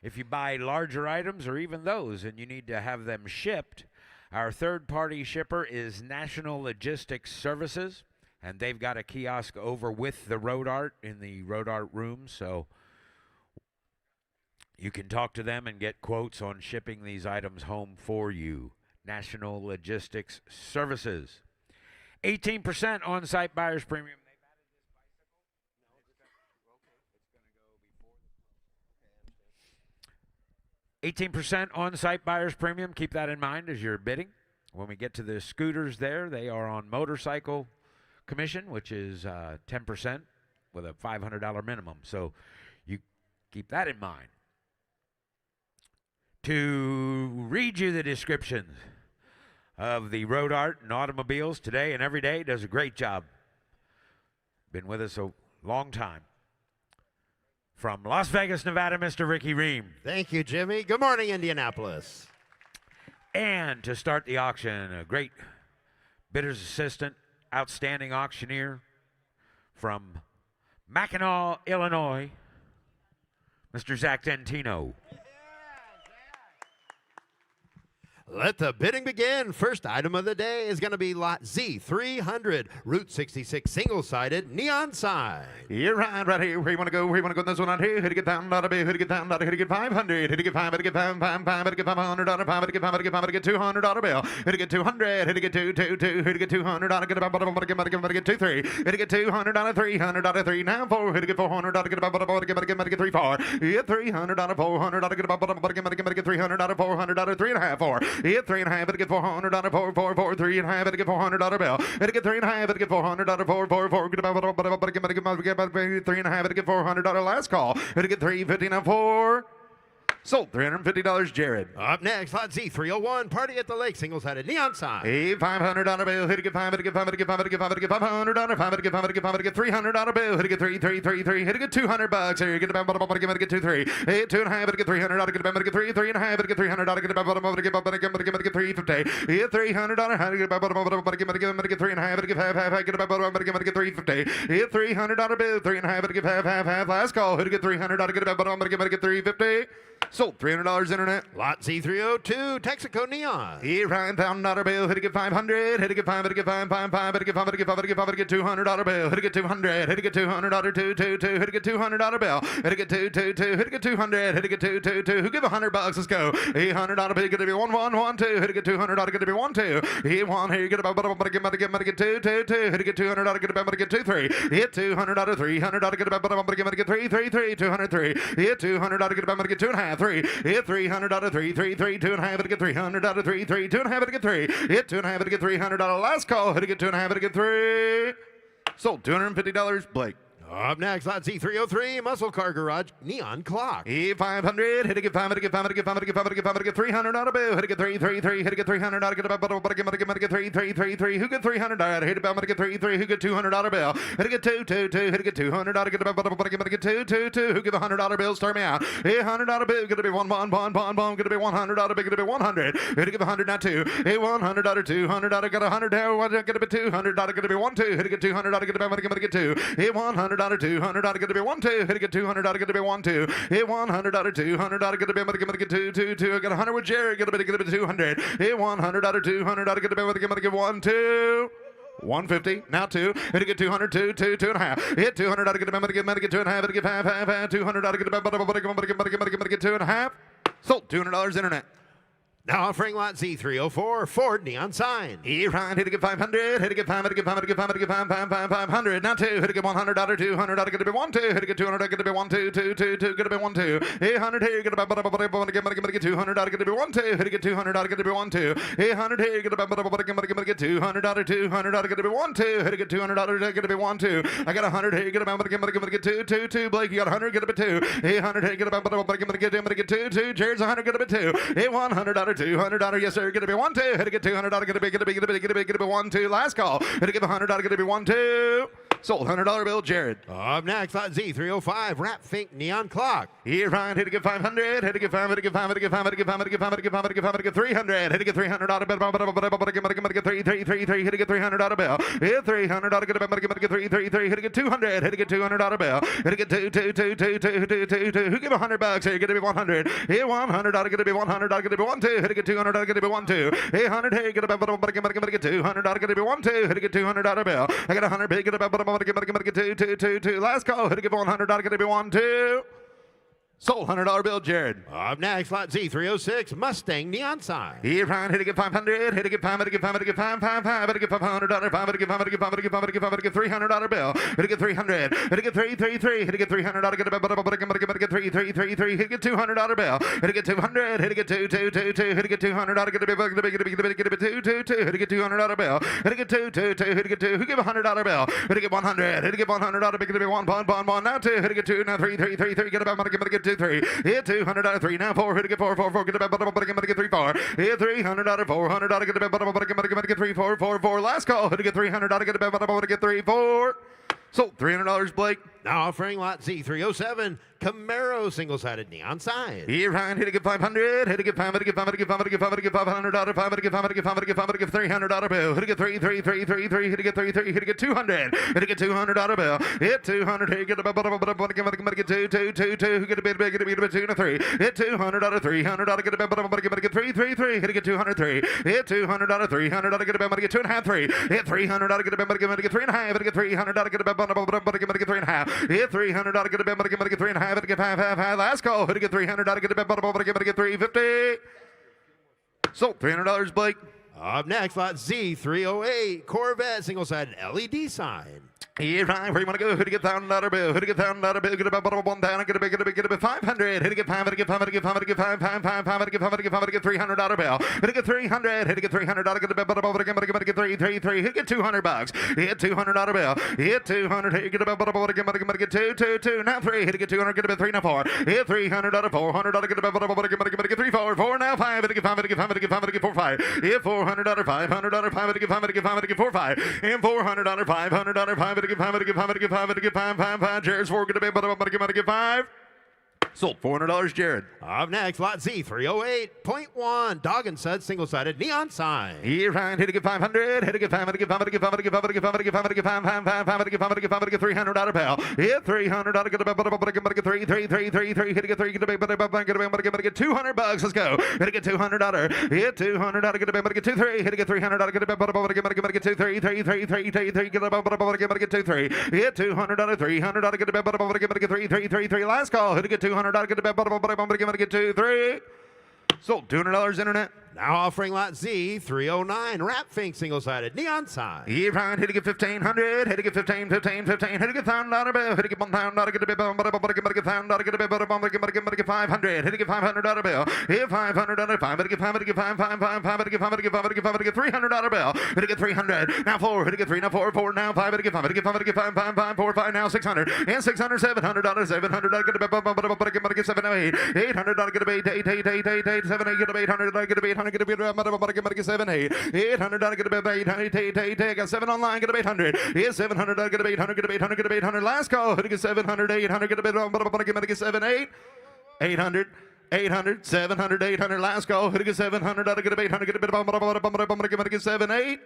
If you buy larger items or even those and you need to have them shipped, our third-party shipper is National Logistics Services, and they've got a kiosk over with the Road Art in the Road Art room, so you can talk to them and get quotes on shipping these items home for you. National Logistics Services. 18% on-site buyer's premium. 18% on-site buyer's premium. Keep that in mind as you're bidding. When we get to the scooters there, they are on motorcycle commission, which is 10% with a $500 minimum. So you keep that in mind. To read you the descriptions of the Road Art and automobiles today and every day, does a great job. Been with us a long time. From Las Vegas, Nevada, Mr. Ricky Ream. Thank you, Jimmy. Good morning, Indianapolis. And to start the auction, a great bidder's assistant, outstanding auctioneer from Mackinac, Illinois, Mr. Zach Dentino. Let the bidding begin. First item of the day is going to be lot Z300, Route 66 single-sided neon sign. You're right here. Where you want to go? Where you want to go? This one out here. Hit to get down, not a bit. Hit to get down, not a hit to get 500. Hit to get 5. Hit to get 5. Hit to get $500. 5 to get 5. Hit to get 5. Hit to get $200 bill. Hit to get 200. Hit to get 2. Hit to get $200. Get about get 2 3. Hit to get $200. $300. 3 now 4. Hit to get $400. Get about get 3 4. Hit $300. $400. Get about get $300. $400. 3 and a half 4. Hit 3 and a half. Hit to get $400. 4 4 4 3 and a half. Hit to get $400 bill. Hit to get 3 and a half. Hit to get $400. 4 4 4. Get about get 3 and a half. Hit to get $400 last call. Hit to get 350 now 4. Sold $350, Jared. Up next, lot Z301, Party at the Lake, single-sided neon sign. A $500 bill. Hit to get 5. Hit to get 5. Hit to get 5. Hit to get 5. Hit to get $500. 5 to get 5. Hit to get 5. Hit to get $300 bill. Hit to get 3 3 3 3. Hit to get $200. Here you get about get 2 3. Hit 2 and a half. Hit to get $300. Get about get 3 3 and a half. Hit to get $300. Get about get 350. Hit $300. How to get about get 3 and a half. Hit to get half. Get about get 350. Hit $300 bill. 3 and a half. Hit to get half. Last call. Hit to get $300. Get about get 350. Sold $300 internet. Lot Z302, Texaco Neon. Here $5,000 bill. Hit to get 500. Hit to get 5. Hit to get 5. 5 5. Hit to get 5. Hit to get 5. Hit to get 5. Hit to get $200 bill. Hit to get 200. Hit to get $200. 2 2 2. Hit to get $200 bill. Hit to get 2 2 2. Hit to get 200. Hit to get 2 2 2. Who give $100? Let's go. $800 bill. Get to be 1 1 1 2. Hit to get $200. Get to be 1 2. Hit 1. Here you get about get 2 2 2. Hit to get $200. Get about get 2 3. Hit $200. $300. Get about get 3 3 3. 203. Hit $200. Get about get 2 and a half 3. Hit $300. 3 3 3. 2 and a half. Hit to get $300. 3 3. 2 and a half. Hit to get 3. Hit 2 and a half. Hit to get $300. Last call. Hit to get 2 and a half. Hit to get 3. Sold $250. Blake. Up next, lot Z303, Muscle Car Garage, Neon Clock. E500, hit to get 5, hit to get 5, hit to get 5, hit to get 5, hit to get 5, hit to get $300 bill, hit to get 3 3 3, hit to get $300, get about get 3 3 3 3, who get $300, hit about get 3 3, who get $200 bill, hit to get 2 2 2, hit to get $200, get about get 2 2 2, who give $100 bill, start me out, $100 bill, gonna be 1 1 1 1 1, gonna be $100 bill, gonna be 100, hit to give 100 now 2, $100, $200, got 100 now, gonna be $200, gonna be 1 2, hit to get $200, get about get 2, $100, $200, gonna be 1 2, hit to get $200, gonna be 1 2, hit $100, $200, gonna be get 2 2 2, I got 100 with Jerry, gonna be 200, hit $100, $200, gonna be 1 2. 150, now 2, hit to get 200, 2 2 2 and a half, hit $200, get 2 and a half, hit to get half, $200, get 2 and a half, sold $200 internet. Now offering lot Z304, Ford Neon Sign. E-Ride, hit to get 500, hit to get 5, hit to get 5, hit to get 5, hit to get 500, now 2, hit to get $100, $200, get to be 1 2, hit to get 200, get to be 1 2, 2 2 2, get to be 1 2, 800 here, get about get 200, get to be 1 2, hit to get 200, get to be 1 2, 800 here, get about get 200, 200, get to be 1 2, hit to get 200, get to be 1 2, I got 100 here, get about get 2 2 2, Blake, you got 100, get to be 2, 800 here, get about get 2 2, Jared's 100, get to be 2, $100, $200, yes sir, get to be 1 2, hit to get $200, get to be 1 2, last call, hit to get $100, get to be 1 2. Sold. $100 bill, Jared. Up next, lot Z305, Wrap Fink Neon Clock. Here, Ryan, hit to get 500, hit to get 500, get 500, get 500, get 500, get 500, get 500, get 500, get 300, hit to get 300 out of bell, get 3, hit to get 300 out of bell, hit 300 out of get 3, hit to get 200, hit to get 200 out of bell, hit to get 2, who give $100 here, get to be 100, here 100 out of get to be 100 out of get to be 1, 2, hit to get 200 out of get to be 1, 2, hey 100, hey, get about get 200 out of get to be 1, 2, hit to get 200 out of bell, I got 100 big, get about get 2, last call, hit to get 100 out of get to be 1, 2. Sold. $100 bill, Jared. Up next, lot Z306, Mustang Neon Sign. Here, Ryan, hit to get 500, hit to get 500, get 500, get 555, hit to get $500, 500, get 500, get 500, get 500, get 500, get $300 bill, hit to get 300, hit to get 333, hit to get 300 out of get about get 333, hit to get $200 bill, hit to get 200, hit to get 2, hit to get 200 out of get 2, hit to get 200 out of bill, hit to get 2, hit to get 2, who give $100 bill, hit to get 100, hit to get 100 out of get 1, now 2, hit to get 2, now 3, get about get 2, 3, hit 200 out of 3, now 4, hit to get 4, get about get 3, 4, hit 300 out of 400 out of get about get 3, 4, last call, hit to get 300 out of get about get 3, 4. Sold. $300, Blake. Now offering lot Z307, Camaro single-sided neon sign. Here, Ryan, hit to get 500, hit to get 500, get 500, get 500, get 500, get 500 out of 500, get 500, get 500, get 500, get 300 out of bill, hit to get 3, hit to get 3, hit to get 200, hit to get 200 out of bill, hit 200, hit get about get 2, get a bit big, get a bit 2 and a 3, hit 200 out of 300 out of get about get 3, hit to get 203, hit 200 out of 300 out of get about get 2 and a half, 3, hit 300 out of get about get 3 and a half, hit to get 300 out of get about get 3 and a half, hit 300 out of get about get 3 and a half, hit to get 5, last call, hit to get 300 out of get about get 350. Sold. $300, Blake. Up next, lot Z308, Corvette single-sided LED sign. Here, Ryan, where you want to go? Hit to get $1,000 bill, hit to get $1,000 bill, get about 1 down, get a bit 500, hit to get 500, get 500, get 500, get 500, get 500, get 500, get $300 bill, hit to get 300, hit to get $300, get about get 3, hit to get $200, hit $200 bill, hit 200, hit get about get 2, now 3, hit to get 200, get about 3, now 4, hit 300 out of 400, get about get 3, 4, now 5, hit to get 500, get 500, get 500, get 4, 5, hit 400 out of 500, get 500, get 500, get 4, 5, and 400 out of 500, 500, get 500, get 500, get 500, get 5, Jared's 4, get a bit, get 5. Sold. $400, Jared. Up next, lot Z308.1, Dog and Sud single-sided neon sign. Here, Ryan, hit to get 500, hit to get 500, get 500, get 500, get 500, get 500, get 500, get 500, get 500, get 500, get 300 out of bell. Hit 300 out of get 3, hit to get 3, get $200. Let's go. Hit to get 200 out of, hit 200 out of get 2, 3, hit to get 300 out of get 2, 3, get 2, 3, hit 200 out of 300 out of get 3, last call, hit to get 200 out of get 2, 3. Sold. $200 internet. Now offering lot Z309, Wrap Fink single-sided neon sign. Here, Ryan, hit to get 1,500, hit to get 15, hit to get $1,000 bill, hit to get $1,000, get a bit, get $1,000, get 500, hit to get 500 out of bill, hit 500 out of 500, get 500, get 500, get 500, get 500, get 500, get $300 bill, hit to get 300, now 4, hit to get 3, now 4, now 5, hit to get 500, get 500, get 5, 4, 5, now 600, and 600, $700, 700, get a bit, get 7, 8, $800, get a bit, 8, 7, 8, get a bit, 800, get a bit, 800, get a bit, get 7, 8, $800, get a bit, 8, got 7 online, get a bit, 100, hit 700, get a bit, 800, get a bit, 100, get a bit, 100, last call, hit to get 700, 800, get a bit, get 7, 8, 800, 800, 700, 800, last call, hit to get 700, get a bit, 800, get a bit, get 7, 8.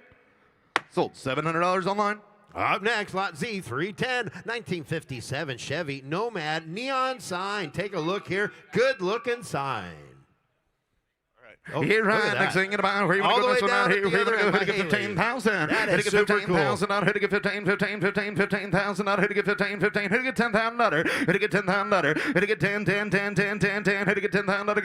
Sold. $700 online. Up next, lot Z310, 1957 Chevy Nomad neon sign. Take a look here. Good looking sign. Oh, here, right. Next thing you know, where you want to go this one out here? We're going to get 15,000. That is super cool. Hit to get 15,000. Hit to get 15. Hit to get $10,000. Hit to get $10,000. Hit to get 10. Hit to get $10,000. Hit to get 10. Hit to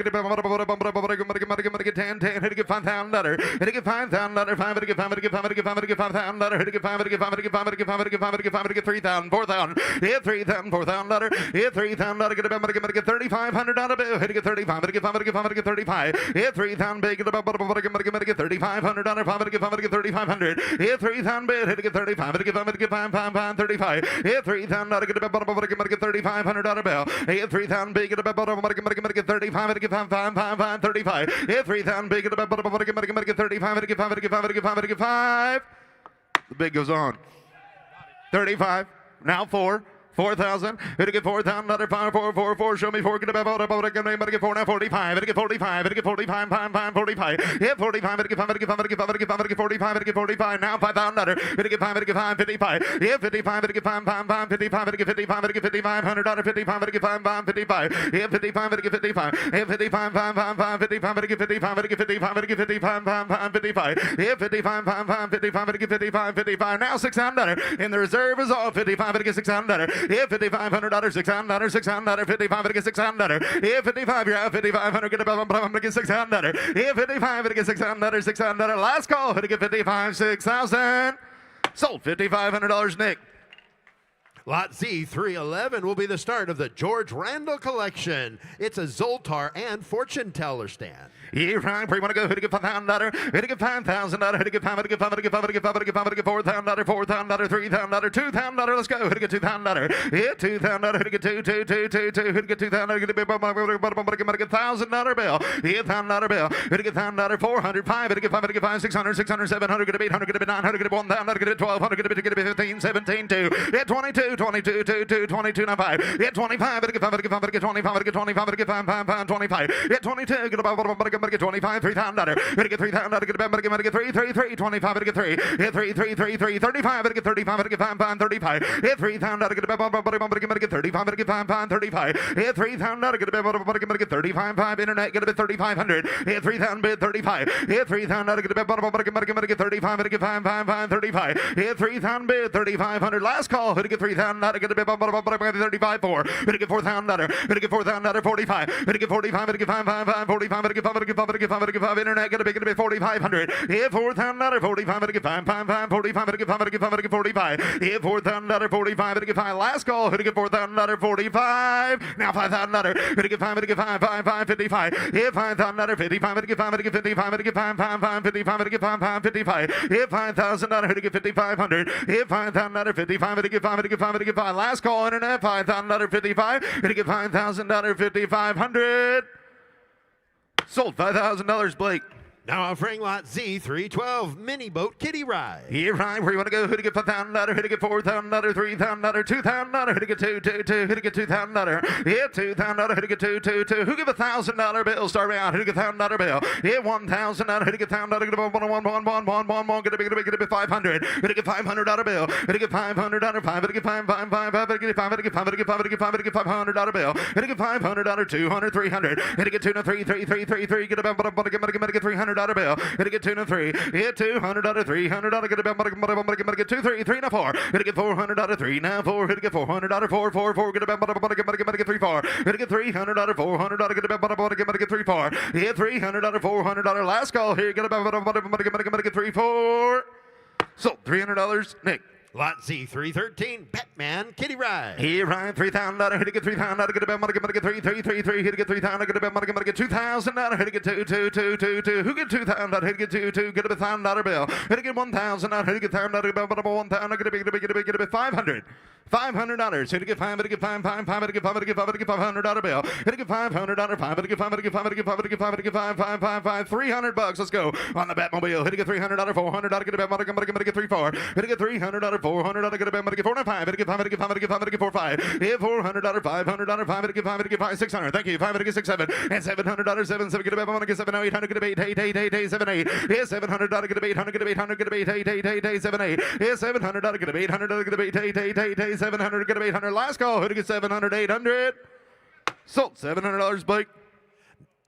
get $5,000. Hit to get $5,000. 5. Hit to get 5. Hit to get 5. Hit to get 5. Hit to get $5,000. Hit to get 5. Hit to get 5. Hit to get 5. Hit to get 5. Hit to get 5. Hit to get 5. Hit to get 3,000. 4,000. Hit 3,000. $4,000. Hit 3,000. Get about to get $3,500. Hit to get 35. Hit to get 5. Hit to get 5. Hit to get 35. Hit 3,000 big. Get about to get $3,500. 5 to get 5 to get 3,500. Hit 3,000 bid. Hit to get 35. Hit to get 5 to get 35. Hit 3,000 to get about to get $3,500 bill. Hit 3,000 big. Get about to get 35. Hit to get 35. Hit 3,000 big. Get about to get 35. Hit to get 5 to get 5 to get 5 to get 5 to get 5. The bid goes on. 35. Now 4. 4,000. Hit get 4,000. Another 5, 4, 4, 4. Show me 4. Get about it. Get 4 now. 45. Hit get 45. Hit get 45. 5, 45. Hit 45. Hit get 5. Hit get 5. Hit get 5. Hit get 5. Hit get 45. Hit get 45. Now 5,000. Another. Hit get 5. Hit get 5. 55. Hit 55. Hit get 5. 5, 55. Hit get 55. Hit get 55. $100. 55. Hit get 5. 5, 55. Hit 55. Hit get 55. Hit 55. 5, 5, 55. Hit get 55. Hit get 55. Hit get 55. 5, 5, 55. Hit 55. 5, 5, 55. Hit get 55. 55. Now $600. And the reserve is all 55. Hit get $600. Hit 5,500. $600, $600, 55, get 600. Here 55, you're out 5,500, get about get 600. Here 55, get 600, 600. Last call, get 55, 6,000. Sold $5,500, Nick. Lot Z311 will be the start of the George Randall collection. It's a Zoltar and fortune teller stand. Here, right, where you want to go? Hit get $5,000, hit get $5,000, hit get 5, hit get 5, hit get 5, hit get 5, hit get 5, hit get $4,000, $4,000, $3,000, $2,000. Let's go. Hit get $2,000. Hit $2,000. Hit get 2, 2, 2, 2, 2. Hit get $2,000. Hit get $1,000 bill. Hit $1,000 bill. Hit get $1,000. 400. 5. Hit get 5. Hit get 5. 600. 600. 700. Get 800. Get 900. Get 1,000. Get 1,200. Get 15. 17. 2. Hit 22. 22. 2. 2. 22. 5. Hit 25. Hit get 5. Hit get 5. Hit get 25. Hit get 25. Hit get 5. 5. 25. Hit 22. Get about get 25, $3,000. Hit get $3,000. Get about get 3, 3, 3, 25. Hit get 3. Hit 3, 3, 3, 3, 35. Hit get 35. Hit get 5, 5, 35. Hit $3,000. Get about get 35. Hit get 5, 5, 35. Hit $3,000. Get about get 35, 5. Internet get a bit 3,500. Hit 3,000 bid 35. Hit $3,000. Get about get 35. Hit get 5, 5, 5, 35. Hit 3,000 bid 3,500. Last call. Hit get 3,000. Get about 35 4. Hit get $4,000. Hit get $4,000. 45. Hit get 45. Hit get 5, 5, 5, 45. Hit get 5. Hit get 5. Hit get 5. Hit get 5. Internet get a bit 4,500. Hit $4,000. 45. Hit get 5, 5, 5, 45. Hit get 5. Hit get 5. Hit get 45. Hit $4,000. 45. Hit get 5. Last call. Hit get $4,000. 45. Now $5,000. Hit get 5. Hit get 5, 5, 5, 55. Hit $5,000. 55. Hit get 5. Hit get 55. Hit get 5, 5, 5, 55. Hit get 5, 5, 55. Hit $5,000. Hit get 5,500. Hit $5,000. 55. Hit get 5. Hit get 5. Hit get 5. Last call. Internet. $5,000. 55. Hit get $5,000. 5,500. Sold $5,000, Blake. Now offering lot Z312 mini boat kiddie ride. Here, right, where you want to go? Hit to get $5,000, hit to get $4,000, $3,000, $2,000, hit to get 2, 2, 2, hit to get $2,000, hit $2,000, hit to get 2, 2, 2. Who give $1,000 bill? Start out, hit to get $1,000 bill. Hit $1,000, hit to get $1,000, get $1, 1, 1, 1, 1, 1, 1, get a bit 500, hit to get $500 bill, hit to get $500, 5, hit to get 5, 5, 5, 5, hit to get 5, hit to get 5, hit to get 5, hit to get 5, hit to get $500 bill, hit to get $500, 200, 300, hit to get 2, 3, 3, 3, 3, 3, get about get $300 bill, hit to get 2 and 3, hit $200, $300, get about get 2, 3, 3 and 4, hit to get $400, 3 now 4, hit to get $400, 4, 4, 4, get about get 3, 4, hit to get $300, $400, get about get 3, 4, hit $300, $400, last call here, get about get 3, 4, sold $300, Nick. Lot Z313 Batman kiddie ride. Here, Ryan, $3,000, hit to get $3,000, get about get 3, 3, 3, 3, hit to get $3,000, get about get $2,000, hit to get 2, 2, 2, 2, 2, who get $2,000, hit to get 2, 2, get a $1,000 bill, hit to get $1,000, hit to get $1,000, get about $1,000, get a bit $500. $500. Hit to get 5, hit to get 5, 5, 5, hit to get 5, hit to get 5, hit to get $500 bill. Hit to get $500, 5, hit to get 5, hit to get 5, hit to get 5, hit to get 5, hit to get 5, 5, 5, 5, $300. Let's go on the Batmobile. Hit to get $300, $400, get about get 3, 4. Hit to get $300, $400, get about get 4, 5. Hit to get 5, hit to get 5, hit to get 5, hit to get 4, 5. Hit $400, $500, 5, hit to get 5, hit to get 5, 600. Thank you. 5, hit to get 6, 7, and $700, 7, 7, get about get 7, 800, get 8, 8, 8, 8, 7, 8. Hit $700, get 800, get 800, get 8, 8, 8, 8, 7, 8. Hit $700, get 800, get 8, 8, 8, 8, 700, get 800. Last call, who to get 700, 800. Sold $700, Blake.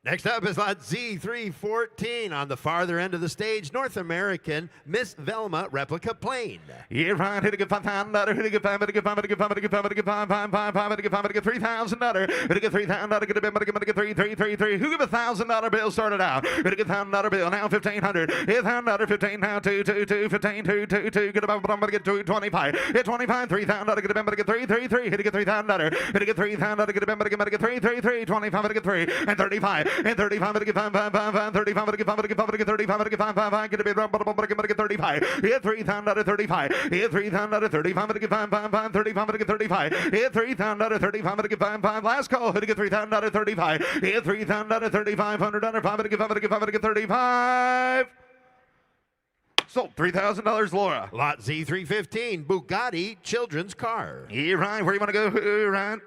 Next up is lot Z314 on the farther end of the stage, North American Miss Velma replica plane. Yeah, right. Hit to get $5,000. Hit to get 5. Hit to get 5. Hit to get 5. Hit to get 5. Hit to get 5. 5, 5, 5. Hit to get 5. Hit to get $3,000. Hit to get $3,000. Get a bit. Get 3, 3, 3, 3. Who give $1,000 bill? Started out. Hit to get $1,000 bill. Now $1,500. Hit $1,000. 15 now 2, 2, 2. 15 2, 2, 2. Get about. Get 25. Hit 25. $3,000. Get a bit. Get 3, 3, 3. Hit to get $3,000. Hit to get $3,000. Get a bit. Get 3, 3, 3. 25. Hit to get 3 and 35 and 35. Hit to get 5, 5, 5, 5, 35, hit to get 5, hit to get 5, hit to get 35, hit to get 5, 5, 5, get a bit, get 35, hit 3,000 35, hit 3,000 35, hit to get 5, 5, 5, 35, hit to get 35, hit 3,000 35, hit to get 5, 5, last call, hit to get 3,000 35, hit 3,000 35, $100, 5, hit to get 5, hit to get 5, hit to get 35. Sold. $3,000, Laura. Lot Z315, Bugatti children's car. Yeah, Ryan, where you want to go, Ryan?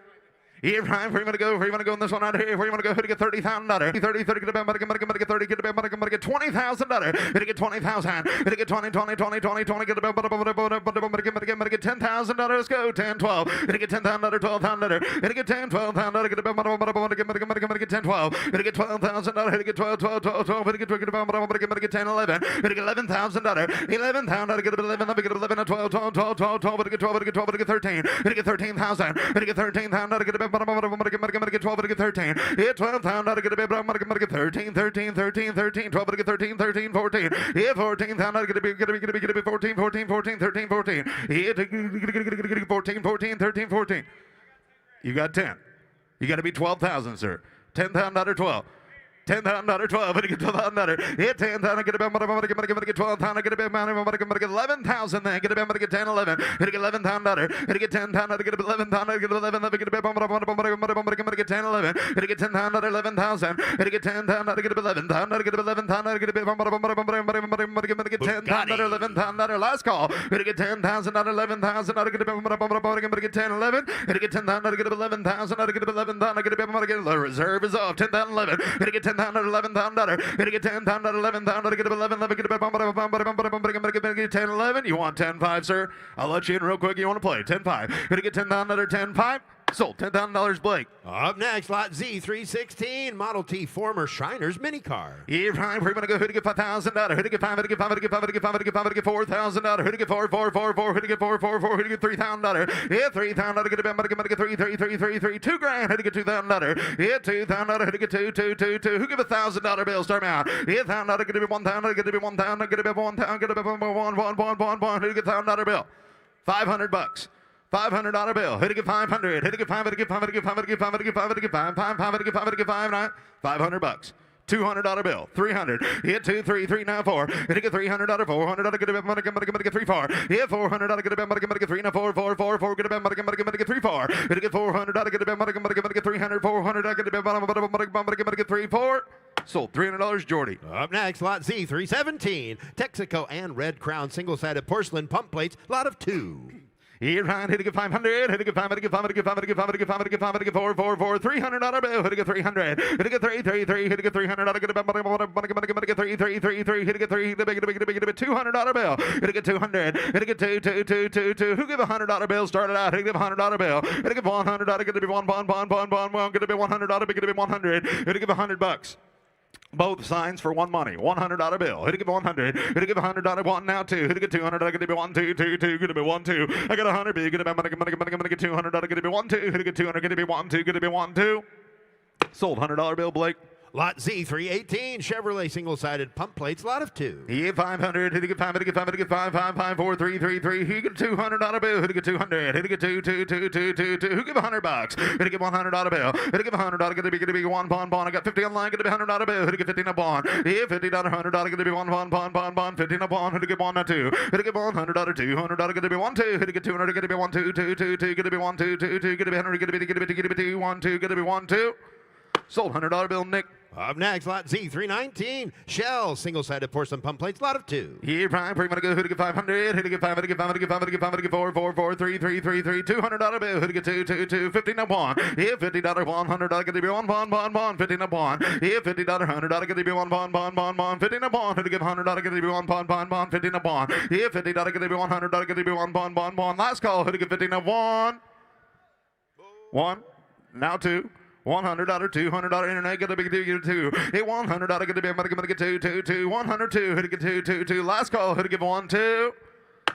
Yeah, Ryan, where you want to go? Where you want to go in this one right here? Where you want to go? Who to get $30,000? 30, get about money, get 30, get about money, get $20,000. Who to get 20,000? Who to get 20, get about get $10,000. Let's go. 10, 12. Who to get $10,000, $12,000. Who to get 10, $12,000. Get about get 10, 12. Who to get $12,000. Who to get 12, 12, 12, 12. Who to get about get 10, 11. Who to get $11,000. $11,000. Get 11. Get 11, 12, 12, 12, 12, 12. Who to get 12. Who to get 12. Who to get 13. Who to get 13,000. Who to get 13,000. Get about get 12, get 13. Hit 12,000, get a bit, get 13, 13, 13, 13, 12, get 13, 13, 14. Hit 14,000, get a bit, 14, 14, 14, 13, 14. Hit 14, 14, 13, 14. You got 10. You got to be 12,000, sir. 10,000 out of 12. $10,000, 12, get $12,000, hit 10,000, get about get 12,000, get about get 11,000, then get about get 10, 11, hit $11,000, hit get 10,000, get 11,000, get 11, get about get 10, 11, hit get 10,000, 11,000, hit get 10,000, get 11,000, get 11,000, get get 10,000, 11,000, last call, hit get 10,000, 11,000, get about get 10, 11, hit get 10,000, get 11,000, get 11,000, get about the reserve is off, 10,000, 11, hit get 10,000, $11,000. Hit get 10,000, $11,000. Get 11, get 10, 11. You want 10, 5, sir? I'll let you in real quick. You want to play 10, 5. Hit get 10,000, 10, 5. Sold. $10,000, Blake. Up next, lot Z316, Model T former Shriners mini car. Yeah, Ryan, we're going to go. Who to get $5,000? Who to get 5? Who to get 5? Who to get 5? Who to get 5? Who to get 5? Who to get $4,000? Who to get 4, 4, 4, 4? Who to get 4, 4, 4? Who to get $3,000? Yeah, $3,000. Get about get 3, 3, 3, 3, 3. $2,000. Who to get $2,000? Yeah, $2,000. Who to get 2, 2, 2, 2? Who give $1,000 bill? Start me out. Yeah, $1,000. Get about 1,000. Get about 1,000. Get about 1,000. Get about 1. Who to get $1,000 bill? $500. $500 bill. Hit to get 500. Hit to get 5. Hit to get 5. Hit to get 5. Hit to get 5. Hit to get 5. Hit to get 5. 5. 5. Hit to get 5. Hit to get 5. Right. $500. $200 bill. 300. Hit 2, 3, 3, now 4. Hit to get $300. $400. Get about money. Get 3, 4. Hit $400. Get about money. Get 3, now 4, 4, 4, 4. Get about money. Get 3, 4. Hit to get $400. Get about money. Get 300. $400. Get about get 3, 4. Sold. $300, Jordy. Up next, lot Z317, Texaco and Red Crown single-sided porcelain pump plates, lot of 2. Here, Ryan, hit to get 500, hit to get 5, hit to get 5, hit to get 5, hit to get 5, hit to get 5, hit to get 5, hit to get 4, 4, 4, $300 bill, hit to get 300, hit to get 3, 3, 3, hit to get 300, get about money, get 3, 3, 3, 3, hit to get 3, hit to get $200 bill, hit to get 200, hit to get 2, 2, 2, 2, 2, who give $100 bill, started out, hit to give $100 bill, hit to give $100, get to be one, get to be $100, get to be 100, hit to give $100. Both signs for one money. $100 bill. Hit to give 100. Hit to give $100 one now 2. Hit to get 200. I get to be 1, 2, 2, 2. Get to be 1, 2. I got 100 bill. Get to be money. Get 200. I get to be 1, 2. Hit to get 200. Get to be 1, 2. Get to be 1, 2. Sold. $100 bill, Blake. Lot Z318, Chevrolet single-sided pump plates, lot of 2. Yeah, 500. Hit to get 5. Hit to get 5. Hit to get 5. 5, 5, 4, 3, 3, 3. Hit to get $200 bill. Hit to get 200. Hit to get 2, 2, 2, 2, 2, 2. Who give $100? Hit to get $100 bill. Hit to get $100. Get to be 1 bond. I got 50 online. Get to be $100 bill. Hit to get 50 in a bond. Yeah, $50, $100. Get to be 1 bond. 50 in a bond. Hit to get 1 now 2. Hit to get $100. $200. Get to be 1, 2. Hit to get 200. Get to be 1, 2, 2, 2, 2. Get to be 1, 2, 2, 2. Get to be 100. Get to be 2, 1, 2. Get to be 1, 2. Sold. $100 bill, Nick. Up next, lot Z319, Shell single-sided porcelain pump plates, lot of 2. Here, Prime, we're going to go. Who to get 500? Who to get 5? Who to get 5? Who to get 5? Who to get 5? Who to get 4, 4, 4, 3, 3, 3, 3. $200 bill. Who to get 2, 2, 2. 50 now 1. Here, $50, $100. Get to be 1 bond. 50 now 1. Here, $50, $100. Get to be 1 bond. 50 now 1. Who to get $100? Get to be 1 bond. 50 now 1. Here, $50. Get to be $100. Get to be 1 bond. Last call. Who to get 50 now 1. 1. Now 2. $100, $200 internet, get a big deal, get 2. Hey, $100, get a big money, get 2, 2, 2. 102, hit to get 2, 2, 2. Last call, hit to give 1, 2.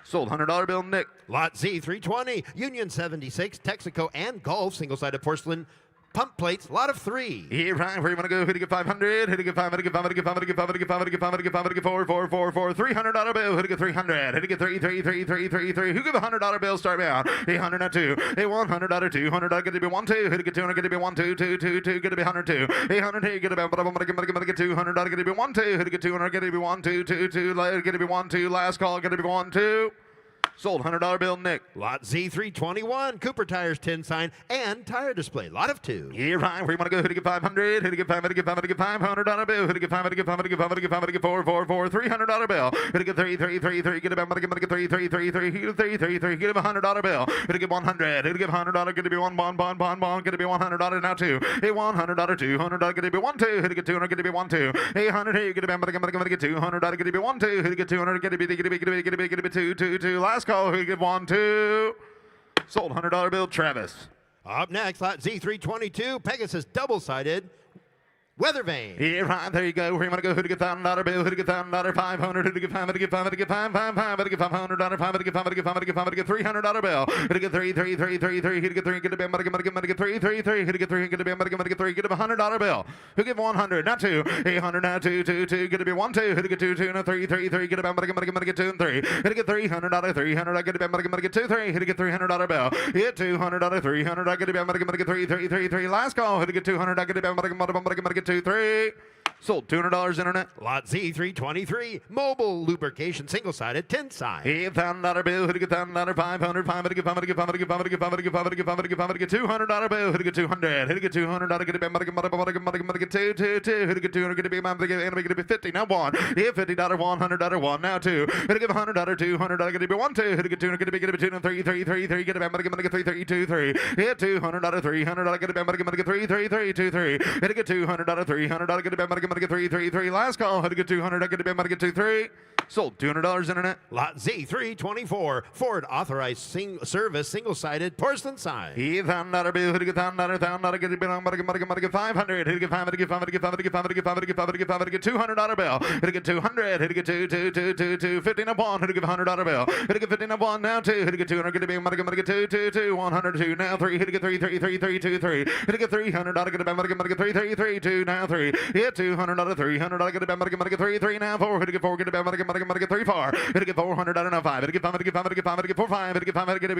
Sold. $100 bill, Nick. Lot Z320, Union 76, Texaco and Gulf single-sided porcelain pump plates, lot of 3. Here, Ryan, where you want to go? Hit to get 500. Hit to get 5. Hit to get 5. Hit to get 5. Hit to get 5. Hit to get 5. Hit to get 5. Hit to get 5. Hit to get 4, 4, 4, 4, 4. $300 bill. Hit to get 300. Hit to get 3, 3, 3, 3, 3, 3. Who give $100 bill? Start me out. Hey, 100 now 2. Hey, $100, $200. Get to be 1, 2. Hit to get 200. Get to be 1, 2, 2, 2, 2. Get to be 102. Hey, 100. Get about get 200. Get to be 1, 2. Hit to get 200. Get to be 1, 2, 2, 2. Get to be 1, 2. Last call. Get to be 1, 2. Sold. $100 bill, Nick. Lot Z321, Cooper Tires 10 sign and tire display. Lot of 2. Yeah, right. Where you want to go? Who to get 500? Who to get 500? Who to get 500? Get $500 bill. Who to get 500? Get 500? Get 500? Get 500? Get 444. $300 bill. Who to get 333? Get about money. Get 333. Get 333. Get him $100 bill. Who to get 100? Who to get $100? Get to be one bond. Get to be $100 now two. Hey, $100, $200. Get to be 1 2. Who to get 200? Get to be 1 2. Hey, 100. Hey, get about money. Get 200. Get to be 1 2. Who to get 200? Get to be 2 2. Last call. Who to get 1 2. Sold. $100 bill, Travis. Up next, lot Z322, Pegasus double-sided weather vane. Yeah, right, there you go. Where you want to go? Who to get $1,000 bill? Who to get $1,000? 500. Who to get 500? Get 500? Get 500? Who to get $500? 500? Get 500? Get 500? Get 500? Get $300 bill. Who to get 333. Who to get 3? Get a bit money. Get 333. Who to get 3? Get a bit money. Get 3. Get him $100 bill. Who get 100? Not 2. 800 now 2 2 2. Get a bit 1 2. Who to get 2 2 now 3 3 3. Get a bit money. Get 2 and 3. Who to get $300? 300. Get a bit money. Get 2 3. Who to get $300 bill? Hit $200. 300. Get a bit money. Get 3 3 3. Last call. Who to get 200? Get a bit money. Get 2 3. Sold. $200 internet. Lot Z323, mobile lubrication single-sided 10 sign. $1,000 bill. Who to get $1,000? 500. 500. Get 500. Get 500. Get 500. Get 500. Get 500. Get 500. Get 500. Get $200 bill. Who to get 200? Who to get $200? Get a bit money. Get 2 2 2. Who to get 200? Get a bit money. Get a bit 50. Now 1. Hit $50. $100. 1. Now 2. Who to get $100? 200. Get a bit 1 2. Who to get 200? Get a bit 2 and 3 3 3 3. Get a bit money. Get 3 3 2 3. Hit $200. 300. Get a bit money. Get 3 3 3 2 3. Hit to get $200. 300. Get a bit money. Get 3 3 3. Last call. How to get 200? I get a bit money. Get 2 3. Sold. $200 internet. Lot Z324, Ford authorized service single-sided porcelain sign. $1,000 bill. Who to get $1,000? Get a bit money. Get 500. Who to get 500? Get 500. Get 500. Get 500. Get 500. Get 500. Get 500. Get $200 bill. Who to get 200? Who to get 2 2 2 2 2. 50 up 1. Who to get $100 bill? Who to get 50 up 1 now 2. Who to get 200? Get a bit money. Get 2 2 2. 102 now 3. Who to get 3 3 3 3 2 3. Who to get $300? Get a bit money. Get 3 3 3 2 now 3. Hit $200. 300. Get a bit money. Get 3 3 now 4. Who to get 4? Get a bit money. Get 3 4. Who to get $400 now 5. Who to get 500? Get 500. Get 500. Get 4 5. Who to get 500? Get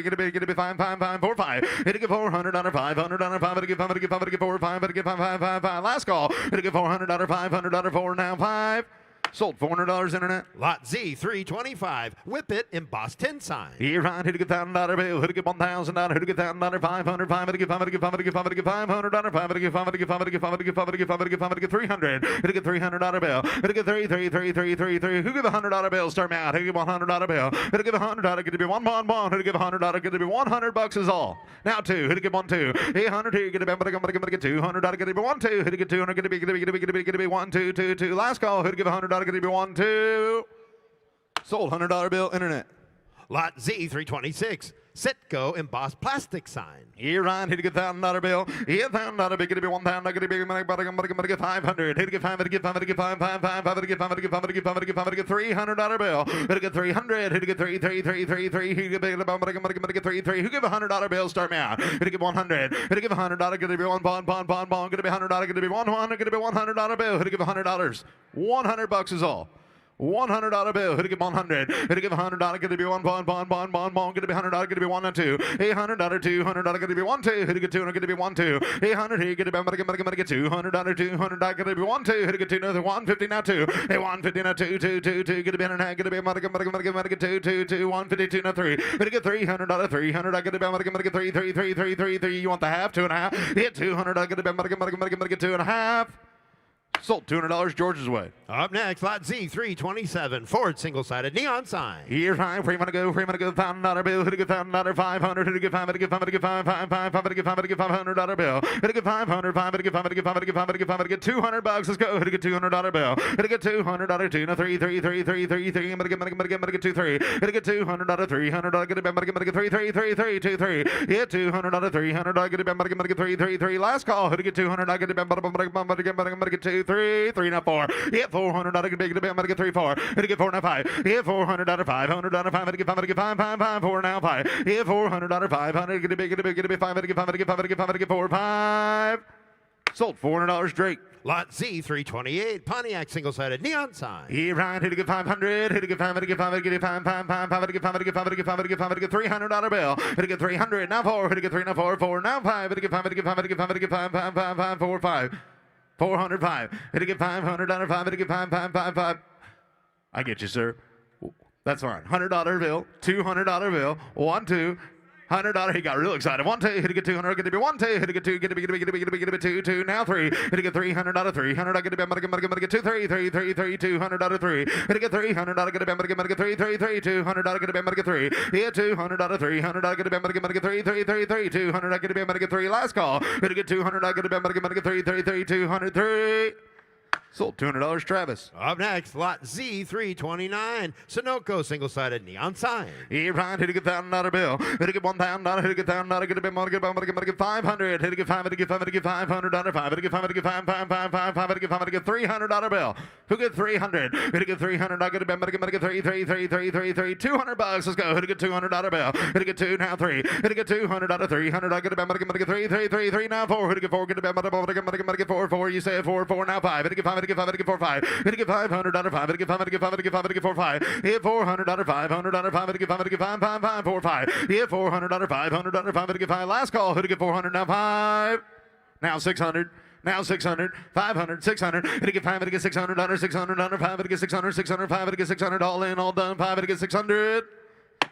a bit 5 5 5 4 5. Who to get $400? 500 5. Who to get 500? Get 500. Get 4 5. Who to get 5 5 5 5. Last call. Who to get $400? 500 4 now 5. Sold. $400 internet. Lot Z325, Whippet embossed 10 sign. Here right. Who to get $1,000 bill? Who to get $1,000? Who to get $1,000? 500. 500. Get 500. Get 500. Get 500. Get $500. 500. Get 500. Get 500. Get 500. Get 500. Get 500. Get 500. Get 300. Who to get $300 bill? Who to get 3 3 3 3 3 3. Who get $100 bill? Start me out. Who get $100 bill? Who to get $100? Get to be one bond. Who to get $100? Get to be $100 is all. Now 2. Who to get 1 2. 800. Who get a bit? Get $200. Get to be 1 2. Who to get 200? Get to be 1 2 2 2. Last call. Who to get $100? Get to be 1 2. Sold. $100 bill internet. Lot Z326, Sitco embossed plastic sign. Here on, hit to get $1,000 bill. Here $1,000 bill. Get to be 1,000. Get to be money. Get 500. Hit to get 500. Get 500. Get 500. 500. Get 500. Get 500. Get 500. Get 500. Get $300 bill. Hit to get 300. Hit to get 3 3 3 3 3. Who get get 3 3. Who give $100 bill? Start me out. Hit to get 100. Hit to give $100. Get to be one bond. Get to be $100. Get to be 100. Get to be $100 bill. Hit to give $100. $100 is all. $100 bill. Who to get 100? Who to give $100? Get to be one bond. Get to be $100. Get to be 1 and 2. $800. $200. Get to be 1 2. Who to get 200? Get to be 1 2. $800. Here get to be get $200. $200. Get to be 1 2. Who to get 2 another 150 now 2. Hey 150 now 2 2 2 2. Get to be 100. Get to be get 2 2 2 152 now 3. Who to get $300? 300. Get to be get 3 3 3 3 3 3. You want the half? 2.5. Hit $200. Get to be get 2.5. Sold. $200 George's way. Up next, lot Z327, Ford single-sided neon sign. Here's high. Where you want to go? Where you want to go? $1,000 bill. Who to get $1,000? 500. Who to get 500? Get 500. Get 500. 500. Get 500. Get $500 bill. Who to get 500? 500. Get 500. Get 500. Get 500. Get 500. Get $200. Let's go. Who to get $200 bill? Who to get $200? 2 no 3 3 3 3 3 3. I'm gonna get 2 3. Who to get $200? 300. Get 3 3 3 3 2 3. Hit $200. 300. Get 3 3 3. Last call. Who to get $200? Get 2 3 3 now 4. Hit $400. Get 3 4. Who to get 4 now 5. Hit $400. 500. 500. Get 500. Get 5 5 5 4 now 5. Hit $400. 500. Get a big 500. Get 500. Get 500. Get 4 5. Sold. $400 Drake. Lot Z328, Pontiac single-sided neon sign. Here right, hit to get 500, hit to get 500, get 500, get 500, 500, get 500, get 500, get 500, get 500, get $300 bill. Hit to get 300, now 4, hit to get 3, now 4, 4, now 5, hit to get 500, get 500, get 500, get 5, 5, 5, 5, 4, 5. 405. Hit to get $500, 5 hit to get 5, 5, 5, 5, 5. I get you, sir. That's fine. $100 bill, $200 bill, 1, 2. $100. He got real excited. 1, 2. Hit a get 200. Get to be 1, 2. Hit a get 2. Get to be 2, 2. Now 3. Hit a get $300. 300. Get to be get 2, 3, 3, 3, 3, $200. 3. Hit a get $300. Get to be 3, 3, 3, $200. Get to be 3. Hit $200. 300. Get to be 3, 3, 3, 3, $200. Get to be 3. Last call. Hit a get $200. Get to be 3, 3, 3, $203. Sold $200, Travis. Up next, lot Z329, Sunoco single-sided neon sign. Here, Ryan, hit a good $1,000 bill. Hit a good $1,000. Hit a good $1,000. Get a bit more. Get $500. Hit a good $500. Hit a good $500. Hit a good $500. $5. Hit a good $500. Hit a good $500. Hit a good $500. Hit a $300 bill. Who get $300? Hit a good $300. Get a bit. Get 3, 3, 3, 3, 3, $200. Let's go. Hit a good $200 bill. Hit a good 2. Now 3. Hit a good $200. 300. Get a bit. Get 3, 3, 3, 3. Now 4. Hit a good 4. Get a bit. Get 4, 4. You say 4, 4. Now 5. Hit a good 5. Hit a good 5. Hit a good 4, 5. Hit a good $500. 5. Hit a good 5. Hit a good 5. Hit a good 5. Hit a good 4, 5. Hit $400. $500. 5. Hit a good 5. Hit a good 5. 5, 5, 4, 5. Hit $400. $500. 5. Hit a good 5. Last call. Hit a good $400. Now 5. Now 600. Now 600, 500, 600. Hit a good 5. Hit a good $600. $600. 5. Hit a good 600. 600. 5. Hit a good 600. All in, all done. 5. Hit a good 600.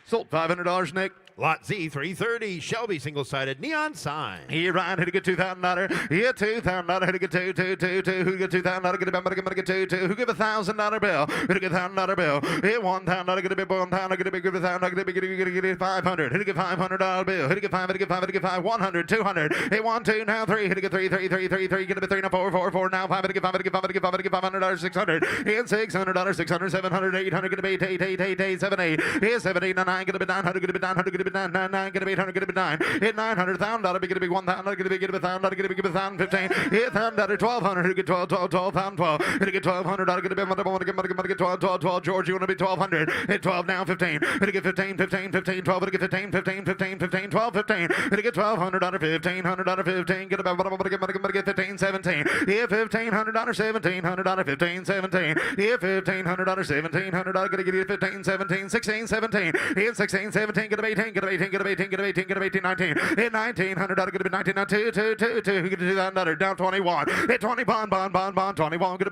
Sold $500, Nick. Lot Z330, Shelby single-sided neon sign. Here, Ryan, hit a good $2,000. Here, $2,000. Hit a good 2, 2, 2, 2. Who get $2,000? Get a 2, 2. Who give $1,000 bill? Hit a good $1,000 bill. Hit $1,000. Get a big $1,000. Get a big $1,000. Get a $500. Hit a good $500 bill. Hit a good 5. Hit a good 5. Hit a good 5. 100. 200. Hit 1, 2. Now 3. Hit a good 3, 3, 3, 3, 3. Get a bit 3. Now 4, 4, 4. Now 5. Hit a good 5. Hit a good 5. Hit a good 5. Hit a good $500. 600. Hit $600. 600. 700. 800. Get a bit 8, 7, 8. Hit 7, 8, 9. Get a bit 900. Get a bit 900. Get a bit 9, 9, 9. Get a 800, get a bit 9. Hit $900, $1,000, get a big $1,000, get a big $1,000, get a big $1,015. Hit $1,000, $1,200, hit get 12, 12, 12, 12. Hit get $1,200, get a big get 12, 12, 12. George, you want to be 1,200? Hit 12 now, 15. Hit get 15, 15, 15, 12. Hit get 15, 15, 15, 15, 12, 15. Hit get $1,200, $1,500, 15. Get about get 15, 17. Hit $1,500, $1,700, 15, 17. Hit $1,500, $1,700, get a 15, 17, 16, 17. Hit 16, 17, get a 18, get a 18, get a 18, get a 18, get a 18, 19. Hit $1,900, get a 19, now 2, 2, 2, 2. Who get $2,000? Down 21. Hit 20, bond, 21. Get a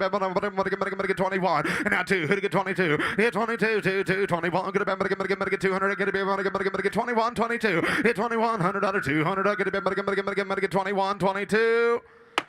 get 21. And now 2. Hit a get 22. Hit 22, 2, 2, 21. Get a get 200. Get a get 21, 22. Hit $2,100, 200. Get a get 21, 22.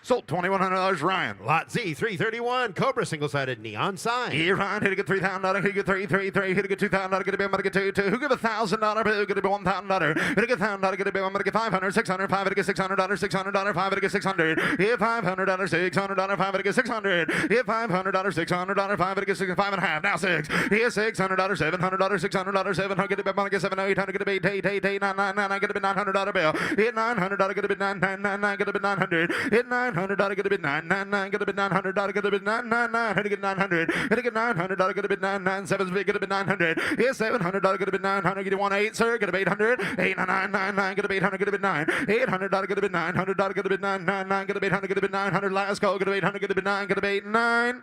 Sold $2,100, Ryan. Lot Z331, Cobra single-sided neon sign. Here, Ryan, hit a good $3,000, hit a good 3, 3, 3, hit a good $2,000, get a bit, get 2, 2. Who give $1,000 bill? Get a $1,000. Hit a good $1,000, get a bit, get 500, 600, 5 hit a good $600, $600, 5 hit a good 600. Hit $500, $600, 5 hit a good 600. Hit $500, $600, 5 hit a good 6, 5.5. Now 6. Hit $600, $700, $600, 700, get a bit, get 7, 800, get a bit, 8, 9, 9, 9, get a bit $900 bill. Hit $900, get a bit 9, 9, 9, 9, get a bit 900. Hit $900, get a bit 9, 9, 9, get a bit $900, get a bit 9, 9, 9, hit a get 900, hit a get $900, get a bit 9, 9, 7's big, get a bit 900. Hit $700, get a bit 900, get a 1, 8, sir, get a bit 800, 8, 9, 9, 9, get a bit 800, get a bit 9, $800, get a bit $900, get a bit 9, 9, 9, get a bit 800, get a bit 900. Last call, get a bit 800, get a bit 9, get a bit 9.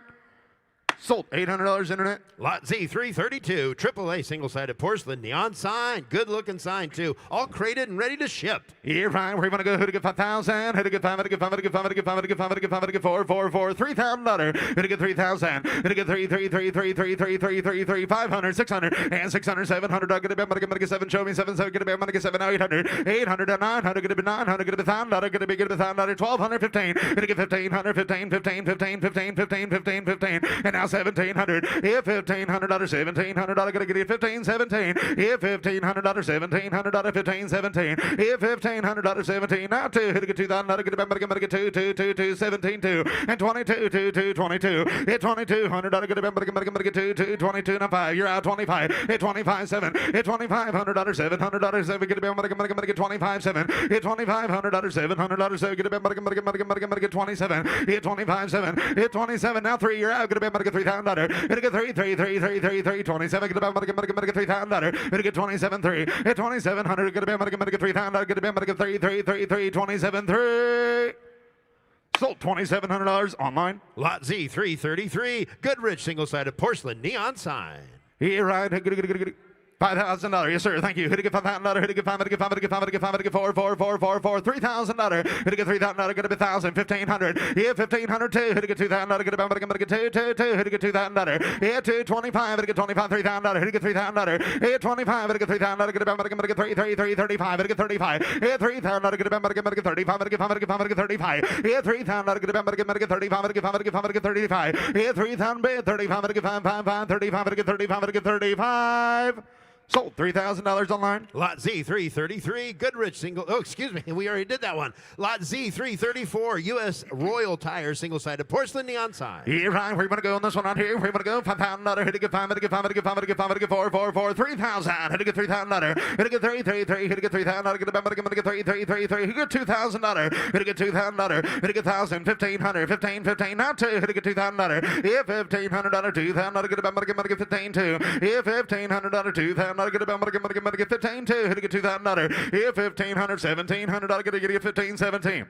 Sold $800 internet. Lot Z332, AAA single-sided porcelain neon sign. Good-looking sign, too. All crated and ready to ship. Here, Ryan, where you want to go? Hit a good 5,000. Hit a good 5, hit a good 5, hit a good 5, hit a good 5, hit a good 5, hit a good 5, hit a good 4, 4, 4, $3,000. Hit a good 3,000. Hit a good 3, 3, 3, 3, 3, 3, 3, 3, 3, 500, 600, and 600, 700. Get a bit, get a 7, show me 7, 7, get a bit, get 7, 800, 800, 900, get a bit 900, get a bit $1,000, get a bit, $1,000, 1,200, 15. Hit a good 1,500, 15, 15, 15, 15, 15, 15, 15, and now 1,700. Hit $1,500, $1,700, gonna get you 15, 17. Hit $1,500, $1,700, 15, 17. Hit $1,500, 17. Now 2. Hit a good $2,000, get 2, 2, 2, 2, 17, 2, and 22, 2, 2, 22. Hit $2,200, get 2, 2, 22. Now 5. You're out 25. Hit 25, 7. Hit $2,500, $700, 7. Get 25, 7. Hit $2,500, $700, 7. Get 27. Hit 25, 7. Hit 27. Now 3. You're out. Get $3,000. Hit a good 3, 3, 3, 3, 3, 3, 27. Get $3,000. Hit a good 27, 3. Hit 2,700. Get $3,000. Get 3, 3, 3, 3, 27, 3. Sold $2,700 online. Lot Z333, Goodrich single-sided porcelain neon sign. Here, right. $5,000. Yes, sir. Thank you. Hit it, get $5,000. Hit it, get 5, hit it, get 5, hit it, get 5, hit it, get 5, hit it, get 4, $3,000. Hit it, get $3,000. Get it, $1,000. $1,500. Yeah, $1,500 too. Hit it, get $2,000. Get it, get $2, hit it, get $2,000. Yeah, $225. Hit it, get $25. $3,000. Hit it, get $3,000. Yeah, $25. Hit it, get $3,000. Get it, get $3,35. Hit it, get $35. Yeah, $3,000. Get it, get $35. Hit it, get $5, hit it, get 5, hit it, get 5, hit it, get $35. Yeah, $3,000. Get it, get $35. Hit it, get 5, hit it, get 5, hit it, get 35. Yeah, $3,000. $35. Hit it, get 5, 5, 5, 35. Hit it, get 35. Hit it, get 35. Sold. $3,000 online. Lot Z 333, Goodrich single. Oh, excuse me. We already did that one. Lot Z 334, U.S. Royal Tire single-sided porcelain neon sign. Yeah, right. Where you want to go on this one out here? Where you want to go? $5,000. Hit it, get 5, hit it, get 5, hit it, get 5, hit it, get 5, hit it, get 4, $3,000. Hit it, get $3,000. Hit it, get 3, 3, 3. Hit it, get $3,000. Get it, get 3, 3, 3, 3. Hit it, get $2,000. Hit it, get $2,000. Hit it, get 1,000. $1,500. 15, 15. Now two. Hit it, get $2,000. Yeah, $1,500. $2,000. Get about get 15 two. Yeah, $1,500. $2,000. Get about get 15 two. Hit it, get $2,000. Yeah, $1,500. $1,700. Get 15 17.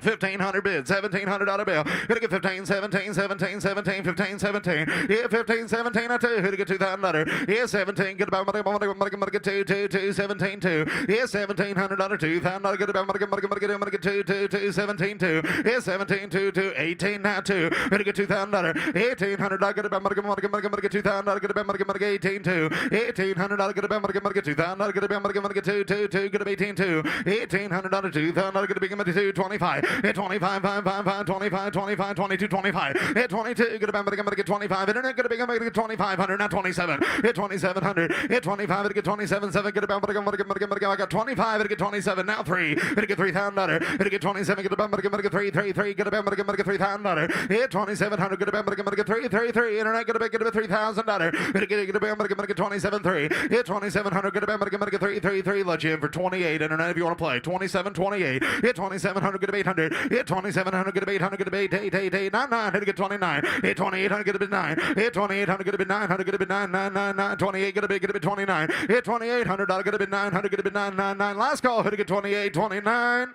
1,500 bid, $1,700 bill. Hit it, get 15, 17, 17, 17, 15, 17. Yeah, 15, 17, I two. Hit it, get $2,000. Yeah, 17, get about get 2, 2, 2, 17, 2. Yeah, $1,700, $2,000. Get about get 2, 2, 2, 17, 2. Yeah, 17, 2, 2, 18, now 2. Hit it, get $2,000. $1,800, get about get $2,000. Get about 18, 2. $1,800, get about get $2,000. Get about get 2, 2, 2. Get 18, 2. $1,800, $2,000. Get 2, 25. Hit 25, 5, 5, 5, 25, 25, 22, 25. Hit 22, get about get 25. Internet, get 2,500, not 27. Hit 2,700. Hit 25, it get 27, 7. Get about I got 25, it get 27. Now 3. It get $3,000. It get 27. Get about get 3, 3, 3. Get about get $3,000. Hit 2,700. Get about get 3, 3, 3. Internet, get about $3,000. It get about get 27, 3. Hit 2,700. Get about get 3, 3, 3. Let you in for 28. Internet, if you want to play 27, 28. Hit 2,700. Get 800. Hit 2,700, get 800, get 8, 9, hit it, get 29. Hit 2,800, get a bit 9. Hit 2,800, get a bit 900, get a bit 9, 9, 9, 9. 28, get a bit 29. Hit $2,800, get a bit 900, get a bit 9, 9, 9. Last call, hit it, get 28, 29.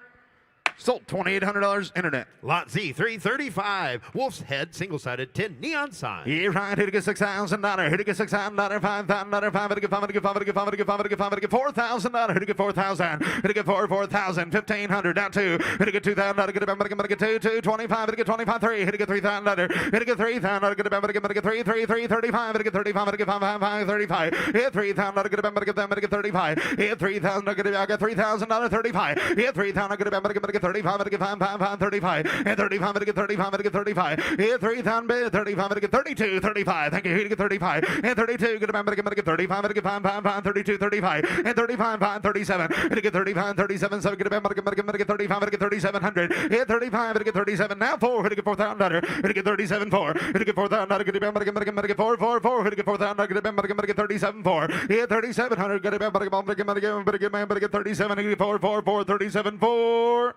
Sold. $2,800 internet. Lot Z 335, Wolf's Head single-sided tin neon sign. Yeah, right. Hit it, get $6,000. Hit it, get $6,000. $5,000. 5. Hit it, get 5. Hit it, get 5. Hit it, get 5. Hit it, get 5. Hit it, get 5. Hit it, get $4,000. Hit it, get 4,000. Hit it, get 4,000. 1,500. Down 2. Hit it, get 2,000. Get about get 2, 2, 25. Hit it, get 25. 3. Hit it, get 3,000. Hit it, get 3,000. Get about get 3, 3, 3, 35. Hit it, get 35. Hit it, get 5, 5, 35. Hit 3,000. Get about get 35. Hit 3,000. Get $3,000. 35. Hit 3,000. Get about get 35. Hit it, get 5, 5, 35. Hit 35. Hit it, get 35. Hit it, get 35. Hit 3,000 bid. 35. Hit it, get 32. 35. Thank you. Hit it, get 35. Hit 32. Get about get 35. Hit it, get 5, 5, 5, 32. 35. Hit 35. 5, 37. Hit it, get 35. 37. 7. Get about get 35. Hit it, get 3,700. Hit 35. Hit it, get 37. Now 4. Hit it, get $4,000. Hit it, get 37. 4. Hit it, get $4,000. Get about get 4, 4, 4. Hit it, get $4,000. Get about get 37. 4. Hit 3,700. Get about get 37. Get 4, 4, 4. 37. 4.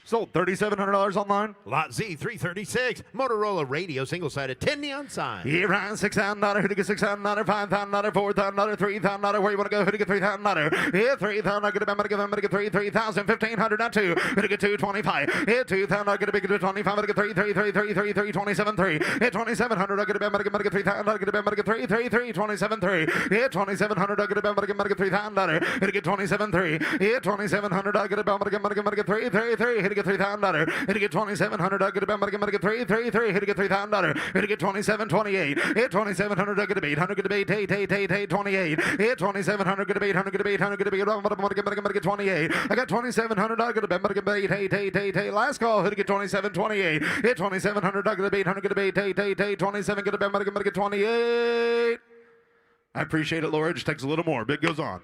Sold. $3,700 online. Lot Z 336, Motorola radio single-sided tin neon sign. Yeah, right. $6,000. Hit it, get $6,000. $5,000. $4,000. $3,000. Where you want to go? Hit it, get $3,000. Hit 3,000. Get about get 3,000. 1,500. Not 2. Hit it, get 225. Hit 2,000. Get a big 25. Hit it, get 3, 3, 3, 3, 3, 3, 27, 3. Hit 2,700. Get about get 3,000. Get about get 3, 3, 3, 27, 3. Hit 2,700. Get about get 3,000. Hit it, get 27, 3. Hit 2,700. Get about get 3, 3, 3. Hit it, get $3,000. Hit it, get 2,700. Get about get 3, 3, 3. Hit it, get $3,000. Hit it, get 27, 28. Hit 2,700. Get a 800. Get a 8, 28. Hit 2,700. Get a 800. Get a 800. Get a get 28. I got 2,700. Get a get 8. Last call. Hit it, get 27, 28. Hit 2,700. Get a 800. Get a 8, 27. Get a get 28. I appreciate it, Laura. It just takes a little more. Bid goes on.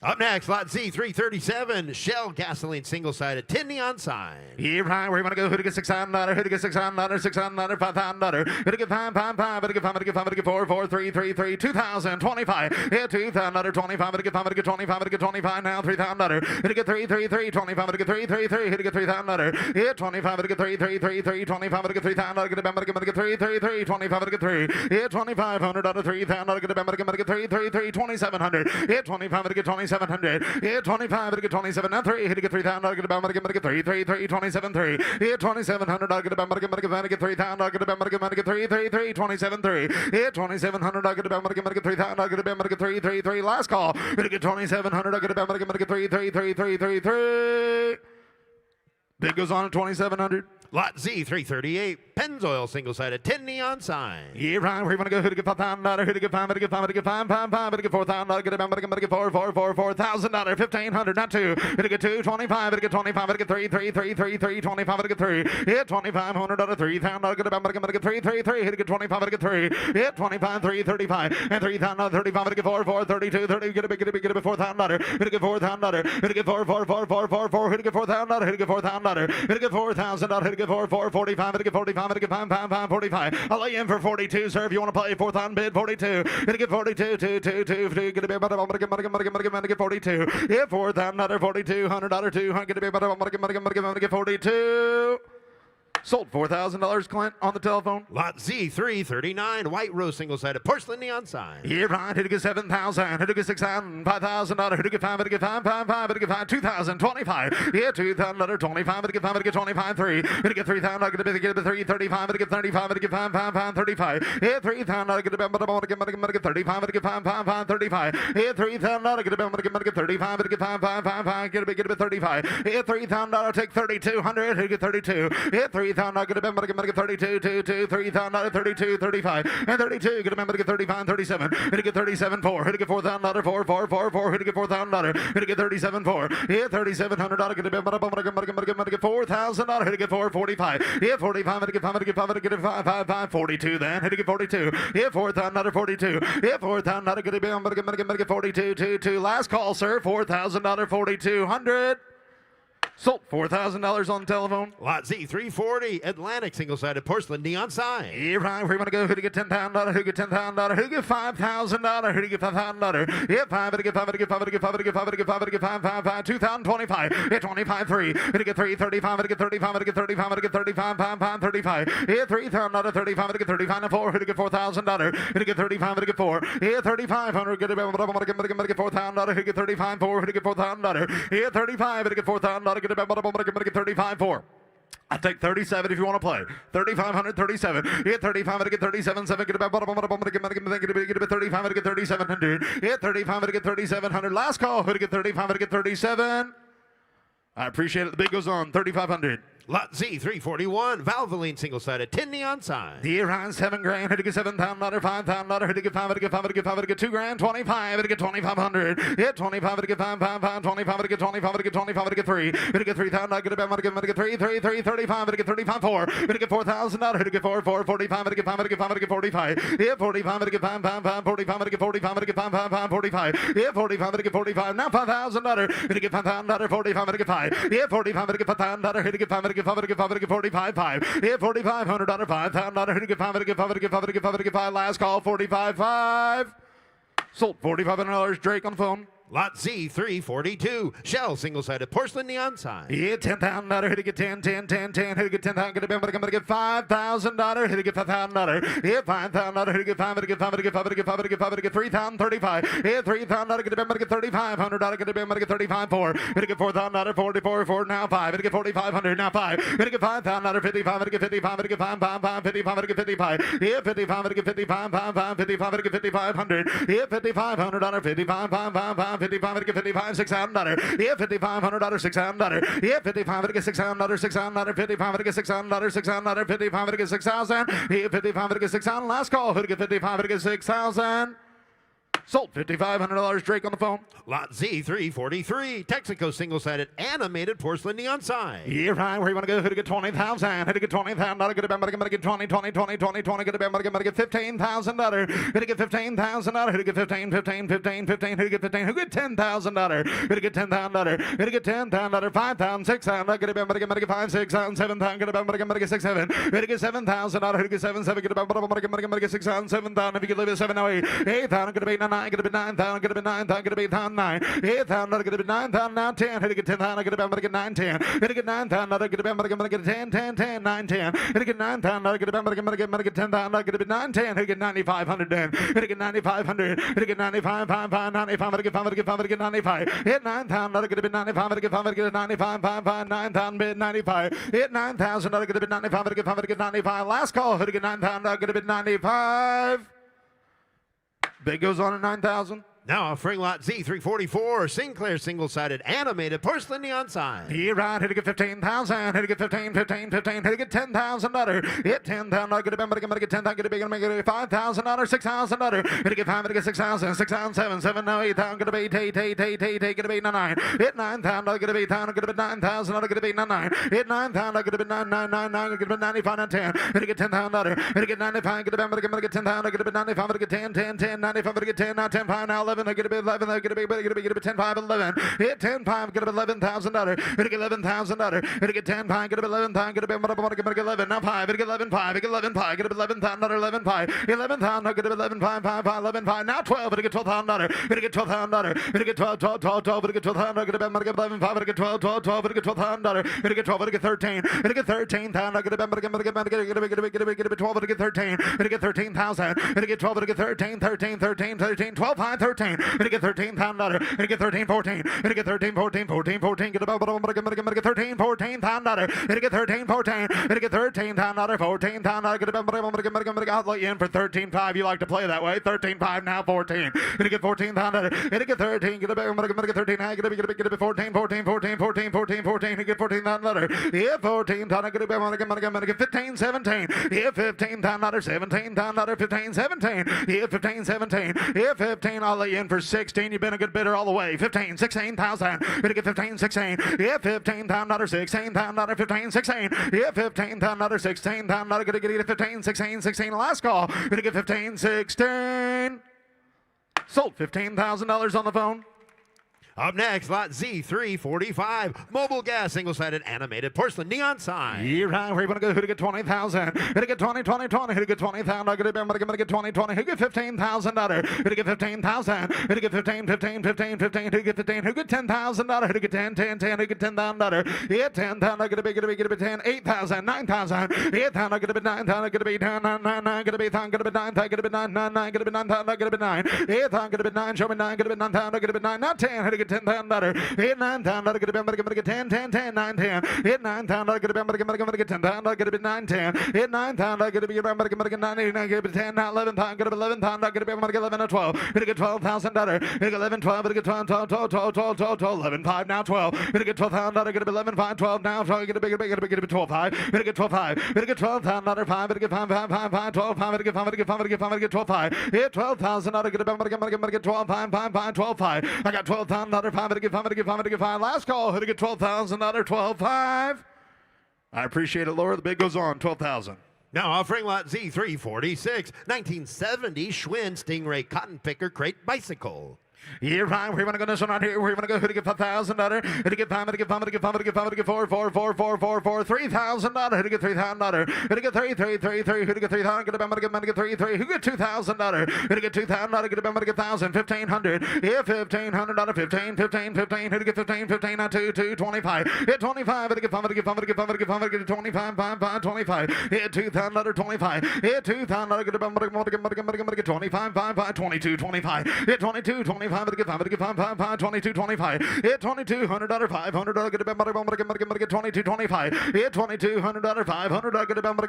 Up next, Lot Z 337, Shell gasoline single-sided tin neon sign. Yeah, right. Where you want to go? Hit it, get $6,000. Hit it, get $6,000. $6,000. $5,000. Hit it, get 5, 5, 5. Hit it, get 5. Hit it, get 5. Hit it, get 4, 4, 3, 3, 3. 2,000. 25. Hit 2,000. 25. Hit it, get 5. Hit it, get 25. Hit it, get 25. Now $3,000. Hit it, get 3, 3, 3. 25. Hit it, get 3, 3, 3. Hit it, get $3,000. Hit 25. Hit it, get 3, 3, 3, 3. 25. Hit it, get $3,000. Get about get 3, 3, 3. 25. Hit it, get 3. Hit 2,500. $3,000. Get about get 3, 3, 3. 2,700. Hit 25. Hit it, get 27. $2,700. Hit 25, hit a 27, now 3, hit a $3,000, get about money, get 3, 3, 3, 27, 3. Hit $2,700, get about money, get $3,000, get about money, get 3, 3, 3, 27, 3. Hit $2,700, get about money, get $3,000, get about money, get 3, 3, 3. Last call, hit a $2,700, get about money, get 3, 3, 3, 3, 3, 3. Bid goes on at $2,700. Lot Z 338, Pennzoil single-sided 10 neon sign. Yeah, right. Where you want to go? Who to get $5,000? Who to get $5,000? Who to get $5,000? Who to get $5,000? Who to get $4,000? Get $1,000? Who to get $4,000? $1,500, not 2. Who to get 2? 25. Who to get 25? Who to get 3, 3, 3, 3, 3, 25. Who to get 3? Hit $2,500, $3,000. Get $1,000? Who to get 3, 3, 3. Who to get 25? Who to get 3? Hit 25, 3, 35, and $3,000, 35. Who to get 4, 4, 32, 30. Get a big $4,000. Who to get $4,000? Who to get 4, 4, 4, 4, 4, 4. Who to get $4,000? Who to get $4,000? Who to get $4,000? Who to get 4, 4, 45. Hit to get 45, hit to get 5, 5, 5, 45. I'll lay in for 42, sir. If you want to play, fourth on bid, 42. Hit to get 42, 2, 2, 2, 2. Get a bit, get 42. Hit $4,000, $4,200, 200. Get a bit, get 42. Sold $4,000, Clint, on the telephone. Lot Z 339, White Rose single-sided porcelain neon sign. Yeah, right. Hit to get 7,000. Hit to get 6,000. $5,000. Hit to get 5. Hit to get 5, 5, 5. Hit to get 5. 2,000. 25. Yeah, $2,000. 25. Hit to get 5. Hit to get 25. 3. Hit to get 3,000. Get a bit, get 3. 35. Hit to get 35. Hit to get 5, 5, 5. 35. Hit 3,000. Get a bit, get 35. Hit to get 5, 5, 5. 35. Hit 3,000. Get a bit, get 35. Hit to get 5, 5, 5, 5. Get a bit, 35. Hit $3,000. Take 3,200. Hit to get 32. Hit 3,000. Get a bit, get 32, 2, 2, 3,000, 32, 35, and 32. Get a member to get 35, 37. Hit to get 37, 4. Hit to get $4,000, 4, 4, 4, 4. Hit to get $4,000. Hit to get 37, 4. Hit $3,700. Get a member to get $4,000. Hit to get 445. Hit 45. Hit to get 5. Hit to get 5. Hit to get 5, 5, 5. 42. Then hit to get 42. Hit $4,000, 42. Hit $4,000. Get a member to get 42, 2, 2. Last call, sir. $4,000, 4,200. Sold $4,000 on the telephone. Lot Z 340, Atlantic single-sided porcelain neon sign. Yeah, right. Where you want to go? Who to get $10,000? Who to get $10,000? Who to get $5,000? Who to get $5,000? Hit 5. Hit to get 5. Hit to get 5. Hit to get 5. Hit to get 5. Hit to get 5. Hit to get 5, 5, 5. 2,025. Hit 25, 3. Hit to get 3, 35. Hit to get 35. Hit to get 35. Hit to get 35, 5, 5, 35. Hit $3,000, 35. Hit to get 35, 4. Hit to get $4,000. Hit to get 35. Hit to get 4. Hit 3,500. Get $4,000. Hit to get 35, 4. Hit to get $4,000. Hit 35. Hit to get $4,000. Get get 35, 4. I'll take 37 if you want to play. 3,500, 37. Hit 35 to get 37, 7. Get about bottom, get a 35 to get 3,700. Hit 35 to get 3,700. Last call. Who to get 35 to get 37? I appreciate it. The bid goes on. 3,500. Lot Z 341, Valvoline single-sided 10 neon sign. The around $7,000. Hit to get $7,000, $5,000. Hit to get 5. Hit to get 5. Hit to get 5. Hit to get $2,000. 25. Hit to get 2,500. Hit 25. Hit to get 5, 5, 5. 25. Hit to get 25. Hit to get 25. Hit to get 3. Hit to get 3,000. Get about. Hit to get 3, 3, 3, 35. Hit to get 35, 4. Hit to get $4,000. Hit to get 4, 4, 45. Hit to get 5. Hit to get 5. Hit to get 45. Hit 45. Hit to get 5, 5, 5. 45. Hit to get 45. Hit to get 5, 5, 5. 45. Hit 45. Hit to get 45. Now $5,000. Hit to get $5,000. 45. Hit to get 5. Hit 45. Hit to get $5,000. Hit to get 5. Hit to get 5. Hit to get 5. Hit to get 45, 5. Hit $4,500, $5,000. Hit to get 5. Hit to get 5. Hit to get 5. Hit to get 5. Hit to get 5. Last call, 45, 5. Sold $4,500. Drake on the phone. Lot Z 342, Shell single-sided porcelain neon sign. Yeah, $10,000. Hit to get 10, 10, 10, 10. Hit to get 10,000. Get a bit. Hit to get $5,000. Hit to get $5,000. Hit $5,000. Hit to get 5. Hit to get 5. Hit to get 5. Hit to get 5. Hit to get 5. Hit to get 3,035. Hit $3,000. Get a bit. Hit to get $3,500. Get a bit. Hit to get 35, 4. Hit to get $4,000. 44, 4. Now 5. Hit to get 4,500. Now 5. Hit to get $5,000. 55. Hit to get 55. Hit to get 5, 5, 5. 55. Hit to get 55. Hit 55. Hit to get 55, 5, 5. 55. Hit to get 5,500. Hit $5,500. 55, 5, 5, 5. 55. Hit to get 55. $6,000. Yeah, $5,500. $6,000. Yeah, 55 to get $6,000. $6,000. 55 to get $6,000. $6,000. 55 to get $6,000. Yeah, 55 to get $6,000. Last call. Who to get 55 to get $6,000? Sold $5,500. Drake on the phone. Lot Z 343, Texaco single-sided animated porcelain neon sign. Yeah, right. Where you want to go? Who to get 20,000? Who to get 20,000? Get a bit. Get 20, 20, 20, 20, 20. Get a bit. Get $15,000. Who to get $15,000? Who to get 15, 15, 15, 15. Who to get 15? Who get $10,000? Who to get $10,000? Who to get $10,000? 5,000, 6,000. Get a bit. Get 5, 6,000, 7,000. Get a bit. Get 6, 7. Who to get $7,000? Who to get 7, 7. Get a bit. Get 6,000, 7,000. If you could live at 708, 8,000. Get a bit. 9, 9, gonna be 9,000, gonna be 9,000, gonna be 9, 8,000, gonna be 9,000, now 10, hit it get 10,000, gonna be 9, 10, hit it get 9,000, gonna be 10, 10, 10, 9, 10, hit it get 9,000, gonna be 10,000, gonna be 9, 10, hit it get 9,500, then hit it get 9,500, hit it get 95, 5, 5, 95, hit it get 5, hit it get 5, hit it get 95, hit 9,000, gonna be 95, hit it get 5, hit it get 95, 5, 5, 9,000, bid 95, hit 9,000, gonna be 95, hit it get 5, hit it get 95, last call, hit it get 9,000, gonna be 95. Bid goes on at 9,000. Now offering lot Z344, Sinclair single-sided animated porcelain neon sign. Here right, hit it get 15,000, hit it get 15, 15, 15, hit it get $10,000, hit 10,000, gonna get 10,000, gonna make it $5,000, $6,000, hit it get 5, hit it get 6,000, 6,000, 7, 7, now 8,000, gonna be 8, 8, 8, 8, 8, gonna be 9, hit 9,000, gonna be 8,000, gonna be 9,000, gonna be 9, hit 9,000, gonna be 9, 9, 9, 9, gonna be 95 and 10, hit it get $10,000, hit it get 95, gonna get 10,000, gonna be 95, gonna get 10, 10, 10, 95, gonna get 10, now 10, 5, now 11, gonna be 11, gonna be 10, 5, 11, hit 10, 5, gonna be $11,000, hit it get $11,000, hit it get 10, 5, gonna be 11,000, gonna be 11, now 5, hit it get 11, 5, hit it get 11, 5, gonna be 11,000, 11, 5, 11,000, gonna be 11, 5, 5, 5, 11, 5, now 12, hit it get $12,000, hit it get $12,000, hit it get 12, 12, 12, 12, hit it get 12,000, gonna be 11, 5, hit it get 12, 12, 12, hit it get $12,000, hit it get 12, hit it get 13, hit it get 13,000, gonna be 12, hit it get 13, hit it get 13,000, hit it get 12, hit it get 13, 13, 13, 13, 12, 5, 13, hit it get 13,000, hit it get 13, 14, hit it get 13, 14, 14, 14, get about 13, 14,000, hit it get 13, 14, hit it get 13,000, 14,000, get about I'll let you in for 13.5. You like to play that way. 13.5 now 14. Hit it get 14,000, hit it get 13, get about 13, get about 14, 14, 14, 14, 14, 14, hit it get 14,000, hit 14,000, get 15, 17, hit 15,000, 17,000, 15, 17, hit 15, 17, hit 15. I'll let you in for 16. You've been a good bidder all the way. 15, 16,000. Hit it get 15, 16. Hit 15,000, 16,000, 15, 16. Hit 15,000, 16,000. Get 15, 16, 16. Last call. Hit it get 15, 16. Sold $15,000 on the phone. Up next, lot Z345, mobile gas single-sided animated porcelain neon sign. Yeah, right. Where you want to go? Hit it get 20,000. Hit it get 20, 20, 20. Hit it get 20,000. Get it get 20, 20. Hit it get $15,000. Hit it get 15,000. Hit it get 15, 15, 15, 15. Hit it get 15. Hit it get $10,000. Hit it get 10, 10, 10. Hit it get $10,000. Hit 10,000. Get it 10. 8,000. 9,000. 8,000. Get it 9,000. Get it 9, 9, 9, 9. Get it 9,000. Get it 9,000. Get it 9, 9, 9. Get it 9,000. Get it 9. 8,000. Get it 9. Show me 9. Get it 9,000. Get it 9. Now 10. Hit it get 10,000. Hit 9,000. Get it 10, 10, 10, 9, 10. Hit 9,000. Get it 10,000. Get it 9, 10. Hit 9,000. Get it 9, get it 10. Now 11,000. Get it 11,000. Get it 11, 12. Hit it get $12,000. Hit it 11, 12. Hit it get 12, 12, 12, 12, 12, 12, 12, 11, 5. Now 12. Hit it get 12,000. Get it 11, 5, 12. Now 12. Get it 12, 5. Hit it get 12, 5. Hit it get 12,000. 5. Hit it get 5, 5, 5, 5, 12, 5. Hit it get 5. Hit it get 5. Hit it get 5. Hit it get 12, 5. Hit 12,000. Get it 12, 5, 5, 5, 12, 5. I got 12,000. 5. Hit it get 5. Hit it get 5. Hit it get 5. Last call. Hit it get $12,000. 12, 5. I appreciate it, Laura. The bid goes on. 12,000. Now offering lot Z346, 1970 Schwinn Stingray cotton picker crate bicycle. Yeah, right. Where you want to go this one right here? Where you want to go? Hit it get $5,000. Hit it get 5. Hit it get 5. Hit it get 5. Hit it get 5. Hit it get 4, 4, 4, 4, 4, 4, $3,000. Hit it get $3,000. Hit it get 3, 3, 3, 3. Hit it get 3,000. Get about money. Get 3, 3. Who get $2,000? Hit it get $2,000. Get about money. Get 1,000. 1,500. Hit $1,500. 15, 15, 15. Hit it get 15, 15. Now 2, 2, 25. Hit 25. Hit it get 5. Hit it get 5. Hit it get 5. Hit it get 5. Hit it get 25, 5, 5, 25. Hit $2,000. 25. Hit $2,000. Get about money. Get 25, 5, 5, 22, 25. Hit 22, 25. Hit it get 5. Hit it get 5, 5, 5, 22, 25. Hit $2,200, $500. Get about money. Get 22, 25. Hit $2,200, $500. Get about money.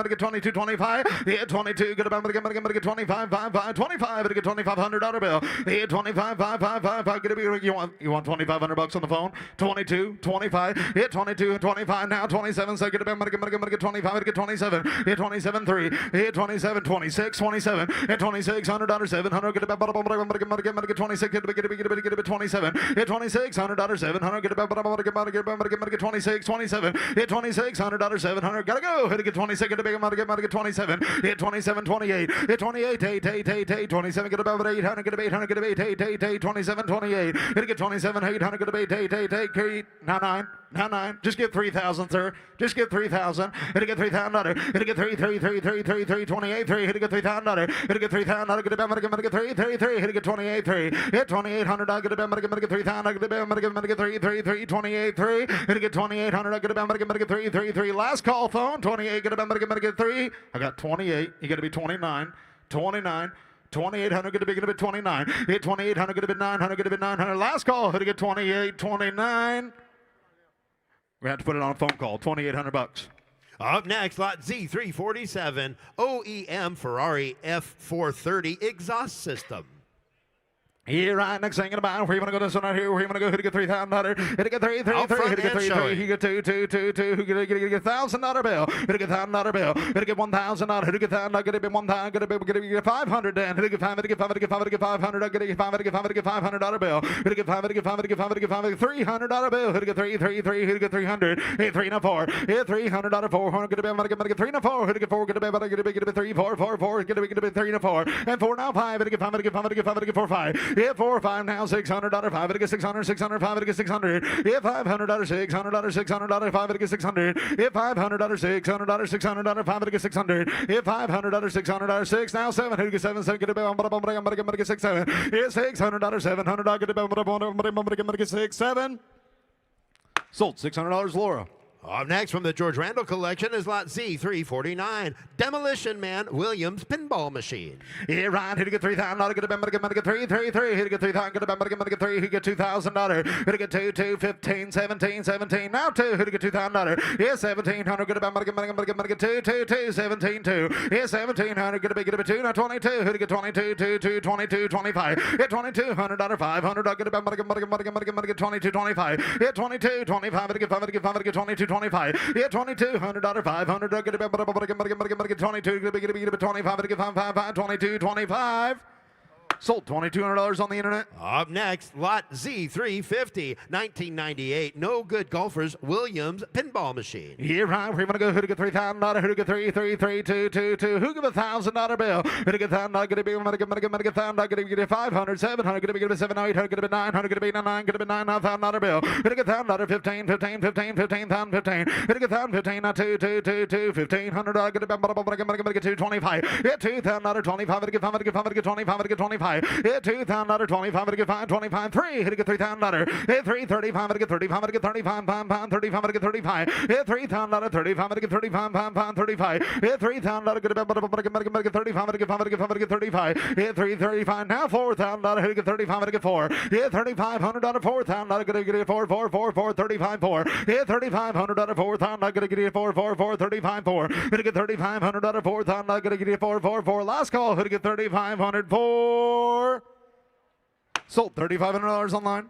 Get 22, 25. Hit 22. Get about money. Get 25, 5, 5, 25. Hit get $2,500 bill. Hit 25, 5, 5, 5, 5. Get it. You want $2,500 on the phone? 22, 25. Hit 22, 25. Now 27. So get about money. Get 25. Hit get 27. Hit 27, 3. Hit 27, 26, 27. Hit $2,600, 700. Get about money. Get 26. Get it 27. Hit $2,600, 700. Get about get 26, 27. Hit $2,600, 700. Gotta go. Hit it get 26. Get get 27. Hit 27, 28. Hit 28, 8, 8, 8, 8. 27. Get about 800. Get 800. Get 8, 8, 8, 8. 27, 28. Hit it get 27, 800. Get 8, 8, 8, 8. 9, 9. Now 9. Just get 3,000, sir. Just get 3,000. Hit it, get 3,000. Hit it, get 3, 3, 3, 3, 3, 3, 28, 3. Hit it, get 3,000. Hit it, get 3,000. Get it, get 3, 3, 3. Hit it, get 28, 3. Hit 2,800. Get it, get 3,000. Get it, get 3, 3, 3, 28, 3. Hit it, get 2,800. Get it, get 3, 3, 3. Last call phone. 28. Get it, get 3. I got 28. You got to be 29. 29. 2,800, get a bit 29. Hit 2,800, get a bit 900, get a bit 900. Last call, hit to get 28, 29. We have to put it on a phone call. 2,800 bucks. Up next, lot Z347, OEM Ferrari F430 exhaust system. Here, right next thing in the bound. Where you want to go this one right here? Where you want to go? Hit to get 3,000. Hit to get 3, 3, 3. Hit to get 3, 3. Hit to get 2, 2, 2, 2. Who get $1,000 bill? Hit to get $1,000 bill. Hit to get $1,000. Hit to get $1,000. Get it 1,000. Get it 500. Then hit to get 5. Hit to get 5. Hit to get 5. Hit to get 500. Get it 5. Hit to get 5. Hit to get $500 bill. Hit to get 5. Hit to get 5. Hit to get 5. Hit to get 5. Hit to get $300 bill. Hit to get 3, 3, 3. Hit to get 300. Hit 3 and 4. Hit $300 400. Get it 3 and 4. Hit to get 4. Get it 3, 4, 4, 4. Get it 3 and 4. And 4 now 5. Hit to get 5. Hit to get 5. Hit to get 5. Hit to get 4 5. Hit 4 5 now $600 5. Hit to get 600. 600 5. Hit to get 600. Hit $500 $600 $600 5. Hit to get 600. Hit $500 $600 $600 5. Hit to get 600. Hit $500 $600 6 now 7. Hit to get 7 7. Get it I'm gonna get 6 7. Hit $600 $700. Get it I'm gonna get 6 7. Sold $600 Laura. Up next from the George Randall collection is lot Z349, Demolition Man Williams pinball machine. Yeah, right. Hit to get 3,000. Get a get 3, 3, 3. Hit to get 3,000. Get a 3. Hit to get $2,000. Hit to get 2, 2, 15, 17, 17. Now 2. Hit to get $2,000. Yeah, 1,700. Get a 2, 2, 2, 17, 2. Yeah, 1,700. Get a 2. Now 22. Hit to get 22, 2, 2, 22, 25. Hit $2,200. 500. Get a 22, 25. Hit 22, 25. Hit to get 5. Hit to get 5. Hit to get 22. 25. Yeah, $2,200. 500. Get it 22. Get it 25. Get 5. 22. 25. Sold $2,200 on the internet. Up next, lot Z350, 1998, No Good Golfers Williams pinball machine. Yeah, right. We're going to go. Who to get $3,000? Who to get 3, 3, 3, 2, 2, 2. Who give $1,000 bill? Who to get $1,000? Get it. Get $1,000. Get it 500, 700. Get it 7, 800. Get it 900. Get it 9. Get it $9,000 bill. Who to get $1,000? 15, 15, 15, 15,000, 15. Who to get $1,015? Now 2, 2, 2, 2, $1,500. Get it 225. Hit $2,000. 25. Get 5. Get 5. Get 25. Get 25. Hit $2,000. 25. Get 5. 25. 3. Hit $3,000. Hit 335. Get 35. Get 35. Pound 35. Get 35. Hit $3,000. 35. Get 35. Pound 35. Hit $3,000. Get 35. Get 5. Get 5. Get 35. Hit 335. Now $4,000. Hit 35. Get 4. Hit $3,500. 4,000. Get 4 4 4 4 35 4. Hit $3,500. 4,000. Get 4 4 4 35 4. Hit get $3,500. 4,000. Get 4 4 4. Last call. Hit get 3,500. 4. Sold $3,500 online.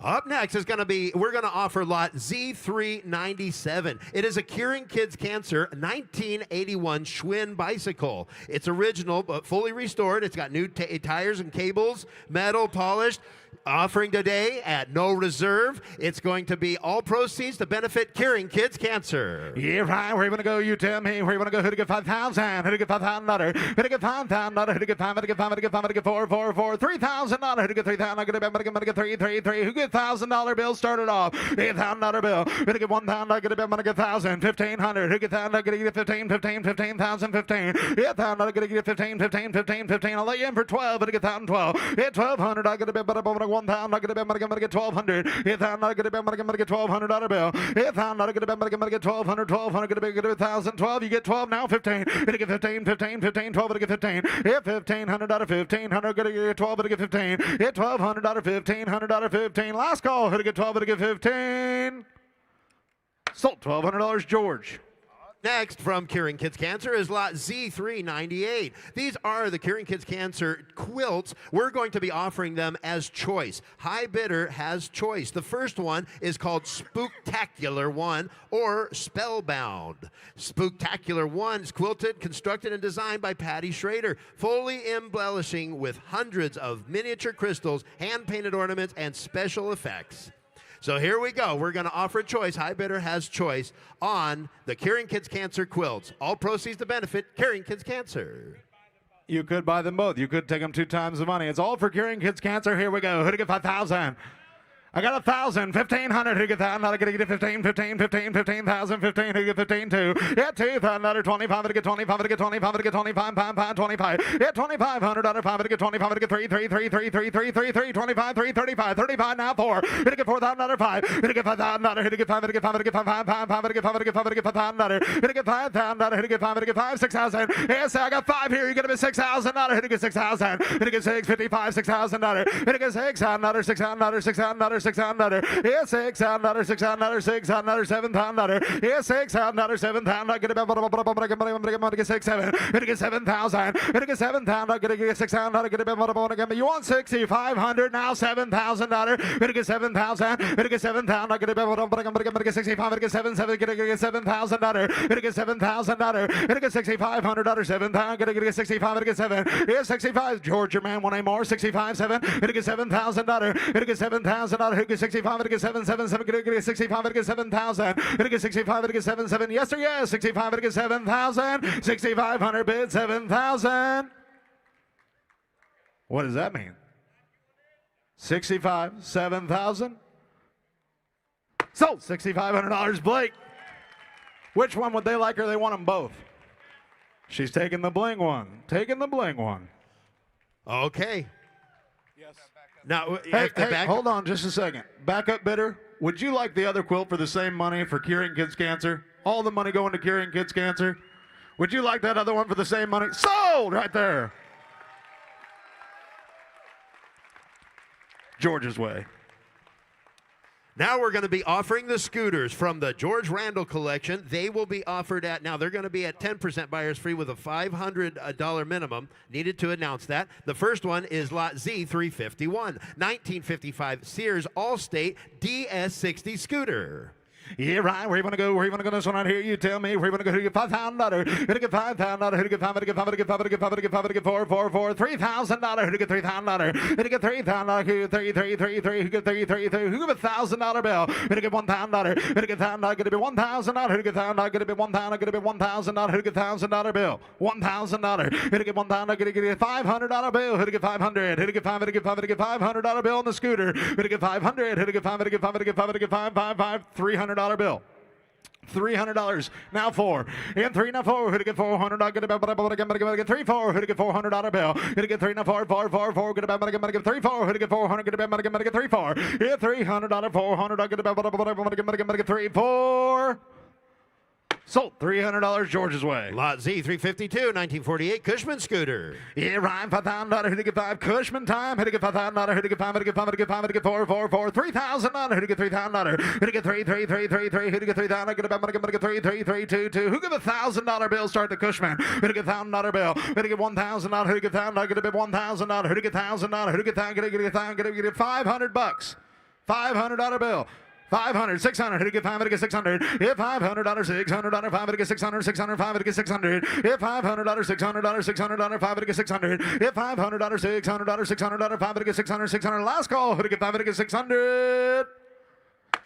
Up next is going to be, we're going to offer lot Z397. It is a Curing Kids Cancer 1981 Schwinn bicycle. It's original but fully restored. It's got new tires and cables, metal polished. Offering today at no reserve. It's going to be all proceeds to benefit Curing Kids Cancer. Yeah, right. Where you want to go? You tell me. Where you want to go? Who to get 5,000? Who to get $5,000? Who to get $5,000? Who to get 5? Who to get 5? Who to get 5? Who to get 4 4 4 $3,000? Who to get 3,000? Who to get 3 3 3? Who get $1,000 bill started off? $8,000 bill. Who to get 1,000? Who to get 1,000? 1,500. Who get 1,000? Who to get 15 15 15,000 15. 8,000. Who to get 15 15 15 15. I'll let you in for 12. Who to get 1,012? Hit 1,200. I get a 1,000. I get a 1,200. Hit 1,000. I get a $1,200 bill. Hit 1,000. I get a 1,200. 1,200. Get a 1,000. 12. You get 12 now. 15. Hit get 15 15 15 12. Get 15. Hit 1,500 out of 1,500. Get 12. Get 15. Hit 1,200 out of 1,500 out of 15. Last call. Hit get 12. Get 15. Sold $1,200 George. Next from Curing Kids Cancer is lot Z398. These are the Curing Kids Cancer quilts. We're going to be offering them as choice. High bidder has choice. The first one is called Spooktacular 1 or Spellbound. Spooktacular 1 is quilted, constructed, and designed by Patty Schrader, fully embellishing with hundreds of miniature crystals, hand-painted ornaments, and special effects. So here we go. We're going to offer a choice. High bidder has choice on the Curing Kids Cancer quilts. All proceeds to benefit Curing Kids Cancer. You could buy them both. You could take them 2 times the money. It's all for Curing Kids Cancer. Here we go. Who to get 5,000? I got 1,000, 1,500, who get that? Not gonna get 15, 15, 15, 15,000, 15, who get 15, 2. Yeah, 2,000, 25, to get 25, to get 25, to get 25, 5, 25. Yeah, 2,500, 5, to get 25, to get 3, 3, 3, 3, 3, 3, 3, 3, 25, 3, 35, 35, now 4. Hit to get 4,000, 5. Hit to get 5,000, hit to get 5, to get 5, to get 5, 5, 5, 5, to get 5, to get 5, to get 5,000, hit to get 5,000, hit to get 5, to get 5, 6,000. Yes, I got 5 here. You're gonna be 6,000, hit to get 6,000, hit to get 6, 55, 6,000, hit to get 6,000, 6,000, 6,000, 6,000. Yeah, 6,000, 6,000, 6,000, 7,000. Yeah, 6,000, 7,000. Get about get 6, 7. Hit to get 7,000. Hit to get 7,000. Get 6,000. Get about you want 6,500 now 7,000. Hit to get 7,000. Hit to get 7,000. Get about get 65. Get 7,700. Get 7,000. Hit to get 7,000. Hit to get 6,500. 7,000. Get 65. Get 7. Yeah, 65. Georgia man, one more. 65, 7. Hit to get 7,000. Hit to get 7,000. Hit to get 65. Hit to get 7,700. Get 65. Hit to get 7,000. Hit to get 65. Hit to get 7,700. Yes or yes? 65. Hit to get 7,000. 6,500 bid 7,000. What does that mean? 65, 7,000. Sold. $6,500, Blake. Which one would they like, or they want them both? She's taking the bling one. Taking the bling one. Okay. Yes. Now, Hey, hold on just a second. Backup bidder, would you like the other quilt for the same money for curing kids' cancer? All the money going to curing kids' cancer? Would you like that other one for the same money? Sold right there. George's way. Now we're going to be offering the scooters from the George Randall collection. They will be offered at, now they're going to be at 10% buyers free with a $500 minimum. Needed to announce that. The first one is lot Z351, 1955 Sears Allstate DS60 scooter. Yeah, right. Where you want to go? Where you want to go? This one right here. You tell me. Where you want to go? Who get $5,000? Who to get $5,000? Who to get 5? Who to get 5? Who to get 5? Who to get 5? Who to get 5? Who to get 4, 4, 4, $3,000? Who to get $3,000? Who to get $3,000? Who get 3, 3, 3, 3? Who get 3, 3, 3? Who get $1,000 bill? Who to get $1,000? Who to get $1,000? Going to be $1,000. Who to get $1,000? Going to be $1,000. Going to be $1,000. Who to get $1,000 bill? $1,000. Who to get $1,000? Going to get $500 bill? Who to get 500? Who to get 5? Who to get 5? Who to get $500 bill on the scooter? Who to get 500? Who to get 5? Who to get 5? Who to get 5? Who to get 5? 5, 5, $300 bill. $300 now 4 and 3 now 4. Who to get 400? I get about get 3 4. Who to get $400 bill? Who to get 3 now 4 4 4 4. Get about get 3 4. Who to get 400? Get about get 3 4. Yeah, $300 400. I get about get 3 4. Sold. $300 George's way. Lot Z352, 1948 Cushman scooter. Yeah, Ryan, $5,000. Who to get 5? Cushman time. Who to get $5,000? Who to get 5? Who to get 5? Who to get 5? Who to get 4 4 4. $3,000. Who to get $3,000? Who to get 3 3 3 3 3. Who to get $3,000? Get about get 3 3 3 2 2. Who get $1,000 bill? Start the Cushman. Who to get $1,000 bill? Who to get $1,000? Who to get $1,000? Get a bit $1,000. Who to get $1,000? Who to get $1,000? Get $500. $500 bill. 500, 600, hit get 5, hit get 600. If $500, $600, 5 hit get 600, 600, 5 hit get 600. If $500, $600, $600, 5 hit get 600. If $500, $600, $600, 5 hit get 600, 600. Last call, hit get 5 hit get 600.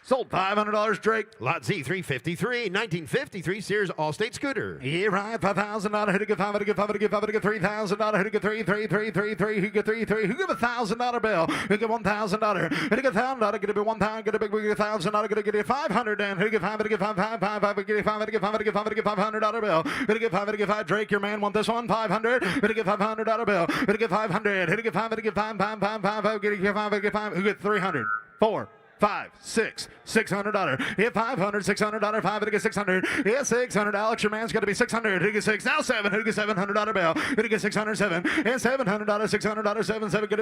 Sold. $500 Drake. Lot Z353, 1953 Sears Allstate scooter. Yeah, right. $5,000. Who to get 5? Who to get 5? Who to get 5? Who to get $3,000? Who to get 3 3 3 3 3? Who get 3 3? Who get $1,000 bill? Who get $1,000? Who to get $1,000? Get a big 1,000. Get a big $1,000. Get a get 500. And who to get 5? Who to get 5? 5 5 5. Who to get 5? Who to get 5? Who to get 5? Who to get $500 bill? Who to get 5? Who to get 5? Drake, your man want this one. 500. Who to get $500 bill? Who to get 500? Who to get 5? Who to get 5 5 5 5? Who to get 5? Who to get 5? Who get 300? 4 5 6 $600. Hit $500, $600, 5 to get 600. Hit 600. Alex, your man's got to be 600. Who get 6? Now 7. Who get $700 bill? Who get 607? And $700, $600, 7 7. Get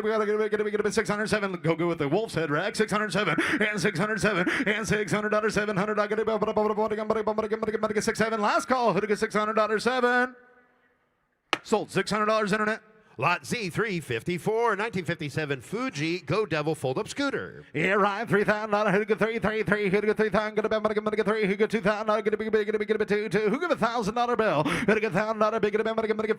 a 607. Go with the Wolf's Head rack. 607 and 607 and $600, 700. I get get 6 7. Last call. Who get $600 7? Sold. $600 internet. Lot Z354, 1957 Fuji Go Devil fold-up scooter. Yeah, right. $3,000. Who get 3 3 3? Who get 3,000? Get a get 3. Who get 2,000? Get a big 2 2. Who get $1,000 bill? Who get $1,000? Big get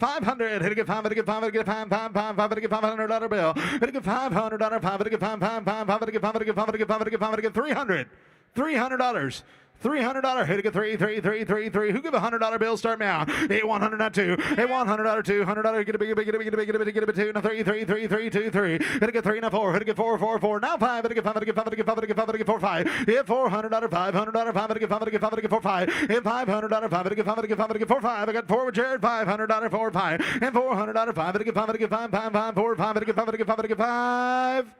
500. Who get 5? Who get 5? Who get 5 5 5 5? Who get $500 bill? Who get $500? 5 to get 5 5 5 5 to get 5 to get 5 to get 5 to get 5 to get 5 to get 300. $300. $300. Hit it, 3. Who give $100 bill? Start me out. A $100, not two. A $100, $200. Get a big, get a two. Now 3. Hit it, 3, now 4. Hit it, 4. Now 5. Hit it, 5. Hit 4, 5. Hit $400, $500. 5. Hit 4, 5. Hit $500, 5. Hit 4, 5. I got 4 with Jared. $500, 4, 5. And $400, 5. Hit 5. 4, 5. Hit 5.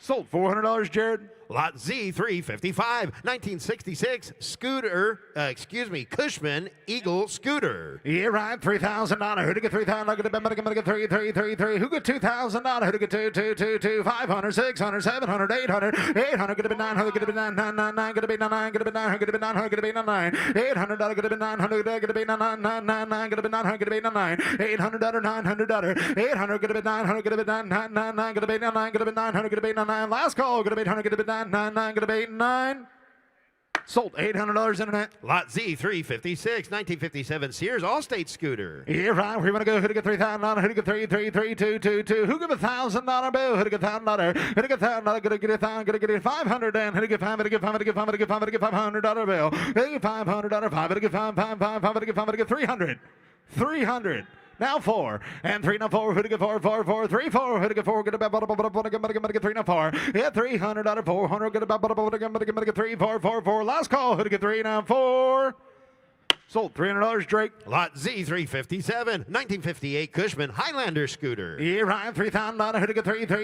Sold $400, Jared. Lot Z355, 1966 scooter, Cushman Eagle scooter. Yeah, right. $3,000. Who to get $3,000? Get 3. Who get $2,000? Who to get 2. 500, 600, 700, 800, 800. Get a bit 900. Get a bit 999. Get a bit 9. Get a bit 900. Get a bit 900. Get a bit 9. $800. Get a bit 900. Get a bit 999. Get a bit 900. Get a bit 9. $800. $900. 800. Get a bit 900. Get a bit 999. Get a bit 9. Get a bit 900. Get a bit 9. Last call. Get a bit 100. Get a bit 9. 9, get a bait 9. Sold $800 internet. Lot Z356, 1957 Sears Allstate scooter. Yeah, right. We're going to go. Who to get $3,000? Who to get 3. Who give $1,000 bill? Who to get $1,000? Who to get $1,000? Gonna get $1,000. Gonna get $500. And who to get 5? Who to get 5? Who to get 5? Who to get 5? Who to get $500 bill? Hey, $500. 5. Who to get 5? 5. Who to get 5? Who to get 300? 300. Now 4 and 3 now 4. Who to get 4? 3 4. Who to get 4? Get about get 3 now 4. Yeah, $300 400. Get about 3 4. Last call. Who to get 3 now 4? Sold $300, Drake. Lot Z357, 1958 Cushman Highlander scooter. Yeah, right. $3,000. Who to get 3 2.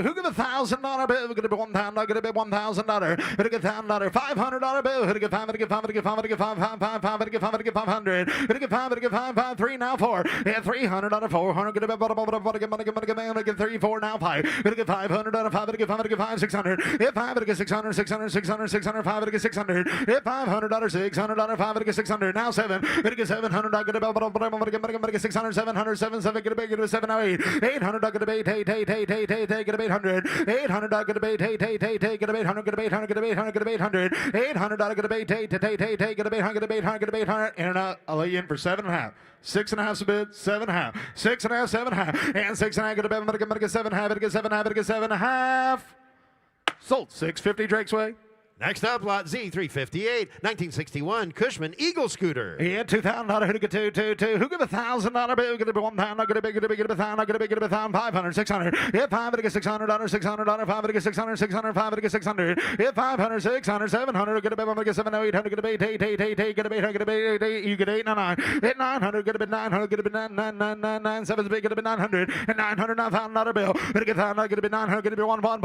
Who give $1,000 bill? Who get $1,000? Get a bit $1,000. Who to get $1,000? $500 bill. Who to get 5? Who to get 5? Who to get 5? Who to get 5? 5. Who to get 5? Who to get 500? Who to get 5? Who to get 5? 3 now 4. Yeah, $300 400. Get about get 3 4 now 5. Who to get $500? 5. Who to get 5? Who to get 5 600. Yeah, 5 to get 600 600. 5 to get 600. Yeah, $500 $600. 5 to get 600. Now 7. Gonna get 700. I get about get 600 700 7 get a big get a 7 now 8. 800 get a bait hey get a 800. 800 get a bait hey get a 800 get a 800 get a 800 get a 800. 800 get a bait hey get a 800 get a 800 and I'll lay you in for 7.5. 6.5 a bid, 7.5. 6.5, 7.5, and 6.5 get a bit. I'm gonna get 7.5. Get 7.5. Get 7.5. Sold $650 Drake's Way. Next up, lot Z358, 1961 Cushman Eagle scooter. Yeah, $2,000. Who to get 2. Who give $1,000 bill? Get a bit 1,000. Get a big, get a big, get a 1,000. Get a big, get a 1,000. 500, 600. Yeah, 5 to get $600. $600. 5 to get 600. 600. 5 to get 600. Yeah, 500, 600, 700. Get a bit. I'm gonna get 700. 800. Get a bit. Get a bit. Get a bit. You get 899. Hit 900. Get a bit 900. Get a bit 999. 7's big. Get a bit 900. And 900. $9,000 bill. Get a 1,000. Get a bit 900. Get a bit 1 bond.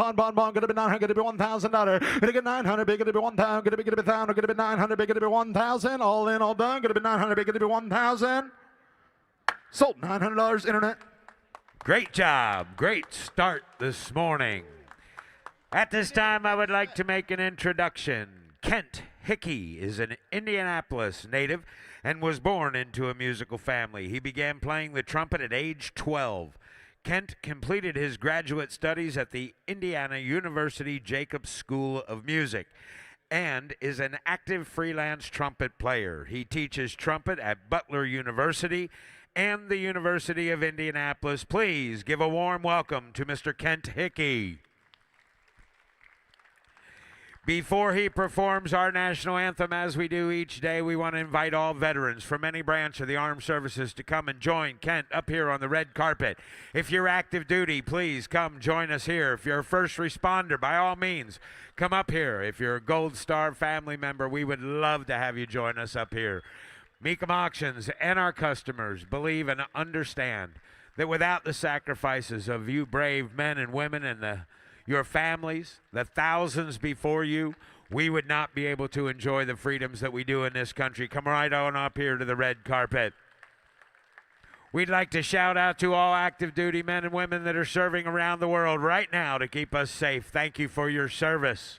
Get a bit 900. Get a bit $1,000. Get a get 900. Big. Get a bit 1,000. Get a bit 1,000. Get a bit 900. Big. Get a bit 1,000. All in, all done. Get a bit 900. Big. Get a bit 1,000. Sold $900 internet. Great job. Great start this morning. At this time, I would like to make an introduction. Kent Hickey is an Indianapolis native and was born into a musical family. He began playing the trumpet at age 12. Kent completed his graduate studies at the Indiana University Jacobs School of Music and is an active freelance trumpet player. He teaches trumpet at Butler University and the University of Indianapolis. Please give a warm welcome to Mr. Kent Hickey. Before he performs our national anthem, as we do each day, we want to invite all veterans from any branch of the armed services to come and join Kent up here on the red carpet. If you're active duty, please come join us here. If you're a first responder, by all means, come up here. If you're a Gold Star family member, we would love to have you join us up here. Mecum Auctions and our customers believe and understand that without the sacrifices of you brave men and women and your families, the thousands before you, we would not be able to enjoy the freedoms that we do in this country. Come right on up here to the red carpet. We'd like to shout out to all active duty men and women that are serving around the world right now to keep us safe. Thank you for your service.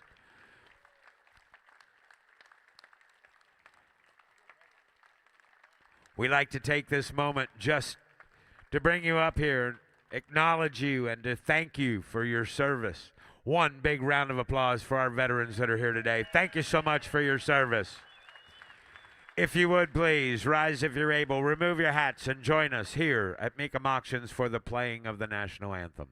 We'd like to take this moment just to bring you up here, acknowledge you, and to thank you for your service. One big round of applause for our veterans that are here today. Thank you so much for your service. If you would please rise if you're able, remove your hats and join us here at Mecum Auctions for the playing of the national anthem.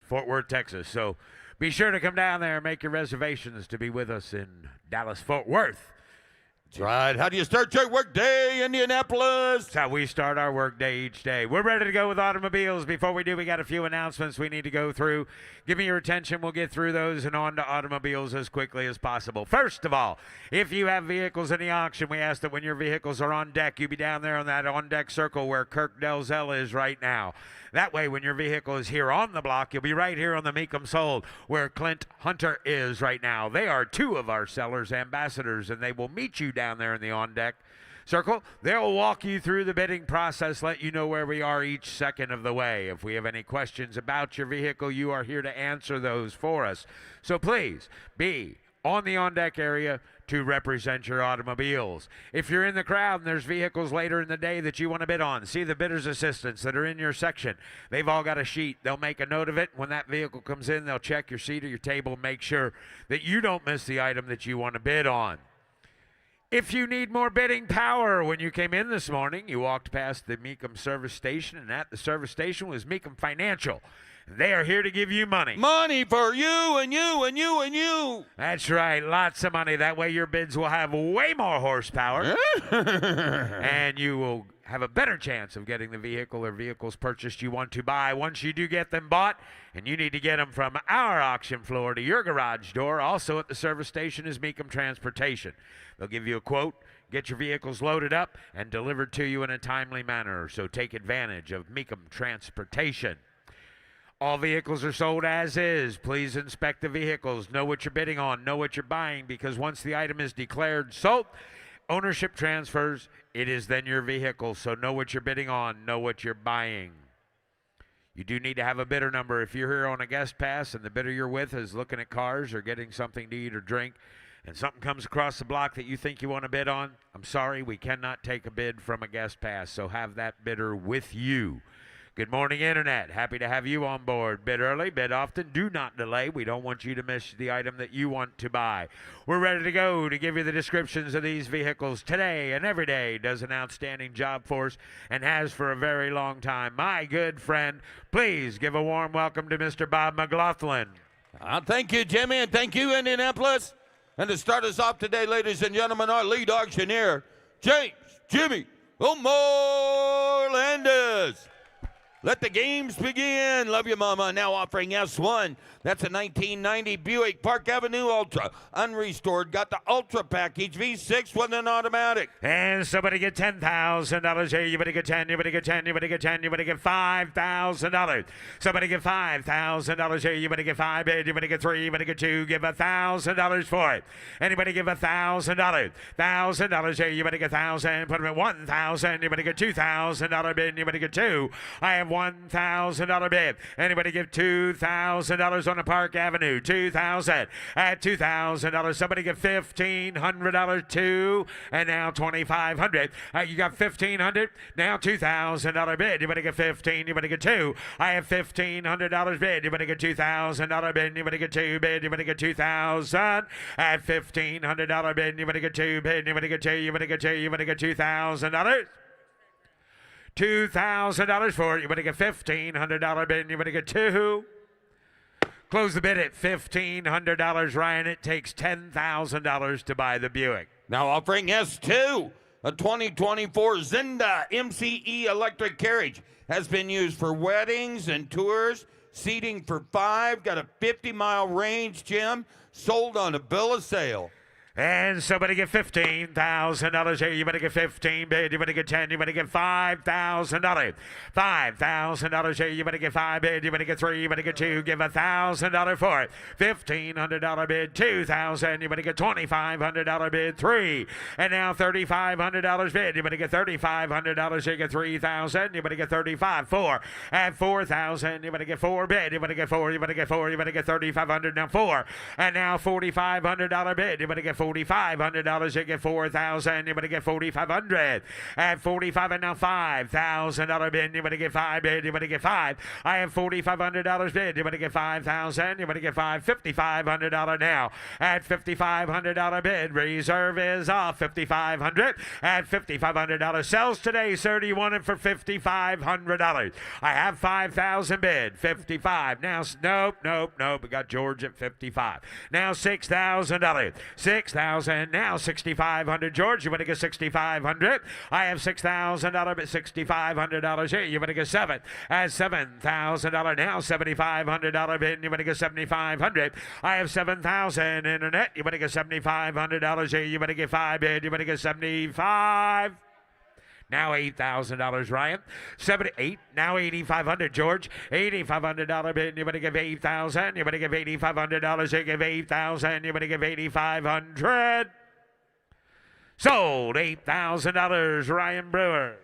Fort Worth, Texas. So be sure to come down there and make your reservations to be with us in Dallas, Fort Worth. That's right. How do you start your work day, Indianapolis? That's how we start our work day each day. We're ready to go with automobiles. Before we do, we got a few announcements we need to go through. Give me your attention. We'll get through those and on to automobiles as quickly as possible. First of all, if you have vehicles in the auction, we ask that when your vehicles are on deck, you be down there on that on-deck circle where Kirk Delzell is right now. That way, when your vehicle is here on the block, you'll be right here on the Mecum Sold where Clint Hunter is right now. They are two of our sellers, ambassadors, and they will meet you down there in the on-deck circle. They'll walk you through the bidding process, let you know where we are each second of the way. If we have any questions about your vehicle, you are here to answer those for us. So please be on the on-deck area to represent your automobiles. If you're in the crowd and there's vehicles later in the day that you want to bid on, see the bidder's assistants that are in your section. They've all got a sheet. They'll make a note of it. When that vehicle comes in, they'll check your seat or your table and make sure that you don't miss the item that you want to bid on. If you need more bidding power, when you came in this morning, you walked past the Mecum service station, and at the service station was Mecum Financial. They are here to give you money. Money for you and you and you and you. That's right, lots of money. That way your bids will have way more horsepower, and you will have a better chance of getting the vehicle or vehicles purchased you want to buy once you do get them bought, and you need to get them from our auction floor to your garage door. Also at the service station is Mecum Transportation. They'll give you a quote, get your vehicles loaded up, and delivered to you in a timely manner, so take advantage of Mecum Transportation. All vehicles are sold as is. Please inspect the vehicles. Know what you're bidding on. Know what you're buying, because once the item is declared sold, ownership transfers. It is then your vehicle. So know what you're bidding on. Know what you're buying. You do need to have a bidder number. If you're here on a guest pass and the bidder you're with is looking at cars or getting something to eat or drink, and something comes across the block that you think you want to bid on, I'm sorry, we cannot take a bid from a guest pass. So have that bidder with you. Good morning, Internet. Happy to have you on board. Bid early, bid often, do not delay. We don't want you to miss the item that you want to buy. We're ready to go to give you the descriptions of these vehicles. Today and every day does an outstanding job for us and has for a very long time. My good friend, please give a warm welcome to Mr. Bob McLaughlin. Thank you, Jimmy, and thank you, Indianapolis. And to start us off today, ladies and gentlemen, our lead auctioneer, James Jimmy O'More-Landis. Let the games begin. Love you, Mama. Now offering S1. That's a 1990 Buick Park Avenue Ultra. Unrestored. Got the Ultra package. V6 with an automatic. And somebody get $10,000 here. You better get 10. You better get 10. You better get 10. You better get $5,000. Somebody get $5,000 here. You better get 5 bid. You better get 3. You better get 2. Give $1,000 for it. Anybody give $1,000? $1,000 here. You better get 1,000. Put them at 1,000. You better get $2,000 bid. You better get 2. I have $1,000 bid. Anybody give $2,000 on the Park Avenue? $2,000. At $2,000. Somebody give $1,500 too. And now $2,500. You got $1,500. Now $2,000 bid. You better get 15. You better get 2. I have $1,500 bid. You better get $2,000 bid. You better get 2 bid. You better get 2,000. At $1,500 bid. You better get 2 bid. You better get 2. You better get 2. You better get $2,000. $2,000 for it. You better get $1,500 bid. You better get 2. Close the bid at $1,500, Ryan. It takes $10,000 to buy the Buick. Now offering S2. A 2024 Zinda MCE electric carriage has been used for weddings and tours. Seating for 5. Got a 50-mile range, Jim. Sold on a bill of sale. And somebody get $15,000 here. You better get 15 bid. You better get 10. You better get $5,000. $5,000 here. You better get 5 bid. You better get 3. You better get 2. Give $1,000 for it. $1,500 bid. 2,000. You better get $2,500 bid. 3. And now $3,500 bid. You better get $3,500. You get 3,000. You better get 35. 4. At 4,000. You better get 4 bid. You better get 4. You better get 4. You better get $3,500. Now 4. And now $4,500 bid. You better get $4,500. You get $4,000. Anybody get $4,500? At 45 and now $5,000 bid. Anybody get 5 bid? Anybody get 5? I have $4,500 bid. Anybody get 5,000? Anybody get 5? $5,500 now. At $5,500 bid. Reserve is off. $5,500. At $5,500 sells today, sir. Do you want it for $5,500? I have 5,000 bid. 55. Now, nope. We got George at 55. Now $6,000. 6,000. Now 6,500. George, you want to get 6,500? I have $6,000 but $6,500 here. You want to get 7 at $7,000. Now $7,500 bid. You want to get 7,500? I have 7,000. Internet. You want to get $7,500 here. You want to get 5 bid. You want to get 75. Now $8,000, Ryan. 78. Now $8,500, George. $8,500 bid. You want to give $8,000. You want to give $8,500. You give $8,000. You want to give $8,500. Sold. $8,000, Ryan Brewer.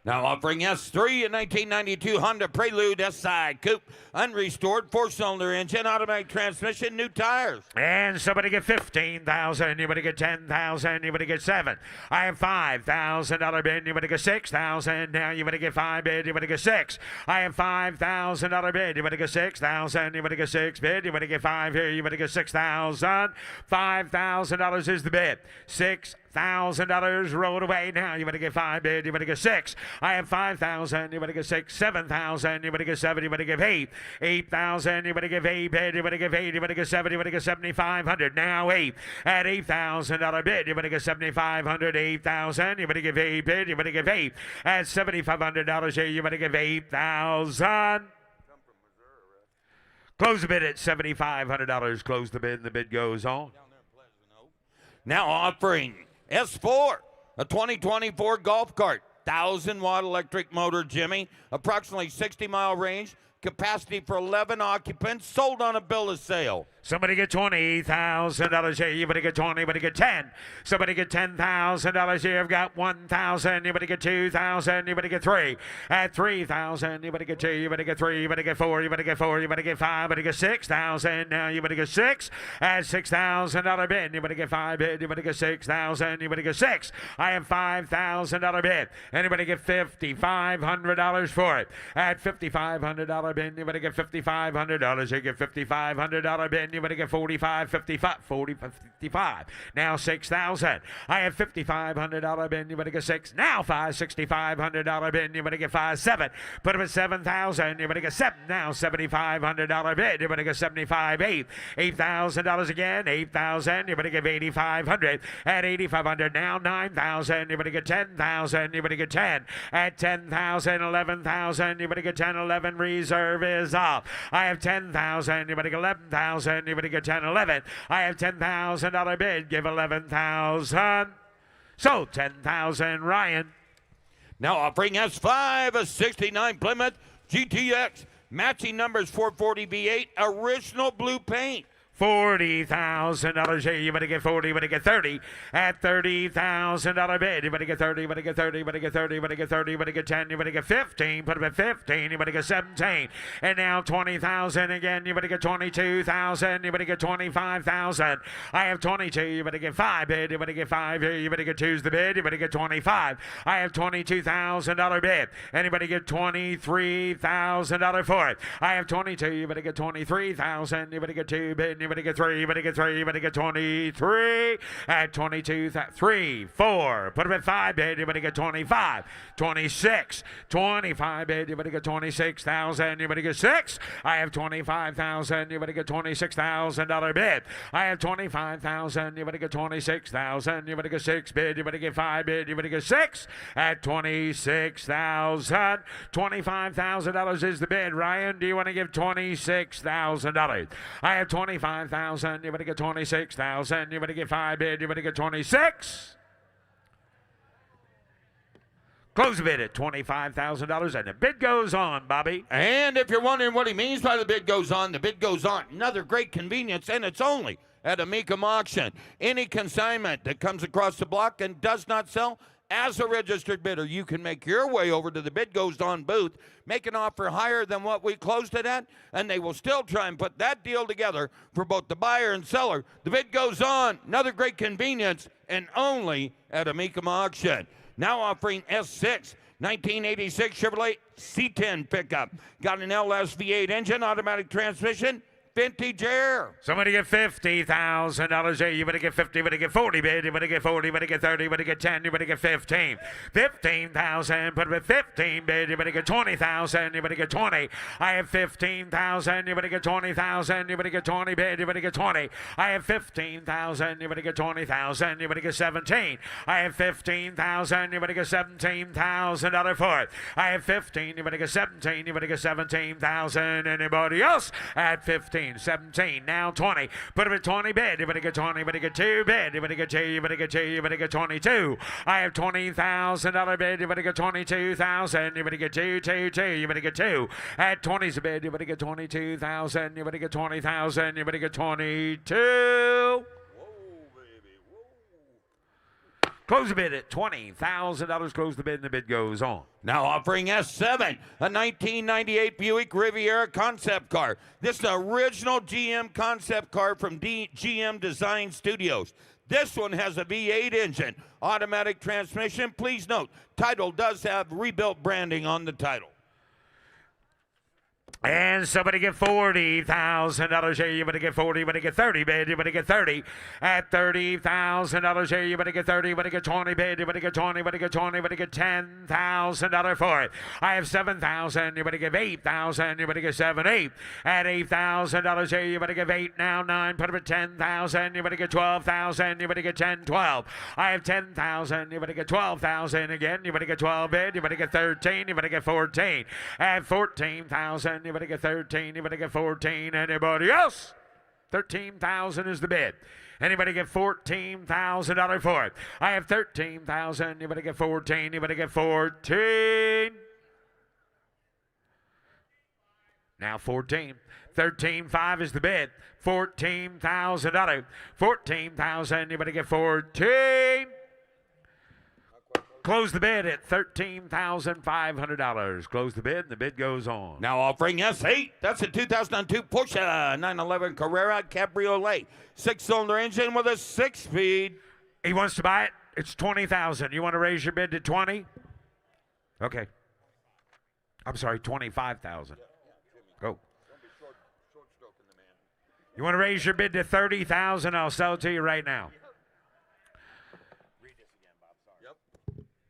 Now offering S3, a 1992 Honda Prelude SI Coupe, unrestored, 4-cylinder engine, automatic transmission, new tires. And somebody get $15,000. Anybody get $10,000. Anybody get 7. I have $5,000 bid. Anybody get 6,000. Now you want to get 5 bid. You want to get 6. I have $5,000 bid. You want to get 6,000. You want to get 6 bid. You want to get 5 here. You want to get 6,000. $5,000 is the bid. $6,000 rolled away. Now you want to get 5 bid. You want to get 6. I have 5,000. You want to get 6. 7,000. You want to get 7. You want to give 8. 8,000. You want to give 8 bid. You want to give 8. You want to get 7. You want to get 7,500. Now 8 at $8,000 bid. You want to get 7,500. 8,000. You want to give 8 bid. You want to give 8 at $7,500 here. You want to give 8,000. Close the bid at $7,500. Close the bid, and the bid goes on. Now offering S4, a 2024 golf cart, 1,000-watt electric motor, Jimmy, approximately 60-mile range, capacity for 11 occupants, sold on a bill of sale. Somebody get $20,000 here. You better get 20. You better get 10. Somebody get $10,000 here. I've got 1,000. You better get 2,000. You better get 3. At 3,000. You better get 2. You better get 3. You better get 4. You better get 4. You better get 5. You better get 6,000. Now you better get 6. At $6,000 bid. You better get 5 bid. You better get 6,000. You better get 6. I have $5,000 bid. Anybody get $5,500 for it? At $5,500 bid. You better get $5,500. You get $5,500 bid. You better get 45, 55, 40, 55. Now 6,000. I have $5,500 bid. You better get 6. Now $6,500 bid. You better get 5, 7. Put them at 7,000. You better get 7. Now $7,500 bid. You better get 75, 8. $8,000 again. 8,000. You better give 8,500. At 8,500. Now 9,000. You better get 10,000. You better get 10. At 10,000. 11,000. You better get 10. 11. Reserve is off. I have 10,000. You better get 11,000. You better get 10, 11. I have $10,000 bid. Give 11,000. So 10,000, Ryan. Now offering S5, a 69 Plymouth GTX, matching numbers 440 V8, original blue paint. $40,000 here. You better get 40. You better get 30. At $30,000 bid. You better get 30. You better get 30. You better get 30. You better get 30. You better get 10. You better get 15. Put them at 15. You better get 17. And now 20,000 again. You better get 22,000. You better get 25,000. I have 22. You better get 5 bid. You better get 5 here. You better get 2's the bid. You better get 25. I have $22,000 bid. Anybody get $23,000 for it? I have 22. You better get 23,000. You better get 2 bid. You better get 3, you better get 3, you better get 23 at 22, 3, 4. Put them at 5 bid, you better get 25, 26, 25 bid, you better get 26,000, you better get 6. I have 25,000, you better get $26,000 bid. I have 25,000, you better get 26,000, you better get 6 bid, you better get 5 bid, you better get 6 at 26,000. $25,000 is the bid. Ryan, do you want to give $26,000? I have 25,000. You better get 26,000. You better get 5 bid. You better get 26. Close the bid at $25,000, and the bid goes on, Bobby. And if you're wondering what he means by the bid goes on, the bid goes on. Another great convenience, and it's only at a Mecum auction. Any consignment that comes across the block and does not sell as a registered bidder, you can make your way over to the Bid Goes On booth, make an offer higher than what we closed it at, and they will still try and put that deal together for both the buyer and seller. The bid goes on. Another great convenience, and only at a Mecum auction. Now offering S6, 1986 Chevrolet C10 pickup. Got an LS V8 engine, automatic transmission, vintage air. Somebody get $50,000 here. You better get 50, you better get 40 bid, you better get 40, you better get 30, you better get 10, you better get 15. 15,000, put it at 15 bid, you better get 20,000, you better get 20. I have 15,000, you better get 20,000, you better get 20 bid, you better get 20. I have 15,000, you better get 20,000, you better get 17. I have 15,000, you better get $17,000 for it. I have 15, you better get 17, you better get 17,000. Anybody else at 15? 17, now 20. Put him at 20 bid. You better get 20. You better get 2 bid. You better get 2. You better get 2. You better get 22. I have $20,000 bid. You better get 22,000. You better get 2, 2, 2. You better get 2. At 20's a bid. You better get 22,000. You better get 20,000. You better get 22. Close the bid at $20,000. Close the bid, and the bid goes on. Now offering S7, a 1998 Buick Riviera concept car. This is the original GM concept car from GM Design Studios. This one has a V8 engine, automatic transmission. Please note, title does have rebuilt branding on the title. And somebody get $40,000 here. You better get 40. You better get 30 bid. You better get 30. At $30,000 here. You better get 30. You better get 20 bid. You better get 20. You better get 20. You better get $10,000 for it. I have 7,000. You better give 8,000. You better get 7, 8. At $8,000 here. You better give 8 now 9. Put them at 10,000. You better get 12,000. You better get 10, 12. I have 10,000. You better get 12,000 again. You better get 12 bid. You better get 13. You better get 14. At 14,000. You better get 13. You better get 14. Anybody else? 13,000 is the bid. Anybody get $14,000 for it? I have 13,000. You better get 14. You better get 14. Now 14. 13,500 is the bid. $14,000. 14,000. You better get 14. Close the bid at $13,500. Close the bid, and the bid goes on. Now offering S8. That's a 2002 Porsche 911 Carrera Cabriolet. 6-cylinder engine with a 6-speed. He wants to buy it. It's $20,000. You want to raise your bid to 20? Okay. I'm sorry, 25,000. Go. You want to raise your bid to 30,000? I'll sell it to you right now.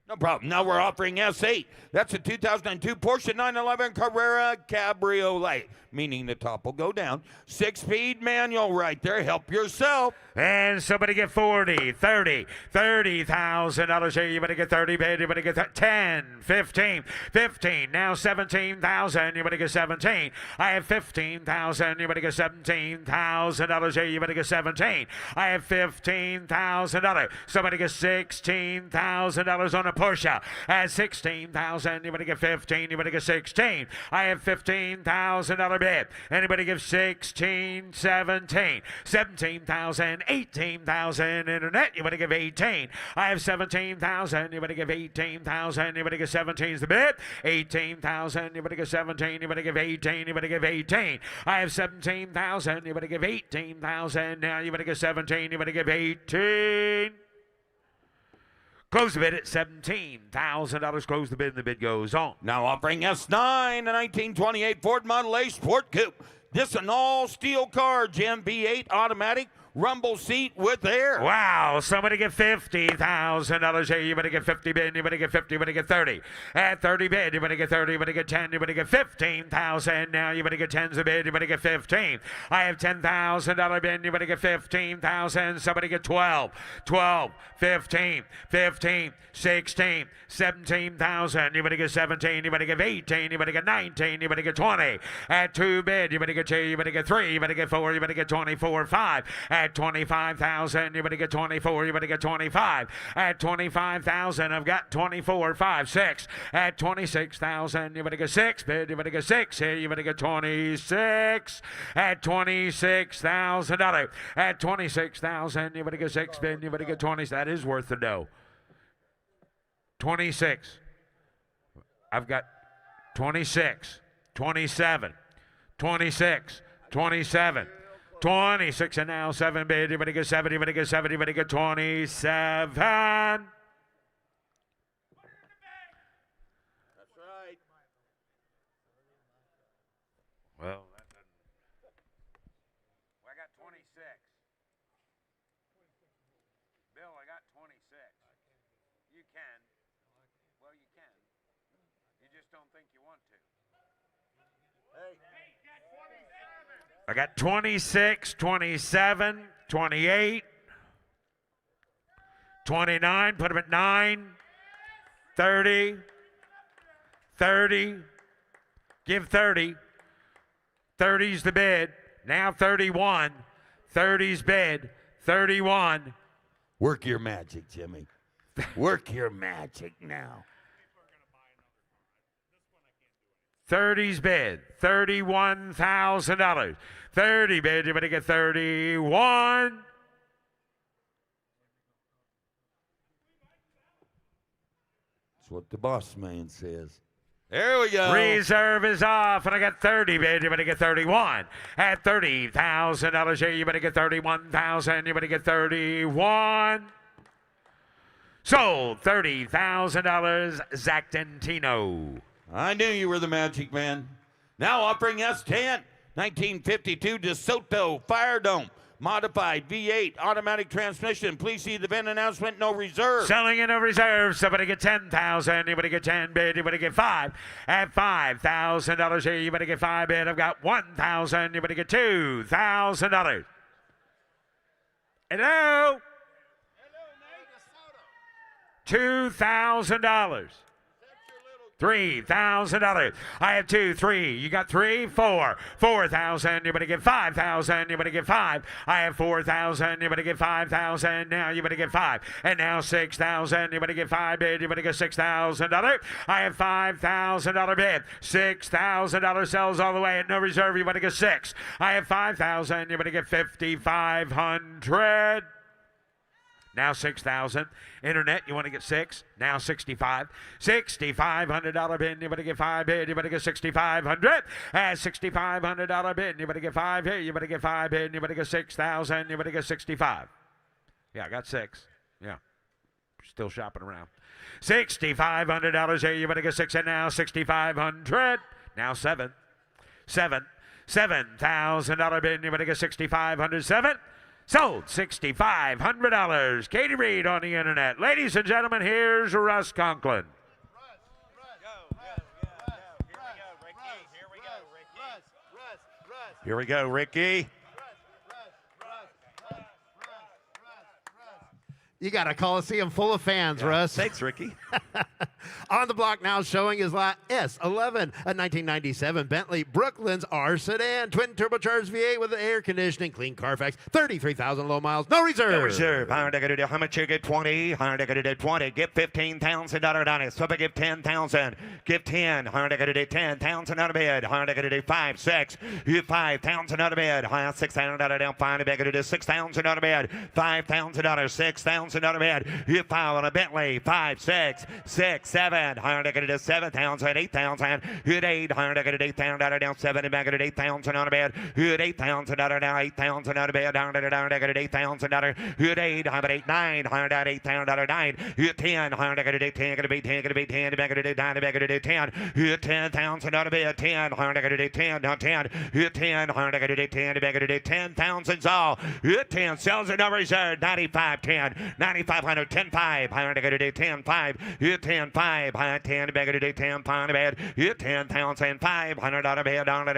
No problem. Now we're offering S8. That's a 2002 Porsche 911 Carrera Cabriolet, meaning the top will go down. 6-speed manual right there. Help yourself. And somebody get 40, 30, $30,000 here. You better get 30 bid. You better get 10, 15, 15. Now 17,000. You better get 17. I have 15,000. You better get $17,000 here. You better get 17. I have $15,000. Somebody get $16,000 on a Porsche. At 16,000. You better get 15. You better get 16. I have $15,000 bid. Anybody give 16, 17, 17,000, 18,000. Internet, you better give 18. I have 17,000. You better give 18,000. You better give 17 is the bid. 18,000. You better give 17. You better give 18. You better give 18. I have 17,000. You better give 18,000. Now you better give 17. You better give 18. Close the bid at $17,000. Close the bid, and the bid goes on. Now offering S9, a 1928 Ford Model A Sport Coupe. This is an all-steel car, Gem V8 automatic. Rumble seat with air. Wow, somebody get $50,000 here. You better get 50 bid. You better get 50. You better get 30. At 30 bid, you better get 30. You better get 10. You better get 15,000. Now you better get 10's a bid. You better get 15. I have $10,000 bid. You better get 15,000. Somebody get 12. 12, 15, 15, 16, 17,000. You better get 17. You better get 18. You better get 19. You better get 20. At 2 bid, you better get 2. You better get 3. You better get 4. You better get 24, 5. At 25,000, you better get 24. You better get 25. At 25,000, I've got 24, 5, 6. At 26,000, you better get 6 bid. You better get 6 here. You better get 26. At $26,000. At 26,000, you better get 6 bid. You better get 20. That is worth the dough. 26. I've got 26, 27, 26, 27, 26, and now 7 bid. Anybody get 7? Anybody get 7? Anybody get 27? That's right. Well, that doesn't. Well, I got 26. Bill, I got 26. You can. Well, you can. You just don't think you want to. I got 26, 27, 28, 29, put them at 9, 30, 30, give 30. 30's the bid. Now 31. 30's bid. 31. Work your magic, Jimmy. Work your magic now. 30's bid. $31,000. 30 bid. You better get 31. That's what the boss man says. There we go. Reserve is off, and I got 30 bid. You better get 31. At $30,000 here, you better get 31,000. You better get 31. Sold. $30,000. Zach Dentino. I knew you were the magic man. Now offering S10, 1952 DeSoto Fire Dome. Modified V8 automatic transmission. Please see the VIN announcement. No reserve. Selling in a reserve. Somebody get 10,000. You better get 10 bid. You better get 5. At $5,000 here, you better get 5 bid. I've got 1,000. You better get $2,000. Hello? $2,000. $3,000. I have 2, 3. You got 3, 4. 4,000. You better get 5,000. You better get 5. I have 4,000. You better get 5,000. Now you better get 5. And now 6,000. You better get 5 bid. You better get $6,000. I have $5,000 bid. $6,000 sells all the way at no reserve. You better get 6. I have 5,000. You better get 5,500. Now 6,000. Internet, you want to get 6. Now 65. $6,500 bid. You better get 5 bid. You better get 6,500. At $6,500 bid. You better get 5 here. You better get 5 bid. You better get 6,000. You better get 65. Yeah, I got 6. Yeah. Still shopping around. $6,500 here. You better get 6. And now 6,500. Now 7. $7,000 bid. You better get 6,500. 7. Sold. $6,500. Katie Reed on the internet. Ladies and gentlemen, here's Russ Conklin. Here we go, Ricky. You got a Coliseum full of fans, Russ. Thanks, Ricky. On the block now showing is lot S11, a 1997 Bentley Brooklands R sedan, twin turbocharged V8 with air conditioning, clean Carfax, 33,000 low miles, no reserve. No reserve. How much you get? 20. 20. Get $15,000 on it. So I give 10,000. Give 10. 10,000 out of bid. 5, 6. You 5,000 out of bid. 6,000 out of down. 5 to 6,000 out of bid. $5,000. 6,000 out of bid. You 5 on a Bentley. 5, 6, 7. 7,000. 8,000. Hit 8. 8,000 out of down. 7 and back at 8,000 out of bed. Hit 8,000 out of down. 8,000 out of bed. Down at 8,000 out of hit 8. 8,900 out 8,000 out of 9. Hit 10. 10 gonna be 10. Gonna be 10. Back at 9. Back at 10. Hit 10,000 out of bed. 10. 10 down 10. Hit 10. 10 back at 10,000's all. Hit 10. Sells it over reserve. 95 10. 9,500. 10 5. 10 5. Hit 10 5. 10 back at 10 5 bed. Hit 10,000 500 out of bed. Down.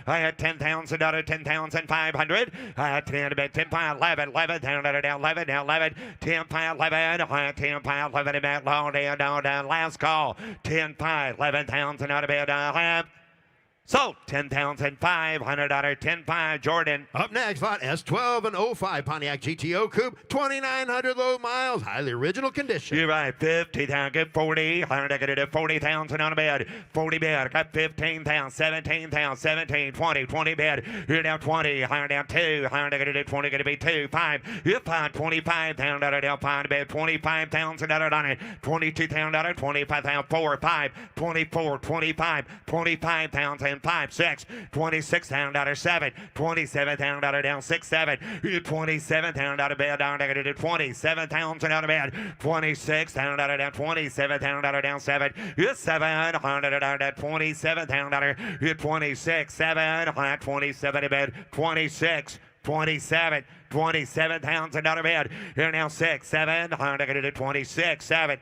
I had 10,000 out of 10,500. I had 10 to bed. 10 5 11 down 11 now 11 10 5 11 10 5 11 back long down last call 10 5 11,000 out of bed. I have Sold. $10,500. 10-5. Jordan. Up next, lot S12 and 05 Pontiac GTO Coupe, 2,900 low miles, highly original condition. You're right. 50,000. Get 40. 40,000 on a bed. 40 bed. Got 15,000. 17,000. 17. 20. 20 bed. You're down 20. Higher down 2. Higher negative 20. Going to be 2. 5. You're 5. 25,000 down 5 bed. 25,000 on it. 22,000. 25,000. 4. 5. 24. 25. 25,000. 5. 6. 26,000. 7. 27,000 down 6. 7. You're 27,000 out of bed. Down negative 27,000 out of bed. 26,000 down 27,000 down 7. You're 700 down 27,000. You're 26. 7. 27 to bed. 26. 27. 27,000 out of bed. You're now 6. 7. 26. 7.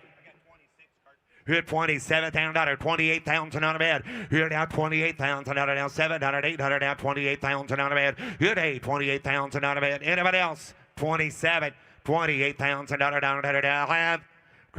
You're at $27,000, 28,000 on a bed. You're down 28,000 out of down 700, 800 down 28,000 on a bed. You're at 8, 28,000 on a bed. Anybody else? 27, 28,000 down have.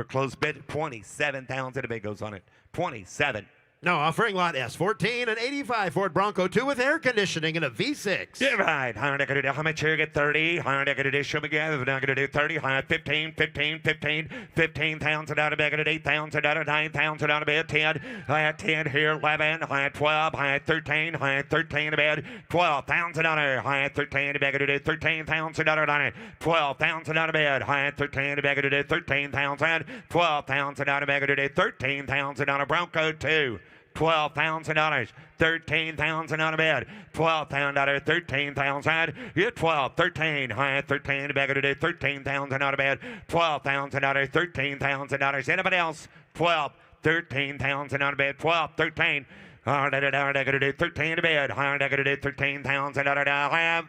Close bid 27,000. A bid goes on it. 27. Now offering lot S14 and 85 Ford Bronco 2 with air conditioning and a V6. Yeah, right. How much here? Get 30. How much show me again? We're not going to do 30. 15, 15, 15, 15,000 out of bed. 8,000 out of 9,000 out of bed. 10. I had 10 here. 11. I had 12. I had 13. I had 13 to bed. 12,000 out of I had 13 to bed. 13,000 out of on it. 12,000 out of bed. I had 13 to bed. 13,000. 12,000 out of bed. 13,000 out of Bronco 2. $12,000, 13,000 on a bed, 12,000 out of 13,000. You're 12, 13, high at 13, back at it, 13,000 out of bed, 12,000 out of 13,000 dollars. Anybody else? 12, 13,000 out of bed, 12, 13. Hard at it, 13 to bed, hard at it, 13,000 out of have.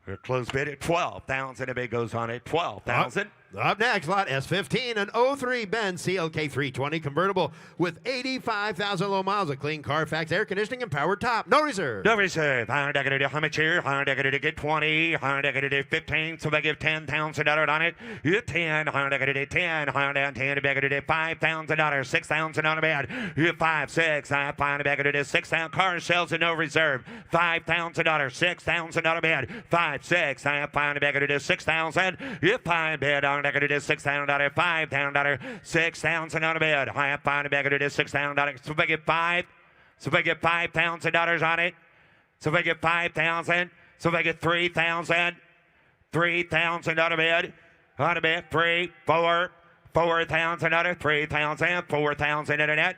We're close bid at 12,000. A bid goes on it, 12,000. Up next, lot S15, an 03 Benz CLK 320 convertible with 85,000 low miles, a clean Carfax, air conditioning, and power top. No reserve. No reserve. How much here? How get 20? How 15? So they give $10,000 on it. You 10. How 10. How down 10 to back at it. $5,000. 6,000 on a bed. You 5, 6. I find a back at it. 6,000 car sales and no reserve. $5,000. 6,000 on a bed. 5, 6. I find a back at it. 6,000. You 5 bed on it is $6,000, $5,000, 6,000 on a bed. I find a bag it is $6,000. So if I get 5, so if I get $5,000 on it, so if I get 5,000, so if I get 3,000, 3,000 on a bed, 3, 4, 4,000 on it, 3,000, 4,000 in a net,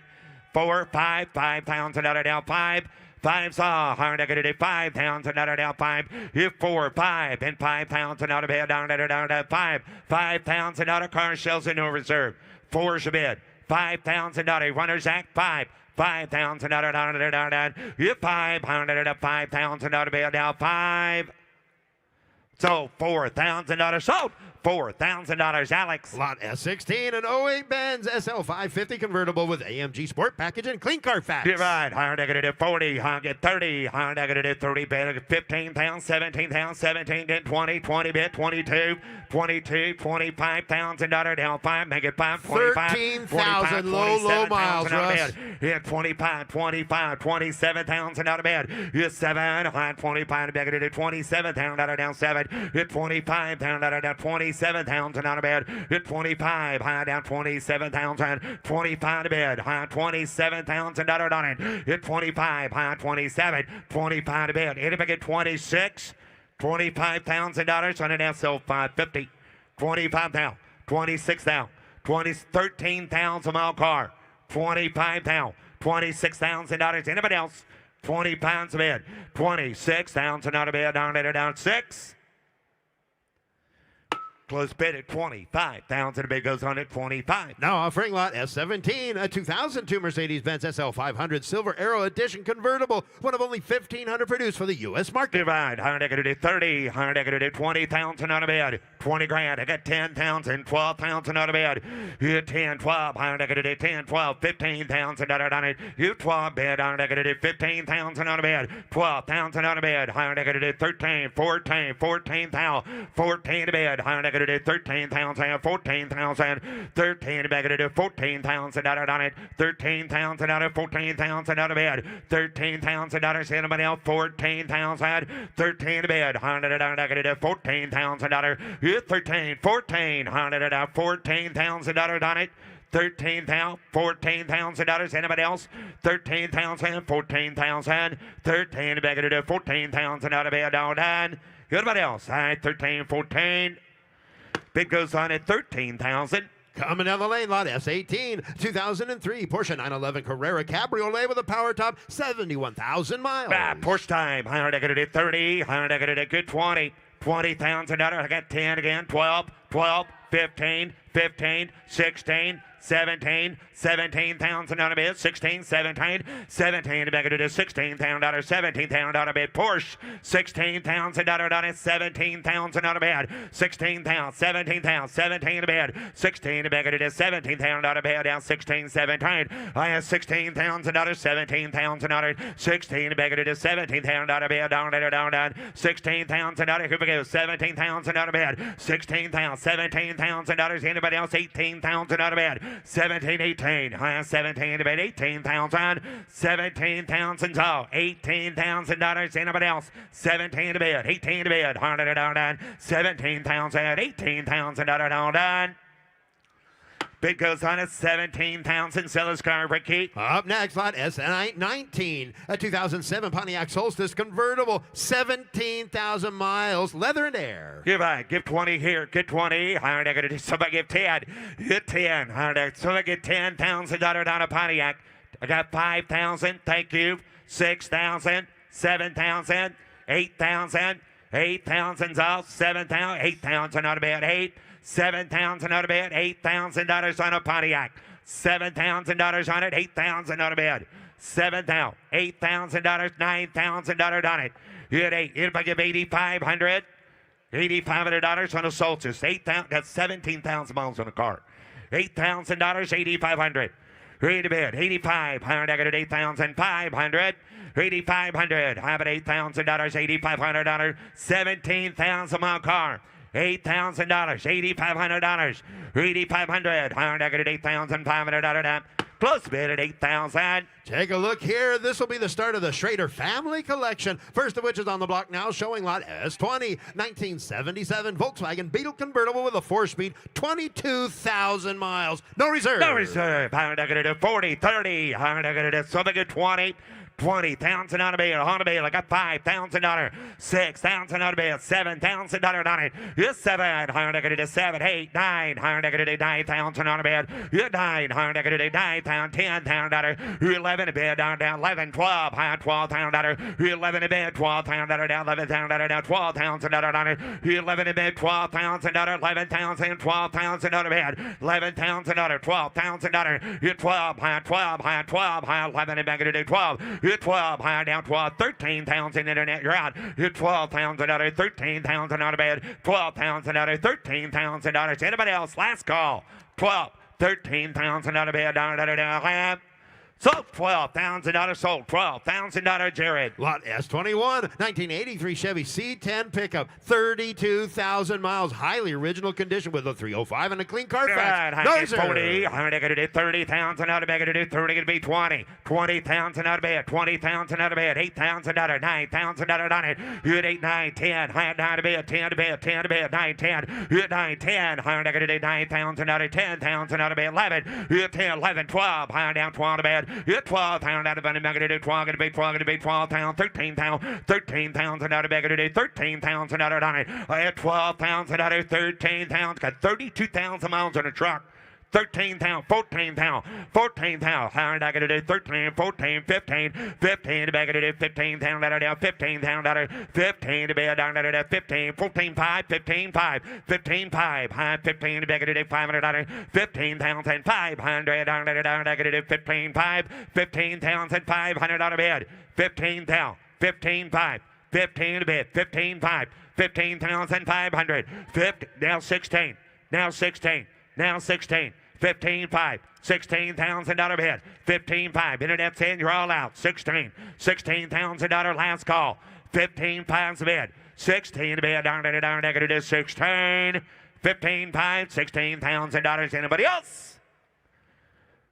4, 5, 5,000 on it now, 5. 5 saw, hard negative 5,000 out of down 5. You 4, 5, and 5,000 out of bed down to 5. 5,000 out of car shells and no reserve. 4's a bid. 5,000 out of runners act 5. 5,000 out of down. You 500 out of 5,000 out of bed down 5. So $4,000 sold. $4,000, Alex. Lot S16, an 08 Benz SL550 convertible with AMG Sport Package and clean Carfax. You're right. Higher negative 40. Higher get 30. Higher negative 30 bid. 15,000, 17,000, 17, then 20, 20 bid, 22, 22, $25,000 down 5. Make it 5, 25, 13,000 low miles, Russ. Yeah, 25, 25, 27,000 out of bed. You're 7. High 25 bid. 27,000 down 7. You're 25,000 down 27,000 out of bed. Hit 25. High down 27,000. 25 to bed. High 27,000 on it. Hit 25. High 27. 25 to bed. Anybody get 26? $25,000 on an SL550. 25,000. 26,000. 13,000 mile car. 25,000. $26,000. Anybody else? 20 pounds of bed. 26,000 out of bed. Down 6. Close bid at 25,000. A bid goes on at 25. Now offering lot S17, a 2002 Mercedes-Benz SL500 Silver Arrow Edition convertible, one of only 1,500 produced for the U.S. market. Divide. 130. 120,000 on a bid. 20 grand. I got 10,000, 12,000 out of bed. You 10, 12, I got to do 10, 12, 15,000 out of it. You 12 bed, I got to do 15,000 out of bed. 12,000 out of bed, I got to do 13, 14, 14,000, 14 to bed, I got to do 13,000, 14,000, 13 bed, I got to do 14,000 out of it. 13,000 out of 14,000 out of bed. 13,000 out of anybody else. 14,000, 13 to bed, I got to do 14,000 out of 13, 14, $14,000 on it. 13,000, 14,000 dollars. Anybody else? 13,000, 14,000, 13. Back to do 14,000 out of bed down. Anybody else? All right, 13, 14. Bid goes on at 13,000. Coming down the lane, lot S18, 2003 Porsche 911 Carrera Cabriolet with a power top, 71,000 miles. Porsche time. I got to do 30. I got to do good 20. $20,000. I got 10 again. 12, 12, 15, 15, 16, 17, 17,000 out of bid, 16, 17, 17 back to $16,000, 17,000 bid, Porsche, $16,000 on it, 17,000 out of bid, 16,000, 17,000, 17 to bid, 16 back to $17,000 bid, down 16, 17. I have $16,000, 17,000 out of 16 back to $17,000 bid, down, 16,000 out of here we go, 17,000 out of bid, 16,000, 17,000 dollars. Anybody else? 18,000 out of bed. 17, 18. I have 17 to bed. 18,000. 17,000. So $18,000. Anybody else? 17 to bed. 18 to bed. 17,000. 18,000 down. Bid goes on at 17,000. Seller's car, Ricky. Up next, lot S19, a 2007 Pontiac Solstice convertible, 17,000 miles, leather and air. Give 20 here. Get 20. I got to do somebody give 10. Get 10. Somebody get $10,000 down a Pontiac. I got 5,000. Thank you. 6,000. 7,000. 8,000. 8,000's off. 7,000. 8,000 out of bed. 8. 7,000 out of bed, $8,000 on a Pontiac. $7,000 on it, 8,000 out of bed. 7,000, $8,000, $9,000 on it. You had 8. If I give $8,500, $8,500 on a Solstice. 8,000. That's 17,000 miles on a car. $8,000, $8,500. Read to bed. 8,500. I got it. 8,500. 8,500. I have it. $8,000, $8,500. 17,000 mile car. $8,000, $8,500, $8,500. I got it. $8,500. Close bid at 8,000. Take a look here. This will be the start of the Schrader family collection. First of which is on the block now, showing lot S20, 1977 Volkswagen Beetle convertible with a 4-speed, 22,000 miles. No reserve. No reserve. I got it at 40, 30. I got it at something at 20. 20,000 on a bill, on a bill. I got $5,000, 6,000 on a bill, $7,000 on it. You're 700, 7, 8, 900, 9,000 on a bed. You're 900, 9,000, $10,000, 11 a bed, down, 11, 12, $12,000, 11 a bed, $12,000, down, $11,000, down, $12,000 on it. 11 a bed, $12,000, 11,000, 12,000 on a bed, $11,000, $12,000. You're 12, 12, 12, 11 a bed, 12. You're 12, high down 12, 13,000 internet, you're out. You're 12,000 out of 13,000 out of bed, 12,000 out of 13,000 out of anybody else? Last call. 12, 13,000 out of bed, down. Sold $12,000 sold. $12,000 Jared. Lot S21, 1983 Chevy C10 pickup, 32,000 miles, highly original condition with a 305 and a clean Carfax. Right, No 40. reserve. I'm going to do 30,000 out of bed. Going to do 30. Going to be 20. 20,000 out of bed. 20,000 out of bed. $8,000. $9,000 on it. You at 8, 9, 10. High down to bed. 10 to bed. 10 to bed. 9, 10. You at 9, 10. I'm going to do 9,000 out of 10,000 out of bed. 11. You at 10, 11, 12. High down 12 to bed. You're 12,000 out of bed. I'm going to do 12. Going to be 12. Going to be 12,000. 13,000. 13,000 out of bed. Going to do 13,000 out of on it. I had 12,000 out of 13,000. Got 32,000 miles on a truck. 13,000, 14,000, 14,000. How am I going to do 13, 14, 15, 15 to back to do 15,000 down, 15,000 15 to be down to 15, 14, 5, 15, 5, 15, 5, high 15 to back to do 500, 15,500 down to do 15, 5, 15,500 out of bed, 15,000, 15, 5. 15 to bid. 15.5. 15,500. 50. Now 16. Now 16. Now 16. 15.5. $16,000 bid. 15.5. Internet's in. You're all out. 16. $16,000 last call. 15.5's bid. 16 to bid. Darn it is 16. 15.5. $16,000. Anybody else?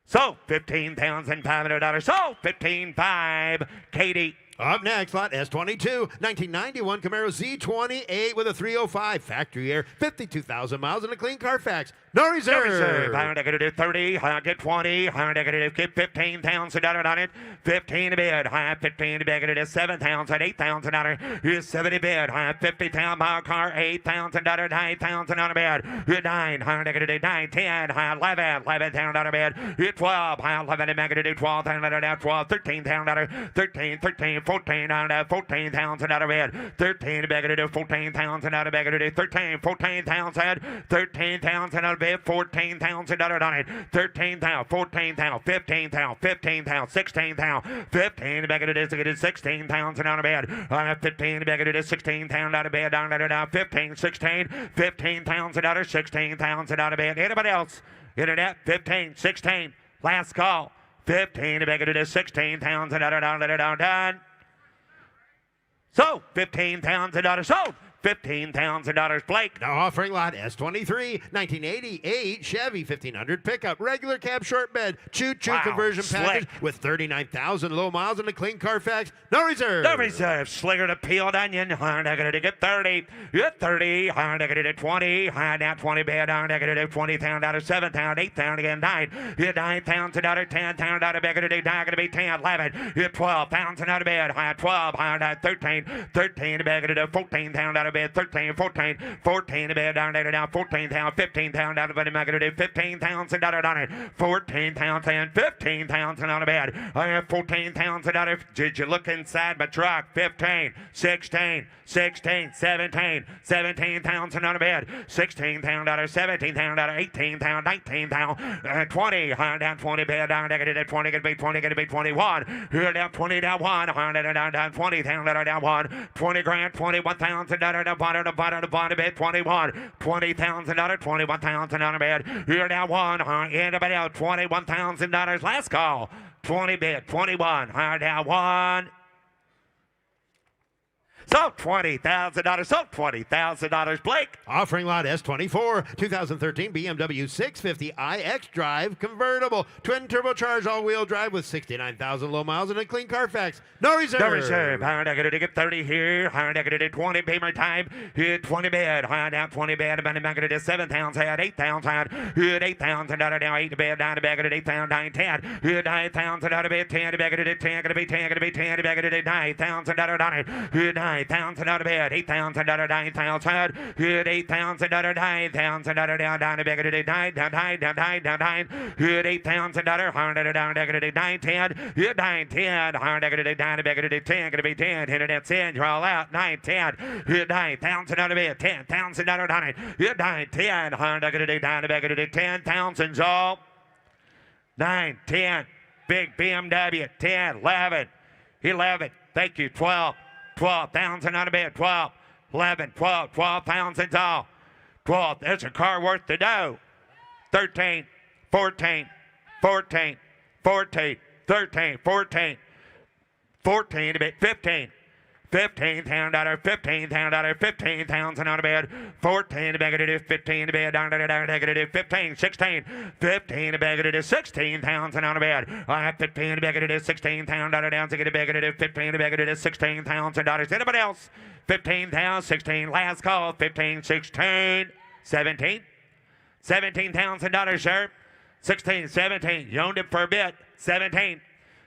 So $15,500. So 15.5. Katie. Up next, lot S22, 1991 Camaro Z28 with a 305 factory air, 52,000 miles and a clean Carfax. No reserve. I'm going to do 30. I'll get 20. I'm going to get $15,000 on it. 15 to bid. I 15 to bid. It is $7,000. $8,000. Here's 70 bid. I 50,000 mile car. $8,000. $9,000 on a bid. 9. I'm going to do 9. 10. 11. $11,000 bid. 12. 11. I'm going to do $12,000. 12. $13,000. 13. 13. 14. $14,000 bid. 13. I'm going to do $14,000. I'm going to do 13. $14,000. $13,000 bid. $14,000 on it. 13,000, 14,000, 15,000, 15,000, 16,000, 15. Back it is 16,000 on a bed. On a 15, back it is 16,000 out of bed. Down 15, 16, $15,000, 16,000 out of bed. Anybody else? Internet 15, 16. Last call. 15. Back it is 16,000 down. So $15,000 sold. $15,000 Blake. Now offering lot S23, 1988 Chevy 1500 pickup, regular cab short bed, choo-choo conversion package with 39,000 low miles and a clean Carfax. No reserve. No reserve. Slinger to peeled onion. I'm not going to get 30. You're 30. I'm not going to get 20. I'm now 20 bed. I'm not going to do $20,000, 7,000, 8,000 again, 9. You're $9,000, $10,000 bed. Going to do 9. Going to be 10, 11. You're $12,000 out of bed. I'm 12. I'm 13. 13 bed. Going to do $14,000 bed. 13, 14, 14 bed down there now 14,000, 15,000 out of bed. I'm going to do $15,000 on it. 14,000, 15,000 on a bed. I have $14,000. Did you look inside my truck? 15, 16, 16, 17, 17,000 on a bed. $16,000, 17,000, 18,000, 19,000, 20. Down 20 bed down there. 20 going to be 20, going to be 21. Here down 20 down 1. Down 20,000 down 1. 20 grand, $21,000 down the bottom bed, 21. $20,000, 21,000 on a bed. Here now 1. Anybody else? $21,000. Last call. 20 bid, 21. Down 1. So $20,000. So $20,000. Blake. Offering lot S24, 2013 BMW 650 iX Drive convertible, twin turbocharged all-wheel drive with 69,000 low miles and a clean Carfax. No reserve. No reserve. I'm going to get 30 here. I'm going to do 20 payment time. Here 20 bed. Down 20 bed. I'm going to do 7,000. 8,000. Here 8,000 now 8 bed. Down the back of 8,000. 9, 10. Here 9,000 out of bed. 10 back of 10. Going to be 10. Going to be 10 back of 9,000 on it. Here 9,000 out of bed. 8,000 out of 9,000. Here 8,000 out of 9,000 out of down the back of 9. Here 8,000 out of 100 down the back of 9, 10. Here 9, 10. 100 down the back of 10. Going to be 10. Internet's in. You're all out. 9, 10. Here 9,000 out of bed. 10,000 out of 100. Here 9, 10. 100 down the back of 10,000's all. 9, 10. Big BMW. 10, 11. 11. Thank you. 12. 12,000 out of bed. 12, 11, 12, 12,000 all. 12. There's a car worth the dough. 13, 14, 14, 14, 13, 14, 14 to bed. 15. $15,000, $15,000, 15,000 out of bed. 14 to bag it is 15 to bed. Down to it is 15, 16, 15 to bag it is 16,000 out of bed. I have 15 to bag it is 16,000 down to get a bag it is 15 to bag it is $16,000. Anybody else? 15,000, 16. Last call. 15, 16, 17. $17,000, sir. 16, 17. You owned it for a bit. 17,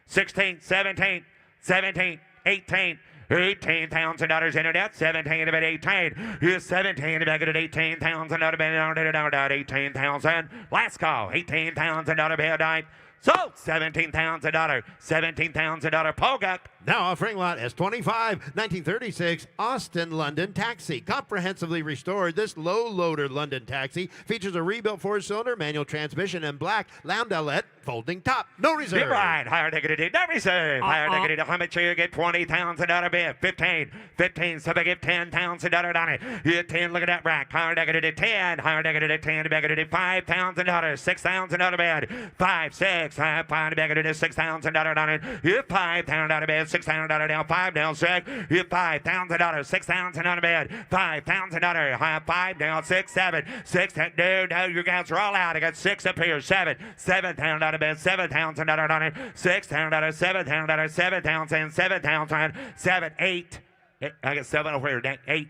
16, 17, 17, 18. $18,000 internet, 17 of it 18. Here's 17 of it 18,000 out of bed, down 18,000. Last call, $18,000 out of bed. Sold. $17,000. $17,000. Pogak. Now offering lot S25, 1936 Austin London taxi. Comprehensively restored, this low-loader London taxi features a rebuilt 4-cylinder manual transmission and black Landaulet folding top. No reserve. You're right. Higher diggity, no reserve. Higher diggity, how much you get? $20,000 bid. 15. 15, so they give $10,000 on it. You get 10, look at that rack. Higher diggity, 10. Higher diggity, 10, diggity, $5,000. $6,000 bid. 5, 6, 5, diggity, $6,000 on it. You get $5,000 bid. $6,000 down, 5 down, 6. You get $5,000. $6,000 on a bid. $5,000. High 5 down, 6, 7. 6, no, you guys are all out. I got 6 up here. 7. $7,000 bid. $7,000 on it. $6,000. $7,000. $7,000. $7,000. 7, 8. I got 7 over here. 8.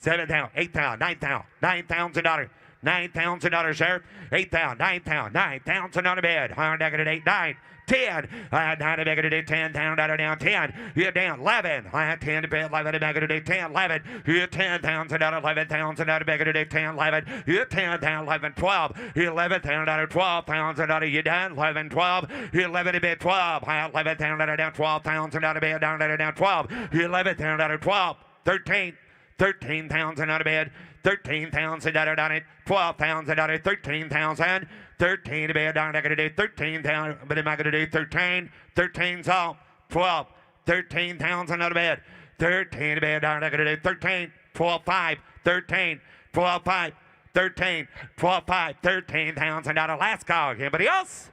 $7,000. $8,000. $9,000. $9,000. $9,000, sir. $8,000. $9,000. $9,000 on a bid. Higher negative 8, 9. 10. I had 9 to make it a 10 down down 10. You're down 11. I had 10 to pay 11 to make it a 10 11. You're 10,000 out of 11,000 out of make it a 10 11. You're 10 down 11 12. You're 11,000 out of 12,000 out of you down 11 12. You're 11 to bid 12. I had 11,000 out of down 12,000 out of bid down down 12. You're 11,000 out of 12. 13. 13,000 out of bed, 13,000 out of it, 12,000 out of 13,000, 13 to bed, down, I gotta do 13,000, but am I gonna do 13? 13's all, 12, 13,000 out of bed, 13 to bed, down, I gotta do 13, 12, 5, 13, 12, 5, 13, 12, 5, 13,000 out of last call. Anybody else?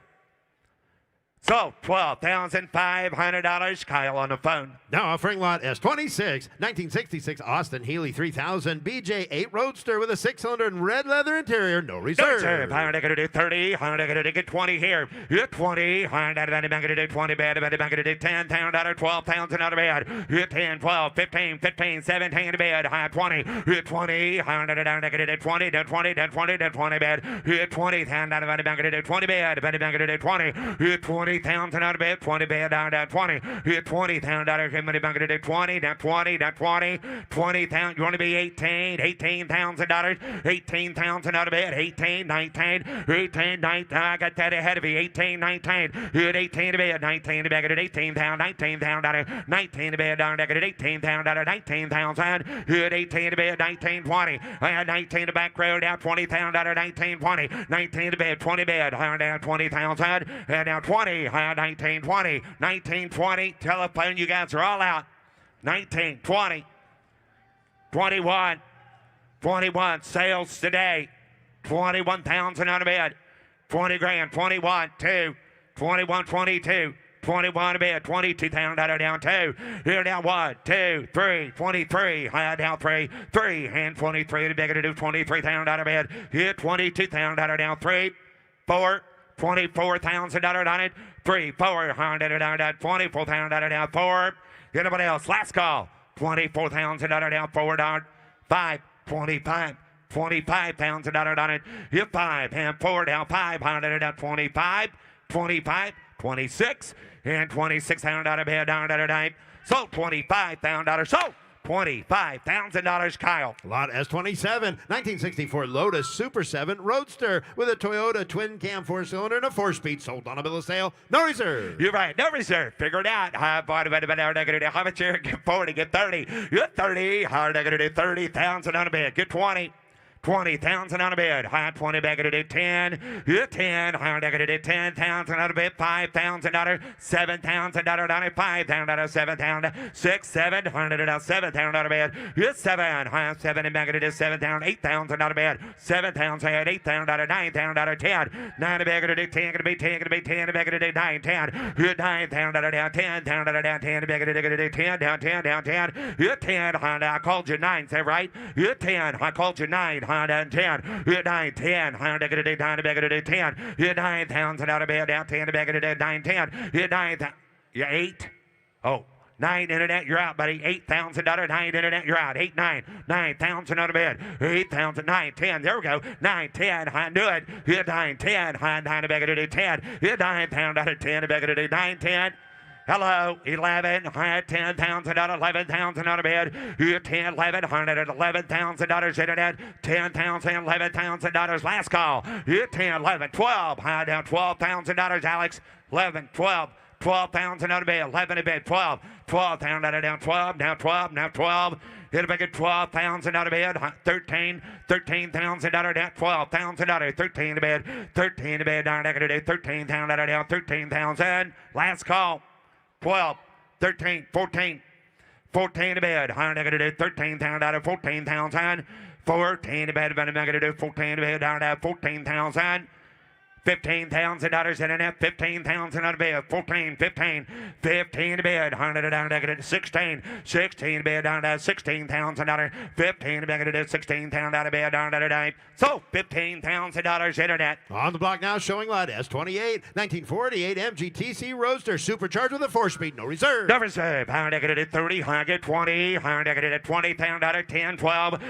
So, $12,500. Kyle on the phone. Now offering lot S26, 1966 Austin Healey 3000 BJ8 Roadster with a 6-cylinder and red leather interior, no reserve. I'm going to do 30. I'm going to get 20 here. You're 20. I'm going to do 20 bad. I'm going to do 10 down out of 12,000 out of bed. You're 10, 12, 15, 15, 17 to bed. I'm 20. You're 20. I'm going to do 20, then 20, then 20, then 20 bed. You're 20. I'm going to do 20 bed. I'm going to do 20. You're 20. Out of bed, 20 bed down, 20. You're 20 down, everybody going to do 20, down 20, down 20, 20,000. You want to be 18, $18,000, 18,000 out of bed, 18, 19, 18, 19. I got that ahead of you, 18, 19. You're 18 to bed, 19 to bed, 18 down, 19 down, 19 to bed down, 18 down, 19,000. You're 18 to bed, 19, 20. I had 19 to back row down, 20 down, 19, 20. 19 to bed, 20 bed, down 20,000, and down 20. 1920, 1920, telephone, you guys are all out. 1920, 21, 21, sales today. 21,000 out of bed. 20 grand, 21, 2, 21, 22, 21 to bed, 22,000 out of down 2. Here down 1, 2, 3, 23, high down 3, 3, and 23 to beg to do 23,000 out of bed. Here 22,000 out of down 3, 4, 24,000 on it. 3, 400 down, 24,000 down, 4. Anybody else? Last call. 24,000 down, 4 down, 5, 25. 25,000 on it. You're 5 and 4 down, 500 down, 25, 25, 26, and 26,000 out of bed down to the So $25,000. So $25,000, Kyle. Lot S27, 1964 Lotus Super 7 Roadster with a Toyota twin cam 4-cylinder and a 4-speed, sold on a bill of sale. No reserve. You're right. No reserve. Figure it out. How much you get 40, get 30. You're 30. How are they 30,000 on a bid? Get 20. 20,000 on a bid. High 20 back at it 10. You're 10. Higher back at it 10,000 on a bid. $5,000. $7,000 on it. $5,000. $7,000. 6, 700 $7,000 on a bid. You're 7. High 7 and back at it is 7,000. $8,000 on a bid. 7,000. $8,000. $9,000. 10. 9 back at it 10. Gonna be 10. Gonna be 10 back at it 9. 10. You're 9,000 down 10,000 down 10 back at it 10 down 10 down 10. You're 10. I called you 9. Is that right? You're 10. I called you 9. Down 10. You're 9, 10. Down to back at 10. You're 9,000 out of bed down 10 to back at 9, 10. You're 9,000. You're 8. Oh. 9 internet, you're out, buddy. $8,000. 9 internet, you're out. 8, 9. 9,000 out of bed. 8,000. 9, 10. There we go. 9, 10. I knew it. You're 9, 10. 9 to back at 10. You're 9,000 out of 10 to back at 9, 10. Hello, 11, $10,000, 11,000 on a bid. 10, 11, $11,000 internet. 10,000, $11,000. Last call. 10, 11, 12. High down, $12,000. Alex, 11, 12. 12,000 on a bid. 11 a bid. 12. 12 down, down, 12. Now 12. Now 12. Hit a big at 12,000 on a bid. 13. $13,000 down. $12,000. 13 a bid. 13 a bid. Down, down, 13,000 down. 13,000. Last call. 12, 13, 14, 14 to bed. I'm going to do 13,000 out of 14,000. 14 to bed. I'm going to do 14 to bed down to 14,000. $15,000 in it, 15,000 out of bed, 14, 15, 15 to bed, 100 down to 16, 16 to bed down to $16,000, 15 to bed, 16,000 out of bed down to today. So $15,000 internet. On the block now, showing lot S28, 1948 MGTC Roadster, supercharged with a 4-speed, no reserve. No reserve. I'm going to do 30, I'm going to 20, I'm going to do 20,000, 10, 12,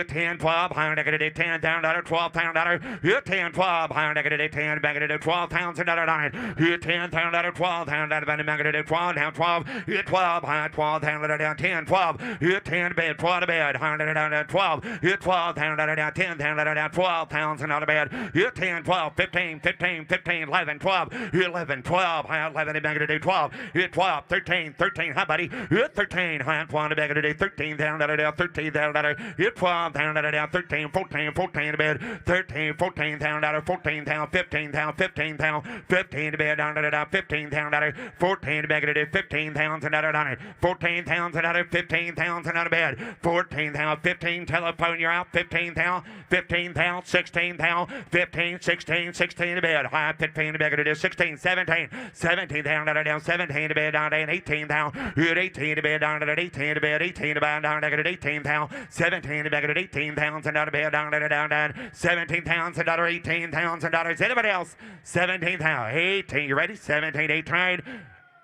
10, 12, I'm going to do 10 down to 12,000, 10, 12, I'm going to do 10. Back to $12,000 on it. Here $10,000, $12,000 back to 12, down 12. Here 12, high $12,000 down 10, 12. Here 10 bed, 12 to bed, 100 down 12. Here 12,000 down 10,000 down 12,000 out of bed. Here 10, 12, 15, 15, 15, 11, 12. Here 11, 12, high 11 back to 12. Here 12, 13, 13, hi buddy. Here 13, high 12 back to 13,000 down 13,000. Here 12,000 down 13, 14, 14 to bed. 13, 14,000 down 14,000, 15. 15 to bed down to 15,000, 14 to bed to 15,000 on it, 14,000 out of 15,000 out of bed, 14,000, 15 telephone, you're out, 15,000, 15,000, 16,000, 15, 16, 16 to bed, high 15 to bed to 16, 17, 17,000 down 17 to bed down to 18,000, 18 to bed down to 18 to bed, 18 to bed down to 18,000, 17 to bed to 18,000 out of bed down to 17,000 out of 18,000. Anybody else? 17,000, 18, you ready? 17, 18,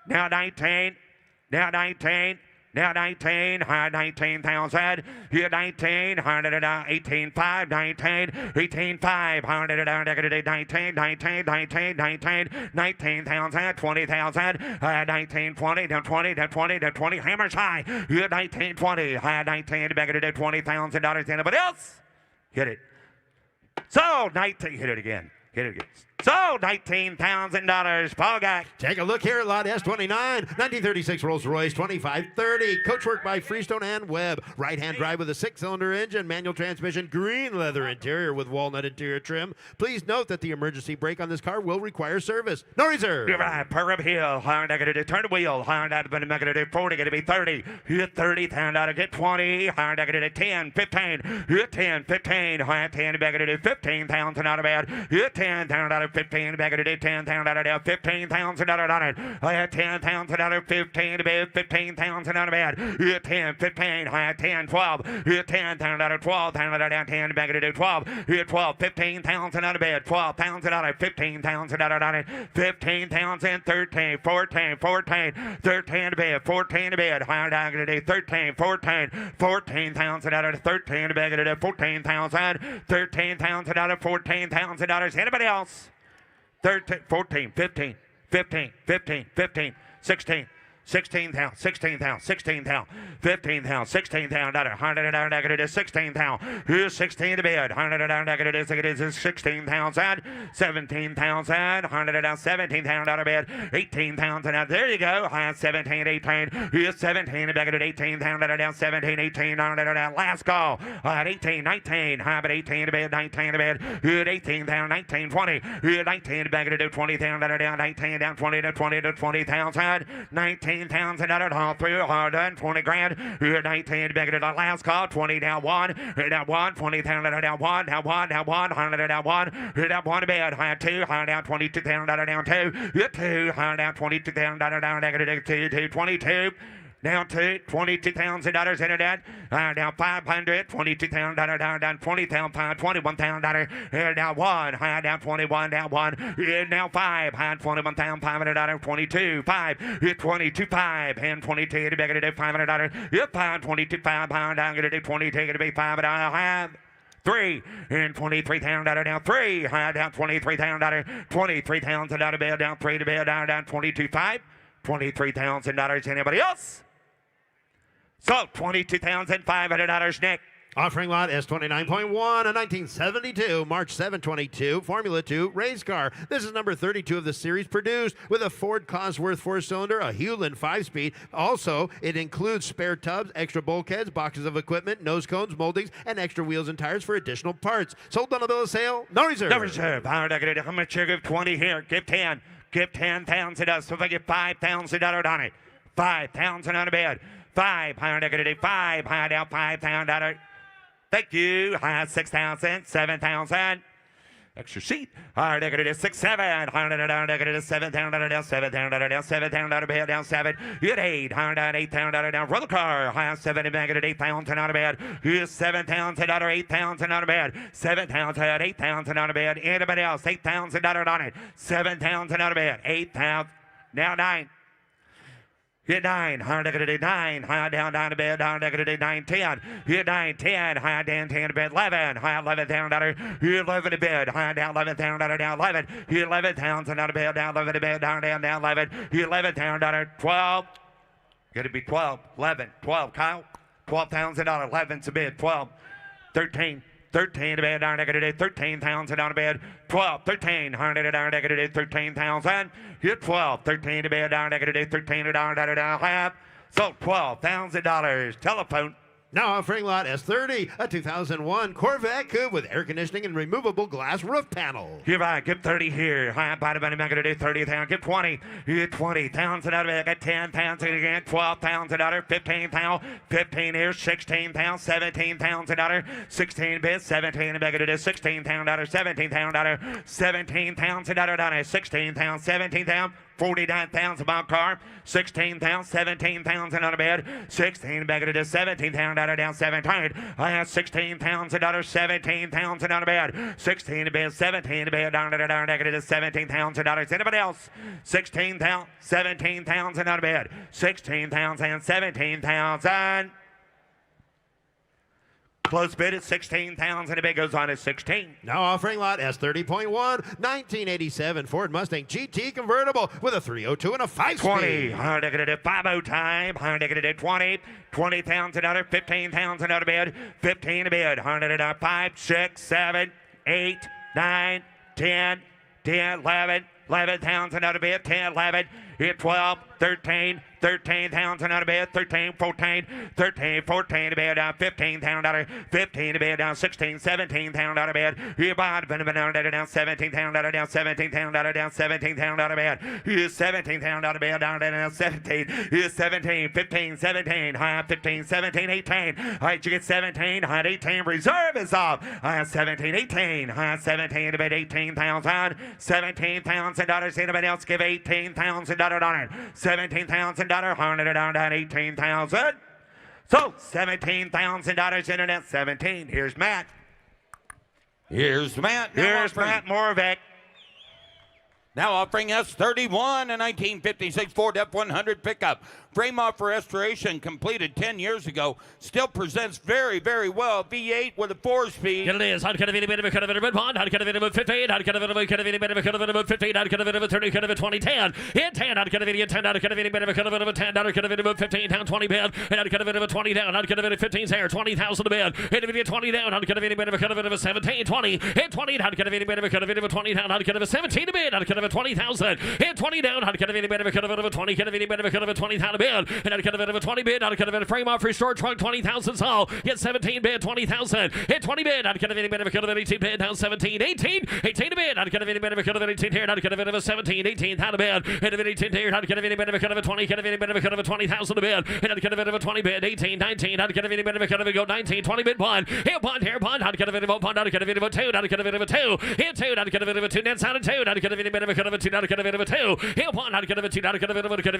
now 19, now 19, now 19, high 19,000, here 19, 18, 5, 19, 18, 5, 19, 19, 19, 19, 19,000, 20,000, 19, 20, down 20, down 20, down 20, hammers high, here 19, 20, high 19, back to $20,000, anybody else? Hit it. So 19, hit it again. Hit it again. So $19,000, Paul Guy. Take a look here at lot S29, 1936 Rolls-Royce 2530. Coachwork by Freestone and Webb. Right-hand drive with a 6-cylinder engine, manual transmission, green leather interior with walnut interior trim. Please note that the emergency brake on this car will require service. No reserve. You're right. Per up hill. Turn the wheel. 40. Going to be 30. Hit 30,000. Get 20. 10, 15. Hit 10, 15. 10 back to 15,000 out of bed. Hit 10,000. 15 back to 10,000 out of 15,000 on it. I had 10,000 out of 15 to bed, 15,000 out of bed. Hit 10, 15, I had 10, 12. Hit 10,000 out of 12,000 out of 10 back to 12. Hit 12, 15,000 out of bed, 12,000 out of 15,000 out of it. 15,000, 13, 14, 14, 13 to bed, 14 to bed. I had to do 13, 14, 14,000 out of 13 to bed to 14,000, 13,000 out of $14,000. Anybody else? 13, 14, 15, 15, 15, 15, 16, 16,000, 16,000, 16,000, 15,000, 16,000, 100, 16,000, here's 16 to bed, 100, it is 16,000, 17,000, 100, 17,000 out of bed, 18,000 out, there you go, 17, 18, here's 17 to bed, 18,000 down, 17, 18, 100, last call, 18, 19, high but 18 to bed, 19 to bed, here's 18,000, 19, 20, here's 19 to bed, 20,000 down, 19 down, 20 to 20 to 20,000, 19,000 out of all three, 120 grand. Here 19 back to the last call. 20 down one. Here down one. 20,000 down one. Down one. Down one. 100 down one. Here down one to bed. High two. High down 22,000 down two. Here two. High down 22,000 down two. 22. Down to $22,000 internet. Down 500. $22,000 down 20,000. $21,000. Here down one. High down 21. Down one. Here down five. High $21,500. 22. 5. Here 22. 5. And 22 to make it to $500. Here 5. 22. 5. High down going to do 22 to be $500. 3 and $23,000 down 3. High down $23,000. $23,000 out of bed down 3 to bed down 22. 5. $23,000. Anybody else? So $22,500, Nick. Offering lot S29.1, a 1972 March 722 Formula 2 race car. This is number 32 of the series, produced with a Ford Cosworth 4-cylinder, a Hewland 5-speed. Also, it includes spare tubs, extra bulkheads, boxes of equipment, nose cones, moldings, and extra wheels and tires for additional parts. Sold on a bill of sale, no reserve. No reserve. How much you give 20 here? Give 10. Give 10,000. So if I get $5,000 on it. 5,000 on a bid. 500, 5 high down, $5,000. Thank you. High 6,000, 7,000. Extra seat. Hard it is 6, 7. Hard it is 7,000 down, 7,000 down, 7,000 bed down 7. You 8. Hard down 8,000 down. Roller car. High 7 and back at 8,000 on a bed. You 7,000 or 8,000 on a bed. 7,000, 8,000 on a bed. Anybody else? $8,000 on it. 7,000 on a bed. 8,000. Now 9. Hit 9, high negative 9, high down to bed, down negative 9, 10. Hit 9, 10, high down 10 to bed, 11, high 11,000 hit 11 to bed, high down 11,000 down 11. Hit 11,000 out of bed, down 11 to bed, down 11. Hit 11,000 12. Gonna be 12, 11, 12, Kyle. $12,000, 11's a bid, 12, 13. 13 to bed, down negative 13,000 on a bed. 12, 13, 100 down negative 13,000. Hit 12, 13 to bed, down negative 13 down half. So $12,000. Telephone. Now offering lot S30, a 2001 Corvette Coupe with air conditioning and removable glass roof panel. Here I give 30 here. High bottom money, I'm going to do 30,000. Give 20. Here 20,000 out of it. Got 10,000 again. $12,000. 15,000. 15 here. 16,000. $17,000. 16 bid. 17 and back it is $16,000. $17,000. $17,000 on it. 16,000. 17,000. 49,000 about car, 16,000, 17,000 on a bed, 16 back it is $17,000 down 17. I have $16,000, 17,000 on a bed, 16 to bed, 17 to bed, down back it is $17,000. Anybody else? 16,000, 17,000 on a bed, 16,000, 17,000. Close bid at 16,000. The bid goes on at 16. Now offering lot S30.1, 1987 Ford Mustang GT convertible with a 302 and a 5-speed. 20. Hard to get it at 5 time. Hard to get it at 20. $20,000. 15,000 out of bid. 15 to bid. Hard to get it at 5, 6, 7, 8, 9, 10, 11. 11,000 out of bid. 10, 11. Hit 12, 13. 13,000 out of bed, 13, 14, 13, 14 to bed, down $15,000, 15 to bed, down 16, 17,000 out of bed. Here, down 17,000 down 17,000 down 17,000 out of bed. Here's 17,000 out of bed, down 17. Here's 17, 15, 17, high 15, 17, 18. All right, you get 17, high 18. Reserve is off. High 17, 18, high 17 to bed, 18,000, $17,000. Anybody else give $18,000 on it? $17,000. $100 down 18,000. So $17,000 internet 17. Here's Matt. Here's Matt. Here's Matt Moravec. Now offering S31, a 1956 Ford F100 pickup. Frame off for restoration, completed 10 years ago. Still presents very, very well. V8 with a 4-speed. Here it is. How can it be a cut of it bond? How can it be 15? How can it be a cut of it 15? How can it be 30? Cut of it 20, 10. Hit 10. How can it be 10? How can it be a cut of it 10? How can it be 15 down 20 bed? And how can it be 20 down? How can it be 15 here? 20,000 to bed. Hit it 20 down. How can it be a cut of it 17, 20? Hit 20. How can it be a cut of it 20 down? How can it be 17 to bed? How can it be 20,000? Hit 20 down. How can it be a cut of it 20? Can it be a cut of it 20 down to bed? And how can it be 20 bid, out of frame off restored trunk 20,000 saw. Hit 17 bid, 20,000. Hit 20 bid, out of any bid of a cut of 18 bid, down 17, 18 to bid, out of any bid of a cut of 18 here, out of a 17, 18 out of bid, hit of 18 here, out of any bid of a cut of 20, cut of any bid of a cut of 20,000 to bid, and out of a 20 bid, 18, 19, out of any bid of a cut of go 19, 20 bid bond, here bond, out of any bond, out of any bid of 2, out of any 2, hit 2, out of any 2, net out of 2, out of any bid of a cut of 2, out of any 2, here bond, out of a 2, out of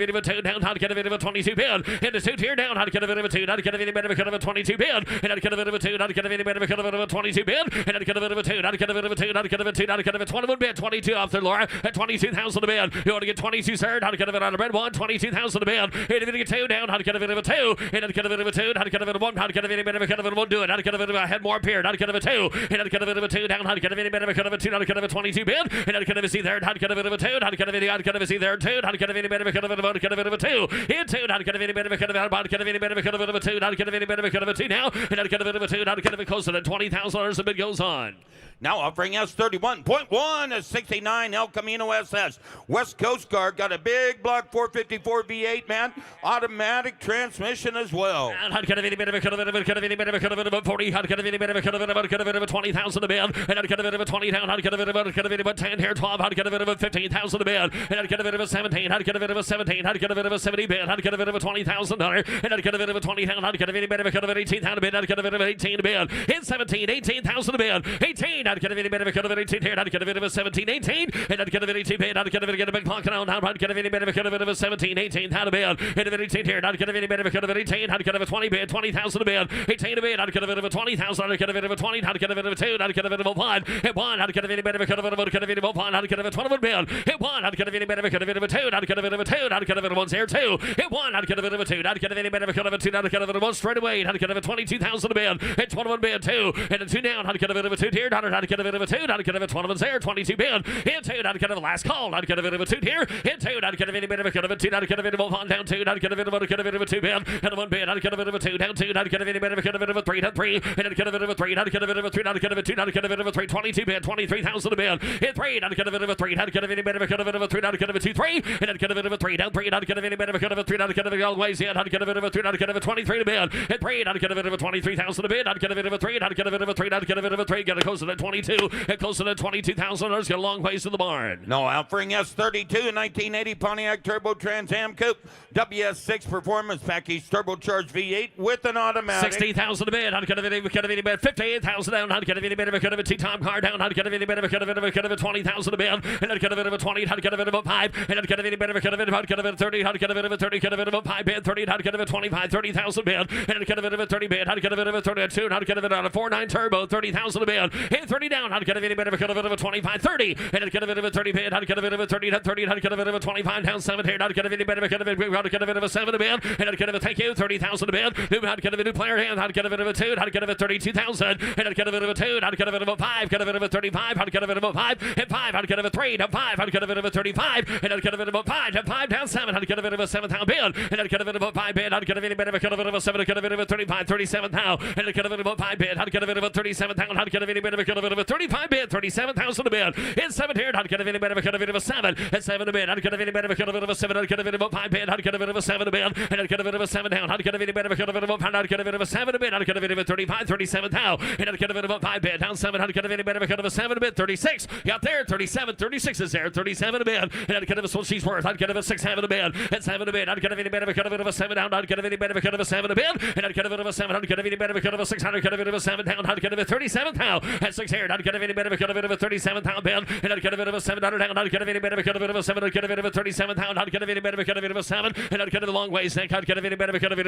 any 2, down, out of any of a 22 bid. Into 2 tier down, not get a bit of a 2, not get a bit of a 22 bid. And not get a bit of a 2, not get a bit of a 22 bid. And not get a bit of a 2, not get a bit of a 2, not get a bit of a 2, not get a bit of a 21 bid. 22 off there, Laura. At 22,000 a bid. You want to get 22, sir. Not get a bit on the red one. 22,000 a bid. And if you get 2 down, not get a bit of a 2. And not get a bit of a 2, not get a bit of 1, not get a bit of a 1, do it. Not get a bit of a head more appear, not get a bit of a 2. And not get a bit of a 2 down, not get a bit of a 2, not get a 22 bid. And not get a see there, not get a bit of a 2, not get a bit of see there 2, not get a bit of a 2, in 2, not get a bit of a 2, not get a bit of a 2, not get a bit of a 2 now, and not get a bit of a 2, not get a bit closer to $20,000 a bid goes on. Now offering us 31.1 a 69 El Camino SS. West Coast Guard got a big block 454 V8, man. Automatic transmission as well. And I'd get a bit of a 40, I'd get a bit of a 20,000 a bid, and I'd get a bit of a 20 down, I'd get a bit of a 10 here, 12, I'd get a bit of a 15,000 a bid, and I'd get a bit of a 17, I'd get a bit of a 17, I'd get a bit of a 70 bid, I'd get a bit of a $20,000, and I'd get a bit of a 20 down, I'd get a bit of a 18,000 a bid, I'd get a bit of a 18 a bid, in 17, 18,000 a bid, 18, I'd get a bit of a 18 here, I'd get a bit of a 17, 18, and I'd get a bit of a 18 bid, I'd get a big clock down, I'd get a bit of a 17, 18, how to bid, and a bit of 18 here, I'd get a bit of a 18, I'd get a 20 bid, 20,000 a bid, 18 a bid, I'd get a bit of a 20,000, I'd get a bit of a 20, I'd get a bit of a 2, I'd get a bit of a 1, hit 1, I'd get a bit of a 1, I'd get a 21 bid, hit 1, I'd get a bit of a 2, I'd get a bit of a 2, I'd get a bit of 1 here 2, hit 1, I'd get a bit of a 2, I'd get a bit of a 2, I'd get a bit of 1 straight away, I'd get a 22,000 a bid, hit 21 bid 2, and a 2 down, I'd get a bit of a 2 here, I'd get a bit of a 2, I'd get a 21 there, 22 bid, hit 2, I'd get a last call, I'd get a bit of a 2 here, hit 2, I'd get a bit of a 2, I'd get a bit of a 1 down 2, I'd get a bit of a 2 bid, and a 1 bid, I'd get a bit of a 2 down 2, I'd get a bit of a 3 down 3, and I'd get a bit of a 3, I'd get a bit of a 3, I'd get a 2, I'd get a bit of a 3, 22 bid, 23,000 a bid, hit 3, I'd get a bit of a 3, I'd get a bit of a 3, I'd get a 2 3, and I'd get a bit of a 3 down 3, I'd get a bit of a 3, I'd get a bit all ways in, I'd get a bit of a 3, I'd get a 23 a bid, hit 3, I'd get a bit of a 23,000 a bid, I'd get a bit of a 3, I'd get a bit of a 3, I'd get a bit of a 3, get it closer to 22, get closer to $22,000, get a long ways to the barn. No, offering us 32 1980 Pontiac Turbo Trans Am Coupe WS6 Performance Package Turbocharged V8 with an automatic. 60,000 a bid, I'd get a bit of a 58,000 down, I'd get a bit of a T-Tom car down, I'd get a bit of a 20,000 a bid, and I'd get a bit of a 20, I'd get a bit of a 5, and I'd get a bit of a 30, I'd get a bit of 30, get a bit of a 5 bid, 30, I'd get a 25, 30,000 bid, and I'd get a bit of a 30 bid, I'd get a bit of a 32, I'd get a bit of a 4.9 turbo, 30,000 a bid, hit 30 down, I'd get a bit of a 25, 30, and I'd get a bit of a 30 bid, I'd get a bit of a 30, 30, I'd get a bit of a 25 down 7 here, I'd get a bit of a 7 a bid, and I'd get a thank you, 30,000 a bid, I'd get a new player hand, I'd get a bit of a 2, I'd get a bit of 32,000, and I'd get a bit of a 2, I'd get a bit of a 5, get a bit of a 35, I'd get a bit of a 5, hit 5, I'd get a 3, down 5, I'd get a bit of a 35, and I'd get a bit of a 5, down 5, down 7, I'd get a bit of a 7 down bid, and I'd get a bit of a 5 bid, I'd get a bit of a 7, I'd get a bit of a 35, 37 down, and I'd get a bit of a 5 bid, I'd get a bit of a 37 down, I'd get a bit of a 35 bid, 37,000 a bid, in 7 here, I'd get a bit of a 7, at 7 a bid, I'd get a bit of a 7, I'd get a bit of a 5 bid, I'd get a bit of a 7 a bid, and I'd get a bit of a 7 down, I'd get a bit of a 5, I'd get a bit of a 7 a bid, I'd get a bit of a 35, 37 down, and I'd get a bit of a 5 bid, down 7, I'd get a bit of a 7 a bid, 36, got there, 37, 36 is there, 37 a bid, and I'd get a what she's worth, I'd get a 6, 7 a bid, at 7 a bid, I'd get a bit of a 7 down, I'd get a bit of a 7 a bid, and I'd get a bit of a 7, I'd get a bit of a 6, I'd get a bit of a 7 down, I'd get a bit of 37 down, at 6 here, I'd get a bit of a 37 down bid, and I'd get a bit of a 7 down, I'd get a bit of a 7, I'd get a bit of a 37 down, I'd get a bit of a 7, and I'd get a long ways neck, I'd get a bit of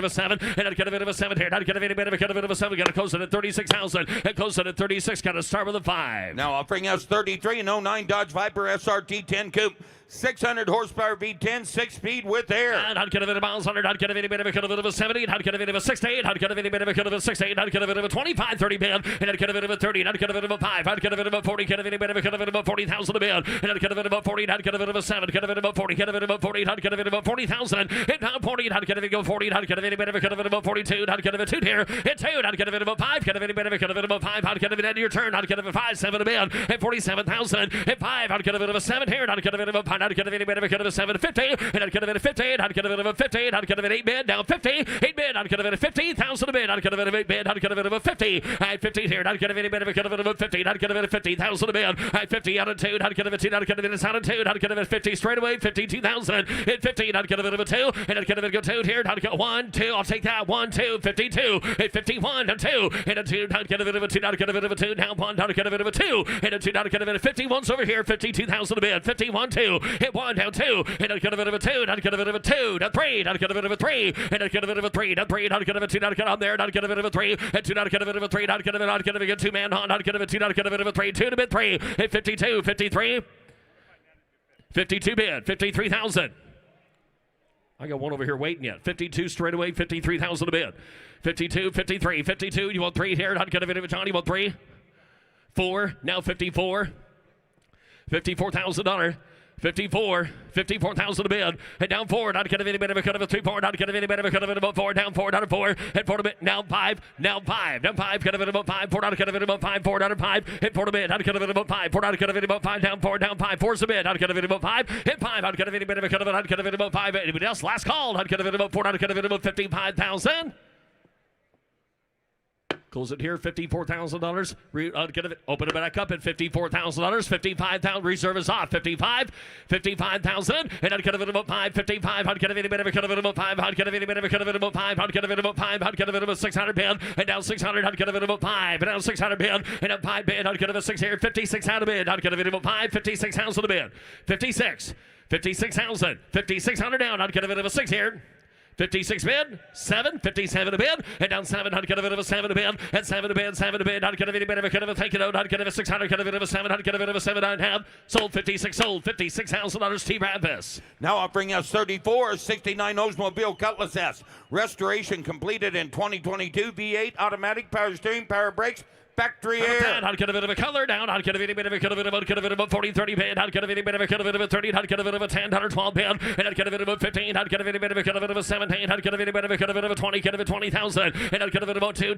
a 7, and I'd get a bit of a 7 here, I'd get a bit of a 7, got to close it at 36,000, and close it at 36, got to start with a 5. Now offering us 33 and 09 Dodge Viper SRT 10 Coupe 600 horsepower V10 6-speed with air. And I'd get a bit of miles on it. I'd get a bit of a 70. I'd get a bit of a 68. I'd get a bit of a 68. I'd get a bit of a 25, 30 bid. And I'd get a bit of a 30. I'd get a bit of a 5. I'd get a bit of a 40. Get a bit of a 40,000 a bid. And I'd get a bit of a 40. I'd get a bit of a 7. Get a bit of a 40. Get a bit of a 40. I'd get a bit of a 40,000. And now 40. I'd get a bit of a 40. I'd get a bit of a 42. I'd get a bit of a 2 here. Hit 2. I'd get a bit of a 5. Get a bit of a 5. I'd get a bit of your turn. I'd get a bit of a 5, 7 a bid. Hit 47,000. Hit 5. I'd get a bit of a 7 here. I'd get a bit of a 5. I'd get a bit of a 750, and I'd get a bit of 58, I'd get a bit of a 58, I'd get a bit of 8 bid, down 50, 8 bid, I'd get a bit of 50,000 a bid, I'd get a bit of 8 bid, I'd get a bit of a 50, I had 50 here, I'd get a bit of a 50, I'd get a bit of 50,000 a bid, I had 50 out of 2, I'd get a bit of 2, I'd get a bit of out of 2, I'd get a bit of 50 straight away, 52,000, hit 15, I'd get a bit of a 2, and I'd get a bit of a 2 here, I'd get 1, 2, I'll take that, 1, 2, 52, hit 51, and 2, and a 2, I'd get a bit of a 2, I'd get a bit of a 2, down 1, I'd get a bit of a 2, and a 2, I'd get a bit of 51's over here, 52,000 a bid, 51, 2, Hit 1, down 2, and out of it of a 2, not get of it of a 2, down 3, not get of it of a 3, and out of it of a 3, down 3, not get of a 2, not get on there, not get of it of a 3, and 2, not get of it of a 3, not get of it, not get of it, 2 man, not get of it, 2, not get of it of a 3, 2 to bid 3, hit 52, 53, 52 bid, 53,000. I got one over here waiting yet. 52 straight away, 53,000 a bid. 52, 53, 52. You want 3 here? Not get of it, John. You want 3? 4, now 54. $54,000. 54, 54,000 a bid. And down 4, not get of any bit of a cut of a 3, 4, not get of any bit of a cut of it about 4, down 4, down 4, hit 4 to bid, now 5, down 5, down 5, cut of it about 5, 4, not get of it about 5, 4, down 5, hit 4 to bid, not get of it about 5, 4, not get of it about 5, down 4, down 5, 4's a bid, not get of it about 5, hit 5, not get of any bit of a cut of it, not get of it about 5. Anybody else? Last call, not get of it about 4, not get of it about 55,000. Close it here, $54,000. Open it back up at $54,000. 55,000. Reserve is off. 55,000. And I'd cut it about 5. 55. I'd cut it about 5. I'd cut it about 5. I'd cut it about 5. I'd cut it about 600 bid. And down 600. I'd cut it about 5. And down 600 bid. And up 5 bid. I'd cut it about 6 here. 56,000 bid. I'd cut it about 5. 56,000 a bid. 56. 56,000. 5,600 down. I'd cut it about 6 here. 56 bid, 7, 57 a bid, and down 7, I'd get a bit of a 7 a bid, and 7 a bid, 7 a bid, I'd get a bit of a cut of a take it out, I'd get a 600, cut a bit of a 7, I'd get a bit of a 7, I'd have sold 56, sold $56,000, T. Radvis. Now offering us 34, 69 Oldsmobile Cutlass S. Restoration completed in 2022, V8, automatic, power steering, power brakes, factory air. I'd get a bit of a color down. I'd get a bit of a cut of it about 40, 30 bid. I'd get a bit of a cut of it about 30. I'd get a bit of a 10, 12 bid. And I'd get a bit about 15. I'd get a bit of a cut of it about 17. I'd get a bit of a cut of it about 20. Get a bit 20,000. And I'd get a bit about 2. I'd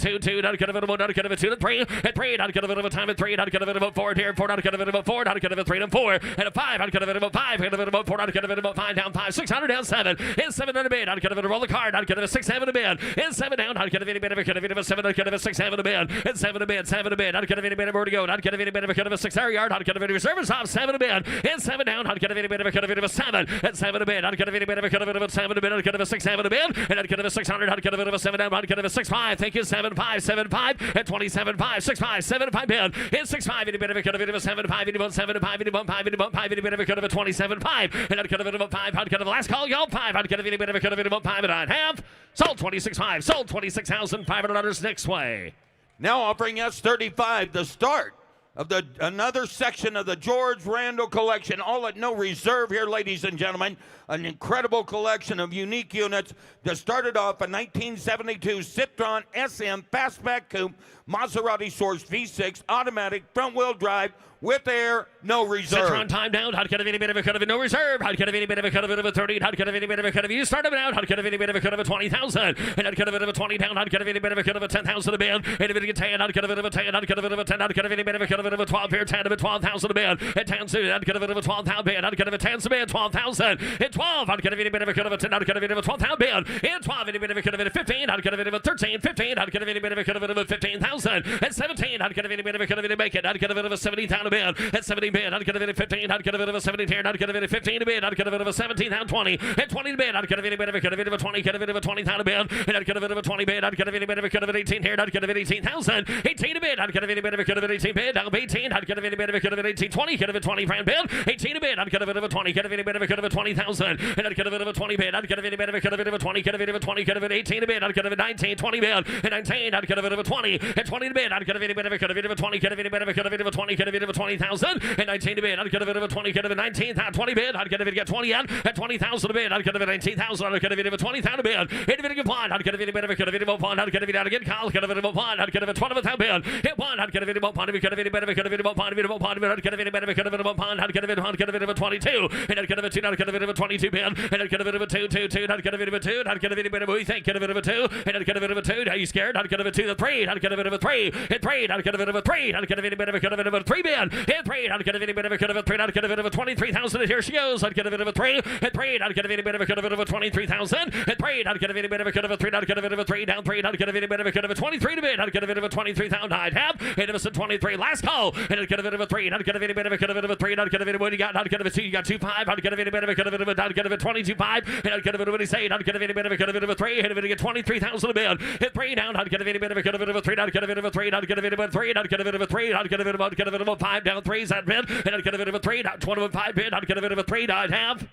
get a bit about 2 to 3. At 3, I'd get a bit of a time at 3. I'd get a bit about 4 here. 4, I'd get a bit about 4. I'd get a bit 3 and 4. And a 5, I'd get a bit about 5. I'd get a bit about 4. I'd get a bit about 5 down 5. 600 down 7. In 7 on a bid. I'd get a bit of roll the card. I'd get a 6, 7 a bid. In 7 down. I'd get a bit of a cut of it about 7. I'd get a 6, 7 a bid. In 7 a bid. 7 a bid. I'd get a bit of a to go. I'd get a bit of a cut of a 6 yard. I'd get a bit of a service off 7 a bid. In 7 down. I'd get a bit of a cut of it of a 7. At 7 a bid. I'd get a bit of a cut of it of 7 a bid. I'd get a 6, 7 a bid. And I'd get a 600. I'd get a bit of a 7 down. I'd get a 6, 5. Thank you. 7, 5, 7, 5. At 27, 5, 6, 5, 7, 5 bid. In 6, 5. And a bit of a cut of it of a 7, 5. And about 7, 5. And about 5. And about 5. And a bit of a cut of a 27, 5. And I'd get a bit of a 5. I'd get a last call. Y'all 5. I'd get a bit of a cut of it about 5. And I'd have sold 26, 5. Sold $26,500 next way. Now offering us 35, the start of another section of the George Randall collection, all at no reserve here, ladies and gentlemen. An incredible collection of unique units that started off a 1972 Citroen SM Fastback Coupe, Maserati sourced V6, automatic, front-wheel drive, with air, no reserve. Citroen time down. I'd get a bit of a cut of it, no reserve. I'd get a bit of a cut of it of a 30. I'd get a bit of a cut of you. Start it out. I'd get a bit of a cut of a 20,000. And I'd get a bit of a 20 down. I'd get a bit of a cut of a 10,000 a bid. And a bit of a 10. I'd get a bit of a 10. I'd get a bit of a 10. I'd get a bit of a cut of it of a 12 here. 10 of a 12,000 a bid. At 10 soon. I'd get a bit of a 12,000 bid. I'd get a bit of a 10 a bid. 12,000. At 12. I'd get a bit of a cut of a 10. I'd get a bit of a 12,000 bid. At 12. I'd get a bit of a 15. I'd get a bit of a 13. 15. I'd get a bit of a cut of it of a 15,000. At 17. I'd get a bit of a cut of it to make it. I'd get a bit of a 70,000 a bid. At 70 bid. I'd get a bit of 15. I'd get a bit of a 17 here. I'd get a bit of 15 a bid. I'd get a bit of a 17 down 20. At 20 a bid. I'd get a bit of a cut of it of a 20. Get a bit of a 20,000 a bid. And I'd get a bit of a 20 bid. I'd get a bit of a cut of it 18 here. I'd get a bit of 18,000. 18 a bid. I'd get a bit of a cut of it 18 bid. Now 18. I'd get a bit of a cut of it 18. 20. Get a bit 20 grand bid. 18 a bid. I'd get a bit of a 20. Get a bit of a cut of a 20,000. And I'd get a bit of a 20 bid. I'd get a bit of a cut of it of a 20. Get a bit of a 20. Get a bit of 18 a bid. I'd get a bit of 19. 20 bid. And 19. I'd get a bit of a 20. At 20 a bid. I'd get a bit of a cut of it of a 20. Get a bit of a cut of it of a 20. Get a bit of a 20,000. And 19 a bid. I'd get a bit of a 20. Get a bit of 19. 20 bid. I'd get a bit of 20 at 20,000 a bid. I'd get a bit of 19,000. I'd get a bit of a 20,000 a bid. Hit a bit of one. I'd get a bit of a cut of it of one. I'd get a bit out again. Call. Get a bit of one. I'd get a bit of 12,000 bid. Hit one. I'd get a bit of one. I'd get a bit of a cut of it of one. I'd get a bit of one. I'd get a bit of a cut of it of one. I'd get a bit of a 22. And I'd get a bit of a 2. I'd get a bit of a 22 bid. And I'd get a bit of a 2. I'd get a bit of a 2. I'd get a bit of a we think. Get a bit of a 2. And I'd get a bit of a 2. Are you scared? I'd get a bit of a 2. The 3. I'd get a bit of a 3. Hit 3. I'd get a bit of a 3. I'd get a bit of a cut of it of a 3 bid. Hit 3. I'd get a bit of a cut of a 3. I'd get a bit of a 23,000. Here she goes. I'd get a bit of a 3. Hit 3. I'd get a bit of a cut of it of a 23,000. Hit 3. I'd get a bit of a cut of a 3. I'd get a bit of a 3 down 3. I'd get a bit of a cut of a 23 to bid. I'd get a bit of a 23,000. I'd have hit of a 23. Last call. And I'd get a bit of a 3. I'd get a bit of a cut of it of a 3. I'd get a bit of what you got. I'd get a bit of a 2. You got 2 5. I'd get a bit of a cut of it of a. I'd get a bit of 22 5. And I'd get a bit of what he said. I'd get a bit of a cut of it of a 3. Hit a bit of 23,000 a bid. Hit 3 down. I'd get a bit of a cut of it of a 3. I'd get a bit of a 3. I'd get a bit of a 3. I'd get a bit of a 3. I'd get a bit of a 5. 5 down 3 is that bid. And I'd get a bit of a 3 down 25 bid. I'd get a bit of a 3 I'd have.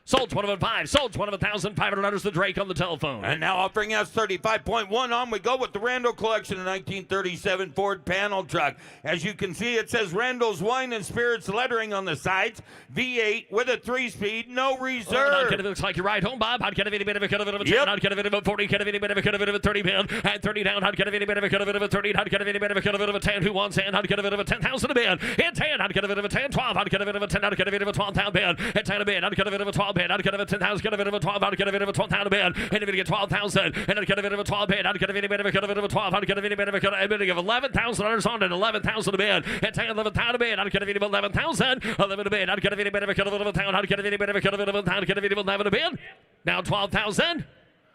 Sold 25. Sold $1,500 to Drake on the telephone. And now offering us 35.1 on we go with the Randall Collection, a 1937 Ford panel truck. As you can see, it says Randall's Wine and Spirits lettering on the sides. V8 with a 3-speed, no reserve. It looks like you're right home, Bob. I'd get a bit of a 10. Yep. I'd get a bit of a 40. Get a bit of a 30 bid. And 30 down. I'd get a bit of a 30. I'd get a bit of a 10. Who wants 10? I'd get a bit of a 10,000 a bid. In 10, I'd get a bit of a 10. 12, I'd get a bit of a 10. I'd get a bit of a 12,000 bid. At 10 a bid, I'd get a bit of a 12 bid. I'd get a bit of a 10,000. Get a bit of a 12. I'd get a bit of a 12,000 bid. And if you get 12,000, and I'd get a bit of a 12 bid. I'd get a bit of a 12. I'd get a bit of a bidding of $11,000 on it. 11,000 a bid. At 10, 11,000 a bid. I'd get a bit of 11,000. 11 a bid. I'd get a bit of a 1,000. I'd get a bit of a 11 a bid. Now 12,000.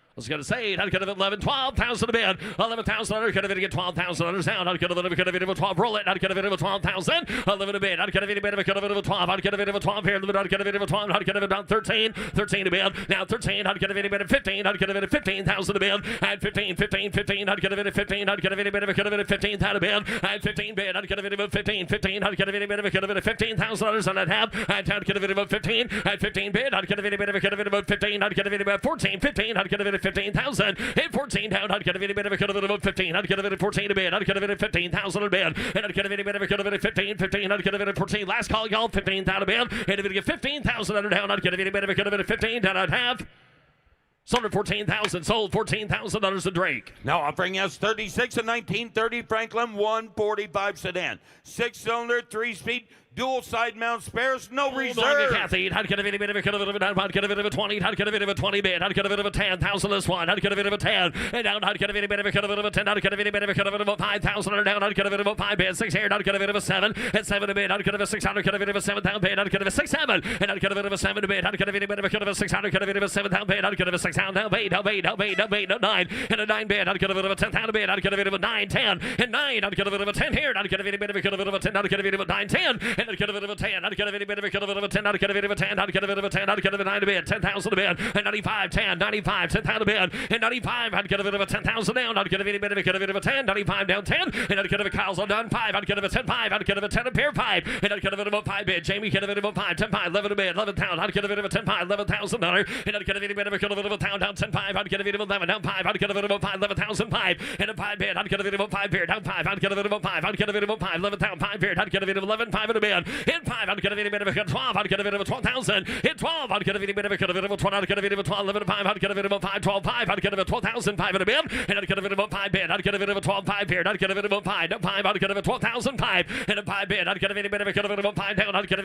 I was going to say, I'd get a bit of 11, 12,000 a bid. 11,000, I'd get a bit of $12,000 down. I'd get a bit of a 12, roll it. I'd get a bit of a 12,000. 11 a bid. I'd get a bit of a 12. I'd get a bit of a 12 here. I'd get a bit of a 12. I'd get a bit of 13. 13 a bid. Now 13, I'd get a bit of 15. I'd get a bit of 15,000 a bid. And 15. I'd get a bit of 15. I'd get a bit of 15,000 a bid. And 15 bid. I'd get a bit of 15. I'd get a bit of $15,000 on I'd have. I'd get a bit of 15. At 15 bid. I'd get a bit of 15. I'd get a bit of 14. 15. I'd get a bit of 15,000. And 14 down, I'd get a bit of 15. I'd get a bit of 14 a bid. I'd get a bit of 15,000 a bid. And I'd get a bit of 15. I'd get a bit of 14. Last call, y'all, 15,000 a bid. And if it get 15,000 under down, I'd get a bit of 15 down. I'd have. Sold at 14,000. Sold $14,000 to Drake. Now offering us 36 a 1930 Franklin 145 sedan. 6-cylinder, 3-speed. Dual side mount spares, no reserve. Kathy, I'd get a bit of a 20. I'd get a bit of a 20 bid. I'd get a bit of a 10,000 this one. I'd get a bit of a 10. And down, I'd get a bit of a 10. I'd get a bit of a 5,000. And down, I'd get a bit of a 5 bid. 6 here, I'd get a bit of a 7. At 7 a bid, I'd get a 600. Get a bit of a 7,000 bid. I'd get a 6 7. And I'd get a bit of a 7 bid. I'd get a bit of a 600. Get a bit of a 7,000 bid. I'd get a 6,000 bid. No 9. And a 9 bid. I'd get a bit of a 10,000 bid. I'd get a bit of a 9 10. And 9, I'd get a bit of a 10 here. I'd get a bit of a 10. I'd get a bit of a 9 10. And I'd get a bit of a 10. I'd get a bit of a 10. I'd get a bit of a 10. I'd get a bit of a 10. I'd get a bit of a 9 a bid. 10,000 a bid. And 95, 10, 95, 10,000 a bid. And 95, I'd get a bit of a 10,000 down. I'd get a bit of a 10. 95 down 10. And I'd get a Kyle's on down 5. I'd get a 10 5. I'd get a 10 a pair 5. And I'd get a bit of a 5 bid. Jamie get a bit of a 5. 10 5. 11 a bid. 11,000. I'd get a bit of a 10 5. $11,000. And I'd get a bit of a 1,000 down 10 5. I'd get a bit of a 11 down 5. I'd get a bit of a 5. 11,000 5. And a 5 bid. I'd get a bit of a 5 bid down 5. I'd get a bit of a 5. I'd get a bit of a 5. 11,000 5 bid. I'd get a bit of 11 5 in a bid. In 5. I'd get a bit of a 12. I'd get a bit of a 12,000. In 12. I'd get a bit of a 12. I'd get a bit of a 12. 11 5. I'd get a bit of a 5. 12 5. I'd get a bit of 12,000 5 in a bid. And I'd get a bit of a 5 bid. I'd get a bit of a 12 5 bid. I'd get a bit of a 5 down 5. I'd get a bit of 12,000 5. And a 5 bid. I'd get a bit of a 5 down. I'd get a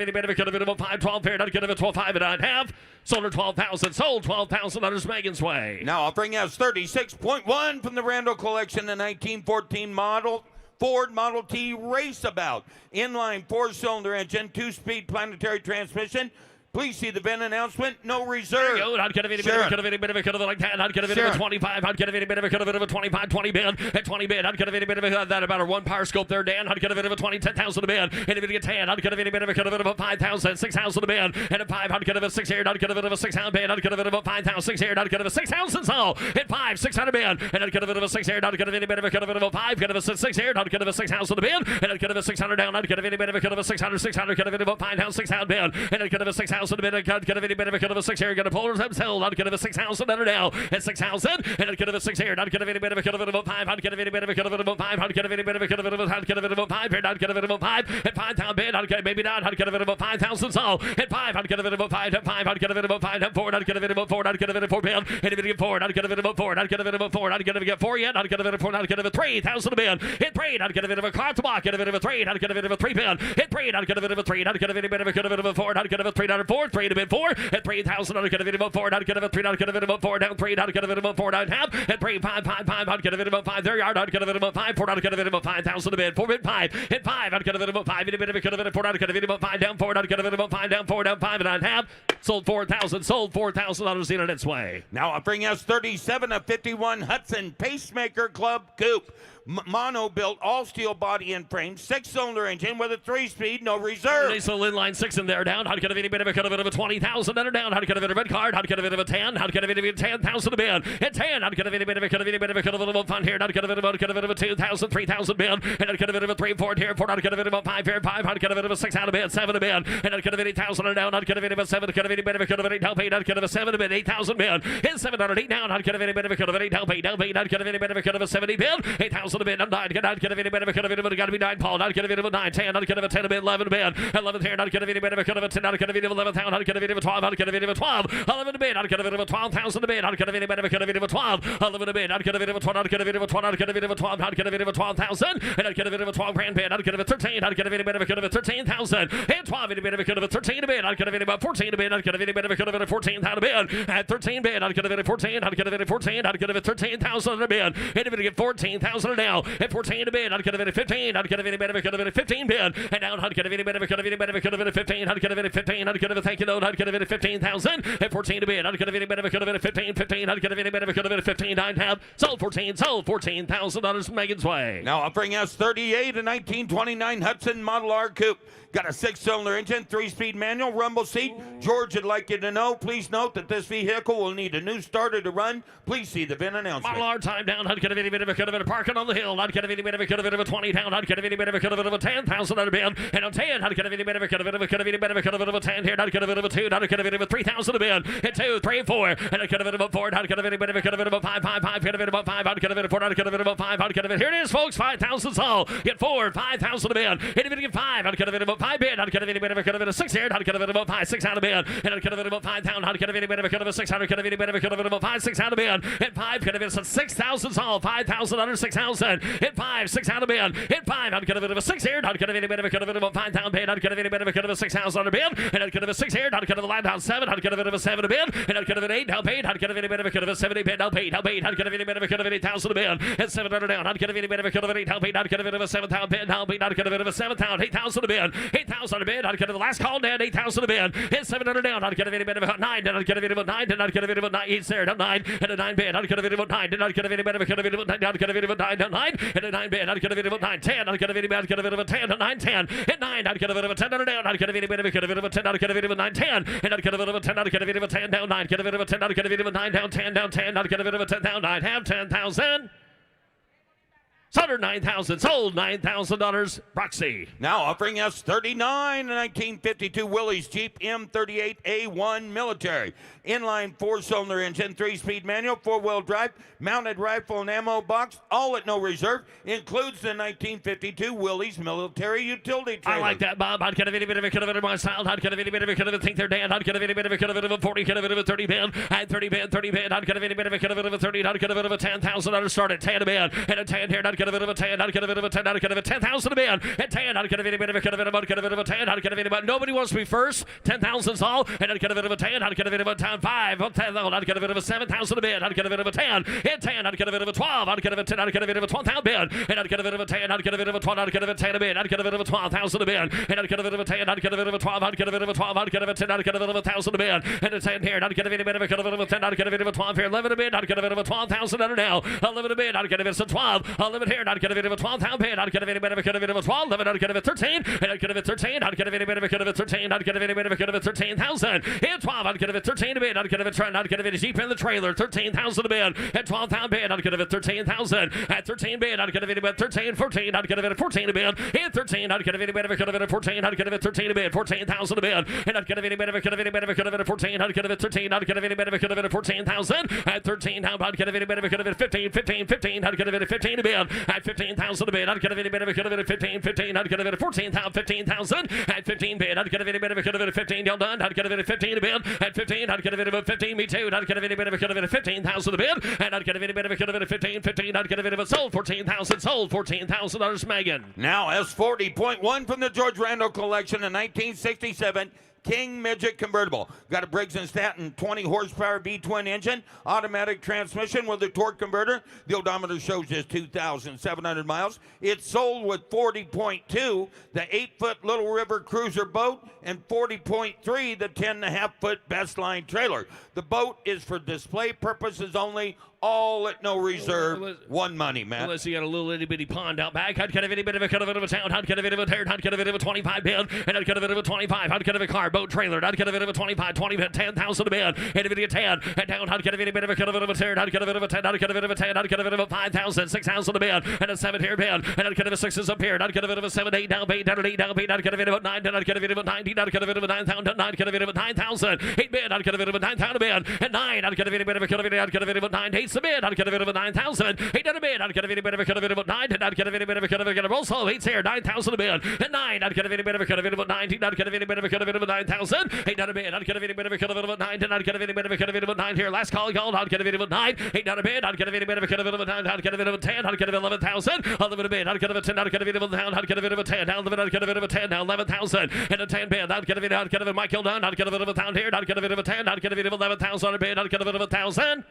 bit of a 5 12 bid. I'd get a bit of 12 5 and I'd have. Sold her 12,000. Sold $12,000 Megan's way. Now offering us 36.1 from the Randall Collection, the 1914 model Ford Model T Raceabout. Inline 4-cylinder engine, 2-speed planetary transmission. Please see the VIN announcement. No reserve. I'd get a bit of a like that. I'd get a bit of a 25. I'd get a bit of a 25, 20 bid. At 20 bid, I'd get a bit of a that about a 1 power scope there, Dan. I'd get a bit of a 20, 10,000 a bid. And if it get 10, I'd get a bit of a 5,000, 6,000 a bid. And at 5, I'd get a 6 here. I'd get a bit of a 6,000 bid. I'd get a bit of a 5,000, 6 here. I'd get a 6,000 so. At 5, 600 bid. And I'd get a bit of a 6 here. I'd get a bit of a 5. Get a 6 here. I'd get a 6,000 a bid. And I'd get a 600 down. I'd get a bit of a 600, 600. Get a bit of a 5,000, 6,000 bid. And I'd get a 6,000 a bid. I'd get a bit of a 6 here, got a pullers himself. I'd get a 6,000 under now at 6,000, and I'd get a 6 here. I'd get a bit of a 5. I'd get a bit of a 5. I'd get a bit of a 5. I'd get a bit of a 5 here. I'd get a bit of a 5 at 5,000 bid. I'd get maybe not. I'd get a bit of a 5,000 so at 5. I'd get a bit of a 5 at 5. I'd get a bit of a 5 at 4. I'd get a bit of a 4. I'd get a bit of a 4 bid. And if it get 4, I'd get a bit of a 4. I'd get a bit of a 4. I'd get a bit of a 4 yet. I'd get a bit of 4. I'd get a bit of 3,000 a bid. Hit 3. I'd get a bit of a cart to block. Get a bit of a 3. I'd get a bit of a 3 bid. Hit 3. I'd get a bit of a 3. I'd get a bit of a 4. I'd get a 3 down 4. 3 to bid 4 at 3,000. I'd get a bit of a 4. I'd get a 3. I'd get a bit of a 4 down 3. I'd get a bit of a 4 down half at 3 5 5 5. I'd get a bit of a 5 there yard. I'd get a bit of a 5 4. I'd get a bit of a 5,000 a bid. 4 bid 5 hit 5. I'd get a bit of a 5 in a bit of a 4. I'd get a bit of a 5 down 4. I'd get a bit of a 5 down 4 down 5 and I'd have sold 4,000. Sold $4,000 in its way. Now offering us 37 of 51 Hudson Pacemaker Club Coupe. Mono built all steel body and frame, 6-cylinder engine with a 3-speed, no reserve. Nice little inline 6 in there down. I'd get a bit of a cut a bit of a 20,000 under down. How to cut a bit of a red card. How to cut a bit of a 10. How to cut a bit of a 10,000 to bid. Hit 10. How to cut a bit of a cut a bit of a cut a bit of a fun here. How to cut a bit of a cut a bit of a 2,000, 3,000 bid. And how to cut a bit of a 3, 4 here. 4. How to cut a bit of a 5 here. 5. How to cut a bit of a 6 out of bid. 7 to bid. And how to cut a bit of 8,000 under down. How to cut a bit of a 7. Cut a bit of a cut a bit of 8 down. How to cut a 7 to bid. 8,000 bid. Hit 708 down. How to cut a bit of a cut a bit of 8 down. Down. How to cut a bit of a cut of a 70 bid. 8,000 to bid. I'm 9. How to cut a bit of a cut of it. Got to be 9. Paul. How to cut a bit of a 9. 10. How to cut a 10 to bid. 11 to bid. 11 here. How to cut a bit of a cut of a 10. How to cut a bit of 11,000. How to cut a bit of a 12. How to cut a bit of a 12. 11 to bid. How to cut a bit of a 12,000 to bid. How to cut a bit of a cut a bit of a 12. 11 to bid. How to cut a bit of a 12. How to cut a bit of a 12. How to cut a bit of a 12. How to cut a bit of a 12,000. And how to cut a bit of a 12 grand bid. How to cut a bit of a 13. How to cut a bit of a cut of a 13,000. And 12 in a bit of a cut of a 13 to bid. How to cut a bit of a 14 to bid. How to cut a bit of a cut of a 14. How to bid. At 13 bid. How to cut a bit of 14. How to cut a bit of 14. How to cut a bit of 13,000 to bid. And a bit of 14,000 now. At 14 to bid. How to cut a bit of 15. How to cut a bit of a cut of a 15 bid. And down. How to cut a bit of a cut of a bit of a cut of a 15. How to cut a bit of 15. How to cut a thank you note. How to cut a bit of 15,000. At 14 to bid. How to cut a bit of a cut of a 15. 15. How to cut a bit of a cut of a 15. 9 tab. Sold 14. Sold $14,000 Megan's way. Now offering S38, a 1929 Hudson Model R Coupe. Got a 6-cylinder engine, 3-speed manual, rumble seat. George would like you to know, please note that this vehicle will need a new starter to run. Please see the VIN announcement. Model R time down. How to get a bit of a cut of it. Parking on the hill. How to get a bit of a cut of it of a 20 down. How to get a bit of a cut of it of a 10,000 under bid. And on 10. How to get a bit of a cut of it of a cut of it of a cut of it of a 10 here. How to get a bit of a 2. How to get a bit of a 3,000 a bid. And 2, 3, 4. And a cut of it of a 4. How to get a bit of a cut of it of a 5, 5, 5. Get a bit of a 5. How to get a bit of 4. How to get a bit of a 5. How to get a bit. Here it is, folks. 5,000 all. Get 4, 5,000 a bid. Hit a bit of 5. How to get a bit of a 5 bid. How to get a bit of a cut of it a 6 here. How to get a bit of a 5, 6 out of bid. And how to get a bit of a 5,000. How to get a bit of a cut of a 6. How to get a bit of a cut of a 5, 6 out of bid. Hit 5. Get a bit of 6,000 all. 5,000 under 6,000. Hit 5, 6 out of bid. Hit 5. How to get a bit of a 6 here. How to get a bit of a cut of a 5,000 bid. How to get a bit of a cut of a 6,000 under bid. And how to get a 6 here. How to get a line down 7. How to get a bit of a 7 a bid. And how to get a bit of 8. How paid. How to get a bit of a cut of a 70 bid. How paid. How paid. How to get a bit of a cut of 8,000 a bid. And 700 down. How to get a bit of a cut of 8. How paid. How to get a bit of a 7,000 bid. How paid. How to get a bit of a 7,000. 8,000 a bid. 8,000 a bid. How to get a last call down. 8,000 a bid. Hit 700 down. How to get a bit of a 9. How to get a bit of a 9. How to get a bit of a 9. He's there. 9. And a 9 bid. How to get a bit of a 9. How to get a bit of a cut of 9. How to get a bit of a 9. 9. And a 9 bid. How to get a bit of a 9. 10. How to get a bit of a 10. 9. 10. Hit 9. How to get a bit of a 10 down. How to get a bit of a 10. How to get a bit of a 9. 10. And how to get a bit of a 10. How to get a bit of a 10 down. 9. Get a bit of a 10. How to get a bit of a 9 down. 10 down. 10. How to get a bit of a 10 down. 9. Have 10,000. Sold 9,000. Sold $9,000. Proxy. Now offering us 39, a 1952 Willys Jeep M38A1 military. Inline 4-cylinder engine, 3-speed manual, 4-wheel drive, mounted rifle and ammo box, all at no reserve. Includes the 1952 Willys military utility trailer. I like that, Bob. I'd get a bit of a cut of it in my style. I'd get a bit of a cut of it. Think they're Dan. I'd get a bit of a cut of it of a 40, cut of it of a 30 band. I'd 30 band, 30 band. I'd get a bit of a cut of it of a 30. I'd get a bit of a 10,000. I'd start at 10 a band. And a 10 here. I'd get a bit of a 10. I'd get a bit of a 10. I'd get a bit of 10,000 a band. And 10. I'd get a bit of a cut of it about. Get a bit of a 10. I'd get a bit of a. Nobody wants to be first. 10,000's all. And I'd get a bit of a 10. I'd get a bit of a 10. 5. 10. I'd get a bit of a 7,000 a band. I'd get a bit of a 10. And 10. I'd get a bit of a 12. I'd get a bit of a 10. I'd get a bit of a 12,000 band. And I'd get a bit of a 10. I'd get a bit of a 12. I'd get a bit of a 10 a band. I'd get a bit of a 12,000 a band. And I'd get a bit of a 10. I'd get a bit of a 12. I'd get a bit of a 12. I'd get a bit of a 10. I'd get a bit of a 1,000 a band. And a 10 here. I'd get a bit of a 10. I'd get a bit of a 12 here. 11 a band. I'd get a bit of a 12,000 under now. 11 a band. I'd get a bit of a 12. 11 here. I'd get a bit of a 12,000 band. I'd get a bit of a 12. 11. I'd get a bit of 13. And I'd get a bit of 13. I'd get a bit of a 13. I'd get a bit of a 13,000. And 12. I'd get a bit 13 a band. I'd get a bit of I'd get a bit of Jeep in the trailer. 13,000 a band. At 12,000 band. I'd get a bit 13,000. At 13 band. I'd get a bit of 13. 14. I'd get a bit of 14 a band. And 13. I'd get a bit of 14. I'd get a bit 13 a band. 14,000 a band. And I'd get a bit of 14. I'd get a bit 13. I'd get a bit of 14,000. At 13. I'd get a bit of 15. 15. I'd get a bit of 15 a band. At 15,000 a band. I'd get a bit of 15. 15. I'd get a bit of 14,000. 15,000. At 15 band. I'd get a bit of 15. Y'all done? I'd get a bit of 15 a band. At 15. I'd get a bit of 15. Me too. I'd get a bit of 15,000 a band. And I'd get a bit of 15. 15. I'd get a bit of a sold 14,000. Sold $14,000. Megan. Now S40.1 from the George Randall collection in 1967. King Midget convertible. Got a Briggs & Stanton 20 horsepower V-twin engine, automatic transmission with a torque converter. The odometer shows just 2,700 miles. It's sold with 40.2, the 8-foot Little River cruiser boat, and 40.3, the 10.5-foot Best Line trailer. The boat is for display purposes only. all at no reserve. Won money, Matt. Unless you got a little itty bitty pond out back. I'd kind of itty bit of a cut of a town. I'd kind of a tear. I'd kind of a 25 bid. And I'd kind of a 25. I'd kind of a car, boat, trailer. I'd kind of a 25, 20 bid, 10,000 a bid. And a 10. And down. I'd kind of a bit of a cut of a tear. I'd kind of a 10. I'd kind of a 10. I'd kind of a 5,000, 6,000 a bid. And a 7 here bid. And I'd kind of a 6 is up here. I'd kind of a 7, 8 down, 8 down, 8 down, 8. I'd kind of a 9. I'd kind of a 19. I'd kind of a 9,000. I'd kind of a 9,000. 8 bid. I'd kind of a 9,000 a bid. And 9. I'd kind of a bit of a cut of a. I'd kind of a 9. 8 a bid. I'd kind of a 9,000. 8 down a bid. I'd kind of a bit of a cut of a 9. And I'd kind of a bit of a cut of a also 8's here. 9,000 a bid. And 9. I'd kind of a bit of a cut of a 19. I'd kind of a bit of a cut of a 9,000. 8 down a bid. I'd kind of a bit of a cut of a 9. And I'd kind of a bit of a cut of a 9 here. Last call called. I'd kind of a bit of a 9. 8 down a bid. I'd kind of a bit of a cut of a 9. I'd kind of a bit of a 10. I'd kind of 11,000. 11 a bid. I'd kind of a 10. I'd kind of a bit of a 10. I'd kind of a bit of a 10. Now 11. I'd kind of a bit of a 10. Now 11,000. And a 10 bid. I'd kind of a Michael Dunn. I'd kind of a bit of a 1,000 here. I'd kind of a bit of a 10. I'd kind of a bit of 11,000 a bid. I'd kind of a bit of 1,000.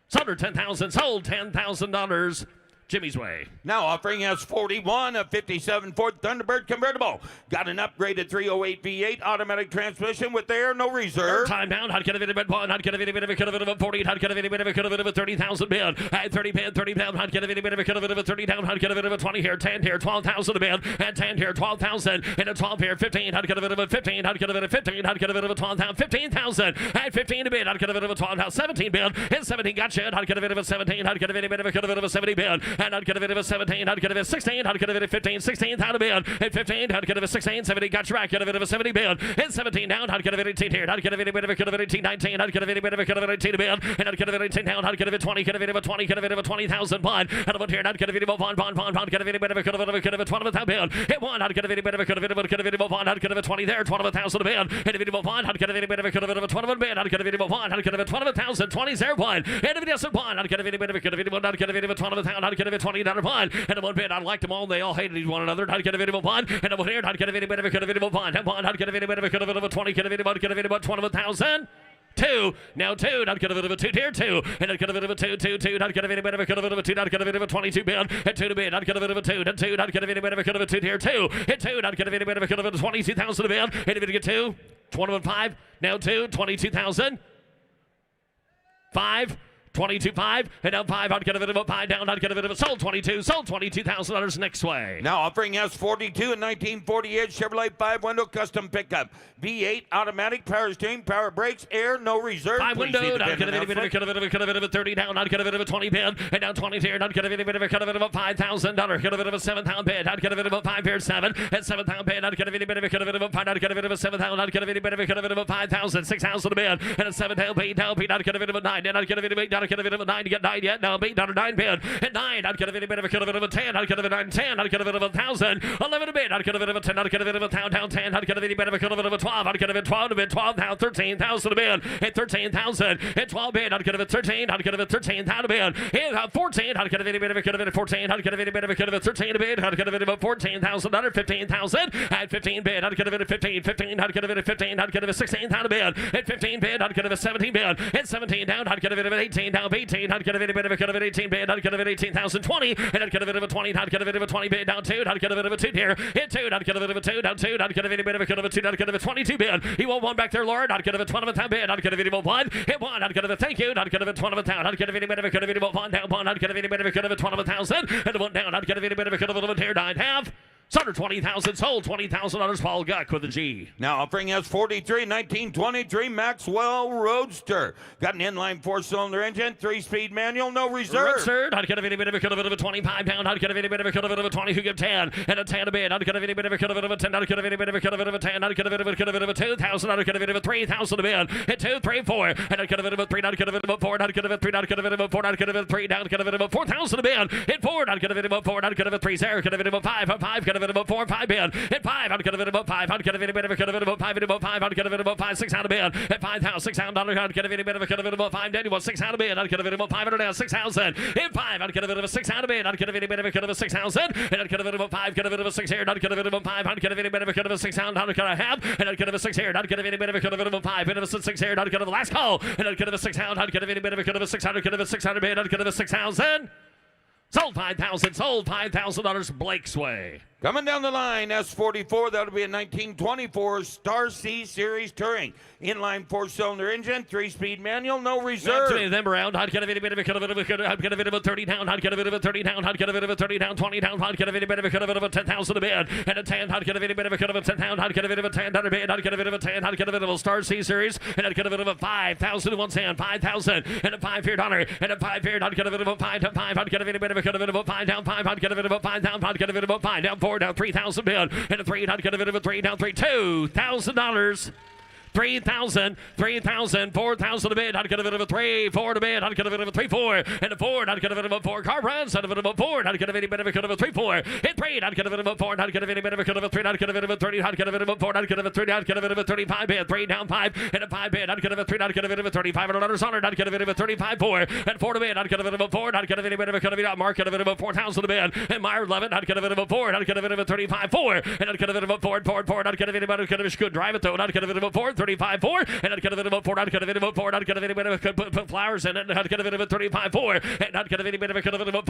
Sold her 10,000. Sold $10,000. Jimmy's way. Now offering us 41, a 57 Ford Thunderbird convertible. Got an upgraded 308 V8 automatic transmission with air, no reserve. Time down. I'd get a bit of a one. I'd get a bit of a cut of a 40. I'd get a bit of a cut of a 30,000 bid. At 30 bid, 30 down. I'd get a bit of a cut of a 30 down. I'd get a bit of a 20 here, 10 here, 12,000 a bid. And 10 here, 12,000. And a 12 here, 15. I'd get a bit of a 15. I'd get a bit of 15. I'd get a bit of a 12,000. 15,000. At 15 a bid. I'd get a bit of a 12,000. 17 bid. And 17 gotcha. I'd get a bit of a 17. I'd get a bit of a cut of a 70 bid. And I'd get a bit of a 17. I'd get a 16. I'd get a 15. 16 out of bid. At 15. I'd get a 16. 70 gotcha back. Get a bit of a 70 bid. And 17 down. I'd get a 18 here. I'd get a bit of a cut of 18. 19. I'd get a bit of a cut of 18 a bid. And I'd get a 18 down. I'd get a 20. Get a bit of a 20. Get a bit of a 20,000 bond. And over here. I'd get a bit of a bond. Get a bit of a cut of a 12,000 bid. Hit one. I'd get a bit of a cut of a bond. I'd get a 20 there. 12,000 a bid. And a bit of a bond. I'd get a bit of a cut of a 12 bid. I'd get a bit of a bond. I'd get a 12,000. 20 there one. And a bit of a bond. I'd get a bit of a cut of a bond. I'd get a bit of a 12,000. I'd get a $20 bond. And a one bid. I liked them all. They all hated one another. I'd get a bit of a bond. And over here. I'd get a bit of a cut of a bond. I'd get a bit of a cut of a 20. Get a bit of 12,000. 2. Now 2. I'd get a bit of a 2 tier 2. And I'd get a bit of a 2. I'd get a bit of a cut of a 2. I'd get a bit of a 22 bid. And 2 to bid. I'd get a bit of a 2. And 2. I'd get a bit of a cut of a 2 tier 2. And 2. I'd get a bit of a cut of a 22,000 a bid. And a bit of a 2. 21.5. Now 2. 22,000. 5. 22.5, and down 5. I'd get a bit of a 5 down. I'd get a bit of a sold 22. Sold $22,000 next way. Now offering us 42 and 1948 Chevrolet 5-window custom pickup. V8 automatic, power steering, power brakes, air, no reserve. 5 window. I'd get a bit of a 30 down. I'd get a bit of a 20 bid. And down 20 here. I'd get a bit of a $5,000. Get a bit of a 7,000 bid. I'd get a bit of a 5 here 7. And 7,000 bid. I'd get a bit of a 5. I'd get a bit of a 7,000. I'd get a bit of a 5,000. 6,000 a bid. And a 7 down beat. I'd get a bit of a 9. And I'd get a bit of a 8. I'd get a bit of a 9 to get 9 yet. Now beat down a 9 bid. And 9. I'd get a bit of a 10. I'd get a bit of a 10. I'd get a bit of a 1,000. 11 a bid. I'd get a bit of a 10. I'd get a bit of a 10. I'd get a bit of a 12. I'd get a bit 12 a bid. 12 now 13,000 a bid. And 13,000. And 12 bid. I'd get a bit 13. I'd get a bit 13,000 a bid. And 14. I'd get a bit of a 14. I'd get a bit of a 13 a bid. I'd get a bit of a 14,000. Under 15,000. At 15 bid. I'd get a bit of 15. 15. I'd get a bit of 15. I'd get a bit of 16,000 a bid. At 15 bid. I'd get a bit of 17 bid. And 17 down. I'd get a bit of 18 down. 18. I'd get a bit of 18 bid. I'd get a bit of 18,020. And I'd get a bit of a 20. I'd get a bit of a 20 bid down 2. I'd get a bit of a 2 here. Hit 2. I'd get a bit of a 2 down 2. I'd get a bit of a 2. I'd get a 22 bid. He won't one back there, Lord. I'd get a 12 bid. I'd get a bit of a 1. Hit 1. I'd get a thank you. I'd get a 12 down. I'd get a bit of a 1 down 1. I'd get a bit of a 12,000. And a 1 down. I'd get a bit of a tear. I'd have. Sold $20,000. Sold $20,000. Paul Guck with a G. Now offering us 43 1923 Maxwell Roadster. Got an inline 4-cylinder engine, 3-speed manual, no reserve. Registered. I'd get a bit of a 25 down. I'd get a bit of a 20 who give 10 and a 10 a bid. I'd get a bit of a 10. I'd get a bit of a 10. I'd get a bit of a 2,000. I'd get a bit of a 3,000 a bid. Hit 2, 3, 4. And I'd get a bit of a 3. I'd get a bit of a 4. I'd get a bit of a 3. I'd get a bit of a 4. I'd get a bit of a 3 down. I'd get a bit of a 4,000 a bid. Hit 4. I'd get a bit of a 4. I'd get a bit of a 3 0. Get a bit of a 5. 5. Get a bit of a 4. 5 bid. At 5, I'd get a bit of 5. I'd get a bit of 5. I'd get a bit of 5. I'd get a bit of 5. 6 out of bid. At 5,000, $600. I'd get a bit of 5. Then you want 6 out of bid. I'd get a bit of 500 down. 6,000. At 5, I'd get a bit of a 6 out of bid. I'd get a bit of 6,000. And I'd get a bit of 5. Get a bit of 6 here. I'd get a bit of 5. I'd get a bit of 6,000. I'd get a half. And I'd get a 6 here. I'd get a bit of 5. Bit of 6 here. I'd get a last call. And I'd get a 6,000. I'd get a bit of 600. Get a 600 bid. I'd get a 6,000. Sold $5,000. Sold $5,000. Blake's way. Coming down the line, S44, that'll be a 1924 Star C Series Touring. Inline 4-cylinder engine, 3-speed manual, no reserve. Them around. Hot get a bit of a 30 down. Hot get a bit of a 30 down. Hot get a bit of a 30 down. 20 down. Hot get a bit of a 10,000 a bid. And a 10. Hot get a bit of a 10 down. Hot get a bit of a 10 down a bid. Hot get a bit of a 10. Hot get a bit of a Star C Series. And I'd get a bit of a 5,000 in one hand. 5,000 and a 5 here dollar. And a 5 here. I'd get a bit of a 5 down 5. I'd get a bit of a 5 down 5. I'd get a bit of a 5 down. I'd get a bit of a 5 down 4 down 3,000 bid. And a 3. I'd get a bit of a 3 down 3. $2,000. 3,000, 4,000 a bid. I'd get a bit of a 3, 4 to bid. I'd get a bit of a 3, 4, and a 4. I'd get a bit of a 4. Car runs. I'd get a bit of a 4. I'd get a bit of a 3, 4. Hit 3. I'd get a bit of a 4. I'd get a bit of a 3. I'd get a bit of a 30. I'd get a bit of a 4. I'd get a bit of a 30. I'd get a bit of a 35 bid. 3 down 5 and a 5 bid. I'd get a bit of a 3. I'd get a bit of a 35 and a $100. I'd get a bit of a 35 4 and 4 to bid. I'd get a bit of a 4. I'd get a bit of a Mark. Get a bit of a 4,000 a bid. And Meyer 11. I'd get a bit of a 4. I'd get a bit of a 35 4 and I'd get a bit of a 4. I'd get a bit of a good drive it though. And I'd get a bit of a 4. 35 4 and I'd get a bit of a 4. I'd get a bit of a 4. I'd get a bit of a put flowers in it. And I'd get a bit of a 35 4 and I'd get a bit of a 4. I'd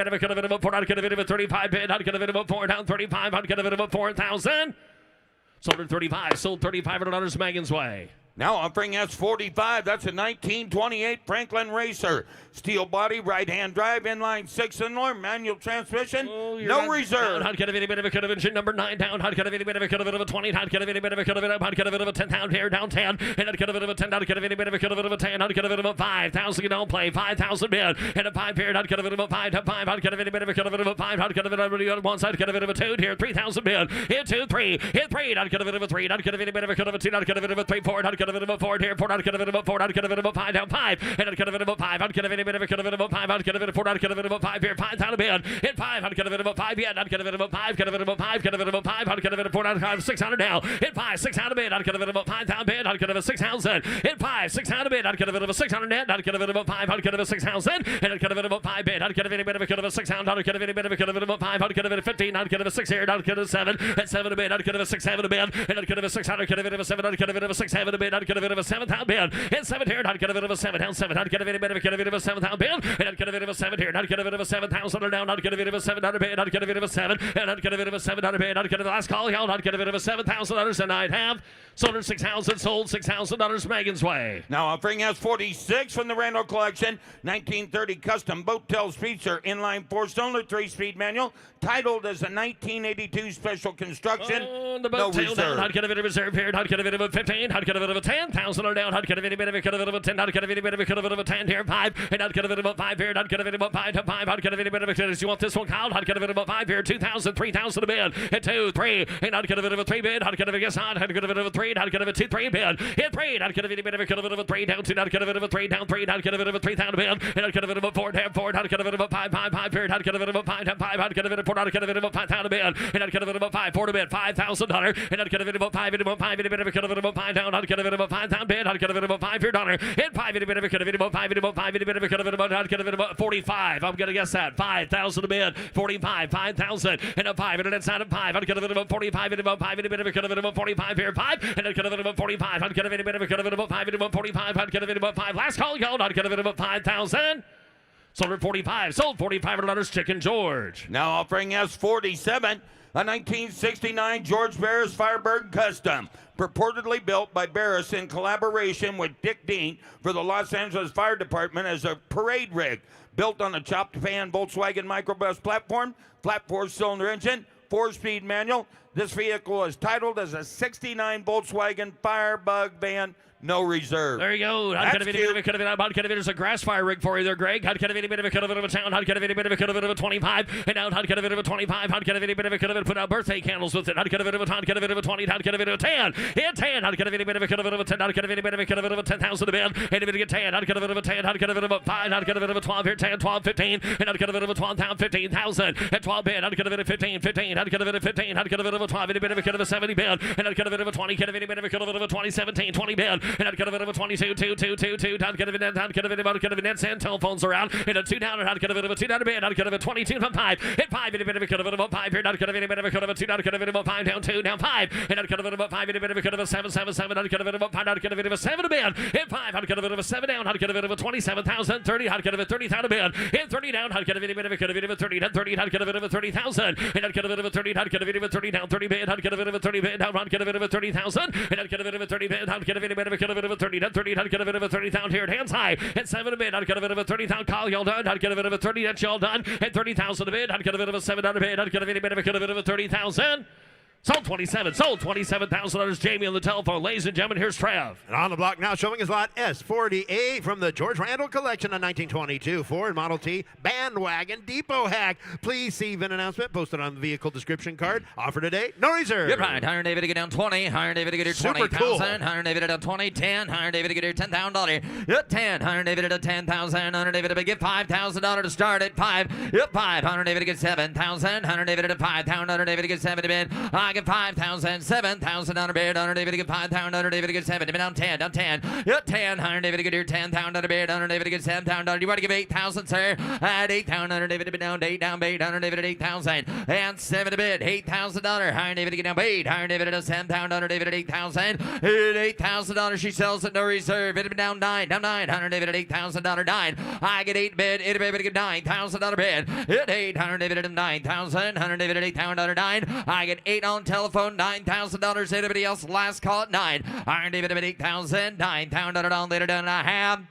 get a bit of a 4. I'd get a bit of a 35 bid. I'd get a bit of a 4 down 35. I'd get a bit of a 4,000. Sold at 35. Sold $3,500 Megan's way. Now offering S45, that's a 1928 Franklin Racer. Steel body, right-hand drive, inline 6-cylinder, manual transmission, no reserve. I'd get a bit of a engine number 9 down. I'd get a bit of a 20. I'd get a bit of I'd get a bit of a 10 down here, down 10. And I'd get a bit of a 10. I'd get a bit of a 10. I'd get a bit of a 5,000. You don't play 5,000 bid. And a 5 here. I'd get a bit of a 5 to 5. I'd get a bit of a 5. I'd get a bit of a one side. I'd get a bit of a 2 here, 3,000 bid. Hit 2, 3. Hit 3. I'd get a bit of a 3. I'd get a bit of a 2. I'd get a bit of a 3, 4. I'd get a bit of a 4 here, 4. I'd get a bit of a 4. I'd get a bit of a 5 down 5. And I'd get a bit of a 5. I'd get a bit of a 5. I'd get a bit of 4. I'd get a bit of a 5 here, 5,000 bid. Hit 5. I'd get a bit of a 5 yet. I'd get a bit of a 5. Get a bit of a 5. Get a bit of a 5. I'd get a bit of 4. I'd get 600 now. Hit 5. 600 bid. I'd get a bit of a 5,000 bid. I'd get a 6,000. Hit 5. 600 bid. I'd get a bit of a 600 net. I'd get a bit of a 5. I'd get a 6,000. And I'd get a bit of a 5 bid. I'd get a bit of a 600. I'd get a bit of a 5. I'd get a bit of 15. I'd get a 6 here. I'd get a 7. At 7 a bid. I'd get a 6 7 a bid. And I'd get a 600. Get a bit of a 7. I'd get a bit of a 6 7 a bid. I'd get a bit of a 7,000 bid. Hit 7 here. I'd get a bit of a 7 down 7. I'd get a bit of a 7,000 bid. And I'd get a bit of a 7 here. And I'd get a bit of a 7,000 down. I'd get a bit of a 700 bid. I'd get a bit of a 7. And I'd get a bit of a 700 bid. I'd get a last call. I'd get a bit of a $7,000. And I'd have sold $6,000. Sold $6,000 Megan's way. Now offering S46 from the Randall Collection, 1930 custom boat tail speedster, inline 4-cylinder, 3-speed manual, titled as a 1982 special construction. The boat tail down. I'd get a bit of reserve here. I'd get a bit of a 15. I'd get a bit of a 10,000 down. I'd get a bit of a 10. I'd get a bit of a 10 here, 5. And I'd get a bit of a 5 here. I'd get a bit of a 5 to 5. I'd get a bit of a 10. You want this one, Kyle? I'd get a bit of a 5 here, 2,000, 3,000 a bid. Hit 2, 3. And I'd get a bit of a 3 bid. I'd get a guess on. I'd get a bit of a 3. I'd get a 2, 3 bid. Hit 3. I'd get a bit of a 3 down 2. I'd get a bit of a 3 down 3. I'd get a bit of a 3,000 bid. And I'd get a bit of a 4 down 4. I'd get a bit of a 5 here. I'd get a bit of a 5 down 5. I'd get a bit of 4. I'd get a bit of a 5,000 bid. And I'd get a bit of a 5 4 to bid. $5,000. And I'd get a bit of a 5 into a 5 into a bit of a 5 down. I'd get a bit of a 5,000 bid. I'd get a bit of a 5 here dollar. Hit 5 into a bit of a 5 into a 5 into a 5 into a bit of a I'd get a bit of a 45. I'm gonna guess that 5,000 a bid. 45, 5,000 and a 5 and an inside of 5. I'd get a bit of a 45 into a 5 into a bit of a 45 here 5 and I'd get a bit of a 45. I'd get a bit of a 5 into a 45. I'd get a bit of a 5. Last call gold. I'd get a bit of a 5,000. Sold at 45. Sold $4,500 Chicken George. Now offering S47, a 1969 George Barris Firebird Custom, purportedly built by Barris in collaboration with Dick Dean for the Los Angeles Fire Department as a parade rig. Built on a chopped pan Volkswagen microbus platform, flat 4-cylinder engine, 4-speed manual. This vehicle is titled as a 69 Volkswagen Firebug van, no reserve. There you go. I'd get a bit of a grass fire rig for you there, Greg. I'd get a bit of a town. I'd get a bit of a 25. And out, I'd get a bit of a 25. I'd get a bit of a put out birthday candles with it. I'd get a bit of a 20. I'd get a bit of a 10. Hit 10. I'd get a bit of a 10. I'd get a bit of a 10,000 a bid. And a bit of a 10. I'd get a bit of a 10. I'd get a bit of a 5. I'd get a bit of a 12 here, 10, 12, 15. And I'd get a bit of a 12 down, 15,000. At 12 bid. I'd get a bit of 15. I'd get a bit of 15. I'd get a bit of a 12. And a bit of a 70 bid. And I'd get a bit of a 20. Get a bit of a 20, 17, 20 bid. and I'd cut it over 22, 2, 2, 2, 2, down, cut it in, down, cut it in, about cut it in, and telephones around, and a 2 down, and I'd cut it over 2 down a bit, I'd cut it over 22 from 5, hit 5, and a bit of a cut it over 5 here, I'd cut it in a bit of a cut over 2 down, cut it over 5 down, 2 down 5, and I'd cut it over 5, and a bit of a cut over 7, 7, 7, I'd cut it over 5, I'd cut it over 7 a bit, hit 5, I'd cut it over 7 down, I'd cut it over 27,000, 30, I'd cut it over 30,000 a bit, hit 30 down, I'd cut it in a bit of a cut over 30 down, 30, I'd cut it over 30,000, and I'd cut it over 30, I'd cut it over 30 down, 30 bit, I'd cut it over 30 bit down, I'd cut it over 30,000, and I'd cut it over 30 bit, I'd cut it in a bit of a cut over 30 down, 30, I'd cut it over 30,000 here at hands high, and 7 a bit, I'd cut it over 30,000, call y'all done, I'd cut it over 30, that's y'all done, and 30,000 a bit, I'd cut it over 7 down a bit, I'd cut it in a bit of a cut over 30,000. Sold $27,000. Jamie on the telephone. Ladies and gentlemen, here's Trev. And on the block now showing is lot S48 from the George Randall collection of 1922 Ford Model T Bandwagon Depot Hack. Please see VIN announcement posted on the vehicle description card. Offer today, no reserve. You're right. Hire David to get down 20. Hire David to get here Super 20,000. cool. Hire David down 20. 10. Hire David to get here $10,000. Yep, 10. Hire David at 10,000. Hire David to get $5,000 to start at 5. Yep, 5. Hire David to get 7,000. Hire David at 5,000. Hire David to get 7 to bid. I get 5,000. 7,000 on a bid. Hire David to get 5,000. Hire David to get 7. Down 10. Down 10. Yep, 10. Hire David to get here 10,000 on a bid. Hire David to get 7,000. You want to give 8,000, sir? At 8,000. Hire David to be down 8. Down 8. Hire David at 8,000. And 7 to bid. $8,000. Hire David to get down 8. Hire David at 7,000. Hire David at 8,000. At $8,000. She sells at no reserve. It'll be down 9. Down 9. Hire David at $8,000. 9. I get 8 bid. It'll be able to get $9,000 bid. At 8. Hire David at 9,000. Hire David at $8,000. 9. I get 8 on telephone. $9,000. Anybody else? Last call at 9. Hire David at 8,000. $9,000 on later down. I have.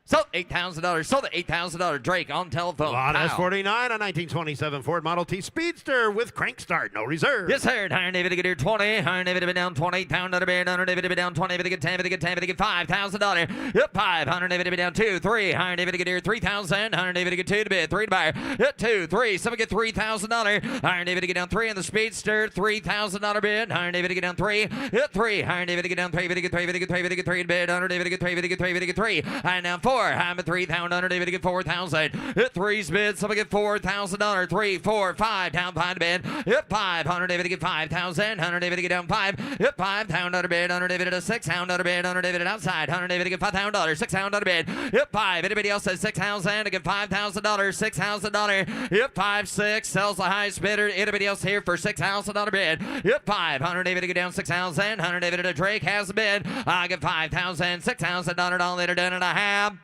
Sold $8,000. Sold the $8,000 Drake on telephone. Lot Pow. S49 on 1927 Ford Model T Speedster with crank start, no reserve. Yes, sir. Hire David to get here 20. Hire David to be down 20. Pound on a bid. Hire David to be down 20. David to get 10. David to get 10. David to get $5,000. Yep, 5. Hire David to be down 2. 3. Hire David to get here 3,000. Hire David to get 2 to bid. 3 to buy. Yep, 2. 3. Someone get $3,000. Hire David to get down 3 on the Speedster. $3,000 bid. Hire David to get down 3. Yep, 3. Hire David to get down 3. David to get 3. David to get 3. David to get 3 to bid. Hire David to get 3. David to get 3. David to get 3. And now 4. I'm at 3,000. David to get 4,000. Hit 3's bid. Someone get $4,000. 3, 4, 5. Down 5 to bid. Hit 5. David to get 5,000. David to get down 5. Hit 5,000 bid. David at a 6,000 bid. David outside. David to get $5,000. 6,000 bid. Hit 5. Anybody else says 6,000 to get $5,000. $6,000. Hit 5, 6. Sells the highest bidder. Anybody else here for $6,000 bid? Hit 5. David to get down 6,000. David at a Drake has a bid. I get 5,000. $6,000 all later done and a half.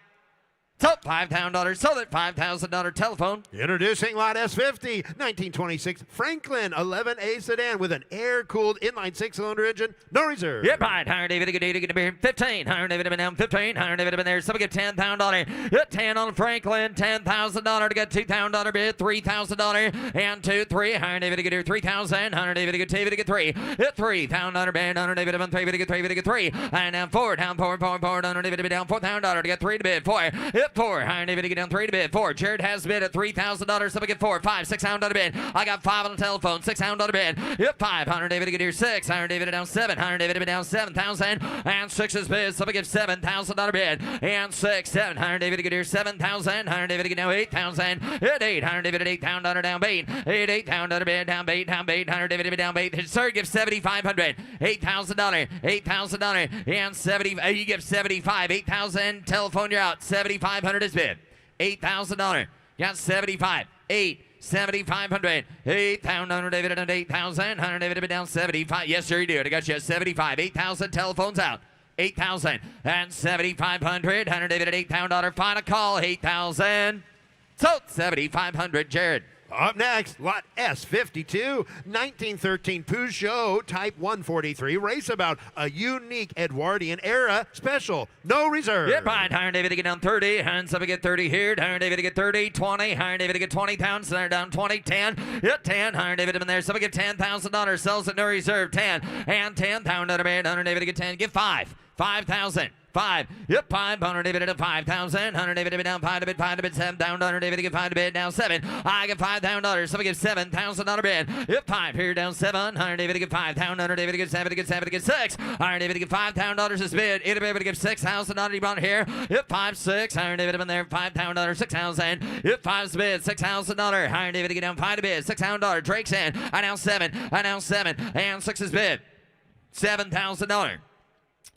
Sold $5,000. Sold it. $5,000 telephone. Introducing lot S50, 1926 Franklin 11A sedan with an air-cooled inline 6-cylinder engine, no reserve. Yep, right. Hire David to get to be here 15. Hire David to be down 15. Hire David to be there. Someone get $10,000. Hit 10 on Franklin. $10,000 to get $2,000 bid. $3,000 and 2, 3. Hire David to get here 3,000. Hire David to get David to get 3. Hit $3,000 bid. Hire David to be 3. David to get 3. David to get 3. And down 4. Down 4. Hire David to be down $4,000 to get 3 to bid. 4. Hit 4. Hire David to get down 3 to bid. 4. Jared has bid at $3,000. Someone get 4. 5. $6,000 bid. I got 5 on the telephone. $6,000 bid. Yep, 5. Hire David to get here 6. Hire David to down 7. Hire David to be down 7,000. And 6 is bid. Someone get $7,000 bid. And 6. 7. Hire David to get here 7,000. Hire David to get down 8,000. Hit 8. Hire David at $8,000 down 8. Hit $8,000 bid. Down 8. Down 8. Hire David to be down 8. His sir gives $7,500. $8,000. $8,000. And 70. You give 75. 8,000. Telephone, you're out. 7,500 is bid. $8,000. Got 75. 8. 7,500. 8,000. David at 8,000. David to be down 75. Yes, sir, you do. I got you at 75. 8,000. Telephones out. 8,000 and 7,500. David at $8,000. Final call. 8,000. Sold 7,500. Jared. Up next, lot S52, 1913 Peugeot Type 143 Raceabout, a unique Edwardian era special, no reserve. Yep, right. Hire David to get down 30. Hire somebody get 30 here. Hire David to get 30. 20. Hire David to get 20 pounds. They're down 20. 10. Yep, 10. Hire David in there. Somebody get $10,000. Sells at no reserve. 10. And 10,000 out of bid. Hire David to get 10. Get 5. 5,000. 5. Yep, 5. David at 5,000. David to be down 5 to bid. 5 to bid. 7 down. David to get 5 to bid. Down 7. I get $5,000. Somebody get $7,000 bid. Yep, 5 here down 7. David to get 5,000. David to get 7 to get 7 to get 6. David to get $5,000 is bid. It'll be able to give $6,000 you brought here. Yep, 5, 6. David to be there. $5,000. 6,000. Yep, 5's bid. $6,000. David to get down 5 to bid. $6,000. Drake's in. I now 7. I now 7. And 6 is bid. $7,000.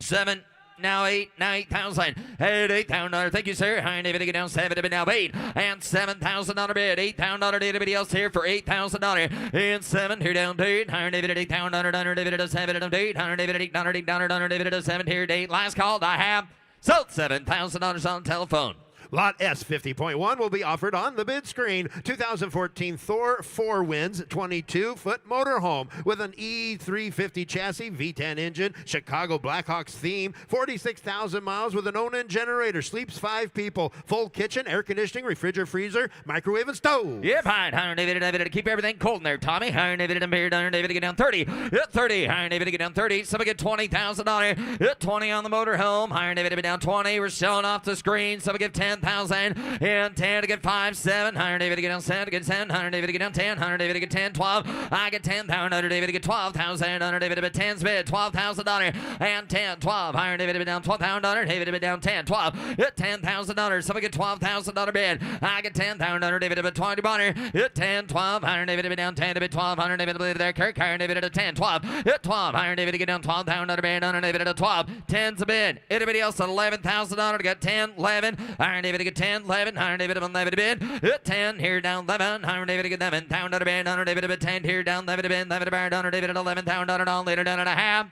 7. Now 8,000. At $8,000. Thank you, sir. Higher David get down 7 bid now 8 and $7,000 bid. $8,000 anybody else here for $8,000 and 7 here down to 8. Higher David at $8,000. Higher David at 7 down to 8. Higher David at $8,000. Higher David at 7 here to 8. Last call. I have sold $7,000 on telephone. Lot S 50.1 will be offered on the bid screen. 2014 Thor 4 Winds 22-foot motorhome with an E350 chassis, V10 engine, Chicago Blackhawks theme, 46,000 miles with an own-end generator, sleeps 5 people, full kitchen, air conditioning, refrigerator, freezer, microwave, and stove. Yep, fine. Higher David to keep everything cold in there, Tommy. Higher David and here. Higher David to get down 30. Hit 30. Higher David to get down 30. Somebody get $20,000. Hit 20 on the motorhome. Higher David to be down 20. We're showing off the screen. Somebody get 10,000 and 10 to get 5, 7. Higher David to get down 7 to get 7. Higher David to get down 10. Higher David to get 10, 12. I get 10,000. Higher David to get 12,000. Higher David to get 10's bid. $12,000 and 10, 12. Higher David to be down 12,000. David to be down 10, 12. Hit $10,000. Somebody get $12,000 bid. I get 10,000. Higher David to be 20 bonner. Hit 10, 12. Higher David to be down 10 to be 12. Higher David to be there. Kirk. Higher David to 10, 12. Hit 12. Higher David to get down 12,000 bid. Higher David to 12. 10's a bid. Anybody else at $11,000 to get 10, 11. Higher David to get 10, 11. Higher David to 11 bid. Hit 10 here down 11. Higher David to get 11,000 bid. Higher David to be 10 here down 11 bid. 11 bid. Higher David at 11,000 on later down and a half.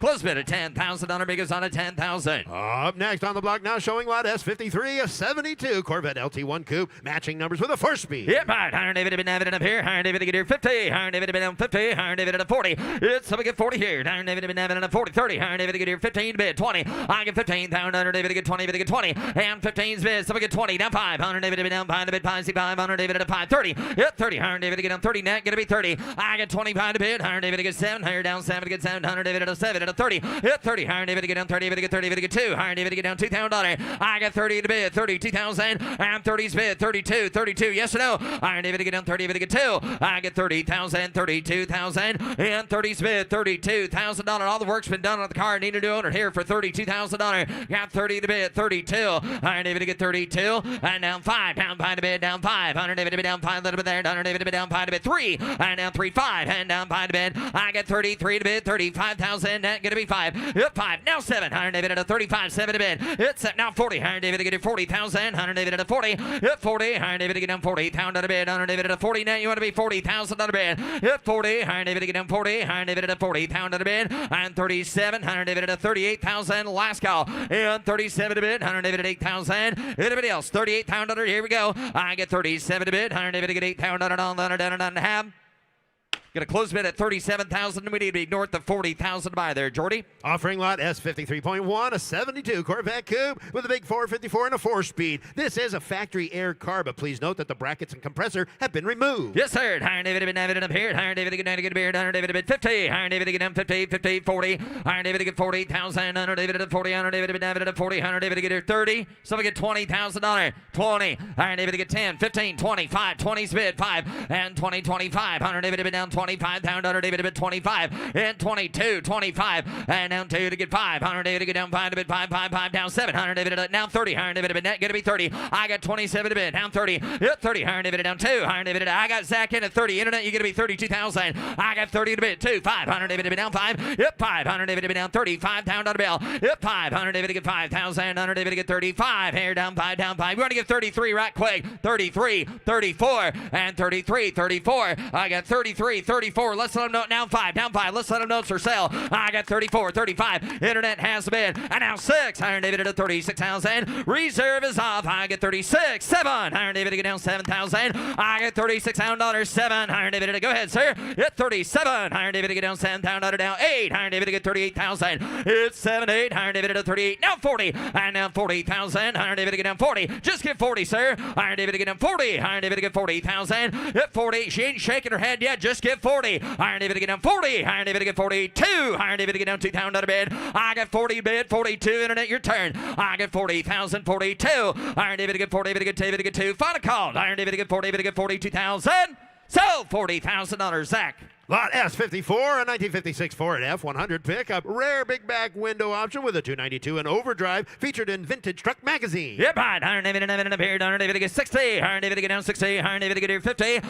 Close bid at $10,000. Biggest on at $10,000. Up next on the block now, showing lot S53, a 72 Corvette LT1 Coupe, matching numbers with a 4-speed. Yep, right. Higher David to be up here. Higher David to get here 50. Higher David to be down 50. Higher David at a 40. It's somebody get 40 here. Higher David to be at a 40, 30. Higher David to get here 15 bid 20. I get 15,000. Higher David to get 20. David to get 20. And 15's bid. Somebody get 20. Down 5. Higher David to be down 5 to bid 5. See 5. Higher David at a 5, 30. Hit 30. Higher David to get down 30. Net gonna be 30. I get 25 to bid. Higher David to get 7. Higher down 7 to get 7. Higher David at a 7 at a 30. Hit 30. Higher David to get down 30. David to get 30. David to get 2. Higher David to get down $2,000. I got 30 to bid. 32,000. And 30's bid. 32. 32. Yes or no? Higher David to get down 30. David to get 2. I get 30,000. 32,000. And 30's bid. $32,000. All the work's been done on the car. Need a new owner here for $32,000. Got 30 to bid. 32. Higher David to get 32. And down 5. Down 5 to bid. Down 5. Higher David to be down 5. A little bit there. Higher David to be down 5 to bid. 3. And down 3. 5. And down 5 to bid. I get 33 to bid. 35,000. Net gonna be 5. Hit 5. Now 7. Higher David at a 35. 7 to bid. Hit 7. Now 40. Higher David to get 40,000. Higher David at a 40. Hit 40. Higher David to get down 40,000 at a bid. Higher David at a 40. Now you want to be 40,000 at a bid. Hit 40. Higher David to get down 40. Higher David at a 40,000 at a bid. And 37. Higher David at a 38,000. Last call. And 37 to bid. Higher David at 8,000. Anybody else? 38,000. Here we go. I get 37 to bid. Higher David to get 8,000 on the down and a half. Going to close bid at 37,000. We need to be north of 40,000 by there, Jordy. Offering lot S53.1, a 72 Corvette Coupe with a big 454 and a 4-speed. This is a factory air car, but please note that the brackets and compressor have been removed. Yes, sir. Higher David to get up here. Higher David to get down to get a beard. Higher David to bid 50. Higher David to get down 50, 50, 40. Higher David to get 40,000. Higher David to 40. Higher David to bid David to 40. Higher David to get here 30. Somebody get $20,000. 20. Higher David to get 10, 15, 25. 20's bid 5 and 20, 25. Higher David to bid down 25,000. Higher David to bid 25 and 22, 25 and down 2 to get 5. Higher David to get down 5 to bid 5, 5, 5 down 7. Higher David to down 30. Higher David to bid net gonna be 30. I got 27 to bid down 30. Hit 30. Higher David to down 2. Higher David to I got Zach in at 30. Internet you gonna be 32,000. I got 30 to bid 2, 5. Higher David to be down 5. Hit 5. Higher David to be down 35,000 on the bill. Hit 5. Higher David to get 5,000. Higher David to get 35. Here down 5, down 5. We want to get 33 right quick. 33, 34 and 33, 34. I got 33, 34. Let's let them know now 5. Down 5. Let's let them know it's for sale. I got 34, 35. Internet has the bid. And now 6. Iron David at 36,000. Reserve is off. I get 36. 7. Iron David to get down 7,000. I get $36,000. 7. Iron David to go ahead, sir. At 37. Iron David to get down 7,000. Down 8. Iron David to get 38,000. It's 7, 8. Iron David at 38. Now 40. And now 40,000. Iron David to get down 40. Just get 40, sir. Iron David to get down 40. Iron David to get 40,000. At 40. She ain't shaking her head yet. Just get 40. Iron David to get down 40. Iron David to get 42. Iron David to get down 2,000 out of bid. I got 40 bid. 42. Internet, your turn. I get 40,000. 42. Iron David to get 40. David to get 2. David to get 2. Final call. Iron David to get 40. David to get 42,000. So $40,000, Zach. Lot S54, a 1956 Ford F100 pickup. Rare big back window option with a 292 and overdrive. Featured in Vintage Truck Magazine. Yep, right. 189 up here. 160. 180 down 60. 180 get here 50. Hit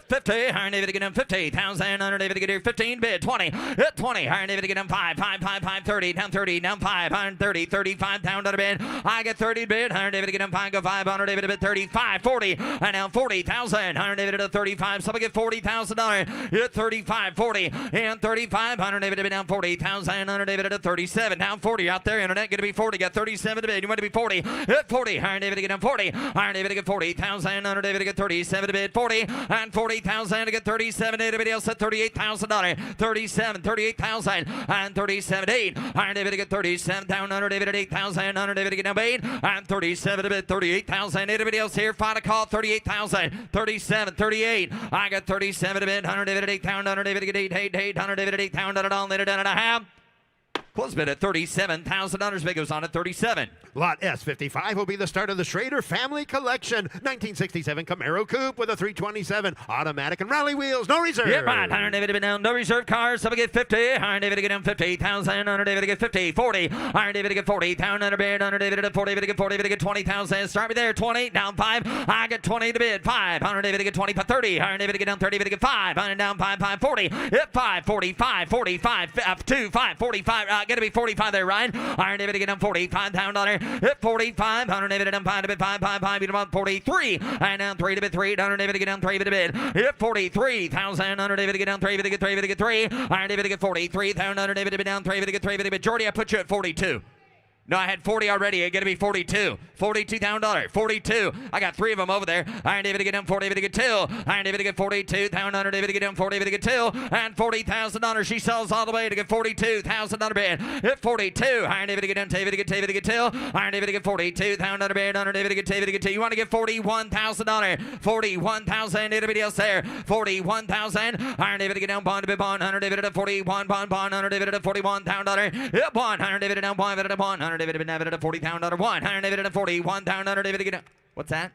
50. 180 get down 50,000. 180 get here 15 bid 20. Hit 20. 180 get down 5. 5 5 5 30 down 30 down 5. 130 35 down to the bid. I get 30 bid. 180 get down 5 go 5. 180 bid 35 40 and now 40,000. 180 to 35. Somebody get $40,000. Hit 35 40 and 35. 180 bid down 40,000. 180 to 37 down 40 out there. Internet gonna be 40. Got 37 to bid. You want to be 40. Hit 40. 180 get down 40. 180 to get 40,000. 180 to get 37 to bid 40 and 40,000 to get 37. Everybody else at $38,000. 37 38,000 and 37 8. 180 to get 37 down. 180 to 8,000. 180 to get down 8 and 37 to bid 38,000. Everybody else here final call 38,000. 37 38. I got 37 to bid. 180 to 8,000. 180 to get 8 180 to 8,000 on later down and a half. Close bid at $37,000. Big goes on at 37. Lot S55 will be the start of the Schrader Family Collection. 1967 Camaro Coupe with a 327 automatic and rally wheels, no reserve. Yeah, right. 180 to down, no reserve cars. Some get 50. 180 to get down 50,000. 180 to get 50. 40. 180 to get 40. Down under bid. 180 to 40 to get 40 to get 20,000. Start me there. 20 down 5. I get 20 to bid. 5. 180 to get 20. 30. 180 to get down 30 to get 5. 100 down 5. 5 40. Hit 5 45 45 2 5 45. Gonna be 45 there, Ryan. 180 to get down 45 down dollar. Hit 45. 180 to down 5 to bid 5 5 5. Beat about 43 and down 3 to bid 3. 180 to get down 3 to bid. Hit 43,000. 180 to get down 3 to get 3 to get 3. 180 to get 43. 180 to be down 3 to get 3 to bid. Jordy, I put you at 42. No, I had 40 already. It's going to be 42. $42,000. 42. I got 3 of them over there. I ain't able to get down 40 to get 2. I ain't able to get 42. Down 100 to get down 40 to get 2. And $40,000. She sells all the way to get $42,000 bid. Hit 42. I ain't able to get down to get 2 to get 2. I ain't able to get 42. Down 100 bid. 100 to get 2 to get 2. You want to get $41,000. 41,000. Anybody else there? 41,000. I ain't able to get down bond to bid bond. 100 to 41 bond 100 to 41 down dollar. Hit 100 to down bond to 100. David been at a $40,000 one. 100 David at a 41 down. 100 David again. What's that?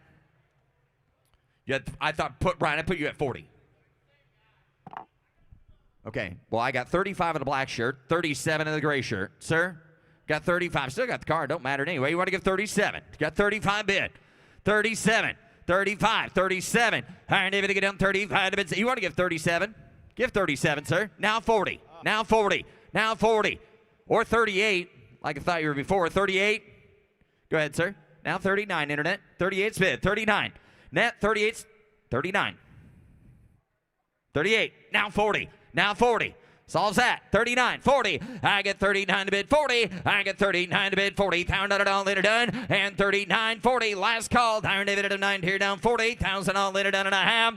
Yeah, I thought Brian, I put you at 40. Okay. Well, I got 35 in the black shirt, 37 in the gray shirt. Sir, got 35. Still got the car. Don't matter anyway. You want to give 37? Got 35 bid. 37, 35, 37. 100 David to get down 35 to bid. You want to give 37? Give 37, sir. Now 40. Now 40. Now 40. Or 38. Like I thought you were before. 38. Go ahead, sir. Now 39, internet. 38's bid. 39. Net 38's 39. 38. Now 40. Now 40. Solves that. 39. 40. I get 39 to bid 40. I get 39 to bid 40. Pound out it all later done. And 39. 40. Last call. Iron David at a 9 here down 40,000 all later done and a half.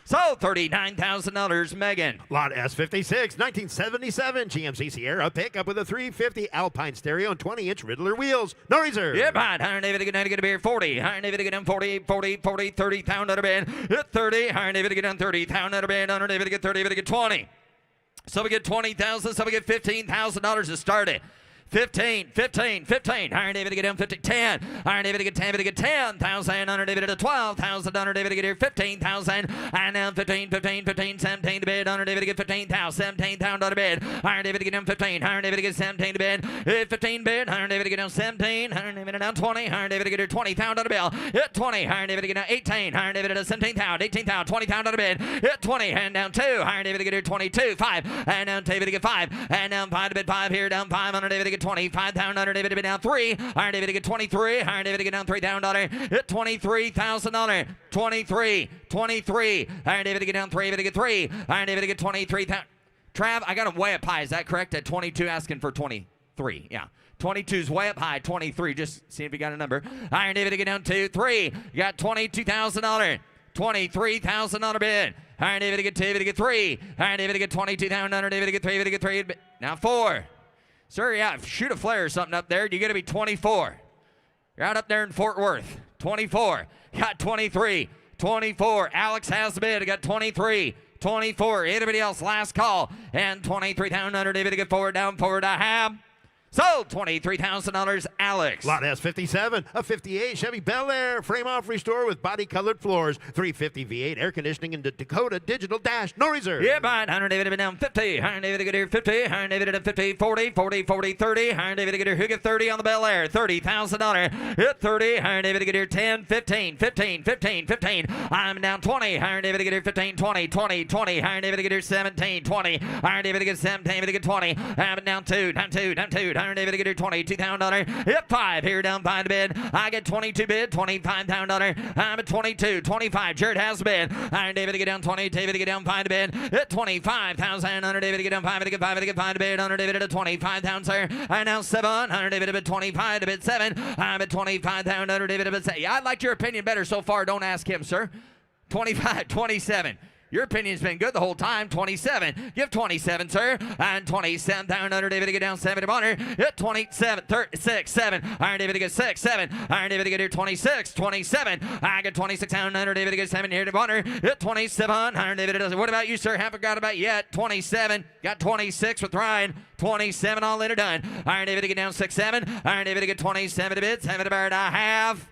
So $39,000, Megan. Lot S56, 1977 GMC Sierra pickup with a 350 Alpine stereo and 20-inch Riddler wheels. No reserve. Yeah, right. 100 David to get down to get a beer. 40. 100 David to get down 40, 40, 40, 30 pound out of bed. Hit 30. 100 David to get down 30 pound out of bed. 100 David to get 30. David to get 20. So we get 20,000. So we get $15,000 to start it. 15. Iron David to get down 50. 10. Iron David to get 10. To get 10,000. Iron David to 12,000. Iron David to get here 15,000. And now 15. 17 to bid. Iron David to get 15,000. 17,000 to bid. Iron David to get down 15. Iron David to get 17 to bid. 15 bid. Iron David to get down 17. Iron David to down 20. Iron David to get here 20,000 to bill. Hit 20. Iron David to get down 18. Iron David to 17,000. 18,000. 20,000 to bid. Hit 20. And down 2. Iron David to get here 22. 5. And down David to get 5. And down 5 to bid 5 here. Down 5. Iron David to get 25 down. Iron David to be down 3. Iron David to get 23. Iron David to get down $3,000. Hit $23,000. 23. Iron David to get down 3. David to get 3. Iron David to get 23,000. Trav, I got him way up high. Is that correct? At 22, asking for 23. Yeah. 22's way up high. 23. Just see if you got a number. Iron David to get down 2. 3. You got $22,000. $23,000 bid. Iron David to get 2. David to get 3. Iron David to get 22,000. Iron David to get 3. David to get 3. Now 4. Sir, yeah, shoot a flare or something up there. You're going to be 24. You're out up there in Fort Worth. 24. Got 23. 24. Alex has the bid. I got 23. 24. Anybody else? Last call. And 23,000. David to get 4 down. 4 to half. Sold. $23,000, Alex. Lot S57, a 58 Chevy Bel Air, frame off restore with body colored floors, 350 V8 air conditioning and Dakota digital dash, no reserve. Yeah, buying 100 David down 50, 100 David get here 50, 100 David at 50, 40, 40, 40, 30, 100 David get here who get 30 on the Bel Air, $30,000. Hit 30, 100 David get here 10, 15, 15, 15, 15. I'm down 20, 100 David get here 15, 20, 20, 20, 100 David get here 17, 20, 100 David get 17, David get 20. I'm down 2, down 2, down 2, 100 David get here 20, $2,000. Hit 5, here down 5 to bid. I get 22 bid, $25,000. I'm at 22, 25. Jared has the bid. 100 David to get down 20, David to get down 5 to bid. Hit 25,000. 100 David to get down 5 to get 5 to get 5 to bid. 100 David at 25,000, sir. I now 7. 100 David to bid 25 to bid 7. I'm at 25,000. 100 David to bid 7. Yeah, I liked your opinion better so far. Don't ask him, sir. 25, 27. Your opinion's been good the whole time. 27. Give 27, sir. And 27. Down under David to get down 7 to Bonner. Hit 27. 36. 7. Iron David to get 6. 7. Iron David to get here 26. 27. I get 26 down under David to get 7 here to Bonner. Hit 27. Iron David does it. What about you, sir? Haven't got about yet. 27. Got 26 with Ryan. 27 all later done. Iron David to get down 6. 7. Iron David to get 27 to bid. 7 to bird. I have.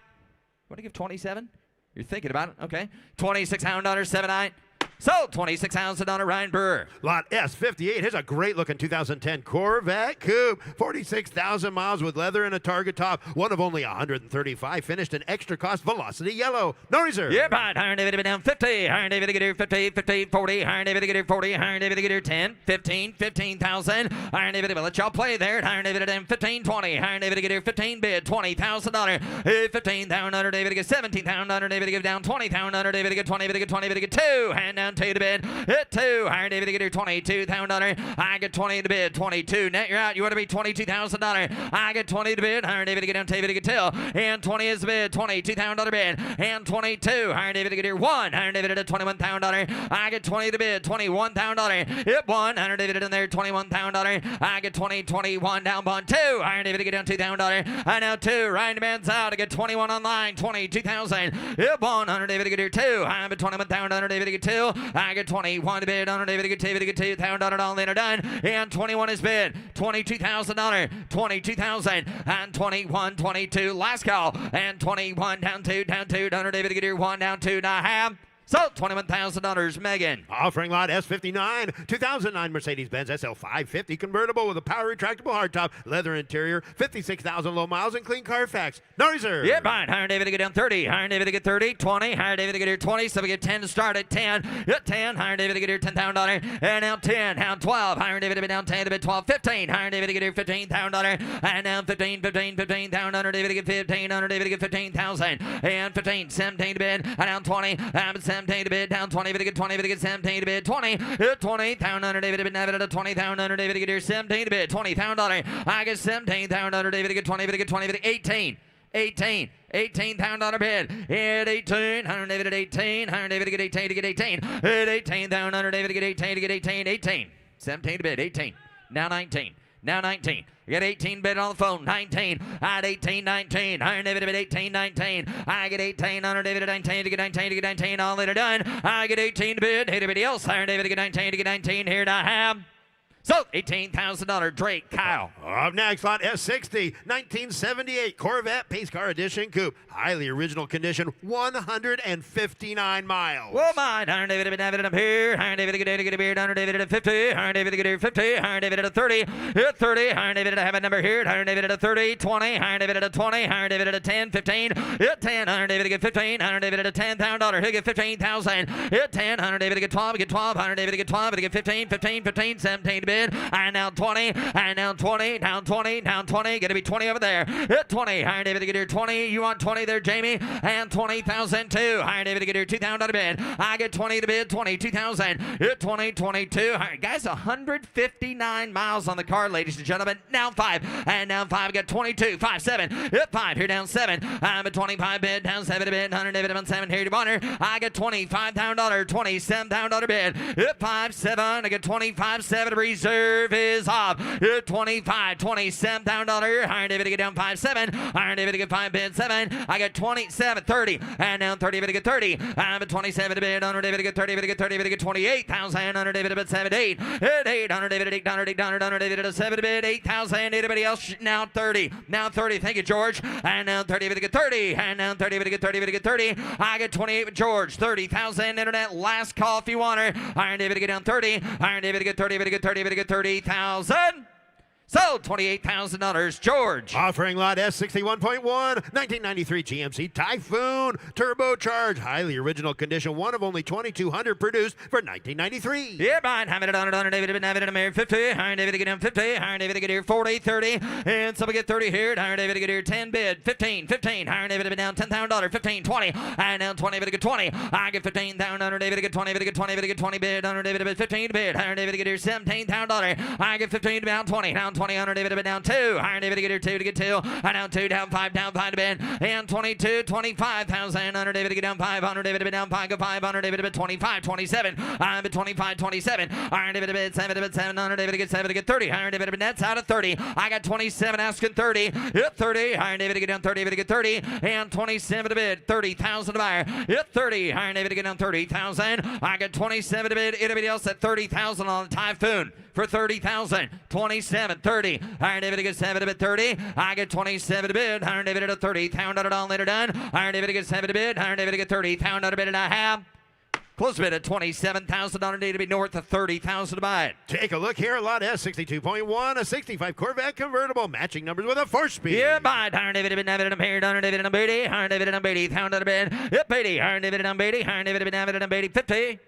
What do you give 27? You're thinking about it. Okay. 26 $100. 7 9. Sold. $26,000, Ryan Burr. Lot S58. Here's a great looking 2010 Corvette Coupe. 46,000 miles with leather and a target top. One of only 135 finished in extra cost Velocity Yellow. No reserve. Yeah, buying Iron David to be down 50. Iron David to get here 50, 50, 40. Iron David to get here 40. Iron David to get here 10, 15, 15,000. Iron David to let y'all play there. Iron David to down 15, 20. Iron David to get here 15 bid, $20,000. 15,000 under David to get 17,000 under David to get down 20,000 under David to get 20, David to get 20, David to get 2. Hand down 2 to bid. Hit 2. Iron David to get here $22,000. I get 20 to bid. 22. Net you're out. You want to be $22,000. I get 20 to bid. Iron David to get down. David to get 2. And 20 is the bid. $22,000 bid. And 22. Iron David to get here 1. Iron David at $21,000. I get 20 to bid. $21,000. Hit 1. Iron David in there. $21,000. I get 20. 21 down bond 2. Iron David to get down $2,000. I now 2. Ryan Demand's out. I get 21 online. 22,000. Hit 1. Iron David to get here 2. I'm at 21,000. Iron David to get 2. I get 21 to bid. Iron David to get $2,000 all later done. And 21 is bid. $22,000. 22,000. And 21, 22. Last call. And 21 down 2. Down 2. Iron David to get here 1 down 2 and a half. So, $21,000, Megan. Offering lot S59, 2009 Mercedes-Benz SL 550 convertible with a power retractable hardtop, leather interior, 56,000 low miles, and clean Carfax. No reserve. Yeah, buying. Iron David to get down 30. Iron David to get 30. 20. Iron David to get here 20. So we get 10 to start at 10. Hit 10. Iron David to get here $10,000. And now 10. Now 12. Iron David to be down 10 to be 12. 15. Iron David to get here $15,000. And now 15. 15. 15,000. Iron David to get 15. Iron David to get 15,000. And 15. 17 to bid. And now 20. I'm 17 to bid. Down 20. David to get 20. David to get 17 to bid. 20. Hit 20,000. Iron David to bid. David at 20,000. Iron David to get here 17 to bid. $20,000. I get 17,000. Iron David to get 20. David to get 20. David to get 18. 18. $18,000 bid. Hit 18. Iron David at 18. Iron David to get 18 to get 18. Hit 18,000. Iron David to get 18 to get 18. 18. 17 to bid. 18. Now 19. Now 19. You get 18 bid on the phone. 19. I had 18, 19. Iron David at 18, 19. I get 18. Iron David at 19 to get 19 to get 19. All later done. I get 18 to bid. Hit everybody else. Iron David to get 19 to get 19. Here I have. So, $18,000, Drake, Kyle. Up next, lot S60, 1978 Corvette Pace Car Edition Coupe. Highly original condition, 159 miles. Well, mine. Iron David up here. Iron David to get a beard. Iron David at 50. Iron David to get here 50. Iron David at 30. Hit 30. Iron David to have a number here. Iron David at 30. 20. Iron David at 20. Iron David at 10. 15. Hit 10. Iron David to get 15. Iron David at $10,000. He'll get 15,000. Hit 10. Iron David to get 12. Get 12. Iron David to get 12. To get 15. 15. 15. 17 to bid. And now 20. And now 20. Down 20. Down 20. Gonna be 20 over there. Hit 20. Iron David to get here 20. You want 20 there, Jamie? And 20,000 too. Iron David to get here 2,000 to bid. I get 20 to bid. 22,000. Hit 20. 22. All right, guys, 159 miles on the car, ladies and gentlemen. Now 5. And now 5. Got 22. 5. 7. Hit 5. Here down 7. I'm at 25 bid. Down 7 to bid. 100 David on 7. Here to Bonner. I get $25,000. $27,000 bid. Hit 5. 7. I get 25. 7 to breeze. reserve is off. $25, $27,000. Iron David to get down 5-7. Iron David to get 5 bid 7. I got 27, 30. And now 30 to get 30. I'm at 27 to bid. Under David to get 30, to get 30, to get 28,000. Under David to bid 7, 8. At 8. Under David to 800, 800. Under David to 7 to bid 8,000. Anybody else? Now 30. Now 30. Thank you, George. And now 30 to get 30. And now 30 to get 30 to get 30. I get 28 with George. 30,000. Internet. Last call if you want her. Iron David to get down 30. Iron David to get 30, to get 30, to get 30,000. So, $28,000, George. Offering lot S61.1, 1993 GMC Typhoon, turbocharged, highly original condition, one of only 2,200 produced for 1993. Yeah, Brian, Hammond, Donner, David, David, American 50, Iron David to get down 50, Iron David to get here 40, 30, and somebody get 30 here, Iron David to get here 10 bid, 15, 15, Iron David to be down $10,000, 15, 20, and now 20 bid to get 20, I get 15,000, Iron David to get 20, bid to get 20, bid to get 20 bid, Iron David to bid 15 bid, Iron David to get here $17,000, I get 15 to down 20, down 20, Iron David to bid down 2, Iron David to get here 2 to get 2, and down 2, down 5 to bid, and 22, 25,000, Iron David to get down 5, Iron David to bid down 5, go 5, Iron David to bid 25, 27, I'm at 25, 27, Iron David to bid 7 to bid 7, Iron David to get 7 to get 30, Iron David to bid nets out of 30, I got 27 asking 30, hit 30, Iron David to get down 30, to get 30, and 27 to bid, 30,000 to buyer, hit 30, Iron David to get down 30,000, I got 27 to bid, anybody else at 30,000 on the Typhoon for 30,000, 27, 30, Iron David to get 7 to bid 30, I get 27 to bid, Iron David to 30,000 all later done, Iron David to get 7 to bid, Iron David to get 30,000 to bid and I have. Close bid at $27,000 need to be north of 30,000 to buy it. Take a look here at lot S62.1, a 65 Corvette convertible, matching numbers with a 4-speed. Yeah, buy it. Iron David, David, I'm here. Iron David, I'm Beatty. Iron David, I'm Beatty. $1,000 to bid. Yep, Beatty. Iron David, I'm Beatty. Iron David, David, I'm Beatty. 50.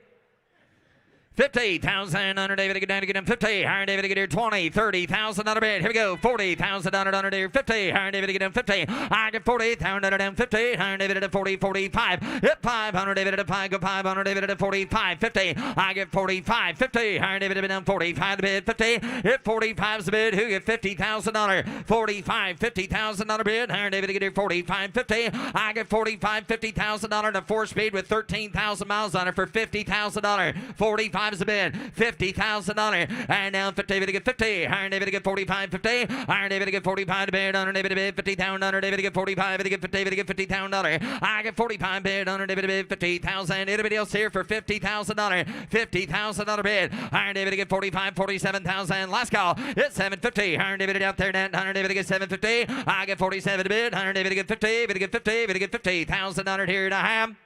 50,000 under David to get down to get him 50. Iron David to get here 20, 30,000 under bid. Here we go. 40,000 under David 50. Iron David to get him 50. I get 40,000 under down 50. Iron David at 40, 45. Hit 500 David at 5. Go 500 David at 45, 50. I get 45, 50. Iron David to down 45 to bid 50. Hit 45's the bid. Who get $50,000? 45, 50,000 under bid. Iron David to get here 45, 50. I get 45, 50,000 to 4-speed with 13,000 miles on it for $50,000. 45 is the bid. $50,000. And now 50 to get 50. Iron David to get 45, 50. Iron David to get 45 to bid. Iron David to bid 50,000. Iron David to get 45 to get 50 to get $50,000. I get 45 bid. Iron David to bid 50,000. Anybody else here for $50,000? $50,000 bid. Iron David to get 45, 47,000. Last call. It's 750. Iron David out there. Iron David to get 750. I get 47 to bid. Iron David to get 50. To get 50. To get $50,000 here to have.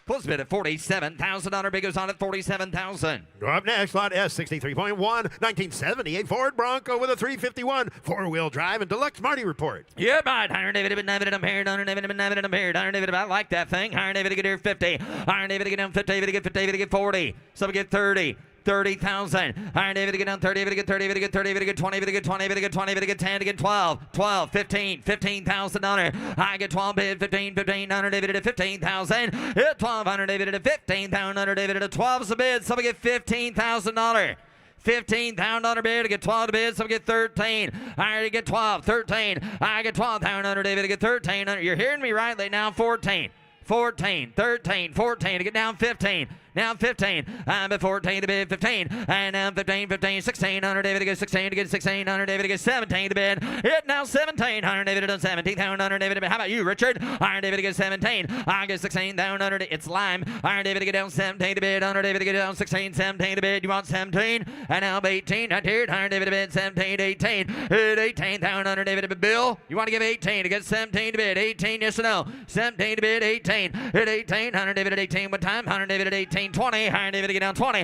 Close bid at $47,000. Big goes on at $47,000. Up next, lot S63.1, 1978 Ford Bronco with a 351 4-wheel drive and deluxe Marty report. Yeah, right. Iron David, I'm here. Iron David, I'm here. Iron David, I like that thing. Iron David to get here 50. Iron David to get down 50. To get 50. To get 40. Some get 30. 30,000. Iron David to get down 30, to get 30, to get 30, to get 20, to get 20, to get 20, to get 10, to get 12, 12, 15, $15,000. I get 12 bid, 15, 15, Iron David at 15,000. Hit 12, Iron David at 15,000, Iron David at 12 is a bid. Somebody get $15,000. $15,000 bid to get 12 to bid, so we get 13. I already get 12, 13. I get 12,000 David to get 13. You're hearing me rightly now, 14. 14, 13, 14 to get down 15. Now 15. I'm at 14 to bid 15. And now 15, 15, 16. David to get 16 to get 16. David to get 17 to bid. It now 17. David to 17. David to bid. How about you, Richard? Iron David to get 17. I get 16 down under. It's Lime. Iron David to get down 17 to bid. David to get down 16, 17 to bid. You want 17? And now 18. Not here. Iron David to bid 17, 18. At 18 down under David to bid. Bill, you want to give 18 to get 17 to bid. 18, yes or no? 17 to bid, 18. At 18. Iron David at 18. What time? Iron David at 18. 20. Iron David to get down 20.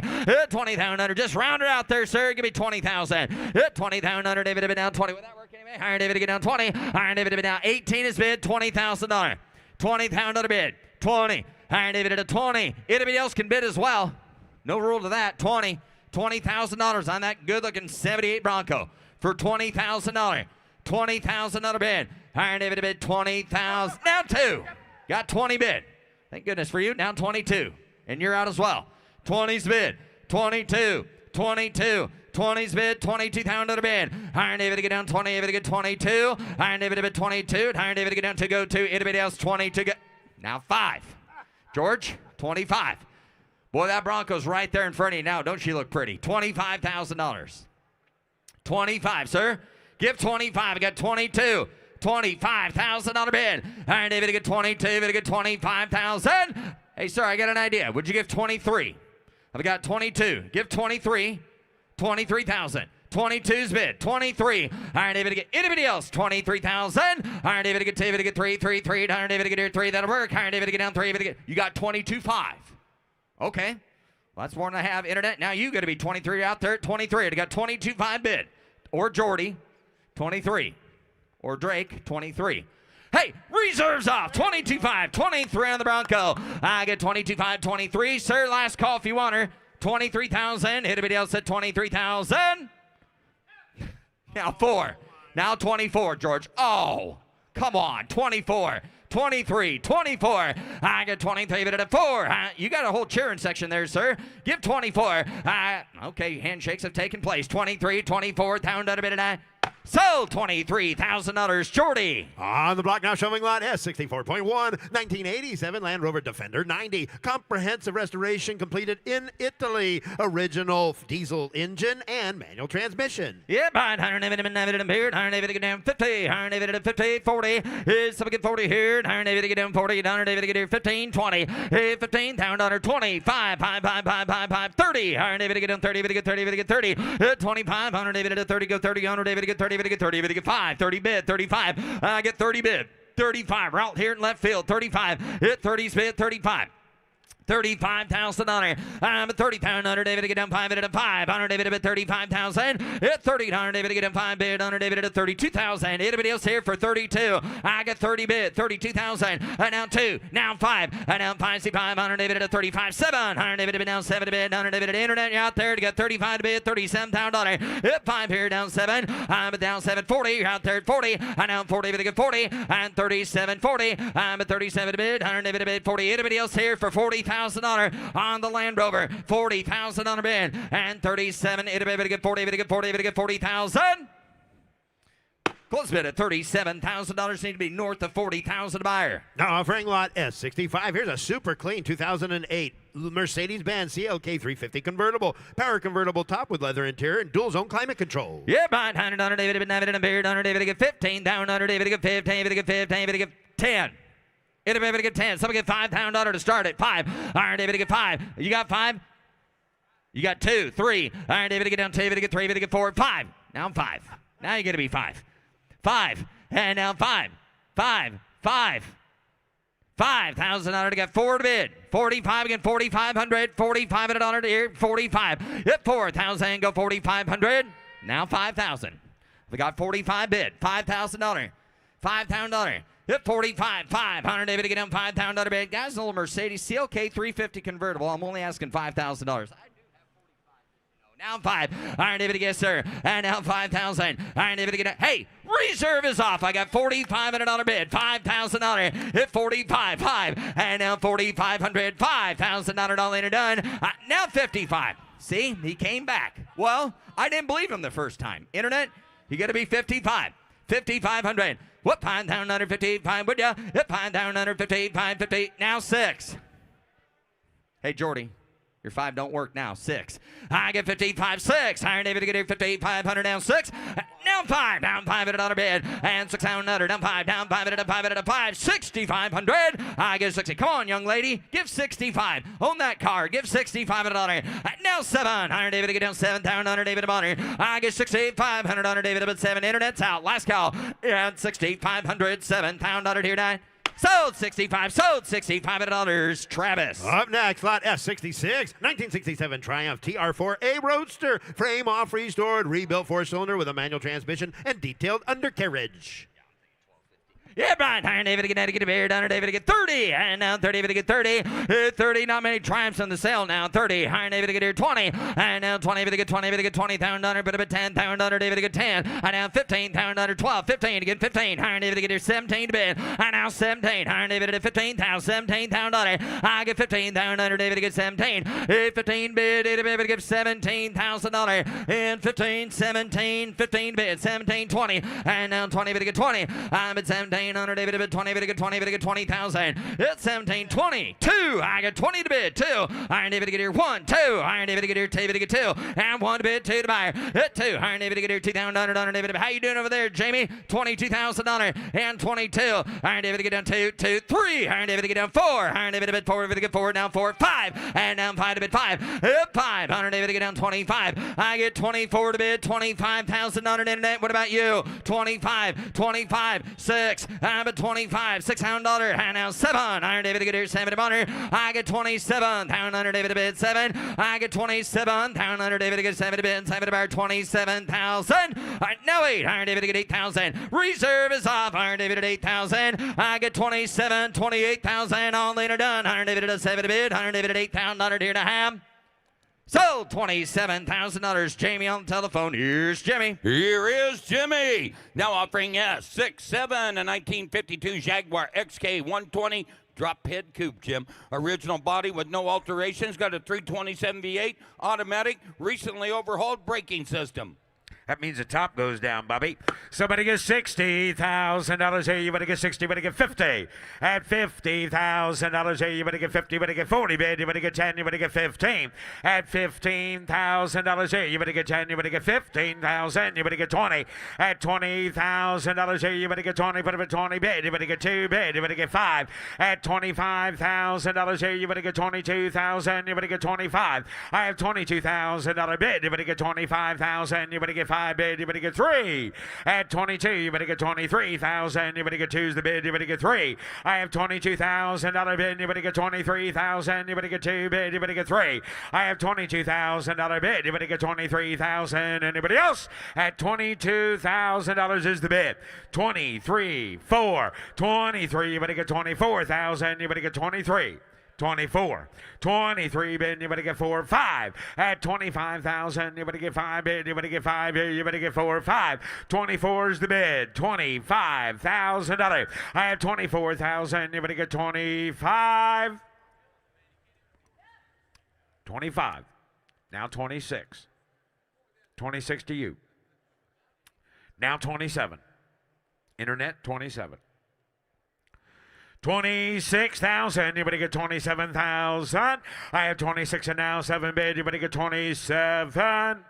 20,000. Just round her out there, sir. Give me 20,000. 20,000. David to be down 20. Would that work anyway? Iron David to get down 20. Iron David to be down 18 is bid. $20,000. $20,000 bid. 20. Iron David at 20. Anybody else can bid as well. No rule to that. 20. $20,000 on that good-looking 78 Bronco for $20,000. $20,000 bid. Iron David to bid 20,000. Now 2. Got 20 bid. Thank goodness for you. Now 22. And you're out as well. 20's bid. 22. 22. 20's bid. $22,000 bid. Iron David to get down 20. David to get 22. Iron David to bid 22. Iron David to get down to go 2. Anybody else 20 to go. Now 5. George, 25. Boy, that Bronco's right there in front of you now. Don't she look pretty? $25,000. 25, sir. Give 25. I got 22. $25,000 bid. All right, David, I get 22. David, I get 25,000. Hey, sir, I got an idea. Would you give 23? I've got 22. Give 23. 23,000. 22's bid. 23. All right, David, get anybody else? 23,000. All right, David, get 2. David, get 3. 3. 3. All right, David, get 3. That'll work. All right, David, get down 3. David, you got 22.5. Okay. Well, that's more than I have. Internet. Now you got to be 23 out there at 23. I got 22.5 bid. Or Jordy, 23. Or Drake, 23. Hey, reserves off. 22.5. 23 on the Bronco. I get 22.5. 23. Sir, last call if you want her. 23,000. Anybody else at 23,000? Now 4. Now 24, George. Oh, come on. 24. 23, 24. I get 23, but at 4. You got a whole cheering section there, sir. Give 24. Okay, handshakes have taken place. 23, 24, down to a bit of sold $23,000, Jordy. On the block now, showing lot S, 64.1, 1987 Land Rover Defender 90. Comprehensive restoration completed in Italy. Original diesel engine and manual transmission. Yep, 100 here, 100 get down 50, 100 50, 40. Here's some get 40 here, 100 get down 40, 100 get here 15, 20, 15, down under 25, 5, 30, 100 get down 30, get 30, get 30, 25, 100 get 30, go 30, 100 get 30, get 30, get 5, 30 bid, 35. I get 30 bid, 35. Right here in left field, 35. Hit 30's bid, 35. $35,000. I'm at 30,000. David to get down 5 at a 5. 100 David at 35,000. At 30,000. David to get down 5 bid. 100 David at 32,000. Anybody else here for 32? I got 30 bid. 32,000. Now 2. Now 5. Now 5. See 5. 100 David at 35. 7. 100 David down 7 bid. 100 David at internet. You're out there to get 35 bid. $37,000. At 5 here down 7. I'm at down 7. 40. You're out there at 40. I now 40 David to get 40. And 37. 40. I'm at 37 bid. 100 David bid 40. Anybody else here for 40,000? On the Land Rover, 40,000 on a bid, and 37. It'll be able to get 40. Able to get 40. Able to get 40,000. Close bid at $37,000. Need to be north of 40,000 buyer. Now offering lot S65. Here's a super clean 2008 Mercedes-Benz CLK 350 convertible, power convertible top with leather interior and dual zone climate control. Yeah, 100 David to get 100 David to get 15. Down 100 David to get 15. David to get 15. David to get 10. It'll be able to get 10. Somebody get $5,000 to start at 5. All right, David to get 5. You got 5? You got 2, 3. All right, David to get down 2. David to get 3. David to get 4. 5. Now I'm 5. Now you're going to be 5. 5. And now 5. 5. 5. $5,000 to get 4 to bid. 45 again, 4,500. 45 at $100 here. 45. Hit 4,000. Go 4,500. Now 5,000. We got 45 bid. $5,000. $5,000. Hit 45, 500. David to get down $5,000 bid. Guys, a little Mercedes CLK 350 convertible. I'm only asking $5,000. Now 5. All right, David, yes, sir. And now 5,000. All right, David, get it. Hey, reserve is off. I got 45 at $1 bid. $5,000. Hit 45, 5. And now 4,500. $5,000 all in and done. Now 55. See, he came back. Well, I didn't believe him the first time. Internet, you got to be 55. 5,500. What? $5,000, 55, would ya? $5,000, 55, 50. Now 6. Hey, Jordy, your 5 don't work now. 6. I get 55, 6. Iron David to get here 5,500, down 6. Down 5. Down 5 at $1 bid. And $6,000. Down 5. Down 5 at a 5 at a 5. 6,500. I give 60. Come on, young lady. Give 65. Own that car. Give 65 at $1. Now 7. Iron David to get down 7,000. David to honor. I get 6,500. David to 7. Internet's out. Last call. And 6,500. $7,000 here tonight. Sold 65, sold 65 at $1. Travis. Up next, lot S66, 1967 Triumph TR4A Roadster. Frame off, restored, rebuilt 4-cylinder with a manual transmission and detailed undercarriage. Yeah, Brian. Iron David to get a beard. Iron David to get 30. And now 30 David to get 30. 30. Not many Triumphs on the sale now. 30. Iron David to get here 20. And now 20 David to get 20. David to get $20,000. But a $10,000. David to get 10. And now 15,000. 12. 15 to get 15. Iron David to get here 17 to bid. And now 17. Iron David to get 15,000. $17,000. I get 15,000. David to get 17. 15 bid. David to get $17,000. And 15. 17. 15 bid. 17. 20. And now 20 David to get 20. I'm at 17. $1,500, David, bid 20, bid, 20, bid, 20,000. It's 17, 22. I got 20 to bid, 2. Iron David to get here, 1, 2. Iron David to get here, David to get 2. And 1 to bid, 2 to buyer. At 2. Iron David to get here, $2,000, David. How you doing over there, Jamie? $22,000 and 22. Iron David to get down 2, 2, 3. Iron David to get down 4. Iron David to bid 4, David to get 4, down 4, 5. And down 5 to bid 5. Up 5. Iron David to get down 25. I get 24 to bid, $25,000 internet. What about you? 25, 25, 6. I'm at 25, $600. And now 7. Iron David to get here, 7 to butter. I get 27. $1,000 David to bid 7. I get 27. $1,000 David to get 7 to bid, 7 to buy 27,000. No 8. Iron David to get 8,000. Reserve is off. Iron David at 8,000. I get 27, 28,000. All later done. Iron David at 7 to bid. Iron David at $8,000 here to have. Sold $27,000. Jamie on the telephone. Here's Jimmy. Here is Jimmy. Now offering S67, a 1952 Jaguar XK 120 drop head coupe, Jim. Original body with no alterations. Got a 327 V8 automatic. Recently overhauled braking system. That means the top goes down, Bobby. Somebody gets $60,000 here. You better get 60. You better get 50. At $50,000 here. You better get 50. You better get 40. Bid. You better get 10. You better get 15. At $15,000 here. You better get 10. You better get 15,000. You better get 20. At $20,000 here. You better get 20. Put up at 20. Bid. You better get 2. Bid. You better get 5. At $25,000 here. You better get 22,000. You better get 25. I have $22,000 bid. You better get 25,000. You better get 5 bid, you better get 3. At 22, you better get 23,000. You better get 2's the bid, you better get 3. I have $22,000 bid, you better get 23,000. You better get 2 bid, you better get 3. I have $22,000 bid, you better get 23,000. Anybody else? At $22,000 is the bid. 23, 4, 23. You better get 24,000. You better get 23. 24, 23 bid, you better get 4, 5. At 25,000, you better get 5 bid, you better get 5 bid, you better get 4, 5. 24 is the bid, $25,000. I have 24,000, you better get 25. 25. Now 26. 26 to you. Now 27. Internet, 27. 26,000. You better get 27,000. I have 26 and now 7 bid. You better get 27.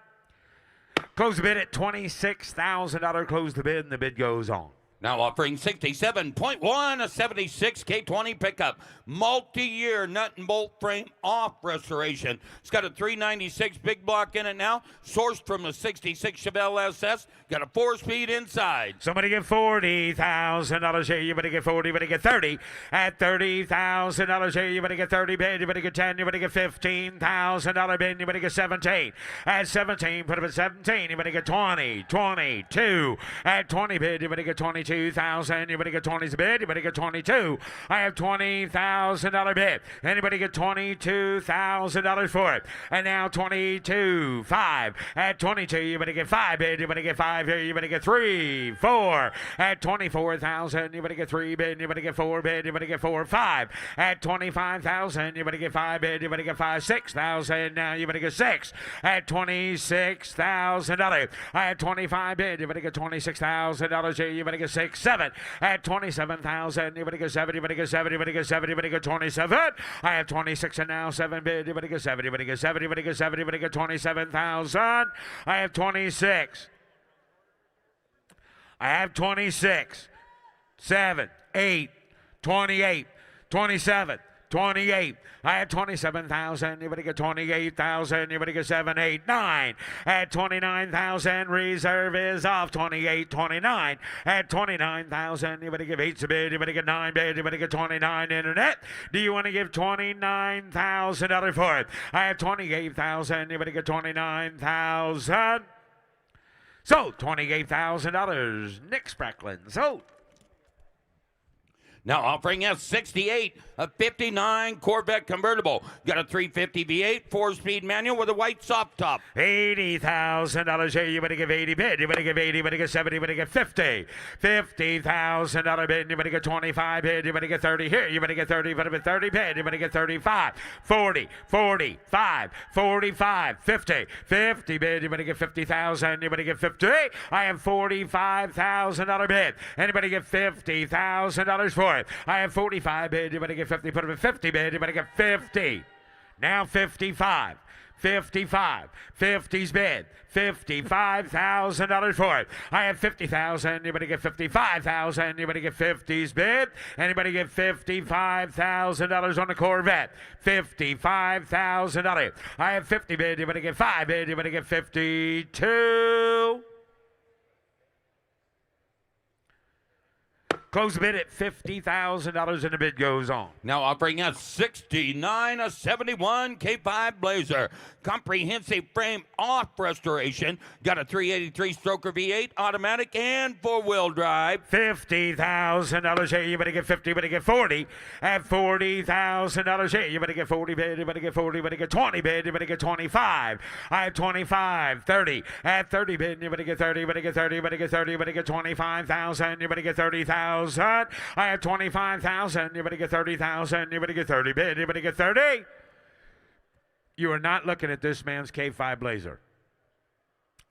Close the bid at $26,000. Close the bid and the bid goes on. Now offering 67.1, a 76 K20 pickup. Multi-year nut and bolt frame off restoration. It's got a 396 big block in it now. Sourced from a 66 Chevelle SS. Got a 4-speed inside. Somebody get $40,000 here. You better get 40. You better get 30. At $30,000 here. You better get 30 bid. You better get 10. You better get $15,000 bid. You better get 17. At 17, put up at 17. You better get 20. 22. At 20 bid. You better get 22. 2,000. You better get 20's bid. You better get 22. I have $20,000 bid. Anybody get $22,000 for it? And now 22, 5. At 22, you better get 5 bid. You better get 5 here. You better get 3, 4. At 24,000, you better get 3 bid. You better get 4 bid. You better get 4, 5. At 25,000, you better get 5 bid. You better get 5, 6,000. Now you better get 6. At $26,000. I had 25 bid. You better get $26,000 here. You better get 6, 7. At 27,000, you better get 7, you better get 7, you better get 7, you better get 27. I have 26 and now 7 bid, you better get 7, you better get 7, you better get 7, you better get 27,000. I have 26. I have 26. 7, 8, 28, 27. 28. I had 27,000. You better get 28,000. You better get 7, 8, 9. At 29,000, reserve is off. 28, 29. At 29,000, you better give 8's a bid. You better get 9 bid. You better get 29 internet. Do you want to give $29,000 for it? I have 28,000. You better get 29,000. So $28,000. Nick Spracklin. So. Now offering us 68, a 59 Corvette convertible. Got a 350 V8, 4-speed manual with a white soft top. $80,000 here. You better give 80 bid. You better give 80. You better give 70. You better give 50. $50,000 bid. You better get 25 bid. You better get 30 here. You better get 30. You better get 30 bid. You better get 35. 40, 45, 45, 50. 50 bid. You better get 50,000. You better get 50. I have $45,000 bid. Anybody get $50,000 for it? I have 45 bid. You better get 50. Put them at 50 bid. You better get 50. Now 55. 55. 50's bid. $55,000 for it. I have 50,000. You better get 55,000. You better get 50's bid. Anybody get $55,000 on the Corvette? $55,000. I have 50 bid. You better get 5 bid. You better get 52. Close the bid at $50,000 and the bid goes on. Now offering us 69, a 71 K5 Blazer. Comprehensive frame off restoration. Got a 383 stroker V8 automatic and 4-wheel drive. $50,000 here. You better get 50. You better get 40. At $40,000 here. You better get 40 bid. You better get 40. You better get 20 bid. You better get 25. I have 25. 30. At 30 bid. You better get 30. You better get 30. You better get 30. You better get 25,000. You better get 30,000. I have 25,000. You better get 30,000. You better get 30 bid. You better get 30. You are not looking at this man's K5 Blazer.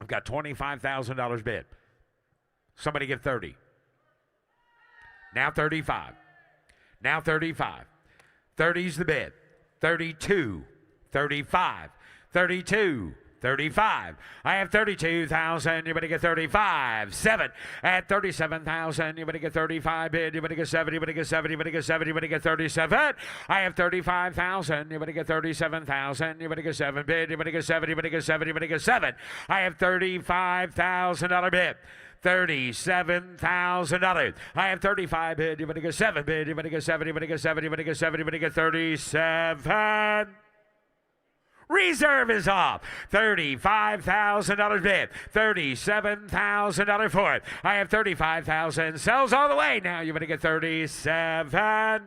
I've got $25,000 bid. Somebody get 30. Now 35. Now 35. 30's the bid. 32. 35. 32. 35. I have 32,000. You better get 35. 7. At 37,000. You better get 35 bid. You better get 70. You better get 70. You better get 70. You better get 37. I have 35,000. You better get 37,000. You better get 7 bid. You better get 70. You better get 70. You better get 7. I have $35,000 bid. $37,000. I have 35 bid. You better get 7 bid. You better get 70. You better get 70. You better get 70. You better get 37. Reserve is off. $35,000 bid. $37,000 for it. I have 35,000. Sells all the way. Now you better get 37.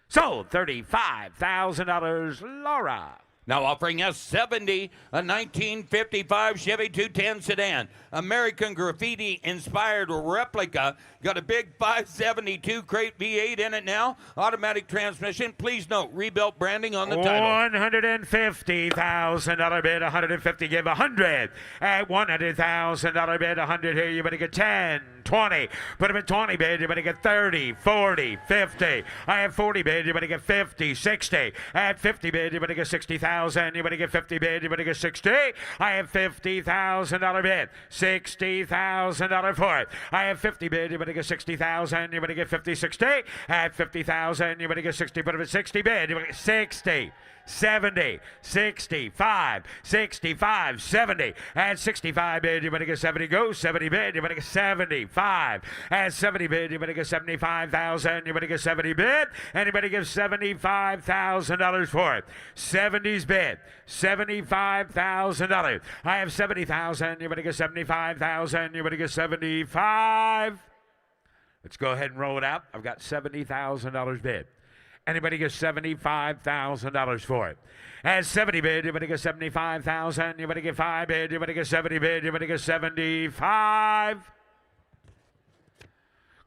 Sold. $35,000. Laura. Now offering us 70, a 1955 Chevy 210 sedan. American Graffiti inspired replica. Got a big 572 crate V8 in it now. Automatic transmission. Please note, rebuilt branding on the title. $150,000 bid. 150. Give 100. At $100,000 bid. 100 here. You better get 10. 20. Put him at 20 bid. You better get 30. 40. 50. I have 40 bid. You better get 50. 60. At 50 bid. You better get 60,000. You better get 50 bid. You better get 60. I have $50,000 bid. $60,000 for it. I have 50 bid. You better get 60,000. You better get 50. 60. At 50,000. You better get 60. Put him at 60 bid. You better get 60. 70, 65, 65, 70. At 65 bid, you better get 70. Go 70 bid, you better get 75. At 70 bid, you better get 75,000. You better get 70 bid. Anybody give $75,000 for it? 70's bid, $75,000. I have 70,000. You better get 75,000. You better get 75. Let's go ahead and roll it out. I've got $70,000 bid. Anybody get $75,000 for it? At 70 bid, you better get 75,000. You better get 5 bid. You better get 70 bid. You better get 75.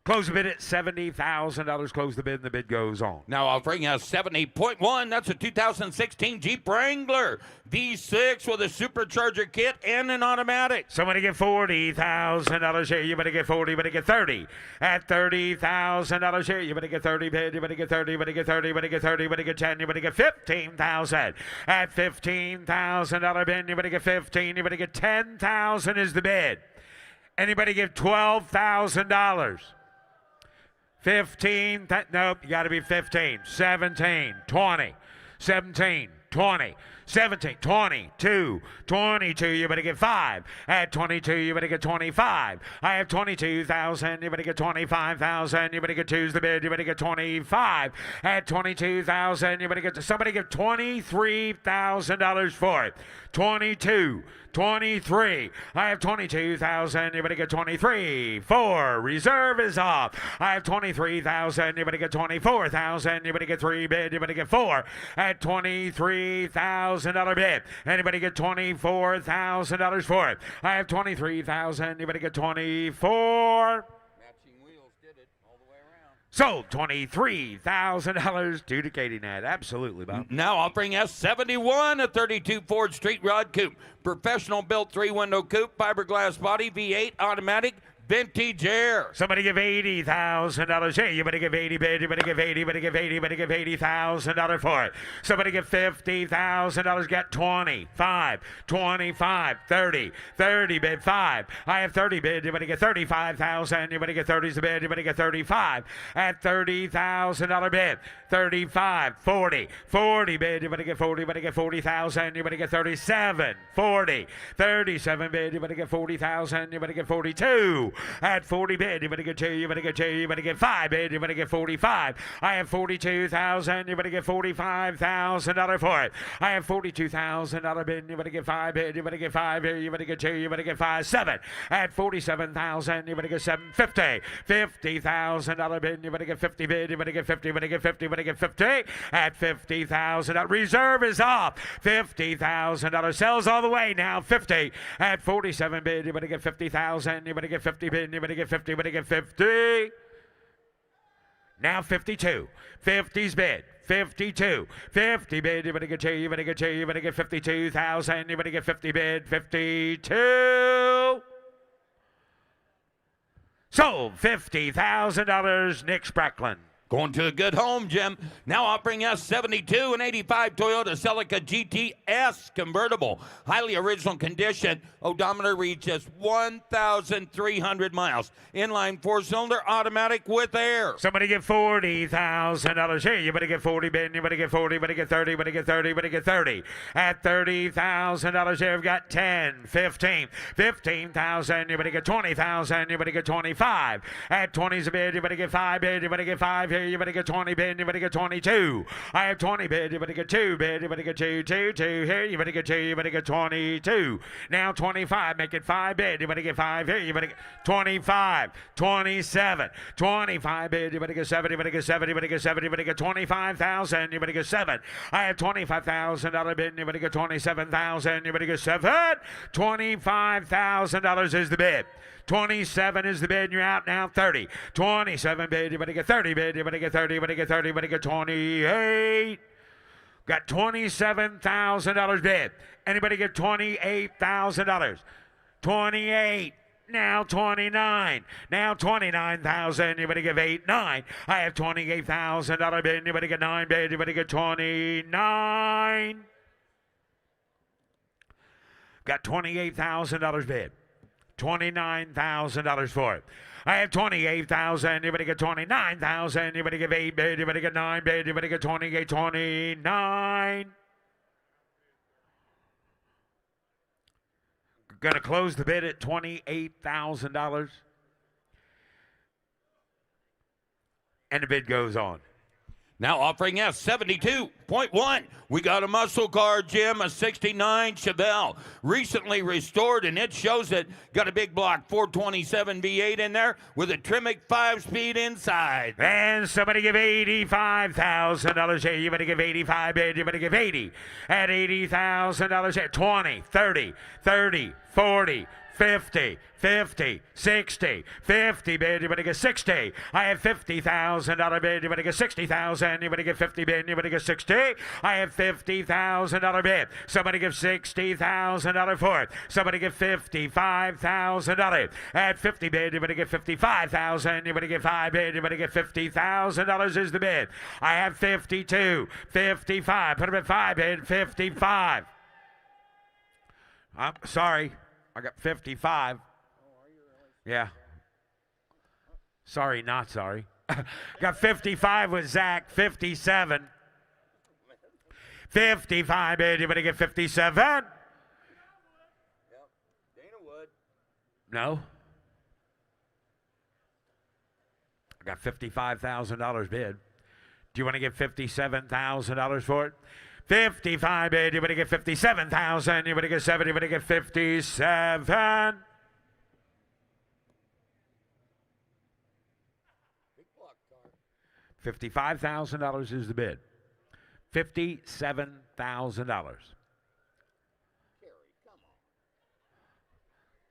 Close the bid at $70,000. Close the bid, and the bid goes on. Now offering us 70.1. That's a 2016 Jeep Wrangler V6 with a supercharger kit and an automatic. Somebody get $40,000 here. You better get 40. You better get 30. At $30,000 here. You better get 30 bid. You better get 30. You better get 30. You better get 30. You better get 10. You better get 15,000. At $15,000 bid. You better get 15. You better get 10,000 is the bid. Anybody give $12,000? 15, nope, you got to be 15, 17, 20, 17, 20, 17, 22, 22, you better get 5. At 22, you better get 25. I have 22,000, you better get 25,000, you better get 2's the bid, you better get 25. At 22,000, you better get, somebody give $23,000 for it. 22, 23. I have 22,000, you better get 23. 4, reserve is off. I have 23,000, you better get 24,000, you better get 3 bid, you better get 4. At $23,000 bid. Anybody get $24,000 for it? I have 23,000, you better get 24. Sold $23,000, duplicating that. Absolutely, Bob. Now offering S71, a 32 Ford Street Rod Coupe. Professional built 3-window coupe, fiberglass body, V8 automatic, vintage air. Somebody give $80,000. Hey, you better give 80 bid. You better give 80. You better give 80. You better give $80,000 for it. Somebody give $50,000. Get 25, 25, 30, 30 bid 5. I have 30 bid. You better get 35,000. You better get 30's the bid. You better get 35 at $30,000 bid. 35, 40, 40 bid. You better get 40. You better get 40,000. You better get 37, 40, 37 bid. You better get 40,000. You better get 42. At 40 bid, you better get 2, you better get 2, you better get 5 bid, you better get 45. I have 42,000, you better get $45,000 for it. I have $42,000 bid, you better get 5 bid, you better get 5 bid, you better get 2, you better get 5, 7. At 47,000, you better get 750. $50,000 bid, you better get 50 bid, you better get 50, you better get 50, you better get 50. At $50,000, reserve is off. $50,000 sells all the way now. 50 at 47 bid, you better get 50,000, you better get 50 bid, you better get 50, you better get 50. Now 52. 50's bid. 52. 50 bid, you better get 2, you better get 2, you better get 52,000, you better get 50 bid. 52. Sold $50,000, Nick Spracklin. Going to a good home, Jim. Now offering S72 and 85 Toyota Celica GTS convertible. Highly original condition. Odometer reads just 1,300 miles. Inline 4-cylinder automatic with air. Somebody get $40,000 here. You better get 40 bid. You better get 40. You better get 30. You better get 30. You better get 30. At $30,000 here, we've got 10, 15, 15,000. You better get 20,000. You better get 25. At 20's a bid. You better get 5 bid. You better get 5 here. You better get 20 bid, you better get 22. I have 20 bid, you better get 2 bid, you better get 2 here, you better get 2, you better get 22. Now 25, make it 5 bid, you better get 5 here, you better get 25, 27, 25 bid, you better get 7, you better get 7, you better get 7, you better get 25,000, you better get 7. I have $25,000 bid, you better get 27,000, you better get 7. $25,000 is the bid. 27 is the bid, and you're out now. 30. 27 bid, you better get 30 bid, you better get 30, you better get 30, you better get 28. Got $27,000 bid. Anybody get $28,000? 28. Now 29. Now 29,000. You better give 8, 9. I have $28,000 bid. You better get 9 bid. You better get 29. Got $28,000 bid. $29,000 for it. I have 28,000. You better get 29,000. You better give 8 bid. You better get 9 bid. You better get 28, 29. Going to close the bid at $28,000. And the bid goes on. Now offering S72.1. We got a muscle car, Jim, a 69 Chevelle. Recently restored, and it shows it. Got a big block 427 V8 in there with a Tremec 5-speed inside. And somebody give $85,000 here. You better give 85 bid. You better give 80. At $80,000 here. 20, 30, 30, 40, 50, 50, 60, 50 bid, you better get 60. I have $50,000 bid, you better get 60,000. You better get 50 bid, you better get 60. I have $50,000 bid. Somebody give $60,000 for it. Somebody give $55,000. At 50 bid, you better get 55,000. You better get 5 bid, you better get $50,000 is the bid. I have 52, 55. Put them at 5 bid, 55. I'm sorry. I got 55. Yeah. Sorry, not sorry. Got 55 with Zach. 57. 55 bid. You better get 57. Dana would. No. I got $55,000 bid. Do you want to get $57,000 for it? 55 bid. You better get 57,000. You better get 7. You better get 57. $55,000 is the bid. $57,000.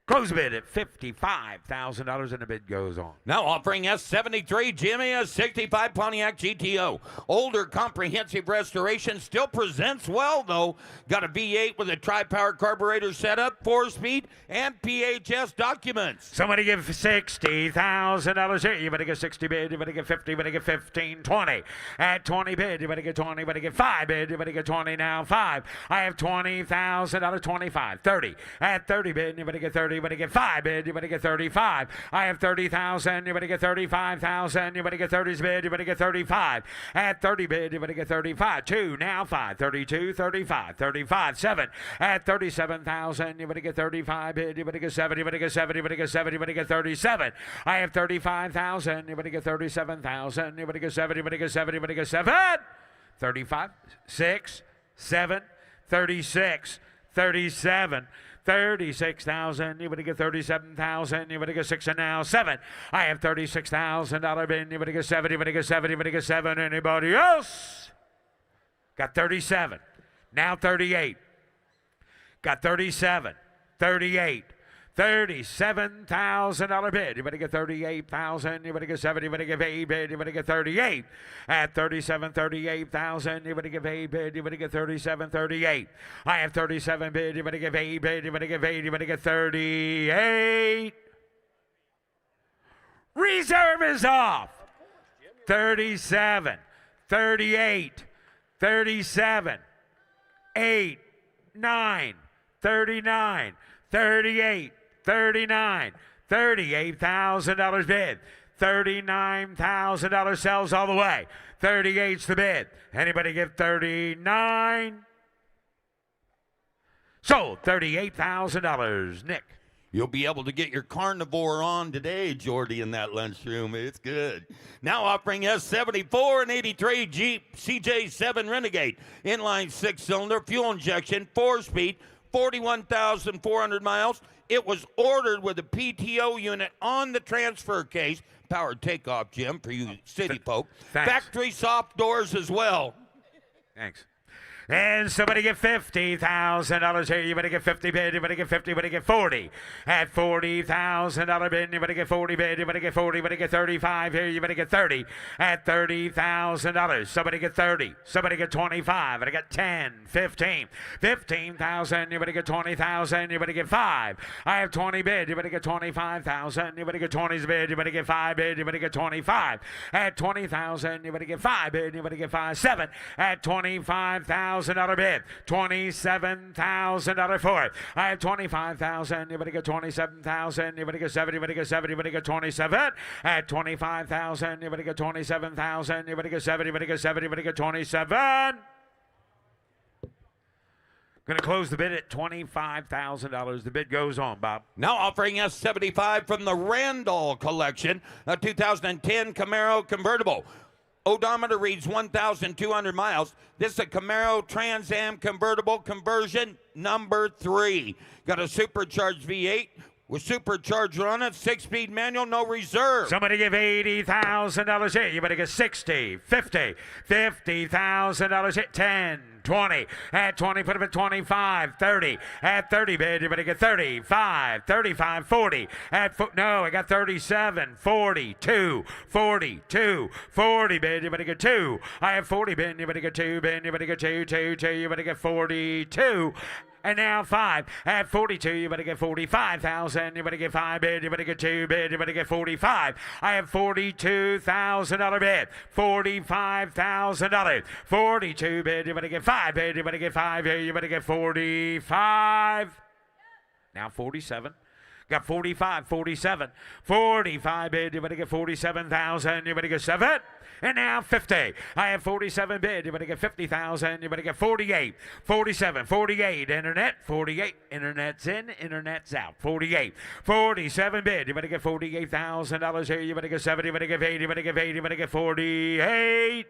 Close bid at $55,000 and the bid goes on. Now offering S73 Jimmy, a 65 Pontiac GTO. Older comprehensive restoration, still presents well though. Got a V8 with a tri-power carburetor setup, 4-speed, and PHS documents. Somebody give $60,000 here. You better get 60 bid. You better get 50. You better get 15, 20. At 20 bid, you better get 20. You better get 5 bid. You better get 20 now. 5. I have $20,000. 25, 30. At 30 bid, you better get 30. You better get 5 bid. You better get 35. I have 30,000. You better get 35,000. You better get 30's bid. You better get 35. At 30 bid, you better get 35. 2 now. 5, 32, 35, 35. 7. At 37,000. You better get 35 bid. You better get 7. You better get 7. You better get 7. You better get 37. I have 35,000. You better get 37,000. You better get 7. You better get 7. You better get 7. 35, 6, 7, 36, 37. 36,000. You better get 37,000. You better get 6 and now 7. I have $36,000 bin. You better get 7. You better get 7. You better get 7. Anybody else? Got 37. Now 38. Got 37. 38. $37,000 bid. You better get 38,000. You better get 7. You better get 8 bid. You better get 38. At 37, 38,000. You better get 8 bid. You better get 37, 38. I have 37 bid. You better get 8 bid. You better get 8. You better get 38. Reserve is off. 37, 38, 37, 8, 9, 39, 38. 39, $38,000 bid. $39,000 sells all the way. 38's the bid. Anybody give 39? Sold. $38,000. Nick. You'll be able to get your carnivore on today, Jordy, in that lunchroom. It's good. Now offering S74 and 83 Jeep CJ7 Renegade. Inline 6-cylinder, fuel injection, 4-speed, 41,400 miles. It was ordered with a PTO unit on the transfer case. Powered takeoff, Jim, for you city folk. Thanks. Factory soft doors as well. Thanks. And somebody get $50,000 here. You better get 50 bid. You better get 50. You better get 40. At $40,000 bid, you better get 40 bid. You better get 40. You better get 35 here. You better get 30. At $30,000. Somebody get 30. Somebody get 25. And I got 10, 15. 15,000. You better get 20,000. You better get 5. I have 20 bid. You better get 25,000. You better get 20's bid. You better get 5 bid. You better get 25. At 20,000. You better get 5 bid. You better get 5. 7. At 25,000. Bid, $27,000 for it. I have 25,000. You better get 27,000. You better get 7. You better get 7. You better get 27. At 25,000. You better get 27,000. You better get 7. You better get 7. You better get 27. Going to close the bid at $25,000. The bid goes on, Bob. Now offering S75 from the Randall collection, a 2010 Camaro convertible. Odometer reads 1,200 miles. This is a Camaro Trans Am convertible conversion number 3. Got a supercharged V8 with supercharger on it, 6-speed manual, no reserve. Somebody give $80,000 here. You better get 60, 50, $50,000 hit 10, 20. At 20, put up at 25, 30. At 30 bid, you better get 35, 35, 40. No, I got 37, 42, 42, 40 bid, you better get 2. I have 40 bid, you better get 2 bid, you better get 2, 2, 2, you better get 42. And now 5. At 42, you better get 45,000. You better get 5 bid. You better get 2 bid. You better get 45. I have $42,000 bid. $45,000. 42 bid. You better get 5 bid. You better get 5 bid. You better get 45. Now 47. Got 45, 47, 45 bid. You better get 47,000. You better get 7. And now 50. I have 47 bid. You better get 50,000. You better get 48, 47, 48. Internet, 48. Internet's in, internet's out. 48, 47 bid. You better get $48,000 here. You better get 70. You better get 80. You better get 80. You better get 48.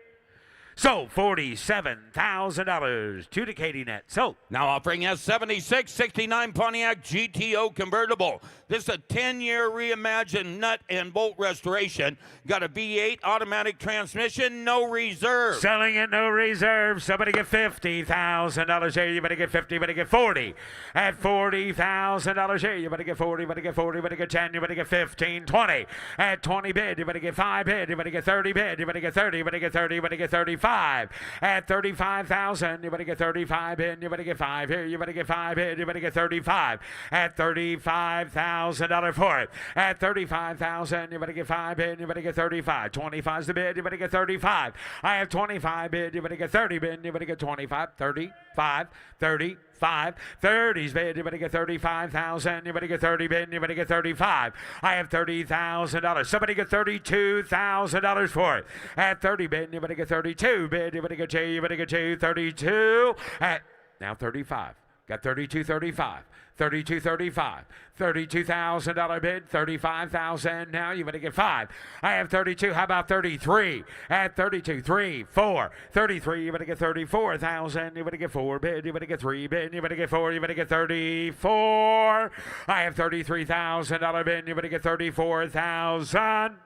So $47,000 to the Katie Net. So Now offering S76 69 Pontiac GTO convertible. This is a 10-year reimagined nut and bolt restoration. Got a V8 automatic transmission, no reserve. selling it, no reserve. Somebody get $50,000 here. You better get 50. You better get 40. At $40,000 here. You better get 40. You better get 40. You better get 10. You better get 15, 20. At 20 bid. You better get 5 bid. You better get 30 bid. You better get 30. You better get 30. You better get 35. At 35,000. You better get 35 bid. You better get 5 here. You better get 5 bid. You better get 35. At $35,000 for it. At 35,000. You better get 5 bid. You better get 35. 25's the bid. You better get 35. I have 25 bid. You better get 30 bid. You better get 25, 35, 35. 30's bid. You better get 35,000. You better get 30 bid. You better get 35. I have $30,000. Somebody get $32,000 for it. At 30 bid. You better get 32 bid. You better get 2. You better get 2. 32. At now 35. Got 32, 35. 32, 35. $32,000 bid. 35,000. Now you better get 5. I have 32. How about 33? At 32, 3, 4. 33. You better get 34,000. You better get 4 bid. You better get 3 bid. You better get 4. You better get 34. I have $33,000 bid. You better get 34,000.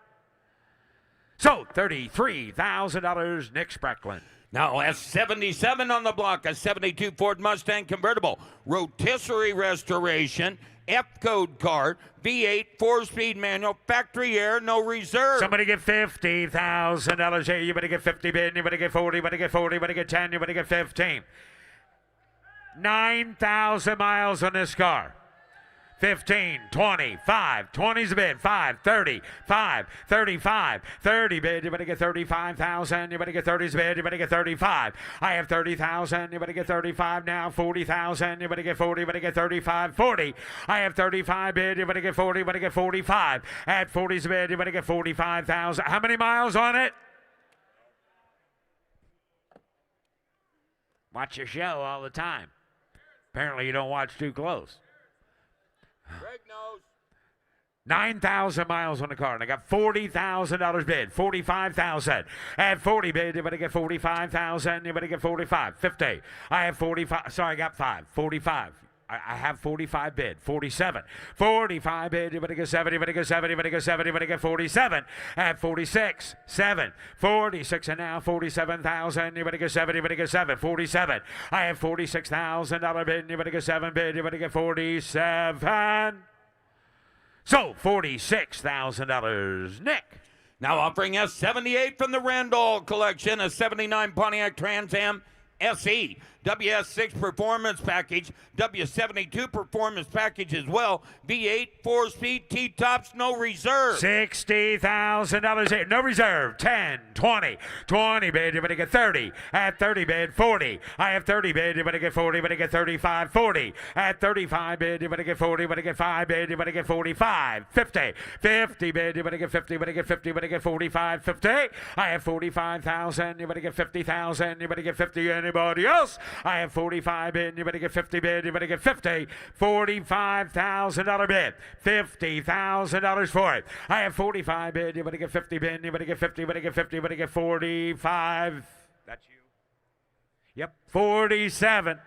So $33,000. Nick Sprecklin. Now S77 on the block, a 72 Ford Mustang convertible, rotisserie restoration, F-code car, V8, 4-speed manual, factory air, no reserve. Somebody get $50,000 here. You better get 50 bid. You better get 40. You better get 40. You better get 10. You better get 15. 9,000 miles on this car. 15, 20, 5, 20's a bid, 5, 30, 5, 35, 30 bid, you better get 35,000, you better get 30's bid, you better get 35. I have 30,000, you better get 35 now, 40,000, you better get 40, you better get 35, 40. I have 35 bid, you better get 40, you better get 45. At 40's bid, you better get 45,000. How many miles on it? Watch your show all the time. Apparently you don't watch too close. Greg knows. 9,000 miles on the car, and I got $40,000 bid, 45,000. At 40 bid, you better get 45,000. You better get 45, 50. I have 45. Sorry, I got 5, 45. I have 45 bid, 47. 45 bid, you better get 70, you better get 70, you better get 70, you better get 47. At 46, 7. 46, and now 47,000, you better get 70, you better get 7. 47. I have $46,000 bid, you better get 7 bid, you better get 47. So $46,000, Nick. Now offering S78 from the Randall collection, a 79 Pontiac Trans Am SE, WS6 Performance Package, W72 Performance Package as well, V8, 4-speed, T-tops, no reserve. $60,000 here, no reserve, 10, 20, 20 bid, you better get 30. At 30 bid, 40. I have 30 bid, you better get 40, you better get 35, 40. At 35 bid, you better get 40, you better get 5 bid, you better get 45, 50. 50 bid, you better get 50, you better get 50, you better get 45, 50. I have 45,000, you better get 50,000, you better get 50. Anybody else? I have 45 bid, you better get 50 bid, you better get 50. $45,000 bid, $50,000 for it. I have 45 bid, you better get 50 bid, you better get 50, you better get 50, you better get 45. That's you. Yep, 47,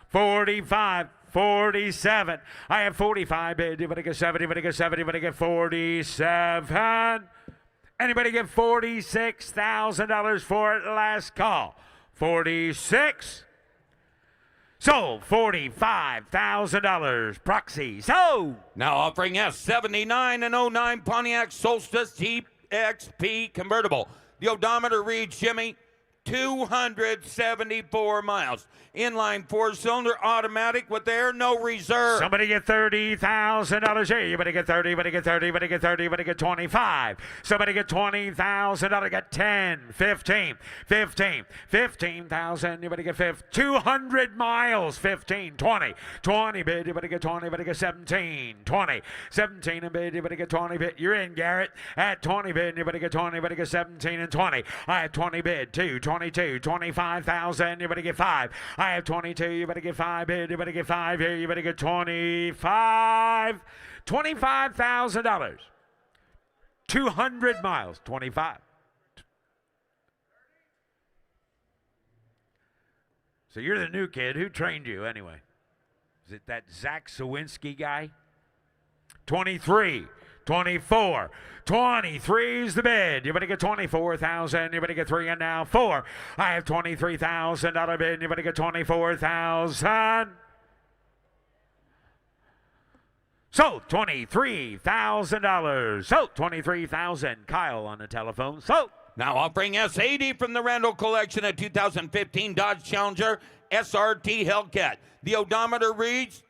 45. 47. I have 45 bid, you better get 70, you better get 70, you better get 47. Anybody get $46,000 for it? Last call. 46. So $45,000 proxy. So now offering S79 and 09 Pontiac Solstice TXP convertible. The odometer reads Jimmy 274 miles. Inline four-cylinder automatic with air, no reserve. Somebody get $30,000 here. You better get 30, you better get 30, you better get 30, you better get 25. Somebody get $20,000. Get 10, 15, 15, 15,000. You better get 200 miles. 15, 20, 20 bid. You better get 20, you better get 17, 20, 17 and bid. You better get 20 bid. You're in, Garrett. At 20 bid, you better get 20, you better get 17 and 20. I have 20 bid, 2, 22, 25,000. You better get 5. I have 22, you better get 5 bid, you better get 5 here, you better get 25. $25,000. 200 miles, 25. So you're the new kid. Who trained you anyway? Is it that Zach Sawinski guy? 23, 24, 23's the bid. You better get 24,000. You better get 3 and now 4. I have $23,000 bid. You better get 24,000. So $23,000. So $23,000. Kyle on the telephone. So Now offering S80 from the Randall Collection, a 2015 Dodge Challenger SRT Hellcat. The odometer reads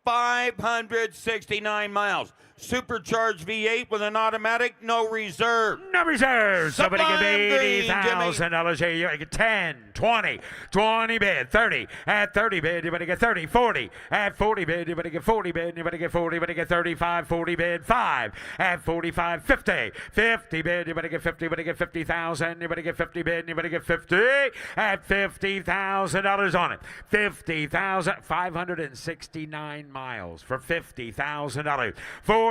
569 miles. Supercharged V8 with an automatic, no reserve. No reserve. Somebody give Sublime green, $80,000 here. You get 10, 20, 20 bid, 30. At 30 bid, you better get 30, 40. At 40 bid, you better get 40 bid, you better get 40, you better get 35, 40 bid, 5. At 45, 50. 50 bid, you better get 50, you better get 50,000, you better get 50 bid, you better get 50. At $50,000 on it. 50,000, 569 miles for $50,000.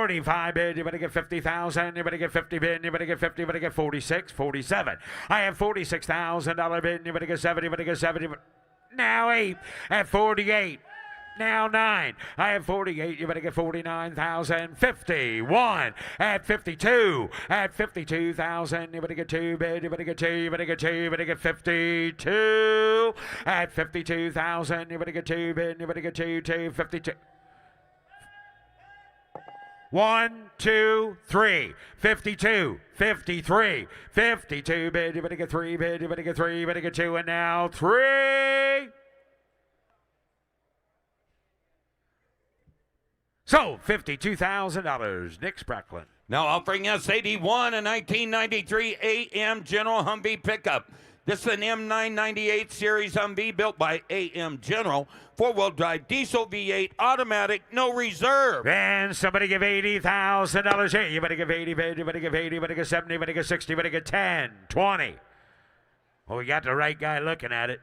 45 bid, you better get 50,000, you better get 50 bid, you better get 50, you better get 46, 47. I have $46,000 bid, you better get 70, you better get 70. Now 8 at 48. Now 9. I have 48. You better get 49,000. 51 at 52. At 52,000. You better get 2 bid. You better get 2. You better get 2. You better get 52. At 52,000. You better get 2 bid. You better get 2. 52. 1, 2, 3, 52, 53, 52 bid, you better get 3 bid, you better get 3, you better get 2, and now 3. So, $52,000, Nick Spracklin. Now offering S81, a 1993 AM General Humvee pickup. This is an M998 series Humvee built by AM General. 4-wheel drive diesel V8 automatic, no reserve. And somebody give $80,000 here. You better give 80 bid, you better give 80, you better get 70, you better get 60, you better get 10, 20. Well, we got the right guy looking at it.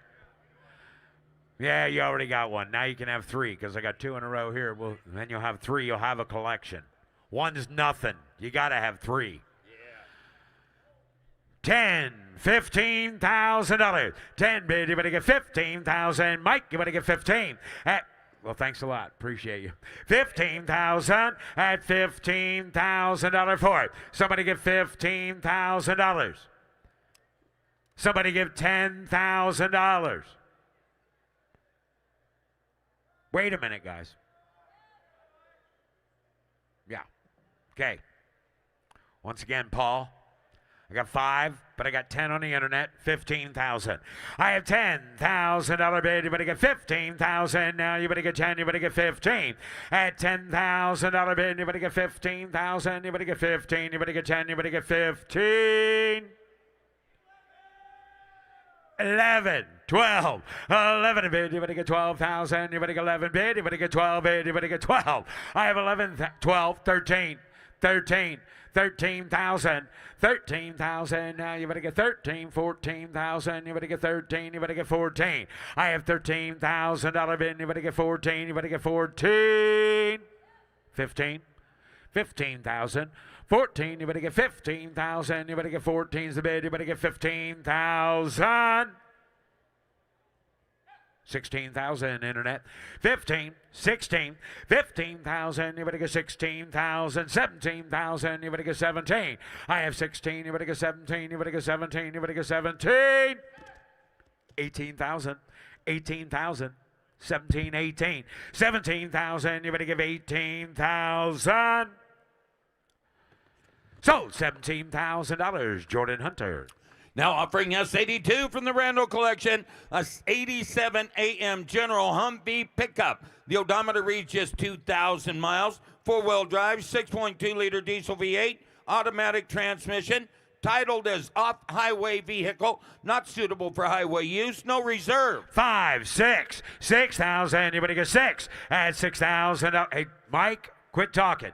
Yeah, you already got one. Now you can have 3 because I got 2 in a row here. Well, then you'll have 3. You'll have a collection. 1's nothing. You got to have 3. 10, $15,000. 10 bid, you better get 15,000. Mike, you better get 15. Well, thanks a lot. Appreciate you. 15,000 at $15,000 for it. Somebody give $15,000. Somebody give $10,000. Wait a minute, guys. Yeah. Okay. Once again, Paul. I got 5, but I got 10 on the internet. 15,000. I have $10,000 bid. You better get 15,000. Now you better get 10. You better get 15. At $10,000 bid, you better get 15,000. You better get 15. You better get 10. You better get 15. 11, 12, 11 bid, you better get 12,000, you better get 11 bid, you better get 12 bid, you better get 12. I have 11, 12, 13, 13, 13,000, 13,000, now you better get 13, 14,000, you better get 13, you better get 14. I have $13,000 bid, you better get 14, you better get 14, 15, 15,000. 14, you better get 15,000. You better get 14's the bid. You better get 15,000. 16,000 internet. 15, 16, 15,000. You better get 16,000. 17,000. You better get 17. I have 16. You better get 17. You better get 17. You better get 17. 18,000. 18,000. 17, 18. 17,000. You better give 18,000. So, $17,000, Jordan Hunter. Now offering us 82 from the Randall Collection, a 87 AM General Humvee pickup. The odometer reads just 2,000 miles. Four-wheel drive, 6.2-liter diesel V8, automatic transmission, titled as off-highway vehicle, not suitable for highway use, no reserve. 5, 6, 6,000. Anybody get 6 at 6,000? Hey, Mike, quit talking.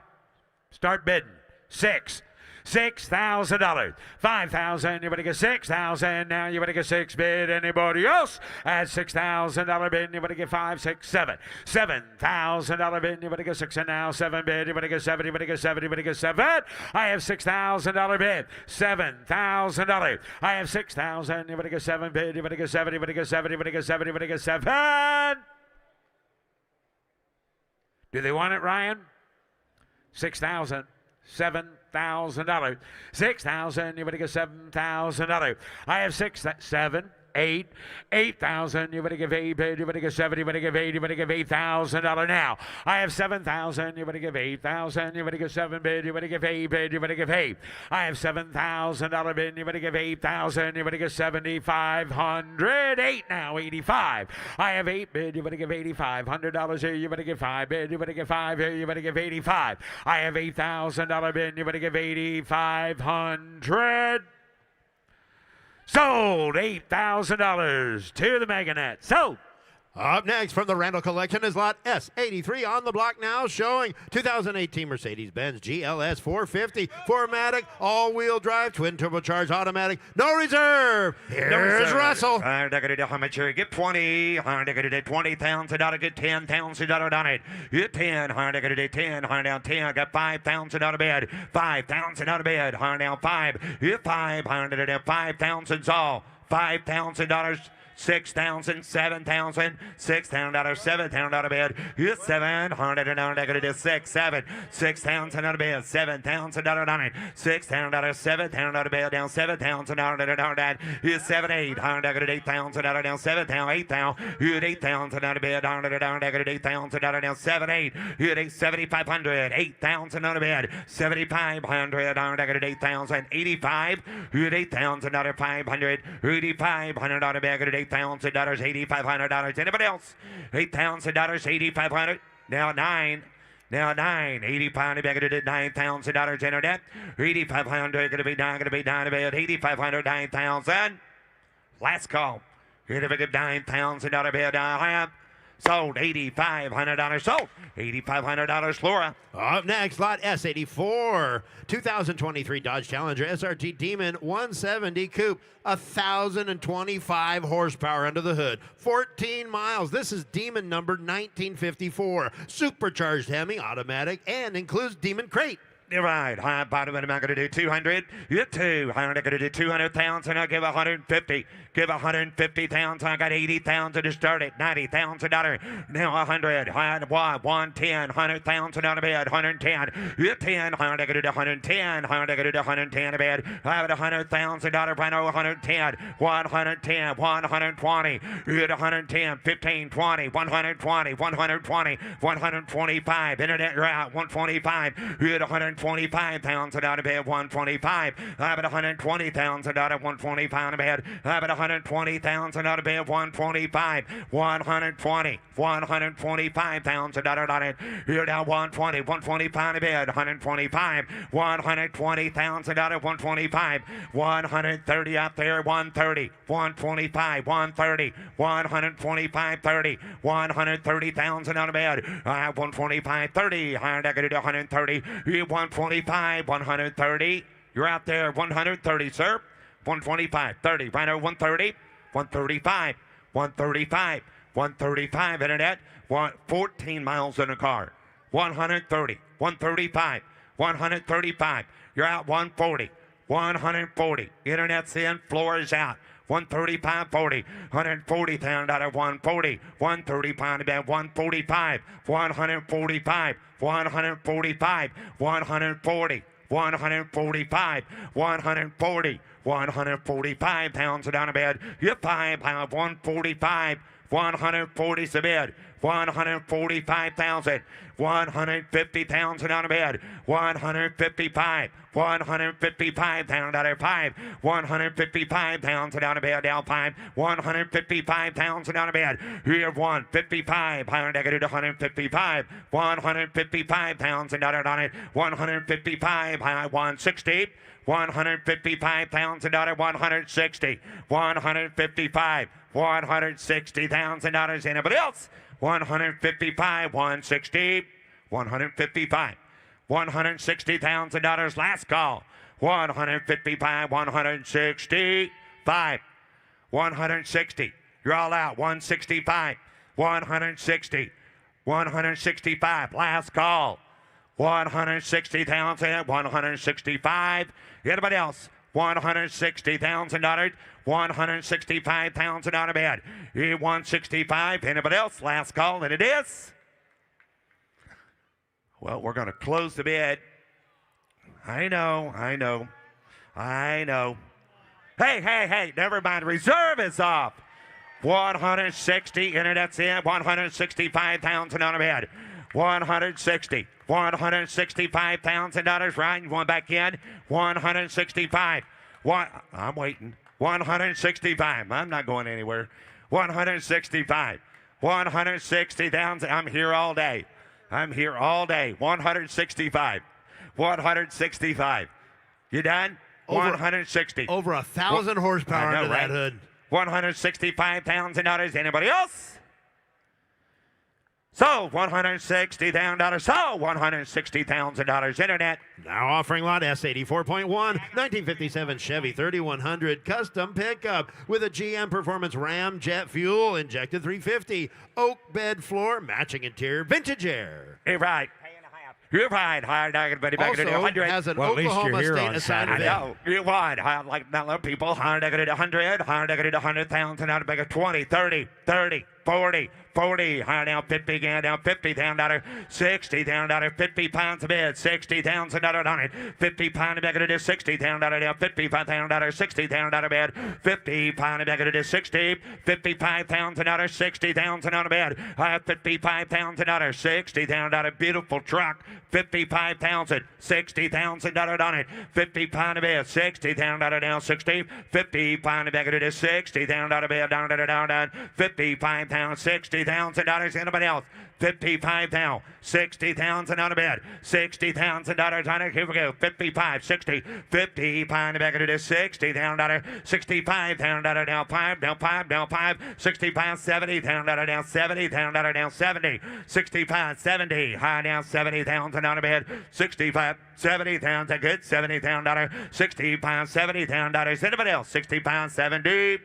Start bidding. 6. $6,000. 5,000. You better get 6,000. Now you better get 6 bid. Anybody else at $6,000 bid? You better get 5, 6, 7. $7,000 bid. You better get 6 and now 7 bid. You better get 7. You better get 7. You better get 7. I have $6,000 bid. $7,000. I have 6,000. You better get 7 bid. You better get 7. You better get 7. You better get 7. You better get 7. Do they want it, Ryan? 6,000. $7,000. 6,000. You better get $7,000. I have 6, 7, 8, 8,000. You better give 8 bid. You better get 7. You better give 8. You better give $8,000 now. I have 7,000. You better give 8,000. You better give 7 bid. You better give 8 bid. You better give 8. I have $7,000 bid. You better give 8,000. You better give 7,500. 8 now. 85. I have 8 bid. You better give $8,500 here. You better give 5 bid. You better give 5 here. You better give 85. I have $8,000 bid. You better give 8,500. Sold. $8,000 to the Meganet. Sold. Up next from the Randall Collection is lot S83 on the block now, showing 2018 Mercedes-Benz GLS 450 4MATIC, all-wheel drive, twin turbocharged automatic, no reserve. Here's Russell. How much you get 20, $20,000, get $10,000 on it. Get 10, $10, down 10, got $5,000 bid, $5,000 bid, down 5, get 5, $5,000 all, $5,000. 6,000, 7,000, $6,000, $7,000 bid. Here's $700, 6, 7, $6,000 bid, $7,000 on it, $6,000, $7,000 bid, down $7,000 here's 7, 8, $8,000 down 7,000, 8,000, here's $8,000 bid, down $8,000 down 7, 8, here's 7,500, $8,000 bid, 7,500, $8,000, 85, here's $8,000, 500, $8,500 bid, $8,000, $8,500. Anybody else? $8,000, $8,500. Now 9. Now 9. 85 back to $9,000 internet. 8,500 gonna be 9, about 8,500, 9,000. Last call. Here to get $9,000 bid. I have sold $8,500. Sold $8,500. Laura. Up next, lot S84, 2023 Dodge Challenger SRT Demon 170 Coupe, 1,025 horsepower under the hood, 14 miles. This is Demon number 1954, supercharged Hemi, automatic, and includes Demon crate. You're right. High bottom, and I'm going to do 200. You're 2. I'm going to do 200,000. I'll give 150. Give 150,000. I got 80,000 to start it. $90,000. Now 100. 110. 100,000 on a bed. 110. You're 10. I'm going to do 110. I'm going to do 110 a bed. I have $100,000. I know 110. 110. 120. You're 110. 15. 20. 120. 120. 125. Internet route. 125. You're 125,000 out of bed, 125. I have $120,000 out of 125 a bed. I have $120,000 out of bed, 125. 120. 125,000 out of it. You're down 120. 125 a bed, 125. 120,000 out of 125. 130 out there, 130. 125. 130. 125. 30. 130,000 out of bed. I have 125. 30. I'm going to do 130. 125, 130. You're out there, 130, sir. 125, 30. Right over 130, 135, 135, 135. Internet, 14 miles in a car. 130, 135, 135. You're out 140, 140. Internet's in, floor is out. 135, 40, 140,000 out of 140, 135 about 145, 145, 145, 140, 145, 140, 145,000 down a bed. You 5 pound 145, 140 a bed. 145,000, 150,000 on a bid, 155, 155 down at 5, 155,000 on a bid, down 5, 155,000 on a bid. Here 155, higher negative 155, 155,000 on it, 155, high 160. 155,000 160, 155, $160,000. Anybody else? 155, 160, 155, $160,000. Last call. 155, 165, 160. You're all out. 165, 160, 165. Last call. 160,000, 165. Anybody else? $160,000, 165,000 on a bid. 165. Anybody else? Last call, and it is. Well, we're going to close the bid. I know. Hey, never mind. Reserve is off. 160, and that's it. 165,000 on a bid. 160. $165,000. Ryan, going back in. 165. I'm waiting. 165. I'm not going anywhere. 165. 160,000. I'm here all day. 165. 165. You done? 160. Over 1,000 horsepower under that hood. $165,000. Anybody else? So $160,000. So $160,000. Internet. Now offering lot S84.1, 1957 Chevy 3100 custom pickup with a GM Performance Ram jet fuel injected 350 oak bed floor matching interior vintage air. You're right. You're right. Also has an Oklahoma State assigned I know. You're right. Like that people. 100, 100,000 out of bigger 20, 30, 40. 40, higher down 50, down 50, down dollar 60, down dollar 50 pounds a bid, 60,000 on it, 50 pound a bag it is 60, down dollar down 55 dollar 60, down dollar bid, 50 pound a bag it is 60, 55,000 60,000 on a bid, 55,000 60, down dollar beautiful truck, 55,000, 60,000 on it, 50 pound a bid, 60, down dollar down 60, 50 pound a bag it is 60, down dollar bid, down 55 pounds 60. $60,000. Anybody else? 55 now. 60,000 on a bid. $60,000 on it. Here we go. 55, 60, 50 pound bag it is 60 down dollar. 65 down dollar down 5 down 5 down 5. 65, 70 down dollar down 70 down dollar down 70. 65, 70 high down 70,000 on a bid. 65, 70,000 good 70 down dollar. 65, 70 down dollars. Anybody else? 60 pounds 70.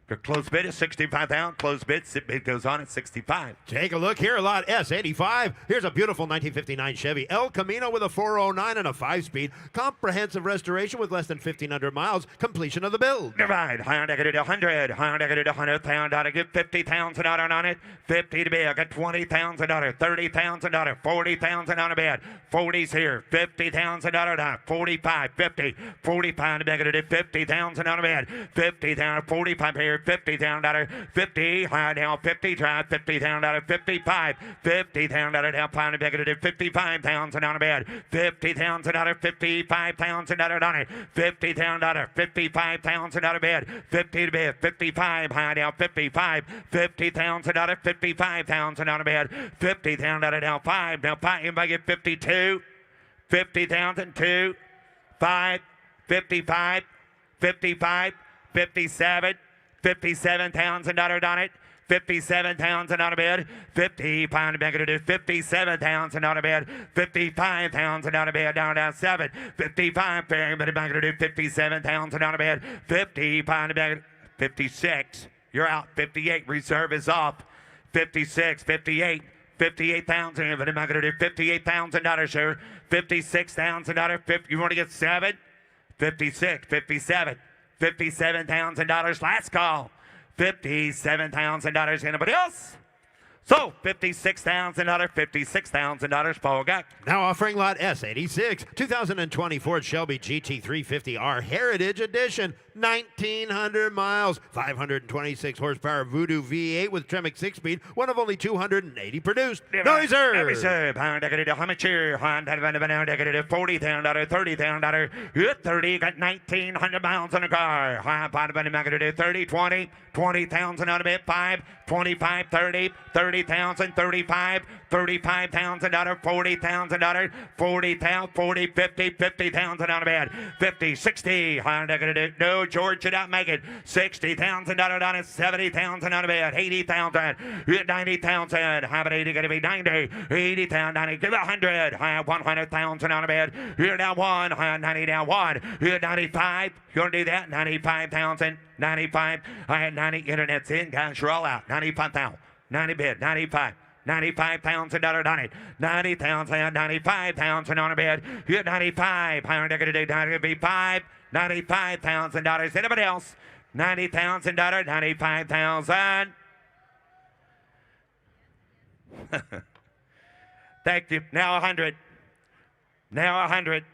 Your closed bid is 65,000. Closed bid goes on at 65. Take a look here, lot S85. Here's a beautiful 1959 Chevy El Camino with a 409 and a 5-speed. Comprehensive restoration with less than 1,500 miles. Completion of the build. You're right. 100. 100,000. Give 50,000 on it. 50 to bid. I got 20,000 on it. 30,000 on it. 40,000 on a bid. 40's here. 50,000 on it. 45, 50. 45 to bid. 50,000 on a bid. 50,000. 45 here. 50 down dollar 50 high down 50 drive 50 down dollar 55 50 down dollar down pound and bigger 55,000 on a bed 50,000 dollar 55,000 on it 50 down dollar 55,000 on a bed 50 to bed 55 high down 55 50,000 dollar 55,000 on a bed 50 down dollar down 5 down 5 anybody get 52 50,000 2 5 55 55 57 $57,000 on it. 57,000 on a bid. 50 pound bag it is 57,000 on a bid. 55,000 on a bid down 7. 55 bag it is 57,000 on a bid. 50 pound bag 56. You're out. 58 reserve is off. 56, 58. 58,000. $58,000 here. $56,000. You want to get 7? 56, 57. $57,000. Last call. $57,000. Anybody else? So $56,000, $56,000, Paul got. Now offering lot S86, 2020 Ford Shelby GT350R Heritage Edition, 1,900 miles, 526 horsepower Voodoo V8 with Tremec 6-speed, one of only 280 produced. Noiser! How much here? $40,000, $30,000, 30, got 1,900 miles on the car. 30, 20, 20,000 out of it, 5, 25, 30, 30,000, 35, $35,000, $40,000, 40,000, 40, 50, 50,000 out of bed, 50, 60, no, George should not make it, $60,000 on it, 70,000 out of bed, 80,000, 90,000, how about 80, gonna be 90, 80,000, 90, give 100, 100,000 out of bed, here now 1, 90 now 1, here 95, you gonna do that, 95,000, 95, I had 90, internet's in, guys, roll out, 95,000, 90 bid, 95. $95,000 on it. 90,000, 95,000 on a bid. You're 95. How they're going to do? That'll be $95,000. Anybody else? $90,000, 95,000. Thank you. Now 100. Now 100.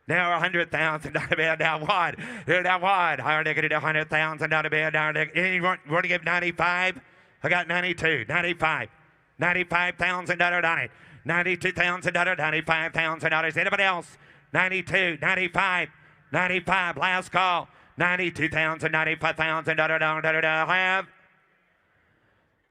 Now $100,000 now one. Here now one. How are they going to do? $100,000 bid. You want to give 95? I got 92. 95. $95,000 on it. $92,000, $95,000. Anybody else? 92, 95, 95. Last call. $92,000, $95,000. Have.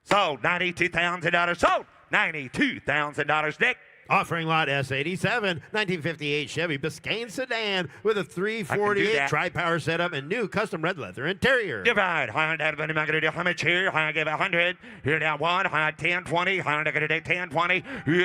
Sold. $92,000. Sold. $92,000. Nick. Offering lot S87, 1958 Chevy Biscayne sedan with a 348 tri-power setup and new custom red leather interior. Divide. How much here? I give 100. Here down 1. 10, 20. 10, 20.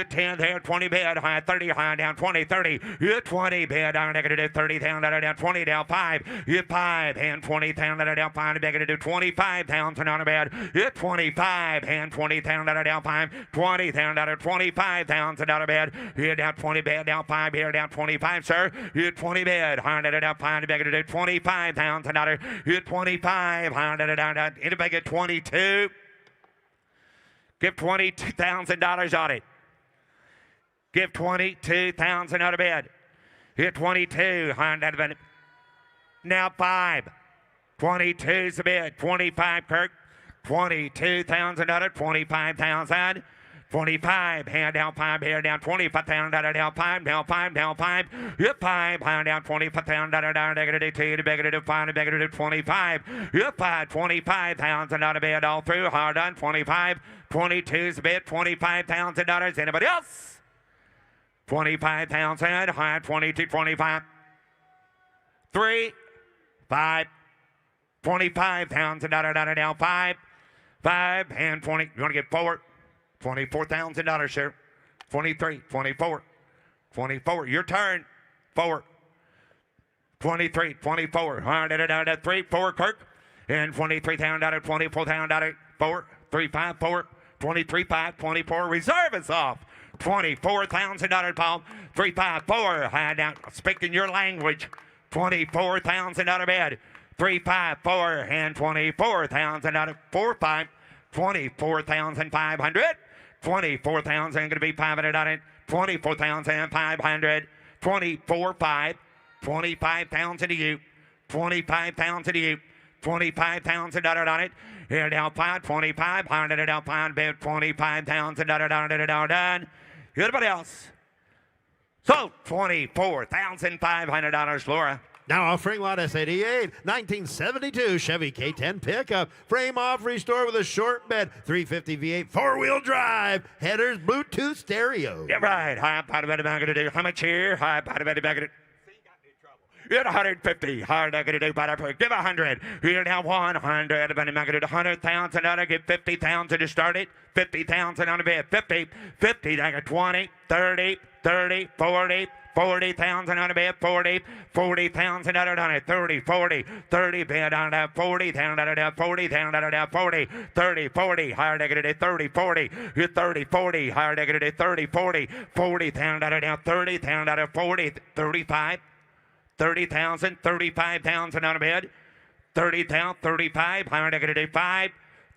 10 there. 20 bid. 30. Down 20. 30. 20 bid. $30,000 down 20 down 5. 5 and $20,000 down 5. $25,000 on a bed. 25 and $20,000 down 5. $20,000. $25,000 bid. Here down 20 bid. Down 5. Here down 25, sir. Here 20 bid. Down 5. $25,000. Here 25. Anybody get 22? Give $22,000 on it. Give $22,000 out of bed. Hit 22. Now 5. 22's the bid. 25, Kirk. $22,000. 25,000. 25, hand down 5, here down 25,000, down 5, down 5, down 5, hit 5, hand down 25,000, down negative 2, negative 5, negative 25, hit 5, 25,000 out of bed all through, hard done, 25, 22's a bid, $25,000. Anybody else? 25,000, high 22, 25, 3, 5, $25,000 down 5, 5, and 20. You want to get forward? $24,000, sir. 23, 24, 24. Your turn. Forward. 23, 24. 3, 4, Kirk. And $23,000, $24,000. 4, 3, 5, 4. 23, 5, 24. Reserve is off. $24,000, Paul. 3, 5, 4. High down. Speaking your language. $24,000 bid. 3, 5, 4. And $24,000. 4, 5. 24,500. 24,000 going to be 500 on it. 24,500. 24, 5. 25,000 to you. 25,000 to you. $25,000 on it. Here down 5. 2,500 down 5. Bid $25,000 done. Anybody else? So $24,500, Laura. Now offering lot S88, 1972 Chevy K10 pickup, frame off, restore with a short bed, 350 V8, four-wheel drive, headers, Bluetooth stereo. Yeah, right. How much here? You're 150. Hard I gonna do better. Give 100. Here now 100. I'm gonna do 100,000. I give 50,000 to start it. 50,000 on the bid. 50. 50. I got 20, 30, 30, 40. 40,000 on a bid, 40, 40,000 on it, 30, 40, 30 bid on that, 40,000 on that, 40,000 on that, 40, 30, 40, higher negative 30, 40, 30, 40, higher negative 30, 40, 40,000 on that, 30,000 on that, 40, 35, 30,000, 35,000 on a bid, 30,000, 35, higher negative 5,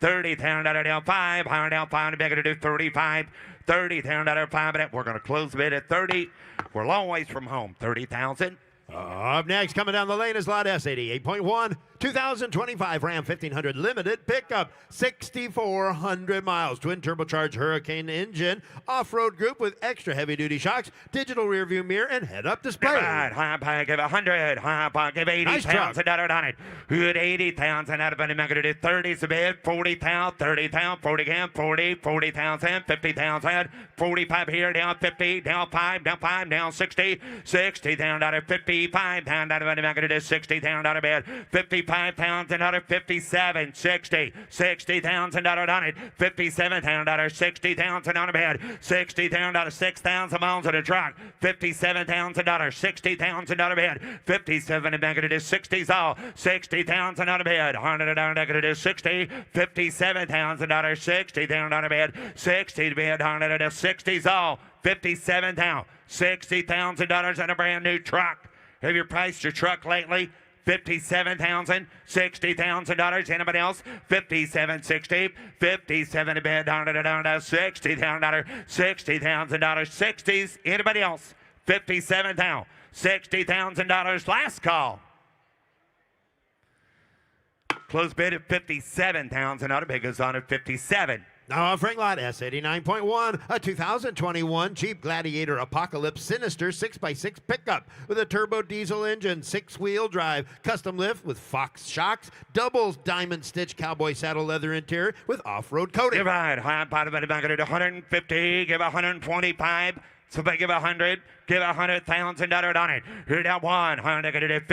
$30,000 down 5, $100 down 5, and bigger to do 35. $30,000 5 minute. We're going to close the bid at 30. We're a long ways from home. 30,000. Up next, coming down the lane is Lot S, 88.1, 2025 Ram 1500 Limited pickup, 6,400 miles, twin turbocharged Hurricane engine, off-road group with extra heavy-duty shocks, digital rear-view mirror, and head-up display. High pie, give 100. High pie, give 80 Nice pounds truck. on it. Good 80,000 out of it. I'm going to do 30's a bid. 40,000, 30,000, 40 again, 40, 40,000, 50,000, 45 here, down 50, down 5, down 60, 60,000 out of 55,000 out of it. I'm going to do 60,000 out of bid. 55,000 out of 57, 60, 60,000 out on it. 57,000 out of 60,000 on a bed. 60,000 out of 6,000 miles on a truck. 57,000 out of 60,000 out of bed. 57 and back to 60s all. 60,000 out of bed. 100 down back to 60. 57,000 out of 60,000 out of bed. 60 to bed. 100 to 60s all. 57 down. $60,000 on a brand new truck. Have you priced your truck lately? $57,000, $60,000. Anybody else? 57, 60, 57 a bid, down to $60,000, $60,000, 60s. Anybody else? 57,000, $60,000. Last call. Close bid at 57,000. Not a bid goes on at 57. Now offering Lot S, 89.1, a 2021 Jeep Gladiator Apocalypse Sinister 6x6 pickup with a turbo diesel engine, 6-wheel drive, custom lift with Fox shocks, double diamond stitch cowboy saddle leather interior with off-road coating. Give right, high bottom of the back at 150, give 125. So if I give 100, give $100,000 on it. Here down 1, $50,000,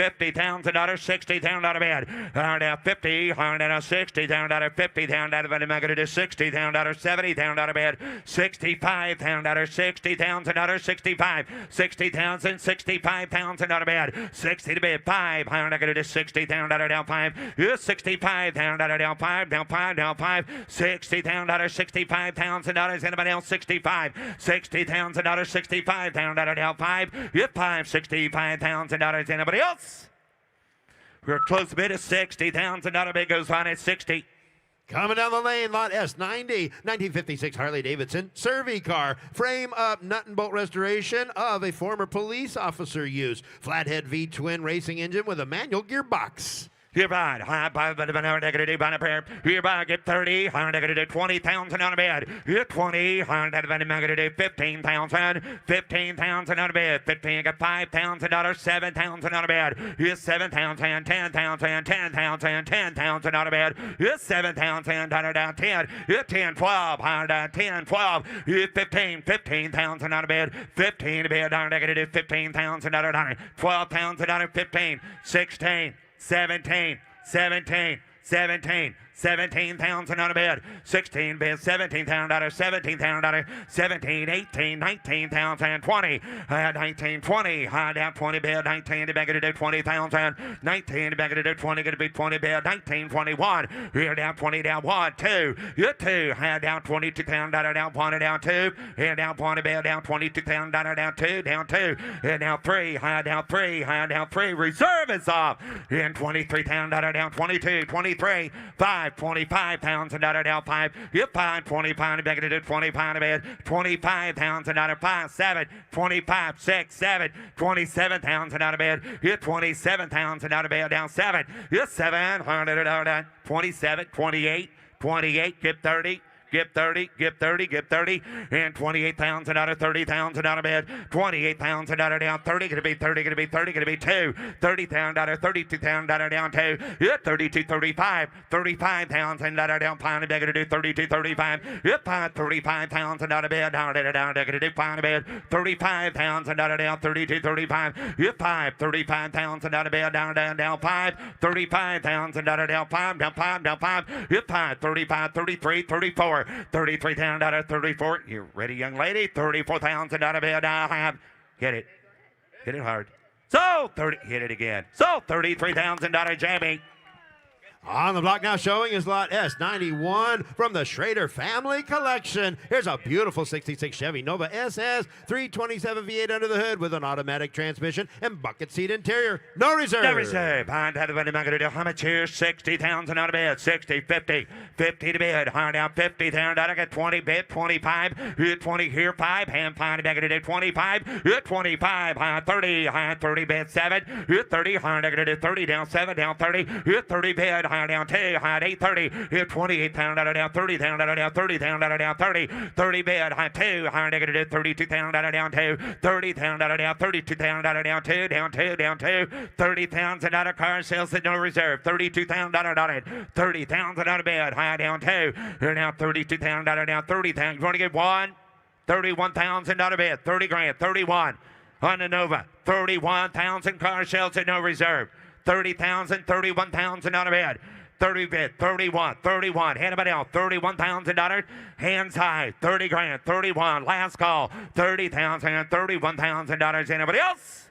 $60,000 bid. Down 50, $60,000, $50,000 of it. I'm going to do $60,000, $70,000 bid. $65,000, $60,000, 65, $60,000, $65,000 bid. 60 to bid, 5, I'm going to do $60,000 down 5. $65,000 down 5, down 5, down 5. $60,000, $65,000. Anybody else? 65, $60,000, $65,000 down 5. You 5, $65,000. Anybody else? We're close to bid at $60,000 bid goes on at 60. Coming down the lane, Lot S90, 1956 Harley-Davidson Survey car, frame up nut and bolt restoration of a former police officer use, flathead V-twin racing engine with a manual gearbox. Hereby, high by the negative on a pair. Hereby, get 30, 20,000 on a bed. Get 20, negative 15,000, 15,000 on a bed. 15, get $5,000, 7,000 on a bed. Get 7,000, 10,000, 10,000, 10,000 on a bed. Get 7,000, down 10. Get 10, 12, 10, 12. Get 15, 15,000 on a bed. 15 a bed, negative 15,000 on it. 12,000 on it, 15, 16. 17, 17, 17, 17,000 on a bed. 16 bid, $17,000, $17,000, 17, 18, 19,000, 20, 19, 20, high down 20 bid, 19 to back it to 20,000, 19 to back it to 20, going to be 20 bid, 19, 21, here down 20, down 1, 2, you 2, high down $22,000, down 1, down 2, here down 20 bid, down $22,000, down 2, down 2, here down 3, high down 3, high down 3, reserve is off, in $23,000, down 22, 23, 5, $25,000 down 5. You 5, 25 back to 25 a bed. 25,000 out of 5, 7, 25, 6, 7, 27,000 out of bed. You 27,000 out of bed down 7. You 700 down 27, 28, 28, get 30. Get 30, get 30, get 30, and 28,000 out of 30,000 out of bed. 28,000 out of down 30, gonna be 30, gonna be 30, gonna be 2. 30,000 out of 32,000 out of down 2. Yeah, 32, 35, 35,000 out of down 5, they're gonna do 32, 35. Yeah, 35,000 out of bed, down, they're gonna do 5 bed. 35,000 out of down 32, 35. Yeah, 35,000 out of bed, down 5. 35,000 out of down 5, down 5, down 5. Yeah, 35, 33, 34. 33,000 out of 34. You ready, young lady? 34,000 out of bed. I have. Get it. Hit it hard. So 30. Hit it again. So 33,000 out of Jamie. On the block now showing is lot S91 from the Schrader family collection. Here's a beautiful 66 Chevy Nova SS 327 V8 under the hood with an automatic transmission and bucket seat interior. No reserve. No reserve. Behind that, I'm going to do how much here? 60,000 out of bid. 60, 50, 50 to bid. Hard down 50,000 out. I got 20 bid, 25. 20 here, 5. Hand find back to do 25. 25. High 30. High 30 bid 7. 30. Hard I do 30 down 7 down 30. 30 bid. High down 2. High 8 30. 28,000 out of down 30,000 out of down 30,000 out of down 30. 30 bid. High 2. Hard I do 32,000 out of down 2. 30,000 out of down 32,000 out of down 2. Down 2 down 2. 30,000 out of car sales at no reserve. 32,000 out on it. 30,000 out of bed. High down 2. Here now 32,000 out of down 30,000. You want to get 1? 31,000 out of bed. 30 grand. 31 on the Nova. 31,000 car sales at no reserve. 30,000. 31,000 out of bed. 30 bid, 31, 31, anybody else, $31,000, hands high, 30 grand, 31, last call, 30,000, $31,000, anybody else?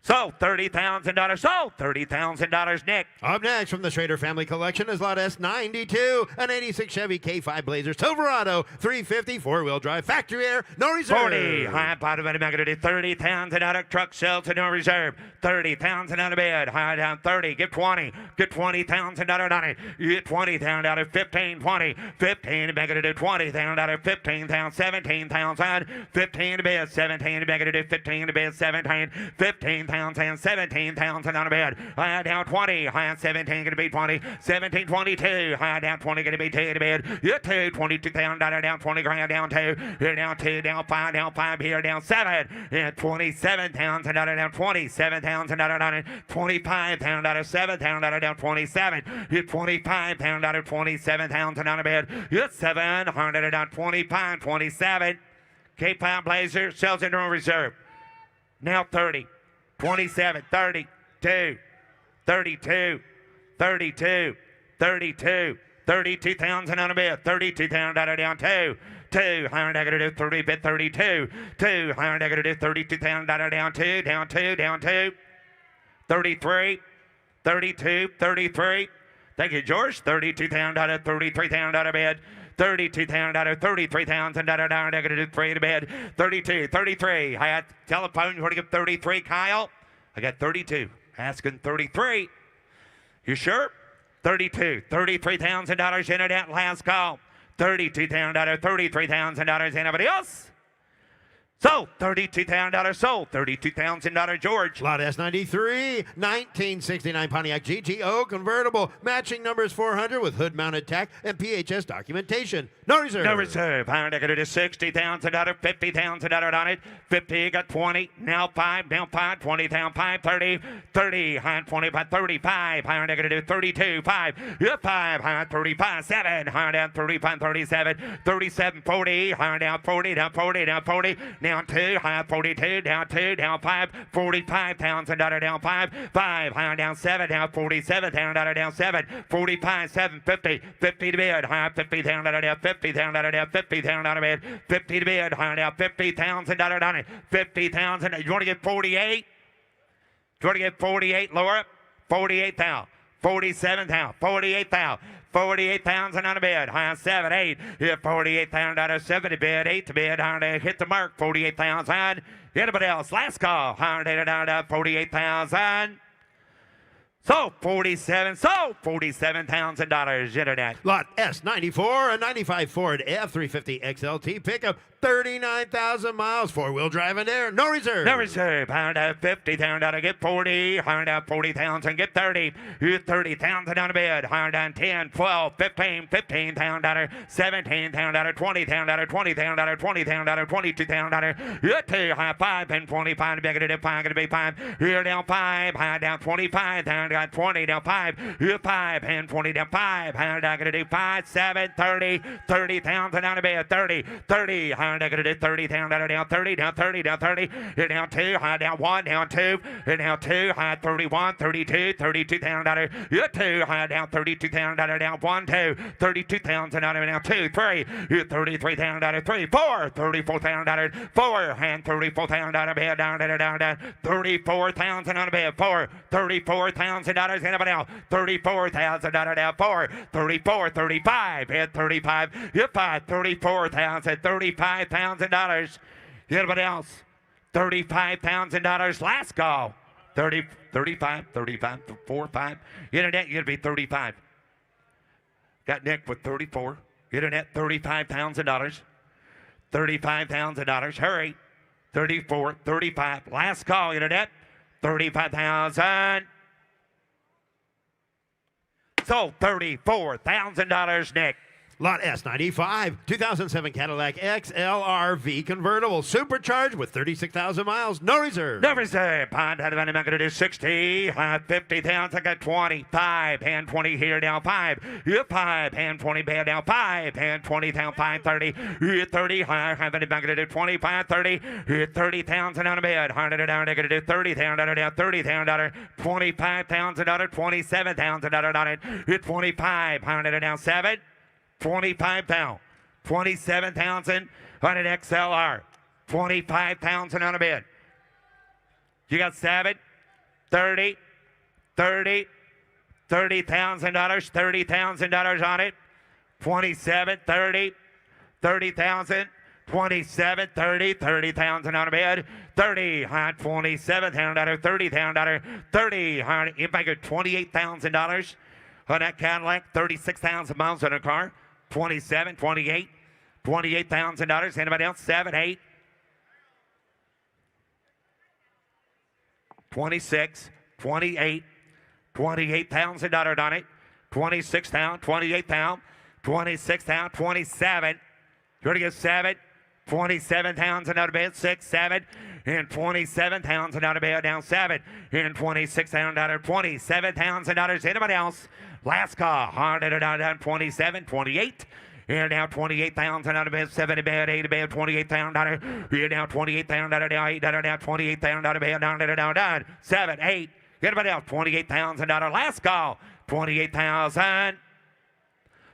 So $30,000, so $30,000, Nick. Up next from the Schrader family collection is lot S92, an 86 Chevy K5 Blazer Silverado 350 four-wheel drive factory air, no reserve. 40, high bottom of the magazine, 30,000 out of truck sales to no reserve. 30,000 out of bed, high down 30, get 20, get 20,000 out of it. Get 20,000 out of 15, 20, 15 back to 20,000 out of 15,000, 17,000, 15 to bed, 17 back to 15 to bed, 17, 15,000 and 17,000 out of bed. High down 20, high 17 going to be 20, 17, 22, high down 20 going to be 2 to bed. You're 2, 22,000 down 20 grand down 2, here down 2, down 5 here down 7, and 27,000 down 27,000 down 25,000 down 7,000 down 27, you're 25,000 down 27,000 out of bed. You're 700 down 25, 27. K-Pound Blazer sells in no reserve. Now 30. 27, 32, 32, 32, 32, 32,000 on a bid, 32,000 out of down 2, 2, higher negative 30 bid 32, 2, higher negative 32,000 out of down 2, down 2, down 2, 33, 32, 33. Thank you, George. 32,000 out of 33,000 out of bid. 32,000 out of 33,000 out of down negative 3 to bed. 32, 33. I had telephone. You want to give 33, Kyle? I got 32. Asking 33. You sure? 32, $33,000 in that last call. 32,000 out of 33,000 anybody else? So, $32,000 sold. $32,000 George. Lot S93, 1969 Pontiac GTO convertible. Matching numbers 400 with hood-mounted tack and PHS documentation. No reserve. No reserve. I'm going to do $60,000, $50,000 on it. 50, got 20, now 5, now 5, 20,000, 5, 30, 30, high 25, 35, high going to do 32, 5, 5, high 35, 7, high down 35, 37, 37, 40, high down 40, down 40, down 40, down 2, high 42, down 2, down 5, $45,000 down 5, 5, high down 7, down 47,000 down 7, 45, 7, 50, 50 to bid, high 50,000 down 50,000 down 50,000 down bid, 50 to bid, high down $50,000 down it, 50,000. You want to get 48? You want to get 48, Laura? 48,000, 47,000, 48,000. 48,000 on a bid, high 7, 8, 48,000 out of 70 bid, 8 to bid, hit the mark, 48,000. Anybody else? Last call, 48,000. So $47,000 internet. Lot S94, a 95 Ford F350 XLT pickup, 39,000 miles, four-wheel drive and air, no reserve. No reserve. Pound out 50,000 out, get 40. Pound out 40,000, get 30. 30,000 on a bid. Pound out 10, 12, 15, 15,000 out, 17,000 out, 20,000 out, 20,000 out, 20,000 out, 22,000 out. Get 2, high 5 and 25. Big it 5, gonna be 5. Here down 5, high down 25,000, got 20 down 5. Here 5 and 20 down 5. Pound out gonna do 5, 7, 30, 30,000 on a bid. 30, 30. High down gonna do 30,000 down 30, down 30, down 30. Here down 2, high down 1, down 2. Here down 2, high 31, 32, 32,000. Here 2, high down 32,000 down 1, 2. 32,000 down 2, 3. Here 33,000 3, 4. 34,000 4. And 34,000 bid down 34,000 on a bid 4. 34,000 $34,000. Anybody else? $34,000 now. 4, 34, 35. Hit 35. Hit 5. $35,000. Anybody else? $35,000. Last call. 30, 35, 4, 5. Internet, you're going to be 35. Got Nick with 34. Internet, $35,000. $35,000. Hurry. 34, 35. Last call, Internet. 35,000. Sold $34,000, Nick. Lot S95, 2007 Cadillac XLRV convertible, supercharged with 36,000 miles, no reserve. Never say, Pond out of any going to do 60, 50,000, I got 25, hand 20 here, now 5, you 5, hand 20 bad, now 5, hand 20 down, 5, 30, 30, have any going to do 25, 30, 30,000 on a bed, 100 down, they're going to do 30,000 down, $30,000, $25,000, $27,000 on it, 25, 100 down, 7. 25 down, 27,000 on an XLR, 25,000 on a bid. You got 7, 30, 30, $30,000, $30,000 on it, 27, 30, 30,000, 27, 30, 30,000 on a bid, 30, $27,000, $30,000, 30, if I get $28,000 on that Cadillac, 36,000 miles on a car. 27, 28, $28,000. Anybody else? 7, 8, 26, 28, $28,000 on it. 26 down, 28 down, 26 down, 27. You're going to get 7, 27,000 out of bed, 6, 7, and 27,000 out of bed, down 7, and 26,000, $27,000. Anybody else? Last call, down 27, 28, and now 28,000 out of bed, 7 to bed, 8 to bed, $28,000. Here now 28,000 down, 8 down, 28,000 out of bed, down, 7, 8. Anybody else? $28,000. Last call, 28,000.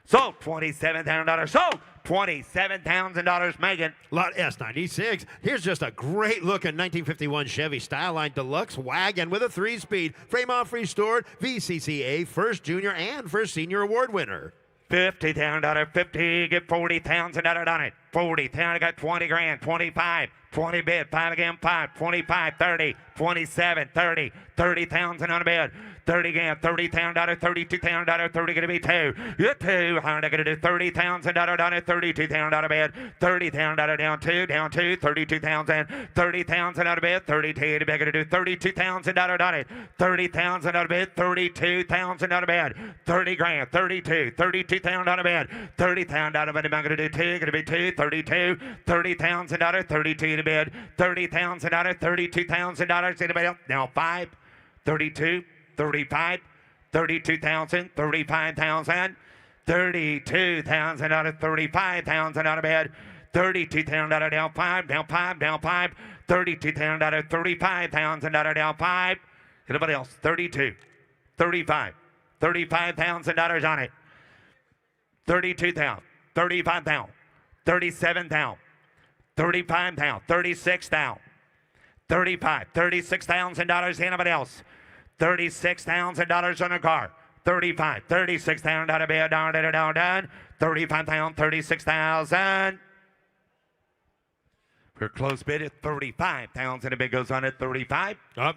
Sold $27,000. Sold $27,000, Megan. Lot S96. Here's just a great looking 1951 Chevy Styline Deluxe wagon with a 3-speed, frame-off restored, VCCA First Junior and First Senior Award winner. $50,000, 50, get $40,000 on it. 40,000, got 20 grand, 25, 20 bid, 5 again, 5, 25, 30, 27, 30, 30,000 on a bid. 30 again, $30,000, $32,000, 30 going to be 2. You're 2, how are they going to do $30,000 on it? $32,000 out of bed, $30,000 down 2, $32,000, 30,000 out of bed, 32 to be going to do $32,000 on it. 30,000 out of bed, 32,000 out of bed, 30 grand, 32, $32,000 out of bed, 30,000 out of bed. I'm going to do 2, going to be 2, 32, $30,000, 32 to bed, 30,000 out of $32,000. Anybody else? Now 5, 32. 35, 32,000, 35,000, 32,000 out of 35,000 out of bed, 32,000 out of down 5, down 5, down 5, 32,000 out of 35,000 out of down 5. Anybody else? 32, 35, $35,000 on it. 32,000, 35,000, 37,000, 35,000, 36,000, 35, $36,000. Anybody else? $36,000 on a car. 35, 36,000 out of bed, down, 35,000, 36,000. For close bid at 35,000. A bid goes on at 35. Up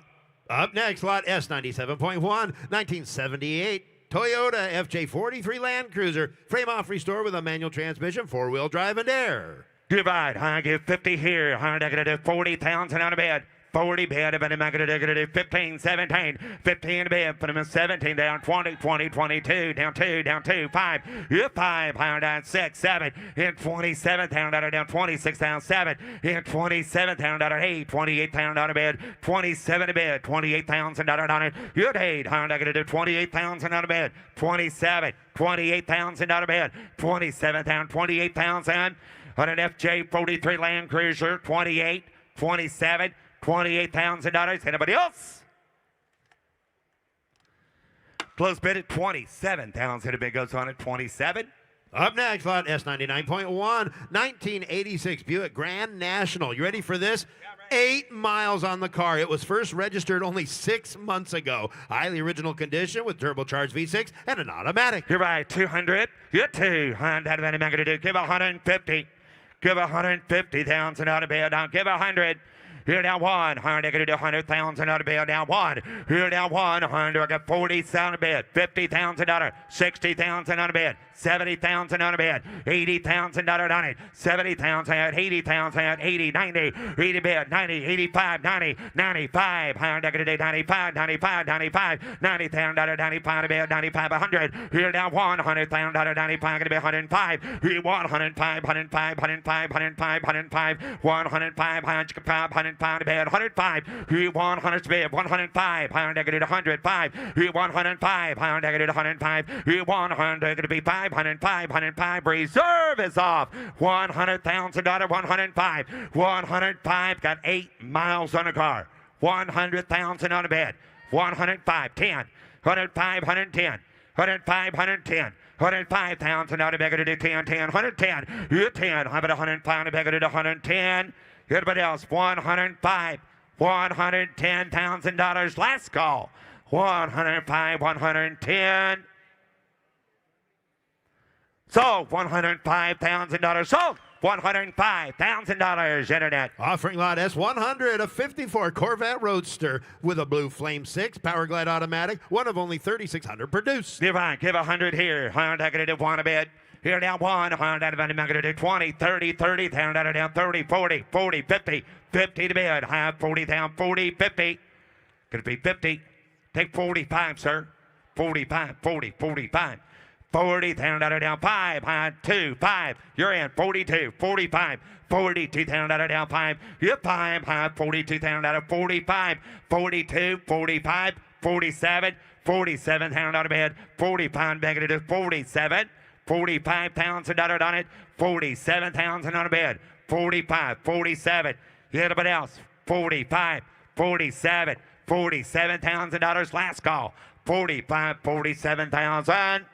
next, lot S97.1, 1978 Toyota FJ43 Land Cruiser, frame off restore with a manual transmission, 4-wheel drive and air. Divide, I give 50 here, I'm going to do 40,000 out of bed. 40 bid, but I'm going to do 15, 17, 15 bid, put him in 17, down 20, 20, 22, down 2, 5, 5, down 6, 7, in 27, down 26, down 7, in 27, down 8, 28, down a bid, 27 bid, $28,000 on it, you're 8, I'm going to do 28,000 on a bid, 27, $28,000 on a bid, 27 down, 28,000 on an FJ43 Land Cruiser, 28, 27, $28,000. Anybody else? Close bid at 27,000. A bid goes on at 27. Up next, lot S99.1, 1986 Buick Grand National. You ready for this? 8 miles on the car. It was first registered only 6 months ago. Highly original condition with turbocharged V6 and an automatic. You're right, 200. You're 200. Give 150. Give 150,000 out of bed. Now give 100. Here now 100, 100,000 out of bed. Now 1. Here now 100. I got 40,000 out of bed. $50,000. 60,000 out of bed. 70,000 out of bed. 80,000 on it. 70,000 out. 80,000 out. 80, 90. 80 bed. 90, 85, 90, 95. 95, 95, 95. 90,000 out of 95 bed. 95, 100. Here now 100,000 out of 95. Gonna be 105. Here 105, 105, 105, 105, 105, 105, 105 to bed. 105. Here 100 to bed. 105. 105. Here 105. 105. Here 100 gonna be 505, 105, reserve is off. $100,000, 105. 105, got 8 miles on the car. 100,000 on the bed. 105, 10. 105, 110. 105, 110. 105,000 on the bed, gonna do 10, 10, 110. You're 10. How about 105 on the bed, gonna do 110. Everybody else, 105. $110,000, last call. 105, 110. Sold $105,000. Sold $105,000. Internet. Offering lot S100, a 54 Corvette Roadster with a blue Flame 6 Power Glide automatic, one of only 3,600 produced. Give 100 here. 100 one a bid. Here down 100 I'm going to do 20, 30, 30 down, down 30, 40, 40, 50, 50 to bid. Have 40 down, 40, 50. Going to be 50. Take 45, sir. 45, 40, 45. 40 down, down 5, 2, 5. You're in 42, 45, 42 down, down 5. You're 5, 42 down, 45, 42, 45, 47, 47 down out of bed, 45 back to 47, 45,000 on it, 47,000 on a bed, 45, 47. Everybody else, 45, 47, $47,000 last call, 45, 47,000.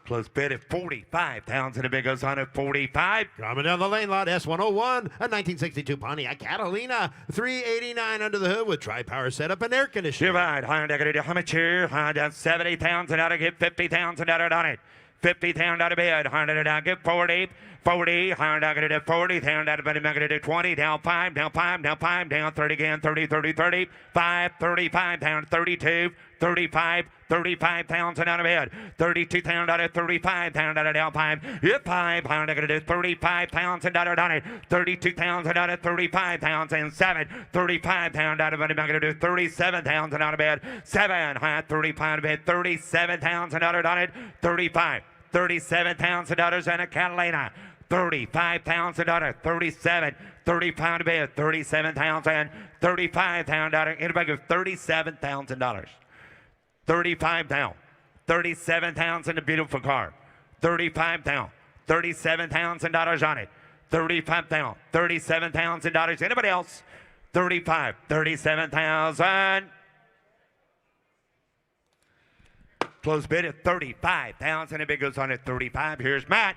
Close bid at 45,000. The bid goes on at 45. Coming down the lane, lot S101, a 1962 Pontiac Catalina, 389 under the hood with tri-power setup and air conditioning. You're right. How much here? 70,000 out of get 50,000 out on it. 50,000 out of bid. 100 out get 40. 40, 100 40,000 out of bid. 20 down 5, down 5, down 5, down 30 again. 30, 30, 30. 5, 35 down 32. 35, 35,000 out of bed. 32,000 out of 35,000 out of down 5. Hit 5, I'm going to do 35,000 out on it. 32,000 out of 35,000. 7, 35,000 out of bed. I'm going to do 37,000 out of bed. 7, 35 out of bed. 37,000 out on it. 35, $37,000 and a Catalina. 35,000 out of 37. 35 to bed. 37,000. 35,000 out of anybody give $37,000. 35 down, 37,000, a beautiful car. 35 down, $37,000 on it. 35 down, $37,000. Anybody else? 35, 37,000. Close bid at 35,000. A bid goes on at 35. Here's Matt.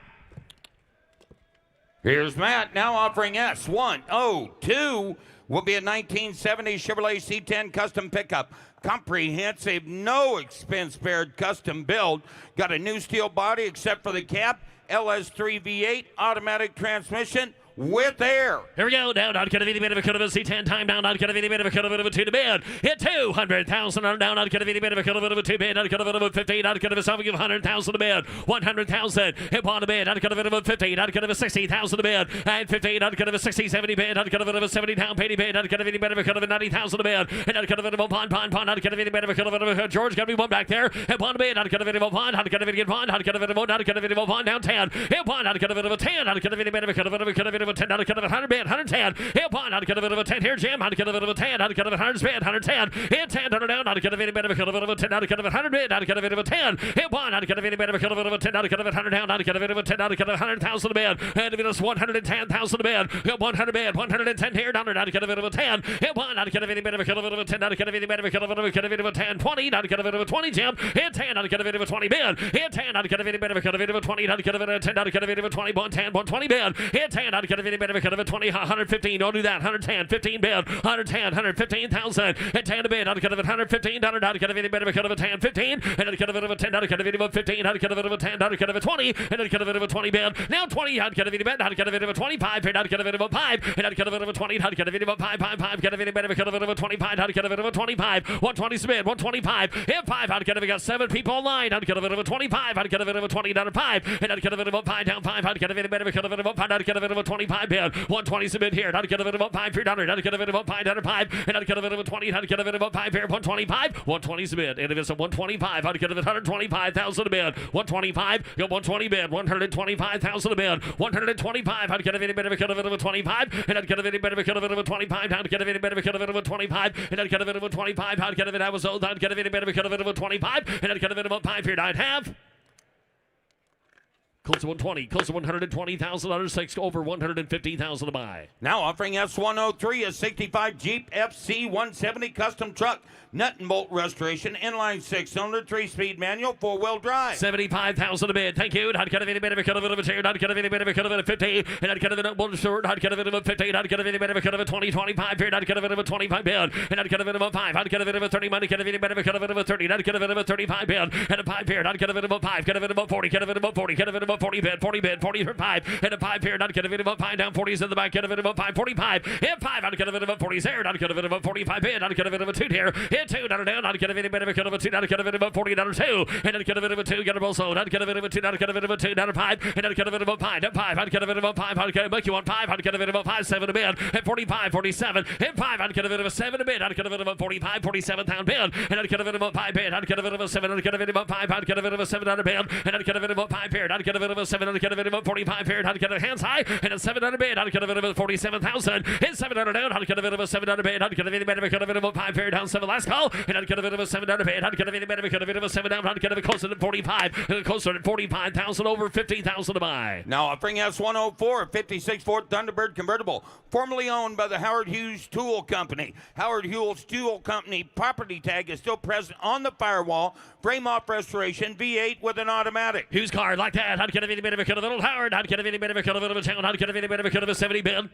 Here's Matt now offering S102. Will be a 1970 Chevrolet C10 custom pickup. Comprehensive, no expense spared custom build. Got a new steel body except for the cap. LS3 V8 automatic transmission with air. Here we go. Down, not going to be bit of a cut of a C10 time. Down, not going to be bit of a cut of a 2 to bid. Hit 200,000 on down, not going to be bit of a cut of a 2 bid. Not going to be a 15. Not going to be something of 100,000 to bid. 100,000. Hit on a bid. Not going to be a 15. Not going to be 60,000 to bid. And 15. Not going to be 60, 70 bid. Not going to be a 70 down pay bid. Not going to be bit of a cut of a 90,000 to bid. And not going to be a pond. Not going to be bit of a cut of a George. Got to be one back there. Hit on a bid. Not going to be a pond. Not going to be a pond. Not going to be a pond. Not going to be a pond down 10. Hit on. Not going to be a 10. Not going to be bit of a cut of a get a 10, not get a 100 bid, 110. Hit 1, not get a 10 here, Jim. Not get a 10, not get a 100 bid, 110. Hit 10, down, not get a bit of a 10, not get a 100 bid, not get a bit of a 10. Hit 1, not get a bit of a 10, not get a 100 down, not get a bit of a 10, not get a 100,000 bid. And if it's 110,000 bid, hit 100 bid, 110 here, down, not get a bit of a 10. Hit 1, not get a bit of a 10, not get a bit of a 10, 20, not get a bit of a 20, Jim. Hit 10, not get a bit of a 20 bid. Hit 10, not get a bit of a 20, not get a bit of a 10, not get a bit of a 20, 110, 120 bid. Hit 10, not get a bit of a 20, 115, don't do that. 110, 15 bid, 110, 115,000. Hit 10 a bid, not get a 115, not get a bit of a 10, 15, and not get a bit of a 10, not get a bit of a 15, not get a bit of a 10, not get a bit of a 20, and not get a bit of a 20 bid. Now 20, not get a bit of a 10, not get a bit of a 25, and not get a bit of a 5, and not get a bit of a 20, not get a bit of a 5, get a bit of a 25, not get a bit of a 25, 120 bid, 125, hit 5, not get a bit of 7 people online, not get a bit of a 25, not get a bit of a 20, down to 5, and not get a bit of a 5, down 5, not get a bit of a 5, not get a bit of a 25 bid, 120 submit here, not get a bit of a 5 here, down, not get a bit of a 5, down to 5, and not get a bit of a 20, not get a bit of a 5 here, 125, 120 submit, and if it's a 125, not get a bit 125,000 a bid, 125, go 120 bid, 125,000 a bid, 125, not get a bit of a 25, and not get a bit of a 25, not get a bit of a 25, and not get a bit of a 25, not get a bit of a sold, not get a bit of a 25, and not get a bit of a 5 here, I'd have. Close to 120, close to 120,000, under 6, over 150,000 to buy. Now offering S103, a 65 Jeep FC 170 custom truck, nut and bolt restoration, inline 6-cylinder, 3-speed manual, 4-wheel drive. 75,000 a bid. Thank you. Not get a bit of a chair. Not get a bit of a 50. And not get a bit of a short. Not get a bit of a 50. Not get a bit of a 20, 25 here. Not get a bit of a 25 bid. And not get a bit of a 5. Not get a bit of a 30. Not get a bit of a 30. Not get a bit of a 35 bid. And a 5 here. Not get a bit of a 5. Get a bit of a 40. Get a bit of a 40. Get a bit of a 40 bid. 40 bid. 40 for 5. And a 5 here. Not get a bit of a 5 down. 40s in the back. Get a bit of a 5. 45. Hit 5. Not get a bit of a 40s there. Not get a bit of a 45 bid. Not get a bit of a 2 here. Hit 2. Not down. Not get a bit of a 2. Not get a bit of a 40. Not 2. And not get a bit of a 2. Get a also. Not get a bit of a 2. Not get a bit of a 2. Not a 5. And not get a bit of a 5. Not 5. Not get a bit of a 5. Not get a Mecum 5. Not get a bit of a 5. 7 a bid. At 45. 47. Hit 5. Not get a bit of a 7 a bid. Not get a bit of a 45. 47 pound bid. And not get a bit of a 5 bid. Not get a bit of a 7. Not get a bit of a 5. Not get a bit of a 7 on a bid. And not get a bit of a 5 here. Not get a bit of a 7. Not get a bit of a 45 here. Not get a hands high. And a 7 on a bid. Not get a bit of a 47,000. Hit 7 on a down. Not get a bit of a 7 on a bid. Not get a bit of a 5 here. Down 7 last call. And not get a bit of a 7 on a bid. Not get a bit of a 7 down. Not get a closer to 45. Closer to 45,000. Over 50,000 to buy. Now offering S104, a 56 Ford Thunderbird convertible, formerly owned by the Howard Hughes Tool Company. Howard Hughes Tool Company property tag is still present on the firewall. Frame off restoration, V8 with an automatic. Hughes car like that. Not get a bit of a little Howard. Not get a bit of a town. Not get a bit of a 70 bid.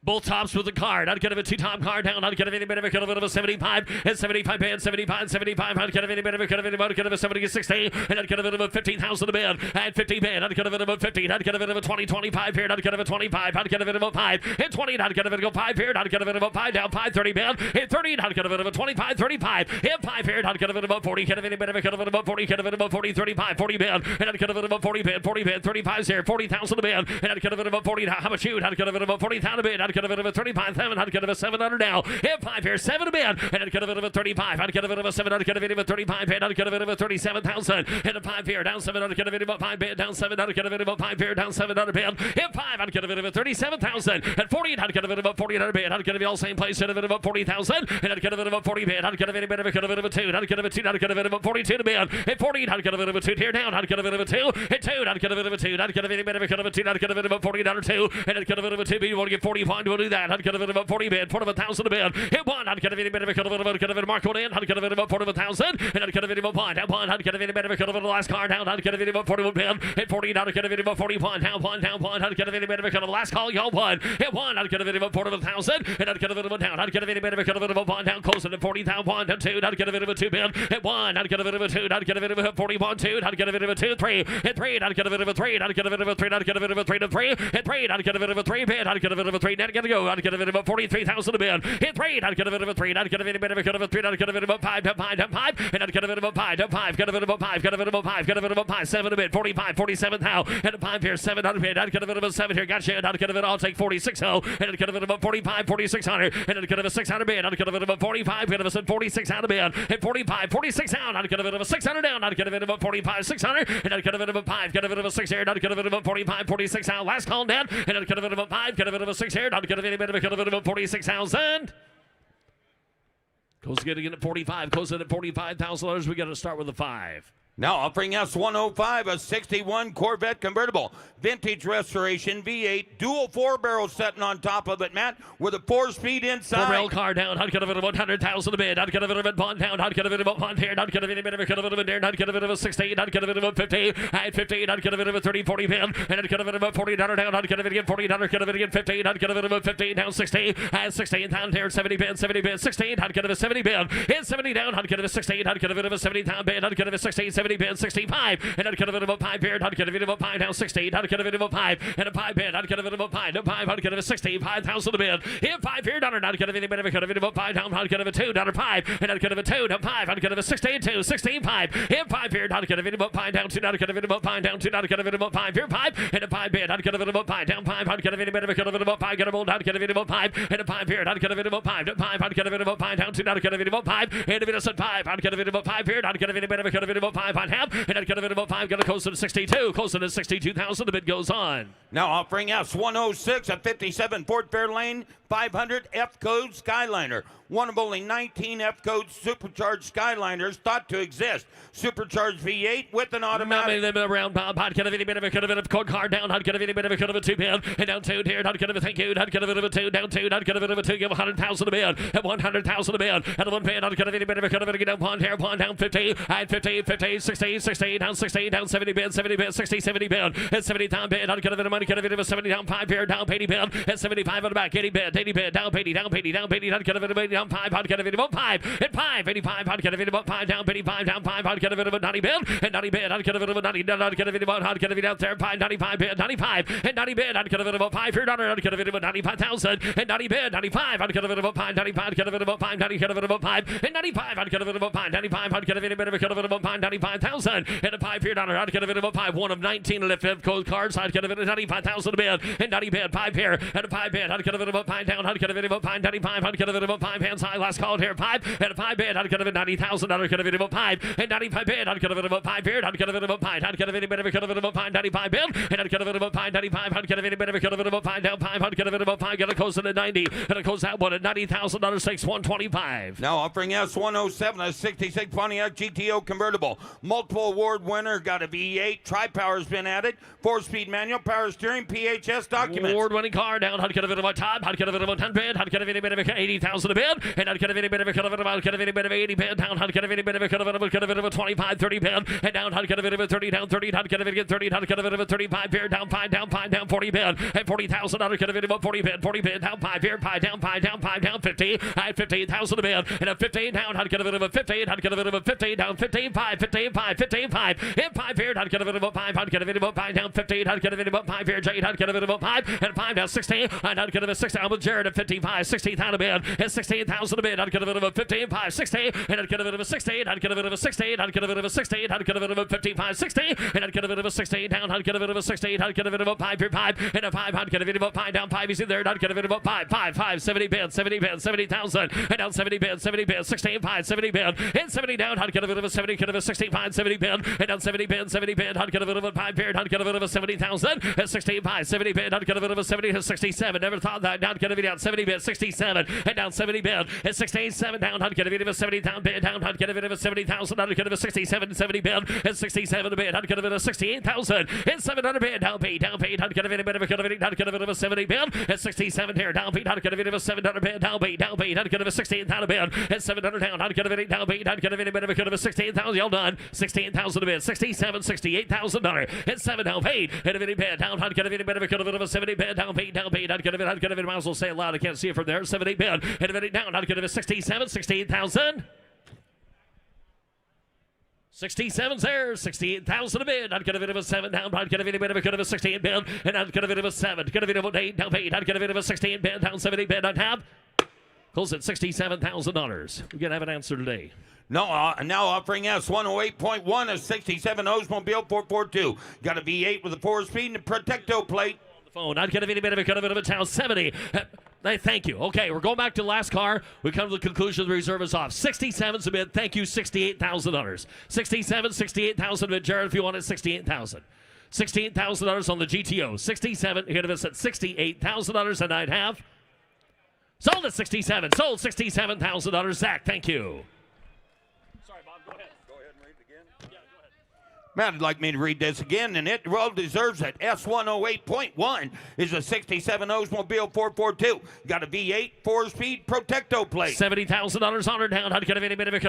Both tops with the card. I'd get a 2-top card down. I'd get a bit of a 75 and 75 bid, 75. I'd get a bit of a 70 60, and I'd get a bit of a 15,000 a bid. At 50 bid, I'd get a bit of a 15. I'd get a bit of a 20, 25 here. I'd get a 25. I'd get a bit of a 5. Hit 20. I'd get a bit of a 5 here. I'd get a bit of a 5 down. 5 30 bid. Hit 30. I'd get a bit of a 25, 35. Hit 5 here. I'd get a bit of a 40. Get a bit of a 40. Get a bit of a 40, 35, 40 bid. And I'd get a bit of a 40 bid, 35 here. 40,000 a bid. And I'd get a bit of a 40. How much you? I'd get a bit of a 40,000 a bid. I'd get a bit of a 35. 7, I'd get a 700 now. Hit 5 here, 7 a bid, and I'd get a bit of a 35. I'd get a bit of a 7, I'd get a bit of a 35 bid, I'd get a bit of a 37,000. Hit a 5 here, down 7, I'd get a bit of a 5 bid, down 7, I'd get a bit of a 5 here, down 7 on a bid. Hit 5, I'd get a bit of a 37,000. At 40, I'd get a bit of a 40 on a bid. I'd get a bit all same place, hit a bit of a 40,000, and I'd get a bit of a 40 bid. I'd get a bit of a 2, I'd get a bit of a 2, I'd get a bit of a 42 to bid. Hit 40, I'd get a bit of a 2 here down, I'd get a bit of a 2. Hit 2, I'd get a bit of a 2, I'd get a bit of a 2, I'd get a bit of a 40 down or 2, and I'd get a bit of a 2 bid. You want to get 41, we'll do that. I'd get a bit of a 40 bid, 1,000 a bid. Hit 1, I'd get a bit of a mark on in, I'd get a bit of a 1,000, and I'd get a bit of a 1. Down 1, I'd get a bit of a last card down, I'd get a bit of a 41 bid. Hit 40, I'd get a bit of a 41, down 1, I'd get a bit of a last call, y'all 1. Hit 1, I'd get a bit of a 1,000, and I'd get a bit of a down, I'd get a bit of a 1 down, closer to 40, down 1, down 2, I'd get a bit of a 2 bid. Hit 1, I'd get a bit of a 2, I'd get a bit of a 41, 2, I'd get a bit of a 2, 3. Hit 3, I'd get a bit of a 3, I'd get a bit of a 3, I'd get a bit of a 3 to 3. Hit 3, I'd get a bit of a 3 bid, I'd get a bit of a 3, net got to go. I'd get a bit of a 43,000 a bid. Hit 3. I'd get a bit of a 3. I'd get a bit of a 3. I'd get a bit of a 5. Down 5. Down 5. And I'd get a bit of a 5. Down 5. Got a bit of a 5. Got a bit of a 5. Got a bit of a 5. 7 a bid. 45. 47 now. And a 5 here. 700 bid. I'd get a bit of a 7 here. Gotcha. And I'd get a bit. I'll take 46. And I'd get a bit of a 45. 4600. And I'd get a bit of a 600 bid. I'd get a bit of a 45. Get a bit of a 46 out of bid. And 45. 46 down. I'd get a bit of a 600 down. I'd get a bit of a 45. 600. And I'd get a bit of a 5. Get a bit of a 6 here. I'd get a bit of a 45. 46 out. Last call down. And I'd get a bit of a 5. Get a bit of a 6 here. I'd get a bit of a 46,000. Goes getting at 45. Goes in at $45,000. We got to start with a 5. Now offering us 105, a 61 Corvette convertible, vintage restoration V8, dual 4-barrel setting on top of it, Matt, with a 4-speed inside. 4-barrel car down. I'd get a bit of 100,000 a bid. I'd get a bit of it bond down. I'd get a bit of a bond here. I'd get a bit of a there. I'd get a bit of a 16. I'd get a bit of a 50. At 15, I'd get a bit of a 30, 40 bid. And I'd get a bit of a $40 down. I'd get a bit again 40. I'd get a bit again 15. I'd get a bit of a 15 down 60. At 16 down here 70 bid. 70 bid. 16. I'd get a 70 bid. Hit 70 down. I'd get a 16. I'd get a bit of a 70 down bid. I'd get a 16. 70 bid. 65. And I'd get a bit of a 5 here. I'd get a bit of a 5 down 16. I'd get a bit of a 5 and a 5 bid. I'd get a bit of a 5. No 5. I'd get a 65,000 a bid. Hit 5 here down. I'd get a bit of a 5 down. I'd get a 2 down 5. And I'd get a 2 down 5. I'd get a 16 2. 16 5. Hit 5 here. I'd get a bit of a 5 down 2. I'd get a bit of a 5 down 2. I'd get a bit of a 5 here 5 and a 5 bid. I'd get a bit of a 5 down 5. I'd get a bit of a 5. Get a ball. I'd get a bit of a 5 and a 5 here. I'd get a bit of a 5 down 5. I'd get a bit of a 5 down 2. I'd get a bit of a 5 and a bit of 5. I'd get a bit of a 5 here. I'd get a bit of a 5 on half. And I'd get a bit of a 5. Gonna close to 62. Close to 62,000. The bid goes on. Now offering us 106, a 57 Ford Fairlane 500 F-Code Skyliner. One of only 19 F-Code supercharged Skyliners thought to exist. Supercharged V8 with an automatic. Around Bob. I'd get a bit of a code car down. I'd get a bit of a 2 bid. And down 2 here. I'd get a thank you. I'd get a bit of a 2 down 2. I'd get a bit of a 2. Give 100,000 a bid. At 100,000 a bid. At 1 bid. I'd get a bit of a down 1 here. 1 down 50. At 50. 50. 60. 60. Down 60. Down 70 bid. 70 bid. 60. 70 bid. At 70 down bid. I'd get a bit of money. Get a bit of a 70 down 5 here. Down 80 bid. At 75 on the back. 80 bid. 80 bid. Down 80. Down 80. Down 80. I'd get a bit of a down 5. I'd get a bit of a 5. At 5. 85. I'd get a bit of a 5 down 85. Down 5. I'd get a bit of a 90 bid. And 90 bid. I'd get a bit of a 90 down. I'd get a bit of a I'd get a bit out there. 95 bid. 95. And 90 bid. I'd get a bit of a 5 here. I'd get a bit of a 95,000. And 90 bid. 95. I'd get a bit of a 5. 95. I'd get a bit of a 5. 90. Get a bit of a 5. And 95. I'd get a bit of a 5. 95. I'd get a bit of a 5. 95,000. And a 5 here. I'd get a bit of a 5. One of 19 left code cards. I'd get a bit of 95,000 a bid. And 90 bid. 5 here. And a 5 bid. I'd get a bit of a 5 down. I'd get a bit of a 5. 95. I'd get a bit of a 5 hands high. Last call here. 5 and a 5 bid. I'd get a bit of 90,000. I'd get a bit of a 5. And 95 bid. I'd get a bit of a 5 here. I'd get a bit of a 5. I'd get a bit of a 5. 95 bid. And I'd get a bit of a 5. 95. I'd get a bit of a 5 down 5. I'd get a bit of a 5. Get a close to 90. And it goes that one at $90,000. Takes 125. Now offering us 107, a 66 Pontiac GTO convertible. Multiple award winner. Got a V8. Tri-power has been added. 4-speed manual. Power steering. PHS documents. Award-winning car down. I'd get a bit of a top. I'd get a bit of a 10 bid. I'd get a bit of a 80,000 a bid. And I'd get a bit of a I'd get a bit of a 80 bid down. I'd get a bit of a 25, 30 bid. And down. I'd get a bit of a 30 down 30. I'd get a bit of a 30. I'd get a bit of a 35 bid down 5 down 5 down 40 bid. And 40,000. I'd get a bit of a 40 bid down 5 here 5 down 5 down 5 down 50. I'd 15,000 a bid. And a 15 down. I'd get a bit of a 15. I'd get a bit of a 15 down 15 5 15 5 15 5. And 5 here. I'd get a bit of a 5. I'd get a bit of a 5 down 15. I'd get a bit of a 5 here. Jade. I'd get a bit of a 5 and 5 down 16. And I'd get a bit of a 6 down with Jared at 55. 16,000 a bid. And 16,000 a bid. I'd get a bit of a 15 5 16. And I'd get a bit of a 16. I'd get a bit of a 16. I'd get a bit of a 16. I'd get a bit of a 55 16. And I'd get a bit of a 16 down. I'd get a bit of a 16. I'd get a bit of a 5 here 5 and a 5. I'd get a bit of a 5 down 5. He's in there. I'd get a bit of a 5 5 5 70 bid 70 bid 70,000 and down 70 bid 16 5 70 bid and 70 down. I'd get a bit of a 70. Get a 65 70 bid and down 70 bid I'd get a bit of a 5 bid. I'd get a bit of a 70,000 and 16 5 70 bid. I'd get a bit of a 70 to 67. Never thought that. Now I'd get a bit down 70 bid 67 and down 70 bid and 67 down. I'd get a bit of a 70 down bid down. I'd get a bit of a 70,000. I'd get a 67 70 bid and 67 bid. I'd get a bit of 68,000 and 700 bid down beat. I'd get a bit of a I'd get a bit of a 70 bid and 67 here down beat. I'd get a bit of a 700 bid down beat. I'd get a 16,000 bid and 700 down. I'd get a bit down beat. I'd get a bit of a 16,000. Y'all done 16,000 a bid 67 $68,000 and 7 down paid and a bit bid down. I'd get a bit of a 70 bid down beat. I'd get a bit. Might as well say it loud. I can't see it from there. 70 bid and a bit down. I'd get a 67 16,000. 67's there, 68,000 a bid. I'd get a bit of a 7 down. I'd get a bit of a 16 bid. And I'd get a bit of a 7. Get a bit of an 8 down paid. I'd get a bit of a 16 bid down 70 bid. I'd have. Close at $67,000. We're going to have an answer today. No, now offering S108.1, a 67 Oldsmobile 442. Got a V8 with a 4-speed and a Protecto plate. Phone. I'd get a bit of a town 70. Thank you. Okay, we're going back to the last car. We come to the conclusion the reserve is off. 67's a bid. Thank you, $68,000. 67, 68,000 bid. Jared, if you wanted 68,000. $68,000 on the GTO. 67, you're going to miss at $68,000, and I'd have sold at 67. Sold $67,000. Zach, thank you. Sorry, Bob. Go ahead. Go ahead and read it again. Yeah, go ahead. Matt would like me to read this again, and it well deserves it. S108.1 is a 67 Oldsmobile 442. Got a V8, 4-speed Protecto plate. $70,000 on her down. I'd get a bit of a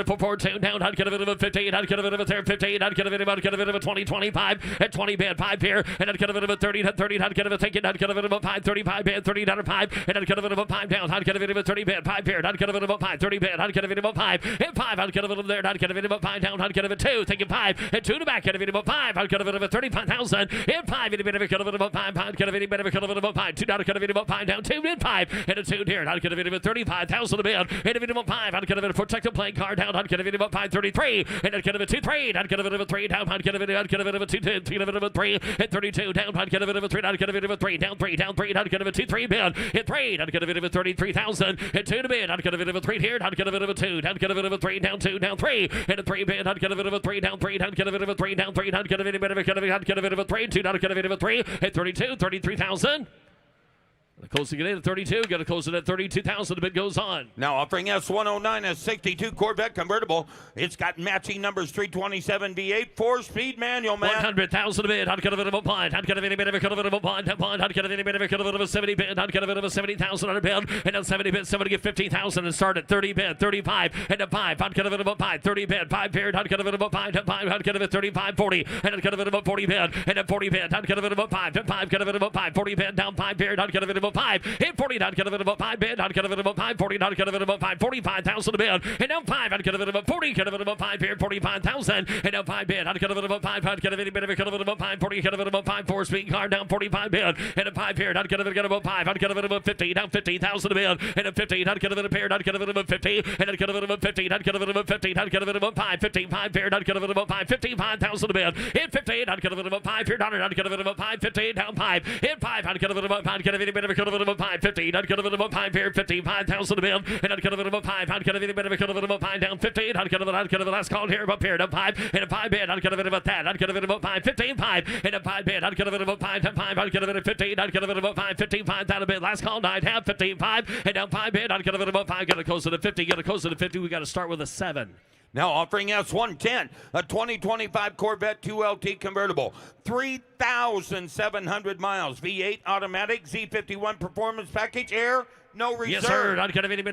442 down. I'd get a bit of a 58. I'd get a bit of a 58. I'd get a bit of a 20, 25 at 20 bid 5 here. And I'd get a bit of a 30. I'd get a bit of a thinking. I'd get a bit of a 5, 35 bid 30 down 5. And I'd get a bit of a 5 down. I'd get a bit of a 30 bid 5 here. I'd get a bit of a 5, 30 bid. I'd get a bit of a 5 and 5. I'd get a bit of there. I'd get a bit of a 5 down. I'd get a bit of 2. Thinking 5 and 2 to back. Get a bit of a 5. I'd get a bit of a 35,000 and 5. And a bit of a 5. I'd get a bit of a 5. 2 down. I'd get a bit of a 5 down. 2 and 5 and a 2 here. I'd get a bit of a 35,000 a bid. And a bit of a 5. I'd get a bit of a protective playing card down. I'd get a bit of a 533. And I'd get a bit of a 2 3. I'd get a bit of a 3 down. I'd get a bit of a 2 2. I'd get a bit of a 3 and 32 down. I'd get a bit of a 3. I'd get a bit of a 3 down 3 down 3. I'd get a bit of a 2 3 bid. Hit 3. I'd get a bit of a 33,000 and 2 to bid. I'd get a bit of a 3 here. I'd get a bit of a 2. I'd get a bit of a 3 down 2 down 3 and a 3 bid. I'd get a bit of a 3 down 3. I'd get a bit of a 3 down 3. I'd get a bit of a 3 and 2. I'd get a bit of a 3 at 32, 33,000. Closing it in at 32. Got to close it at 32,000. The bid goes on. Now offering S109, a 62 Corvette convertible. It's got matching numbers 327 V8, 4-speed manual, man. 100,000 a bid. I'd get a bit of a bond. I'd get a bit of a bond. I'd get a bit of a 70 bid. I'd get a bit of a 70,000 on a bid. And then 70 bid. Somebody get 15,000 and start at 30 bid. 35 and a 5. I'd get a bit of a 5. 30 bid. 5 bid. I'd get a bit of a 5. I'd get a bit of 35, 40. And I'd get a bit of a 40 bid. And a 40 bid. I'd get a bit of a 5. 5. Get a bit of a 5. 40 bid. Down 5 bid. I'd get a bit of a 5. Hit 40. I'd get a bit of a 5 bid. I'd get a bit of a 5. 40. I'd get a bit of a 5. 45,000 a bid. And now 5. I'd get a bit of a 40. Get a bit of a 5 here. 45,000. And now 5 bid. I'd get a bit of a 5. I'd get a bit of a 5. 40. Get a bit of a 5. 4-speed car down 45 bid. And a 5 here. I'd get a bit of a 5. I'd get a bit of a 50. Down 50,000 a bid. And a 50. I'd get a bit of a pair. I'd get a bit of a 50. And I'd get a bit of a 50. I'd get a bit of a 50. I'd get a bit of a 5. 55 pair. I'd get a bit of a 5. 55,000 a bid. Hit 58. I'd get a bit of a 5 here. I'd get a bit of a 5. 58 down 5. Hit 5. I'd get a bit of a 5. I'd get a bit of a 5. 50. I'd get a bit of a 5 here. 55,000 a bid. And I'd get a bit of a 5. I'd get a bit of a 5 down 58. I'd get a bit of a last call here up here down 5. And a 5 bid. I'd get a bit of a that. I'd get a bit of a 5. 15 5. And a 5 bid. I'd get a bit of a 5 down 5. I'd get a bit of 15. I'd get a bit of a 5. 15 down a bid. Last call. I'd have 15 5. And down 5 bid. I'd get a bit of a 5. Got to close to the 50. Got to close to the 50. We got to start with a 7. Now offering S110, a 2025 Corvette 2LT convertible, 3,700 miles, V8 automatic, Z51 performance package, air, no reserve. Yes, sir. I'd get a bit of a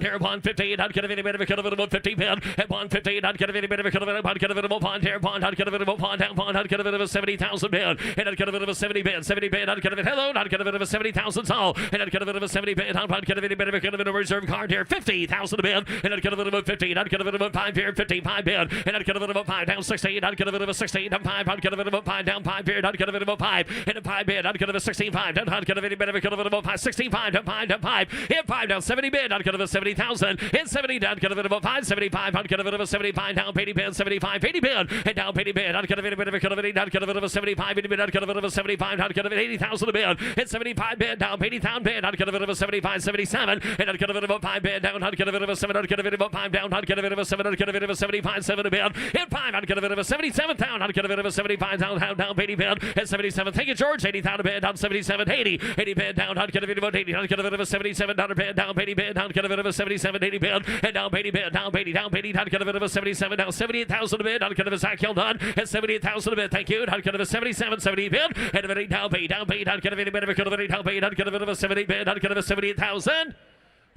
here upon 58. I'd get a bit of a 50 bid. At 158, I'd get a bit of a bond here. Bond. I'd get a bit of a bond down. Bond. I'd get a bit of a 70,000 bid. And I'd get a bit of a 70 bid. 70 bid. I'd get a bit. Hello. I'd get a bit of a 70,000 all. And I'd get a bit of a 70 bid. I'd get a bit of a reserve card here. 50,000 bid. And I'd get a bit of a 15. I'd get a bit of a 5 here. 55 bid. And I'd get a bit of a 5 down 16. I'd get a bit of a 16 down 5. I'd get a bit of a 5 down 5 here. I'd get a bit of a 5. And a 5 bid. I'd get a 16 5. I'd get a bit of a 5. 16 5 down 5 down 5. Hit 5 down 70 bid. I'd get a 70,000. Hit 70 down. Get a bit of a 5. 75. I'd get a bit of a 75 down. 80 bid. 75. 80 bid. And down 80 bid. I'd get a bit of a 80. I'd get a bit of a 75. 80 bid. I'd get a bit of a 75. I'd get a bit of 80,000 a bid. Hit 75 bid down. 80,000 bid. I'd get a bit of a 75. 77. And I'd get a bit of a 5 bid down. I'd get a bit of a 7. I'd get a bit of a 5 down. I'd get a bit of a 7. I'd get a bit of a 75. 7 a bid. Hit 5. I'd get a bit of a 77 down. I'd get a bit of a 75 down. 80 bid. Hit 77. Thank you, George. 80,000 a bid down. 77. 80. 80 bid down. I'd get a bit of a 80. I'd get a bit of a 77 down. Bid down. 80 bid down. Get a bit of a 77. 80 bid. And down 80 bid. Down 80. Down 80. I'd get a bit of a 77 down. 78,000 a bid. I'd get a Zach Hill done. At 78,000 a bid. Thank you. I'd get a 77. 70 bid. And a bit down 8. Down 8. I'd get a bit of a down 8. I'd get a bit of a 70 bid. I'd get a bit of a 70 bid. I'd get a 78,000.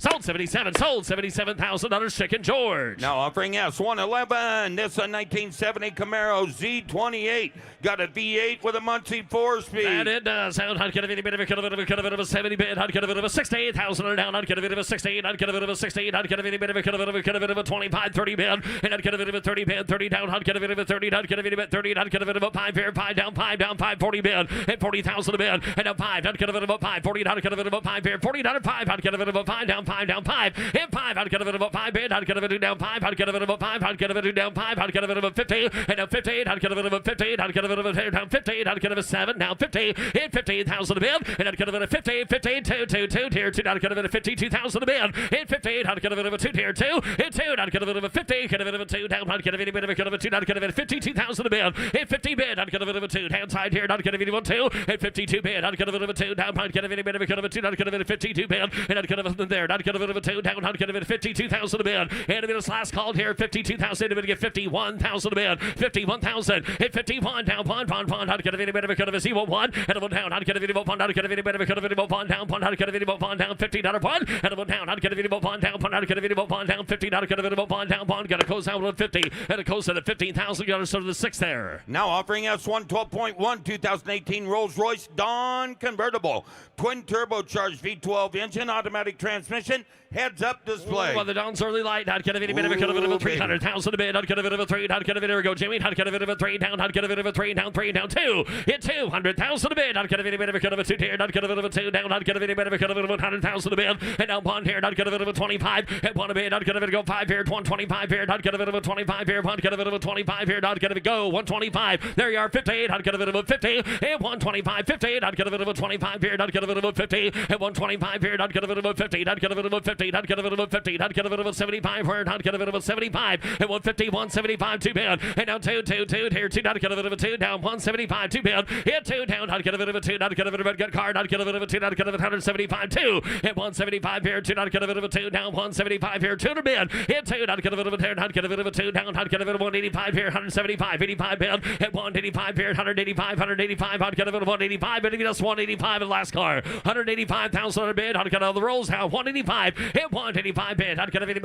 Sold 77. Sold $77,000. Chicken George. Now offering S111. This a 1970 Camaro Z28. Got a V8 with a Muncie 4-speed. And it does. Sound hot, get a bit of a 70 bid. Hot, get a bit of a 68,000 down. Hot, get a bit of a 16. Hot, get a bit of a 16. Hot, get a bit of a 25, 30 bid. And I'd get a bit of a 30 bid. 30 down. Hot, get a bit of a 30. Hot, get a bit of a 30. Hot, get a bit of a 5 here. 5 down. 5, 40 bid. And 40,000 a bid. And a 5. Hot, get a bit of a 5. 40. Hot, get a bit of a 5 here. 40 down. 5. Hot, get a bit of a 5 down. 5 down. 5. And 5. Hot, get a bit of a 5 bid. Hot, get a bit of a down. 5. Hot, get a bit of a 5. Hot, get a bit of down. 5. Hot, get a bit of a 50. And a 50. Hot, get a bit of a 50. Hot, get a bit of a down. 50. I'd get a 7, now 50, hit 15,000 a bid, and I'd get a bit of 50, 2, tier 2, I'd get a bit of 52,000 a bid, hit 15, I'd get a bit of a 2, tier 2, hit 2, I'd get a bit of a 50, get a bit of a 2, down, I'd get a bit of a 2, I'd get a bit of 52,000 a bid, hit 50 bid, I'd get a bit of a 2, down side here, I'd get a bit of a 2, hit 52 bid, I'd get a bit of a 2, down, I'd get a bit of a 2, I'd get a bit of 52 bid, and I'd get a bit of there, I'd get a bit of a 2, down, I'd get a bit of 52,000 a bid, and a bit of last called here, 52,000, a bit of get 51,000 a bid, 51,000, hit 51, down, I'd get a bit of a 0-1, and a 1 down, I'd get a video of 1, I'd get a video of 1 down, I'd get a video of 1 down, $50 1, and a 1 down, I'd get a video of 1 down, I'd get a video of 1 down, 50, I'd get a video of 1 down, got a close out with 50, and a close at 15,000, got to the 6 there. Now offering S1 12.1 2018 Rolls-Royce Dawn convertible, twin turbocharged V12 engine, automatic transmission, heads-up display. Well, the Dawn's early light. I'd get a bit of a 300,000 a bid. I'd get a bit of a 3. I'd get a bit of a go, Jimmy. I'd get a bit of a 3 down. I'd get a bit of a 3 down. 3 down. 2. Hit 200,000 a bid. I'd get a bit of a 2 tier. I'd get a bit of a 2 down. I'd get a bit of a 100,000 a bid. And down 1 here. I'd get a bit of a 25. Hit 1 a bid. I'd get a bit of a go 5 here. 125 here. I'd get a bit of a 25 here. I'd get a bit of a 25 here. I'd get a go 125. There you are. 58. I'd get a bit of a 50. And 125. 58. I'd get a bit of a 25 here. I'd get a bit of a 50. And 125 here. I'd get a bit of a 50. I'd get a bit of a 50. I'd get a bit of a 50. I'd get a bit of a 75 word. I'd get a bit of a 75. And 150, 175, 2 bid. And now 2, here 2. I'd get a bit of a 2 down. 175, 2 bid. Hit 2 down. I'd get a bit of a 2. I'd get a bit of a good card. I'd get a bit of a 2. I'd get a bit of a 175, 2. Hit 175 here 2. I'd get a bit of a 2 down. 175 here 2 bid. Hit 2. I'd get a bit of a 10. I'd get a bit of a 2 down. I'd get a bit of 185 here. 175, 85 bid. Hit 185 here. 185, 185. I'd get a bit of 185. And just 185 in the last car. 185,000 bid. I'd get all the rolls now. 185. Hit 185 bid. I'd get a bit of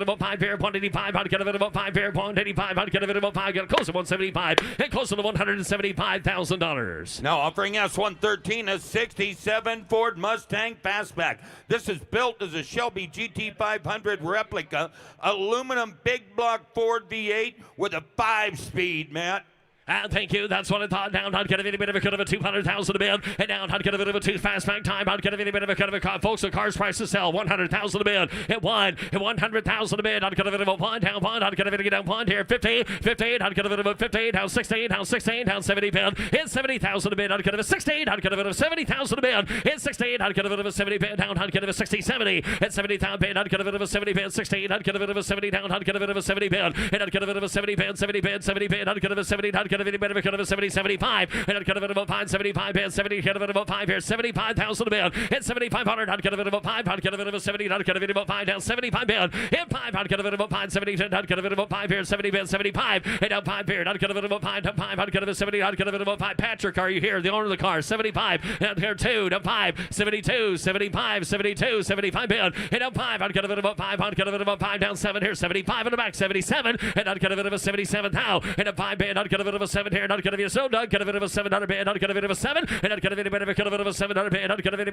a 5 here. 185. I'd get a bit of a 5 here. 185. I'd get a bit of a 5. Get close to 175. And close to the $175,000. Now offering S113, a 67 Ford Mustang Fastback. This is built as a Shelby GT500 replica, aluminum big block Ford V8 with a 5-speed, Matt. And thank you. That's what I thought. Down, I'd get a bit of a 200,000 a bid. And down, I'd get a bit of a 2 fastback time. I'd get a bit of a car. Folks, the car's price to sell 100,000 a bid. Hit 1. Hit 100,000 a bid. I'd get a bit of a 1 down 1. I'd get a bit of a down 1 here. 50. 50. I'd get a bit of a 50. Down 16. Down 16. Down 70 bid. Hit 70,000 a bid. I'd get a 16. I'd get a bit of 70,000 a bid. Hit 16. I'd get a bit of a 70 bid. Down. I'd get a 60. 70. Hit 70,000 bid. I'd get a bit of a 70 bid. 16. I'd get a bit of a 70 down. I'd get a bit of a 70 bid. And I'd get a bit of a 70 bid. 70 bid. 70 bid. I'd get a bit of a 70. I'd get a bit of a 70, 75, and I'd get a bit of a 5, 75 bid, 70, get a bit of a 5 here, 75,000 a bid, hit 7,500, I'd get a bit of a 5, I'd get a bit of a 70, I'd get a bit of a 5 down, 75 bid, hit 5, I'd get a bit of a 5, 70, I'd get a bit of a 5 here, 70 bid, 75, hit down 5 here, I'd get a bit of a 5, down 5, I'd get a bit of 70, I'd get a bit of a 5, Patrick, are you here, the owner of the car, 75, and here 2, down 5, 72, 75, 72, 75 bid, hit down 5, I'd get a bit of a 5, I'd get a bit of a 5 down 7 here, 75 in the back, 77, and I'd get a bit of a 77 now, and a 5 bid, I'd get a bit of a 7 here, and I'd get a bit of so Doug, get a bit of a 700 bid, I'd get a bit of a 7, and I'd get a bit of a 700 bid, I'd get a bit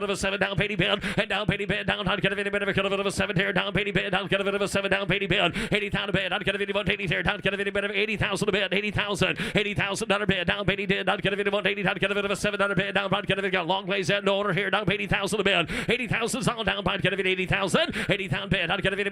of a 7 down 80 bid, and down 80 bid down, I'd get a bit of a 7 here, down 80 bid, I'd get a bit of a 7 down 80 bid, 80,000 bid, I'd get a bit of 180 here, down, get a bit of 80,000 bid, 80,000 bid, down 80 bid, I'd get a bit of 180, I'd get a bit of a 700 bid, down, I'd get a bit of a long ways at no owner here, down 80,000 bid, 80,000's all down, I'd get a bit 80,000 bid, I'd get a bit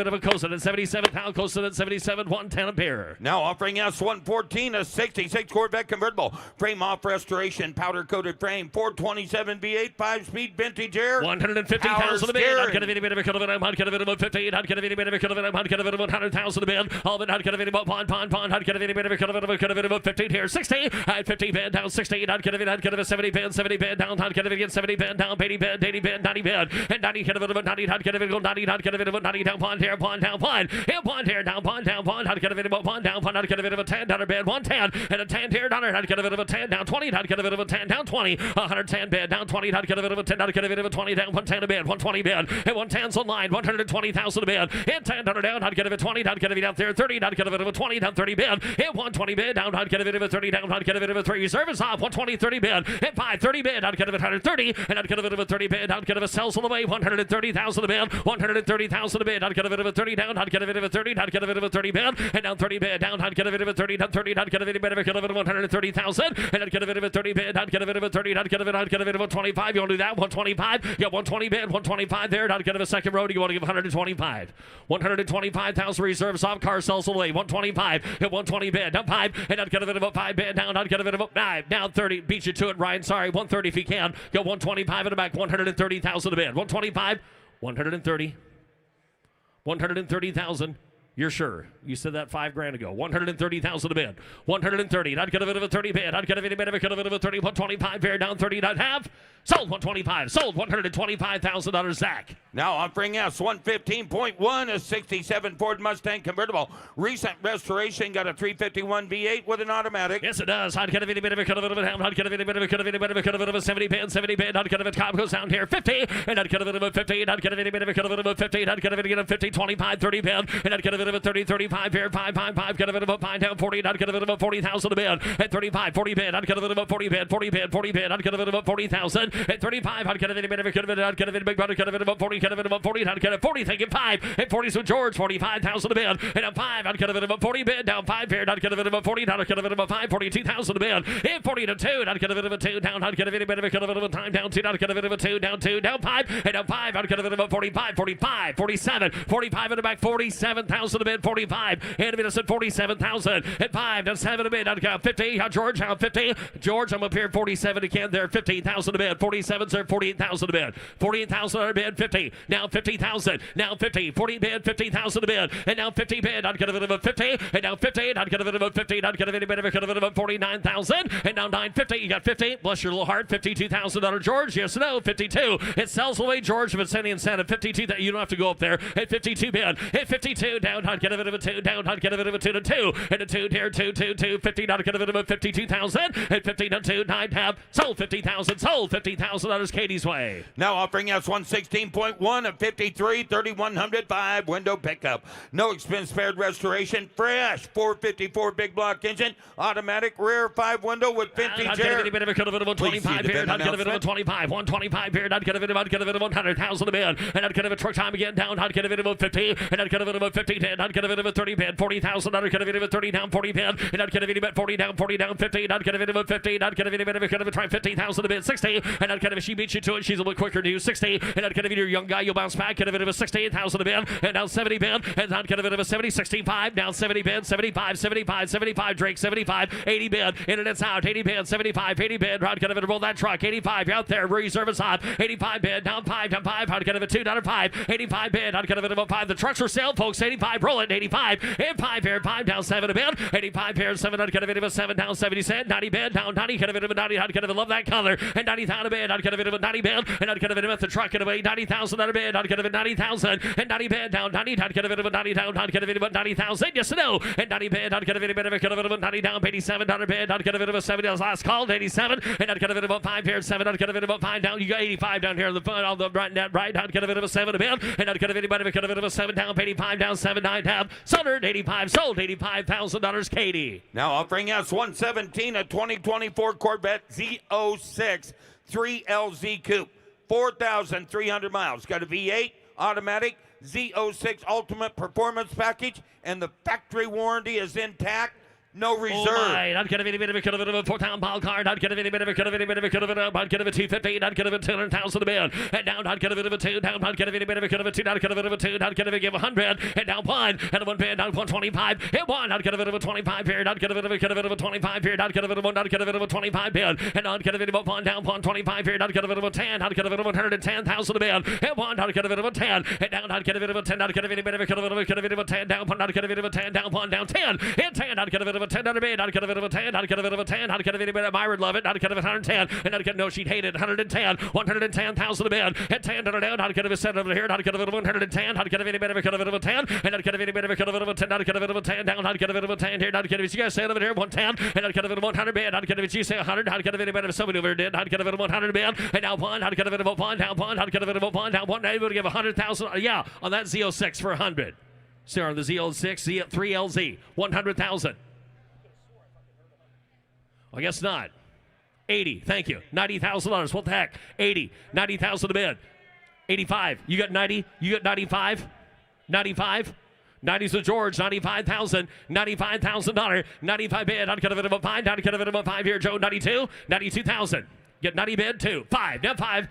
of a coast at 77, pound coast at 77, 110 a pair. Now offering S114, a 66 Corvette convertible, frame off restoration, powder coated frame, 427 V8, 5-speed vintage air, 150,000 a bid, I'd get a bit of a cut of it, I'd get a bit of a 50, I'd get a bit of a cut of it, I'd get a bit of 100,000 a bid, all of it, I'd get a bit of a pond, I'd get a bit of a cut of it, 15 here, 60, I'd 50 bid, down 16, I'd get a 70 bid, down, I'd get a bit 70 bid, down, 80 bid, 90 bid, and 90, get a bit of a 90, I'd get a bit of a 90, I'd get a bit of a 90, down, pond here, pond, down, pond, and pond here, down, pond, I'd get a bit of a pond, down, pond, I'd get a bit of a 10, $100 bid, 110, and a 10 here, $100, I'd get a bit of a 10, down 20, I'd get a bit of a 10, down 20, 110 bid, down 20, I'd get a bit of a 10, I'd get a bit of a 20, down 110 a bid, 120 bid, and 110's online, 120,000 a bid, and 10 down, I'd get a bit 20, I'd get a bit down there, 30, I'd get a bit of a 20, down 30 bid, and 120 bid, down, I'd get a bit of a 30, down, I'd get a bit of a 3, reserve is off, 120, 30 bid, and 5, 30 bid, I'd get a bit 130, and I'd get a bit of a 30 bid, I'd get a bit sells on the way, 130,000 a bid, 130,000 a bid, I'd get a bit of a 30 down, I'd get a bit of a 30, I'd get a bit of a 30 bid, and down 30 bid, down, I'd get a bit of a 30, down 30, I'd get a bit of a 130,000, and I'd get a bit of a 30 bid, I'd get a bit of a 30, I'd get a bit of a 25, you want to do that, 125, yeah, 120 bid, 125 there, I'd get a second row, you want to give 125, 125,000 reserves off, car sells away, 125, hit 120 bid, down 5, and I'd get a bit of a 5 bid, down, I'd get a bit of a 5, down 30, beat you to it, Ryan, sorry, 130 if you can, go 125 in the back, 130,000 a bid, 125, 130, 130,000. You're sure? You said that $5,000 ago. 130,000 a bid. 130. I'd get a bit of a 30 bid. I'd get a bit of a 30. 125 fair down 30. I'd have sold 125. Sold $125,000. Zach. Now offering us 115.1, a 67 Ford Mustang convertible. Recent restoration, got a 351 V8 with an automatic. Yes, it does. I'd get a bit of a I'd get a bit of a 70 bid. 70 bid. I'd get a bit cop goes down here 50, and I'd get a bit of a 50. I'd get a bit of a 50. I'd get a bit of a 50, 25, 30 bid, and I'd get a bit of a 30, 35 here, 5, get a bit of a 5 down 40. I'd get a bit of a 40,000 a bid. At 35, 40 bid. I'd get a bit of a 40 bid. 40 bid. I'd get a bit of a 40,000. At 35, I'd get a bit of a I'd get a bit of big brother. Get a bit of a 40. Get a bit of a 40. I'd get a 40. Thinking 5. At 40's with George. 45,000 a bid. And at 5, I'd get a bit of a 40 bid. Down 5 here. I'd get a bit of a 40. Down. I'd get a bit of a 5. 42,000 a bid. At 40 to 2. I'd get a bit of a 2. Down. I'd get a bit of a time. Down 2. I'd get a bit of a 2. Down 2. Down 5. And down 5. I'd get a bit of a 45. 45. 47. 45 in the back. 47,000 a bid. 45. And a bit of 47,000. At 5. Down 7 a bid. I'd got 50. George. Down 50. George. I'm up here 47 again. There. 15,000 a bid. 47. Sir. 48,000 a bid. 48,000 a bid. 50. Now 50,000. Now 50. 40 bid. 50,000 a bid. And now 50 bid. I'd get a bit of a 50. And now 50. I'd get a bit of a 50. I'd get a bit of a 49,000. And now 950. You got 50. Bless your little heart. $52,000 George. Yes or no? 52. It sells away George if it's any incentive. 52. You don't have to go up there. At 52 bid. At 52 down. I'd get a bit of a 2. Down. I'd get a bit of a 2 to 2. And a 2 here. 2. 50. I'd get a bit of a 52,000. At 50 to 2. 9 tab. Sold 50,000. Sold $50,000 Katie's way. Now offering us 116.1 of 53, 3105 window pickup. No expense spared restoration. Fresh 454 big block engine. Automatic rear 5 window with 50 I'd get a bit of a 25 here. I'd get a bit of a 25. 125 here. I'd get a bit of 100,000 a bid. And I'd get a bit of truck time again down. I'd get a bit of a 50. And I'd get a bit of a 50 10. I'd get a bit of a 30 bid. 40,000. I'd get a bit of a 30 down 40 bid. And I'd get a bit of a 40 down 50. And I'd get a bit of a 50. And I'd get a bit of a try 50,000 a bid. 60. And I'd get a she beats you to it. She's a little quicker than you. 60. And I'd get a bit of your young guy. You'll bounce back. Get a bit of a 68,000 a bid. And now 70 bid. And I'd get a bit of a 70. 65. Down 70 bid. 75. 75. Drake 75. 80 bid. In and it's out. 80 bid. 75. 80 bid. I'd get a bit of roll that truck. 85 out there. Reserve is hot. 85 bid. Down 5. Down 5. I'd get a bit of 2. Down 5. 85 bid. I'd get a bit of a 5. The trucks are sale, folks. 85. Roll it. 85. And 5 here. 5 down 7 a bid. 85 here. 7. I'd get a bit of a 7 down 70 cent. 90 bid. Down 90. Get a bit of a 90. I'd get a bit of love that color. And 90,000 a bid. I'd get a bit of a 90 bid. And I'd get a bit of the truck in away. 90,000 out of bid. I'd get a bit of 90,000. And 90 bid. Down 90. I'd get a bit of a 90 down. I'd get a bit of a 90,000. Yes or no? And 90 bid. I'd get a bit of a 90 down. 87 down a bid. I'd get a bit of a 70. Last call. 87. And I'd get a bit of a 5 here. 7. I'd get a bit of a 5 down. You got 85 down here on the front. On the right net right. I'd get a bit of a 7 a bid. And I'd get a bit of a 7 down. 85 down. 7 9 tab. Sold 85. Sold $85,000 Katie. Now offering us 117 a 2024 Corvette Z06 3LZ Coupe. 4,300 miles. Got a V8 automatic Z06 Ultimate Performance Package, and the factory warranty is intact. No reserve. Oh my, I'd get a bit of a 4-town ball card. I'd get a bit of a I'd get a bit of a 250. I'd get a bit of 200,000 a bid. And down, I'd get a bit of a 2. Down, I'd get a bit of a 2. I'd get a bit of a 2. I'd get a bit of 100. And down 1. And a 1 bid. Down 125. Hit 1. I'd get a bit of a 25 bid. I'd get a bit of a 25 bid. I'd get a bit of 1. I'd get a bit of a 25 bid. And I'd get a bit of a 1 down 125 bid. I'd get a bit of a 10. I'd get a bit of 110,000 a bid. Hit 1. I'd get a bit of a 10. And down, I'd get a bit of a 10. I'd get a bit of a 10 down. I'd get a bit of a 10 down. 1. I'd get a bit of a 10 down. 1 down 10. Hit 10. I'd get a bit of a a $10 bid. I'd get a bit of a 10. I'd get a bit of a 10. I'd get a bit of Myron love it. I'd get a 110. And I'd get no, she'd hate it. 110. 110,000 a bid. At 10 down. I'd get a set over here. I'd get a bit of 110. I'd get a bit of a 10. And I'd get a bit of a 10. I'd get a bit of a 10 down. I'd get a bit of a 10 here. I'd get it. You guys say it over here. 110. And I'd get a bit of 100 bid. I'd get it. You say 100. I'd get a bit of somebody over did. I'd get a bit of 100 bid. And now one. I'd get a bit of a one. Down one. I'd get a bit of a one. Down one. I'm able to give 100,000. Yeah, on that Z06 for 100. Sarah, the Z06, Z3LZ, 100,000. I guess not. 80, thank you. $90,000. What the heck? 80, 90,000 a bid. 85. You got 90. You got 95. 95. 90's the George, 95,000, $95,000, 95 bid. I'd get a bit of a 5. I'd get a bit of a 5 here, Joe. 92, 92,000. Get 90 bid, 2, 5. Now 5.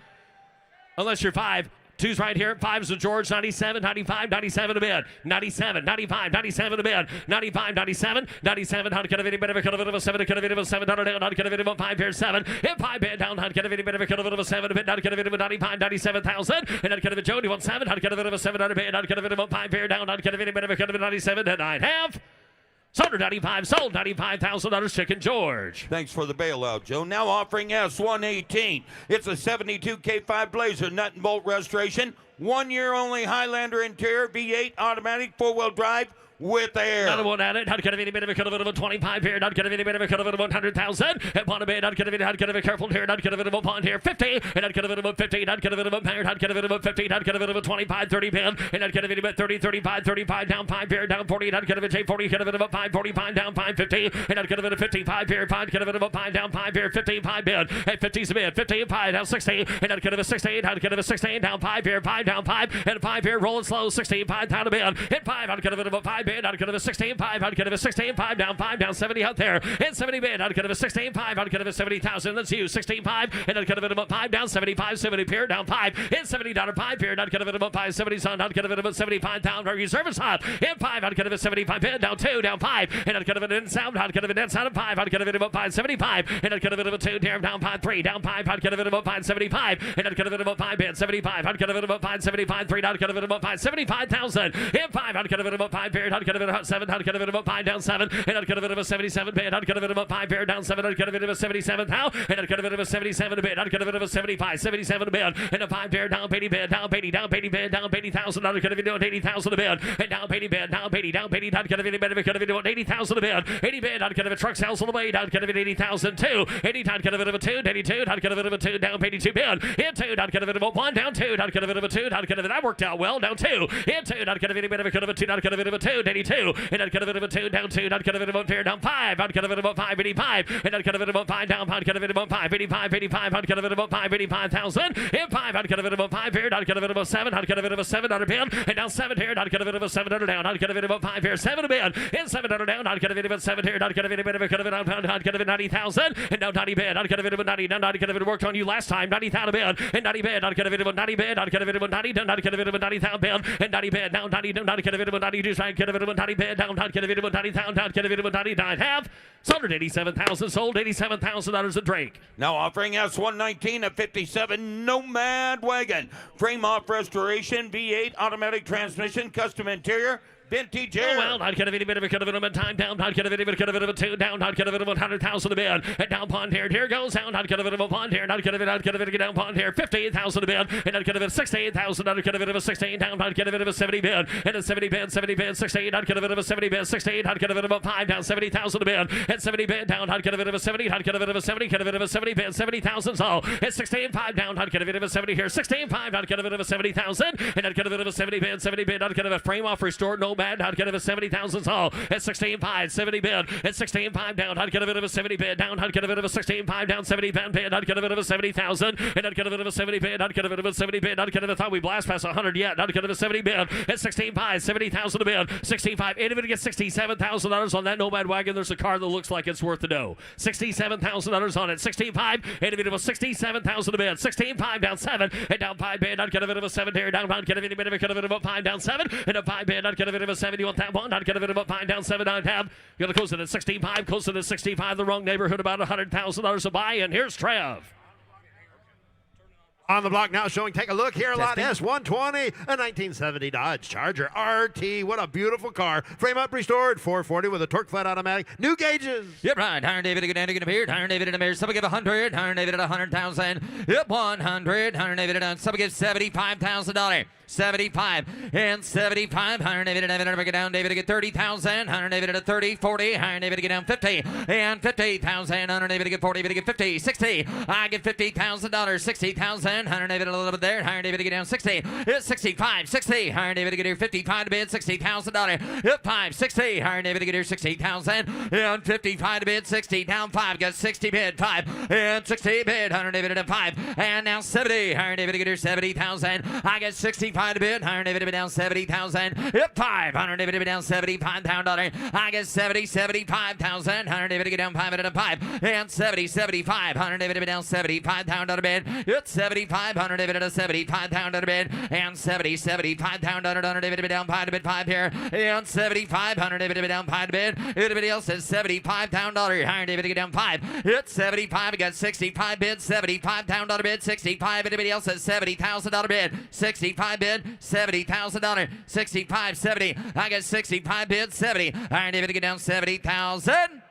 Unless you're 5. 2's right here. 5's the George. 97, 95, 97 a bid. 97, 95, 97 a bid. 95, 97, 97. I'd get a bit of a 7. I'd get a bit of a 7. I'd get a bit of a 5 here. 7. Hit 5 bid down. I'd get a bit of a 7 bid. I'd get a bit of a 95, 97,000. And I'd get a bit of Jody 17. I'd get a bit of a 700 bid. I'd get a bit of a 5 here down. I'd get a bit of a 97. And I'd have. Sold 95, sold $95,000 Chicken George. Thanks for the bailout, Joe. Now offering S118. It's a 72 K5 Blazer nut and bolt restoration. 1 year only Highlander interior, V8 automatic, 4-wheel drive with air. Another one at it. I'd get a bit of a 25 here. I'd get a bit of a 100,000. At one a bid, I'd get a careful here. I'd get a bit of a pond here. 50. And I'd get a bit of a 15. I'd get a bit of a parent. I'd get a bit of a 15. I'd get a bit of a 25, 30 bid. And I'd get a bit of a 30, 35, 35 down 5 here, down 40. I'd get a bit of 40. Get a bit of a 5, 45 down 5, 50. And I'd get a bit of 55 here. 5. Get a bit of a 5 down 5 here. 55 bid. At 50's a bid. 55 down 60. And I'd get a 16. I'd get a 16 down 5 here. 5 down 5. And 5 here. Rolling slow. 65 down a bid. Hit 5. I'd get a bit of a 5 bid. I'd get a 16. 5, I'd get a 16, 5 down 70 out there. And 70 bid, I'd get a 16, 5, I'd get a 70,000. Let's use 16, 5, and I'd get a bit of a 5 down 75, 70 pier down 5. And $70 5 pier, I'd get a bit of a 5, 70 son, I'd get a bit of a 75,000. Our service hot. And 5, I'd get a 75 bid down 2, down 5. And I'd get a bit of an sound, I'd get a bit of sound of 5, I'd get a bit of a 5, 75. And I'd get a bit of a 2 down 5, 3 down 5, I'd get a bit of a 5, 75. And I'd get a bit of a 5 bid, 75. I'd get a bit of a 5, 75, 3, I'd get a bit of a 5, 75,000. And 5, I'd get a bit of a 5 pier, I'd get a bit of a 7, I'd get a bit of a 5 down 7. And I'd get a bit of a 77 bid. I'd get a bit of a 5 pair down 7. I'd get a bit of a 77 now. And I'd get a bit of a 77 bid. I'd get a bit of a 75, 77 bid. And a 5 pair down 80 bid, down 80, down 80 bid, down 80,000. I'd get a bit of 80,000 a bid. And down 80 bid, down 80, down 80. I'd get a bit of 80,000 a bid. 80 bid. I'd get a truck sales on the way. I'd get a bit of 80,000 too. 80. I'd get a bit of a 2. 82. I'd get a bit of a 2 down 82 bid. In 2. I'd get a bit of a 1 down 2. I'd get a bit of a 2. I'd get a bit. That worked out well. Down 2. In 2. I'd get a bit of a 2. I'd get a bit of a 2. 82. And I'd get a bit of a 2 down 2. I'd get a bit of a pair down 5. I'd get a bit of a 5, 85. And I'd get a bit of a 5 down 5. I'd get a bit of a 5, 85, 85. I'd get a bit of a 5, 85,000. And 5. I'd get a bit of a 5 here. I'd get a bit of a 7. I'd get a bit of a 700 bid. And down 7 here. I'd get a bit of a 700 down. I'd get a bit of a 5 here. 7 a bid. And 700 down. I'd get a bit of a 7 here. I'd get a bit of a down. I'd get a bit of 90,000. And now 90 bid. I'd get a bit of a 90. Now I'd get a bit of worked on you last time. 90,000 bid. And 90 bid. I'd get a bit of a 90 bid. I'd get a bit of a 90 down. I'd get a bit of a 90,000 bid. And 90 bid. Now 90 down. I'd get a bit of a 90. I'd get a bit of a 90 bid down. I'd get a bit of a 90,000. I'd get a bit of a 90. I'd have sold $87,000. Sold $87,000 a Drake. Now offering S119 a 57 Nomad wagon. Frame off restoration, V8 automatic transmission, custom interior. Vintage air. Oh, well, I'd get a bit of a time down. I'd get a bit of a 2 down. I'd get a bit of 100,000 a bid. And down pond here. Here goes down. I'd get a bit of a pond here. And I'd get a bit down pond here. 58,000 a bid. And I'd get a bit of 68,000. I'd get a bit of a 16 down. I'd get a bit of a 70 bid. And a 70 bid, 16. I'd get a bit of a 70 bid, 16. I'd get a bit of a 5 down. 70,000 a bid. And 70 bid down. I'd get a bit of a 70. I'd get a bit of a 70. Get a bit of a 70 bid. 70,000 all. And 16 5 down. I'd get a bit of a 70 here. 16 5. I'd get a bit of a 70,000. And I'd get a bit of a 70 bid. 70 bid. I'd get a frame off restored. No bad. I'd get a 70,000 all at 16.5, 70 bid at 16.5 down. I'd get a bit of a 70 bid down. I'd get a bit of a 16.5 down, 70 bid. I'd get a bit of a 70,000, and I'd get a bit of a 70 bid. I'd get a bit of a 70 bid. I'd get a thought we blast past 100 yet. I'd get a 70 bid at 16.5, 70,000 a bid, 16.5. Anybody get $67,000 on that Nomad wagon? There's a car that looks like it's worth the dough. $67,000 on it. 16.5. Anybody with 67,000 a bid. 16.5 down 7 and down 5 bid. I'd get a bit of a 7 here down. I'd get a bit of a 5 down 7 and a 5 bid. I'd get a bit of a 7. You want that one? I'd get a bit of a 5 down 7. I'd have. You're going to close it at 16.5. Close it at 65. The wrong neighborhood. About $100,000 a buy. And here's Trev. On the block now showing, take a look here, lot Testing. S120, a 1970 Dodge Charger RT. What a beautiful car. Frame up restored, 440 with a torque flat automatic. New gauges. Yep, right. Iron David again, again appeared. Iron David in the mirror. Somebody give 100. Iron David at 100,000. Yep, 100. Iron David at somebody give $75,000. 75 and 75. Iron David and David down. David to get 30,000. Iron David at 30, 40. Iron David to get down 50 and 50,000. Iron David to get 40. David to get 50, 60. I get $50,000. 60,000. Iron David a little bit there. Iron David to get down 60. It's 65, 60. Iron David to get here 55 to bid. $60,000. Yep, 5, 60. Iron David to get here 60,000 and 55 to bid. 60 down 5. Got 60 bid 5 and 60 bid. Iron David at 5 and now 70. Iron David to get here 70,000. I get 65 to bid. Iron David to be down 70,000. Yep, 5. Iron David to be down $75,000. I get 75,000. Iron David to get down 5 and 5 and 75. Iron David to be down $75,000 bid. It's 75. Iron David at a $75,000 bid and 75,000. Iron David to be down 5 to bid 5 here and 75. Iron David to be down 5 to bid. Everybody else says $75,000. Iron David to get down 5. It's 75. We got 65 bid. $75,000 bid. 65. Anybody else says $70,000 bid. 65 bid. $70,000. 65, 70. I got 65 bid. 70. Iron David to get down 70,000.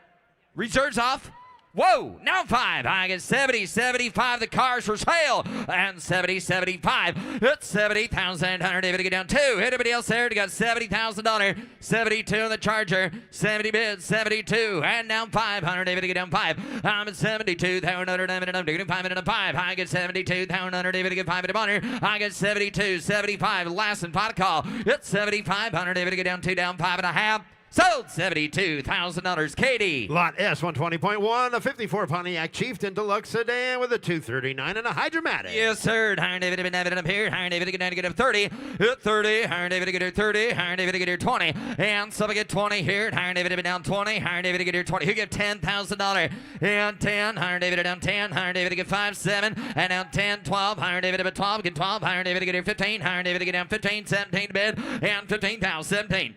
Reserves off. Whoa, now 5. I get 70, 75. The car's for sale. And 70, 75. It's 70,000. Iron David to get down 2. Anybody else there? Got $70,000. 72 on the Charger. 70 bids, 72. And now 5. Iron David to get down 5. I'm at 72,000. I'm doing 5 and 5. I get 72,000. Iron David to get 5 and 1. I get 72, 75. Last and final call. It's 75. Iron David to get down 2, down 5 and 1/2. Sold $72,000. Katie. Lot S120.1, a 54 Pontiac Chieftain Deluxe Sedan with a 239 and a Hydromatic. Yes, sir. Iron David have been having it up here. Iron David to get down to get up 30. 30. Iron David to get here 30. Iron David to get here 20. And somebody get 20 here. Iron David have been down 20. Iron David to get here 20. Who get $10,000? And 10. Iron David down 10. Iron David to get 5, 7. And down 10, 12. Iron David to 12. Get 12. Iron David to get here 15. Iron David to get down 15. 17 to bid. And 15,000. 17.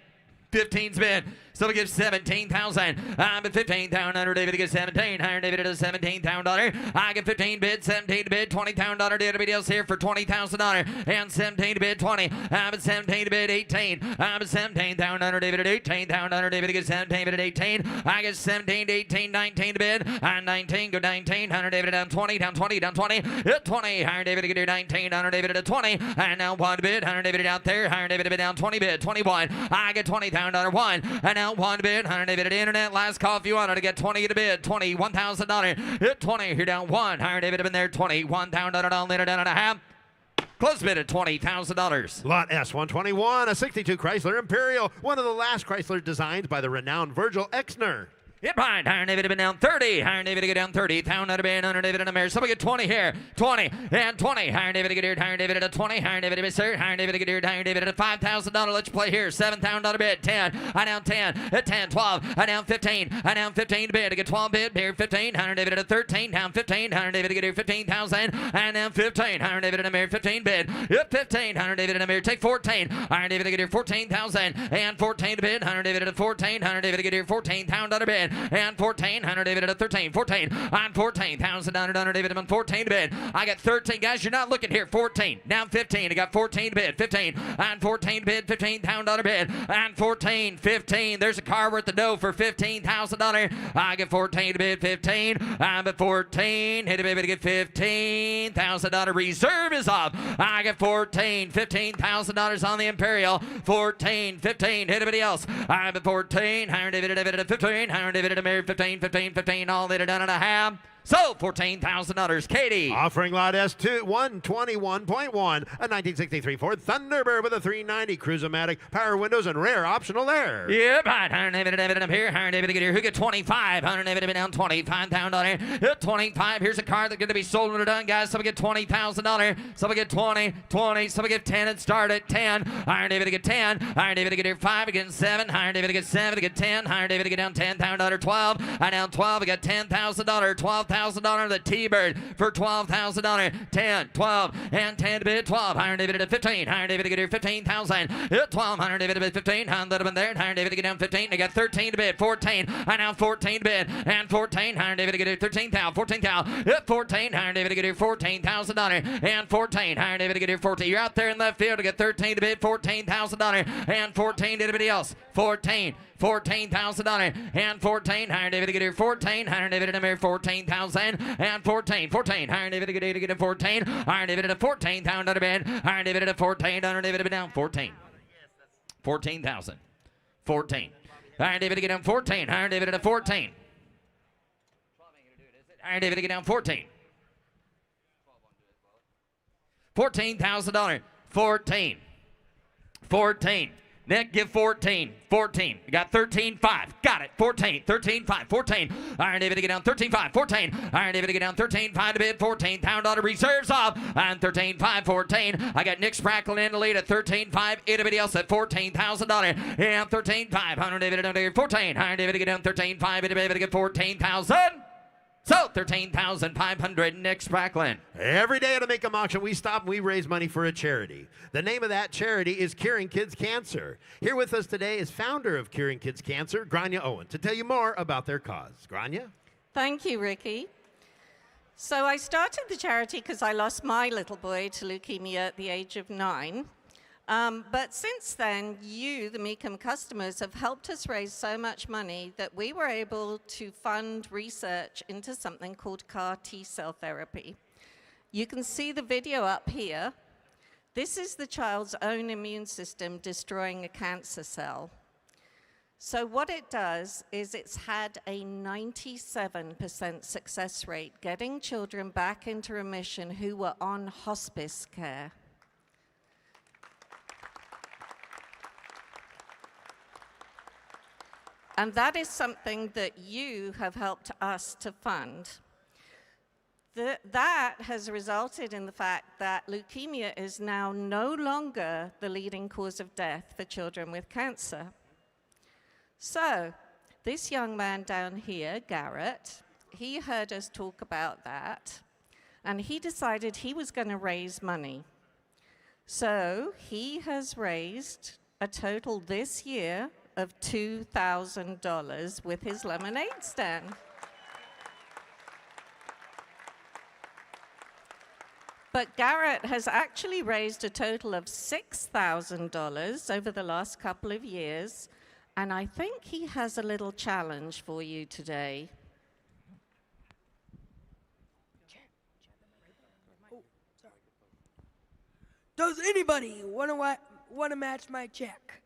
15's bid. Somebody gives 17,000. I'm at 15,000. Iron David to get 17. Iron David does $17,000. I get 15 bid, 17 to bid, $20,000. Everybody else here for $20,000 and 17 to bid, 20. I'm at 17 to bid, 18. I'm at 17,000. Iron David at 18,000. Iron David to get 17 bid at 18. I get 17 to 18, 19 to bid. And 19 go 19. Iron David down 20, down 20, down 20. At 20. Iron David to get here 19. Iron David at 20. And now 1 bid. Iron David out there. Iron David to be down 20 bid, 21. I get $20,000 1. And now 1 bid. Iron David at internet. Last call if you wanted to get 20 to bid. $21,000. Hit 20. You're down 1. Iron David have been there. $21,000 on later down and a half. Close bid at $20,000. Lot S121, a 62 Chrysler Imperial, one of the last Chrysler designs by the renowned Virgil Exner. Hit behind. Iron David have been down 30. Iron David to get down 30. Town out of band. Iron David in the mirror. Somebody get 20 here. 20 and 20. Iron David to get here. Iron David at a 20. Iron David to be sir. Iron David to get here. Iron David at a $5,000. Let's play here. $7,000 bid. 10. I down 10. At 10. 12. I down 15. I down 15 to bid. To get 12 bid. Here 15. Iron David at a 13. Down 15. Iron David to get here 15,000. And down 15. Iron David in the mirror. 15 bid. Yep 15. Iron David in the mirror. Take 14. Iron David to get here 14,000. And 14 to bid. Iron David at a 14. Iron David to get here $14,000 bid. And 14. Iron David at a 13. 14. On 14,000. Iron David on 14 to bid. I got 13. Guys, you're not looking here. 14. Down 15. I got 14 to bid. 15. On 14 to bid. $15,000 bid. On 14. 15. There's a car worth the dough for $15,000. I get 14 to bid. 15. I'm at 14. Hit a baby to get $15,000. Reserve is off. I get 14. $15,000 on the Imperial. 14. 15. Hit anybody else. I'm at 14. Iron David at 15. Iron David at a mirror. 15. 15. 15. All later down and a half. So, $14,000. Katie. Offering lot S2, 121.1, a 1963 Ford Thunderbird with a 390 Cruise-O-Matic, power windows, and rare optional air. Yep, right. Iron David up here. Iron David to get here. Who get 25? Iron David been down $25,000. 25. Here's a car that's going to be sold when we're done, guys. Somebody get $20,000. Somebody get 20. 20. Somebody get 10 and start at 10. Iron David to get 10. Iron David to get here 5. Again 7. Iron David to get 7. To get 10. Iron David to get down $10,000. 12. I down 12. I got $10,000. $12,000. $12,000. The T-Bird for $12,000. 10, 12, and 10 to bid 12. Higher David at 15. Higher David to get here 15,000. 12. Higher David to bid 15. Hundred up in there. Higher David to get down 15. They got 13 to bid. 14. I now 14 to bid. And 14. Higher David to get here 13,000. 14,000. 14. Higher David to get here $14,000. And 14. Higher David to get here 14. You're out there in left field to get 13 to bid. $14,000. And 14 to anybody else. 14. $14,000 and 14. Higher David to get here 14. Higher David to here 14,000 and 14. 14. Higher David to get here 14. Higher David to 14,000 bid. Higher David to 14. Higher David to down 14. 14,000. 14. Higher David to get down 14. Higher David to 14. Higher David to get down 14. $14,000. 14. 14. Nick, give 14. 14. You got 13.5. Got it. 14. 13.5. 14. Iron David to get down 13.5. 14. Iron David to get down 13.5 to bid. $14,000 reserves off. And 13.5. 14. I got Nick Sprackle in the lead at 13.5. Anybody else at $14,000. And 13.5. Iron David to get 14. Iron David to get down 13.5. David to get 14,000. So, 13,500, Nick Spracklin. Every day at a Mecum auction, we stop and we raise money for a charity. The name of that charity is Curing Kids Cancer. Here with us today is founder of Curing Kids Cancer, Grania Owen, to tell you more about their cause. Grania? Thank you, Ricky. So I started the charity because I lost my little boy to leukemia at the age of 9. But since then, you, the Mecum customers, have helped us raise so much money that we were able to fund research into something called CAR T-cell therapy. You can see the video up here. This is the child's own immune system destroying a cancer cell. So what it does is it's had a 97% success rate getting children back into remission who were on hospice care. And that is something that you have helped us to fund. That has resulted in the fact that leukemia is now no longer the leading cause of death for children with cancer. So, this young man down here, Garrett, he heard us talk about that, and he decided he was going to raise money. So, he has raised a total this year of $2,000 with his lemonade stand. But Garrett has actually raised a total of $6,000 over the last couple of years, and I think he has a little challenge for you today. Does anybody want to match my check?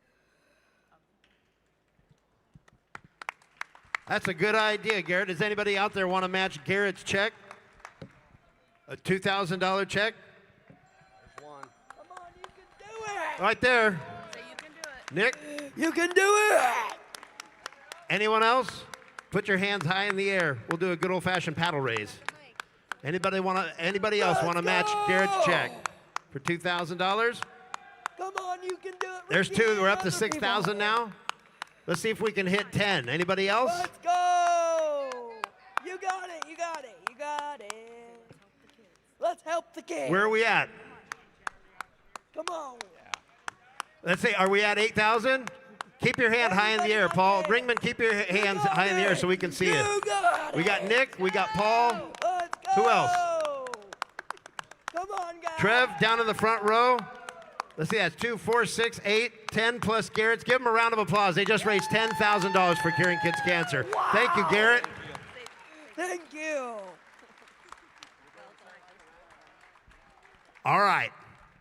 That's a good idea, Garrett. Does anybody out there want to match Garrett's check? A $2,000 check? Come on, you can do it. Right there. So you can do it. Nick? You can do it. Anyone else? Put your hands high in the air. We'll do a good old-fashioned paddle raise. Anybody else want to match Garrett's check for $2,000? Come on, you can do it. There's Ricky. two. We're up to Other 6,000 people. now. Let's see if we can hit 10. Anybody else? Let's go. You got it. You got it. You got it. Let's help the kids. Where are we at? Come on. Let's see. Are we at 8,000? Keep your hand high in the air, Paul. Ringman, keep your hands high in the air so we can see You it. got it. We got Nick. We got Paul. Let's go. Who else? Come on, guys. Trev down in the front row. Let's see, that's 2, 4, 6, 8, 10 plus Garrett's. Give them a round of applause. They just raised $10,000 for Curing Kids Cancer. Wow. Thank you, Garrett. Thank you. All right.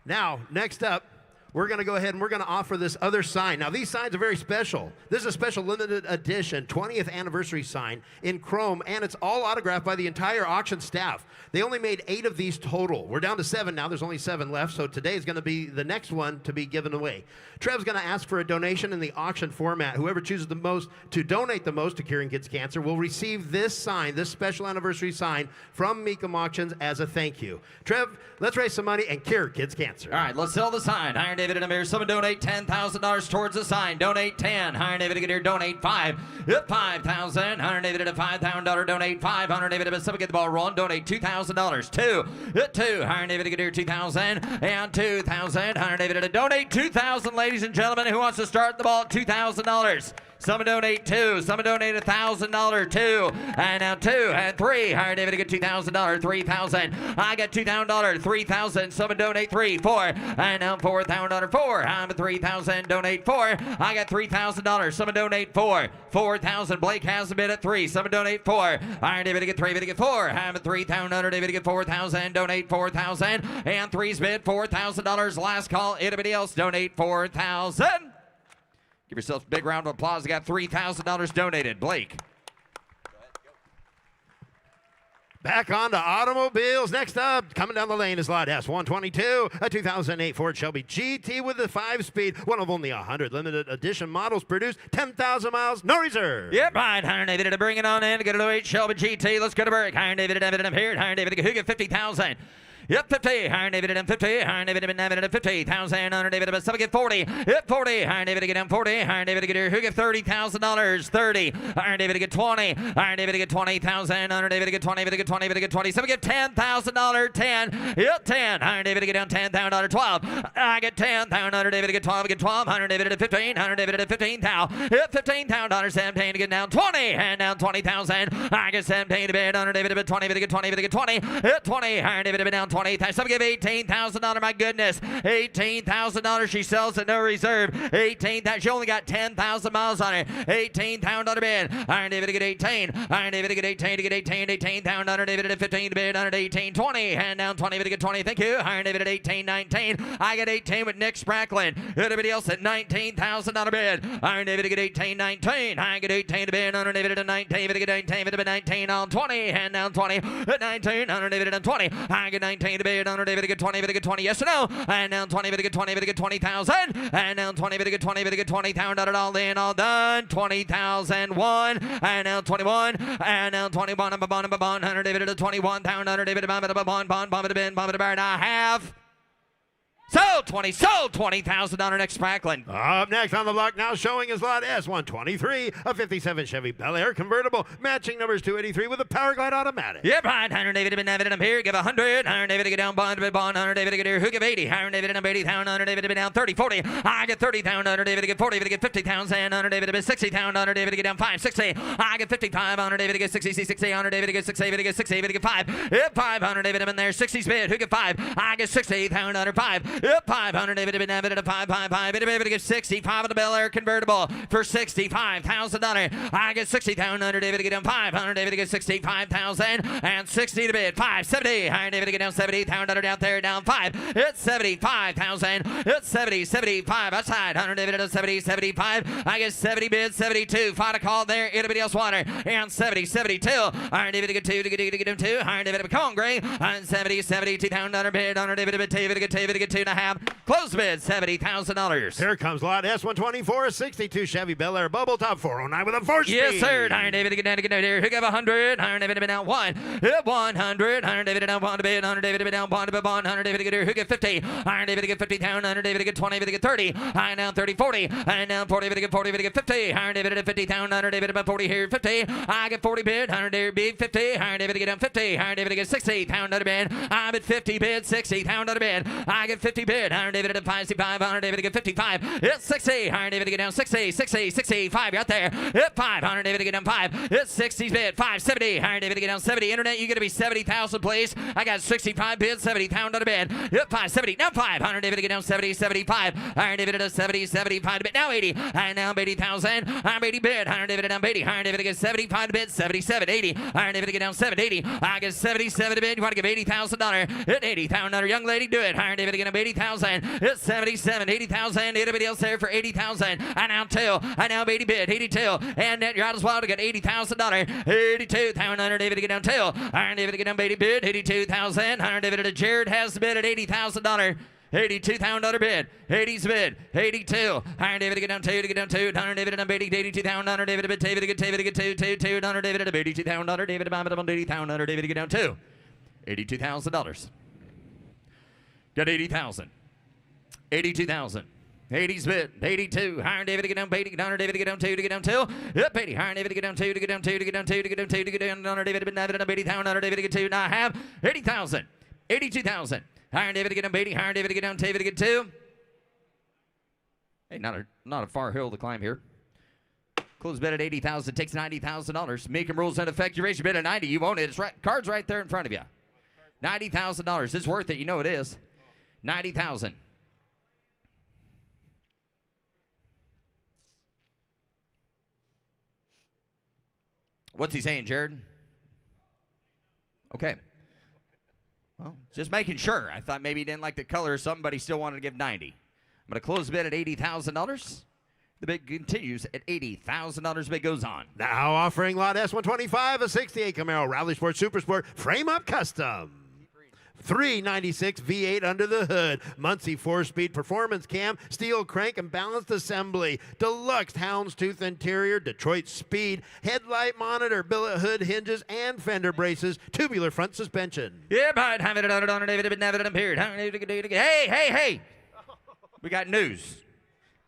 Now, next up, we're going to go ahead and we're going to offer this other sign. Now, these signs are very special. This is a special limited edition 20th anniversary sign in chrome, and it's all autographed by the entire auction staff. They only made 8 of these total. We're down to 7 now. There's only 7 left, so today is going to be the next one to be given away. Trev's going to ask for a donation in the auction format. Whoever chooses the most to donate the most to Curing Kids Cancer will receive this sign, this special anniversary sign from Mecum Auctions as a thank you. Trev, let's raise some money and cure kids' cancer. All right, let's sell the sign. Iron David and Amir. Someone donate $10,000 towards the sign. Donate 10. Higher David again here. Donate 5. 5,000. Higher David at a $5,000. Donate 500. David, someone get the ball rolling. Donate $2,000. 2. Higher David again here. 2,000 and 2,000. Higher David at a donate 2,000, ladies and gentlemen. Who wants to start the ball at $2,000? Someone donate 2. Someone donate $1,000. 2. And now 2 and 3. Higher David get $2,000. 3,000. I got $2,000. 3,000. Someone donate 3. 4. And now $4,000. 4. I'm at 3,000. Donate 4. I got $3,000. Someone donate 4. 4,000. Blake has a bid at 3. Someone donate 4. Higher David get 3. David get 4. I'm at 3,000. David get 4,000. Donate 4,000. And 3's bid $4,000. Last call. Anybody else donate 4,000? Give yourself a big round of applause. I got $3,000 donated. Blake. Back on to automobiles. Next up, coming down the lane is lot S122, a 2008 Ford Shelby GT with a 5-speed, one of only 100 limited edition models produced, 10,000 miles, no reserve. Yep, right. Higher David to bring it on in. Get it away. Shelby GT. Let's go to break. Higher David, I'm here. Higher David, who get 50,000? Yep, 50. Higher David at 50. Higher David at 50,000. Higher David at 7 get 40. Yep, 40. Higher David get down 40. Higher David get here. Who get $30,000? 30. Higher David get 20. Higher David get 20,000. Higher David get 20. David get 20. David get 20. Someone get $10,000. 10. Yep, 10. Higher David get down $10,000. 12. I get 10,000. Higher David get 12. Get 12. Higher David at 15. Higher David at 15,000. Yep, $15,000. 17 to get down 20. And down 20,000. I get 17 to bid. Higher David at 20. David get 20. David get 20. Hit 20. Higher David down 20. Someone give $18,000. My goodness, $18,000. She sells at no reserve. 18,000. She only got 10,000 miles on it. $18,000 bid. Iron David to get 18. Iron David to get 18. To get 18. 18,000. Under David at 15 to bid. Under 18. 20. Hand down 20. To get 20. Thank you. Iron David at 18. 19. I get 18 with Nick Spracklin. Everybody else at $19,000 bid. Iron David to get 18. 19. I get 18 to bid. Under David at 19. David to get 19. David 19 on 20. Hand down 20. At 19. Under David at 20. I get 19 to bid. Under David to get 20. David to get 20. Yes or no? And now 20. David to get 20. David to get 20,000. And now 20. David to get 20. David to get 20,000. All in, all done. 20,001. And now 21. And now 21. I'm a bond. 100. David to 21,000. 100. David to bond. Bomb to bin. Bomb to bird. I have. Sold $20,000 next Franklin. Up next on the block now showing is lot S123, a 57 Chevy Bel Air convertible, matching numbers 283 with a Power Glide automatic. Yep, right. 100 David and David, I'm here. Give 100. 100 David to get down, bond, 100 David to get here. Who give 80? 100 David and I'm 80,000. 100 David to be down 30, 40. I get 30,000. 100 David to get 40. David to get 50,000. 100 David to be 60,000. 100 David to get down 5, 60. I get 55. 100 David to get 60, 60. 100 David to get 60. David to get 60. David to get 5. Yep, 500 David, I'm in there. 60's bid. Who get 5? I get 60,000. 5. Yep, 500 David to be David to 5. David to get 65 of the Bel Air convertible for $65,000. I get 60,000. 100 David to get down 500. David to get 65,000 and 60 to bid. 570. 100 David to get down 70,000 out there down 5. It's 75,000. It's 75 outside. 100 David to 75. I get 70 bid 72. Find a call there. Anybody else want her? And 72. 100 David to get 2 to get him 2. 100 David to become great. And 72,000 bid. 100 David to get 2 to get 2.5. Close bid. $70,000. Here comes lot S124, 62 Chevy Bel Air bubble top 409 with a 4-speed. Yes, sir. Iron David to get down here. Who got 100? Iron David to be down 1. 100. Iron David to down 1 to bid. 100 David to be down 1 to bid. 100 David to get here. Who get 50? Iron David to get 50,000. 100 David to get 20. David to get 30. Iron down 30, 40. Iron down 40. David to get 40. David to get 50. Iron David to 50,000. 100 David to 40 here. 50. I get 40 bid. 100 David bid 50. Iron David to get down 50. Iron David to get 60,000 to bid. I'm at 50 bid. 60,000 to bid. I get 50 bid. Iron David to 55. 100 David to get 55. It's 60. Iron David to get down 60. 65. You're out there. Hit 5. Iron David to get down 5. It's 60's bid. 570. Iron David to get down 70. Internet, you got to be 70,000, please. I got 65 bids. 70,000 to bid. Hit 570. Now 5. Iron David to get down 70. 75. Iron David to 70. 75 to bid. Now 80. And now 80,000. I'm 80 bid. Iron David to down 80. Iron David to get 75 to bid. 77. 80. Iron David to get down 7. 80. I get 77 to bid. You want to give $80,000. Hit $80,000. Young lady, do it. Iron David to get him 80,000. It's 77. 80,000. Anybody else there for 80,000? And now 2. And now 80 bid. 82. And then you're out as well to get $80,000. 82,000. Iron David to get down 2. Iron David to get down 80 bid. 82,000. Iron David to Jared has the bid at $80,000. $82,000 bid. 80's bid. 82. Iron David to get down 2 to get down 2. Iron David to down 82,000. Iron David to bid. David to get 2. 2. Iron David to $82,000. David to bomb it up on 80,000. David to get down 2. $82,000. Got 80,000. 82,000. 80's bid, 82. Higher David to get down, 80. Down David to get down 2 to get down 2. Up 80. Higher David to get down 2 to get down 2 to get down 2 to get down 2 to get down. Down David to get down 80,000. Down David to get 2. Now I have 80,000. 82,000. Higher David to get down 80. Higher David to get down David to get 2. Hey, not a far hill to climb here. Close bid at 80,000. Takes $90,000. Mecum rules in effect. You raise your bid at 90. You own it. It's right. Card's right there in front of you. $90,000. It's worth it. You know it is. 90,000. What's he saying, Jared? Okay. Well, just making sure. I thought maybe he didn't like the color or something, but he still wanted to give 90. I'm going to close the bid at $80,000. The bid continues at $80,000. Bid goes on. Now offering lot S125, a 68 Camaro Rally Sport Super Sport frame-up custom. 396 V8 under the hood, Muncie 4-speed performance cam, steel crank and balanced assembly, deluxe houndstooth interior, Detroit speed, headlight monitor, billet hood hinges and fender braces, tubular front suspension. Yeah, but have it on David period. Hey! We got news.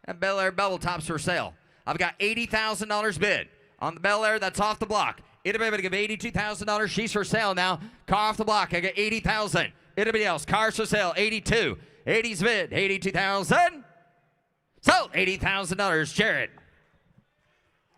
That Bel Air bevel top's for sale. I've got $80,000 bid on the Bel Air. That's off the block. It'll be able to give $82,000. She's for sale now. Car off the block. I got $80,000. Anybody else? Cars for sale. 82. 80's bid. 82,000. Sold. $80,000. Jared.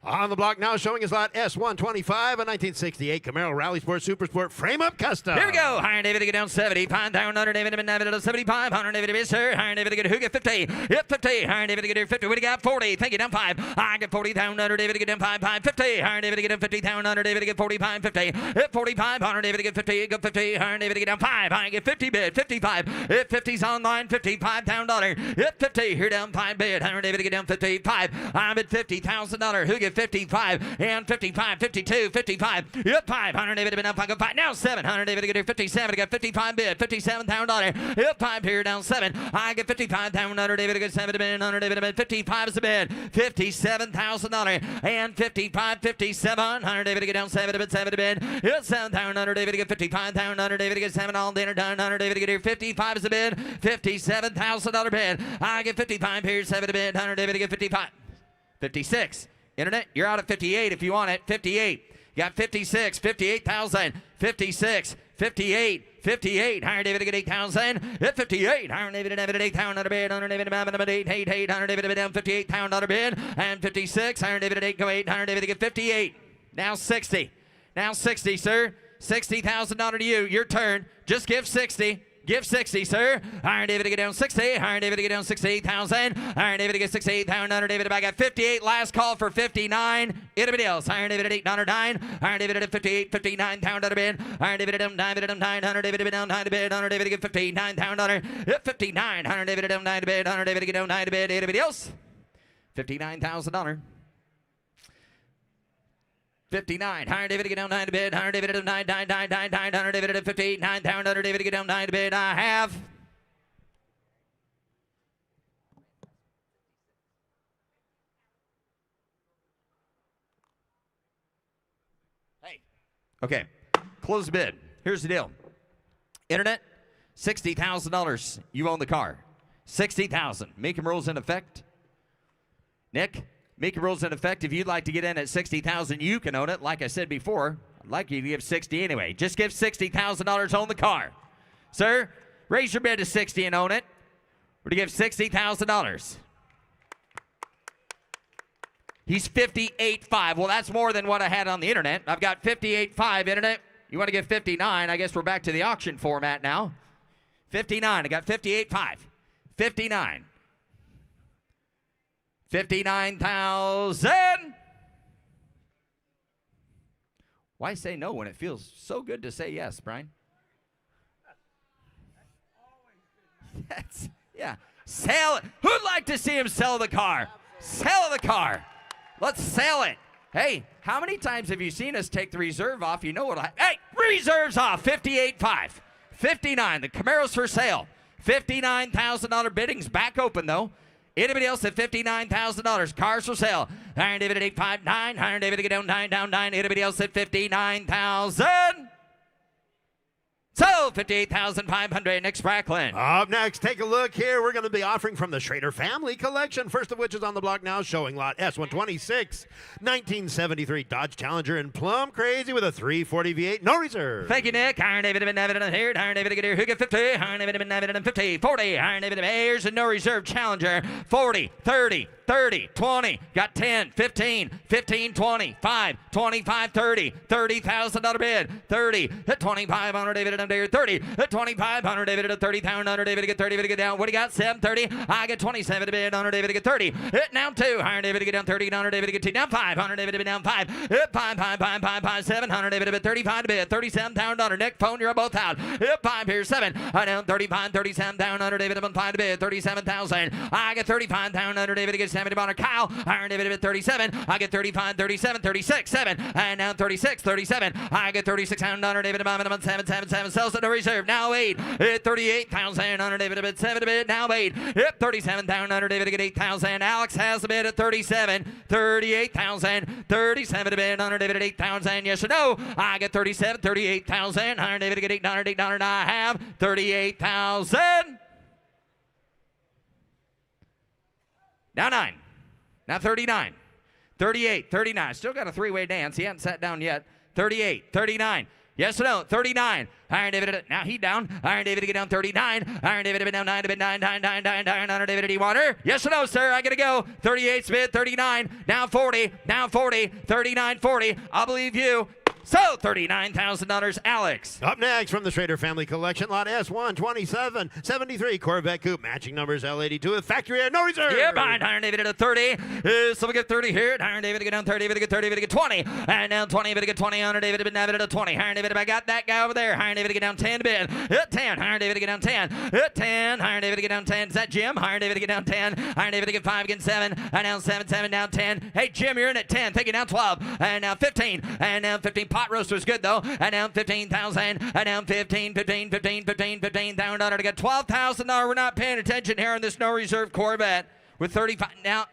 On the block now showing his lot S125, a 1968 Camaro Rally Sport Super Sport frame-up custom. Here we go. Higher David to get down 70. Pound down under David to 75. Higher David to be sir. Higher David to get who get 50. Hit 50. Higher David to get here 50. We got 40. Thank you, down 5. I get 40 down under David to get down 5. 50. Higher David to get down 50. Down under David to get 45. 50. Hit 45. Higher David to get 50. Go 50. Higher David to get down 5. I get 50 bid. 55. Hit 50's online. 55 down dollar. Hit 50. Here down 5 bid. Higher David to get down 55. I'm at $50,000. Who get 55? And 55, 52, 55. Yep, 5. 100 David to be down 5. 5. Now 7. 100 David to get here 57. I got 55 bid. $57,000. Yep, 5 here down 7. I get 55. Down 100 David to get 7 to bid. 100 David to bid. 55 is a bid. $57,000. And 55, 57. 100 David to get down 7 to bid. 7 to bid. Yep, 7. Down 100 David to get 55. Down 100 David to get 7 all dinner. Down 100 David to get here 55 is a bid. $57,000 bid. I get 55 here. 7 to bid. 100 David to get 55. 56. Internet, you're out at 58 if you want it. 58. You got 56, 58,000, 56, 58, 58. Higher David to get 8,000. At 58. Higher David to get 8,000 on a bid. Under David to 8. Higher David to down 58,000 on a bid. And 56. Higher David to 8. Go 8. Higher David to get 58. Now 60. Now 60, sir. $60,000 to you. Your turn. Just give 60. Give 60, sir. Iron David to get down 60. Iron David to get down 68,000. Iron David to get 68,000. Iron David I got 58. Last call for 59. Anybody else? Iron David at 809. Iron David at 58. 59,000 out of bid. Iron David at down 9. Bid 9. Iron David to down 9 to bid. Iron David to get 59,000. 59. Iron David to down 9 to bid. Iron David to get down 9 to bid. Anybody else? $59,000. 59. Higher David to get down 9 to bid. Higher David to down 9. Higher David to 58. 9 down. Higher David to get down 9 to bid. I have. Hey. Okay. Close the bid. Here's the deal. Internet, $60,000. You own the car. $60,000. Mecum rules in effect. Nick? Mecum rules in effect. If you'd like to get in at $60,000, you can own it. Like I said before, I'd like you to give 60 anyway. Just give $60,000 on the car. Sir, raise your bid to 60 and own it. We're to give $60,000. He's 58.5. Well, that's more than what I had on the internet. I've got 58.5 internet. You want to give 59? I guess we're back to the auction format now. 59. I got 58.5. 59. 59,000. Why say no when it feels so good to say yes, Brian? Yeah. Sell it. Who'd like to see him sell the car? Sell the car. Let's sell it. Hey, how many times have you seen us take the reserve off? You know what? Hey, reserves off. 58.5. 59. The Camaro's for sale. $59,000 bidding's back open though. Anybody else at $59,000? Cars for sale. Iron David at 859. Iron David to get down 9, down 9. Anybody else at $59,000? Sold. Sold 58,500. Nick Spracklin. Up next, take a look here. We're going to be offering from the Schrader Family Collection. First of which is on the block now, showing lot S126, 1973 Dodge Challenger in plum crazy with a 340 V8, no reserve. Thank you, Nick. Iron David here. Iron David here. Who get 50? Iron David 50. 40. Iron David. Here's a no reserve Challenger. 40, 30, 30, 20. Got 10, 15, 15, 20, 5, 25, 30. $30,000 bid. 30. At 25 on David and there. 30. At 25 on David at 30,000 on David get 30. Get down. What do you got? 730. I get 27 to bid on David get 30. Hit now 2. Iron David get down 30. On David get 2. Down 5. On David down 5. Hit 5. 700 David at 35 to bid. $37,000. Nick phone. You're both out. Hit 5 here. 7. I down 35. 37 down under David on 5 to bid. 37,000. I get 35 down under David gets 70 on Kyle. Iron David at 37. I get 35, 37, 36, 7. And now 36, 37. I get 36 under David on 7, 7, 7. Sells to the reserve. Now 8. Hit 38,000 under David at 7 to bid. Now 8. Hit 37 down under David at 8,000. Alex has the bid at 37. 38,000. 37 to bid under David at 8,000. Yes or no? I get 37, 38,000. Iron David get $8, $8. I have 38,000. Now 9. Now 39. 38, 39. Still got a three-way dance. He hasn't sat down yet. 38, 39. Yes or no? 39. Iron David, now he down. Iron David to get down 39. Iron David to be down 9 to bid 9, 9, 9, 9, 9. Iron David, D water. Yes or no, sir? I gotta go. 38 bid, 39. Now 40. Now 40. 39, 40. I'll believe you. So, $39,000, Alex. Up next from the Schrader Family Collection, lot S127, 73 Corvette Coupe, matching numbers L82 with factory air, no reserve. Yeah, behind Iron David at a 30. So we get 30 here. Iron David to get down 30, David to get 30, David to get 20. And down 20, David to get 20. Iron David to bid at a 20. Iron David, I got that guy over there. Iron David to get down 10 to bid. Hit 10. Iron David to get down 10. Hit 10. Iron David to get down 10. Is that Jim? Iron David to get down 10. Iron David to get 5, again 7. And down 7, 7, down 10. Hey, Jim, you're in at 10. Take it down 12. And now 15. And now 15. Pot roaster's good, though. And down 15,000. And down 15, 15, 15, 15, 15 down to get $12,000. We're not paying attention here on this no reserve Corvette with 35. Now,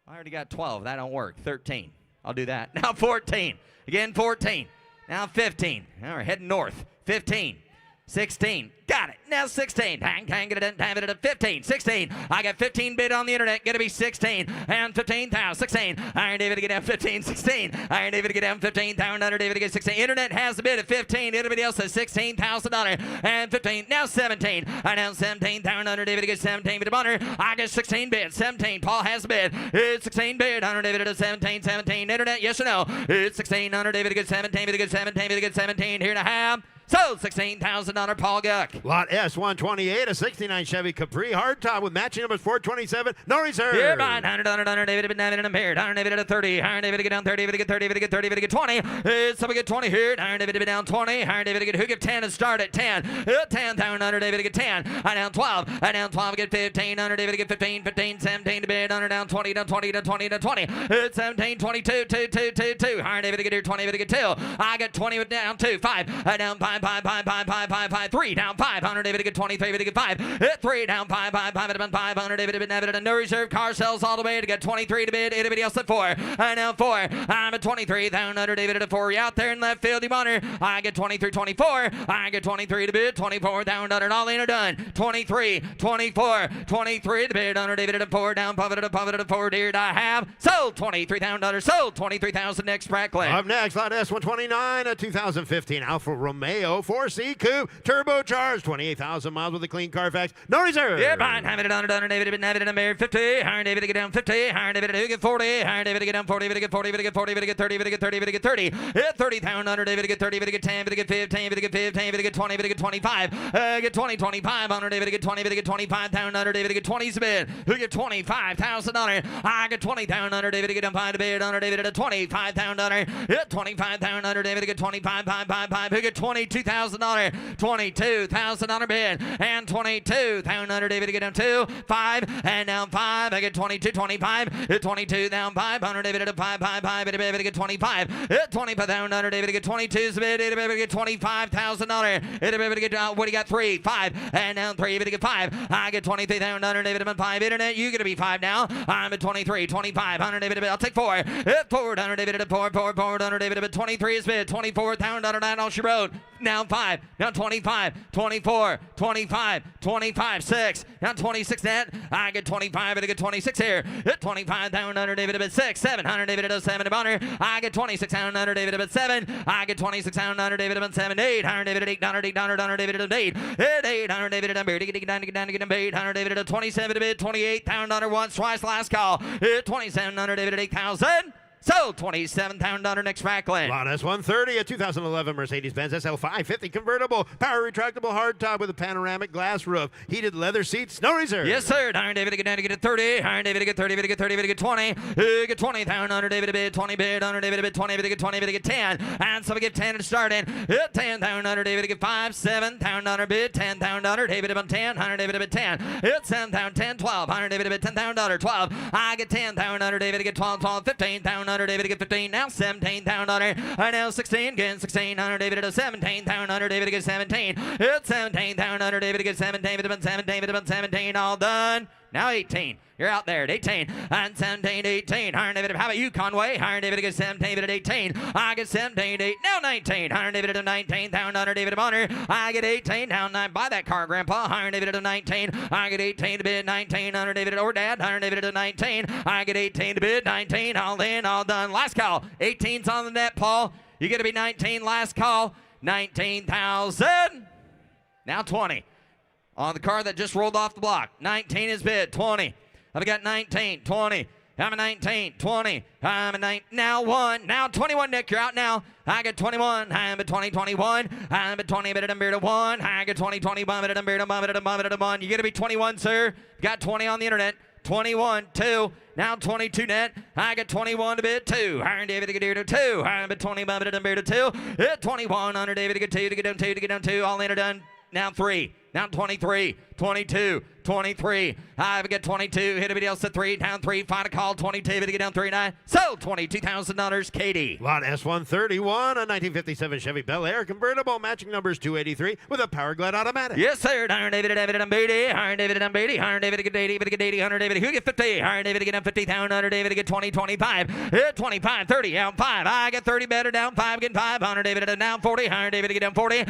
I already got 12. That don't work. 13. I'll do that. Now 14. Again 14. Now 15. Now we're heading north. 15. 16. Got it. Now 16. Hang it at 15. 16. I got 15 bid on the internet. Gonna be 16. And 15,000. 16. Iron David to get down 15. 16. Iron David to get down 15. Down under David to get 16. Internet has the bid at 15. Everybody else has $16,000. And 15. Now 17. I now 17. Down under David to get 17 bid on her. I get 16 bid. 17. Paul has the bid. It's 16 bid. Under David at 17. 17. Internet, yes or no? It's 16. Under David to get 17. Bid to get 17. Bid to get 17. Here to have. So, $16,000 Paul Guck. Lot S128, a 69 Chevy Capri hardtop with matching numbers 427, no reserve. Here, behind 100, David, and impaired. Iron David at a 30. Iron David to get down 30, David to get 30, David to get 30, David to get 20. Somebody get 20 here. Iron David to be down 20. Iron David to get who get 10 and start at 10. 10 down under David to get 10. I down 12. I down 12 get 15. Under David to get 15. 15, 17 to bid. Under down 20, down 20, down 20, down 20. 17, 22, 2, 2, 2, 2. Iron David to get here 20, David to get 2. I got 20 with down 2. 5. I down 5, 5, 5, 5, 5, 5, 5, 3. Down 5. Under David to get 23, David to get 5. 3 down 5, 5, 5, 5, 5. Under David to bid. And no reserve car sells all the way to get 23 to bid. Anybody else at 4? I now 4. I'm at 23. Down under David at 4. You out there in left field, you honor. I get 23, 24. I get 23 to bid. 24 down under and all in are done. 23, 24, 23 to bid. Under David at 4. Down 5 at a 4. Dear, I have sold 23,000. Sold 23,000 next Franklin. Up next, lot S129, a 2015 Alfa Romeo 4C Coupe, turbocharged, 28,000 miles with a clean Carfax, no reserve. Yeah, behind David under David been David and married 50. Iron David to get down 50. Iron David to get 40. Iron David to get down 40. David to get 40. David to get 40. David to get 30. David to get 30. David to get 30. Hit 30,000 under David to get 30. David to get 10. David to get 15. David to get 15. David to get 20. David to get 25. Get 20. 25 under David to get 20. David to get 25,000 under David to get 20's bid. Who get $25,000? I get 20,000 under David to get down 5 to bid. Under David to get 25,000 under. Hit 25,000 under David to get 25. 5. Who get 22 $22,000, $22,000 bid, and $22,000 David to get down 2, 5, and down 5. I get 22, 25, 22 down 500 David to 5, 5, 5, David to get 25, $25,000 David to get 22, David to get $25,000, David to get what do you got 3, 5, and down 3 David to get 5. I get $23,000 David to 5. Internet, you gonna be 5 now. I'm at 23, 2500 David. I'll take 4. 400 David to 400 David to 23 is bid. $24,000 down on she road. Now 5, now 25, 24, 25, 25, 6, now 26 net. I get 25 and I get 26 here. 25,000 David to 6, 700 David to 7 to I get 26,000 David to 7. I get 26,000 David to 7, 800 David to 800 David to 8. 800 David to 800 David to 27 to bid. $28,000 once, twice, last call. 2700 David at 8,000. So $27,000 next Franklin. Lot S130, a 2011 Mercedes-Benz SL 550 convertible, power retractable hardtop with a panoramic glass roof, heated leather seats, no reserve. Yes, sir. Iron David to get down to get 30. Iron David to get 30. David to get 30. David to get 20. Get 20,000. David to bid 20 bid. David to bid 20. David to get 20. David to get 10. And so we get 10 to start in. 10,000. David to get 5. 7,000 bid. 10,000. David to bid 10. 100 David to bid 10. 7,000. 10. 12. 100 David to bid $10,000. 12. I get 10,000. David to get 12. 12. 15,000. David to get 15. Now $17,000. Now 16. Again 1,600. David to 17,000. David to get 17. It's 17,000. David to get 17. David to bid 17. David to bid 17. All done. Now 18. You're out there at 18. And 17, 18. Iron David, how about you, Conway? Iron David gets 17, David at 18. I get 17, 8. Now 19. Iron David at 19. Down under David Bonner. I get 18. Down 9. Buy that car, Grandpa. Iron David at 19. I get 18 to bid 19. Iron David or Dad. Iron David at 19. I get 18 to bid 19. All in, all done. Last call. 18's on the net, Paul. You got to be 19. Last call. 19,000. Now 20. On the car that just rolled off the block. 19 is bid. 20. I've got 19, 20. I'm a 19, 20. I'm a 9. Now 1. Now 21, Nick. You're out now. I get 21. I'm at 20, 21. I'm at 20, but I'm beer to 1. I get 20, 21, but I'm beer to 1. You got to be 21, sir. Got 20 on the internet. 21, 2. Now 22 net. I get 21 to bid 2. Iron David to get 2. I'm at 20, but I'm beer to 2. 21 under David to get 2, to get down 2, to get down 2. All in or done. Now 3. Now 23, 22, 23. I've got 22. Hit everybody else at 3. Down 3. Final call. 22. To get down 3. 9. So $22,000. Katie. Lot S131, a 1957 Chevy Bel Air convertible, matching numbers 283 with a power glide automatic. Yes, sir. Iron David and David and Beatty. Iron David and Beatty. Iron David to get 80. David to get 80. 100 David. Who get 50? Iron David to get 50,000. David to get 20. 25. 25. 30. Down 5. I get 30 better. Down 5. Get 500. David to down 40. Iron David to get down 40.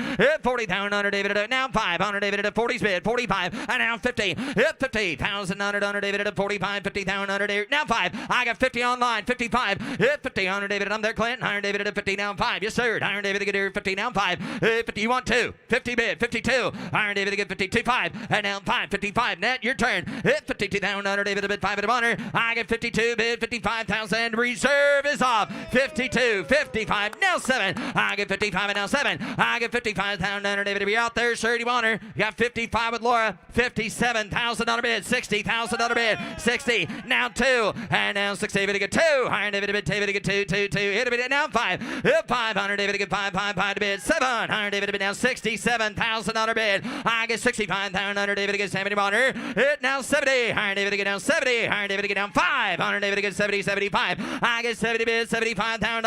40,000. David to down 500. David to 40's bid. 45. And now 50. 50,000 under David at 45, 50,000 under David. Now 5. I got 50 online. 55. 50 under David. I'm there, Clinton. Iron David at 50 now 5. Yes, sir. Iron David to get here 50 now 5. 50. You want 2. 50 bid. 52. Iron David to get 52. 5. And now 5. 55. Net. Your turn. 52,000 under David at bid 5 at honor. I get 52 bid. 55,000. Reserve is off. 52. 55. Now 7. I get 55 and now 7. I get 55,000 under David to be out there. Sir, you want her? You got 55 with Laura. 57,000 bid. 60,000 bid. 60. Now 2. And now 6. David to get 2. Iron David to bid. David to get 2. 2. 2. Hit a bid. Now 5. 500. David to get 5. 5. 5 to bid. 7. Iron David to bid. Now 67,000 bid. I get 65,000 David to get 70 honor. It now 70. Iron David to get down 70. Iron David to get down 5. Iron David to get 70. 75. I get 70 bid. 75,000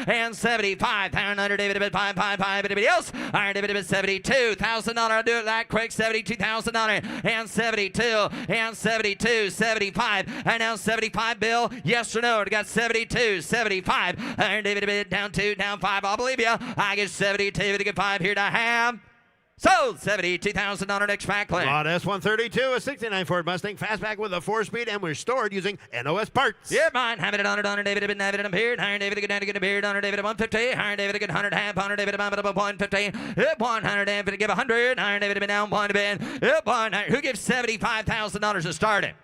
and 75,000 David to bid. 5. 5. 5. Anybody else? Iron David to bid. $72,000. I'll do it that quick. $72,000 and 72 and 72, 75 and now 75. Bill, yes or no? I got 72, 75. Iron David to bid. Down 2, down 5. I'll believe you. I get 72 to get 5 here to have. So, $72,000 next Franklin. Lot S132, a 69 Ford Mustang fastback with a 4-speed and was stored using NOS parts. Yeah, mine. Having it on David to bid. David and beard. Iron David to get down to get a beard. Honor David at 150. Iron David to get 100 half. Honor David at 150. 100 David to give 100. Iron David to be down 1 to bid. 100. Who gives $75,000 to start it?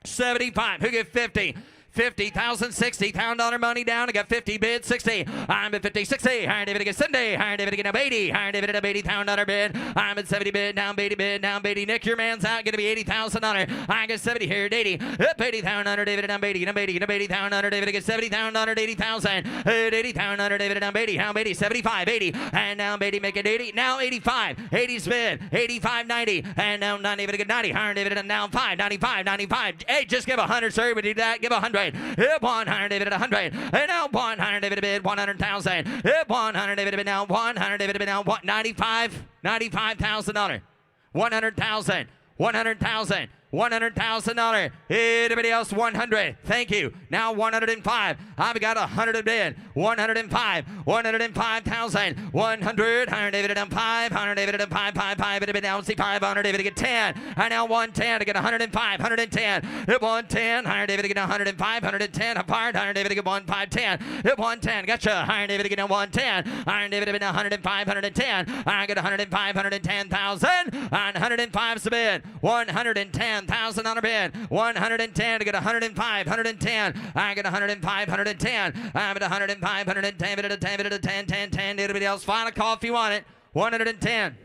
75. Who gives 50? 50,000, $60,000 money down. I got 50 bid, 60. I'm at 50, 60. Higher dividend get 70. Higher dividend up 80. Higher dividend up $80,000 bid. I'm at 70 bid, down 80 bid, down 80. Nick, your man's out. Gonna be $80,000. I get 70 here at 80. Up 80,000 dividend down 80. Up 80. Up 80,000 dividend get 70,000 80,000. At 80,000 dividend down 80. How 80? 75, 80. And now 80 make it 80. Now 85. 80's bid. 85, 90. And now 90 dividend get 90. Higher dividend down 5. 95, 95. Hey, just give 100, sir. We need that. Give 100. 100 dividend 100. And now 100 dividend bid 100,000. 100 dividend bid now 100 dividend bid now $95,000. 100,000. 100,000. $100,000. Anybody else? 100. Thank you. Now 105. I've got 100 bid. 105. 105,000. 100. 100 dividend 5. 100 dividend 5. 5 dividend down. See 500 dividend 10. And now 110 to get 105. 110. 110. 100 dividend 105. 110 apart. 100 dividend 1510. 110. Gotcha. 100 dividend 110. 100 dividend 105. 110. I get 105. 110,000. And 105's the bid. 110,000 on a bid. 110 to get 105, 110. I get 105, 110. I'm at 105, 110, 10, 10, 10. Anybody else? Final call if you want it. 110,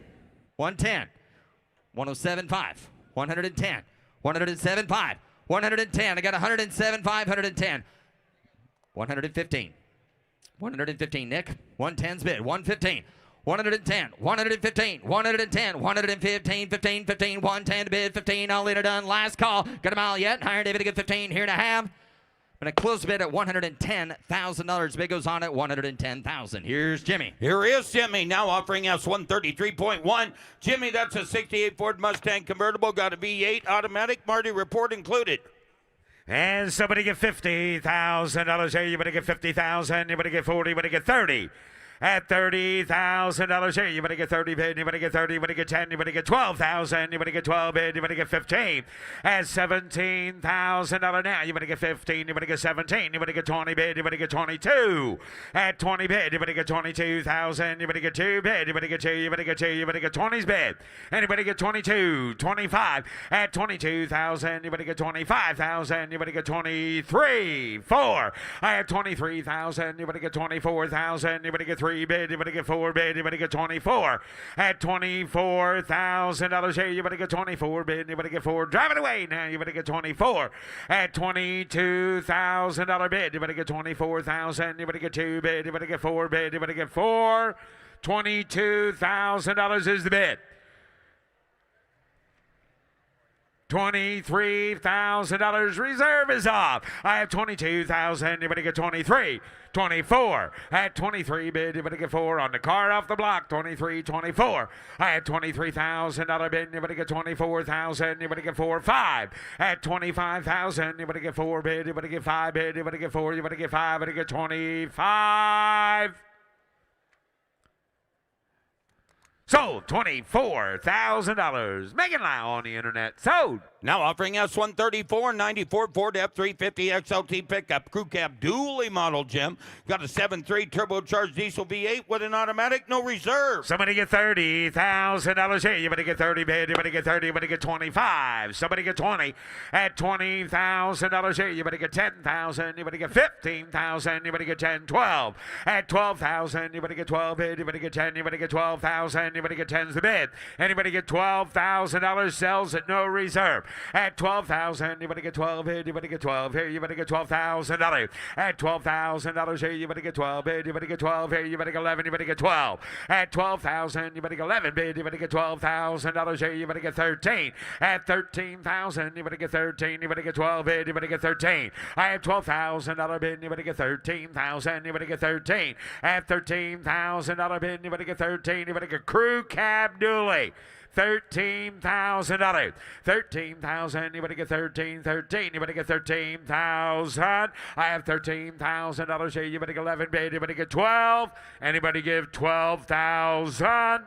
110, 107.5, 110, 107.5, 110. I got 107.5, 110, 115, 115. Nick, 110's bid. 115. 110, 115, 110, 115, 15, 15, 110 to bid, 15, all in or done. Last call. Got a mile yet? Higher David to get 15 here to have. I'm going to close the bid at $110,000. Bid goes on at $110,000. Here's Jimmy. Here is Jimmy, now offering us 133.1. Jimmy, that's a 68 Ford Mustang convertible. Got a V8 automatic. Marty, report included. And somebody get $50,000 here. You better get 50,000. You better get 40. You better get 30. At $30,000 here, you better get 30 bid, you better get 30, you better get 10, you better get 12,000, you better get 12 bid, you better get 15. At $17,000 now, you better get 15, you better get 17, you better get 20 bid, you better get 22. At 20 bid, you better get 22,000, you better get 2 bid, you better get 2, you better get 2, you better get 20's bid. And you better get 22, 25. At 22,000, you better get 25,000, you better get 23, 4. I have 23,000, you better get 24,000, you better get 3 bid, you better get 4 bid, you better get 24. At $24,000 here, you better get 24 bid, you better get 4. Drive it away now, you better get 24. At $22,000 bid, you better get 24,000, you better get 2 bid, you better get 4 bid, you better get 4. $22,000 is the bid. $23,000 reserve is off. I have 22,000. You better get 23. 24. At 23 bid, you better get 4 on the car off the block. 23, 24. I have $23,000 bid. You better get 24,000. You better get 4, 5. At 25,000, you better get 4 bid. You better get 5 bid. You better get 4. You better get 5. You better get 25. Sold. $24,000. Making lie on the internet. Sold. Now offering us 134.94 Ford F-350 XLT pickup crew cab dually model, Jim. Got a 7.3 turbocharged diesel V8 with an automatic, no reserve. Somebody get $30,000 here. You better get 30 bid. You better get 30. You better get 25. Somebody get 20. At $20,000 here. You better get 10,000. You better get 15,000. You better get 10, 12. At 12,000, you better get 12 bid. You better get 10. You better get 12,000. You better get 10's the bid. Anybody get $12,000 sells at no reserve. At 12,000, you better get 12 bid. You better get 12 here. You better get $12,000. At $12,000 here, you better get 12 bid. You better get 12 here. You better get 11. You better get 12. At 12,000, you better get 11 bid. You better get $12,000 here. You better get 13. At 13,000, you better get 13. You better get 12 bid. You better get 13. I have $12,000 bid. You better get 13,000. You better get 13. At $13,000 bid. You better get 13. You better get crew cab dually. $13,000. 13,000. You better get 13. 13. You better get 13,000. I have $13,000 here. You better get 11 bid. You better get 12. Anybody give 12,000? I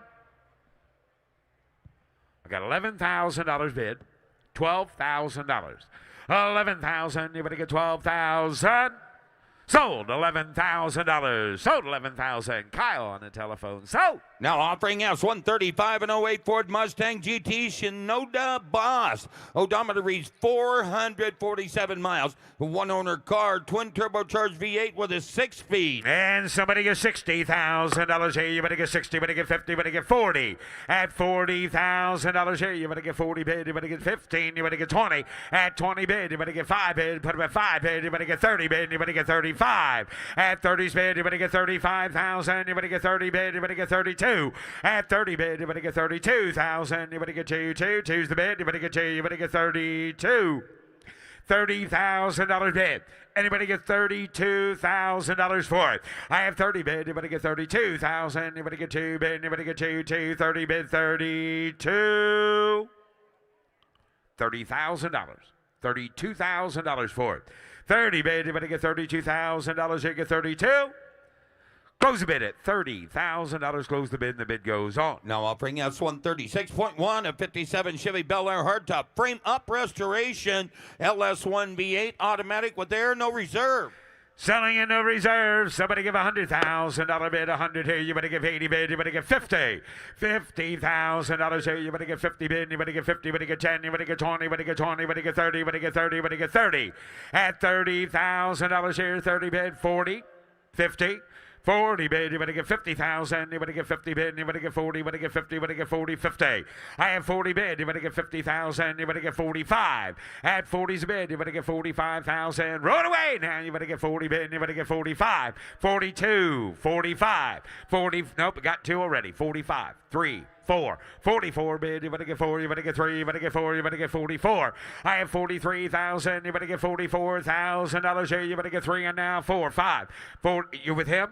got $11,000 bid. $12,000. 11,000. You better get 12,000. Sold $11,000. Sold $11,000. Kyle on the telephone. Sold. Now offering us 135 and 08 Ford Mustang GT Shinoda Boss. Odometer reads 447 miles. A one-owner car, twin turbocharged V8 with a 6-speed. And somebody gets $60,000 here. You better get 60. You better get 50. You better get 40. At $40,000 here. You better get 40 bid. You better get 15. You better get 20. At 20 bid. You better get 5 bid. Put them at 5 bid. You better get 30 bid. You better get 35. At 30 bid. You better get 35,000. You better get 30 bid. You better get 32. At 30 bid, you better get 32,000. You better get 2. Two's the bid. You better get 2. You better get 32. $30,000 bid. Anybody get $32,000 for it? I have 30 bid. You better get 32,000. You better get 2 bid. You better get 2. 30 bid. 32. $30,000. $32,000 for it. 30 bid. You better get $32,000. You get 32. Close the bid at $30,000. Close the bid, and the bid goes on. Now offering us 136.1, a 57 Chevy Bel Air hardtop, frame up restoration, LS1 V8 automatic with air, no reserve. Selling in no reserve. Somebody give $100,000 bid. 100 here. You better give 80 bid. You better get 50. $50,000 here. You better get 50 bid. You better get 50. You better get 10. You better get 20. You better get 20. You better get 30. You better get 30. You better get 30. At $30,000 here. 30 bid. 40. 50. 40 bid, you better get 50,000. You better get 50 bid. You better get 40. You better get 50. You better get 40. 50. I have 40 bid. You better get 50,000. You better get 45. At 40's bid, you better get 45,000. Roll it away now. You better get 40 bid. You better get 45. 42. 45. 40. Nope, got 2 already. 45. 3. 4. 44 bid. You better get 4. You better get 3. You better get 4. You better get 44. I have 43,000. You better get $44,000 here. You better get 3 and now 4. 5. 4. You with him?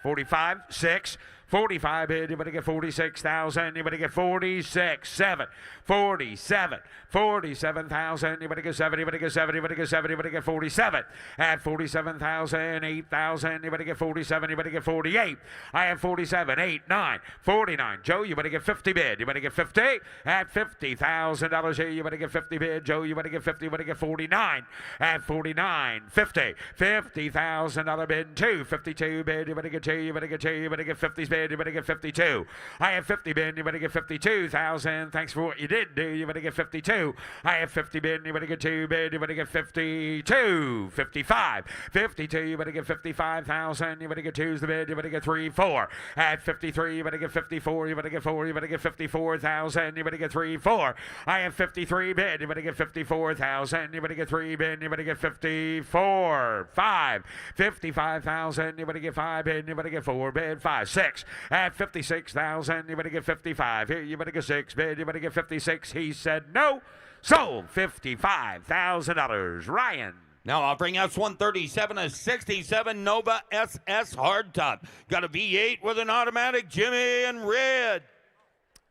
45, 6, 45 bid, you better get 46,000, you better get 46, 7, 47, 47,000, you better get 70, you better get 70, you better get 70, you better get 47. At 47,000, 8,000, you better get 47, you better get 48. I have 47, 8, 9, 49. Joe, you better get 50 bid, you better get 50. At $50,000 here, you better get 50 bid. Joe, you better get 50, you better get 49. At 49, 50, $50,000 bid, 2, 52 bid, you better get 2, you better get 2, you better get 50 bid, you better get 52. I have 50 bid, you better get 52,000. Thanks for what you did do, you better get 52. I have 50 bid, you better get 2 bid, you better get 52. 55, 52, you better get 55,000, you better get 2's the bid, you better get 3, 4. At 53, you better get 54, you better get 4, you better get 54,000, you better get 3, 4. I have 53 bid, you better get 54,000, you better get 3 bid, you better get 54. 5, 55,000, you better get 5 bid, you better get 4 bid. 5, 6. At 56,000, you better get 55. Here, you better get 6 bid, you better get 56. He said no. Sold $55,000. Ryan. Now offering us 137, a 67 Nova SS hardtop. Got a V8 with an automatic, Jimmy in red.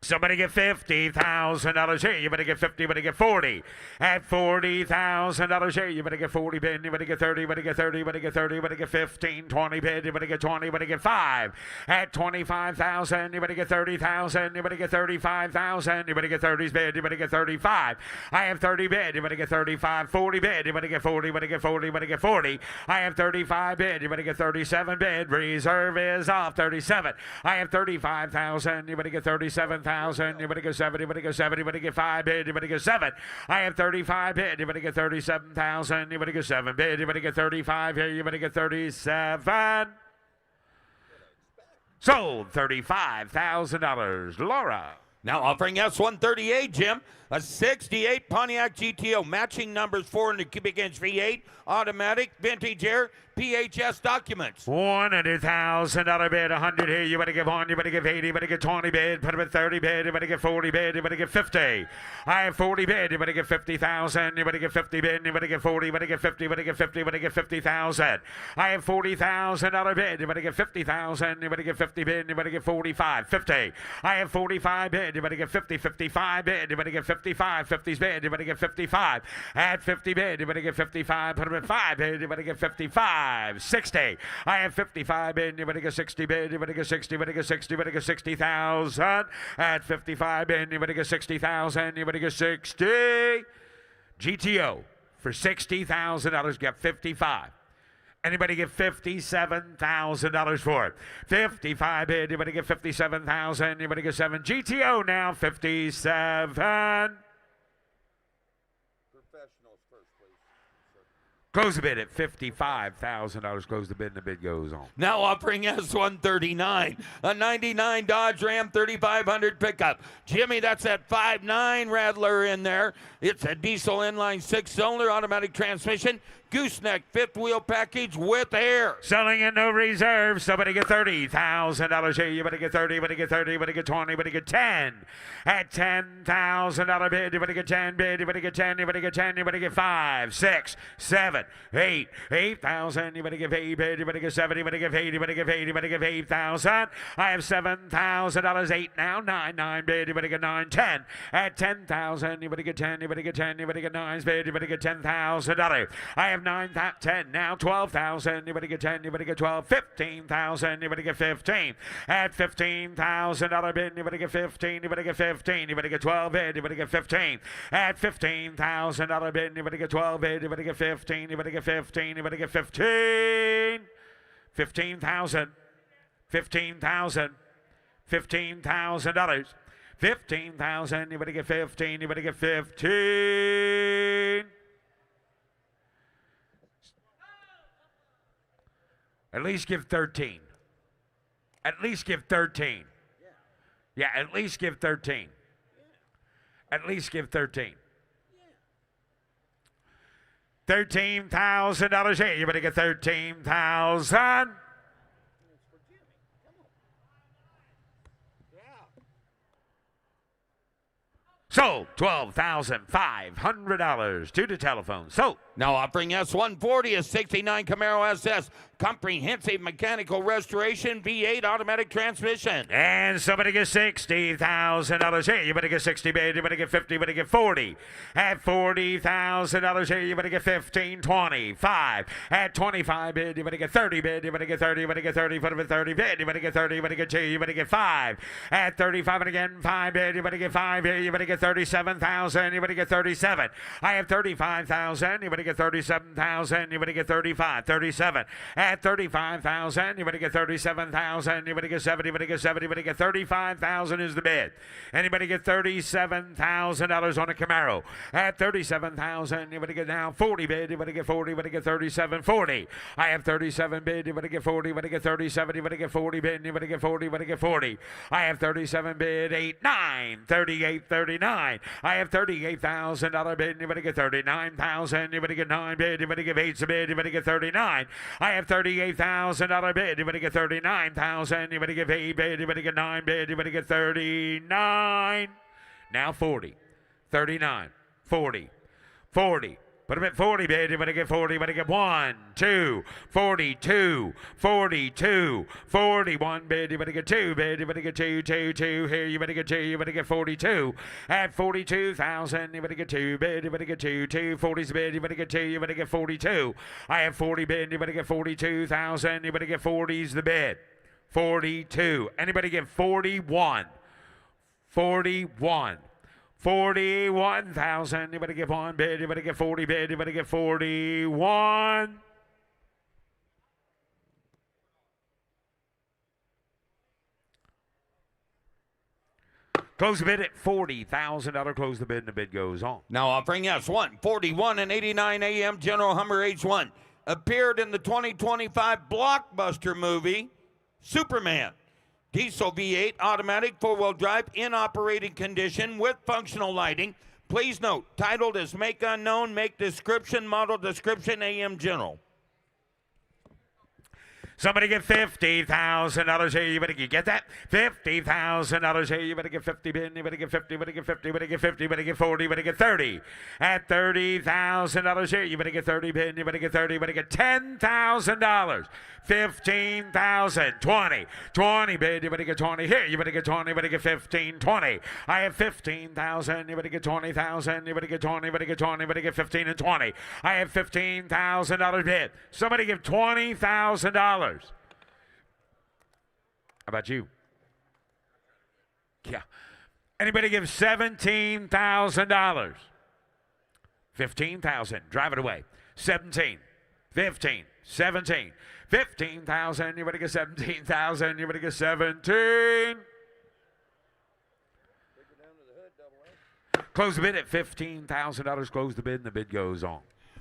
Somebody get $50,000 here. You better get 50. You better get 40. At $40,000 here. You better get 40 bid. You better get 30. You better get 30. You better get 30. You better get 15. 20 bid. You better get 20. You better get 5. At 25,000. You better get 30,000. You better get 35,000. You better get 30's bid. You better get 35. I have 30 bid. You better get 35. 40 bid. You better get 40. You better get 40. You better get 40. I have 35 bid. You better get 37 bid. Reserve is off. 37. I have 35,000. You better get 37,000. You better get 7. You better get 7. You better get 5 bid. You better get 7. I have 35 bid. You better get 37,000. You better get 7 bid. You better get 35 here. You better get 37. Sold $35,000. Laura. Now offering us 138, Jim. A 68 Pontiac GTO, matching numbers 400 cubic inch V8, automatic, vintage air, PHS documents. $100,000 bid, 100 here. You better give 1, you better give 80, you better get 20 bid, put him at 30 bid, you better get 40 bid, you better get 50. I have 40 bid, you better get 50,000, you better get 50 bid, you better get 40, you better get 50, you better get 50, you better get 50,000. I have $40,000 bid, you better get 50,000, you better get 50 bid, you better get 45, 50. I have 45 bid, you better get 50, 55 bid, you better get 55, 50's bid, you better get 55. At 50 bid, you better get 55, put him at 5 bid, you better get 55. 60. I have 55 bid, you better get 60 bid, you better get 60, you better get 60, you better get 60,000. At 55 bid, you better get 60,000, you better get 60. GTO for $60,000, got 55. Anybody get $57,000 for it? 55 bid. Anybody get 57,000? Anybody get 7? GTO now 57. Close the bid at $55,000. Close the bid, and the bid goes on. Now offering S139, a 99 Dodge Ram 3500 pickup. Jimmy, that's that 5.9 Rattler in there. It's a diesel inline 6-cylinder automatic transmission. Gooseneck fifth wheel package with air. Selling in no reserve. Somebody get $30,000 here. You better get 30. You better get 30. You better get 20. You better get 10. At $10,000 bid. You better get 10 bid. You better get 10. You better get 10. You better get 5, 6, 7, 8. 8,000. You better get 8 bid. You better get 7. You better get 8. You better get 8. You better get 8,000. I have $7,000. 8 now. 9 bid. You better get 9. 10. At 10,000. You better get 10. You better get 10. You better get 9 bid. You better get $10,000. I have 9, 10, now 12,000. You better get 10. You better get 12. 15,000. You better get 15. At $15,000 bid, you better get 15. You better get 15. You better get 12 bid. You better get 15. At $15,000 bid, you better get 12 bid. You better get 15. You better get 15. You better get 15. 15,000. 15,000. $15,000. 15,000. You better get 15. You better get 15. At least give 13. At least give 13. Yeah, at least give 13. At least give 13. $13,000 here. You better get 13,000. Sold. $12,500 to the telephone. Sold. Now offering S140, a 69 Camaro SS, comprehensive mechanical restoration, V8 automatic transmission. And somebody gets $60,000 here. You better get 60 bid. You better get 50. You better get 40. At $40,000 here. You better get 15, 25. At 25 bid. You better get 30 bid. You better get 30. You better get 30. Put it at 30 bid. You better get 30. You better get 2. You better get 5. At 35 and again 5 bid. You better get 5 here. You better get 37,000. You better get 37. I have 35,000. You better get 37,000. You better get 35. 37. At 35,000. You better get 37,000. You better get 70. You better get 70. You better get 35,000 is the bid. Anybody get $37,000 on a Camaro? At 37,000. You better get now 40 bid. You better get 40. You better get 37. 40. I have 37 bid. You better get 40. You better get 37. You better get 40 bid. You better get 40. You better get 40. I have 37 bid. 8, 9. 38, 39. I have $38,000 bid. You better get 39,000. You better get 9 bid. You better get 8 bid. You better get 39. I have $38,000 bid. You better get 39,000. You better get 8 bid. You better get 9 bid. You better get 39. Now 40. 39. 40. 40. Put him at 40 bid. You better get 40. You better get 1, 2, 42, 42, 41 bid. You better get 2 bid. You better get 2, 2, 2 here. You better get 2. You better get 42. At 42,000. You better get 2 bid. You better get 2, 2, 40's bid. You better get 2. You better get 42. I have 40 bid. You better get 42,000. You better get 40's the bid. 42. Anybody get 41? 41. 41,000. You better get 1 bid. You better get 40 bid. You better get 41. Close the bid at $40,000. Close the bid, and the bid goes on. Now offering S141 and 89 AM General Hummer H1. Appeared in the 2025 blockbuster movie, Superman. Diesel V8 automatic 4-wheel drive in operating condition with functional lighting. Please note, titled as Make Unknown, Make Description, Model Description, AM General. Somebody get $50,000 here. You better get that. $50,000 here. You better get 50 bid. You better get 50. You better get 50. You better get 50. You better get 40. You better get 30. At $30,000 here. You better get 30 bid. You better get 30. You better get $10,000. 15,000. 20. 20 bid. You better get 20 here. You better get 20. You better get 15. 20. I have 15,000. You better get 20,000. You better get 20. You better get 20. You better get 15 and 20. I have $15,000 bid. Somebody give $20,000. How about you? Yeah. Anybody give $17,000? 15,000. Drive it away. 17. 15, 17, 15,000. Anybody get 17,000? Anybody get 17? Close the bid at $15,000. Close the bid, and the bid goes on.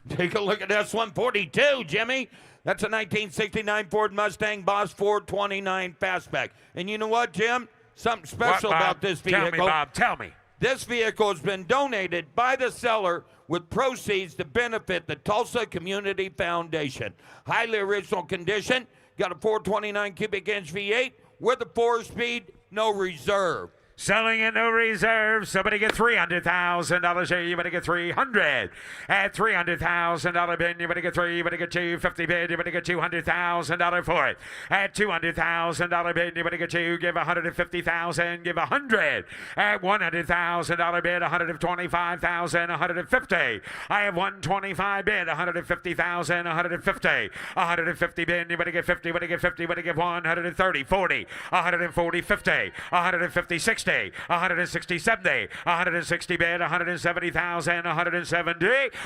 Take a look at S142, Jimmy. That's a 1969 Ford Mustang Boss 429 Fastback. And you know what, Jim? Something special What, Bob? about this vehicle. Tell me, Bob. Tell me. This vehicle has been donated by the seller with proceeds to benefit the Tulsa Community Foundation. Highly original condition. Got a 429 cubic inch V8 with a 4-speed, no reserve. Selling at no reserve. Somebody get $300,000 here. You better get 300. At $300,000 bid, you better get 3. You better get 250 bid. You better get $200,000 for it. At $200,000 bid, you better get 2. Give $150,000. Give 100. At $100,000 bid, $125,000. 150. I have 125 bid. $150,000. 150. 150 bid. You better get 50. You better get 50. You better get 130. 40. 140. 50. 150. 60. 160, 70, 160 bid, 170,000, 170,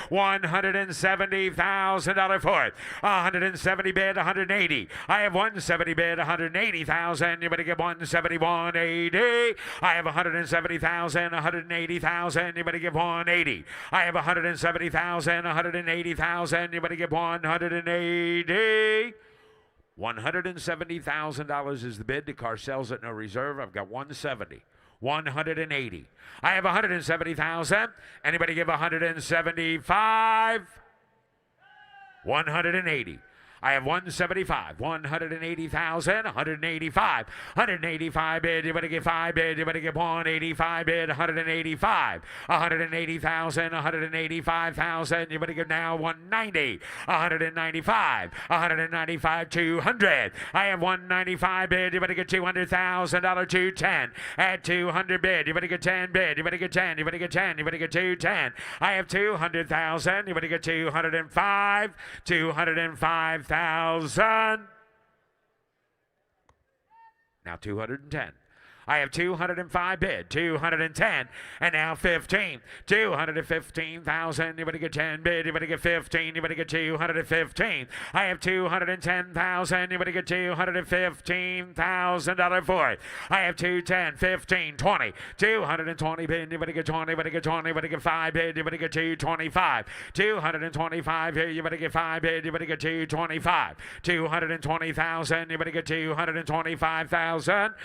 $170,000 for it. 170 bid, 180. I have 170 bid, 180,000. You better get 170, 180. I have 170,000, 180,000. You better give 180. I have 170,000, 180,000. You better give 180. $170,000 is the bid. The car sells at no reserve. I've got 170. 180. I have 170,000. Anybody give 175? 180. I have 175, 180,000, 185, 185 bid. You better get 5 bid. You better get 185 bid, 185, 180,000, 185,000. You better get now 190, 195, 195, 200. I have 195 bid. You better get $200,000, 210. At 200 bid. You better get 10 bid. You better get 10. You better get 10. You better get 210. I have 200,000. You better get 205, 205,000. Now 210. I have 205 bid, 210, and now 15. 215,000. You better get 10 bid. You better get 15. You better get 215. I have 210,000. You better get $215,000 for it. I have 210, 15, 20. 220 bid. You better get 20. You better get 20. You better get 5 bid. You better get 225. 225 here. You better get 5 bid. You better get 225. 220,000. You better get 225,000.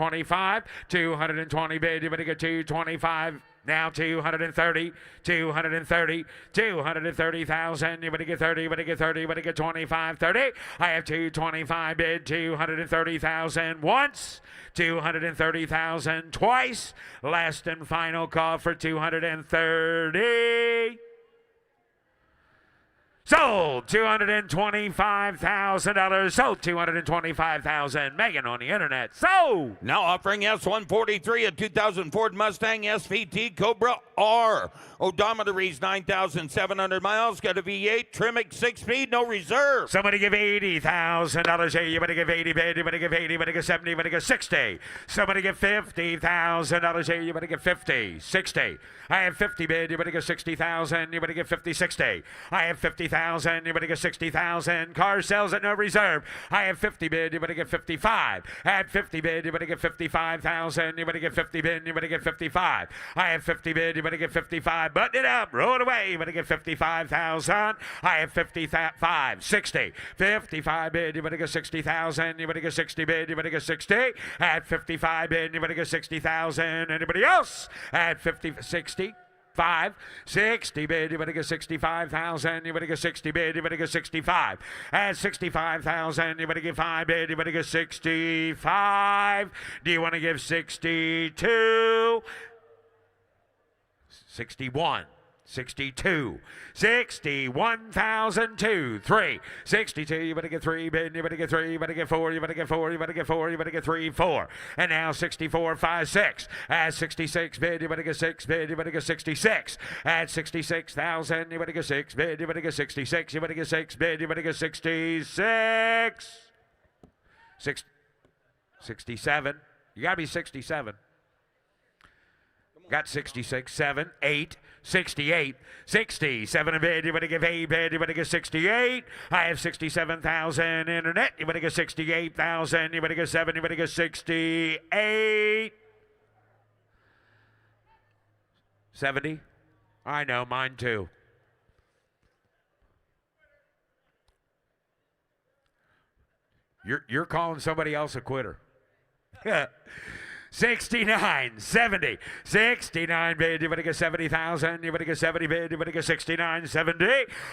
225, 220 bid. You better get 225. Now 230, 230, 230,000. You better get 30, you better get 30, you better get 25, 30. I have 225 bid, 230,000 once, 230,000 twice. Last and final call for 230. Sold $225,000. Sold $225,000. Megan on the internet. Sold. Now offering S143, a 2000 Ford Mustang SVT Cobra R. Odometer reads 9,700 miles. Got a V8, Tremec 6-speed, no reserve. Somebody give $80,000 here. You better give 80 bid. You better give 80. You better give 70. You better give 60. Somebody give $50,000 here. You better give 50. 60. I have 50 bid. You better give 60,000. You better give 50. 60. I have 50,000. You better get 60,000. Car sells at no reserve. I have 50 bid. You better get 55. At 50 bid. You better get 55,000. You better get 50 bid. You better get 55. I have 50 bid. You better get 55. Button it up. Roll it away. You better get 55,000. I have 55. 60. 55 bid. You better get 60,000. You better get 60 bid. You better get 60. At 55 bid. You better get 60,000. Anybody else? At 50, 60. 60 bid, you better get 65,000. You better get 60 bid, you better get 65. At 65,000, you better get 5 bid, you better get 65. Do you want to give 62? 61. 62, 61,002, 3, 62, you better get 3 bid, you better get 3, you better get 4, you better get 4, you better get 4, you better get 3, 4, and now 64, 5, 6, at 66 bid, you better get 6 bid, you better get 66, at 66,000, you better get 6 bid, you better get 66, you better get 6 bid, you better get 66, 67, you gotta be 67. Got 66, 7, 8, 68, 67 a bid. You better give 8 bid. You better give 68. I have 67,000 internet. You better give 68,000. You better give 7. You better give 68. 70. I know, mine too. You're calling somebody else a quitter. 69, 70, 69 bid. You better get 70,000. You better get 70 bid. You better get 69, 70.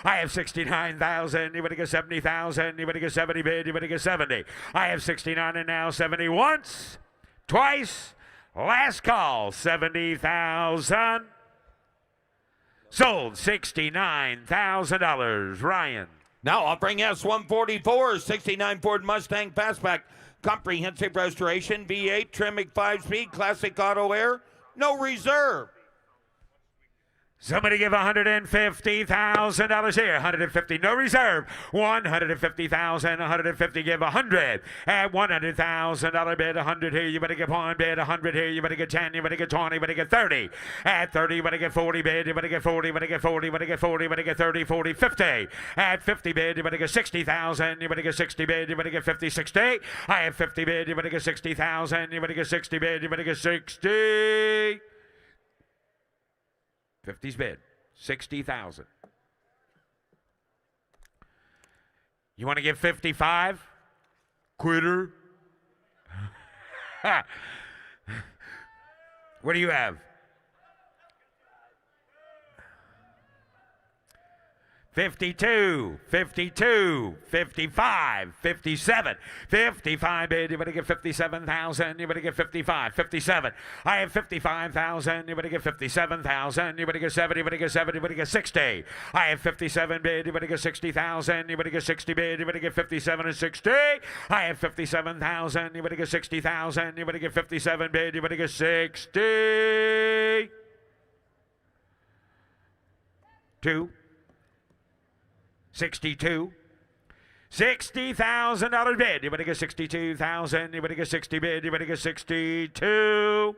I have 69,000. You better get 70,000. You better get 70 bid. You better get 70. I have 69 and now 70 once, twice. Last call, 70,000. Sold $69,000. Ryan. Now offering S144, 69 Ford Mustang Fastback, comprehensive restoration, V8, Tremec 5-speed, classic auto air, no reserve. Somebody give $150,000 here. 150, no reserve. 150,000, 150, give 100. At $100,000 bid, 100 here. You better get 1 bid, 100 here. You better get 10. You better get 20. You better get 30. At 30, you better get 40 bid. You better get 40. You better get 40. You better get 40. You better get 30, 40, 50. At 50 bid, you better get 60,000. You better get 60 bid. You better get 50, 60. I have 50 bid. You better get 60,000. You better get 60 bid. You better get 60. 50's bid, 60,000. You want to give 55? Quitter. What do you have? 52, 52, 55, 57, 55 bid. You better get 57,000. You better get 55, 57. I have 55,000. You better get 57,000. You better get 70. You better get 70. You better get 60. I have 57 bid. You better get 60,000. You better get 60 bid. You better get 57 and 60. I have 57,000. You better get 60,000. You better get 57 bid. You better get 60. 2. 62. $60,000 bid. You better get 62,000. You better get 60 bid. You better get 62.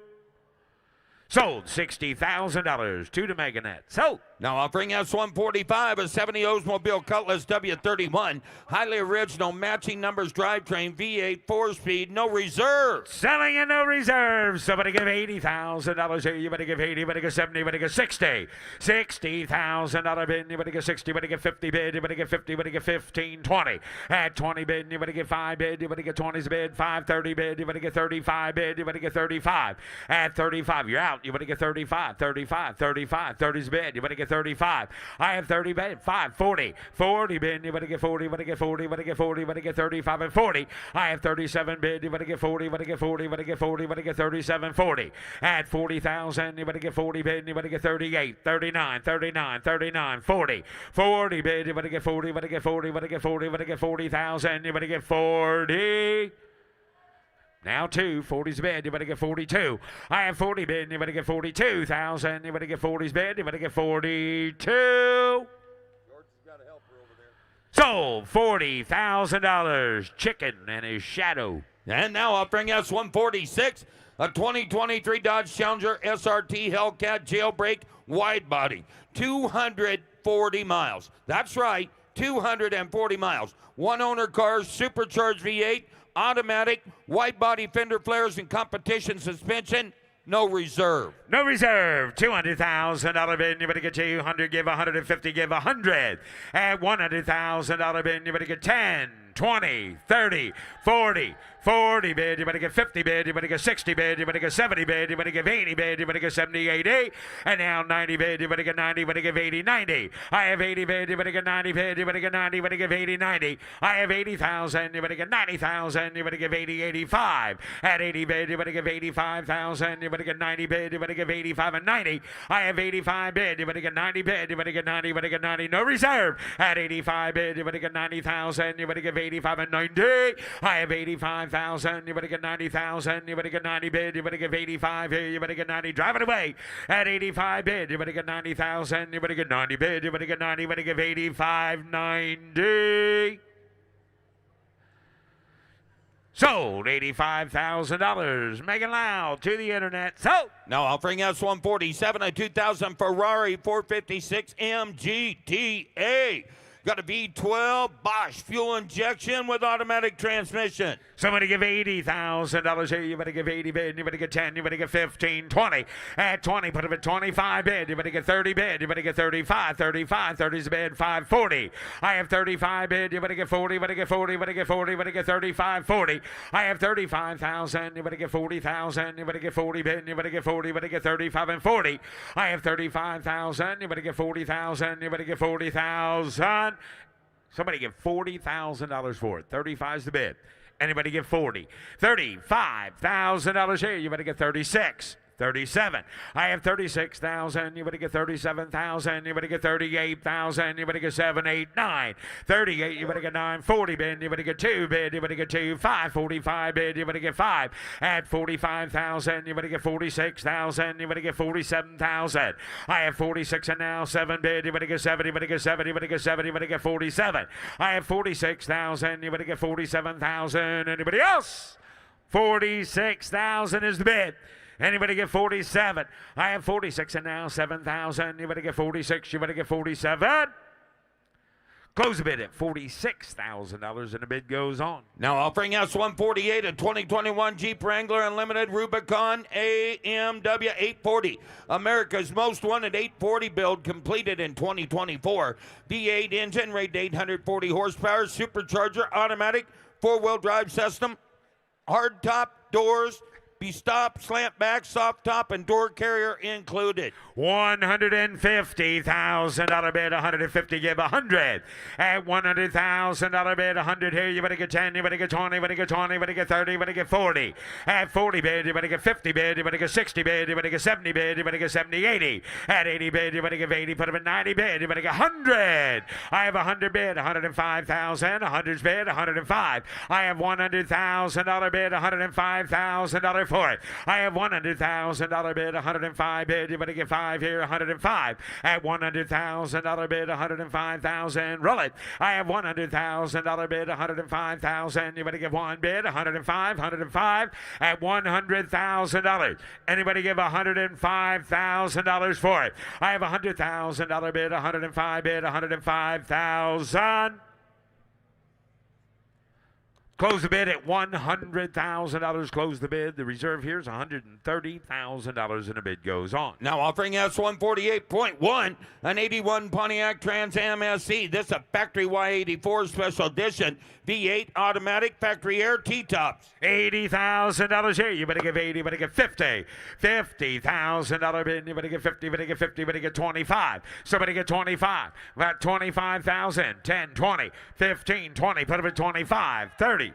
Sold $60,000 to the Meganet. Sold. Now offering S145, a 70 Oldsmobile Cutlass W31, highly original matching numbers drivetrain, V8, 4-speed, no reserve. Selling and no reserves. Somebody give $80,000 here. You better give 80. You better get 70. You better get 60. $60,000 bid. You better get 60. You better get 50 bid. You better get 50. You better get 15, 20. At 20 bid. You better get 5 bid. You better get 20's bid. 5, 30 bid. You better get 35 bid. You better get 35. At 35, you're out. You better get 35, 35, 35, 30's bid. You better get 35. I have 30 bid. 5, 40, 40 bid. You better get 40, you better get 40, you better get 40, you better get 35 and 40. I have 37 bid. You better get 40, you better get 40, you better get 40, you better get 37, 40. At 40,000, you better get 40 bid. You better get 38, 39, 39, 39, 40. 40 bid. You better get 40, you better get 40, you better get 40, you better get 40,000. You better get 40. Now 40's bid. You better get 42. I have 40 bid. You better get 42,000. You better get 40's bid. You better get 42. Sold $40,000. Chicken and his shadow. And now offering S146, a 2023 Dodge Challenger SRT Hellcat jailbreak wide body, 240 miles. That's right, 240 miles. One owner cars, supercharged V8, automatic, wide body fender flares and competition suspension, no reserve. No reserve. $200,000 bid. You better get 200. Give 150. Give 100. At $100,000 bid. You better get 10, 20, 30, 40. 40 bid. You better get 50 bid. You better get 60 bid. You better get 70 bid. You better get 80 bid. You better get 70, 80. And now 90 bid. You better get 90. You better give 80, 90. I have 80 bid. You better get 90 bid. You better get 90. You better give 80, 90. I have 80,000. You better get 90,000. You better give 80, 85. At 80 bid. You better give 85,000. You better get 90 bid. You better give 85 and 90. I have 85 bid. You better get 90 bid. You better get 90. You better get 90. No reserve. At 85 bid. You better get 90,000. You better give 85 and 90. I have 85,000. You better get 90,000. You better get 90 bid. You better give 85 here. You better get 90. Drive it away. At 85 bid. You better get 90,000. You better get 90 bid. You better get 90. You better give 85, 90. Sold. $85,000. Making loud to the internet. Sold. Now offering S147, a 2000 Ferrari 456 MGTA. Got a V12 Bosch fuel injection with automatic transmission. Somebody give $80,000 here. You better give 80 bid. You better get 10. You better get 15, 20. At 20, put up at 25 bid. You better get 30 bid. You better get 35, 35. 30's the bid. 540. I have 35 bid. You better get 40. You better get 40. You better get 40. You better get 35, 40. I have 35,000. You better get 40,000. You better get 40 bid. You better get 40. You better get 35 and 40. I have 35,000. You better get 40,000. You better get 40,000. Somebody give $40,000 for it. 35's the bid. Anybody give 40? $35,000 here. You better get 36. 37. I have 36,000. You better get 37,000. You better get 38,000. You better get 7, 8, 9. 38. You better get 9. 40 bid. You better get 2 bid. You better get 2. 5. 45 bid. You better get 5. At 45,000. You better get 46,000. You better get 47,000. I have 46 and now 7 bid. You better get 7. You better get 7. You better get 7. You better get 47. I have 46,000. You better get 47,000. Anybody else? 46,000 is the bid. Anybody get 47? I have 46 and now 7,000. You better get 46. You better get 47. Close the bid at $46,000 and the bid goes on. Now offering S148, a 2021 Jeep Wrangler Unlimited Rubicon AMW 840. America's most wanted 840 build completed in 2024. V8 engine, rated 840 horsepower, supercharger, automatic, 4-wheel drive system, hard top, doors, stop, slant back, soft top, and door carrier included. $150,000 bid, 150, give 100. At $100,000 bid, 100 here, you better get 10, you better get 20, you better get 20, you better get 30, you better get 40. At 40 bid, you better get 50 bid, you better get 60 bid, you better get 70 bid, you better get 70, 80. At 80 bid, you better give 80, put up at 90 bid, you better get 100. I have 100 bid, 105,000, 100's bid, 105. I have $100,000 bid, $105,000 for it. I have $100,000 bid, 105 bid, you better get 5 here, 105. At $100,000 bid, 105,000, roll it. I have $100,000 bid, 105,000, you better give 1 bid, 105, 105. At $100,000. Anybody give $105,000 for it? I have $100,000 bid, 105 bid, 105,000. Close the bid at $100,000. Close the bid. The reserve here is $130,000 and the bid goes on. Now offering S148.1, an 81 Pontiac Trans Am SE. This is a factory Y84 special edition. V8 automatic factory air T-tops. $80,000 here. You better give 80, you better get 50. $50,000 bid. You better get 50, you better get 50, you better get 25. Somebody get 25. About 25,000. 10, 20, 15, 20. Put up at 25, 30.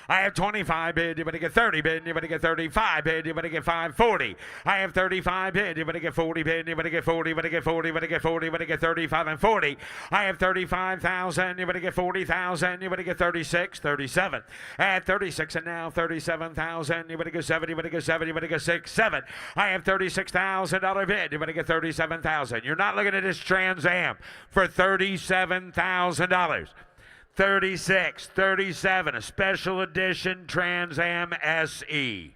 I have 25 bid, you better get 30 bid, you better get 35 bid, you better get 540. I have 35 bid, you better get 40 bid, you better get 40, you better get 40, you better get 40, you better get 35 and 40. I have 35,000, you better get 40,000, you better get 36, 37. At 36 and now 37,000, you better get 7, you better get 7, you better get 6, 7. I have $36,000 bid, you better get 37,000. You're not looking at this Trans Am for $37,000. 36, 37, a special edition Trans Am SE.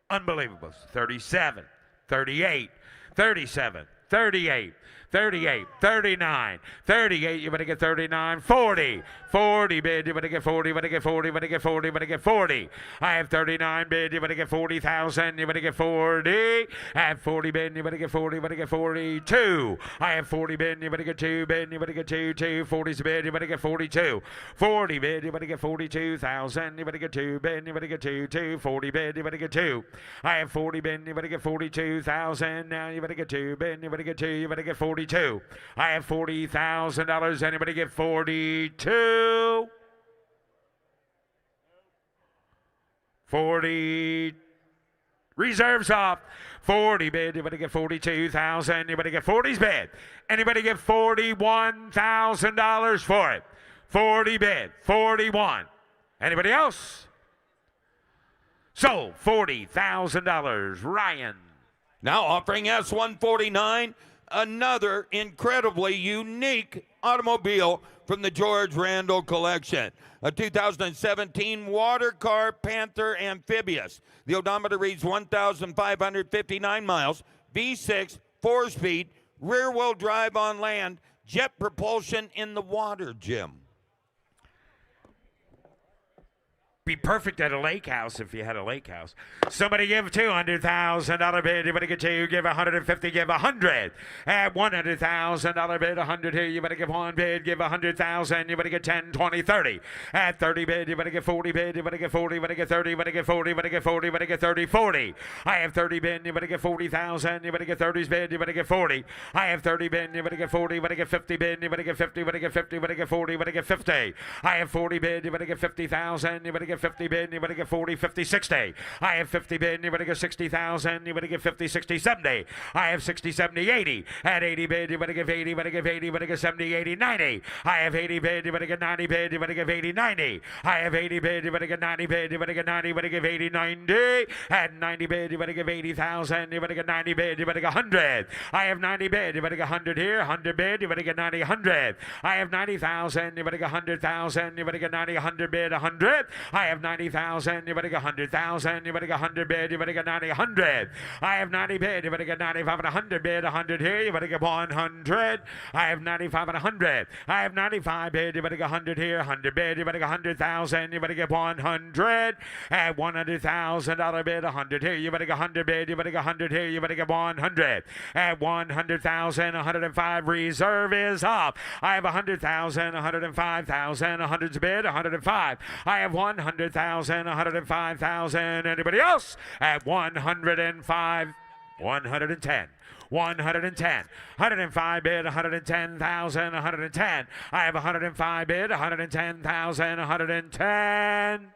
Unbelievable. 37, 38, 37, 38, 38, 39, 38, you better get 39, 40, 40 bid, you better get 40, you better get 40, you better get 40, you better get 40. I have 39 bid, you better get 40,000, you better get 40. I have 40 bid, you better get 40, you better get 42. I have 40 bid, you better get 2 bid, you better get 2, 2. 40's bid, you better get 42. 40 bid, you better get 42,000, you better get 2 bid, you better get 2, 2. 40 bid, you better get 2. I have 40 bid, you better get 42,000. Now you better get 2 bid, you better get 2, you better get 42. I have $40,000. Anybody get 42? 40. Reserves off. 40 bid. You better get 42,000. You better get 40's bid. Anybody get $41,000 for it? 40 bid. 41. Anybody else? Sold. $40,000. Ryan. Now offering S149, another incredibly unique automobile from the George Randall collection. A 2017 water car Panther Amphibious. The odometer reads 1,559 miles, V6, 4-speed, rear-wheel drive on land, jet propulsion in the water, Jim. Be perfect at a lake house if you had a lake house. Somebody give $200,000 bid. You better get two. Give 150. Give 100. At $100,000 bid. 100 here. You better give one bid. Give 100,000. You better get 10, 20, 30. At 30 bid. You better get 40 bid. You better get 40. You better get 30. You better get 40. You better get 40. You better get 30. 40. I have 30 bid. You better get 40,000. You better get 30's bid. You better get 40. I have 30 bid. You better get 40. You better get 50 bid. You better get 50. You better get 50. You better get 40. You better get 50. I have 40 bid. You better get 50,000. You better get 50 bid, you better get 40, 50, 60. I have 50 bid, you better get 60,000. You better get 50, 60, 70. I have 60, 70, 80. At 80 bid, you better give 80, you better give 80, you better get 70, 80, 90. I have 80 bid, you better get 90 bid, you better give 80, 90. I have 80 bid, you better get 90 bid, you better get 90, you better give 80, 90. At 90 bid, you better give 80,000. You better get 90 bid, you better get 100. I have 90 bid, you better get 100 here. 100 bid, you better get 90, 100. I have 90,000, you better get 100,000. You better get 90, 100 bid, 100. I have 90,000, you better get 100,000. You better get 100 bid, you better get 90, 100. I have 90 bid, you better get 95 and 100 bid, 100 here. You better get 100. I have 95 and 100. I have 95 bid, you better get 100 here. 100 bid, you better get 100,000. You better get 100. At $100,000 bid, 100 here. You better get 100 bid, you better get 100 here. You better get 100. At 100,000, 105 reserve is up. I have 100,000, 105,000, 100's bid, 105. I have 100,000, 105,000. Anybody else? At 105, 110. 110. 105 bid, 110,000, 110. I have 105 bid, 110,000, 110.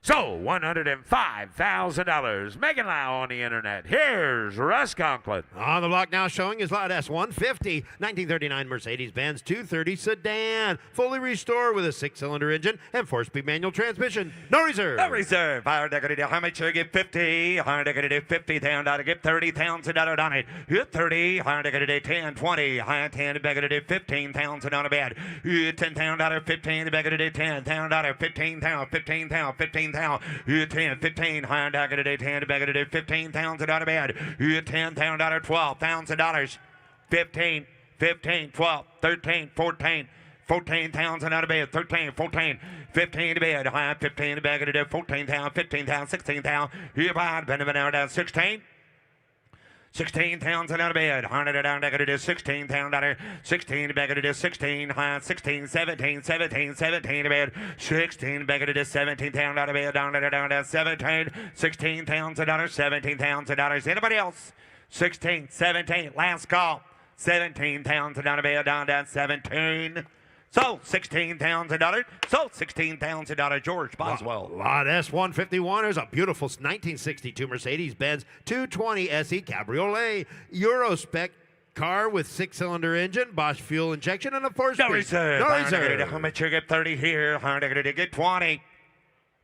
So, $105,000. Megan Lau on the internet. Here's Russ Conklin. On the block now showing is lot S150, 1939 Mercedes-Benz 230 sedan. Fully restored with a 6-cylinder engine and 4-speed manual transmission. No reserve. No reserve. How much you get 50? How much you get 50 down? I get 30,000 on it. You 30. How much you get 10, 20? High 10 back at it 15,000 on a bed. You 10,000 15 back at it 10,000 15,000 15,000 15,000. You 10, 15, high and at it 10 back at it 15,000 on a bed. You 10,000 $12,000. 15, 15, 12, 13, 14. 14,000 out of bed, 13, 14, 15 to bed, high 15 to back at it 14,000, 15,000, 16,000. You buy it, Benjamin down 16. 16,000 out of bed, 100 down back at it is 16,000, 16 back at it is 16, high 16, 17, 17, 17 to bed, 16 back at it is 17,000 out of bed, down 17, 16,000, 17,000. Anybody else? 16, 17, last call, 17,000 out of bed, down 17. So $16,000. So $16,000. George Boswell. Lot S151 is a beautiful 1962 Mercedes-Benz 220 SE Cabriolet Eurospec car with 6-cylinder engine, Bosch fuel injection, and a 4-speed. No reserve. No reserve. How much you get 30 here? How much you get 20?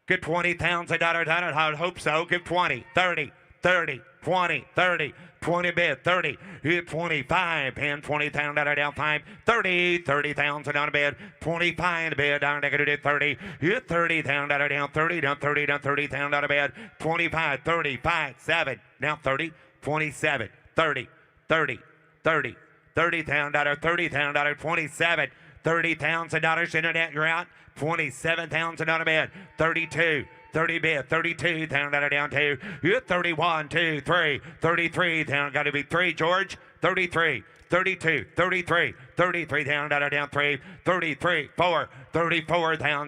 Get $20,000. I hope so. Give 20, 30, 30, 20, 30. 20 bid, 30, hit 25, and 20,000 down 5, 30, 30,000 down a bid, 25 bid down to 30, hit 30,000 down 30, down 30, down 30,000 down a bid, 25, 35, 7, now 30, 27, 30, 30, 30, 30,000 $30,000, 27, $30,000 internet, you're out, 27,000 on a bid, 32. 30 bid, 32 down down 2. You're 31, 2, 3, 33 down, got to be 3, George. 33, 32, 33, 33 down 3, 33, 4, 34 down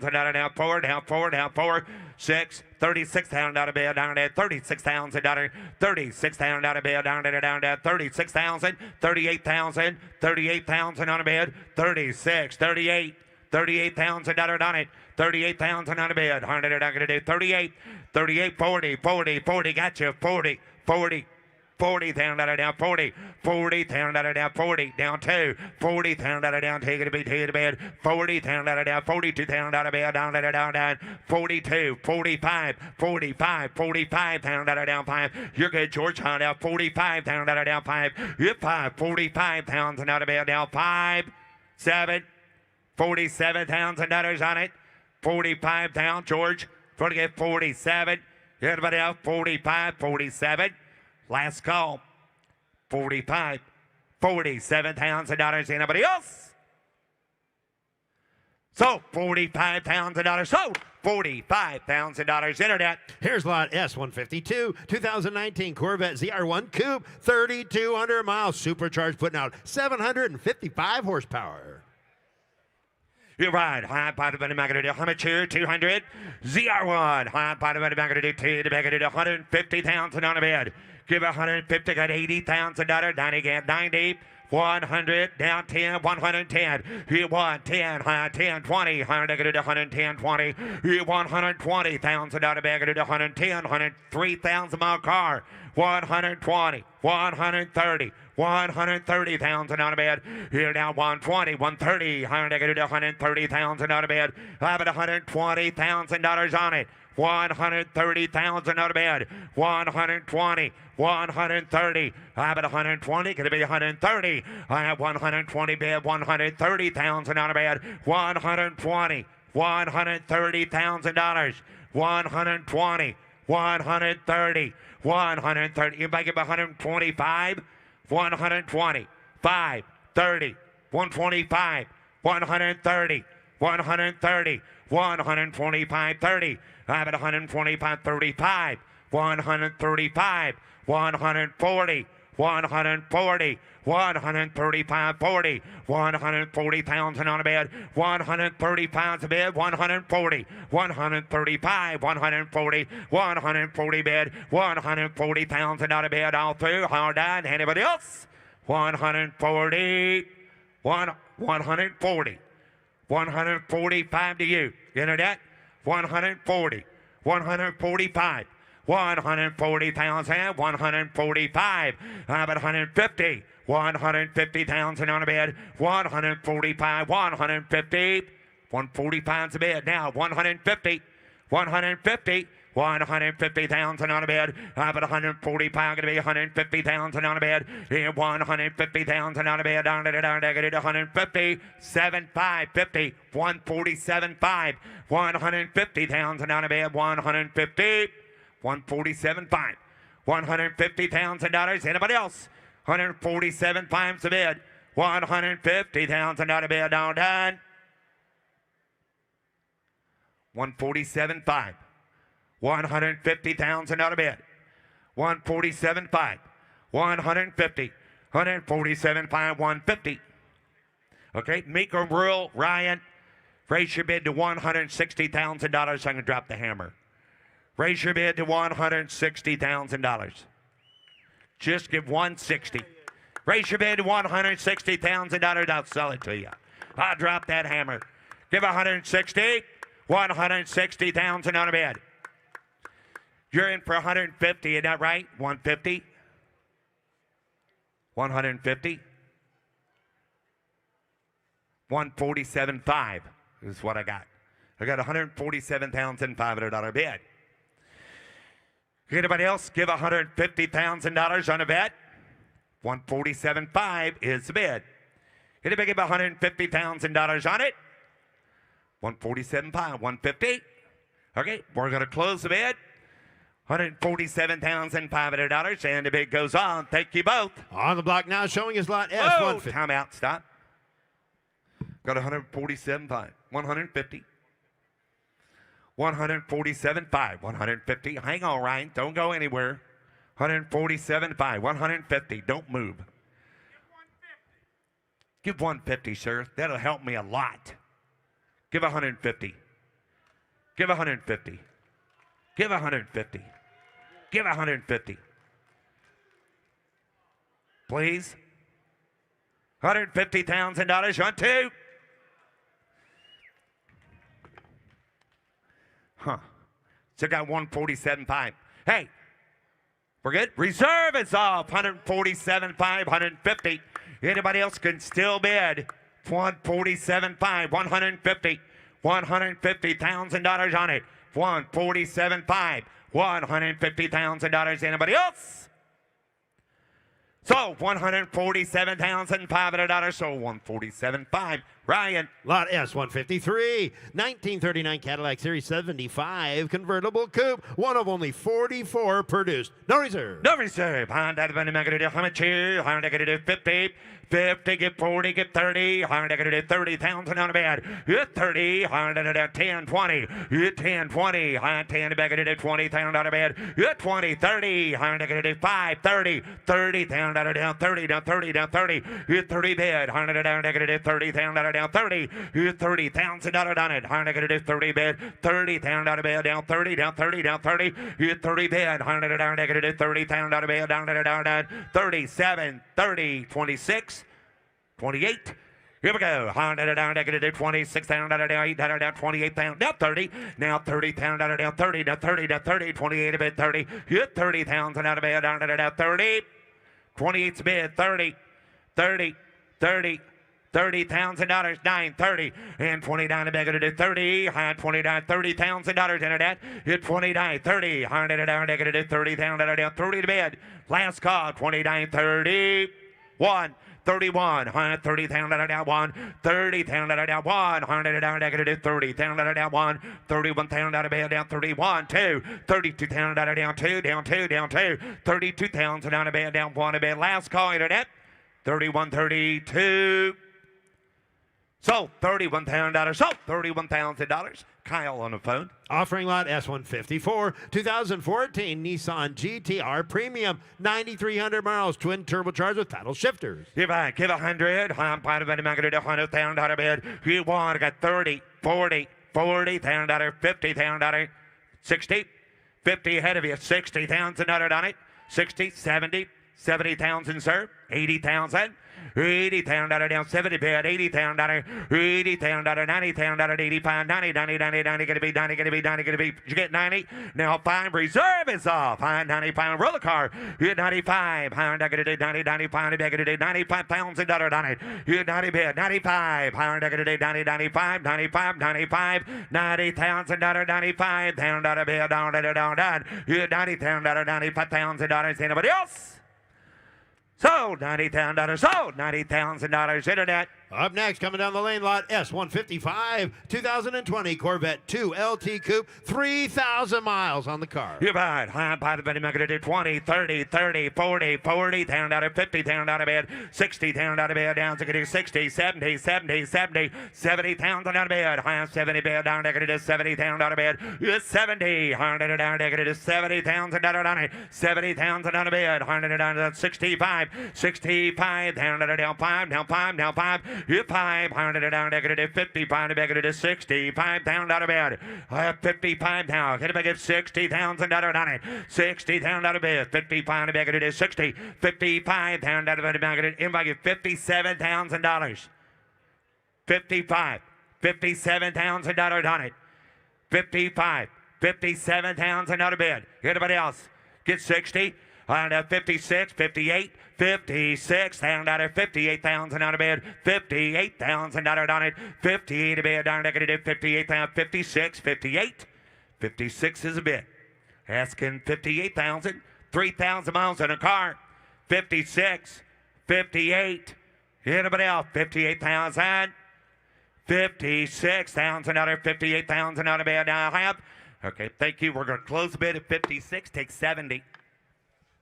4, down 4, down 4, 6, 36 down out of bed, down at 36,000, 36 down out of bed, down at 36,000, 38,000, 38,000 on a bed, 36, 38. 38,000 on it. 38,000 on a bed. 100 I'm going to do 38, 38, 40, 40, 40. Got you. 40, 40, $40,000 down, 40, $40,000 down, 40, down 2, $40,000 down, take it to be, take it to bed, $40,000 down, $42,000 bed, down, 42, 45, 45, $45,000 down 5. You're good, George, down, $45,000 down 5. You're 5, $45,000 bed, down 5, 7, $47,000 on it, 45 down, George, 47, everybody else, 45, 47. Last call, 45, $47,000. Anybody else? So, $45,000. So, $45,000. Internet. Here's lot S152, 2019 Corvette ZR1 Coupe, 3,200 miles, supercharged, putting out 755 horsepower. You're right. High bottom of the magnet, how much here? 200. ZR1. High bottom of the magnet, 2 the magnet, 150,000 on the bed. Give 150, got $80,000. 90 again, 90. 100, down 10, 110. You want 10, high 10, 20, 100, 110, 20. You want 120,000 out of bag, 110, 103,000 mile car. 120, 130, 130,000 out of bed. Here now 120, 130, 130,000 out of bed. How about $120,000 on it? 130,000 out of bed. 120, 130. How about 120? Could it be 130? I have 120 bed. 130,000 out of bed. 120, $130,000. 120, 130, 130. You make it 125, 120, 5, 30, 125, 130, 130, 125, 30. I'm at 125, 35, 135, 140, 140, 135, 40, 140,000 on a bed, 135 a bed, 140, 135, 140, 140 bed, 140,000 on a bed, all through, all done. Anybody else? 140, 140, 145 to you. Internet? 140, 145, 140,000, 145. How about 150? 150,000 on a bed, 145, 150, 145's a bed. Now 150, 150. 150,000 on a bed. How about 145? Going to be 150,000 on a bed. Here, 150,000 on a bed. Down to 150, 75, 50, 147.5, 150,000 on a bed. 150, 147.5, $150,000. Anybody else? 147.5's a bed. 150,000 on a bed. Down done. 147.5. 150,000 out of bed. 147.5. 150. 147.5. 150. Okay, Mecum Rural, Ryan, raise your bid to $160,000 so I can drop the hammer. Raise your bid to $160,000. Just give 160. Raise your bid to $160,000. I'll sell it to you. I'll drop that hammer. Give 160. 160,000 on a bed. You're in for 150, isn't that right? 150? 150? 147.5 is what I got. I got $147,500 bid. Anybody else give $150,000 on a bet? 147.5 is the bid. Anybody give $150,000 on it? 147.5, 150. Okay, we're going to close the bid. $147,500, and the bid goes on. Thank you both. On the block now, showing his lot Whoa, S150. time out, stop. Got 147.5, 150. 147.5, 150. Hang on, Ryan. Don't go anywhere. 147.5, 150. Don't move. Give 150, sir. That'll help me a lot. Give 150. Give 150. Give 150. Give 150. Please. $150,000 on two. Huh. Still got 147.5. Hey, We're good. Reserve is off. 147.5, 150. Anybody else can still bid. 147.5, 150. $150,000 on it. 147.5, $150,000. Anybody else? So $147,500. So 147.5. Ryan. Lot S153, 1939 Cadillac Series 75 convertible coupe, one of only 44 produced. No reserve. No reserve. 50. 50, get 40, get 30, 30,000 on a bed. 30, 10, 20, 10, 20, 10 back at 20,000 on a bed. 20, 30, 5, 30, 30,000 down, 30 down, 30 down, 30, 30 bed, 100 down, 30,000 down, 30, 30,000 on it, 30 bed, 30,000 on a bed, down 30 down, 30 down, 30, 30 bed, 100 down, 30,000 on a bed, down, 37, 30, 26. 28. Here we go. 100 down, 26,000 down, 800 down, 28,000 down, 30. Now 30,000 down, 30 down, 30 down, 30, 28 a bid, 30. Hit 30,000 out of bed, down, 30. 28's a bid, 30, 30, 30. $30,000, 930, and 29 a bag to do 30, high 29, $30,000 in that. Hit 29, 30, 100 down, to do 30,000 down, 30 to bid. Last call, 29, 30, 1. 31, 30,000 down, 1, 30,000 down, 100 down, negative 30,000 down, 1, 31,000 down, down, 31, 2, 32,000 down, 2, down, 2, down, 2, 32,000 down, down, 1, last call, internet, 31, 32. So $31,000. So $31,000. Kyle on the phone. Offering lot S154, 2014 Nissan GTR Premium, 9,300 miles, twin turbocharged with paddle shifters. Give 100. I'm part of it. I'm going to do $100,000 bid. You want to get 30, 40, $40,000, $50,000, 60, 50 ahead of you, $60,000 on it, 60, 70, 70,000, sir, 80,000. $80,000 down, 70 bid, $80,000, $80,000, $90,000, 85, 90, 90, 90, 90, gonna be 90, gonna be 90, gonna be, did you get 90? Now 5, reserve is off, 95, roller car, hit 95, I'm gonna do 90, 95, I'm gonna do $95,000 on it, hit 90 bid, 95, I'm gonna do 90, 95, 95, 95, $90,000, $95,000 bid, down, hit $90,000, $95,000, anybody else? Sold $90,000. Sold $90,000. Internet. Up next, coming down the lane, lot S155, 2020 Corvette 2 LT Coupe, 3,000 miles on the car. You're right. High by the minimum, going to do 20, 30, 30, 40, $40,000, $50,000 bid, $60,000 bid, down to do 60, 70, 70, 70, $70,000 bid, high 70 bid, down to do $70,000 bid, 70, 100 down to do $70,000 on it, $70,000 bid, 100 down to 65, 65, down to 5, down 5, down 5. You're 500 down, negative 55, negative 65 down out of bed. I have 55 now. Get a bag of $60,000 on it. 60,000 out of bed. 55 negative 60. 55 down out of bed. Negative invite $57,000. 55. $57,000 on it. 55. 57,000 out of bed. Anybody else? Get 60. 56, 58, 56, down out of 58,000 out of bed, 58,000 on it, 58 a bed, down negative 58,000, 56, 58, 56 is a bid. Asking 58,000, 3,000 miles in a car, 56, 58, anybody else, 58,000, 56,000 out of 58,000 out of bed, now I have. Okay, thank you. We're going to close the bid at 56, take 70.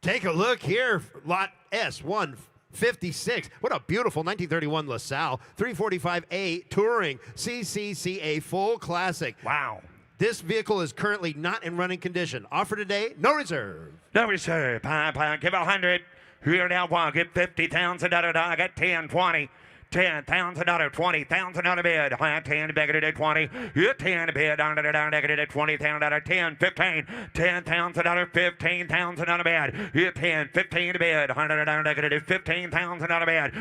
Take a look here, lot S156. What a beautiful 1931 LaSalle 345A Touring CCCA Full Classic. Wow. This vehicle is currently not in running condition. Offer today, no reserve. No reserve. Give 100. Here now, one. Get $50,000. I got 10, 20. $10,000, $20,000 bid. 10 bid, 20. 10 bid, down to $20,000, 10, 15. $10,000, $15,000 bid. 10, 15 bid, $15,000 bid.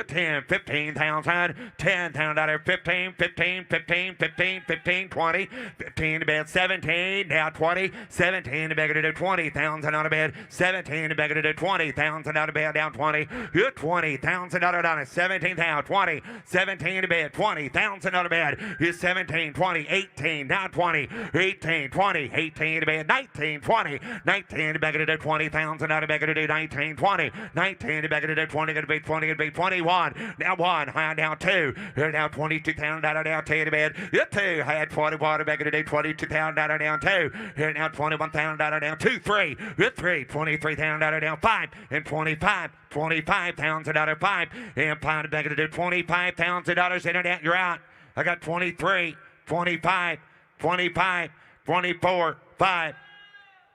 10, 15,000, $10,000, 15, 15, 15, 15, 15, 20. 15 bid, 17, now 20. 17 bid, $20,000 bid. 17 bid, $20,000 bid, down 20. $20,000 down, 17,000, 20. 17 to bid, $20,000 bid. 17, 20, 18, down 20. 18, 20, 18 to bid, 19, 20. 19 to bid, $20,000 bid, 19, 20. 19 to bid, 20 to be 20 to be 21. Now 1, high down 2. Here now $22,000 down 2 to bid. 2 had 21 to bid, $22,000 down 2. Here now $21,000 down 2, 3. 3, $23,000 down 5 and 25. $25,000 5 and pound to beg to do $25,000 internet. You're out. I got 23, 25, 25, 24, 5.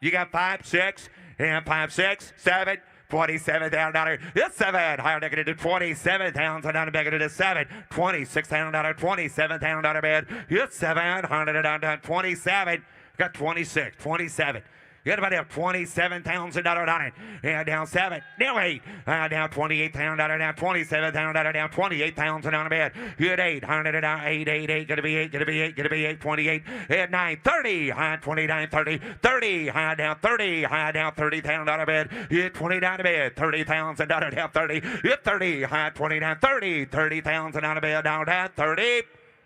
You got 5, 6 and 5, 6, 7. $27,000. It's 7. Higher negative $27,000 bigger to 7. $26,000. $27,000 bid. It's $727. Got 26. 27. You got about $27,000 on it. And down 7. Now 8. Down $28,000. Down $27,000. Down $28,000 on a bed. You got 8. 8, 8, 8. Gonna be 8. Gonna be 8. Gonna be 8. 28. And 9. 30. High 29. 30. 30. High down 30. High down $30,000 bed. You 29 to bed. $30,000 down 30. You 30. High 29. 30. $30,000 on a bed. Down 30.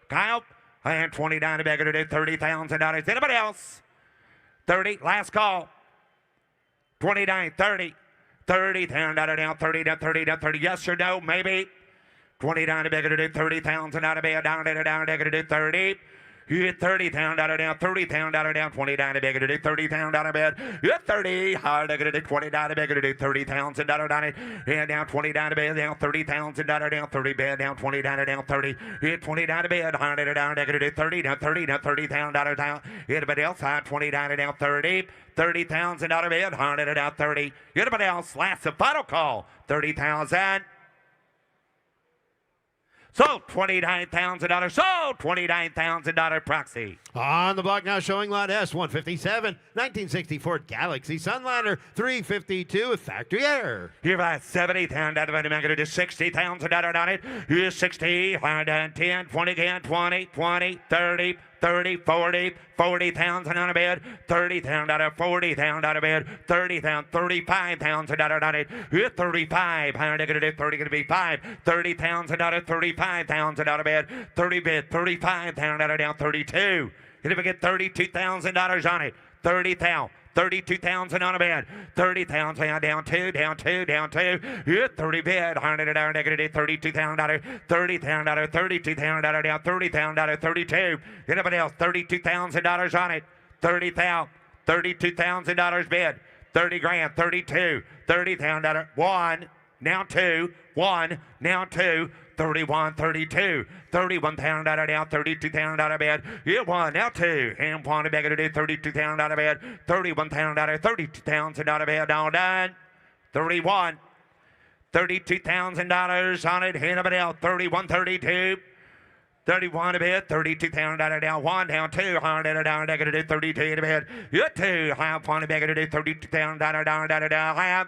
Kyle. And 29 to bed. Gonna do $30,000. Anybody else? 30, last call. 29, 30. $30,000 down, 30 down, 30 down, 30. Yes or no, maybe. 29 to bigger to do 30,000 out of bed, down, to do 30. You hit $30,000 down, $30,000 down, 29 to bigger to do 30,000 out of bed. You hit 30, hard to do 29 to bigger to do $30,000 down it. And down 29 to bed, down $30,000 down, 30 bed, down 29 down 30. You hit 29 to bed, hard to down, to do 30 down, 30 down, $30,000 down. Anybody else? High 29 down 30. $30,000 bed, hard to down 30. Anybody else? Last and final call. 30,000. Sold $29,000. Sold $29,000 proxy. On the block now showing lot S, 157, 1960 Ford Galaxy Sunliner, 352 with factory error. Here by $70,000 out of it. I'm going to do $60,000 on it. Here's 60, 10, 20 again, 20, 20, 30. 30, 40, 40,000 on a bed, 30,000 out of 40,000 out of bed, 30,000, 35,000 out on it. Hit 35, how are they going to do 30? Going to be 5, 30,000 out of 35,000 out of bed, 30 bid, 35,000 out of down 32. Hit if we get $32,000 on it, 30,000. 32,000 on a bed. 30,000 down 2, down 2, down 2. Hit 30 bid. $100 negative $32,000. $30,000, $32,000 down 30,000, 32. Anybody else? $32,000 on it. 30,000. $32,000 bid. 30 grand. 32. $30,000. 1. Now 2. 1. Now 2. 31, 32, $31,000 down, $32,000 bed. You 1, now 2, and 1 to beg to do $32,000 bed, $31,000, $32,000 bed, down, done. 31, $32,000 on it, anybody else, 31, 32. 31 a bed, $32,000 down, 1 down, 2, $100 down, they're going to do 32 in a bed. You 2, half 1 to beg to do $32,000 down, half.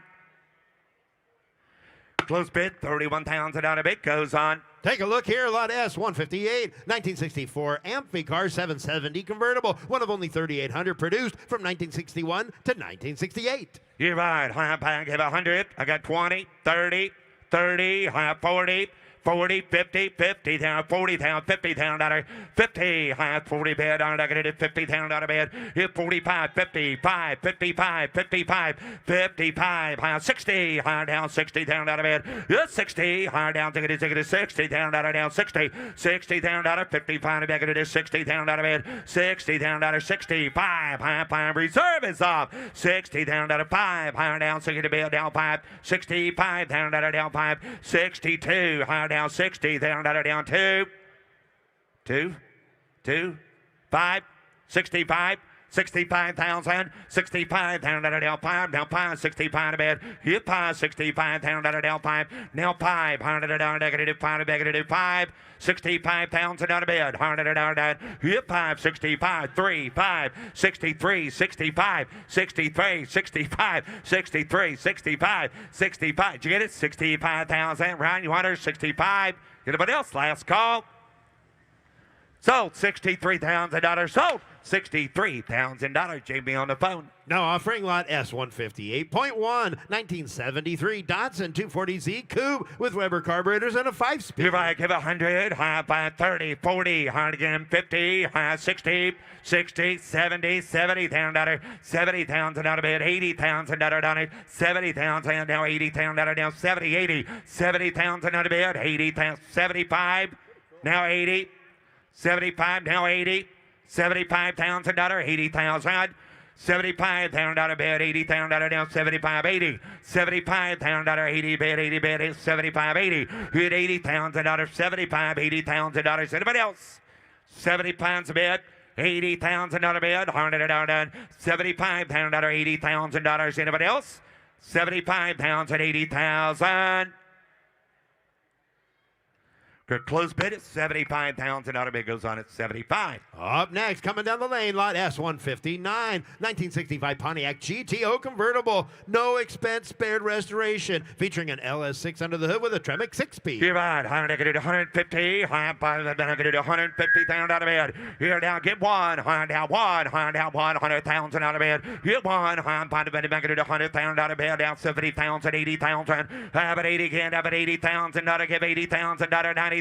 Close bid, $31,000 on a bid, goes on. Take a look here, lot S, 158, 1964 Amphicar 770 convertible, one of only 3,800 produced from 1961 to 1968. You're right, I give 100, I got 20, 30, 30, 40, 40, 50, 50, 40,000, $50,000, 50, 40 bed on it, I got it at $50,000 bed, hit 45, 55, 55, 55, 55, 60, down $60,000 bed, hit 60, down, take it is $60,000 down, 60, $60,000, 55, back it is $60,000 bed, $60,000, 65, 5, reserve is off, $60,000, 5, down, 60 bed, down 5, $65,000 down 5, 62, down 60, down 2, 2, 2, 5, 65, 65,000, 65,000 down 5, down 5, 65 to bed. Hit 5, 65,000 down 5, now 500 down negative 5 negative 5, 65,000 down to bed. 100 down hit 5, 65, 3, 5, 63, 65, 63, 65, 63, 65, 65. Did you get it? 65,000. Ryan, you want her 65? Anybody else? Last call. Sold $63,000. Sold $63,000. Jamie on the phone. Now offering lot S158.1, 1973 Datsun 240Z Coupe with Weber carburetors and a 5-speed. Give I give 100, high by 30, 40, hard again, 50, high 60, 60, 70, $70,000, $70,000 bid, $80,000 on it, 70,000, now $80,000, now 70, 80, $70,000 bid, 80,000, 75, now 80, 75, now 80, $75,000, 80,000. $75,000 bid, $80,000 down, 75, 80, $75,000, 80 bid, 80 bid, 75, 80, hit $80,000, 75, $80,000. Anybody else? 70 pounds a bid, $80,000 bid, $100 $75,000, $80,000. Anybody else? 75 pounds at 80,000. Close bid at 75,000. Bid goes on at 75. Up next, coming down the lane, lot S159, 1965 Pontiac GTO convertible, no expense spared restoration, featuring an LS6 under the hood with a Tremec 6-speed. You're right. 150. $150,000 bid. Here now, get one. $100,000 out of bid. Get one. $100,000 bid down 70,000, 80,000. Have it 80 again. Have it 80,000. Give $80,000. 90,000.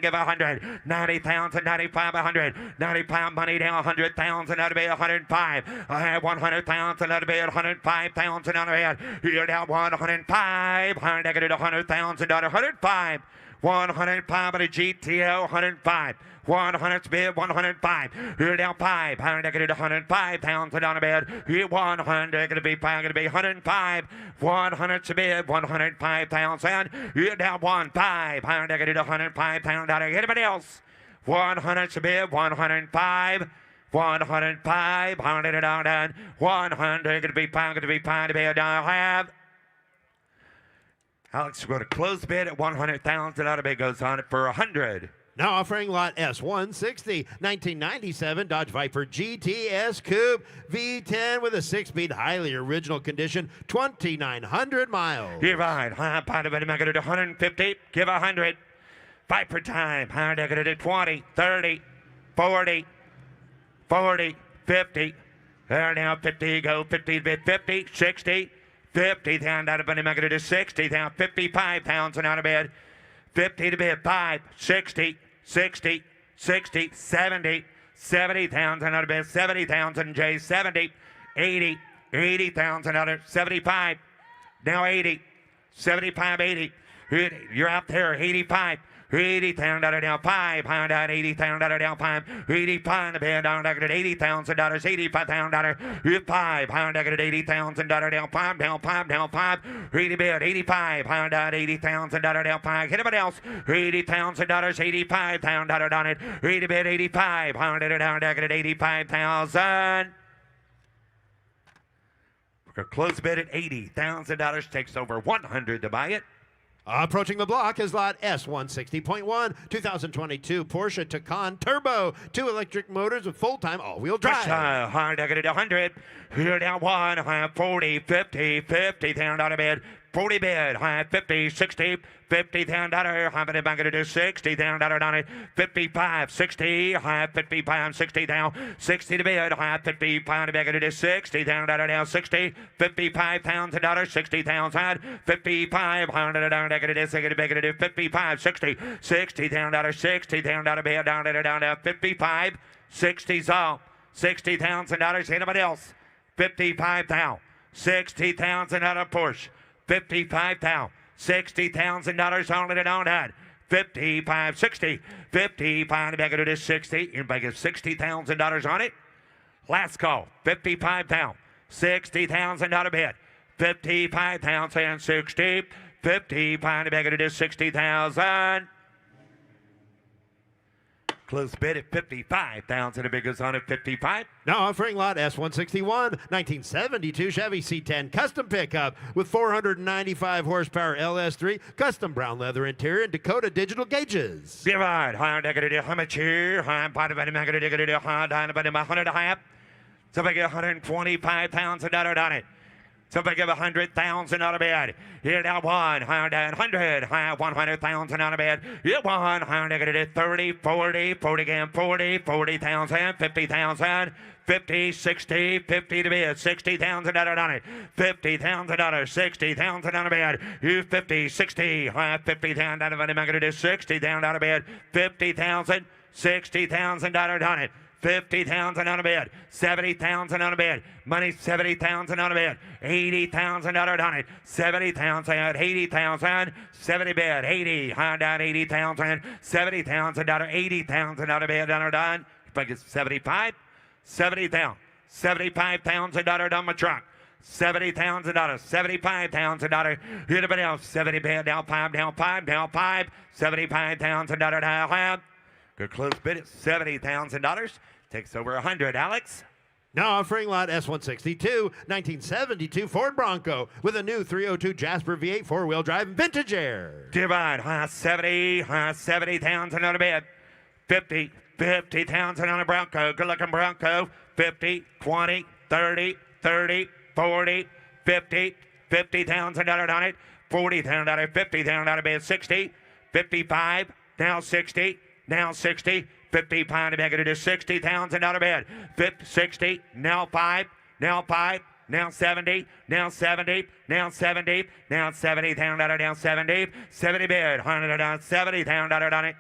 Give 100. 90,000. 95. 100. 95 money down. 100,000 out of bid. 105. I have 100,000 out of bid. 105,000 out of bid. Here now, 105. $100,000. 105. 105 at a GTO. 105. 100 bid, 105. Here down 5. 105,000 on a bid. Here 100. Gonna be 5. Gonna be 105. 100 bid, 105,000. Here down 1 5. 105,000. Anybody else? 100 bid, 105. 105. 100 down. 100. Gonna be 5. Gonna be 5 to bid. I have. Alex, we're going to close bid at 100,000. Out of bid goes on it for 100. Now offering lot S160, 1997 Dodge Viper GTS Coupe V10 with a 6-speed, highly original condition, 2,900 miles. You're right. I'm going to do 150. Give 100. Viper time. I'm going to do 20, 30, 40, 40, 50. There now 50. Go 50 bid 50, 60. 50,000 out of bid. I'm going to do 60,000. 55,000 out of bid. 50 to bid. 5, 60. 60, 60, 70, 70,000 out of bid, 70,000, J, 70, 80, 80,000 out of 75, now 80, 75, 80, you're out there, 85, 80,000 down 5, 80,000 down 5, 85 to bid down $80,000, $85,000, 5, 80,000 down 5, down 5, down 5, 80 bid, 85, 80,000 down 5. Anybody else? $80,000, 85,000 on it, 80 bid, 85, 85,000. We're gonna close bid at $80,000. Takes over 100 to buy it. Approaching the block is lot S160.1, 2022 Porsche Taycan Turbo, 2 electric motors with full-time all-wheel drive. 100. Here down 1, 40, 50, 50,000 out of bid. 40 bid, 50, 60, $50,000. How many am I going to do? $60,000 on it. 55, 60, 55, 60 down. 60 to bid, 55 to bid. Going to do $60,000 down. 60, $55,000, 60,000, 55, $100 down. Going to do 55, 60, $60,000, 60,000 bid down, down, 55, 60's all. $60,000. Anybody else? 55,000, 60,000 out of Porsche. 55,000, $60,000 on it on that. 55, 60, 55 to back it is 60. Anybody get $60,000 on it? Last call. 55,000, $60,000 bid. 55,000, 60, 55 to back it is 60,000. Close bid at 55,000. The bid goes on at 55. Now offering lot S161, 1972 Chevy C10 custom pickup with 495 horsepower LS3, custom brown leather interior, and Dakota digital gauges. Divide. High negative. How much here? High bottom negative. High down about 100. So I get $125,000 on it. So I give $100,000 on a bid. Here now 100, high 100,000 on a bid. You 100, 30, 40, 40 again, 40, 40,000, 50,000, 50, 60, 50 to bid, $60,000 on it. $50,000, 60,000 on a bid. You 50, 60, high 50,000 on a bid. I'm going to do 60,000 on a bid. 50,000, $60,000 on it. 50,000 on a bid, 70,000 on a bid, money 70,000 on a bid, $80,000 on it, 70,000, 80,000, 70 bid, 80, high down 80,000, $70,000, 80,000 on a bid, done. If I get 75, 70,000, $75,000 on my truck. $70,000, $75,000. Anybody else? 70 bid, down 5, $75,000 down. Good close bid at $70,000. Takes over 100, Alex. Now offering lot S162, 1972 Ford Bronco with a new 302 Jasper V8 four-wheel drive vintage air. Divide, 70,000 on a bid. 50,000 on a Bronco. Good looking Bronco. 50, 20, 30, 40, 50, $50,000 on it. $40,000, $50,000 bid. 60, 55, now 60. Now 60, 50 pound bag it is $60,000 bid. 50, 60, now 5, now 5, now 70, now 70, now 70, now $70,000 down 70, 70 bid, $100 down $70,000 on it.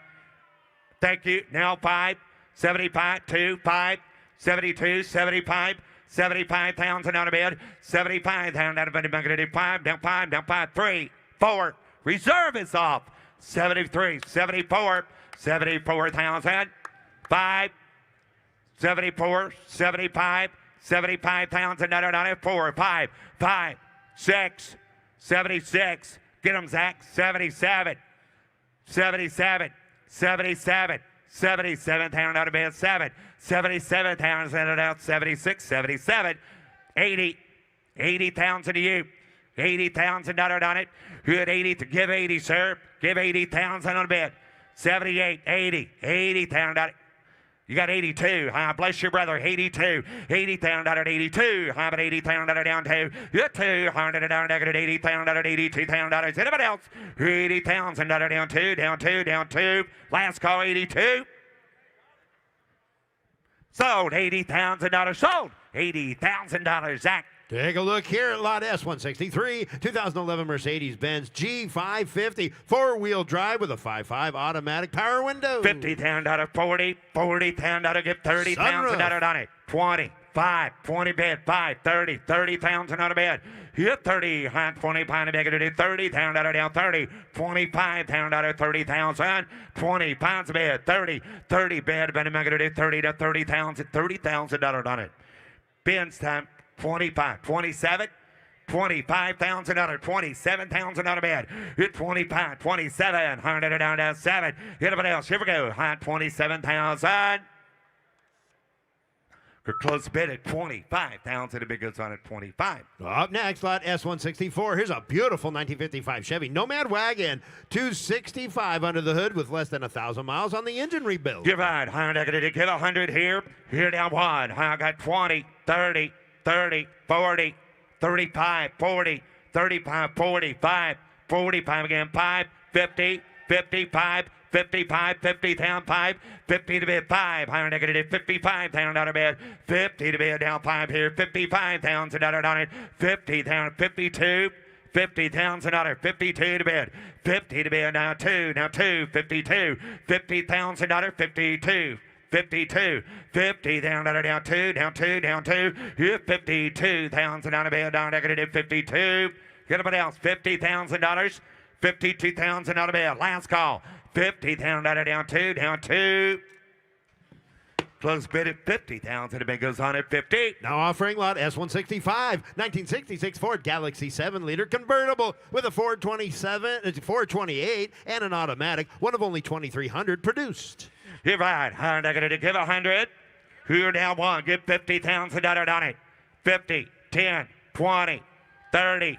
Thank you. Now 5, 75, 2, 5, 72, 75, 75,000 on a bid, 75,000 out of it. 5, down 5, down 5, 3, 4. Reserve is off. 73, 74. 74,000, 5, 74, 75, 75,000 on it, 4, 5, 6, 76, get them, Zach, 77, 77, 77, 77,000 out of bid, 7, 77,000 out, 76, 77, 80, 80,000 to you, $80,000 on it, good 80 to give 80, sir, give 80,000 on a bid. 78, 80, 80,000. You got 82. Bless your brother. 82, 80,000 at 82. How about 80,000 down to? You're 200 down at 80,000 at 82,000. Anybody else? 80,000 down two. Last call 82. Sold. $80,000 sold. $80,000. Zach. Take a look here at lot S163, 2011 Mercedes-Benz G550, four-wheel drive with a 5.5 automatic power window. $50,000, 40, $40,000, get $30,000 on it. 20, 5, 20 bid, 5, 30, $30,000 on a bid. Hit 30, 20 pound bid, $30,000 down 30, $25,000, $30,000, 20 pounds bid, 30 bid, but I'm going to do 30 to $30,000 on it. Ben's time. 25, 27, $25,000, $27,000 bid. Hit 25, 27, $100 down 7. Anybody else? Here we go. High 27,000. Good close bid at 25,000. The big goes on at 25. Up next, lot S164. Here's a beautiful 1955 Chevy Nomad wagon, 265 under the hood with less than 1,000 miles on the engine rebuild. Give right. Give 100 here. Here down 1. I got 20, 30. 30, 40, 35, 40, 35, 45, 45 again, 5, 50, 55, 55, 50 down 5, 50 to bid 5, higher negative 55,000 out of bid, 50 to bid down 5 here, 55,000 out on it, 50 down 52, 50,000 out of 52 to bid, 50 to bid now 2, 52, 50,000 out of 52. 52, 50 down 2, down 2. Here 52,000 down a bid, down negative 52. Get anybody else? $50,000, 52,000 out of bid. Last call. 50,000 down 2. Close bid at 50,000. The bid goes on at 50. Now offering lot S165, 1966 Ford Galaxy 7-liter convertible with a 428 and an automatic, one of only 2,300 produced. You're right. Give 100. You're down 1. Give $50,000 on it. 50, 10, 20, 30,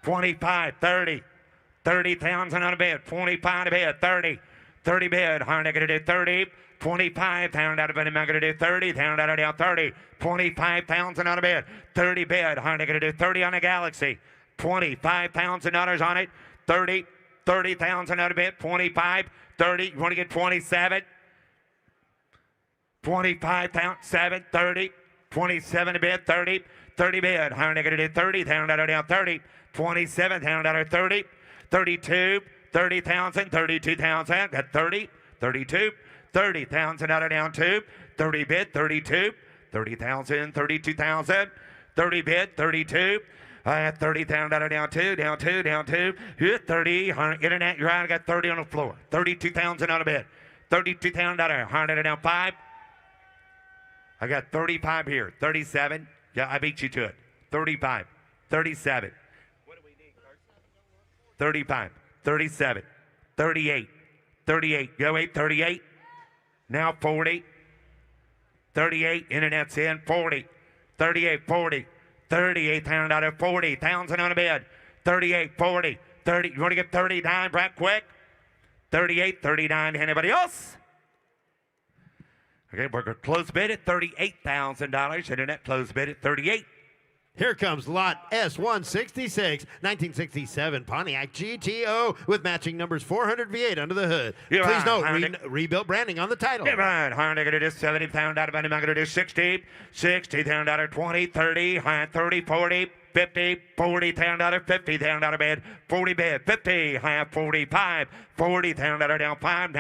25, 30. 30,000 on a bid. 25 to bid. 30. 30 bid. I'm going to do 30. 25,000 out of bid. I'm going to do 30,000 out of down 30. 25,000 on a bid. 30 bid. I'm going to do 30 on a Galaxy. $25,000 on it. 30. 30,000 out of bid. 25. 30. You want to get 27? 25,000. 7. 30. 27 a bid. 30. 30 bid. I'm going to do 30,000 out of down 30. 27,000 out of 30. 32, 30,000, 32,000, got 30, 32, 30,000 out of down 2, 30 bid, 32, 30,000, 32,000, 30 bid, 32, 30,000 out of down 2, down 2, down 2, hit 30, internet, you're out, I got 30 on the floor, 32,000 out of bid, 32,000 out of 100 down 5, I got 35 here, 37, yeah, I beat you to it, 35, 37, 35, 37, 38, 38, go 8, 38, now 40, 38, internet's in, 40, 38, 40, 38,000 out of 40,000 on a bid, 38, 40, 30, you want to get 39 right quick? 38, 39, anybody else? Okay, we're going to close bid at $38,000, internet close bid at 38. Here comes lot S166, 1967 Pontiac GTO with matching numbers 400 V8 under the hood. You're Please right, note, rebuilt branding on the title. You're right. I'm going to do 70 pound out of it. I'm going to do 60, 60 pound out of 20, 30, 30, 40, 50, 40 pound out of 50 pound out of bed, 40 bed, 50, 45, 40 pound out of down 5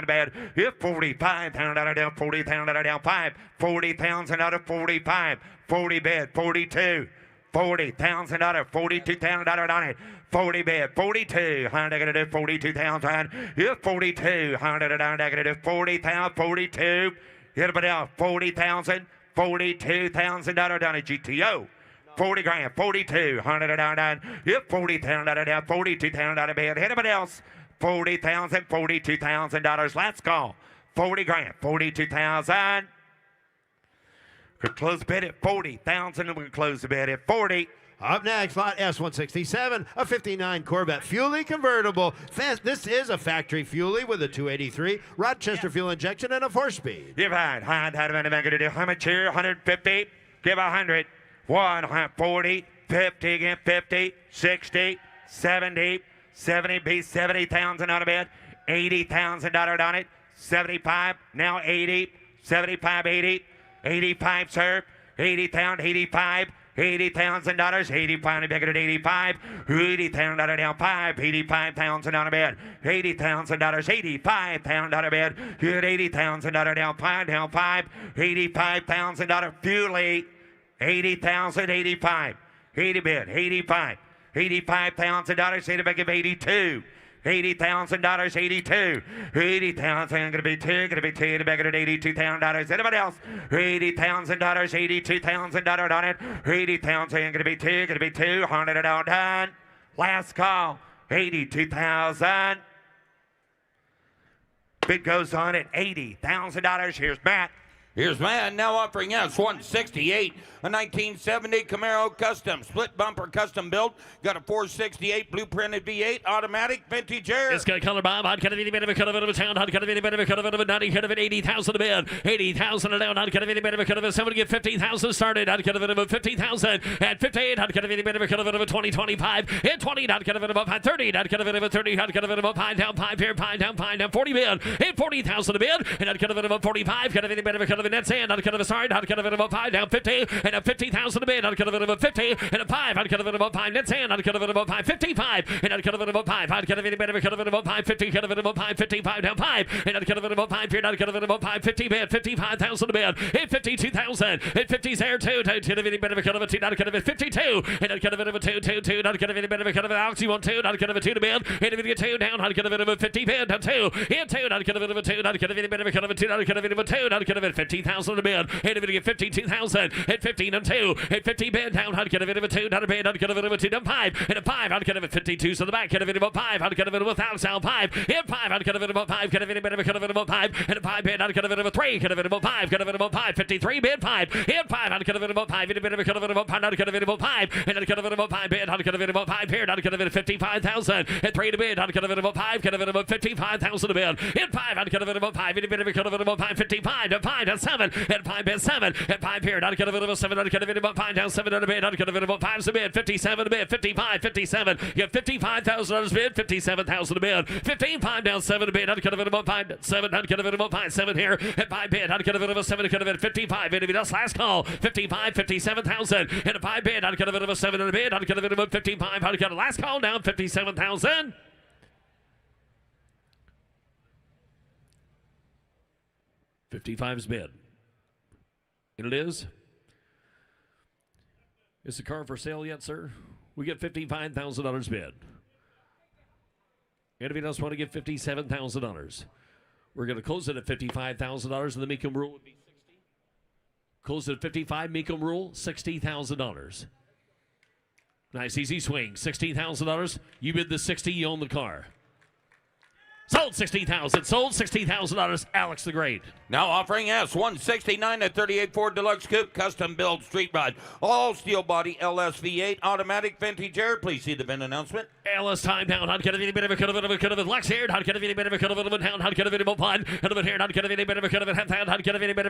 bed, 45 pound out of down 40 pound out of down 5, 40,000 out of 45, 40 bed, 42, 40,000 out of 42,000 out of on it. 40 bed, 42, I'm going to do 42,000, 42, I'm going to do 40,000, 42, hit it down, 40,000, 42,000 out of down a GTO. 40 grand, 42, 100 down, 40,000 down, 42,000 out of bed, hit anybody else, 40,000, $42,000, let's go, 40 grand, 42,000. We're going to close the bid at 40,000, and we're going to close the bid at 40. Up next, lot S167, a 59 Corvette Fuelie convertible. This is a factory Fuelie with a 283 Rochester fuel injection and a 4-speed. You're right. I'm going to do how much here? 150. Give 100. 140. 50 again. 50. 60. 70. 70. Be 70,000 out of bed. $80,000 on it. 75. Now 80. 75. 80. 85, sir. 80,000. 85. $80,000, 85, and bigger at 85, $80,000 down 5, 85,000 on a bed, $80,000, 85,000 on a bed, hit $80,000 down 5, $85,000 Fuelie, 80,000, 85, 80 bid, 85, $85,000, hit a big of 82. $80,000, 82. 80,000, going to be two, the bag at $82,000. Anybody else? $80,000, $82,000 on it. 80,000, going to be two, 100 out done. Last call, 82,000. Bid goes on at $80,000. Here's Matt. Here's Matt now offering us 168, a 1970 Camaro Custom, split bumper custom built, got a 468 blueprinted V8 automatic vintage air. It's got color bomb, hot kind of any bit of a cut of a town, hot kind of any bit of a cut of a 90 cut of an 80,000 a bid, 80,000 a down, hot kind of any bit of a cut of a 70 get 50,000 started, hot cut of it of 50,000 at 58, hot cut of any bit of a cut of it of a 20, 25, at 20, hot cut of it above 30, hot cut of it of a 30, hot cut of it above pine down, 40 bid, at 40,000 a bid, and hot cut of it above 45, cut of any bit of a cut of a net sand, hot cut of a side, hot cut of it above 5 down 50, and a 50,000 a bid, hot cut of it above 50, and a 5, hot cut of it above 5 net sand, hot cut of it above 5, 55, and hot cut of it above 5, hot cut of any bit of a cut of it above 5, 50, cut of it above 5, 55 down 5, and hot cut of it above 5 here, hot cut of it above 5, 50 bid, 55,000 a bid, at 52,000, at 50's there 2, cut of any bit of a cut of a 2, hot cut of it 52, and hot cut of it of a 2, 2, hot cut of any bit of a cut of an Alex, you want 2, hot cut of a 2 to bid, and if you get 2 down, hot cut of it of a 50 bid, down 2, and 2, hot cut of it of a 2, hot cut of any bit of a cut of a 2, hot cut of it of a 2, hot cut of it 50 50,000 on the bid. And if it get 52,000, at 15 and 2, at 50 bid down, how to get a bit of a 2, not a bid, how to get a bit of a 2, down 5, and a 5, how to get a 52, so the back, get a bit of a 5, how to get a bit of a 1,000, 5, and 5, how to get a bit of a 5, get a bit of a 5, and a 5 bid, how to get a bit of a 3, get a bit of a 5, get a bit of a 5, 53 bid 5, and 5, how to get a bit of a 5, and a bit of a 5, how to get a bit of a 5, and a bit of a 5 bid, how to get a bit of a 5 here, how to get a bit of 55,000, and 3 to bid, how to get a bit of a 5, get a bit of a 55,000 to bid, and 5, how to get a bit of a 5, and a bit of a 5, 55, and 5, and 7, and 5 bid 7, and 5 here, how to get a bit of a 7, how to get a bit of a 5 down 7 on the bid, how to get a bit of a 5 to bid, 57 to bid, 55, 57, you have $55,000 bid, 57,000 to bid, 15, 5 down 7 to bid, how to get a bit of a 5, 7, how to get a bit of a 5, 7 here, and 5 bid, how to get a bit of a 7, get a bit of 55, and if that's last call, 55, 57,000, and a 5 bid, how to get a bit of a 7 on the bid, how to get a bit of a 55, how to get a last call down, 57,000. 55's bid. And it is. Is the car for sale yet, sir? We get $55,000 bid. Anybody else want to get $57,000? We're going to close it at $55,000, and the Mecum rule would be $60,000. Close it at 55. Mecum rule, $60,000. Nice easy swing. $60,000. You bid the 60. You own the car. Sold $60,000. Sold $60,000. Alex the Great. Now offering S169 at 38 Ford Deluxe Coupe, custom build street rod, all steel body LS V8, automatic vintage air. Please see the VIN announcement. LS time down. How to get a bit of a cut of it. Lex here. How to get a bit of a cut of it down. How to get a bit of a pun. How to here. How to get a bit of a cut of it. How to get a bit of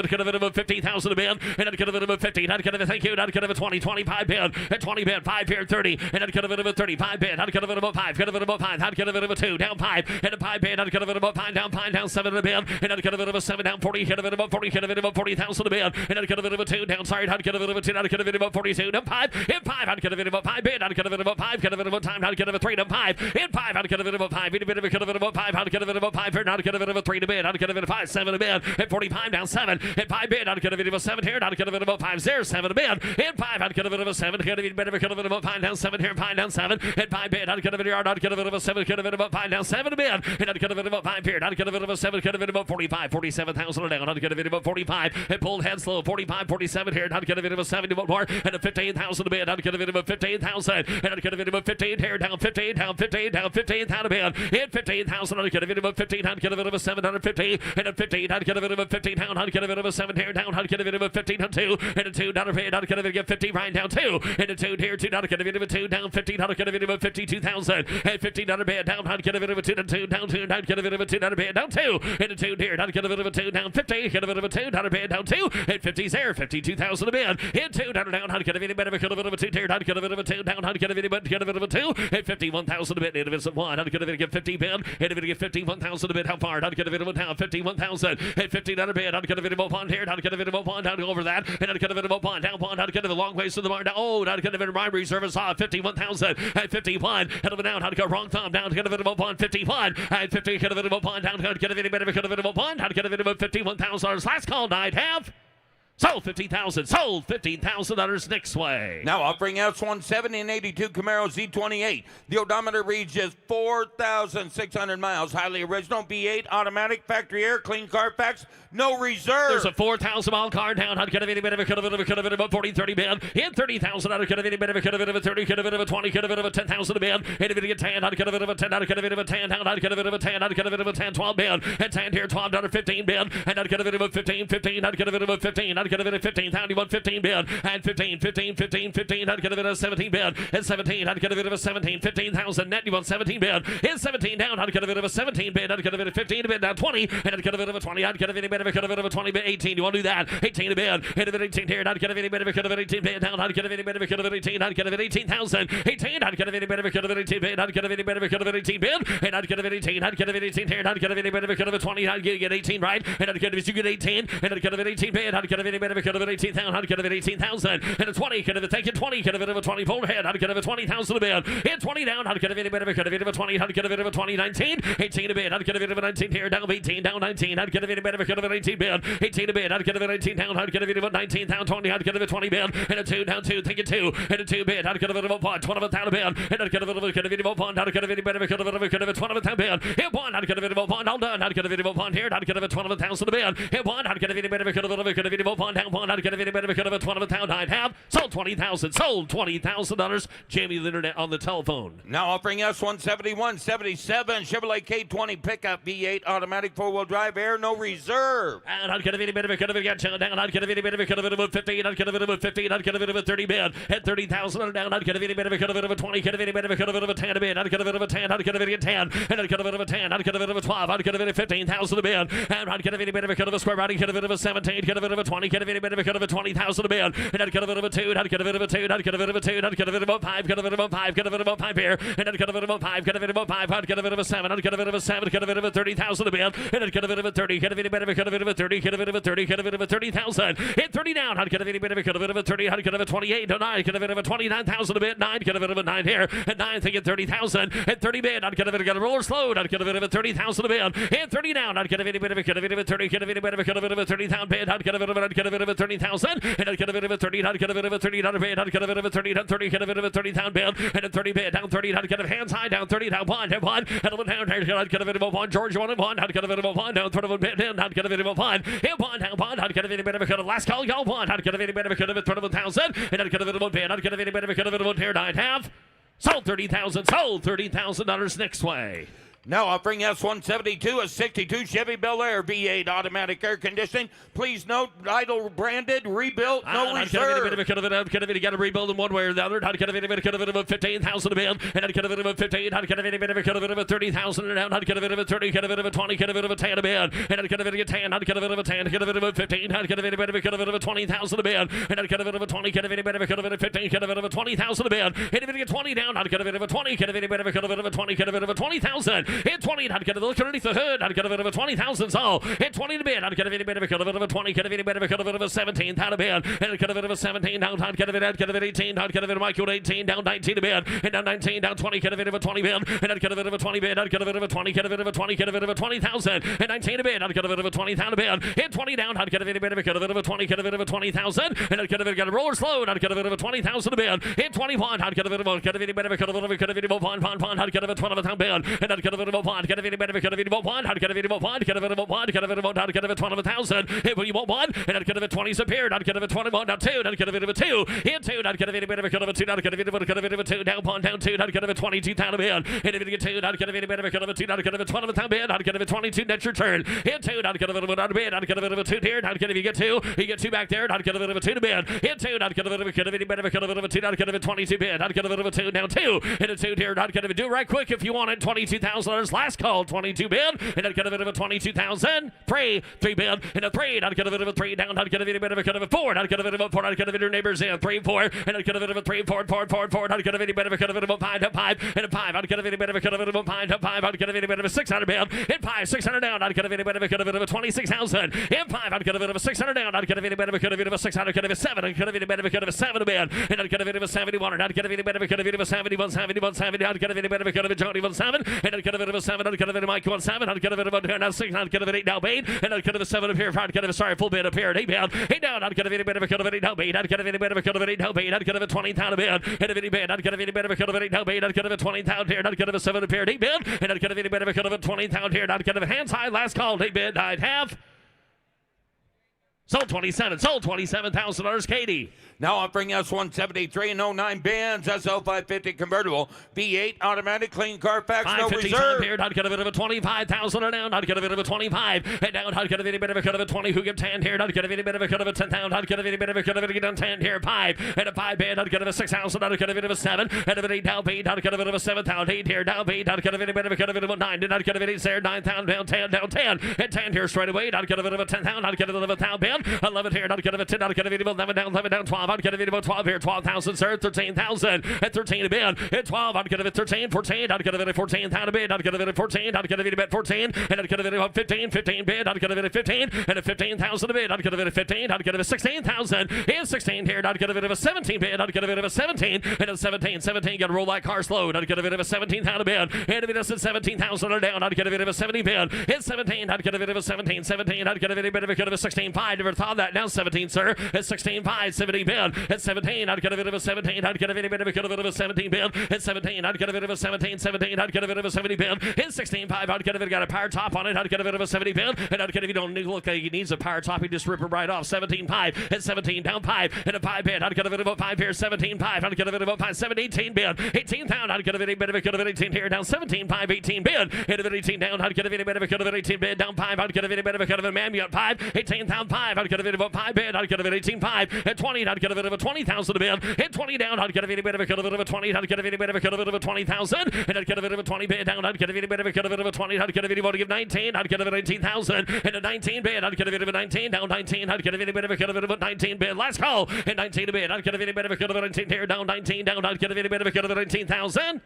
a cut of it. 50,000 a bid. And how to get a bit of a 50. How to get a thank you. How to get a 20, 25 bid. At 20 bid. 5 here. 30. And how to get a bit of a 35 bid. How to get a bit of a 5. Get a bit of a 5. How to get a bit of a 2. Down 5. And a 5 bid. How to get a bit of a 5 down 7 a bid. And how to get a bit of a 7 down 40. Get a bit of a 40. Get a bit of a 40,000 a bid. And how to get a bit of a 2 down. Sorry. How to get a bit of a 2. How to get a bit of a 42. Down 5. And 5. How to get a bit of a 5 bid. How to get a bit of a 5. Get a bit of a time. How to get a 3 down 5. In 5, how to get a bit of a 5, in a bit of a 5, how to get a bit of a 5 here, how to get a bit of a 3 to bid, how to get a bit of 5, 7 to bid, at 45 down 7, at 5 bid, how to get a bit of a 7 here, how to get a bit of a 5, 0, 7 to bid, in 5, how to get a bit of a 7, get a bit of a 5 down 7 here, 5 down 7, at 5 bid, how to get a bit of yard, how to get a bit of a 7, get a bit of a 5 down 7 to bid, and how to get a bit of a 5 here, how to get a bit of a 7, get a bit of a 45, 47,000 down, how to get a bit of a 45, and pulled head slow, 45, 47 here, how to get a bit of a 71 more, and a 15,000 to bid, how to get a bit of a 15,000, and how to get a bit of a 15 here, down 15, down 15, down 15, down a bid, in 15,000, how to get a bit of a 15, how to get a bit of a 750, and a 15, how to get a bit of a 15 down, how to get a bit of a 7 here down, how to get a bit of a 15 on 2, and a 2 down a bid, how to get a bit of a 50 right down 2, and a 2 here, 2 how to get a bit of a 2 down 15, how to get a bit of a 52,000, and 15 down a bid down, how to get a bit of a 2 down 2 down 2, how to get a bit of a 2 down a bid down 2, and a 2 here, how to get a bit of a 2 down 50, get a bit of a 2 down a bid down 2, and 50's there, 52,000 a bid, and 2 down how to get a bit of a 2 here, how to get a bit of a 2 down, how to get a bit of a 2, and 51,000 a bid, and if it's 1, how to get a bit of a 50 bid, and if it get 51,000 a bid, how far, how to get a bit of a down, 51,000, and 15 down a bid, how to get a bit of a pond here, how to get a bit of a pond, how to go over that, and how to get a bit of a pond, down pond, how to get a long ways to the barn, down, oh, how to get a bit of bribery service off, 51,000, and 51, head of a down, how to go wrong thumb, down to get a bit of a pond, 51, and 50, get a bit of a pond, down, how to get a bit of a pond, how to get a bit of a $51,000, last call night, have. Sold $50,000. Sold $15,000 next way. Now offering S170 and 82 Camaro Z28. The odometer reads just 4,600 miles. Highly original V8 automatic factory air clean Carfax. No reserve. There's a 4,000 mile car down. How to get a bit of a 40, 30 bid. In 30,000. How to get a bit of a 30, get a bit of a 20, get a bit of a 10,000 bid. And if it get 10, how to get a bit of a 10, how to get a bit of a 10, how to get a bit of a 10, how to get a bit of a 10, 12 bid. And 10 here, 12 down to 15 bid. And how to get a bit of a 15, 15, how to get a bit of a 15, how to get a bit of 15, how to 15 bid. And 15, 15, 15, 15, how to get a bit of a 17 bid. And 17, how to get a bit of a 17, 15,000 net. You want 17 bid. In 17 down, how to get a bit of a 17 bid. How to get a bit of 15 bid. Down 20, and how to get a bit of a 20, how to get a bit of a 20 bid. 18, you want to do that? 18 a bid. Hit a bit 18 here. How to get a bit of a 18 bid. Down, how to get a bit of a 18, how to get a bit 18,000. 18, how to get a bit of a 18 bid. How to get a bit of a 18 bid. And how to get a bit 18, how to get a bit 18 here. How to get a bit of a 20, how to get 18 right. And how to get a bit you get 18, and how to get a bit 18 bid. How to get a any bit of a cut of it 18,000, I'd cut of it 18,000, and a 20, cut of it, take it 20, cut of it of a 20, pull ahead, I'd cut of it 20,000 a bid, hit 20 down, I'd cut of any bit of a cut of it of a 20, I'd cut of it of a 20, 19, 18 a bid, I'd cut of it of a 19 here, down 18, down 19, I'd cut of any bit of a cut of an 18 bid, 18 a bid, I'd cut of it 18 down, I'd cut of it of a 19 down 20, I'd cut of it 20 bid, and a 2 down 2, take it 2, and a 2 bid, I'd cut of it of a 1, 20 of a down a bid, and I'd cut of it of a cut of it of a 1, I'd cut of any bit of a cut of it of a cut of it 20 of a down bid, hit 1, I'd cut of it of a 1, all done, I'd cut of it of a 1 here, I'd cut of it 20 of a 1,000 a bid, hit 1, I'd cut of any bit of a cut of it of a cut of it of a 1 down 1, I'd cut of any bit of a cut of a 20 of a town, I'd have sold 20,000, sold $20,000. Jamie the internet on the telephone. Now offering us 171.77 Chevrolet K20 pickup V8 automatic 4-wheel drive air, no reserve. And I'd get a bit of a cut of it again, down. I'd get a bit of a cut of it about 15. I'd get a bit of a 15. I'd get a bit of a 30 bid. At 30,000 down. I'd get a bit of a cut of it of a 20. Get a bit of a cut of it of a 10 a bid. I'd get a bit of a 10. I'd get a bit of a 10. And I'd get a bit of a 10. I'd get a bit of a 12. I'd get a bit of 15,000 a bid. And I'd get a bit of a cut of a square. I'd get a bit of a 17. Get a bit of a 20. Get a bit of a cut of a 20,000 a bid. And I'd get a bit of a 2. I'd get a bit of a 2. I'd get a bit of a 2. I'd get a bit of a 5. Get a bit of a 5. Get a bit of a 5 here. And I'd get a bit of a 5. Get a bit of a 5. I'd get a bit of a 7. I'd get a bit of a 7. Get a bit of a 30,000 a bid. And I'd get a bit of a 30. Get a bit of a cut of it of a 30. Get a bit of a 30. Get a bit of a 30,000. Hit 30 down. I'd get a bit of a cut of it of a 30. I'd get a bit of a 28. No, 9. Get a bit of a 29,000 a bit. 9. Get a bit of a 9 here. And 9 thinking 30,000. At 30 bid. I'd get a bit of a roller slowed. I'd get a bit of a 30,000 a bid. Hit 30 down. I'd get a bit of a cut of it of a 30. Get a bit of a cut of it of a 30,000 bid. I'd get a bit of a 30,000. And I'd get a bit of a 30. I'd get a bit of a 30 down a bid. I'd get a bit of a 30 down 30. Get a bit of a 30,000 bid. And a 30 bid down 30. I'd get a hands high down 30 down 1. Down 1. And a 1 down. I'd get a bit of a 1. George 1 and 1. I'd get a bit of a 1 down 30 bid. I'd get a bit of a 1. Hit 1 down 1. I'd get a bit of a cut of last call. Y'all 1. I'd get a bit of a cut of a 21,000. And I'd get a bit of a bid. I'd get a bit of a cut of a 1 here. I'd have sold 30,000. Sold $30,000 next way. Now offering us 172 a 62 Chevy Bel Air V8 automatic air conditioning. Please note, idle branded, rebuilt, no I'd reserve. get a bit of a cut of it. I'd get a bit of a rebuild in one way or the other. I'd get a bit of a cut of it of 15,000 a bid. And I'd get a bit of a 15. I'd get a bit of a cut of it of 30,000 and down. I'd get a bit of a 30. Get a bit of a 20. Get a bit of a 10 a bid. And I'd get a bit of a 10. I'd get a bit of a 10. Get a bit of a 15. I'd get a bit of a cut of it of 20,000 a bid. And I'd get a bit of a 20. Get a bit of a cut of it of 15. Get a bit of a 20,000 a bid. Hit a bit of a 20 down. I'd get a bit of a 20. Get a bit of a cut of it of a 20. Get a bit of a 20,000. Hit 20. I'd get a look underneath the hood. I'd get a bit of a 20,000. So hit 20 to bid. I'd get a bit of a cut of it of a 20. Get a bit of a cut of it of a 17 down a bid. And I'd get a bit of a 17 down. I'd get a bit of 18. I'd get a bit of Michael 18 down 19 to bid. And down 19 down 20. Get a bit of a 20 bid. And I'd get a bit of a 20 bid. I'd get a bit of a 20. Get a bit of a 20. Get a bit of a 20,000. And 19 to bid. I'd get a bit of a 20,000 a bid. Hit 20 down. I'd get a bit of a cut of it of a 20. Get a bit of a 20,000. And I'd get a bit of a roller slow. I'd get a bit of a 20,000 a bid. Hit 21. I'd get a bit of a cut of it of a cut of it of a cut of it of a 1. I'd get a bit of a 12,000 bid. And I'd get a bit of a 1. Get a bit of a cut of it of a 1. I'd get a bit of a 1. Get a bit of a 1. Get a bit of a 1. I'd get a bit of 12,000. Hit when you want 1. And I'd get a bit of 20 appeared. I'd get a bit of 21 down 2. I'd get a bit of a 2. Hit 2. I'd get a bit of a cut of a 2. I'd get a bit of a cut of a 2 down 1 down 2. I'd get a bit of 22,000 a bid. Hit a bit of 2. I'd get a bit of a cut of a 2. I'd get a bit of 12,000 bid. I'd get a bit of 22 net return. Hit 2. I'd get a bit of a bid. I'd get a bit of a 2 here. I'd get if you get 2. You get 2 back there. I'd get a bit of a 2 to bid. Hit 2. I'd get a bit of a cut of a bit of a cut of a 2. I'd get a bit of 22 bid. I'd get a bit of a 2 down 2. Hit a 2 here. I'd get a bit do right quick if you want it. $22,000 last call. 22 bid. And I'd get a bit of a 22,000. 3 bid. And a 3. I'd get a bit of a 3 down. I'd get a bit of a cut of a 4. I'd get a bit of a 4. I'd get a bit of your neighbors in 3 4. And I'd get a bit of a 3 4 4 4 4. I'd get a bit of a cut of it of a 5 5. And a 5. I'd get a bit of a cut of it of a 5 5. I'd get a bit of a 600 bid. Hit 5 600 down. I'd get a bit of a cut of it of a 26,000. Hit 5. I'd get a bit of a 600 down. I'd get a bit of a cut of it of a 600. Cut of a 7. I'd get a bit of a cut of a 7 a bid. And I'd get a bit of a 71. And I'd get a bit of a cut of it of a 71 71 70. I'd get a bit of a cut of a Johnny 17. And I'd get a bit of a 7. I'd get a bit of Mike 17. I'd get a bit of a 6. I'd get a bit of 8 down bait. And I'd get a 7 up here. I'd get a full bid up here. 8 down. 8 down. I'd get a bit of a cut of 8 down bait. I'd get a bit of a cut of 8 down bait. I'd get a 20,000 a bid. And a bid. I'd get a bit of a cut of 8 down bait. I'd get a 20,000 here. I'd get a 7 up here. 8 bid. And I'd get a bit of a cut of a 20,000 here. I'd get a hands high last call. 8 bid. I'd have sold 27. Sold $27,000. Katie. Now offering us 173 and 09 Benz SL550 convertible V8 automatic clean Carfax no 550 reserve. here. I'd get a bit of a 25,000 down. I'd get a bit of a 25. And down. I'd get a bit of a cut of a 20. Who get 10 here? I'd get a bit of a cut of a 10,000. I'd get a bit of a cut of a get 10 here. 5 and a 5 bid. I'd get a 6,000. I'd get a bit of a 7 and a bit of 8 down bait. I'd get a bit of a 7,000. 8 here down bait. I'd get a bit of a cut of a 9. And I'd get a bit of 8 there. 9,000 down 10 down 10 and 10 here straight away. I'd get a bit of a 10,000. I'd get a bit of a 1,000 bid. 10. 11 here. Not get of a 10. Not get of 11 down. 11 down. 12. I'd get of 12 here. 12,000, sir. 13,000. At 13 a bid. At 12. I'd get of it 13. 14. I'd get of it 14. Down a bid. I'd get of it 14. I'd get of it at 14. And I'd get of it 15. 15 bid. I'd get of it 15. And at 15,000 a bid. I'd get of it 15. I'd get of it 16,000. And 16 here. I'd get of it a 17 bid. I'd get of it a 17. And at 17. 17. Got to roll like car slowed. I'd get of it a 17,000 a bid. And if it is at 17,000 or down, I'd get of it a 70 bid. It's 17. I'd get of it a 17. 17. I'd get of it a bit of a 16 5. Never thought that. Now 17, sir. At 16 5. 70 bid. At 17. I'd get of it of a 17. I'd get of it a bit of a 17 bid. At 17. I'd get of it of a 17. 17. I'd get of it of a 70 bid. At 16 5. I'd get of it got a power top on it. I'd get of it of a 70 bid. And I'd get if you don't look like he needs a power top, you just rip it right off. 17 5. At 17 down 5. And a 5 bid. I'd get of it about 5 here. 17 5. I'd get of it about 5. 7 18 bid. 18 down. I'd get of it a bit of a 18 here. Down 17 5. 18 bid. And of it 18 down. I'd get of it a bit of a 18 bid. Down 5. I'd get of it a bit of a man. You got 5. 18 down 5. I'd get of it about 5 bid. I'd get of it 18 5. At 20. I'd get of it of a 20,000 a bid. At 20 down. I'd get of it a bit of a 20. I'd get of it a bit of a 20,000. And I'd get of it of a 20 bid down. I'd get of it a bit of a 20. I'd get of it about to give 19. I'd get of it 18,000. And a 19 bid. I'd get of it of a 19 down 19. I'd get of it a bit of a 19 bid. Last call. And 19 a bid. I'd get of it a bit of a 19 here down 19 down. I'd get of it a bit of a 19,000.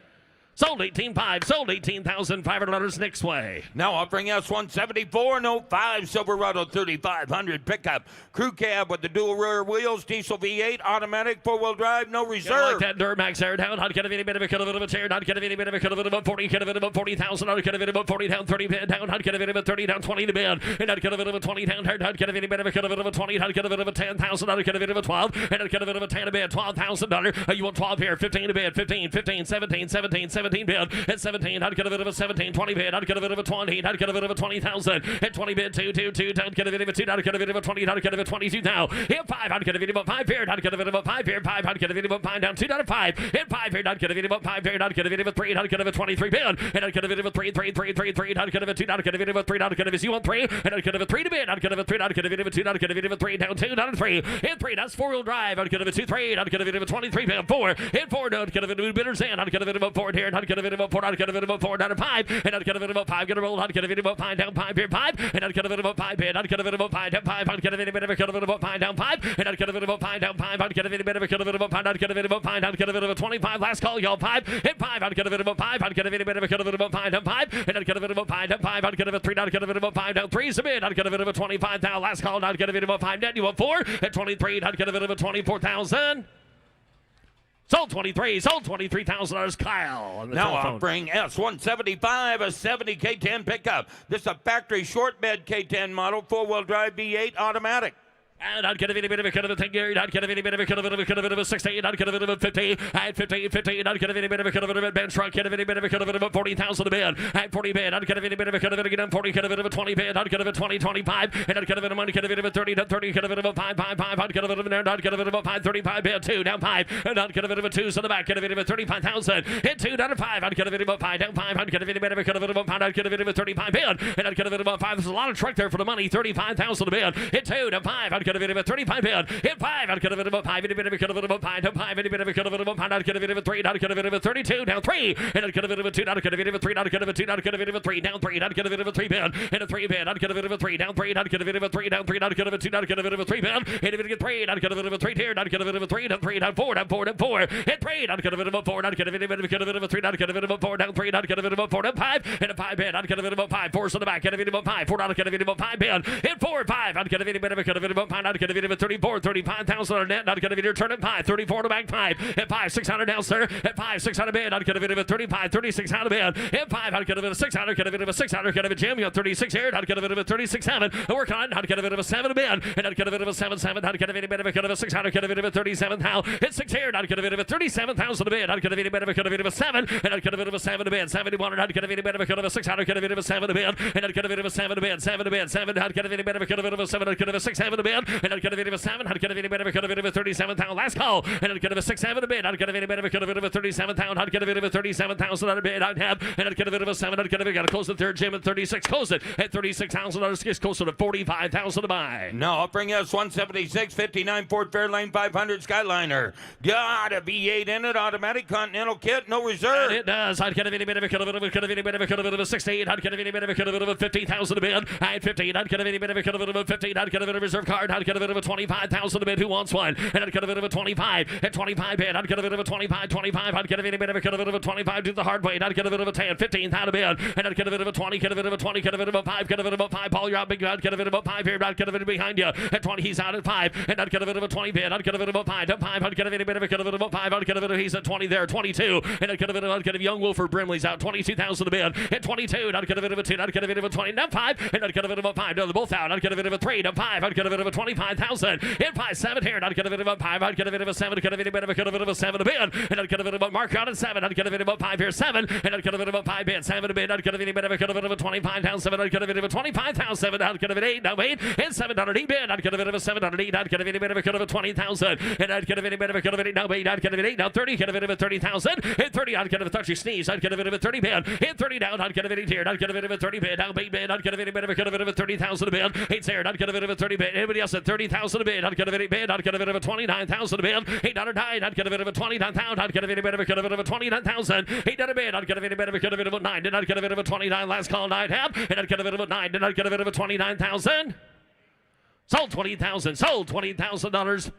Sold 18.5. Sold 18,500 next way. Now offering S174.05 Silverado 3500 pickup. Crew cab with the dual rear wheels, diesel V8, automatic, four-wheel drive, no reserve. Like that Duramax air down. I'd get a bit of a chair. I'd get a bit of a 40. Get a bit of 40,000. I'd get a bit of 40 down, 30 bid down. I'd get a bit of 30 down, 20 to bid. And I'd get a bit of 20 down. I'd get a bit of a 20. I'd get a bit of 10,000. I'd get a bit of 12. And I'd get a bit of 10 a bid. $12,000. You want 12 here. 15 a bid. 15, 17 bid. At 17, I'd get a bit of a 17. 20 bid. I'd get a bit of a 20. I'd get a bit of a 20,000. At 20 bid. 2. I'd get a bit of a 2. I'd get a bit of a 20. I'd get a bit of a 22 now. At 5, I'd get a bit of a 5 here. I'd get a bit of a 5 here. 5, I'd get a bit of a 5 down. 2 down to 5. At 5 here, I'd get a bit of a 5 here. I'd get a bit of a 3. I'd get a bit of a 23 bid. And I'd get a bit of a 3. I'd get a bit of a 2. I'd get a bit of a 3. I'd get a bit of a 1 3. And I'd get a bit of a 3 to bid. I'd get a bit of a 3. I'd get a bit of a 2. I'd get a bit of a 3 down 2 down to 3. At 3, that's four-wheel drive. I'd get a bit of a 2 3. I'd get a bit of a 23 bid. 4. At 4, no, I'd get a bit of a bidders in. I'd get a bit of a 4 here. And I'd get a bit of a 4. I'd get a bit of a 4 down to 5. And I'd get a bit of a 5. Get a roll. I'd get a bit of a 5 down 5 here. 5. And I'd get a bit of a 5 bid. I'd get a bit of a 5 down 5. I'd get a bit of a 5 down 5. And I'd get a bit of a 5 down 5. I'd get a bit of a 5. I'd get a bit of a 5. I'd get a bit of a 25. Last call, y'all. 5. Hit 5. I'd get a bit of a 5. I'd get a bit of a 5 down 5. And I'd get a bit of a 5 down 5. I'd get a bit of a 3. I'd get a bit of a 5 down 3. Submit. I'd get a bit of a 25 now. Last call. I'd get a bit of a 5 net. You want 4. At 23. I'd get a bit of a 24,000. Sold 23. Sold $23,000. Kyle on the now telephone. offering S175, a 70 K10 pickup. This is a factory short bed K10 model, four-wheel drive V8 automatic. And I'd get a bit of a 10. I'd get a bit of a 16. I'd get a bit of a 50. I'd 15. I'd get a bit of a bench truck. Get a bit of a 40,000 a bid. I'd 40 bid. I'd get a bit of a 40. Get a bit of a 20 bid. I'd get a bit of 20, 25. And I'd get a bit of money. Get a bit of a 30. Get a bit of a 5. I'd get a bid of a I'd get a bit of a 5. 35 bid. 2 down 5. And I'd get a bit of a 2s on the back. Get a bit of a 35,000. Hit 2 down to 5. I'd get a bit of a 5 down 5. I'd get a bit of a 5. I'd get a bit of a 35 bid. And I'd get a bit of a 5. There's a lot of truck there for the money. 35,000 a bid. Hit 2 down 5. I'd get a bit of a 35 bid. Hit 5. I'd get a bit of a 5. A bit of a 5 down 5. A bit of a 5. I'd get a bit of a 3. I'd get a bit of a 32 down 3. And I'd get a bit of a 2. I'd get a bit of a 3. I'd get a bit of a 2. I'd get a bit of a 3 down 3. I'd get a bit of a 3 bid. And a 3 bid. I'd get a bit of a 3 down 3. I'd get a bit of a 3 down 3. I'd get a bit of a 2. I'd get a bit of a 3 bid. And a bit of a 3. I'd get a bit of a 3 here. I'd get a bit of a 3 down 3 down 4 down 4 down 4. Hit 3. I'd get a bit of a 4. I'd get a bit of a 3. I'd get a bit of a 4 down 3. I'd get a bit of a 4 down 5. And a 5 bid. I'd get a bit of a 5. 4's on the back. Get a bit of a 5. 4. I'd get a bit of a 5 bid. Hit 4 5. I'd get a bit of a 5. I'd get a bit of a 34. 35,000 on net. I'd get a bit of a turn at 5. 34 to back 5. At 5 600 down, sir. At 5 600 bid. I'd get a bit of a 35. 36 out of bid. At 5 I'd get a bit of 600. Get a bit of a 600. Get a bit of Jim. You got 36 here. I'd get a bit of a 36 7. I work on. I'd get a bit of a 7 a bid. And I'd get a bit of a 7 7. I'd get a bit of a 600. Get a bit of a 37 now. Hit 6 here. I'd get a bit of a 37,000 a bid. I'd get a bit of a 7. And I'd get a bit of a 7 a bid. 71. And I'd get a bit of a 600. Get a bit of a 7 a bid. And I'd get a bit of a 7 a bid. 7 a bid. 7. I'd get a bit of a 7. I'd get a 6 7 a bid. And I'd get a bit of a 7. I'd get a bit of a 37,000. Last call. And I'd get a 6 7 a bid. I'd get a bit of a 37,000. I'd get a bit of a 37,000 on a bid. I'd have. And I'd get a bit of a 7. I'd get a bit. Got to close the third gym at 36. Close it at $36,000. Gets closer to $45,000 to buy. Now offering us 176 59 Ford Fairlane 500 Skyliner. Got a V8 in it, automatic Continental kit, no reserve. And it does. I'd get a bit of a 16. I'd get a bit of a 50,000 a bid. I had 15. I'd get a bit of a 15. I'd get a bit of a reserve card. I'd get a bit of a 25,000 a bid. Who wants one? And I'd get a bit of a 25. At 25 bid, I'd get a bit of a 25. 25. I'd get a bit of a 25 to the hard way. And I'd get a bit of a 10. 15 out of bid. And I'd get a bit of a 20. Get a bit of a 20. Get a bit of a 5. Get a bit of a 5. Paul, you're out big. I'd get a bit of a 5 here. I'd get a bit behind you. At 20, he's out at 5. And I'd get a bit of a 20 bid. I'd get a bit of a 5. At 5, I'd get a bit of a 5. I'd get a bit of he's at 20 there. 22. And I'd get a bit of young Wolford Brimley's out. 22,000 a bid. At 22, and I'd get a bit of a 2. I'd get a bit of a 20. Now 5. And I'd get a bit of a 5. No, they're both out. I'd get a bit of a 3. Now 5. I'd get a bit of a 25,000. And 5, 7 here. And I'd get a bit of a 5. I'd get a bit of a 7. Get a bit of a 7 a bid. And I'd get a bit of a mark out at 7. I'd get a bit of a 5 here. 7. And I'd get a bit of a 5 bid. 7 a bid. I'd get a bit of a 25,000. I'd get a bit of a 25,000. I'd get a bit of 8. Now 8. And 7 on an 8 bid. I'd get a bit of a 7 on an 8. I'd get a bit of a 20,000. And I'd get a bit of a 8. Now 8. I'd get a bit of 8. Now 30. Get a bit of a 30,000. And 30. I'd get a 30 sneeze. I'd get a bit of a 30 bid. And 30 down. I'd get a bit of here. I'd get a bit of a 30 bid. Now 8 bid. I'd get a bit of a 30,000 a bid. 8's there. I'd get a bit of a 30 bid. Anybody else at 30,000 a bid? I'd get a bit of a bid. I'd get a bit of a 29,000 a bid. $8.09. I'd get a bit of a 29,000. I'd get a bit of a 29,000. $8 a bid. I'd get a bit of a 9. Then I'd get a bit of a 29. Last call I'd have. And I'd get a bit of a 9. Then I'd get a bit of a 29,000. Sold 20,000. Sold $20,000.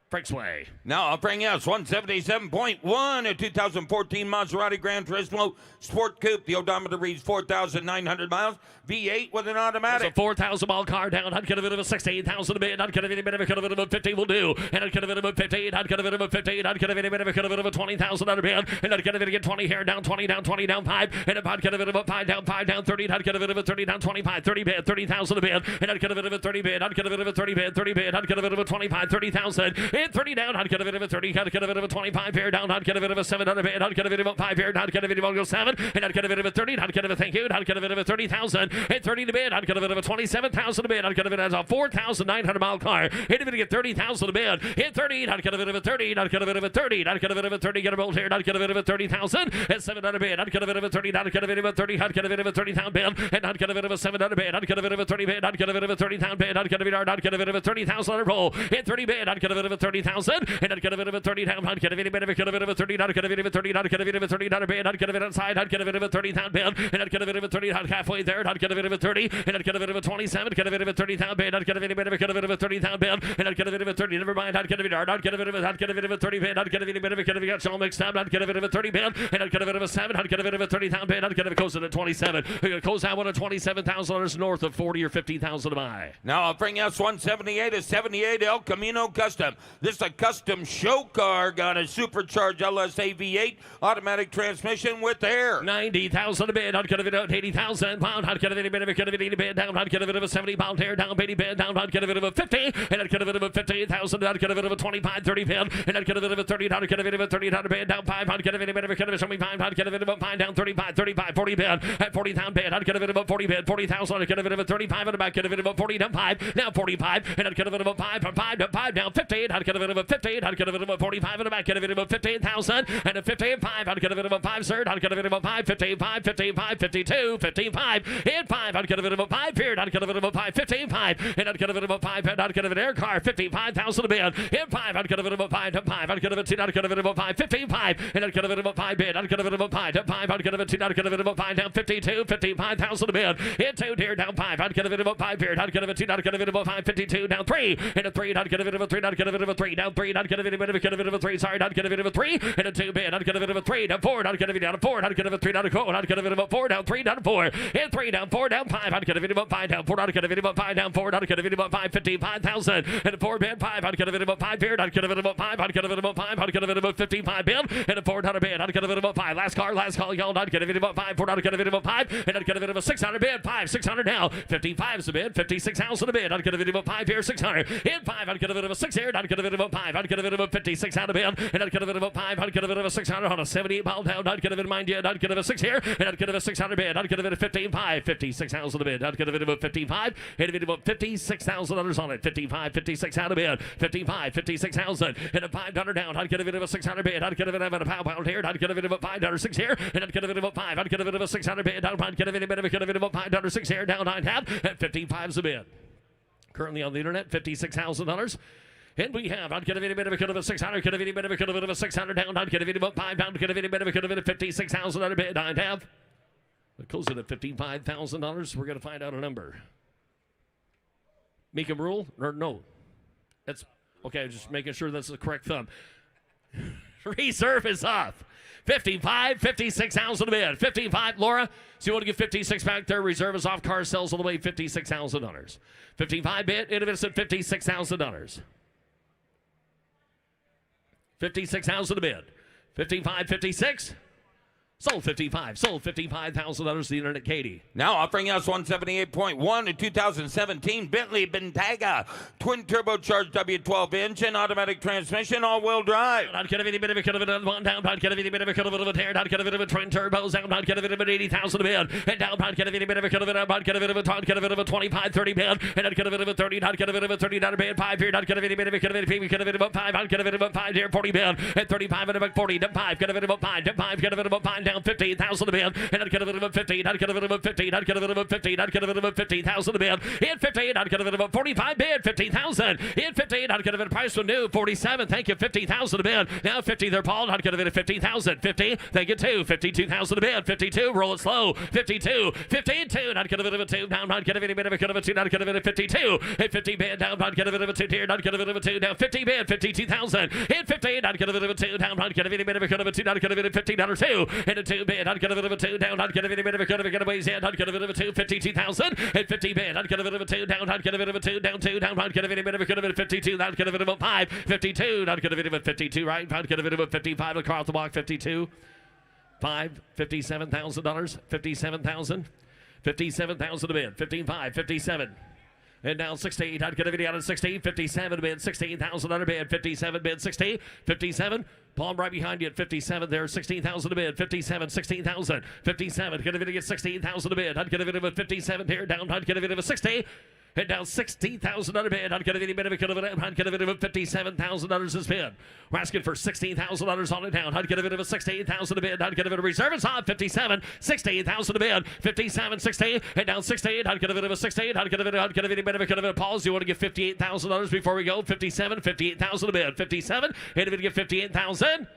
Frank's Way. Now offering us 177.1, a 2014 Maserati Gran Turismo Sport Coupe. The odometer reads 4,900 miles. V8 with an automatic. It's a 4,000 mile car down. I'd get a bit of a 16,000 a bid. I'd get a bit of a 50 will do. And I'd get a bit of a 15. I'd get a bit of a 15. I'd get a bit of a 20,000 a bid. And I'd get a bit of 20 here down 20 down 20 down 5. And if I'd get a bit of a 5 down 30. I'd get a bit of a 30 down 25 30 bid 30,000 a bid. And I'd get a bit of a 30 bid. I'd get a bit of a 30 bid 30 bid. I'd get a bit of a 25 30,000. And 30 down. I'd get a bit of a 30. I'd get a bit of a 25 here down. I'd get a bit of a 7 bid. I'd get a bit of a 5 here. I'd get a bit of a 7. And I'd get a bit of a 30. I'd get a thank you. I'd get a bit of a 30,000. And 30 to bid. I'd get a bit of a 27,000 a bid. I'd get a bit as a 4,900 mile car. Hit a bit to get 30,000 a bid. Hit 30. I'd get a bit of a 30. I'd get a bit of a 30. I'd get a bit of a 30. Get a bolt here. I'd get a bit of a 30,000. And 7 a bid. I'd get a bit of a 30. I'd get a bit of a 30. I'd get a bit of a 30,000 bid. And I'd get a bit of a 7 a bid. I'd get a bit of a 30 bid. I'd get a bit of a 30,000 bid. I'd get a bit of a 30,000 roll. Hit 30 bid. I'd get a bit of a 30,000. And I'd get a bit of a 30 down. I'd get a bit of a 30. I'd get a bit of a 30. I'd get a bit of a 30 down a bid. I'd get a bit outside. I'd get a bit of a 30,000 bid. And I'd get a bit of a 30. I'd halfway there. I'd get a bit of a 30. And I'd get a bit of a 27. Get a bit of a 30,000 bid. I'd get a bit of a 30,000 bid. And I'd get a bit of a 30. Never mind. I'd get a bit of a 30 bid. I'd get a bit of a got all mixed up. I'd get a bit of a 30 bid. And I'd get a bit of a 7. I'd get a bit of a 30,000 bid. I'd get a close at a 27. We're going to close out one at $27,000 north of 40 or 50,000 to buy. Now I'll bring us 178, a 78 El Camino Custom. This is a custom show car. Got a supercharged LSA V8 automatic transmission with air. 90,000 a bid. I'd get a bit of 80,000 pound. I'd get a bit of a bid down. I'd get a bit of a 70 pound here down. 80 bid down. I'd get a bit of a 50. And I'd get a bit of a 50,000. I'd get a bit of a 25, 30 bid. And I'd get a bit of a 30. I'd get a bit of a 30 down bid down 5. I'd get a bit of a 75. I'd get a bit of a 5 down 35, 40 bid. At 40,000 bid. I'd get a bit of a 40 bid. 40,000. I'd get a bit of a 35 on the back. Get a bit of a 40 down 5. Now 45. And I'd get a bit of a 5 from 5 to 5 down 15. I'd get a bit of a 15. I'd get a bit of a 45 on the back. Get a bit of a 15,000. And a 15.5. I'd get a bit of a 5, sir. I'd get a bit of a 5. 15.5. 15.5. 52. 15.5. And 5. I'd get a bit of a 5 here. I'd get a bit of a 5. 15.5. And I'd get a bit of a 5. And I'd get a bit of an air car. 55,000 a bid. And 5. I'd get a bit of a 5 to 5. I'd get a bit of a 2. I'd get a bit of a 5. 15.5. And I'd get a bit of a 5 bid. I'd get a bit of a 5 to 5. I'd get a bit of a 2. I'd get a bit of a 5 down 52. 55,000 a bid. And 2 here down 5. I'd get a bit of a 5 here. I'd get a bit of a 2. I'd get a bit of a 5. 52 down 3. And a 3. I'd get a bit of a 3. I'd get a bit of a 3 down 3. I'd get a bit of a 3. Sorry. I'd get a bit of a 3. And a 2 bid. I'd get a bit of a 3 down 4. I'd get a bit down 4. I'd get a bit of a 3 down 4. I'd get a bit of a 4 down 3 down 4. And 3 down 4 down 5. I'd get a bit of a 5 down 4. I'd get a bit of a 5 down 4. I'd get a bit of a 5. 55,000. And a 4 bid 5. I'd get a bit of a 5 here. I'd get a bit of a 5. I'd get a bit of a 5. I'd get a bit of a 55 bid. And a 4 down a bid. I'd get a bit of a 5. Last call, y'all. I'd get a bit of a 5. 4. I'd get a bit of a 5. And I'd get a bit of a 600 bid. 5. 600 now. 55's a bid. 56,000 a bid. I'd get a bit of a 5 here. 600. And 5. I'd get a bit of a 6 here. I'd get a bit of a 5. I'd get a bit of a 56 out of bid. And I'd get a bit of a 5. I'd get a bit of a 600 on a 78 pound down. I'd get a bit of mind you. I'd get a 6 here. And I'd get a 600 bid. I'd get a bit of 15.5. 56,000 a bid. I'd get a bit of a 55. And a bit of a $56,000 on it. 55, 56 out of bid. 55, 56,000. And a $5 down. I'd get a bit of a 600 bid. I'd get a bit of a pound here. I'd get a bit of a $5.6 here. And I'd get a bit of a 5. I'd get a bit of a 600 bid. I'd get a bit of a $5.6 here. Down I'd have at 55's a bid. Currently on the internet, $56,000. And we have, I'd get a bit of a 600, get a bit of a 600 down, I'd get a bit of a 5 down, get a bit of a 56,000 on a bid. I'd have. It goes in at $55,000. We're going to find out a number. Mecum rule? Or no? That's okay. Just making sure that's the correct thumb. Reserve is off. 55, 56,000 a bid. 55, Laura. So you want to get 56 back there. Reserve is off. Car sells all the way $56,000. 55 bid. Innovative at $56,000. 56,000 a bid. 55, 56. Sold 55. Sold $55,000 to the internet, Katie. Now offering us 178.1 to 2017 Bentley Bentayga twin turbocharged W12 engine, automatic transmission, all-wheel drive. Not get a bit of a one down, not get a bit of a tear, not get a bit of a twin turbos out, not get a bit of an 80,000 a bid, and down, not get a bit of a not get a bit of a 25, 30 bid, and not get a bit of a 30, not get a bit of a 30 down bid, 5 here, not get a bit of a get a bit of a 5, not get a bit of a 5 here, 40 bid, and 35 and a 40, 5, get a bit of a 5, 5, get a bit of a 5 down 15,000 a bid, and I'd get a bit of a 50, I'd get a bit of a 50, I'd get a bit of a 50, I'd get a bit of a 50,000 a bid, in 15, I'd get a bit of a 45 bid, 50,000, in 15, I'd get a bit of price from new, 47, thank you, 50,000 a bid, now 50 there, Paul, I'd get a bit of 50,000, 50, thank you, 2, 52,000 a bid, 52, roll it slow, 52, 52, I'd get a bit of a 2, down, I'd get a bit of a 2, I'd get a bit of 52, and 50 bid, down, I'd get a bit of a 2 here, I'd get a bit of a 2, down, 50 bid, 52,000, in 15, I'd get a bit of a 2, down, I'd get a bit of a 2, I'd get a bit of $50, 2, and a 2 bid, I'd get a bit of a 2, down, I'd get a bit of a getaways in, I'd get a bit of a 2, 52,000, and 50 bid, I'd get a bit of a 2, down, I'd get a bit of a 2, down, 2, down, I'd get a bit of a 52, I'd get a bit of a 5, 52, I'd get a bit of a 52, right, I'd get a bit of a 55, a car off the block, 52, 5, $57,000, 57,000, 57,000 a bid, 55, 57. And now 16, I'd get a video out of 16, 57 bid, 16,000 under bid, 57 bid, 60, 57. Palm right behind you at 57 there, 16,000 a bid, 57, 16,000, 57. Get a video at 16,000 a bid. I'd get a video of 57 here, down, I'd get a video of 60. And down 16,000 under bid. I'd get a video of I'd get a video of $57,000 this bid. We're asking for $16,000 on it down. I'd get a video of 16,000 a bid. I'd get a video of reserve. It's on 57, 16,000 a bid. 57, 60, and down 16. I'd get a video of 16. I'd get a video of pause. You want to get $58,000 before we go? 57, 58,000 a bid. 57, and a video of 58,000.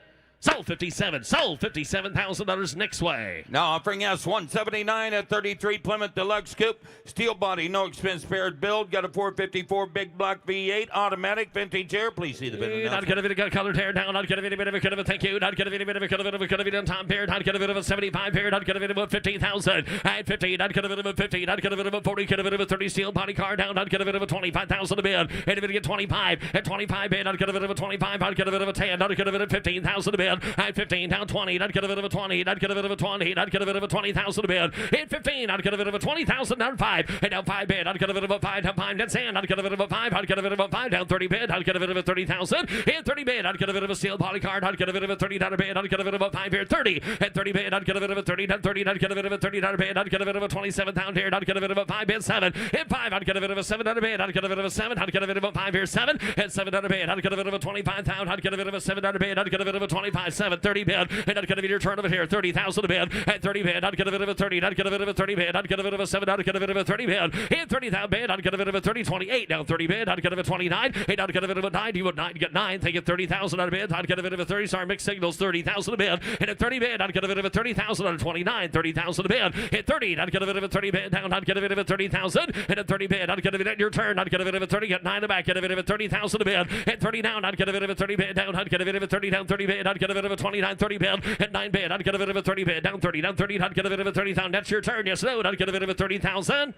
Sold 57. Sold $57,000 next way. Now offering us 179 at 33 Plymouth Deluxe Coupe. Steel body, no expense spared build. Got a 454 big block V8 automatic vintage air. Please see the bid. I'd get a bit of colored hair down. I'd get a bit of a thank you. I'd get a bit of a top beard. I'd get a bit of a 75 beard. I'd get a bit of a 15,000. At 15, I'd get a bit of a 15. I'd get a bit of a 40. Get a bit of a 30 steel body car down. I'd get a bit of a 25,000 a bid. And if it get 25 at 25 bid, I'd get a bit of a 25. I'd get a bit of a 10. I'd get a bit of 15,000 a bid. At 15, down 20, I'd get a bit of a 20, I'd get a bit of a 20, I'd get a bit of a 20,000 a bid. Hit 15, I'd get a bit of a 20,000 down 5, and down 5 bid, I'd get a bit of a 5 down 5, down 10, I'd get a bit of a 5, I'd get a bit of a 5 down 30 bid, I'd get a bit of a 30,000. Hit 30 bid, I'd get a bit of a steel poly card, I'd get a bit of a 30 down bid, I'd get a bit of a 5 here 30, at 30 bid, I'd get a bit of a 30 down 30, I'd get a bit of a 30 down bid, I'd get a bit of a 27 down here, I'd get a bit of a 5 bid 7, hit 5, I'd get a bit of a 7 down bid, I'd get a bit of a 7, I'd get a bit of a 5 here 7, at 7 down bid, I'd get a bit of a 25,000, I'd get a bit of a 7 down bid, I'd get a bit of a 25, 7, 30 bid, and I'd get a bit of your turn of it here, 30,000 a bid, at 30 bid, I'd get a bit of a 30, I'd get a bit of a 30 bid, I'd get a bit of a 7, I'd get a bit of a 30 bid, hit 30,000 bid, I'd get a bit of a 30, 28, down 30 bid, I'd get a bit of a 29, and I'd get a bit of a 9, you would 9, get 9, take it 30,000 out of bid, I'd get a bit of a 30, sorry, mixed signals, 30,000 a bid, and at 30 bid, I'd get a bit of a 30,000 out of 29, 30,000 a bid, hit 30, I'd get a bit of a 30 bid, down, I'd get a bit of a 30,000, and at 30 bid, I'd get a bit at your turn, I'd get a bit of a 30, get 9 in the back, get a bit of a 30,000 a bid, at 30 down, I'd get a bit of a 30 bid, down, I'd get a bit of a 30 down 30 bid, I'd get a bit of a 29, 30 bid, at 9 bid, I'd get a bit of a 30 bid, down 30, I'd get a bit of a 30,000, that's your turn, yes, no, I'd get a bit of a 30,000.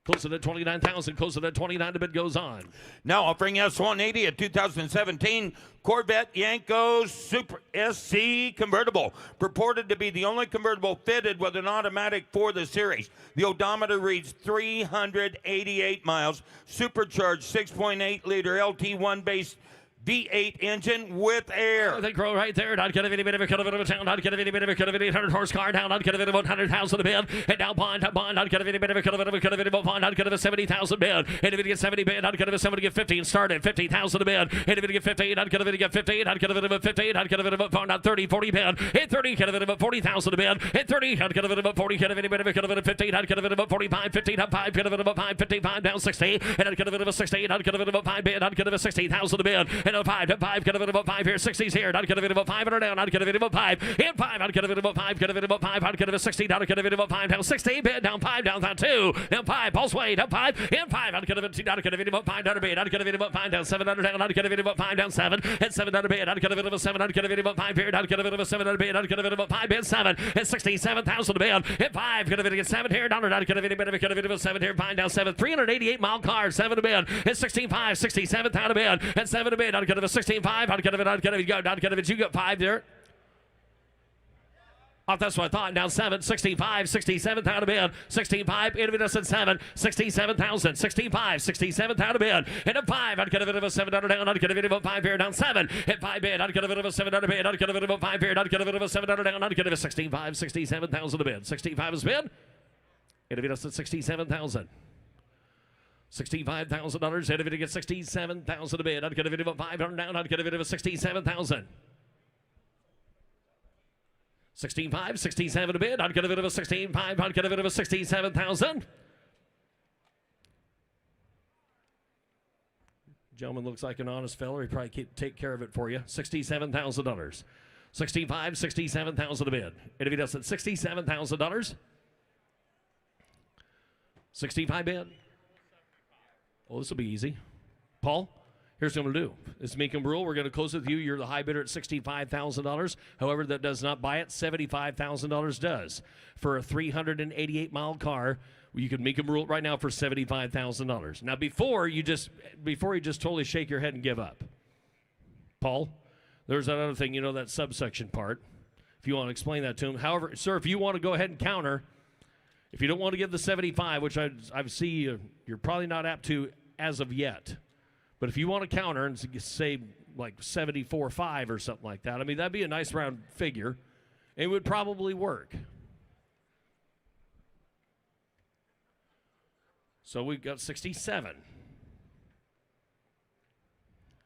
Closer at 29,000, closer at 29, the bid goes on. Now offering us 180 at 2017 Corvette Yanko Super SC convertible. Purported to be the only convertible fitted with an automatic for the series. The odometer reads 388 miles. Supercharged 6.8 liter LT1 base V8 engine with air. They grow right there. I'd get a bit of a cut of a town. I'd get a bit of a 800 horsepower down. I'd get a bit of 100,000 a bid. And now bond. I'd get a bit of a cut of a bond. I'd get a 70,000 bid. And if it gets 70 bid, I'd get a 70 get 15 started. 50,000 a bid. And if it get 15, I'd get a bit of 15. I'd get a bit of a 15. I'd get a bit of a bond. 30, 40 bid. Hit 30, get a bit of a 40,000 a bid. Hit 30, I'd get a bit of a 40. Get a bit of a 15. I'd get a bit of a 45. 15 up 5. Get a bit of a 5. 55 down 60. And I'd get a bit of a 16. I'd get a bit of a 5 bid. I'd get a 60,000 a bid. and a 5, 5, could have been about 5 here, 60's here, not could have been about 500 down, not could have been about 5, and 5, not could have been about 5, could have been about 5, not could have been 60, not could have been about 5, down 16, bid, down 5, down 2, down 5, pulse way, down 5, and 5, not could have been 2, not could have been about 5, bid, not could have been about 5, down 700 down, not could have been about 5, down 7, and 700 bid, not could have been about 7, not could have been about 5 here, not could have been about 700 bid, not could have been about 5, bid, 7, and 67,000 bid, and 5, could have been 7 here, down, not could have been better, could have been about 7 here, 5, down 7, 388 mile car, 7 to bid, and 16.5, 67,000 bid, and 7 to bid, not could have been 16.5, not could have been, not could have been, not could have been, you got 5 there. Oh, that's what I thought. Now 7, 65, 67,000 bid, 16.5, Indianapolis at 7, 67,000, 16.5, 67,000 bid, and a 5, I'd get a bit of a 700 down, I'd get a bit of a 5 here, down 7, and 5 bid, I'd get a bit of a 700 bid, I'd get a bit of a 5 here, I'd get a bit of a 700 down, I'd get a 16.5, 67,000 a bid, 65 is bid, Indianapolis at 67,000. $65,000, I'd get 67,000 a bid, I'd get a bit of a 500 down, I'd get a bit of a 67,000. 16.5, 67 a bid. I'd get a bit of a 16.5. I'd get a bit of a 67,000. Gentleman looks like an honest fella. He probably take care of it for you. $67,000. 65, 67,000 a bid. If he does it, $67,000. 65 bid. Oh, this will be easy. Paul? Here's what I'm going to do. It's Mecum rule. We're going to close with you. You're the high bidder at $65,000. However, that does not buy it. $75,000 does. For a 388-mile car, you can Mecum rule it right now for $75,000. Now, before you just totally shake your head and give up. Paul, there's that other thing, that subsection part. If you want to explain that to him. However, sir, if you want to go ahead and counter, if you don't want to give the 75, which I see you're probably not apt to as of yet. But if you want to counter and say like 74.5 or something like that, I mean, that'd be a nice round figure. It would probably work. So we've got 67.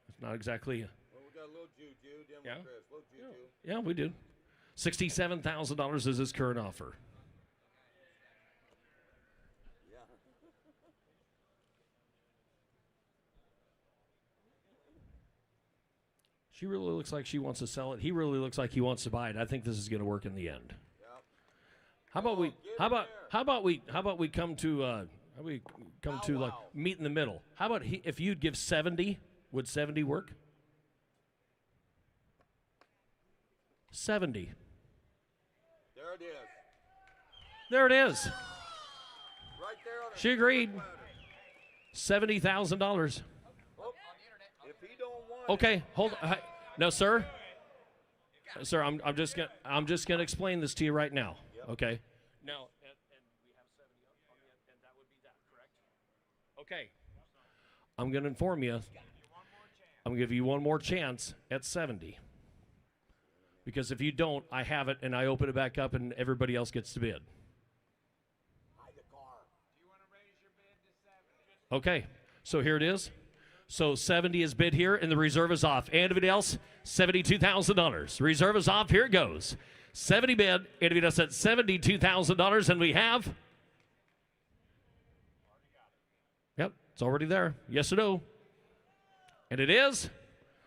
It's not exactly. Well, we got a little juju, yeah. Chris, little juju. Yeah, we do. $67,000 is his current offer. She really looks like she wants to sell it. He really looks like he wants to buy it. I think this is going to work in the end. Yep. How about we come to like meet in the middle? How about if you'd give 70, would 70 work? 70. There it is. There it is. Right there on She agreed. $70,000. Okay, hold on. No, sir. Sir, I'm just gonna explain this to you right now. Yep. Okay. Now, and we have 70 on the end, and that would be that, correct? Okay. I'm gonna inform you. I'm gonna give you one more chance at 70. Because if you don't, I have it and I open it back up and everybody else gets to bid. Okay. So here it is. So 70 is bid here, and the reserve is off. Anybody else? $72,000. Reserve is off. Here it goes. 70 bid. Anybody else at $72,000, and we have. Yep, it's already there. Yes or no? And it is.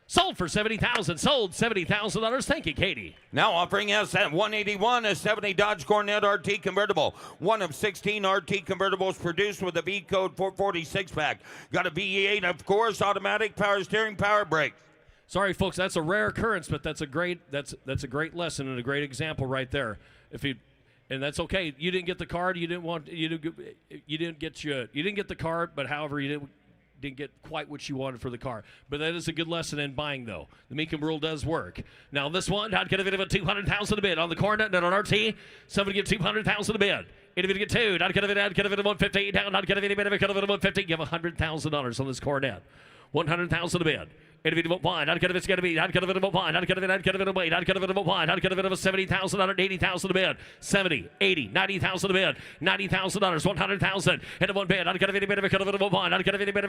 Sold for $70,000. Sold $70,000. Thank you, Katie. Now offering us at 181 a 70 Dodge Cornet RT convertible. One of 16 RT convertibles produced with a V code 446 pack. Got a V8, of course, automatic, power steering, power brakes. Sorry, folks, that's a rare occurrence, but that's a great lesson and a great example right there. And that's okay. You didn't get the card. You didn't get the card, but however you didn't get quite what you wanted for the car. But that is a good lesson in buying, though. The Mecum rule does work. Now, this one, I'd get a bit of a $200,000 a bid. On the Cornet and on RT, somebody get $200,000 a bid. Individual get 2. I'd get a bit of 150 down. I'd get a bit of 150. Give $100,000 on this Cornet. $100,000 a bid. Individual wine. I'd get a bit of wine. I'd get a bit of wine. I'd get a bit of weight. I'd get a bit of wine. I'd get a bit of $70,000, $80,000 a bid. 70, 80, $90,000 a bid. $90,000, $100,000 and one bid. I'd get a bit of wine. I'd get a bit of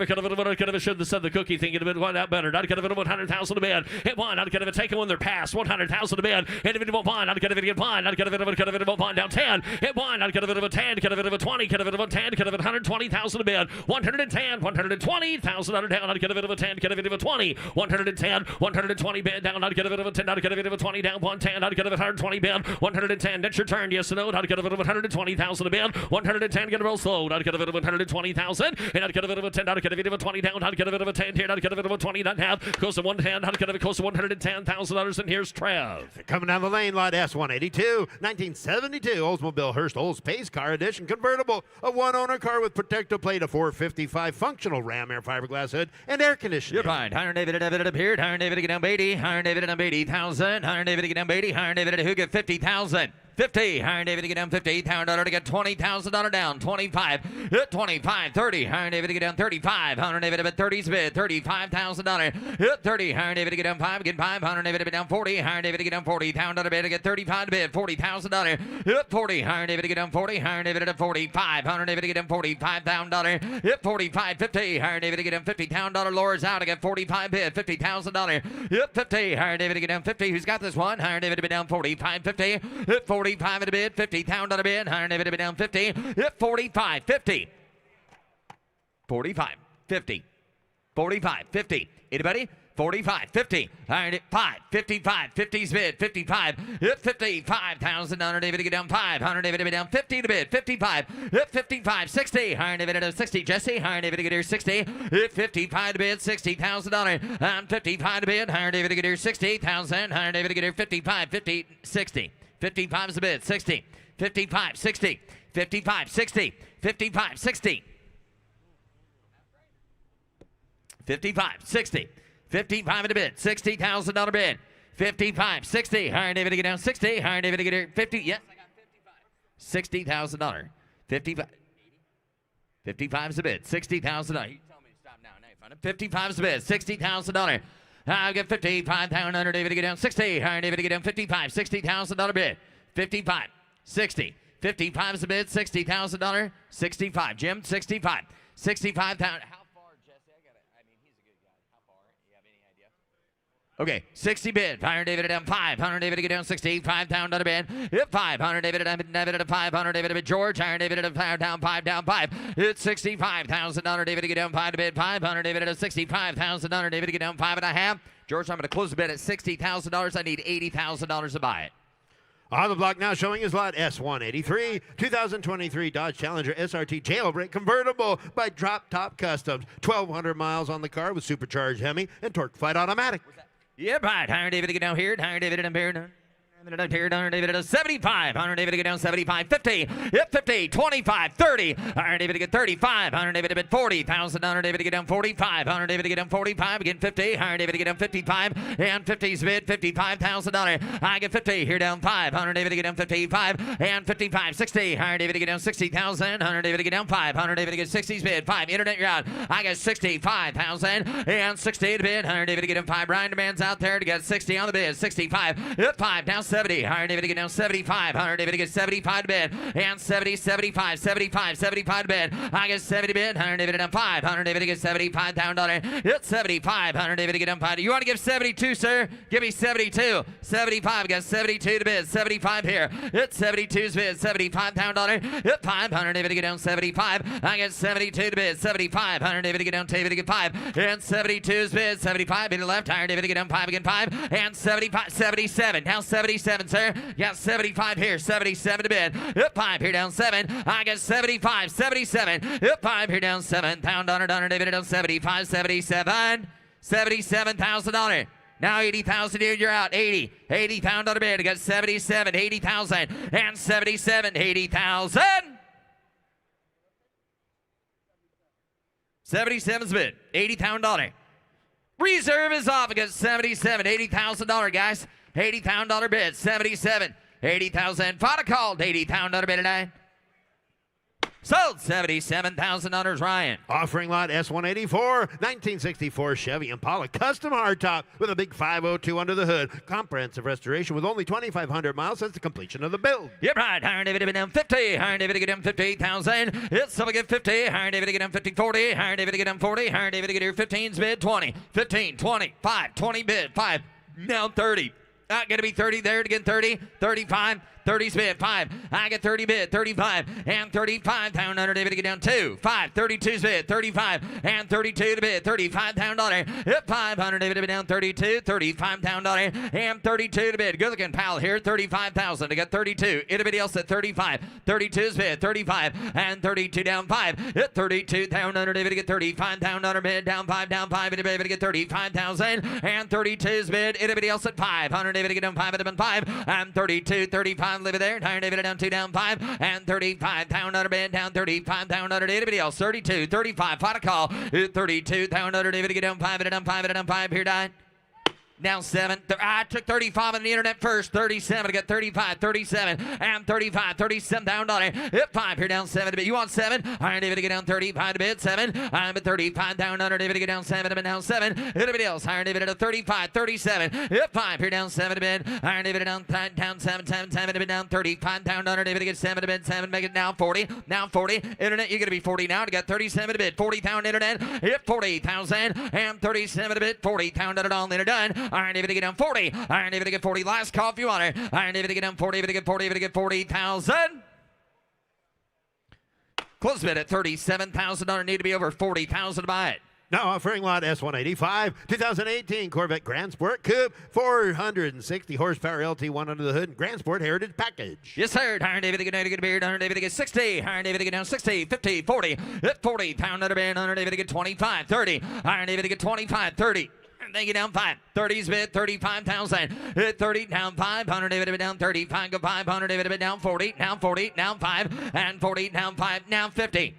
I'd get a should have said the cookie thing. It'd have been one out better. I'd get a bit of $100,000 a bid. Hit one. I'd get a take one. They're past $100,000 a bid. Individual wine. I'd get a bit of wine. I'd get a bit of wine down 10. Hit one. I'd get a bit of a 10. Get a bit of a 20. Get a bit of a 10. Get a bit of $120,000 a bid. 110, $120,000 down. I'd get a bit of a 10. Get a bit of a 20. 110, 120 bid down, not get a bit of a 10, not get a bit of a 20 down, 110, not get a bit of 120 bid, 110, that's your turn, yes or no, not get a bit of 120,000 a bid, 110, get a roll slow, not get a bit of 120,000, and not get a bit of a 10, not get a bit of a 20 down, not get a bit of a 10 here, not get a bit of a 20, not half, close to 110, not get a bit close to $110,000, and here's Trev. Coming down the lane, lot S182, 1972 Oldsmobile Hearst Olds Pace Car Edition convertible, a one-owner car with protective plate, a 455 functional Ram Air fiberglass hood, and air conditioning. You're fine. Higher David up here. Higher David get down 80. Higher David up 80,000. Higher David get down 80. Higher David who get 50,000. 50. Higher David to get down 50. $1,000 to get $20,000 down. 25. 25. 30. Higher David to get down 35. Higher David at 30's bid. $35,000. 30. Higher David to get down 5. Get 5. Higher David to get down 40. Higher David to get down 40. $1,000 bid to get 35 to bid. $40,000. 40. Higher David to get down 40. Higher David at 45. Higher David to get down $45,000. 45. 50. Higher David to get down $50,000. Lowers out to get 45 bid. $50,000. 50. Higher David to get down 50. Who's got this one? Higher David to be down 45. 50. 45 at a bid, $50,000 bid. Higher David to be down 50. 45, 50. 45, 50. 45, 50. Anybody? 45, 50. Higher 5, 55, 50's bid, 55. $55,000. David to get down 5. Higher David to be down 50 to bid, 55. 55, 60. Higher David to 60. Jesse, Higher David to get here 60. 55 to bid, $60,000. 55 to bid. Higher David to get here 60,000. Higher David to get here 55, 50, 60. 55 is the bid. 60. 55, 60. 55, 60. 55, 60. 55, 60. 55 in the bid. $60,000 bid. 55, 60. Higher David to get down 60. Higher David to get here 50. Yes, I got 55. $60,000. 55. 55 is the bid. $60,000. You tell me to stop now. Now you find it. 55 is the bid. $60,000. I'll get 55. Higher David to get down 60. Higher David to get down 55. $60,000 bid. 55. 60. 55 is the bid. $60,000. 65. Jim, 65. 65,000. How far, Jesse? I mean, he's a good guy. How far? You have any idea? Okay, 60 bid. Higher David down 5. Higher David to get down 60. $5,000 bid. 5. Higher David at 5. Higher David at George. Higher David at 5 down 5 down 5. It's $65,000. David to get down 5 to bid. 5. Higher David at $65,000. David to get down 5.5. George, I'm going to close the bid at $60,000. I need $80,000 to buy it. On the block now showing is lot S183, 2023 Dodge Challenger SRT Jailbreak Convertible by Drop Top Customs. 1,200 miles on the car with supercharged Hemi and Torque Fight Automatic. Yeah, right. Higher David to get down here. Higher David down here. Higher David at 75. Higher David to get down 75. 50. 50. 25. 30. Higher David to get 35. Higher David to get 40,000. Higher David to get down 45. Higher David to get down 45. Again 50. Higher David to get down 55. And 50's bid. $55,000. I get 50. Here down 5. Higher David to get down 55. And 55. 60. Higher David to get down 60,000. Higher David to get down 5. Higher David to get 60's bid. 5. Internet, you're out. I get 65,000. And 60 to bid. Higher David to get down 5. Brian demands out there to get 60 on the bid. 65. 5. Down 70. Higher David to get down 75. Higher David to get 75 to bid. And 70, 75, 75, 75 to bid. I get 70 to bid. Higher David to down 5. Higher David to get $75,000. It's 75. Higher David to get down 5. You want to give 72, sir? Give me 72. 75. Got 72 to bid. 75 here. It's 72's bid. $75,000. It's 5. Higher David to get down 75. I get 72 to bid. 75. Higher David to get down. David to get 5. And 72's bid. 75 in the left. Higher David to get down 5 again. 5. And 75. 77. Now 77, sir. Got 75 here. 77 to bid. 5 here down 7. I got 75. 77. 5 here down 7. $1,000. David down 75. 77. $77,000. Now 80,000 here, you're out. 80. 80,000 on the bid. I got 77. 80,000. And 77. 80,000. 77's bid. $80,000. Reserve is off. I got 77. $80,000, guys. $80,000 bid. 77. 80,000. Final called. $80,000 bid tonight. Sold. $77,000, Ryan. Offering lot S184, 1964 Chevy Impala custom hardtop with a big 502 under the hood. Comprehensive restoration with only 2,500 miles since the completion of the build. Yep, right. Higher David to get down 50. Higher David to get down 58,000. It's someone get 50. Higher David to get down 50, 40. Higher David to get down 40. Higher David to get here 15's bid 20. 15, 20, 5, 20 bid 5. Now 30. Not going to be 30 there to get 30. 35. 30's bid, 5. I get 30 bid, 35, and 35 pound under David to get down 2. 5, 32's bid, 35, and 32 to bid, 35 pound dollar. 500 David to bid down 32, 35 pound dollar, and 32 to bid. Good looking pal here, 35,000 to get 32. Anybody else at 35? 32's bid, 35, and 32 down 5. 32 down under David to get 35 down under bid, down 5, David to get 35,000, and 32's bid. Anybody else at 500 David to get down 5 at 5, and 32, 35 live it there. Higher David down 2 down 5, and 35 down under bid, down 35 down under. Anybody else? 32, 35, final call. 32 down under David to get down 5 at 5 here died. Now 7. I took 35 on the internet first. 37. I got 35, 37, and 35, 37 down dollar. 5 here down 7 to bid. You want 7? Iron David to get down 35 to bid. 7. I'm at 35 down under David to get down 7 to bid. Down 7. Anybody else? Iron David at a 35, 37. 5 here down 7 to bid. Iron David down 7 to bid. Down 35 down under David to get 7 to bid. 7 make it now 40. Now 40. Internet, you're going to be 40 now. To get 37 to bid. 40 pound internet. 40,000 and 37 to bid. 40 pound at it all. They're done. Iron David to get down 40. Iron David to get 40. Last call if you want it. Iron David to get down 40. David to get 40. David to get 40,000. Close bid at $37,000. Need to be over 40,000 to buy it. Now offering lot S185, 2018 Corvette Grand Sport Coupe, 460 horsepower LT1 under the hood, and Grand Sport Heritage Package. Yes, sir. Iron David to get down to get a beard. Iron David to get 60. Iron David to get down 60, 50, 40. 40 pound under band. Iron David to get 25, 30. Iron David to get 25, 30. They get down 5. 30's bid, 35,000. 30 down 500. David bid down 35. Go 500. David bid down 40. Now 40. Now 5. And 40. Now 5. Now 50.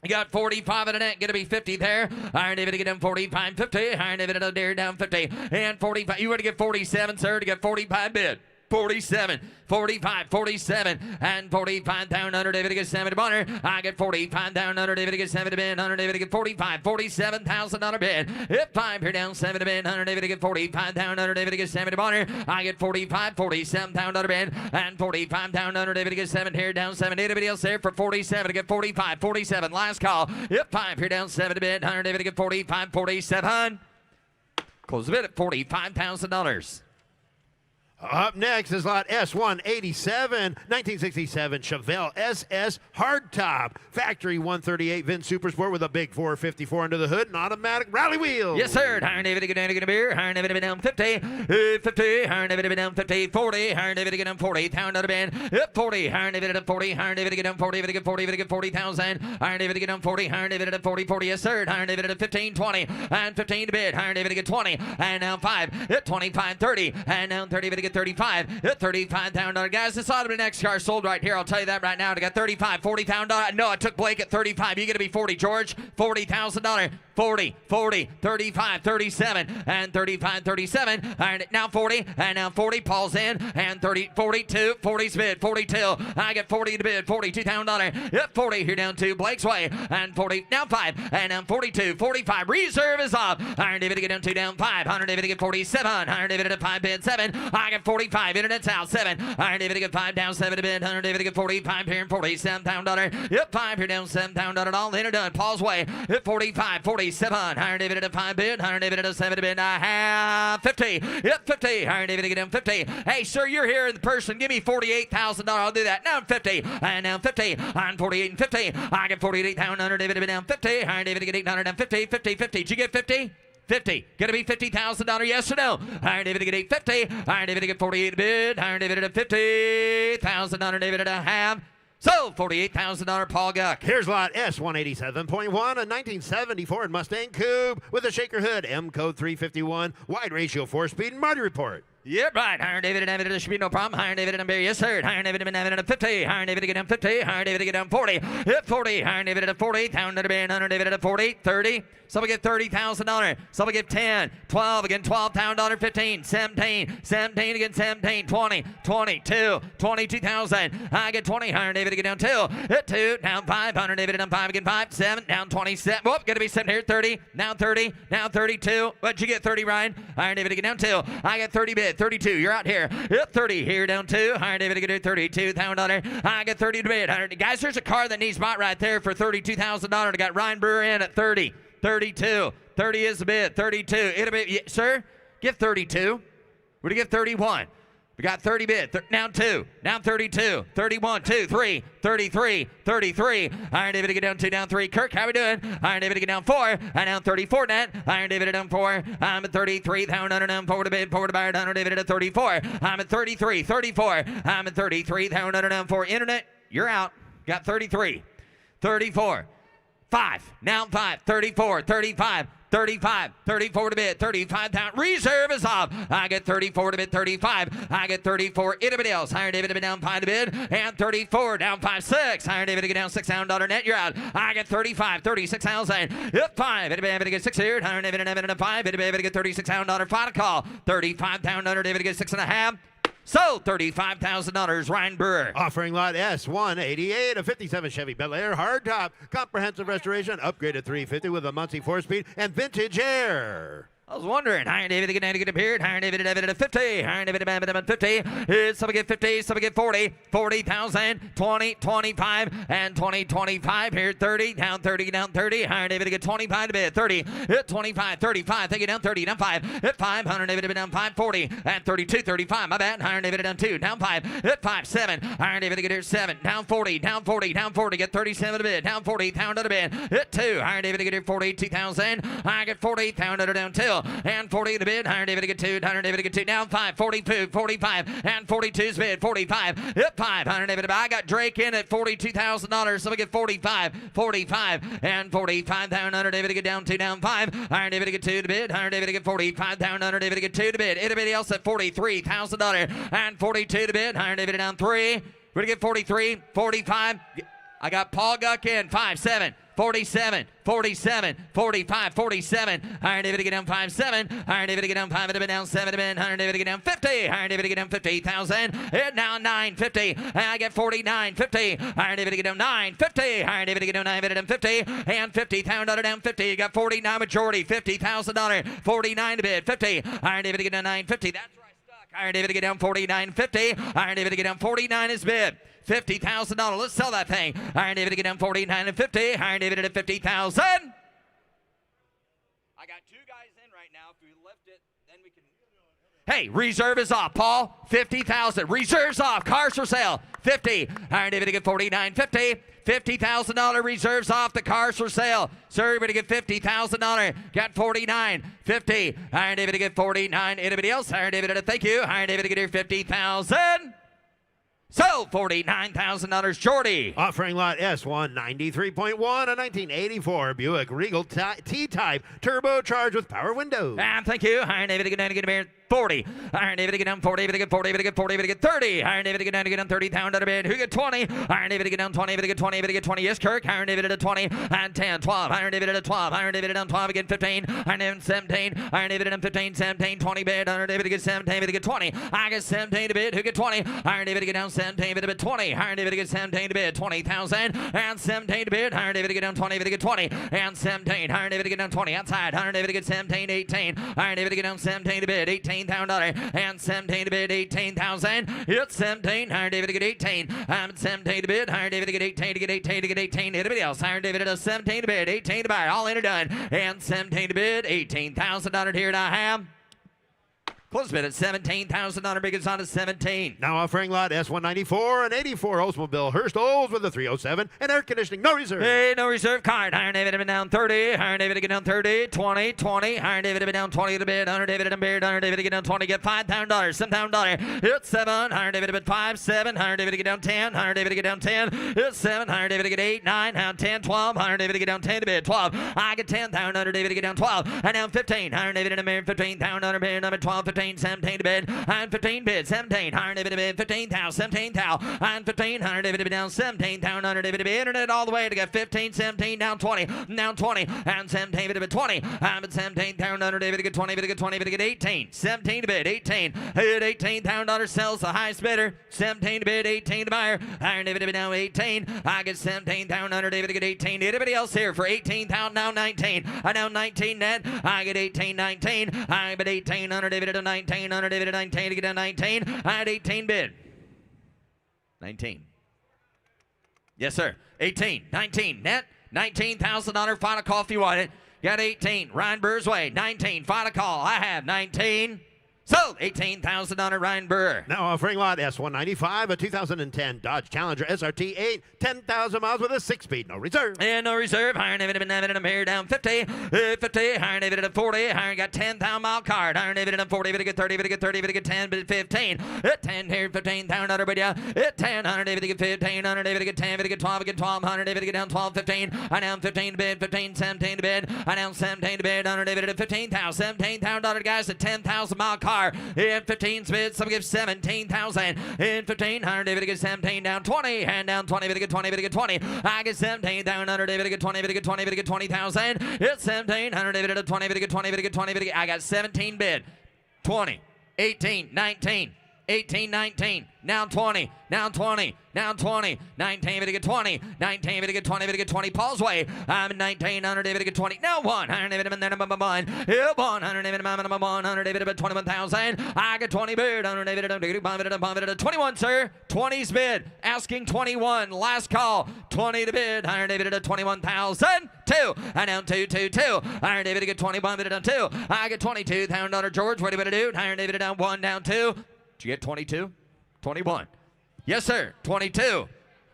You got 45 in the net, gonna be 50 there. Iron David to get down 45, 50. Iron David to dare down 50. And 45. You want to get 47, sir, to get 45 bid. 47, 45, 47, and 45 down under David to get 7 to Bonner. I get 45 down under David to get 7 to bid. Under David to get 45, $47,000 bid. If 5 here down 7 to bid. Under David to get 45 down under David to get 7 to Bonner. I get 45, 47 down under bid, and 45 down under David to get 7 here down 7. Anybody else there for 47 to get 45, 47. Last call. If 5 here down 7 to bid. Under David to get 45, 47. Close the bid at $45,000. Up next is lot S187, 1967 Chevelle SS Hardtop. Factory 138 VIN Supersport with a big 454 under the hood and automatic rally wheels. Yes, sir. Iron David to get down to get a beer. Iron David to be down 50. 50. Iron David to be down 50. 40. Iron David to get down 40. Pound out of band. 40. Iron David to 40. Iron David to get down 40. David to get 40. David to get 40,000. Iron David to get down 40. Iron David to 40. 40. Yes, sir. Iron David to 15. 20. And 15 to bid. Iron David to get 20. And now 5. 25. 30. And now 30 to get 35. 35 down dollar. Guys, this ought to be the next car sold right here. I'll tell you that right now. To get 35. 40 pound dollar. No, I took Blake at 35. You got to be 40, George. $40,000. 40, 40, 35, 37, and 35, 37, and now 40, and now 40, Paul's in, and 30, 42, 40's bid, 42, I get 40 to bid, $42,000, yep, 40, here down to Blake's way, and 40, now 5, and now 42, 45, reserve is up, Iron David to get down 2, down 5, 100 David to get 47, Iron David at 5 bid, 7, I get 45, internet's out, 7, Iron David to get 5, down 7 to bid, 100 David to get 45 here, and $47,000, yep, 5 here down, $7,000, all in or done, Paul's way, at 45, 47, Iron David at a 5 bid, Iron David at a 7 bid, I have 50, yep, 50, Iron David to get him 50, hey, sir, you're here in person, give me $48,000, I'll do that, now I'm 50, and now 50, I'm 48 and 50, I get 48,000, Iron David to be down 50, Iron David to get 850, 50, 50, did you get 50? 50. Gonna be $50,000, yes or no? Iron David to get 850, Iron David to get 48 bid, Iron David at a 50,000, Iron David at a half. So, $48,000 Paul Guck. Here's lot S187.1, a 1970 Ford Mustang Coupe with a shaker hood, M code 351, wide ratio 4-speed, and Marty report. Yep, right. Iron David and David, there should be no problem. Iron David and Barry, yes, sir. Iron David and David at 50. Iron David to get down 50. Iron David to get down 40. Hit 40. Iron David at 40. Down to the band. Iron David at 40. 30. Somebody get $30,000. Somebody get 10. 12. Again, $12,000. 15. 17. 17 again, 17. 20. 22. 22,000. I get 20. Iron David to get down 2. Hit 2. Down 5. Iron David down 5 again. 5. 7. Down 27. Whoop. Gonna be 7 here. 30. Now 30. Now 32. What'd you get? 30, Ryan? Iron David to get down 2. I get 30 bid. 32. You're out here. Hit 30. Here down 2. Iron David to get $32,000. I get 30 to bid. Guys, there's a car that needs bought right there for $32,000. I got Ryan Brewer in at 30. 32. 30 is the bid. 32. It'll be, sir, give 32. Would you give 31? We got 30 bid. Down 2. Down 32. 31. 2. 3. 33. 33. Iron David to get down 2. Down 3. Kirk, how we doing? Iron David to get down 4. And down 34 net. Iron David down 4. I'm at 33. Down down 4 to bid. 4 to buyer. Iron David at 34. I'm at 33. 34. I'm at 33. Down 4. Internet, you're out. Got 33. 34. 5. Now 5. 34. 35. 35, 34 to bid, 35 down. Reserve is off. I get 34 to bid, 35. I get 34. Anybody else? Iron David to bid down 5 to bid, and 34 down 5, 6. Iron David to get down $6 net. You're out. I get 35, 36,000. Up 5. David to get 6 here. Iron David to 5. David to get $36 final call. 35 down under. David to get 6.5. So, $35,000, Ryan Brewer. Offering lot S188, a 57 Chevy Bel Air hardtop, comprehensive restoration, upgraded 350 with a Muncie 4-speed and vintage air. I was wondering, Iron David again to get appeared. Iron David at 50. Iron David at 50. Some get 50, some get 40. 40,000, 20, 25, and 20, 25. Here 30, down 30, down 30. Iron David to get 25 to bid. 30, hit 25, 35. Take it down 30, down 5. Hit 5. Iron David down 5, 40. And 32, 35. My bad. Iron David down 2, down 5. Hit 5, 7. Iron David to get here 7. Down 40, down 40, down 40. Get 37 to bid. Down 40, down to the bid. Hit 2. Iron David to get here 42,000. I get 40, down 2. And 40 to bid. Iron David to get 2. Iron David to get 2. Down 5. 42, 45. And 42's bid. 45. Hit 5. Iron David. I got Drake in at $42,000. So we get 45. 45. And 45 down. Iron David to get down 2. Down 5. Iron David to get 2 to bid. Iron David to get 45 down. Iron David to get 2 to bid. Anybody else at $43,000. And 42 to bid. Iron David down 3. We're going to get 43. 45. I got Paul Guck in. 5, 7. 47, 47, 45, 47. Iron David to get down 5, 7. Iron David to get down 5, to down 7, to bid. Iron David to get down 50. Iron David to get down 50,000. Hit now 9, 50. I get 49, 50. Iron David to get down 9, 50. Iron David to get down 9, down 50. And 50, down 50. You got 49 majority, $50,000. 49 to bid, 50. Iron David to get down 9, 50. That's where I stuck. Iron David to get down 49, 50. Iron David to get down 49 is bid. $50,000. Let's sell that thing. Iron David to get down 49 and 50. Iron David at 50,000. I got 2 guys in right now. If we lift it, then we can. Hey, reserve is off, Paul. 50,000. Reserve's off. Cars for sale. 50. Iron David to get 49, 50. $50,000 reserves off. The cars for sale. Sir, everybody get $50,000. Got 49, 50. Iron David to get 49. Anybody else? Iron David at thank you. Iron David to get here 50,000. So, $49,000, Jordy. Offering lot S193.1, a 1984 Buick Regal T-Type turbocharged with power windows. And thank you. Iron David to get down to get a 40. Iron David to get down 40. David to get 40. David to get 40. David to get 30. Iron David to get down 30,000 out of bid. Who get 20? Iron David to get down 20. David to get 20. David to get 20. Yes, Kirk. Iron David at a 20 and 10, 12. Iron David at a 12. Iron David down 12 again 15. Iron David 17. Iron David down 15, 17, 20 bid. Iron David to get 17. David to get 20. I get 17 to bid. Who get 20? Iron David to get down 17. David to bid 20. Iron David to get 17 to bid. 20,000 and 17 to bid. Iron David to get down 20. David to get 20 and 17. Iron David to get down 20 outside. Iron David to get 17, 18. Iron David to get down 17 to bid. $18,000 and 17 to bid. 18,000. It's 17. Iron David to get 18. I'm at 17 to bid. Iron David to get 18 to get 18 to get 18. Anybody else? Iron David at a 17 to bid. 18 to buy. All in or done. And 17 to bid. $18,000 here to I have. Close bid at $17,000. Biggest on at 17. Now offering lot S194, an 84 Oldsmobile Hurst Olds with a 307 and air conditioning, no reserve. Hey, no reserve card. Iron David have been down 30. Iron David to get down 30. 20, 20. Iron David have been down 20 to bid. Iron David and bid. Iron David to get down 20. Get $5,000. $7,000. It's 7. Iron David to bid 5. 7. Iron David to get down 10. Iron David to get down 10. It's 7. Iron David to get 8. 9. And 10. 12. Iron David to get down 10 to bid. 12. I get 10,000. Iron David to get down 12. And down 15. Iron David and bid 15,000. Iron bid number 12. 15. 17 to bid. And 15 bid. 17. Iron David to bid 15,000. 17,000. And 15. Iron David to bid down 17,000. Iron David to bid internet all the way to get 15. 17. Down 20. Down 20. And 17 to bid 20. I'm at 17,000. Iron David to get 20. Bid to get 20. Bid to get 18. 17 to bid. 18. Hit $18,000 sells the highest bidder. 17 to bid. 18 to buyer. Iron David to bid now 18. I get 17,000. Iron David to get 18. Anybody else here for 18,000? Now 19. I now 19 net. I get 18. 19. I bid 18. Iron David to 19. Iron David to 19 to get down 19. I had 18 bid. 19. Yes, sir. 18. 19 net. $19,000 final call if you want it. Got 18. Ryan Burr's way. 19. Final call. I have 19. Sold. $18,000 Ryan Burr. Now offering lot S195, a 2010 Dodge Challenger SRT 8, 10,000 miles with a 6-speed, no reserve. And no reserve. Higher David and David and here down 50. 50. Higher David at 40. Higher got 10,000 mile card. Higher David at 40. But get 30. But get 30. But get 10. But 15. 10 here. 15,000 but yeah. 10. 100 David get 15. 100 David get 10. But get 12. Get 12. 100 David get down 12. 15. I down 15 to bid. 15. 17 to bid. I down 17 to bid. 100 David at 15,000. $17,000 guys at 10,000 mile car. In 15 bids, some give 17,000. In 15, 100 David get 17 down 20, and down 20, David get 20, David get 20. I get 17 down 100 David get 20, David get 20, David get 20,000. It's 17, 100 David at 20, David get 20, David get 20, David get. I got 17 bid, 20, 18, 19. 18, 19, now 20, now 20, now 20, 19, David get 20, 19, David get 20, David get 20, Paul's way. I'm 19, 100 David get 20, now 100 David and then I'm 1, 100 David, 100 David about 21,000. I get 20 bid, 100 David, 21, sir, 20's bid, asking 21, last call, 20 to bid, 100 David at 21,000. 2, I down 2, 2, 2. 100 David get 21 bid down 2. I get $22,000, George. What do you do? 100 David down 1, down 2. Did you get 22? 21. Yes, sir. 22.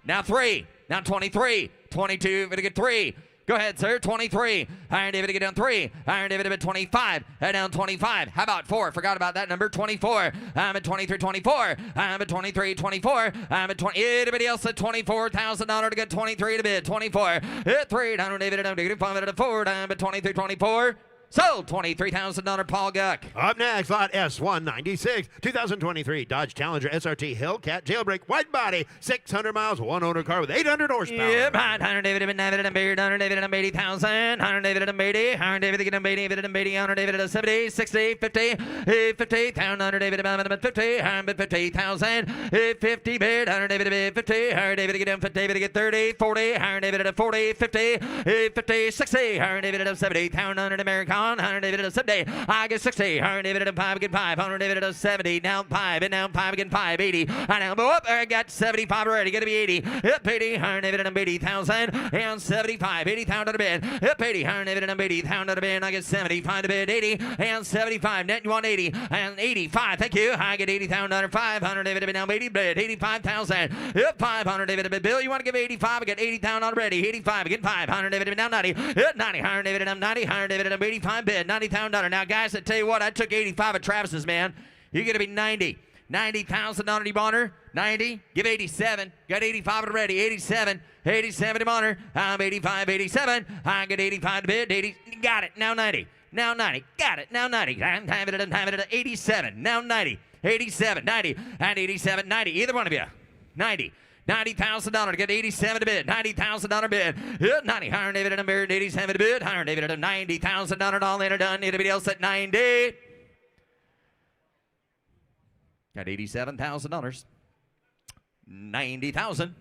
Now 3. Now 23. 22. Gonna get 3. Go ahead, sir. 23. Iron David to get down 3. Iron David at 25. Down 25. How about 4? Forgot about that number. 24. I'm at 23. 24. I'm at 23. 24. I'm at 20. Anybody else at $24,000 to get 23 to bid? 24. At 3. Iron David at 5 at 4. I'm at 23. 24. Sold. $23,000 Paul Guck. Up next, lot S196, 2023 Dodge Challenger SRT Hellcat Jailbreak Wide Body, 600 miles, one owner car with 800 horsepower. Yep, 100 David and David and Beard, 100 David and 80,000, 100 David and 80, 100 David to get him 80, David and 80, 100 David at 70, 60, 50, 50, 100 David and 50, 150,000, 50 bid, 100 David at 50, 100 David to get him 50, David to get 30, 40, 100 David at 40, 50, 50, 60, 100 David at 70, 100 American. 100 David at 70. I get 60. 100 David at 5 again 5. 100 David at 70. Down 5 and down 5 again 5. 80. I now go up. I got 75 already. Gonna be 80. Up 80. 100 David at 80,000 and 75. 80,000 to bid. Up 80. 100 David at 80,000 to bid. I get 75 to bid. 80 and 75. Net you want 80 and 85. Thank you. I get 80,000 under 500 David at down 80 bid. 85,000. Up 500 David at Bill. You want to give 85? I get 80,000 already. 85 again 5. 100 David at down 90. Up 90. 100 David at 90. 100 David at 85 bid. $90,000. Now, guys, I tell you what, I took 85 at Travis's, man. You're going to be 90. $90,000 Bonner. 90. Give 87. Got 85 already. 87. 87 to Bonner. I'm 85, 87. I get 85 to bid. 80. Got it. Now 90. Now 90. Got it. Now 90. I'm having it at 87. Now 90. 87, 90, and 87, 90. Either one of you. 90. $90,000 to get 87 to bid. $90,000 bid. 90. Higher David and bid. 87 to bid. Higher David at $90,000 all in or done. Anybody else at 90? Got $87,000. 90,000.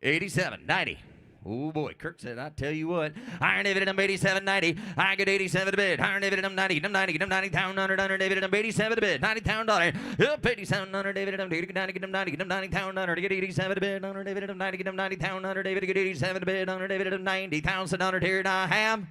87, 90. Oh boy, Kirk said, I tell you what. Iron David at 87.90. I get 87 to bid. Iron David at 90. 90. 90,000 under David at 87 to bid. $90,000. Up 87 under David at 90. 90,000 under get 87 to bid. Under David at 90. 90,000 under David get 87 to bid. Under David at 90,000 under here I have.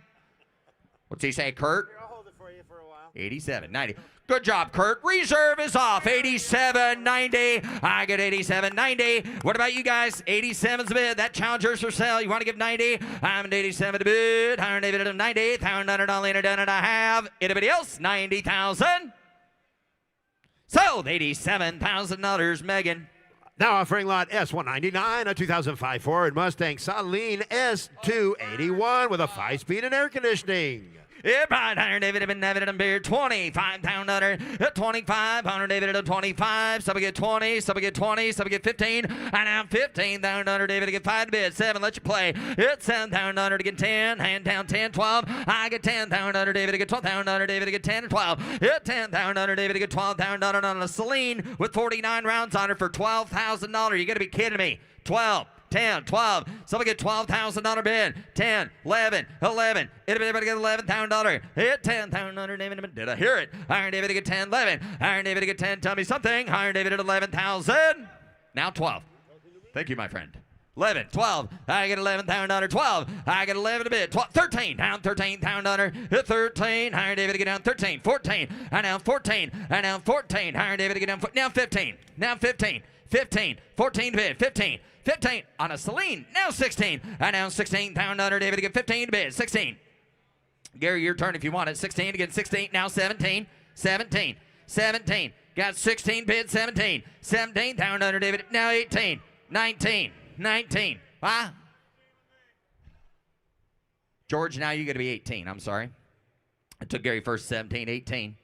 What's he say, Kurt? I'll hold it for you for a while. 87, 90. Good job, Kurt. Reserve is off. 87.90. I get 87.90. What about you guys? 87's the bid. That Challenger's for sale. You want to give 90? I'm at 87 to bid. Iron David at 90. $1,000 later done and I have. Anybody else? 90,000. Sold. $87,000. Megan. Now offering lot S199, a 2005 Ford Mustang Saleen S281 with a 5-speed and air conditioning. Yeah, right, Iron David and David and Beard, 25 under 25, Iron David at 25, some get 20, some get 20, some get 15, and now 15 down under David to get 5 to bid, 7, let you play. It's 7 down under to get 10, hand down 10, 12, I get 10 down under David to get 12 down under David to get 10 and 12. It's 10 down under David to get 12 down under on a Saleen with 49 rounds on it for $12,000. You got to be kidding me. 12. 10, 12. Somebody get $12,000 bid. 10, 11, 11. Anybody get $11,000? Hit $10,000. Did I hear it? Iron David to get 10, 11. Iron David to get 10. Tell me something. Iron David at 11,000. Now 12. Thank you, my friend. 11, 12, I get $11,000, 12, I get 11 a bit, 12, 13, down $13,000, 13, higher David to get down 13, 14, I down 14, I down 14, higher David to get down, now 15, now 15, 15, 14 to bid, 15, 15 on a Celine, now 16, I down $16,000, David to get 15 to bid, 16. Gary, your turn if you want it, 16 to get 16, now 17, 17, 17, got 16 bid, 17, 17,000 David, now 18, 19, 19. Huh? George, now you're going to be 18. I'm sorry. I took Gary first, 17, 18.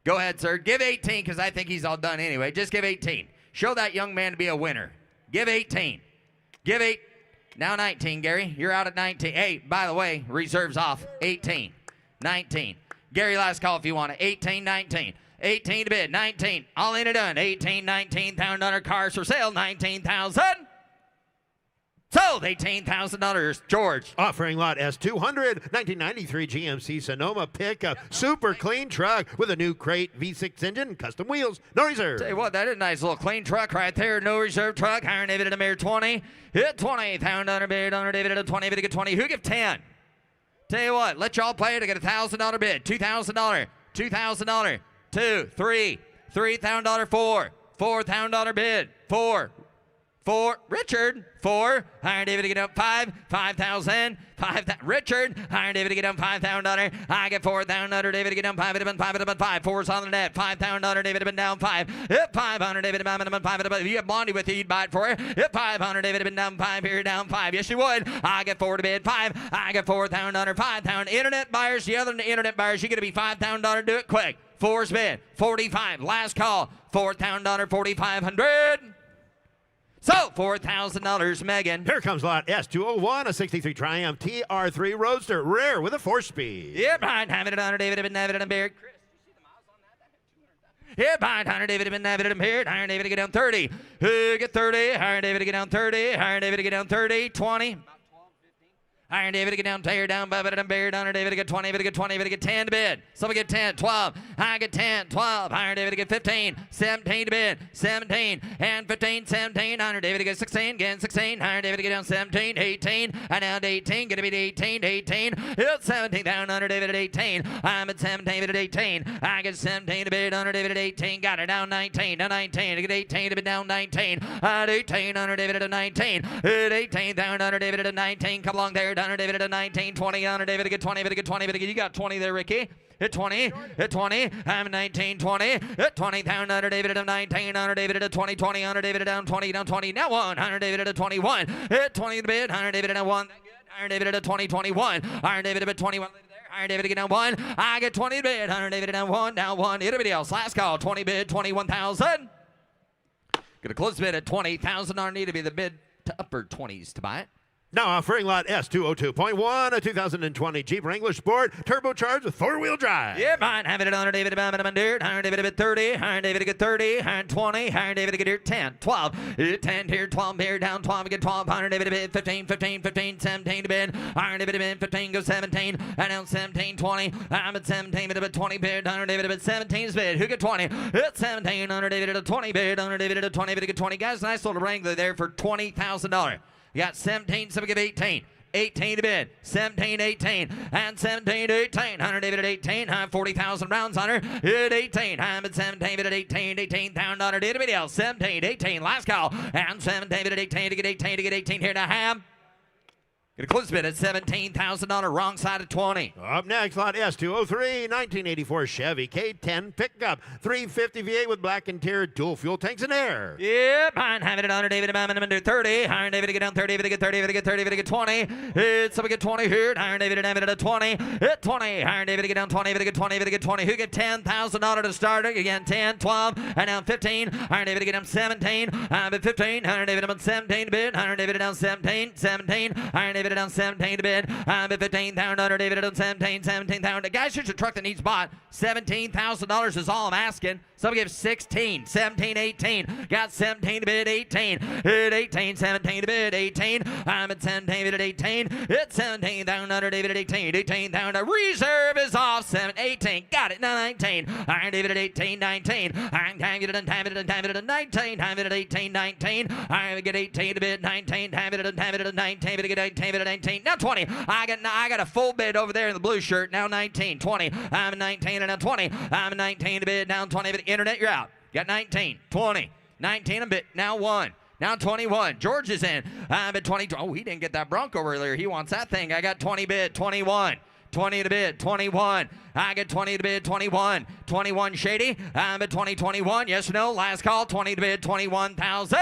Go ahead, sir. Give 18 because I think he's all done anyway. Just give 18. Show that young man to be a winner. Give 18. Give 8. Now 19, Gary. You're out at 19. Hey, by the way, reserves off. 18, 19. Gary, last call if you want it. 18, 19. 18 to bid. 19. All in and done. 18, 19,000 cars for sale. 19,000. Sold $18,000. George. Offering lot S200, 1993 GMC Sonoma pickup, super clean truck with a new crate, V6 engine, custom wheels, no reserve. Tell you what, that is a nice little clean truck right there. No reserve truck. Higher David at a mere 20. Hit 20. $1,000 bid. Under David at a 20. Bid to get 20. Who give 10? Tell you what, let y'all play it to get $1,000 bid. $2,000. $2,000. 2, 3. $3,000. 4. $4,000 bid. 4. 4, Richard, 4, higher David to get up 5, 5,000, 5,000, Richard, higher David to get up $5,000, I get $4,000, David to get down 5, it have been 5, it have been 5, 4's on the net, $5,000, David have been down 5, hit 500, David have been 5, if you have Blondie with you, you'd buy it for her, hit 500, David have been down 5, here down 5, yes you would, I get 4 to bid 5, I get $4,000, 5,000, internet buyers, the other internet buyers, you get to be $5,000, do it quick, 4's bid, 45, last call, $4,000, 4,500. So, $4,000, Megan. Here comes lot S201, a 63 Triumph TR3 Roadster, rare with a 4-speed. Yeah, behind having it on David, I've been having it on Beard. Chris, you see the miles on that? Yeah, behind Hunter David, I've been having it on Beard. Higher David to get down 30. Who get 30? Higher David to get down 30. Higher David to get down 30. 20. Higher David to get down, tear down, Bubba and Beard, under David to get 20, David to get 20, David to get 10 to bid. Somebody get 10, 12, I get 10, 12, higher David to get 15, 17 to bid, 17, and 15, 17, higher David to get 16, again 16, higher David to get down 17, 18, and down to 18, gonna be 18, 18, it's 17 down under David at 18, I'm at 17, David at 18, I get 17 to bid, under David at 18, got it down 19, down 19, to get 18 to bid down 19, at 18, under David at a 19, at 18, down under David at a 19, come along there, under David at a 19, 20, under David to get 20, David to get 20, David to get, you got 20 there, Ricky. Hit 20, hit 20, I'm 19, 20, hit 20, down under David at a 19, under David at a 20, 20, under David at down 20, down 20, now 1, under David at a 21, hit 20 to bid, under David at a 1, Iron David at a 20, 21, Iron David at a 21, Iron David to get down 1, I get 20 to bid, Iron David at down 1, down 1, anybody else, last call, 20 bid, 21,000. Gonna close bid at 20,000, I need to be the mid to upper 20s to buy it. Now offering lot S202.1, a 2020 Jeep Wrangler Sport, turbocharged with 4-wheel drive. Yeah, mine having it on David about him dirt. Iron David at 30, Iron David to get 30, Iron 20, Iron David to get here 10, 12, 10 here, 12 here, down 12, get 12, Iron David to bid 15, 15, 15, 17 to bid, Iron David to bid 15, goes 17, and now 17, 20, I'm at 17, bid at 20 bid, Iron David at 17's bid, who get 20? It's 17, Iron David at a 20 bid, Iron David at a 20 bid to get 20, guys, nice little Wrangler there for $20,000. You got 17, so we give 18. 18 to bid, 17, 18, and 17, 18. Hunter David at 18, I'm 40,000 rounds on her. At 18, I'm at 17, David at 18, $18,000 did a video. 17, 18, last call, and 7 David at 18 to get 18 to get 18 here to Ham. Get a close bid at $17,000, wrong side of 20. Up next, lot S203, 1984 Chevy K10 pickup, 350 V8 with black interior, dual fuel tanks and air. Yep, I'm having it under David and I'm under 30. Iron David to get down 30, David to get 30, David to get 30, David to get 20. It's up to get 20 here. Iron David and David at a 20. Hit 20. Iron David to get down 20, David to get 20, David to get 20. Who get $10,000 to start it? Again, 10, 12, and now 15. Iron David to get down 17. I'm at 15. Iron David at 17 to bid. Iron David down 17, 17. Iron David David on 17 to bid. I'm at 15,000 under David on 17,000. Guys, here's a truck that needs bought. $17,000 is all I'm asking. Some give 16, 17, 18. Got 17 to bid, 18. At 18, 17 to bid, 18. I'm at 17 to bid, 18. It's 17,000 under David at 18. 18,000. Reserve is off. 7, 18. Got it. 19. I'm David at 18, 19. I'm time it at 19. Time it at 18, 19. I get 18 to bid, 19. Time it at 19. Get 18 at 19. Now 20. I got a full bid over there in the blue shirt. Now 19, 20. I'm 19 and now 20. I'm 19 to bid, now 20. But internet, you're out. Got 19, 20, 19 a bit. Now 1. Now 21. George is in. I'm at 20. Oh, he didn't get that Bronco earlier. He wants that thing. I got 20 bid, 21. 20 to bid, 21. I get 20 to bid, 21. 21 Shady. I'm at 20, 21. Yes or no? Last call. 20 to bid, 21,000.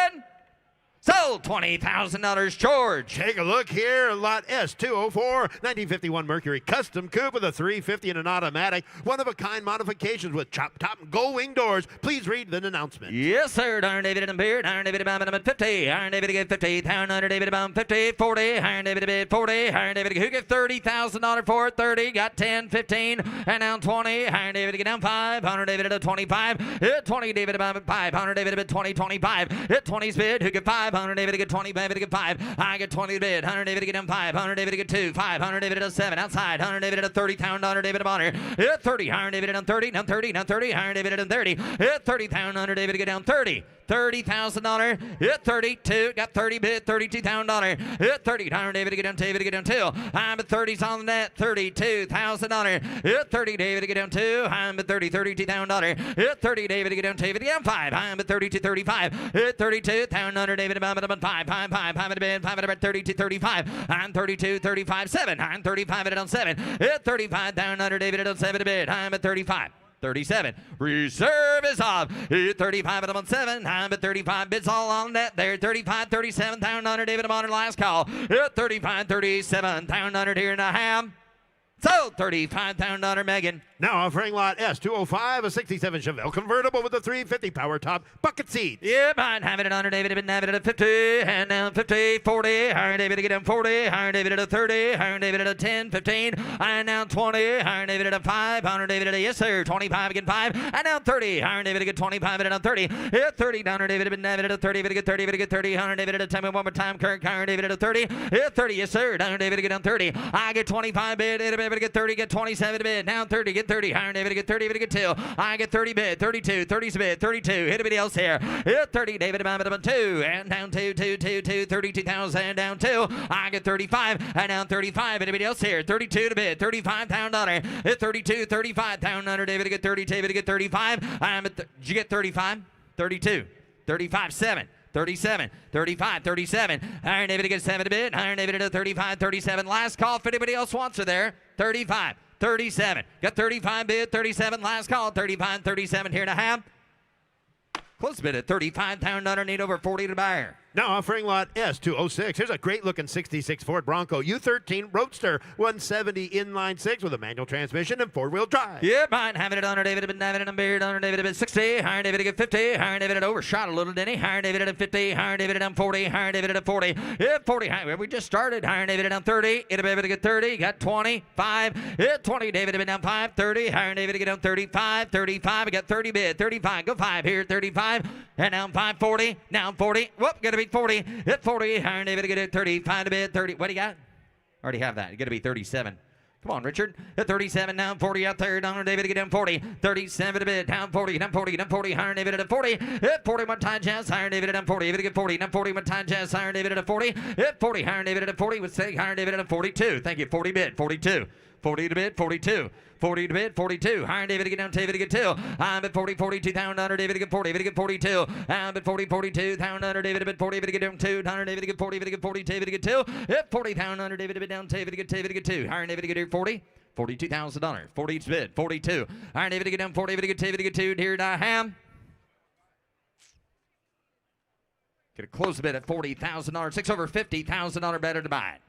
Sold. $20,000, George. Take a look here. Lot S204, 1951 Mercury Custom Coupe with a 350 and an automatic. One-of-a-kind modifications with chop top and gull wing doors. Please read the announcement. Yes, sir. Iron David and Beard. Iron David about at 50. Iron David to get 50. Iron David about 50. 40. Iron David to bid 40. Iron David who get $30,000 for it. 30. Got 10, 15, and now 20. Iron David to get down 5. 100 David at 25. Hit 20 David about 5. 100 David at 20, 25. Hit 20's bid. Who get 5? 100 David to get 20. David to get 5. I get 20 to bid. 100 David to get down 5. 100 David to get 2. 500 David at 7. Outside. 100 David at 30. $100 David Bonner. Hit 30. 100 David at 30. Now 30. Now 30. 100 David at 30. Hit 30. 100 David to get down 30. $30,000. Hit 32. Got 30 bid. $32,000. Hit 30. 100 David to get down 2. David to get down 2. I'm at 30's on the net. $32,000. Hit 30 David to get down 2. I'm at 30. $32,000. Hit 30 David to get down 2. David to get down 5. I'm at 32. 35. Hit 32. 100 David about 5. 5 at a bid. 5 at about 32. 35. I'm 32. 35. 7. I'm 35 at it on 7. Hit 35. 100 David at on 7 to bid. I'm at 35. 37. Reserve is off. 35 at 7. I'm at 35. Bids all on net there. 35, 37. 100 David on last call. 35, 37. 100 here and a half. So $35,000 Megan. Now offering lot S205, a 67 Chevelle convertible with a 350 power top bucket seat. Yeah, I'd have it at 100 David, been having it at 50, and now 50, 40, 100 David to get him 40, 100 David at a 30, 100 David at a 10, 15, and now 20, 100 David at a 5, 100 David at a yes sir, 25 again 5, and now 30, 100 David to get 25 at a 30, hit 30, 100 David been having it at 30, David to get 30, David to get 30, 100 David at a 10, one more time, Kirk, 100 David at a 30, hit 30, yes sir, 100 David to get down 30, I get 25 bid, David to get 30, get 27 bid, now 30, get 30, 100 David to get 30, David to get 2, I get 30 bid, 32, 30's bid, 32, hit anybody else here, hit 30, David about 2, and down 2, 32,000, down 2, I get 35, and down 35, anybody else here, 32 to bid, $35,000, hit 32, 35,000, David to get 30, David to get 35, I'm at, did you get 35? 32, 35, 7. 37, 35, 37. Iron David to get 7 to bid. Iron David to 35, 37. Last call if anybody else wants her there. 35, 37. Got 35 bid, 37. Last call, 35, 37 here to have. Close bid at 35,000. Need over 40 to buy her. Now offering lot S206. Here's a great-looking 66 Ford Bronco U13 Roadster, 170 inline 6 with a manual transmission and four-wheel drive. Yeah, mine having it on her David, been having it on Beard, on her David, been 60, Iron David to get 50, Iron David at overshot a little, didn't he? Iron David at 50, Iron David at 40, Iron David at 40, hit 40, we just started, Iron David at 30, it David to get 30, got 25, hit 20, David been down 5, 30, Iron David to get down 35, 35, I got 30 bid, 35, go 5 here, 35, and now 5, 40, now 40, whoop, gotta be 40, hit 40, Iron David to get it 35 to bid, 30, what do you got? Already have that, you gotta be 37. Come on, Richard. At 37, down 40 out there. Down David to get down 40. 37 to bid. Down 40, down 40, down 40. Iron David at 40. Hit 40 one time, Jazz. Iron David at down 40. David to get 40. Down 40 one time, Jazz. Iron David at 40. Hit 40. Iron David at 40. Would say Iron David at 42. Thank you. 40 bid. 42. 40 to bid. 42. 40 to bid, 42. Iron David to get down, David to get 2. I'm at 40, 42, down under David to get 40, David to get 42. I'm at 40, 42, down under David to get 40, David to get down 2. Down under David to get 40, David to get 40, David to get 2. Hit 40, down under David to get down, David to get 2. Iron David to get here 40. $42,000. 40 each bid. 42. Iron David to get down 40, David to get David to get 2. Here I am. Get a close bid at $40,000. 6 over $50,000 better to buy it.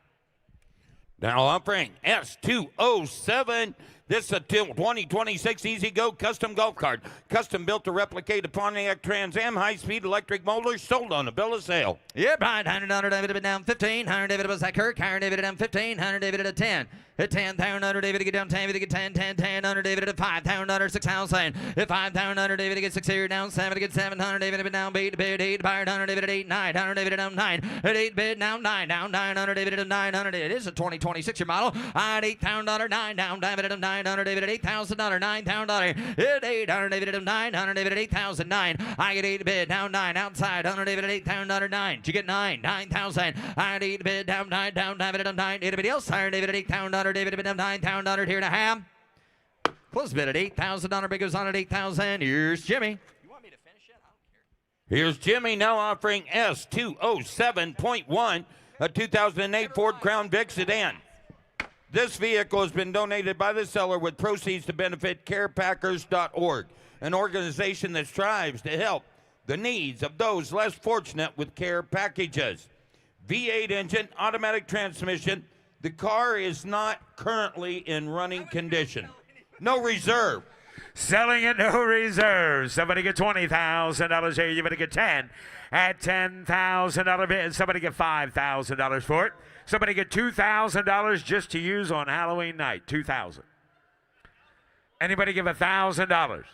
Now offering S207 This is a 2026 Easy Go custom golf cart. Custom built to replicate a Pontiac Trans Am high-speed electric motor, sold on a bill of sale. Yep, right. $100 David down 15. $100 David was that Kirk. $100 David down 15. $100 David at 10. At 10, $100 David to get down 10. Get 10, 10, 10. $100 David at 5. $100 6,000. At 5, $100 David to get 6 here down 7. To get 700 David down bid 8. Buyer $100 David at 8 9. $100 David down 9. At 8 bid down 9 down 900 David at 900. It is a 2026 year model. At $8,000 9 down David at 900 David at $8,000 $9,000. At 800 David at 900 David at 8,009. I get 8 bid down 9 outside. $100 David at $8,000 9. You get 9,000. I get 8 bid down 9 down David at 9. Anybody else? $100 David at $8,000 David at $9,000 here to ham. Close bid at $8,000. Bid goes on at 8,000. Here's Jimmy. You want me to finish it? I don't care. Here's Jimmy now offering S207.1, a 2008 Ford Crown Vic sedan. This vehicle has been donated by the seller with proceeds to benefit carepackers.org, an organization that strives to help the needs of those less fortunate with care packages. V8 engine, automatic transmission. The car is not currently in running condition. No reserve. Selling at no reserve. Somebody get $20,000 here. You better get 10. At $10,000 bid, somebody get $5,000 for it. Somebody get $2,000 just to use on Halloween night. $2,000. Anybody give $1,000?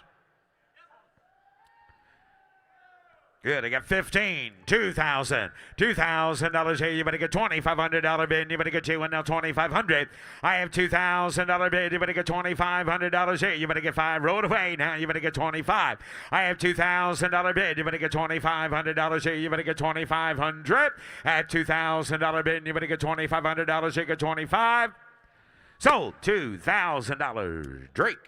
Good, I got 15, $2,000. $2,000 here, you better get $2,500 bid, you better get two, and now $2,500. I have $2,000 bid, you better get $2,500 here, you better get 5, roll it away, now you better get 25. I have $2,000 bid, you better get $2,500 here, you better get 2,500. At $2,000 bid, you better get $2,500 here, get 25. Sold, $2,000. Drake.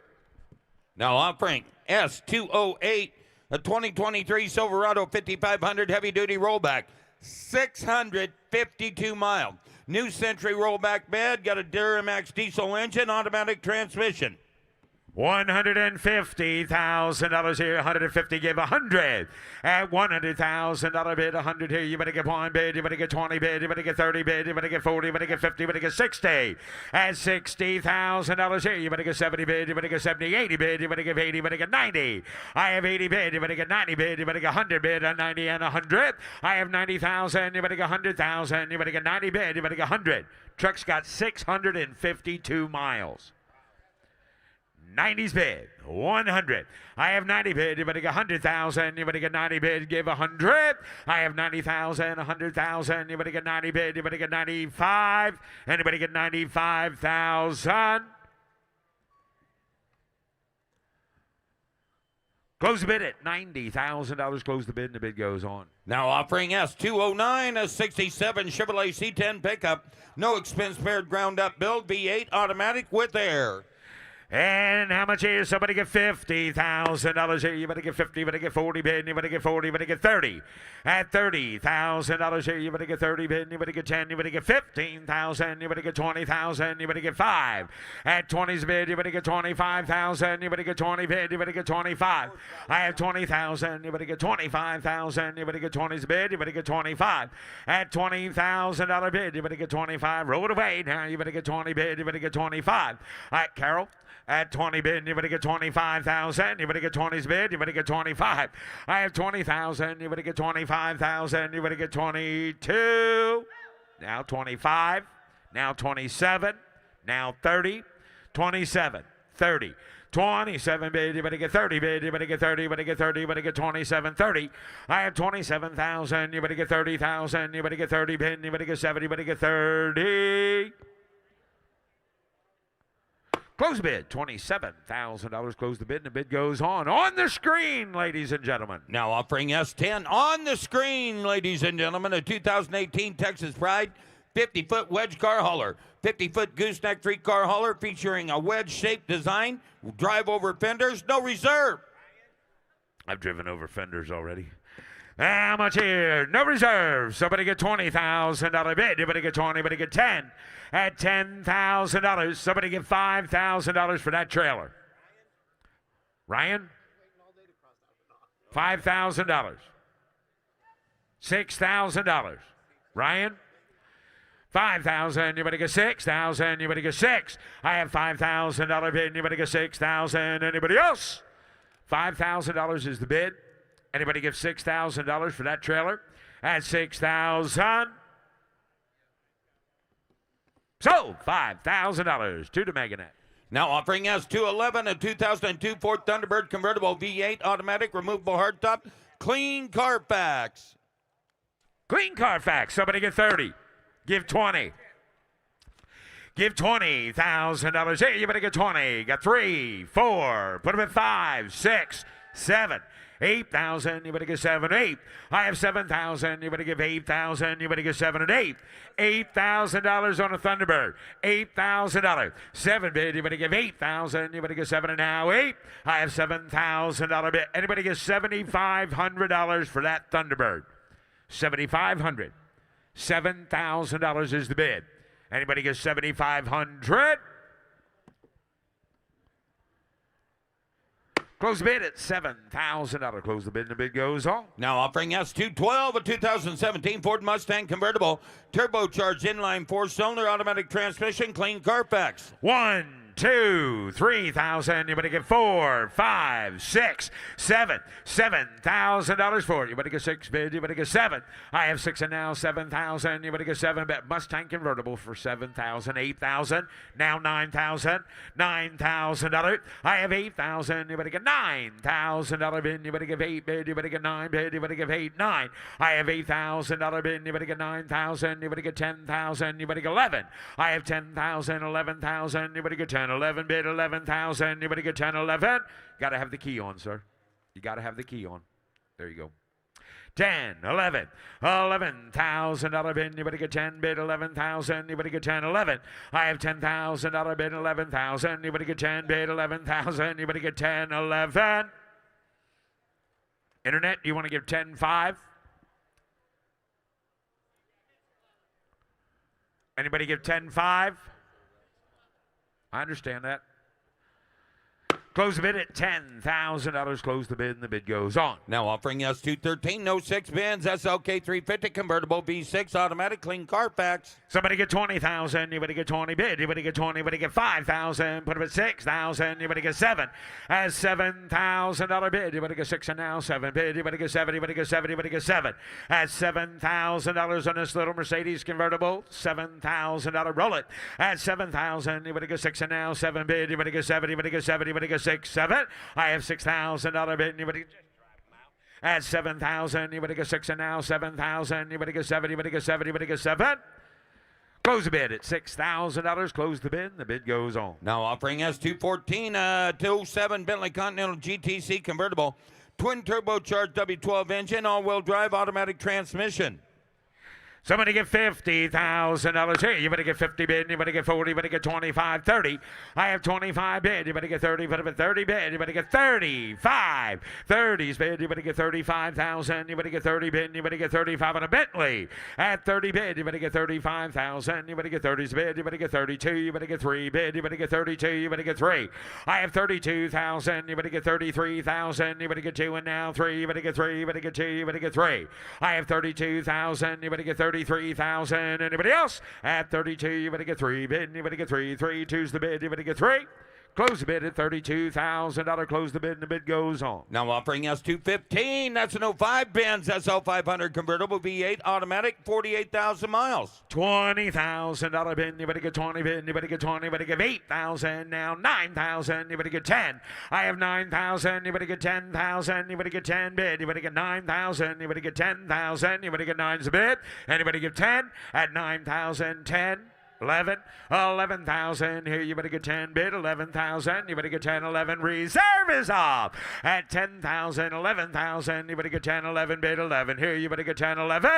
Now offering S208, a 2023 Silverado 5500 heavy-duty rollback, 652 miles. New Century rollback bed, got a Duramax diesel engine, automatic transmission. $150,000 here, 150 give 100. At $100,000 bid, 100 here, you better get 1 bid, you better get 20 bid, you better get 30 bid, you better get 40, you better get 50, you better get 60. At $60,000 here, you better get 70 bid, you better get 70, 80 bid, you better get 80, you better get 90. I have 80 bid, you better get 90 bid, you better get 100 bid, 90 and 100. I have 90,000, you better get 100,000, you better get 90 bid, you better get 100. Truck's got 652 miles. 90's bid, 100. I have 90 bid, you better get 100,000, you better get 90 bid, give 100. I have 90,000, 100,000, you better get 90 bid, you better get 95. Anybody get 95,000? Close the bid at $90,000. Close the bid, and the bid goes on. Now offering S209, a 67 Chevrolet C10 pickup. No expense spared, ground up build, V8 automatic with air. And how much here? Somebody get $50,000 here. You better get 50, you better get 40 bid, you better get 40, you better get 30. At $30,000 here, you better get 30 bid, you better get 10, you better get 15,000, you better get 20,000, you better get 5. At 20's bid, you better get 25,000, you better get 20 bid, you better get 25. I have 20,000, you better get 25,000, you better get 20's bid, you better get 25. At $20,000 bid, you better get 25. Roll it away now, you better get 20 bid, you better get 25. All right, Carol. At 20 bid, you better get 25,000. You better get 20's bid, you better get 25. I have 20,000, you better get 25,000. You better get 22. Now 25. Now 27. Now 30. 27. 30. 27 bid, you better get 30 bid, you better get 30, you better get 30, you better get 27, 30. I have 27,000, you better get 30,000, you better get 30 bid, you better get 70, you better get 30. Close the bid, $27,000. Close the bid, and the bid goes on. On the screen, ladies and gentlemen. Now offering S10 on the screen, ladies and gentlemen, a 2018 Texas Pride 50-foot wedge car hauler. 50-foot gooseneck 3-car hauler featuring a wedge-shaped design. Drive over fenders, no reserve. I've driven over fenders already. How much here? No reserve. Somebody get $20,000 bid. You better get 20, you better get 10. At $10,000, somebody get $5,000 for that trailer. Ryan? $5,000. $6,000. Ryan? 5,000, anybody get 6,000, anybody get 6. I have $5,000 bid, anybody get 6,000, anybody else? $5,000 is the bid. Anybody give $6,000 for that trailer? At 6,000. So, $5,000 to the Meganet. Now offering us 211 a 2002 Ford Thunderbird convertible V8 automatic removable hardtop clean Carfax. Clean Carfax. Somebody get 30. Give 20. Give $20,000. Hey, you better get 20. Got 3, 4. Put them at 5, 6, 7. 8,000, you better get 7, 8. I have 7,000, you better give 8,000, you better get 7 and 8. $8,000 on a Thunderbird. $8,000. 7 bid, you better give 8,000, you better get 7 and now 8. I have $7,000 bid. Anybody get $7,500 for that Thunderbird? $7,500. $7,000 is the bid. Anybody get $7,500? Close the bid at $7,000. Close the bid and the bid goes on. Now offering us 212 a 2017 Ford Mustang convertible turbocharged inline 4-cylinder automatic transmission clean Carfax. 1, 2, 3,000. You better get 4, 5, 6, 7. $7,000 for it. You better get 6 bid. You better get 7. I have 6 and now 7,000. You better get 7 bid. Mustang convertible for 7,000. 8,000. Now 9,000. $9,000. I have 8,000. You better get $9,000 bid. You better give 8 bid. You better get 9 bid. You better give 8, 9. I have $8,000 bid. You better get 9,000. You better get 10,000. You better get 11. I have 10,000. 11,000. You better get 10. 11 bid, 11,000. Anybody get 10, 11? Got to have the key on, sir. You got to have the key on. There you go. 10, 11, $11,000 bid. Anybody get 10 bid, 11,000. Anybody get 10, 11? I have $10,000 bid, 11,000. Anybody get 10 bid, 11,000. Anybody get 10, 11? Internet, you want to give 10, 5? Anybody give 10, 5? I understand that. Close the bid at $10,000. Close the bid, and the bid goes on. Now offering us 213 no 6 bins SLK 350 convertible V6 automatic clean Carfax. Somebody get 20,000. You better get 20 bid. You better get 20. You better get 5,000. Put them at 6,000. You better get 7. As $7,000 bid. You better get 6 and now 7 bid. You better get 7. You better get 7. You better get 7. As $7,000 on this little Mercedes convertible. $7,000. Roll it. At 7,000. You better get 6 and now 7 bid. You better get 7. You better get 7. You better get 6, 7. I have $6,000 bid. You better get at 7,000. You better get 6 and now 7,000. You better get 7. You better get 7. You better get 7. Close the bid at $6,000. Close the bid. The bid goes on. Now offering us 214 207 Bentley Continental GTC convertible twin turbocharged W12 engine all-wheel drive automatic transmission. Somebody get $50,000 here. You better get 50 bid. You better get 40. You better get 25, 30. I have 25 bid. You better get 30. Put up at 30 bid. You better get 35. 30s bid. You better get 35,000. You better get 30 bid. You better get 35 on a Bentley. At 30 bid. You better get 35,000. You better get 30s bid. You better get 32. You better get 3 bid. You better get 32. You better get 3. I have 32,000. You better get 33,000. You better get 2 and now 3. You better get 3. You better get 2. You better get 3. I have 32,000. You better get 33,000. Anybody else? At 32, you better get 3 bid. You better get 3. 3, 2's the bid. You better get 3. Close the bid at $32,000. Close the bid, and the bid goes on. Now offering us 215. That's an 05 Benz SL500 convertible V8 automatic, 48,000 miles. $20,000 bid. You better get 20 bid. You better get 20. You better give 8,000. Now 9,000. You better get 10. I have 9,000. You better get 10,000. You better get 10 bid. You better get 9,000. You better get 10,000. You better get 9's a bid. Anybody give 10 at 9,000? 10. 11, 11,000. Here, you better get 10 bid. 11,000. You better get 10, 11. Reserve is off at 10,000, 11,000. You better get 10, 11 bid. 11. Here, you better get 10, 11.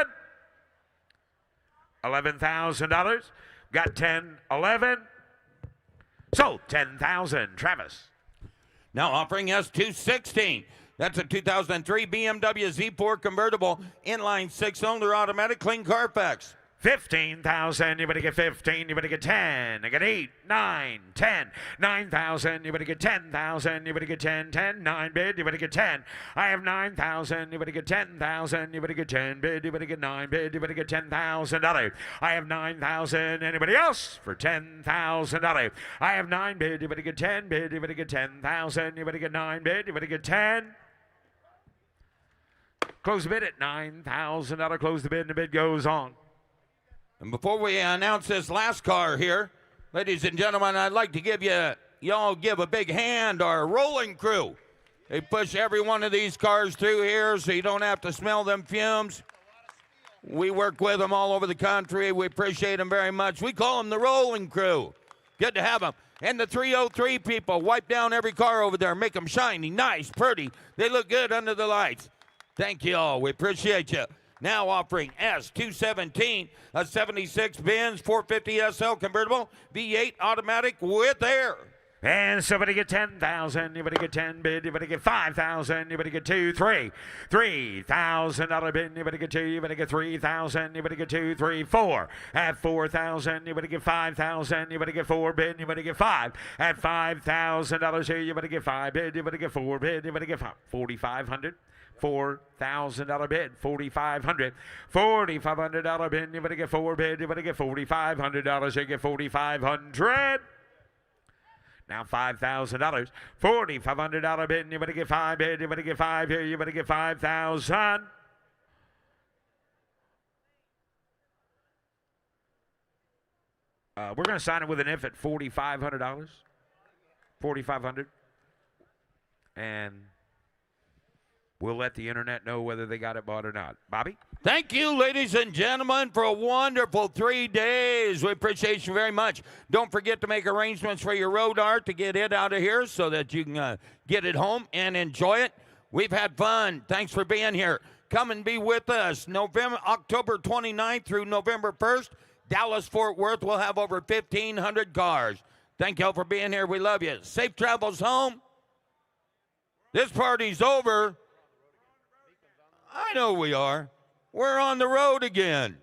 $11,000. Got 10, 11. Sold 10,000. Travis. Now offering us 216. That's a 2003 BMW Z4 convertible inline 6-cylinder automatic clean Carfax. 15,000, you better get 15, you better get 10, I got 8, 9, 10, 9,000, you better get 10,000, you better get 10, 10, 9 bid, you better get 10. I have 9,000, you better get 10,000, you better get 10 bid, you better get 9 bid, you better get $10,000. I have 9,000, anybody else for $10,000? I have 9 bid, you better get 10 bid, you better get 10,000, you better get 9 bid, you better get 10. Close the bid at $9,000, close the bid and the bid goes on. And before we announce this last car here, ladies and gentlemen, I'd like to y'all give a big hand to our rolling crew. They push every one of these cars through here so you don't have to smell them fumes. We work with them all over the country. We appreciate them very much. We call them the rolling crew. Good to have them. And the 303 people wipe down every car over there, make them shiny, nice, pretty. They look good under the lights. Thank you all. We appreciate you. Now offering S217, a 76 Benz 450 SL convertible, V8 automatic with air. And somebody get 10,000, you better get 10 bid, you better get 5,000, you better get 2, 3, $3,000 bid, you better get 2, you better get 3,000, you better get 2, 3, 4. At 4,000, you better get 5,000, you better get 4 bid, you better get 5. At $5,000 here, you better get 5 bid, you better get 4 bid, you better get 5. 4,500. $4,000 bid, $4,500. $4,500 bid, you better get 4 bid, you better get $4,500, you get $4,500. Now $5,000, $4,500 bid, you better get 5 bid, you better get 5 here, you better get 5,000. We're going to sign it with an if at $4,500. $4,500. And we'll let the internet know whether they got it bought or not. Bobby? Thank you, ladies and gentlemen, for a wonderful 3 days. We appreciate you very much. Don't forget to make arrangements for your road art to get it out of here so that you can get it home and enjoy it. We've had fun. Thanks for being here. Come and be with us. October 29th through November 1st, Dallas-Fort Worth will have over 1,500 cars. Thank you all for being here. We love you. Safe travels home. This party's over. I know we are. We're on the road again.